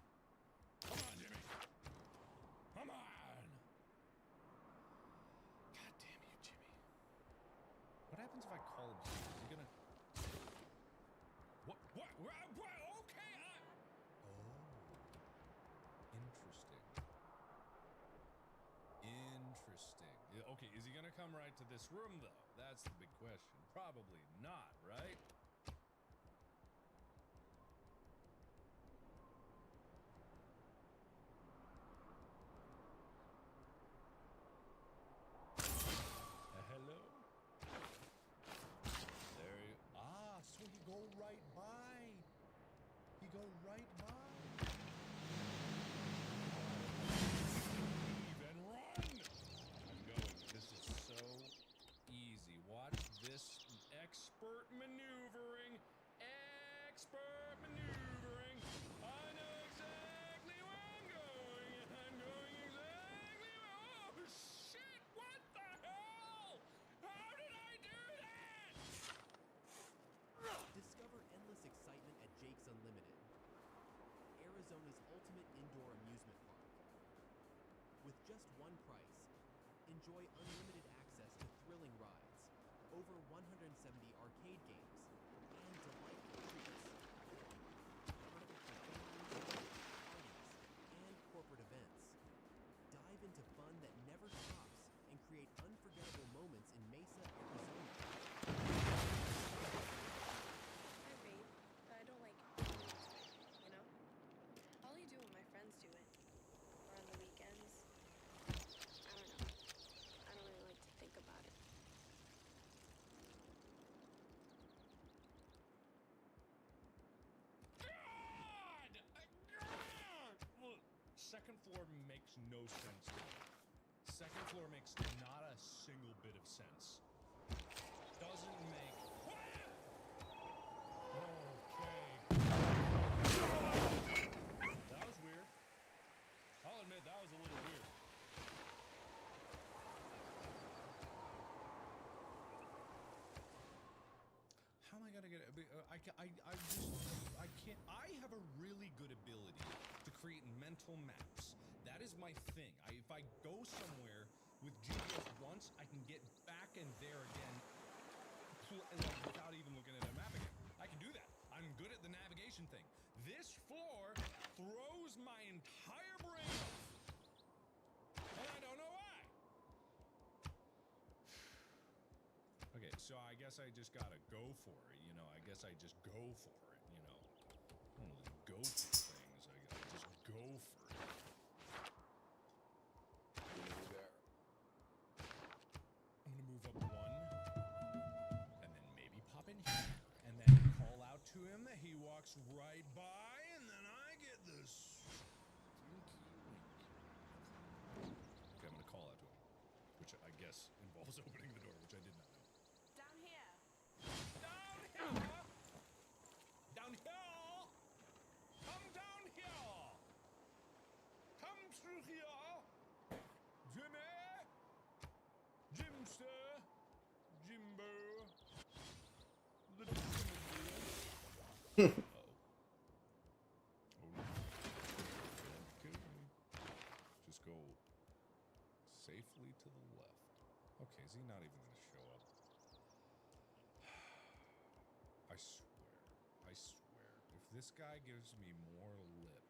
Come on, Jimmy. Come on. God damn you, Jimmy. What happens if I call him? Is he gonna... What? Okay, interesting. Interesting. Okay, is he gonna come right to this room, though? That's the big question. Probably not, right? Hello? There you... Ah, so he go right by. He go right by. Even run! I'm going. This is so easy. Watch this expert maneuvering. Expert maneuvering. I know exactly where I'm going, and I'm going exactly where... Oh, shit! What the hell? How did I do that? Discover endless excitement at Jake's Unlimited, Arizona's ultimate indoor amusement park. With just one price, enjoy unlimited access to thrilling rides, over 170 arcade games, and delightful treats. Perfect for families, parties, and corporate events. Dive into fun that never stops and create unforgettable moments in Mesa, Arizona. Hi, babe. I don't like second floor makes no sense to me. Second floor makes not a single bit of sense. Doesn't make... Okay. That was weird. I'll admit, that was a little weird. How am I gonna get it? I can't. I have a really good ability to create mental maps. That is my thing. If I go somewhere with GPS once, I can get back and there again without even looking at a map again. I can do that. I'm good at the navigation thing. This floor throws my entire brain off. And I don't know why. Okay, so I guess I just gotta go for it, you know. I guess I just go for it, you know. One of those go for things. I just go for it. There. I'm gonna move up one, and then maybe pop in here, and then call out to him. He walks right by, and then I get this stinky wink. Okay, I'm gonna call out to him, which I guess involves opening the door, which I did not know. Down here. Down here! Down here! Come down here! Come through here! Jimmy! Jimster! Jimbo! Little Jimmy. Just go safely to the left. Okay, is he not even going to show up? I swear, if this guy gives me more lip...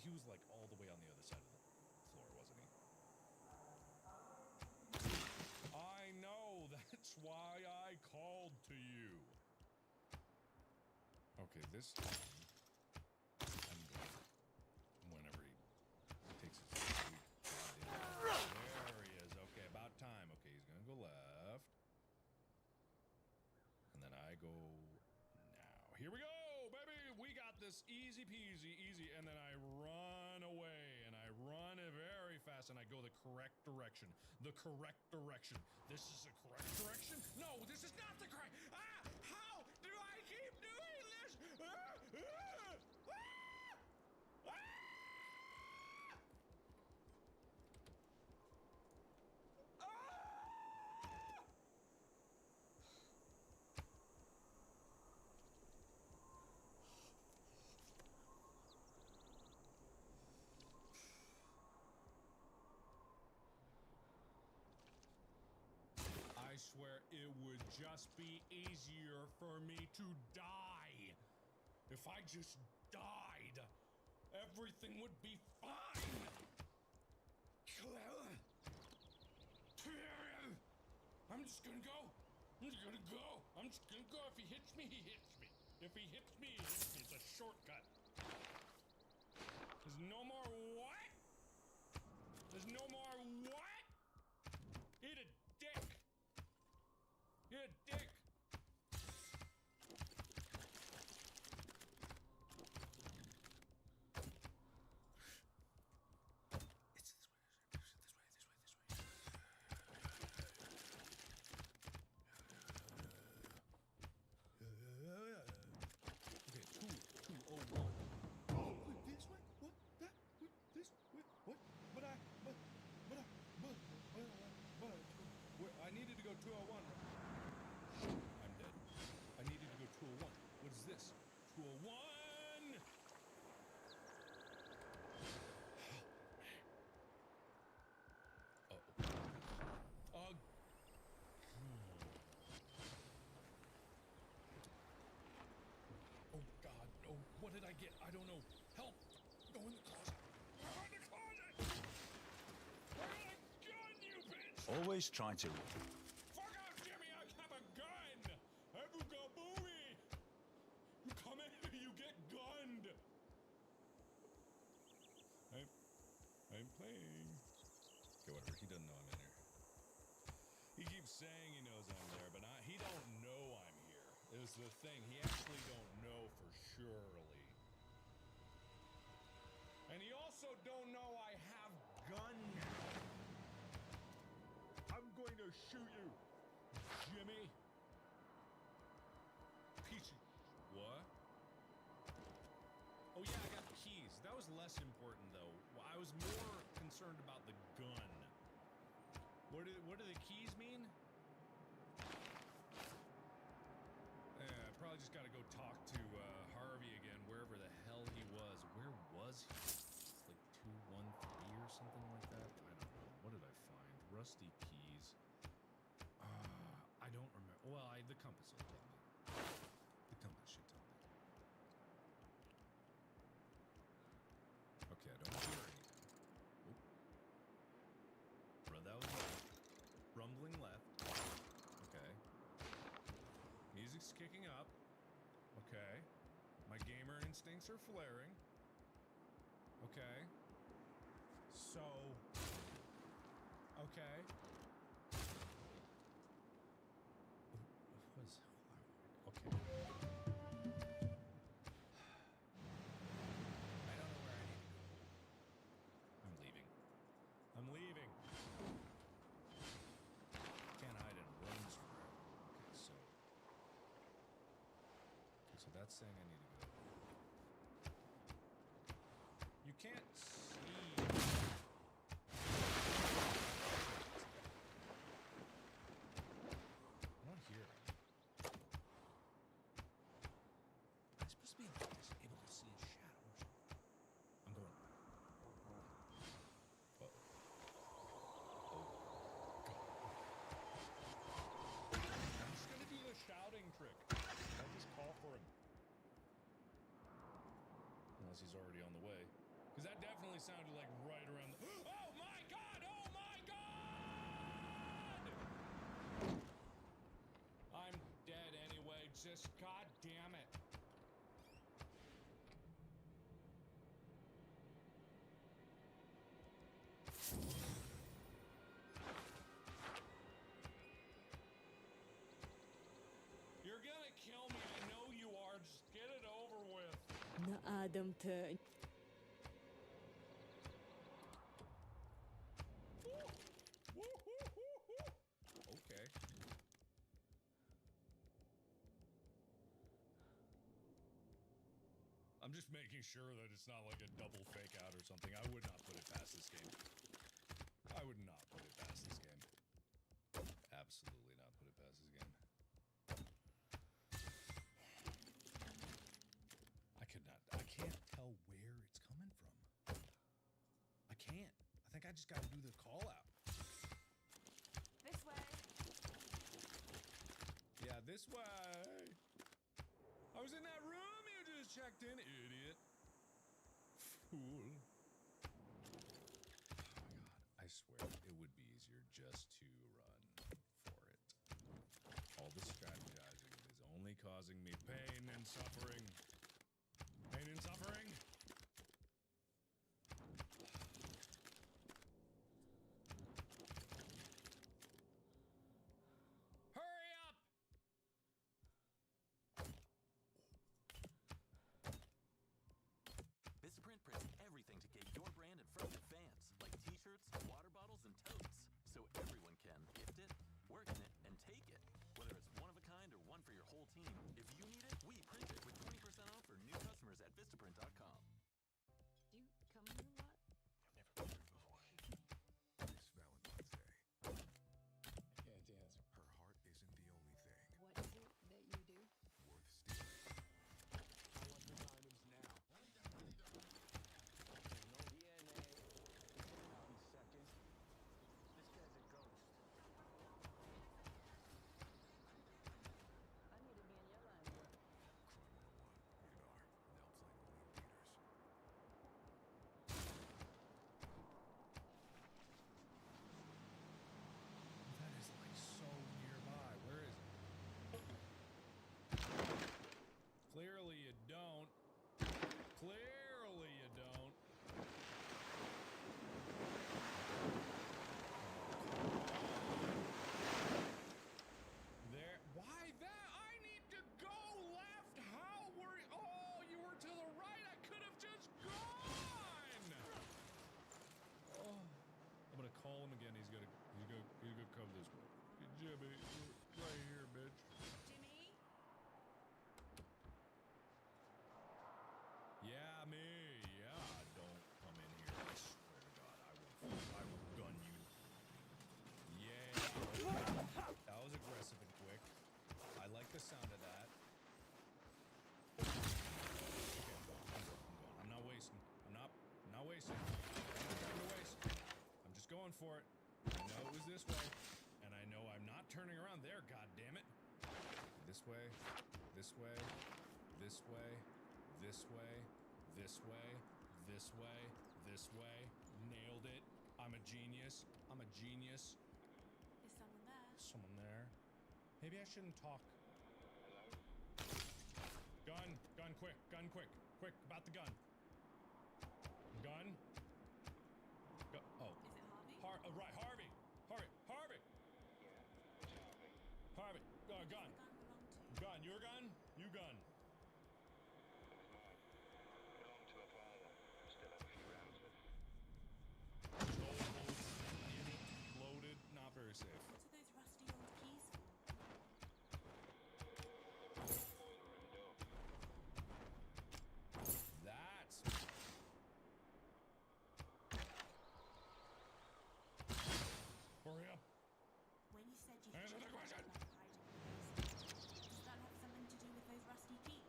He was like all the way on the other side of the floor, wasn't he? I know, that's why I called to you. Okay, this time, I'm going, whenever he takes his sweet time. There he is, okay, about time. Okay, he's gonna go left. And then I go now. Here we go, baby! We got this easy peasy, easy. And then I run away, and I run it very fast, and I go the correct direction. The correct direction. This is the correct direction? No, this is not the correct... Ah! How do I keep doing this? Ah! Ah! Ah! Ah! I swear it would just be easier for me to die. If I just died, everything would be fine. I'm just gonna go. I'm just gonna go. I'm just gonna go. If he hits me, he hits me. If he hits me, he hits me. It's a shortcut. There's no more what? There's no more what? Eat a dick. Eat a dick. I needed to go 201. I'm dead. I needed to go 201. What is this? 201! Uh-oh. Oh, God. Oh, what did I get? I don't know. Help! Go in the closet. Go in the closet! Where are the gun, you bitch? Always try to... Fuck off, Jimmy! I have a gun! Ebuka booey! You come in here, you get gunned! I'm playing. Okay, whatever. He doesn't know I'm in here. He keeps saying he knows I'm there, but he don't know I'm here. Is the thing. He actually don't know for surely. also don't know I have gun now. I'm going to shoot you, Jimmy. Peachy. What? Oh yeah, I got the keys. That was less important though. I was more concerned about the gun. What do the keys mean? I probably just gotta go talk to Harvey again, wherever the hell he was. Where was he? Like 213 or something like that? I don't know. What did I find? Rusty keys. I don't remember. Well, the compass will tell me. The compass should tell me. Okay, I don't hear anything. Oh. Bro, that was rumbling left. Okay. Music's kicking up. Okay. My gamer instincts are flaring. Okay. So. Okay. Was. Okay. I don't know where I need to go. I'm leaving. I'm leaving. Can't hide in rooms forever. Okay, so. So that's saying I need to go. You can't see. I'm not here. I'm supposed to be able to see a shadow or something. I'm going. Uh-oh. I'm just gonna do the shouting trick. I'll just call for him. Unless he's already on the way. Because that definitely sounded like right around the... Oh my god! Oh my god! I'm dead anyway. Just god damn it. You're gonna kill me. I know you are. Just get it over with. Na-Adam turn. Okay. I'm just making sure that it's not like a double fake out or something. I would not put it past this game. I would not put it past this game. Absolutely not put it past this game. I can't tell where it's coming from. I can't. I think I just gotta do the call out. This way. Yeah, this way. I was in that room you just checked in, idiot. Fool. Oh my god, I swear it would be easier just to run for it. All the strategizing is only causing me pain and suffering. Pain and suffering. Hurry up! Vistaprint prints everything to get your brand in front of your fans, like t-shirts, water bottles, and totes. So everyone can gift it, work in it, and take it. Whether it's one of a kind or one for your whole team. If you need it, we print it with 20% off for new customers at Vistaprint.com. Right here, bitch. Jimmy? Yeah, me. Yeah, don't come in here. I swear to God, I will gun you. Yeah. That was aggressive and quick. I like the sound of that. Okay, I'm going. I'm not wasting. I'm not wasting. I'm not trying to waste. I'm just going for it. I know it was this way, and I know I'm not turning around there. God damn it! This way, this way, this way, this way, this way, this way, this way. Nailed it. I'm a genius. I'm a genius. Is someone there? Someone there. Maybe I shouldn't talk. Gun, quick, quick, about the gun. Gun. Oh. Is it Harvey? Right, Harvey. Harvey, gun. Gun belong to? Gun, your gun? You gun. Belonged to my father. Still have a few rounds with. Loaded, not very safe. What are those rusty old keys for? That's. Hurry up. When you said you Answer the question. about hiding in the basement, does that have something to do with those rusty keys?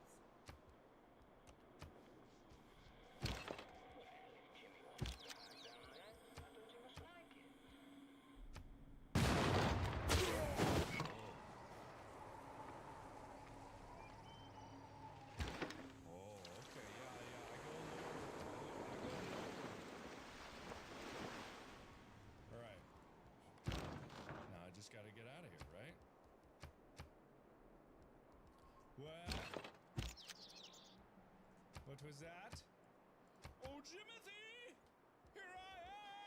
Jimmy wants to hide down there. I thought he must like it. Oh, okay, yeah, I go All right. Now I just gotta get out of here, right? Well, what was that? Oh, Jimothy! Here I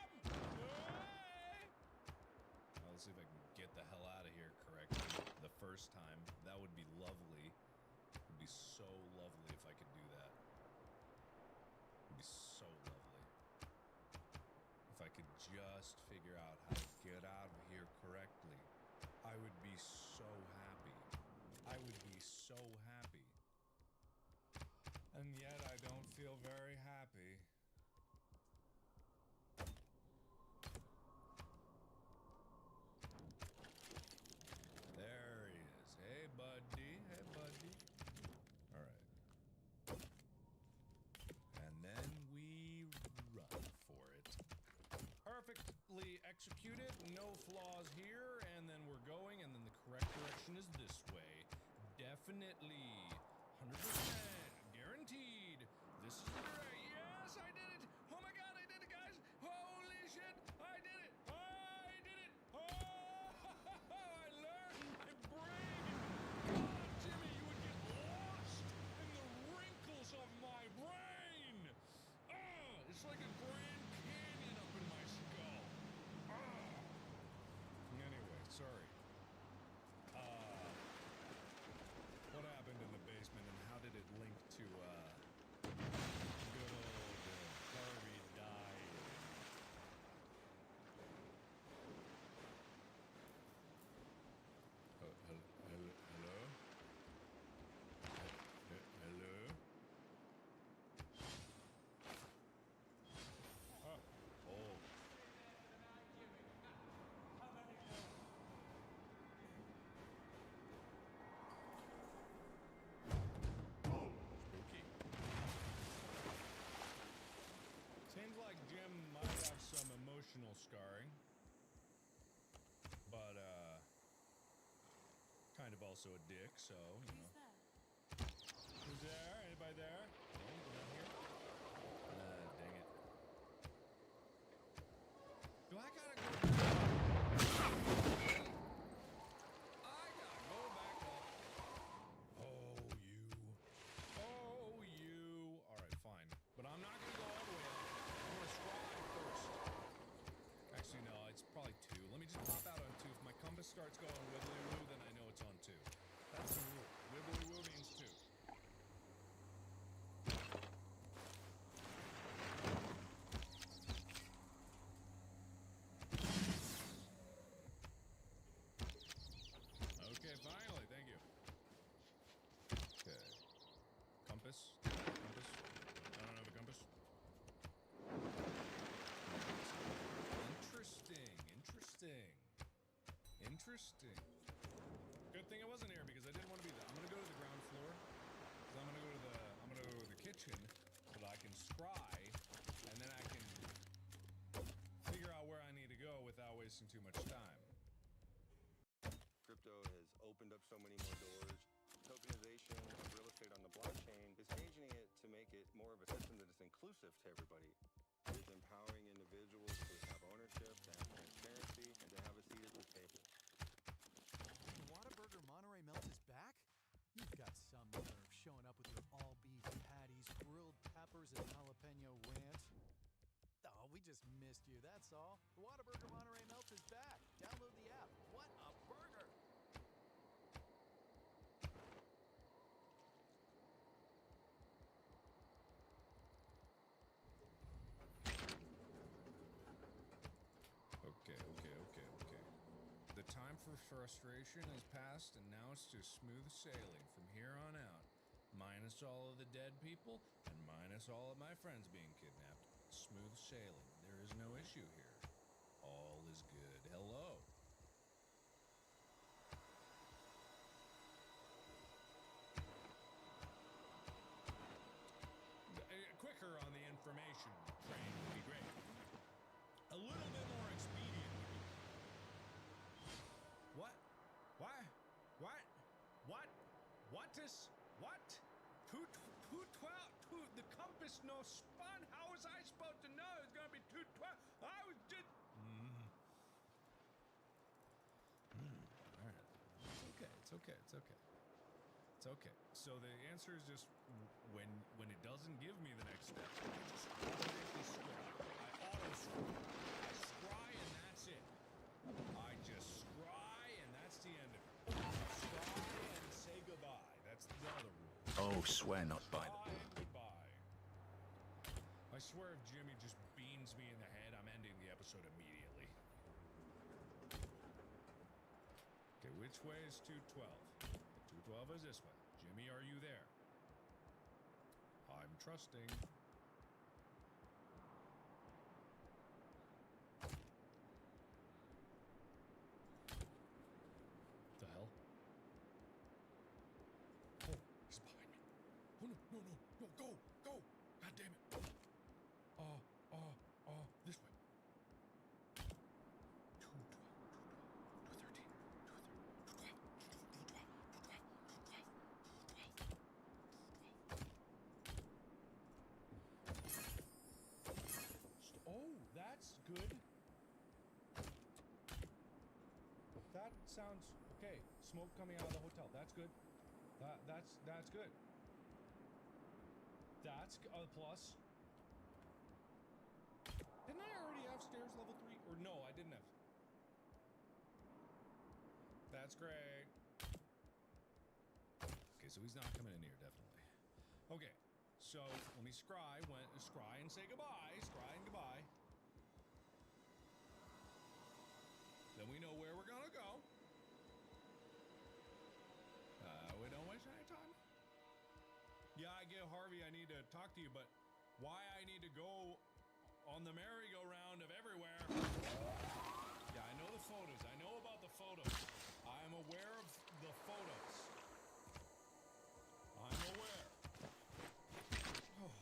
am! Hey! Now, let's see if I can get the hell out of here correctly the first time. That would be lovely. It would be so lovely if I could do that. It would be so lovely. If I could just figure out how to get out of here correctly, I would be so happy. I would be so happy. And yet I don't feel very happy. There he is. Hey, buddy. Hey, buddy. All right. And then we run for it. Perfectly executed. No flaws here. And then we're going. And then the correct direction is this way. Definitely. 100%. Guaranteed. This is the right. Yes, I did it. Oh my God, I did it, guys. Holy shit. I did it. I did it. Oh, I learned my brain. God, Jimmy, you would get lost in the wrinkles of my brain. It's like a Grand Canyon up in my skull. Anyway, sorry. What happened in the basement and how did it link to good old Harvey dying? Hello? Hello? Oh. Spooky. Seems like Jim might have some emotional scarring. But, kind of also a dick, so, you know. Who's there? Anybody there? No, not here? Dang it. Do I gotta go back? I gotta go back up. Oh, you. Alright, fine. But I'm not gonna go all the way up. I'm gonna strive first. Actually, no, it's probably 2. Let me just pop out on 2. If my compass starts going wibbly-woo, then I know it's on 2. That's the rule. Wibbly-woo means 2. Interesting. Good thing I wasn't here because I didn't want to be there. I'm gonna go to the ground floor. So I'm gonna go to the kitchen so that I can scry, and then I can figure out where I need to go without wasting too much time. Crypto has opened up so many more doors. Tokenization of real estate on the blockchain is changing it to make it more of a system that is inclusive to everybody. It is empowering individuals to have ownership, to have transparency, and to have a seat at the table. The Whataburger Monterey Melt is back? You've got some nerve showing up with your all-beef patties, grilled peppers, and jalapeno ranch. Oh, we just missed you, that's all. The Whataburger Monterey Melt is back. Download the app. What a burger! Okay. The time for frustration has passed, and now it's just smooth sailing from here on out. Minus all of the dead people, and minus all of my friends being kidnapped. Smooth sailing. There is no issue here. All is good. Hello. Quicker on the information train would be great. A little bit more expedient would be. What? Why? What? What? What is? What? The compass no spun. How was I supposed to know it's gonna be 212? I was just. All right. It's okay. So the answer is just when it doesn't give me the next step, I just automatically scry. I auto scry. I scry and that's it. I just scry and that's the end of it. Scry and say goodbye. That's the other rule. Oh, swear not by the Scry and goodbye. I swear if Jimmy just beans me in the head, I'm ending the episode immediately. Okay, which way is 212? 212 is this way. Jimmy, are you there? I'm trusting. The hell? Oh, he's behind me. Oh, no, go! God damn it. This way. 212. Oh, that's good. That sounds okay. Smoke coming out of the hotel. That's good. That's good. That's a plus. Didn't I already have stairs level 3? Or no, I didn't have. That's great. Okay, so he's not coming in here, definitely. Okay, so let me scry and say goodbye. Scry and goodbye. Then we know where we're gonna go. We don't waste any time. Yeah, I get Harvey, I need to talk to you, but why I need to go on the merry-go-round of everywhere? Yeah, I know the photos. I know about the photos. I am aware of the photos. I'm aware. Oh.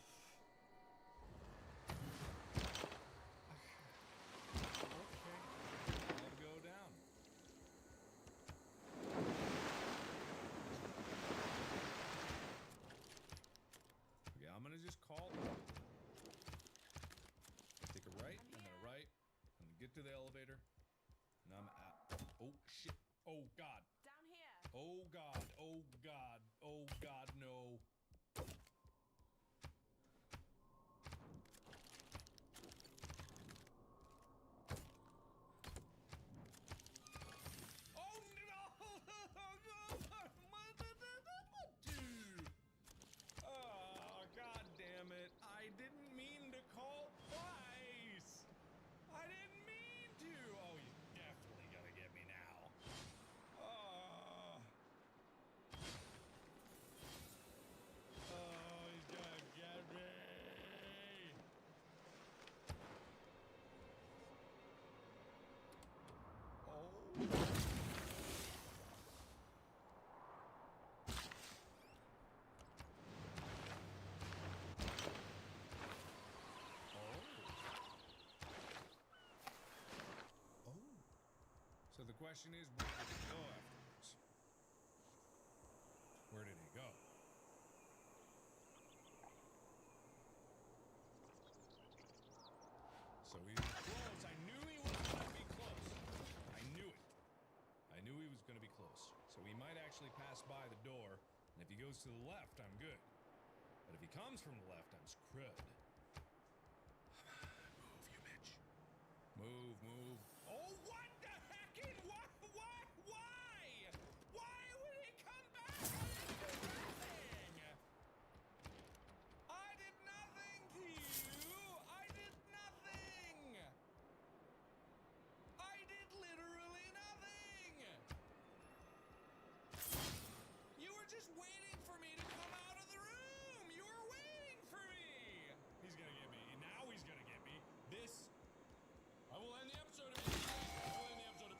Okay, I'll go down. Okay, I'm gonna just call. Take a right, and then a right. I'm gonna get to the elevator, and I'm at. Oh shit! Oh god! Down here. Oh god! Oh god! Oh god! No! Oh no! Oh god damn it! I didn't mean to call twice. I didn't mean to. Oh, he's definitely gonna get me now. Oh. question is, where did he go afterwards? Where did he go? So he was close. I knew he was going to be close. I knew it. I knew he was going to be close. So he might actually pass by the door, and if he goes to the left, I'm good. But if he comes from the left, I'm screwed. Move, you bitch. Move, move. Oh, what the heckin'? What? Why? Why would he come back? I did nothing! I did nothing to you! I did nothing! I did literally nothing! You were just waiting for me to come out of the room! You were waiting for me! He's gonna get me. Now he's gonna get me. This... I will end the episode of it. I will end the episode of...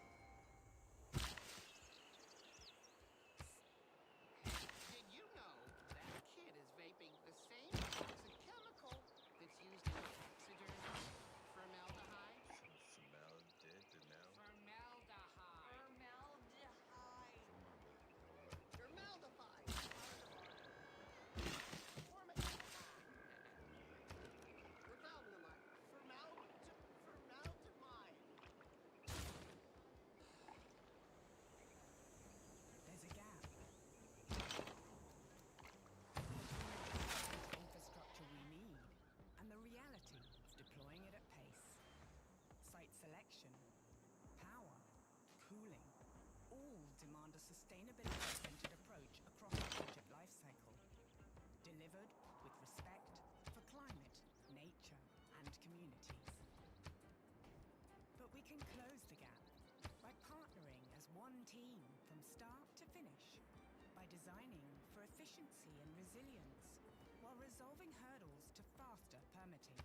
Did you know that kid is vaping the same toxic chemical that's used in taxidermy? Formaldehyde? Formaldehyde. There's a gap. The infrastructure we need and the reality of deploying it at pace. Site selection, power, cooling, all demand a sustainability-centered approach across the project lifecycle. Delivered with respect for climate, nature, and communities. But we can close the gap by partnering as one team from start to finish, by designing for efficiency and resilience, while resolving hurdles to faster permitting,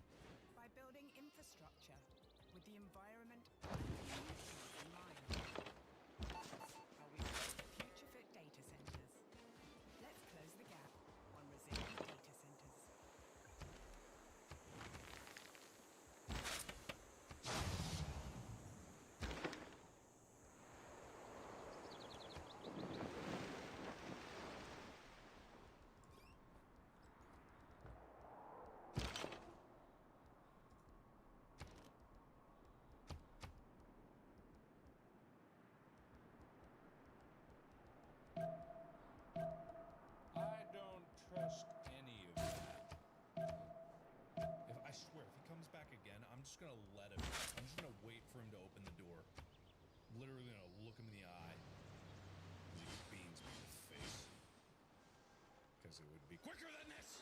by building infrastructure with the environment and communities in mind. That's how we build future-fit data centers. Let's close the gap on resilient data centers. I don't trust any of that. I swear, if he comes back again, I'm just gonna let him. I'm just gonna wait for him to open the door. Literally gonna look him in the eye. He beans me in the face. Because it would be quicker than this!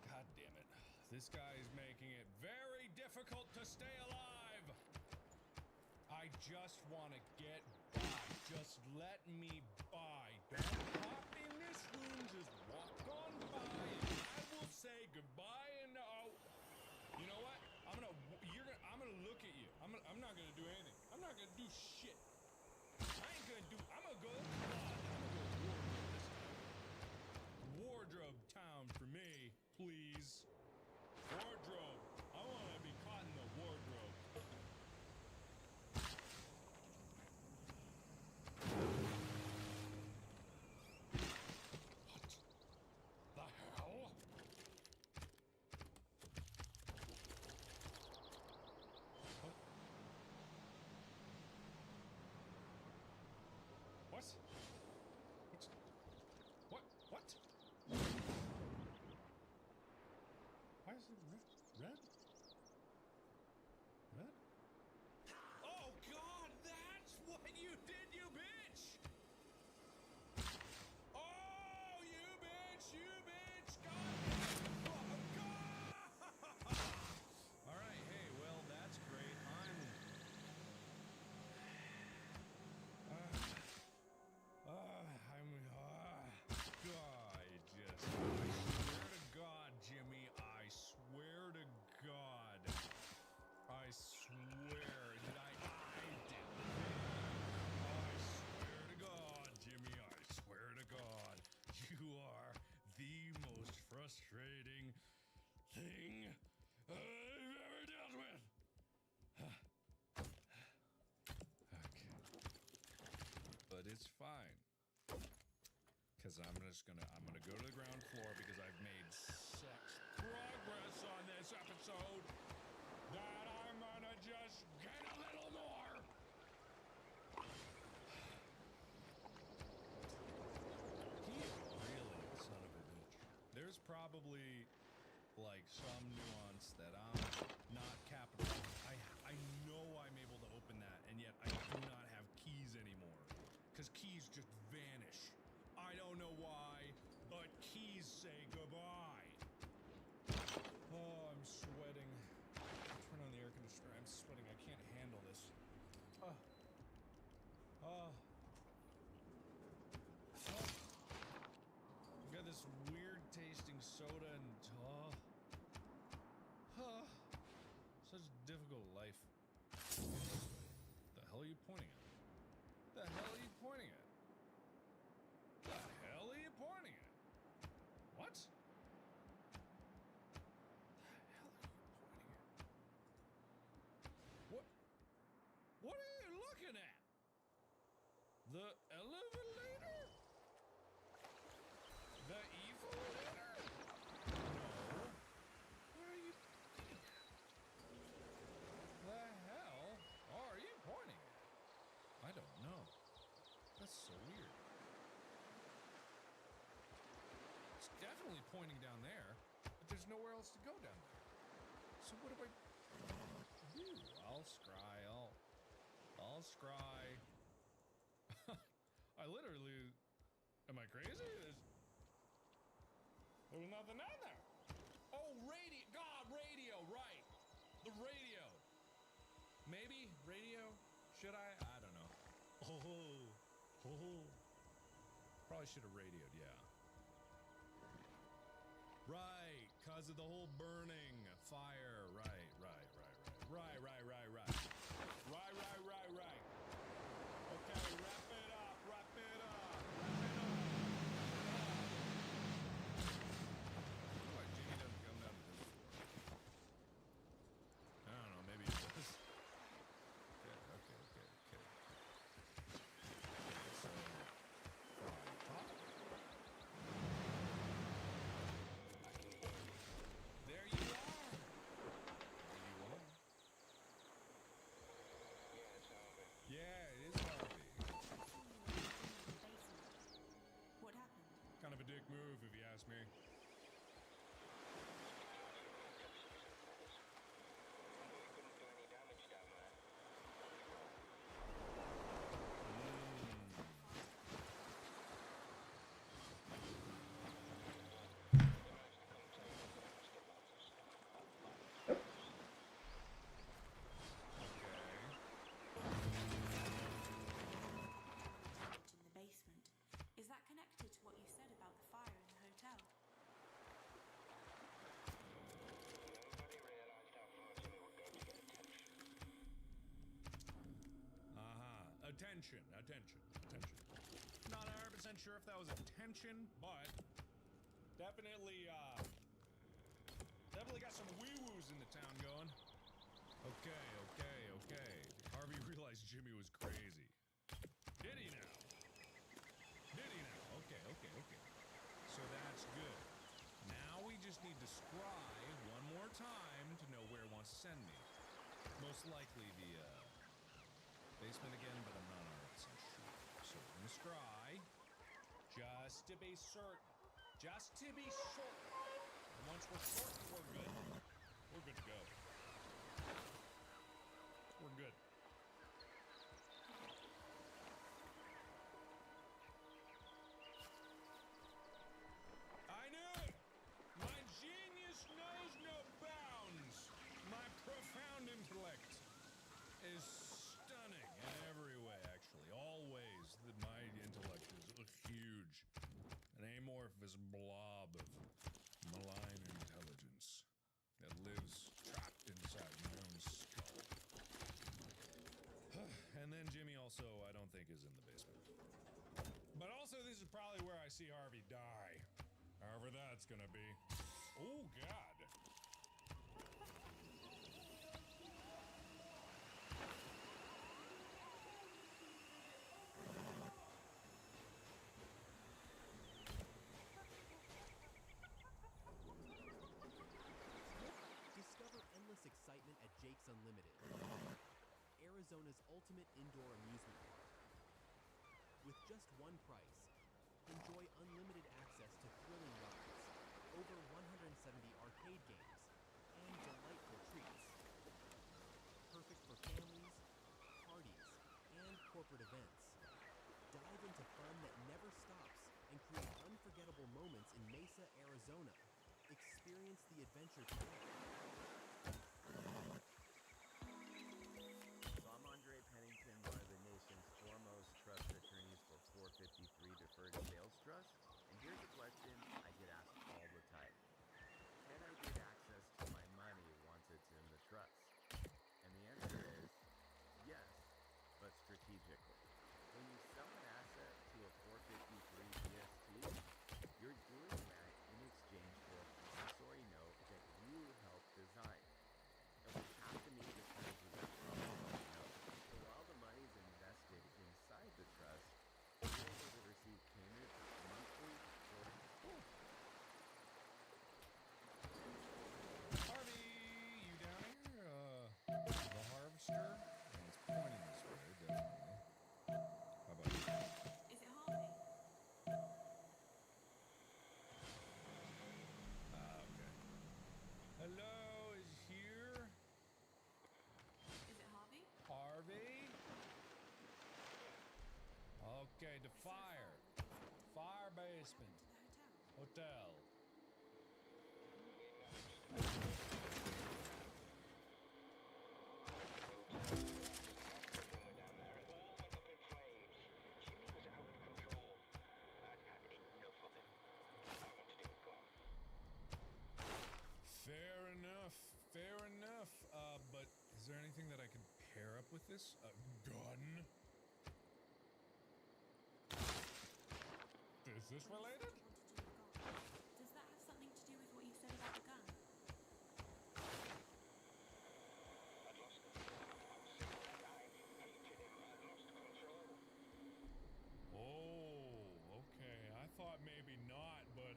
God damn it. This guy is making it very difficult to stay alive. I just want to get by. Just let me by. Don't pop in this room. Just walk on by and I will say goodbye and you know what? I'm gonna look at you. I'm not gonna do anything. I'm not gonna do shit. I'm gonna go wardrobe town for me, please. Wardrobe. I want to be caught in the wardrobe. What the hell? What? What? What? Why is it red? Red? Red? Oh God, that's what you did, you bitch! Oh, you bitch, you bitch! It's fine. Because I'm gonna go to the ground floor because I've made such progress on this episode that I'm gonna just get a little more. He is really a son of a bitch. There's probably like some nuance that I'm not capitalizing. I know I'm able to open that, and yet I do not have keys anymore. Because keys just vanish. I don't know why, but keys say goodbye. Oh, I'm sweating. Turn on the air conditioner. I'm sweating. I can't handle this. Oh. Oh. Oh. I've got this weird tasting soda and such a difficult life. The hell are you pointing at? The hell are you pointing at? The hell are you pointing at? What? The hell are you pointing at? What? What are you looking at? The elevator? The evil-lator? No. What are you pointing at? The hell are you pointing at? I don't know. That's so weird. It's definitely pointing down there, but there's nowhere else to go down there. So what do I do? I'll scry. I'll scry. I literally... Am I crazy? There's nothing down there. Oh, radio. God, radio. Right. The radio. Maybe radio. Should I? I don't know. Probably should have radioed, yeah. Right, cause of the whole burning fire. Right. Okay, wrap it up. Why Jimmy doesn't come down to this floor? I don't know, maybe he does. Okay. So, top. There you are. Yeah, it is Harvey. What happened? Kind of a dick move, if you ask me. In the basement. Is that connected to what you said about the fire in the hotel? Attention. Not 100% sure if that was attention, but definitely got some wee-woos in the town going. Okay. Harvey realized Jimmy was crazy. Did he now? Okay. So that's good. Now we just need to scry one more time to know where it wants to send me. Most likely the basement again, but I'm not 100% sure. So we're gonna scry just to be certain. And once we're certain, we're good. We're good to go. We're good. I knew it! My genius knows no bounds. My profound intellect is stunning in every way, actually. All ways that my intellect is huge. An amorphous blob of malign intelligence that lives trapped inside my own skull. And then Jimmy also, I don't think, is in the basement. But also, this is probably where I see Harvey die. However that's gonna be. Oh, God. just one price. Enjoy unlimited access to thrilling rides, over 170 arcade games, and delightful treats. Perfect for families, parties, and corporate events. Dive into fun that never stops and create unforgettable moments in Mesa, Arizona. Experience the adventure today. So I'm Andre Pennington, one of the nation's foremost trust attorneys for 453 Deferred Sales Trust. And here's a question I get asked all the time. Can I get access to my money once it's in the trust? And the answer is yes, but strategically. When you sell an asset to a 453 DST, you're doing that in exchange for a promissory note that you helped design. And we have to meet the terms of that promissory note. So while the money is invested inside the trust, you're able to receive payments monthly or Harvey, you down here? The harvester? And it's pointing this way, definitely. How about you? Is it Harvey? Okay. Hello, is here? Is it Harvey? Harvey? Okay, to fire. Fire basement. Hotel. Fair enough. Fair enough. But is there anything that I can pair up with this? A gun? Is this related? Does that have something to do with what you said about the gun? Oh, okay. I thought maybe not, but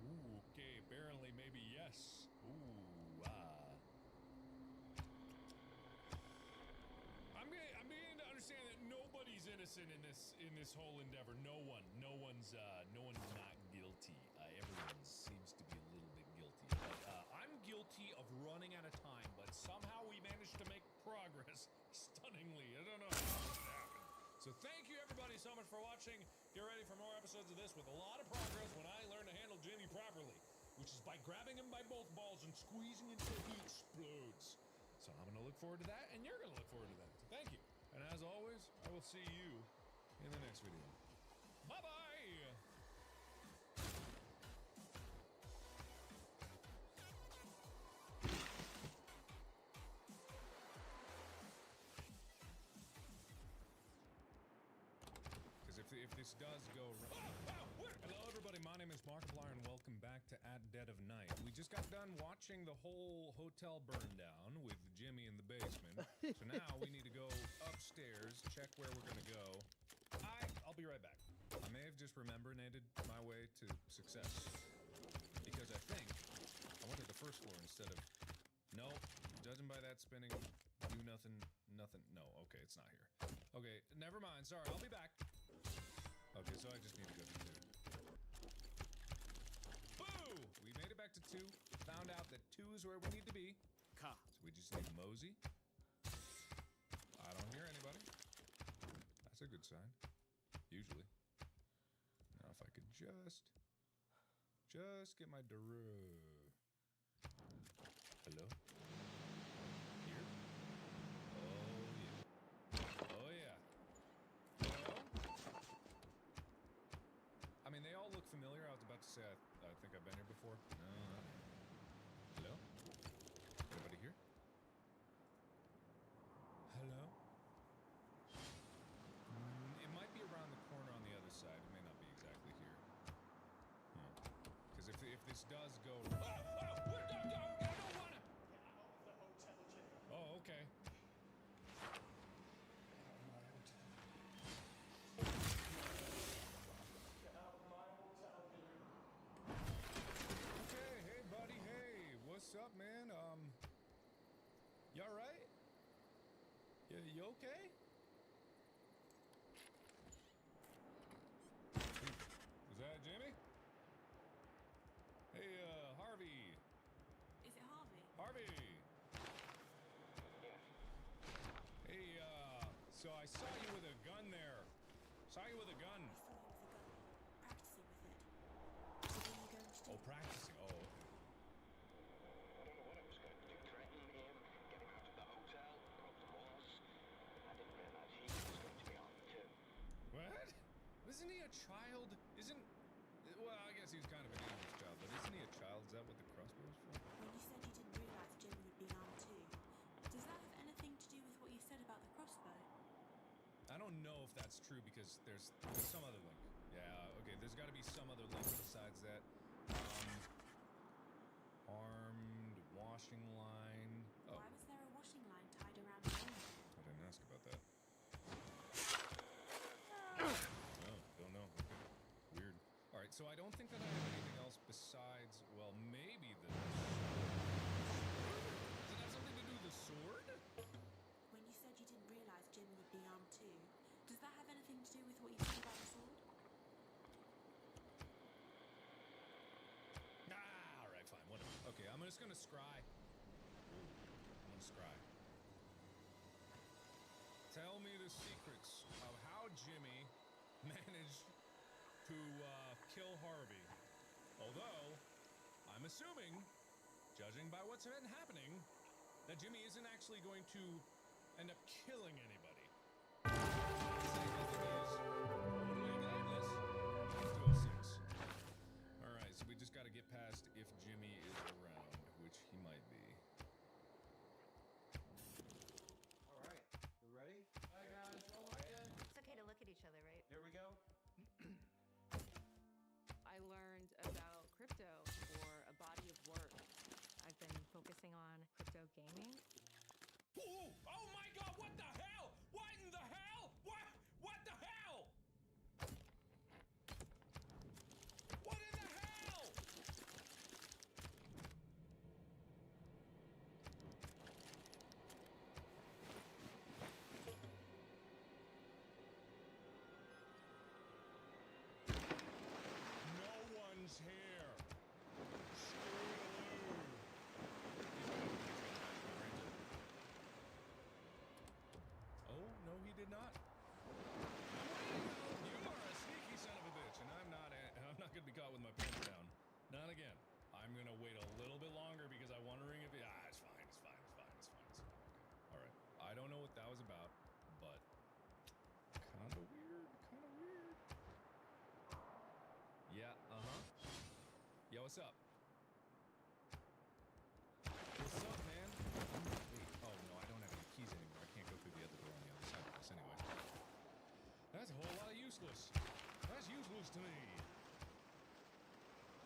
ooh, okay. Apparently, maybe yes. Ooh, I'm beginning to understand that nobody's innocent in this whole endeavor. No one's not guilty. Everyone seems to be a little bit guilty. But, I'm guilty of running out of time, but somehow we managed to make progress stunningly. I don't know how that happened. So thank you everybody so much for watching. Get ready for more episodes of this with a lot of progress when I learn to handle Jimmy properly, which is by grabbing him by both balls and squeezing until he explodes. So I'm going to look forward to that, and you're going to look forward to that. So thank you. And as always, I will see you in the next video. Bye-bye! Because if this does go Hello everybody, my name is Markiplier and welcome back to At Dead of Night. We just got done watching the whole hotel burn down with Jimmy in the basement. So now we need to go upstairs, check where we're gonna go. I'll be right back. I may have just remembrated my way to success. Because I think I went to the first floor instead of... No, judging by that spinning, do nothing. No, okay, it's not here. Okay, never mind, sorry, I'll be back. Okay, so I just need to go to 2. Boo! We made it back to 2. Found out that 2 is where we need to be. Cops. So we just need Mosey. I don't hear anybody. That's a good sign. Usually. Now if I could just get my Hello? Here? Oh yeah. Hello? I mean, they all look familiar. I was about to say, I think I've been here before. No, not here. Hello? Anybody here? Hello? It might be around the corner on the other side. It may not be exactly here. Because if this does go... I don't wanna... Oh, okay. Okay, hey buddy, hey, what's up, man? You alright? You okay? Isn't he a child? Well, I guess he's kind of a dangerous child, but isn't he a child? Is that what the crossbow is for? When you said you didn't realize Jimmy would be armed too, does that have anything to do with what you said about the crossbow? I don't know if that's true because there's some other link. Yeah, okay, there's got to be some other link besides that. Armed washing line. Oh, Why was there a washing line tied around your arm? I didn't ask about that. No, don't know. Okay, weird. All right, so I don't think that I have anything else besides, well, maybe the. Does it have something to do with the sword? When you said you didn't realize Jimmy would be armed too, does that have anything to do with what you said about the sword? All right, fine, whatever. Okay, I'm just gonna scry. I'm gonna scry. Tell me the secrets of how Jimmy managed to kill Harvey. Although, I'm assuming, judging by what's been happening, that Jimmy isn't actually going to end up killing anybody. Alright, so we just gotta get past if Jimmy is around, which he might be. Alright, you ready? Hi guys, all again. It's okay to look at each other, right? Here we go. I learned about crypto for a body of work. I've been focusing on crypto gaming. Ooh, oh my god, what the hell? What in the hell? What the hell? What in the hell? No one's here. Screw. Oh, no, he did not. You are a sneaky son of a bitch, and I'm not gonna be caught with my pants down. Not again. I'm gonna wait a little bit longer because I'm wondering if it's fine. It's fine. Okay. All right. I don't know what that was about, but kind of weird. Yeah. Yeah. What's up? What's up, man? Wait. Oh no, I don't have any keys anymore. I can't go through the other door on the other side of this anyway. That's a whole lot of useless. That's useless to me.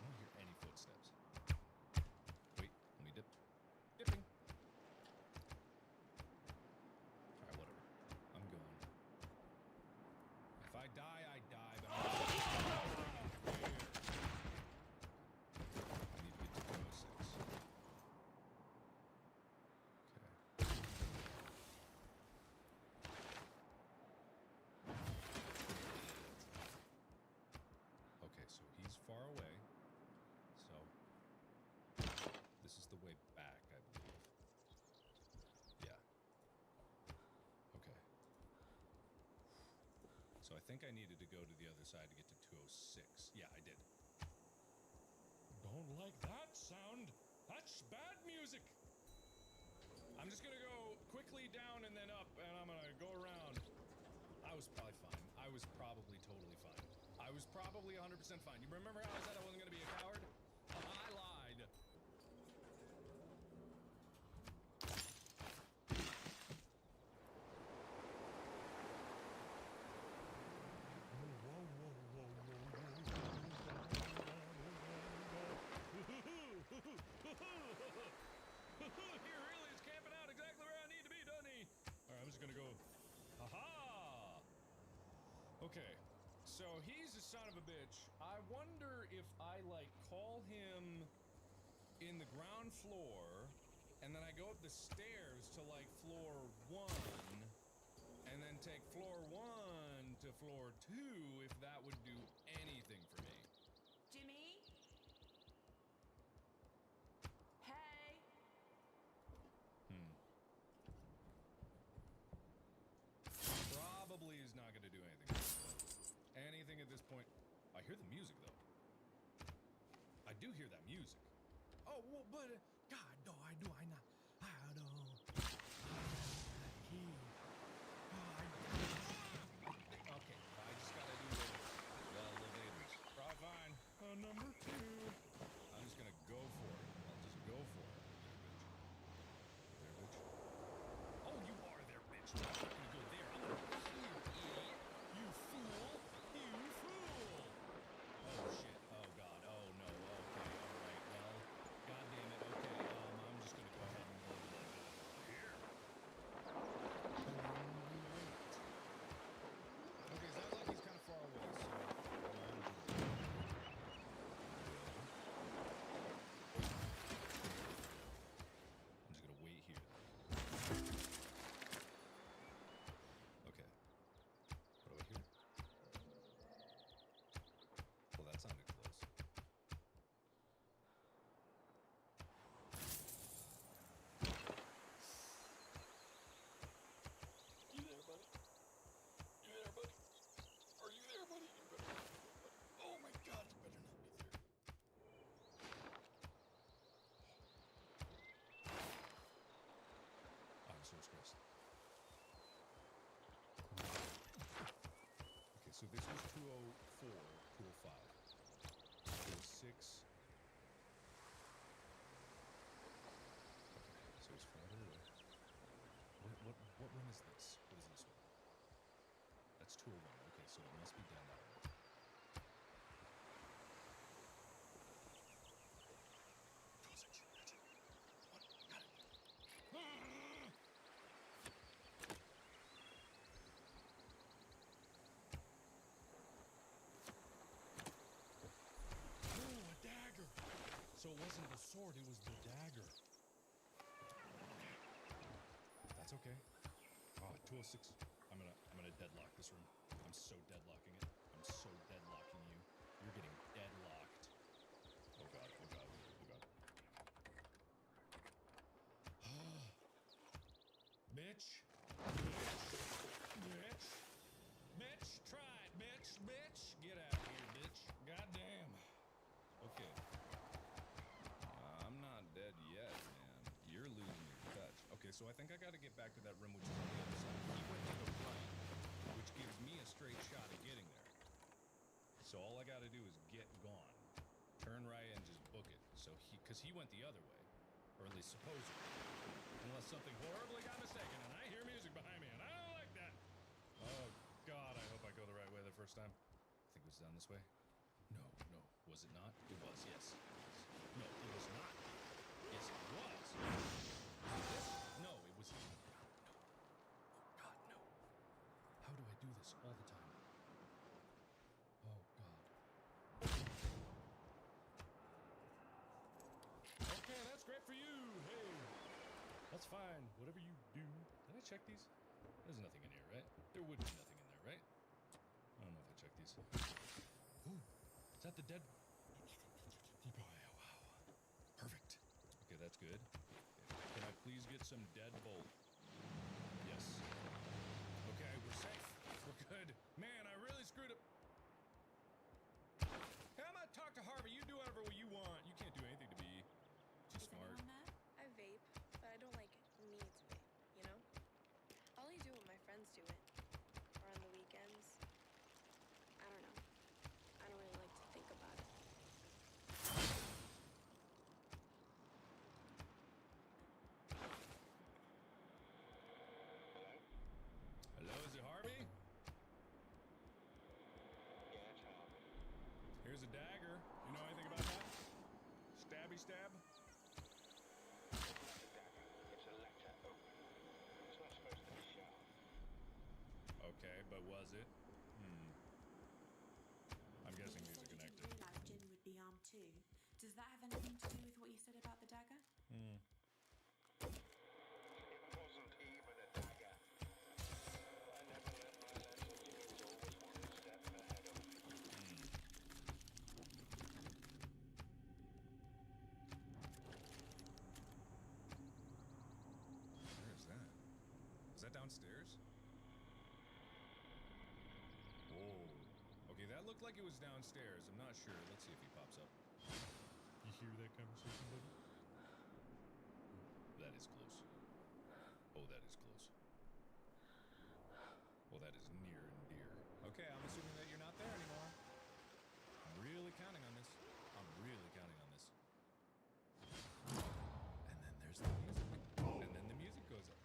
I don't hear any footsteps. Wait, let me dip. Dipping. Alright, whatever. I'm going. If I die, I die, but I'm not here. I need to get to 206. Okay, so he's far away. So this is the way back, I believe. Yeah. Okay. So I think I needed to go to the other side to get to 206. Yeah, I did. Don't like that sound. That's bad music. I'm just gonna go quickly down and then up, and I'm gonna go around. I was probably fine. I was probably totally fine. I was probably 100% fine. You remember how I said I wasn't gonna be a coward? I lied. He really is camping out exactly where I need to be, doesn't he? All right, I'm just gonna go. Aha! Okay, so he's a son of a bitch. I wonder if I call him in the ground floor, and then I go up the stairs to floor 1, and then take floor 1 to floor 2, if that would do anything for me. Jimmy? Hey? Probably is not going to do anything. Anything at this point. I hear the music, though. I do hear that music. Oh, well, but God, no, I do. I not. I don't. Key. Okay, I just gotta do the for it. It was the dagger. That's okay. Oh, 206. I'm gonna deadlock this room. I'm so deadlocking it. I'm so deadlocking you. You're getting deadlocked. Oh god, oh god, oh god. Bitch. Bitch. Bitch. Try it, bitch. Bitch. Get out of here, bitch. Goddamn. Okay. I'm not dead yet, man. You're losing your touch. Okay, so I think I gotta get back to that room which is on the other side. He went to the right, which gives me a straight shot at getting there. So all I gotta do is get gone. Turn right and just book it. So because he went the other way. Or at least supposedly. Unless something horribly got mistaken and I hear music behind me and I don't like that. Oh god, I hope I go the right way the first time. I think it was down this way. No, no. Was it not? It was, yes. No, it was not. Yes, it was. This? No, it was. No. Oh god, no. How do I do this all the time? Oh god. Okay, that's great for you. Hey. That's fine. Whatever you do. Did I check these? There's nothing in here, right? There would be nothing in there, right? I don't know if I checked these. Ooh. Is that the dead? Oh, wow. Perfect. Okay, that's good. Okay. Can I please get some deadbolt? Yes. Okay, we're safe. We're good. Man, I really screwed up. Hey, I'm gonna talk to Harvey. You do whatever you want. You can't do anything to me. Too smart. I vape, but I don't like need to vape, you know? I'll only do it when my friends do it. Or on the weekends. I don't know. I don't really like to think about it. Hello, is it Harvey? Yeah, it's Harvey. Here's a dagger. You know anything about that? Stabby stab? It's a letter opener. It's not supposed to be sharp. Okay, but was it? I'm guessing these are You connected. didn't realize Jimmy would be armed too. Does that have anything to do with what you said about the dagger? It wasn't even a dagger. I never learned my lesson. Jimmy's always one step ahead of me. Where is that? Is that downstairs? Whoa. Okay, that looked like it was downstairs. I'm not sure. Let's see if he pops up. You hear that conversation, buddy? That is close. Oh, that is close. Well, that is near and dear. Okay, I'm assuming that you're not there anymore. I'm really counting on this. I'm really counting on this. And then there's the music. And then the music goes up.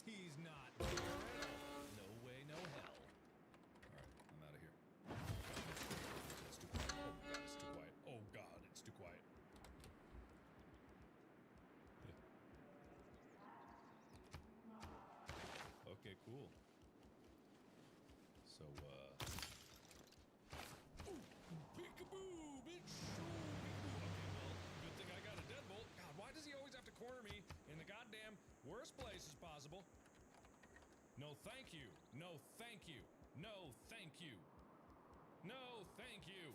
He's not there. No way, no hell. Alright, I'm out of here. It's too quiet. Oh god, it's too quiet. Okay, cool. So, peekaboo, bitch! Okay, well, good thing I got a deadbolt. God, why does he always have to corner me in the goddamn worst places possible? No, thank you. No, thank you. No, thank you. No, thank you.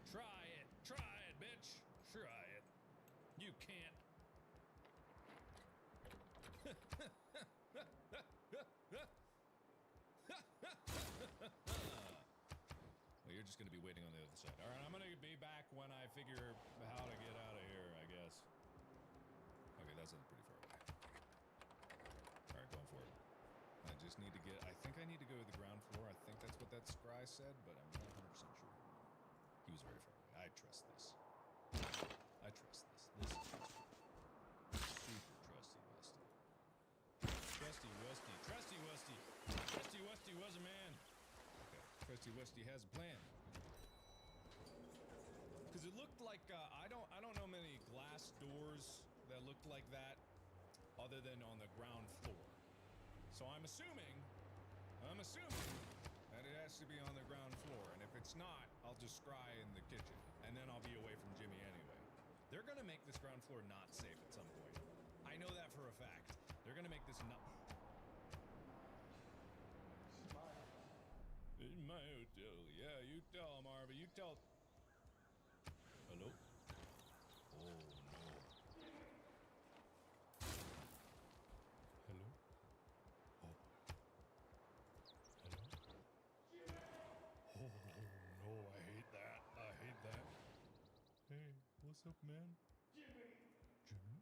Try it. Try it, bitch. Try it. You can't. Well, you're just going to be waiting on the other side. All right, I'm going to be back when I figure how to get out of here, I guess. Okay, that's pretty far away. All right, going for it. I just need to get... I think I need to go to the ground floor. I think that's what that scry said, but I'm not 100% sure. He was very far away. I trust this. I trust this. This is trustworthy. Super trusty Westy. Trusty Westy. Trusty Westy. Trusty Westy was a man. Okay. Trusty Westy has a plan. Because it looked like I don't know many glass doors that looked like that other than on the ground floor. So I'm assuming that but it has to be on the ground floor. And if it's not, I'll just scry in the kitchen. And then I'll be away from Jimmy anyway. They're gonna make this ground floor not safe at some point. I know that for a fact. They're gonna make this not... In my hotel. Yeah, you tell him, Harvey. You tell... Hello? Oh, no. Hello? Oh. Hello? Oh, no, I hate that. I hate that. Hey, what's up, man? Jimmy? Jimmy?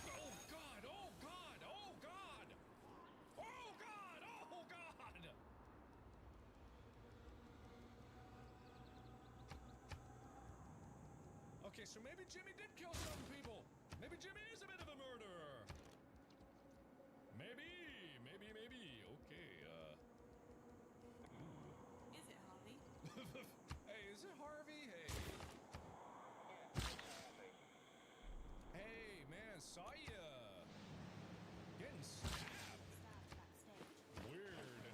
Oh, God! Oh, God! Oh, God! Oh, God! Oh, God! Okay, so maybe Jimmy did kill some people. Maybe Jimmy is a bit of a murderer. Maybe. Okay, Ooh. Is it Harvey? Hey, is it Harvey? Hey. Hey, man, saw ya. Getting stabbed. Weird.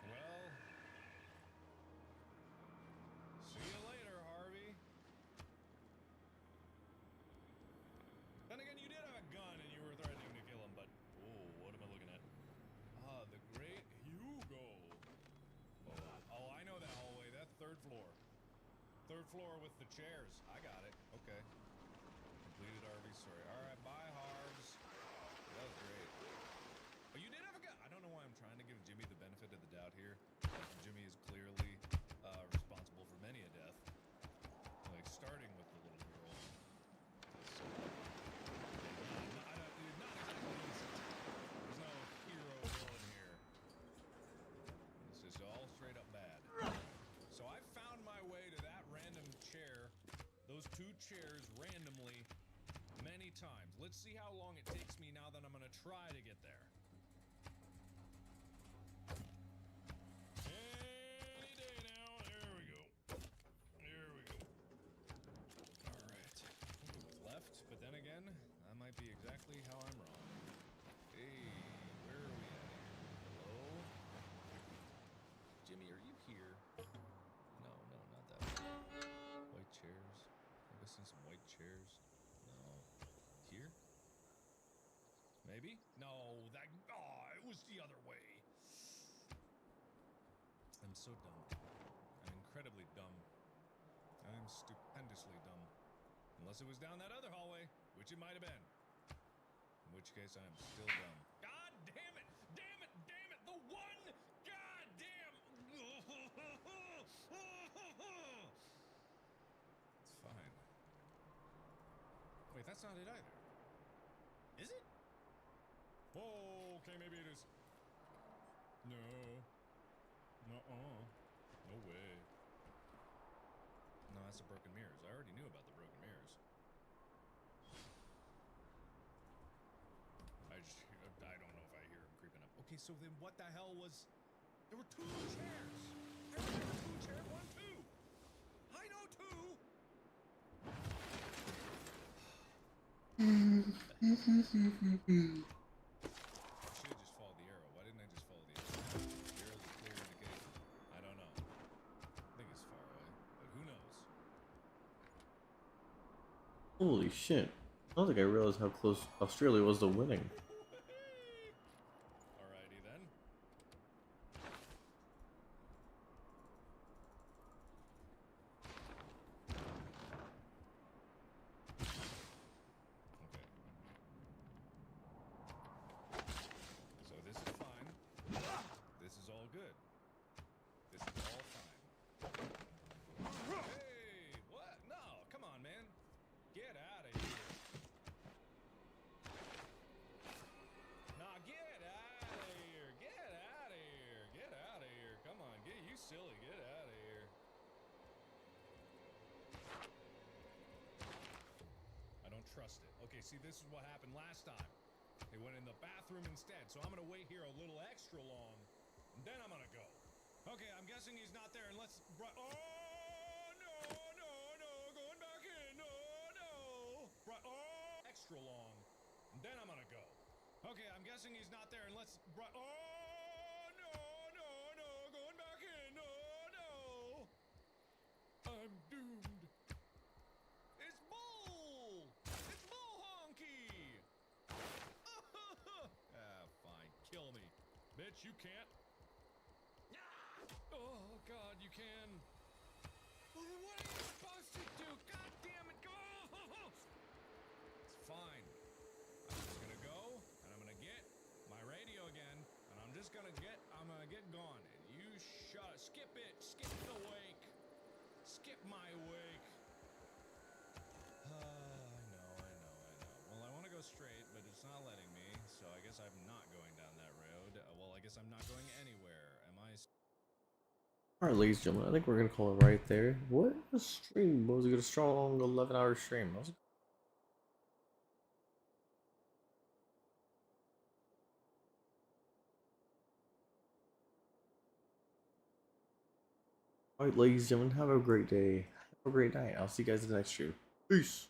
Well, see you later, Harvey. Then again, you did have a gun and you were threatening to kill him, but... Oh, what am I looking at? Ah, the great Hugo. Oh, I know that hallway. That's third floor. Third floor with the chairs. I got it. Okay. Completed Harvey's story. Alright, bye, Harvs. That was great. Oh, you did have a gun. I don't know why I'm trying to give Jimmy the benefit of the doubt here. Jimmy is clearly responsible for many a death. Like, starting with the little girl. So, not exactly innocent. There's no hero villain here. This is all straight up bad. So I found my way to that random chair, those two chairs randomly, many times. Let's see how long it takes me now that I'm gonna try to get there. Any day now. There we go. There we go. Alright. I'll go with left, but then again, that might be exactly how I'm wrong. Hey, where are we at here? Hello? Jimmy, are you here? No, not that one. White chairs. Maybe I see some white chairs. No. Here? Maybe? No, that... Oh, it was the other way. I'm so dumb. I'm incredibly dumb. I am stupendously dumb. Unless it was down that other hallway, which it might have been. In which case, I am still dumb. God damn it! Damn it! Damn it! The one goddamn... It's fine. Wait, that's not it either. Is it? Oh, okay, maybe it is. No. Nuh-uh. No way. No, that's the broken mirrors. I already knew about the broken mirrors. I don't know if I hear him creeping up. Okay, so then what the hell was... There were two chairs! I remember two chairs. One, two! I know two! I should have just followed the arrow. Why didn't I just follow the arrow? The arrow's a clear indication. I don't know. I think it's far away, but who knows? Holy shit. I don't think I realized how close Australia was to winning. Alrighty then. Okay. So this is fine. This is all good. This is all fine. Hey, what? No, come on, man. Get out of here. Nah, get out of here. Get out of here. Get out of here. Come on, get you silly. Get out of here. I don't trust it. Okay, see, this is what happened last time. They went in the bathroom instead, so I'm gonna wait here a little extra long, and then I'm gonna go. Okay, I'm guessing he's not there unless... Oh, no, going back in, no. Extra long, and then I'm gonna go. Okay, I'm guessing he's not there unless... Oh, no, going back in, no. I'm doomed. It's Bull! It's Bull Honky! Ah, fine, kill me. Bitch, you can't. Oh, God, you can. Well, then what are you supposed to do? God damn it, go! It's fine. I'm just gonna go, and I'm gonna get my radio again, and I'm gonna get gone. And you skip the wake. Skip my wake. I know. Well, I want to go straight, but it's not letting me, so I guess I'm not going down that road. Well, I guess I'm not going anywhere. Am I? Alright, ladies and gentlemen, I think we're gonna call it right there. What a stream! Was a good, strong 11-hour stream. Alright, ladies and gentlemen, have a great day. Have a great night. I'll see you guys in the next stream. Peace!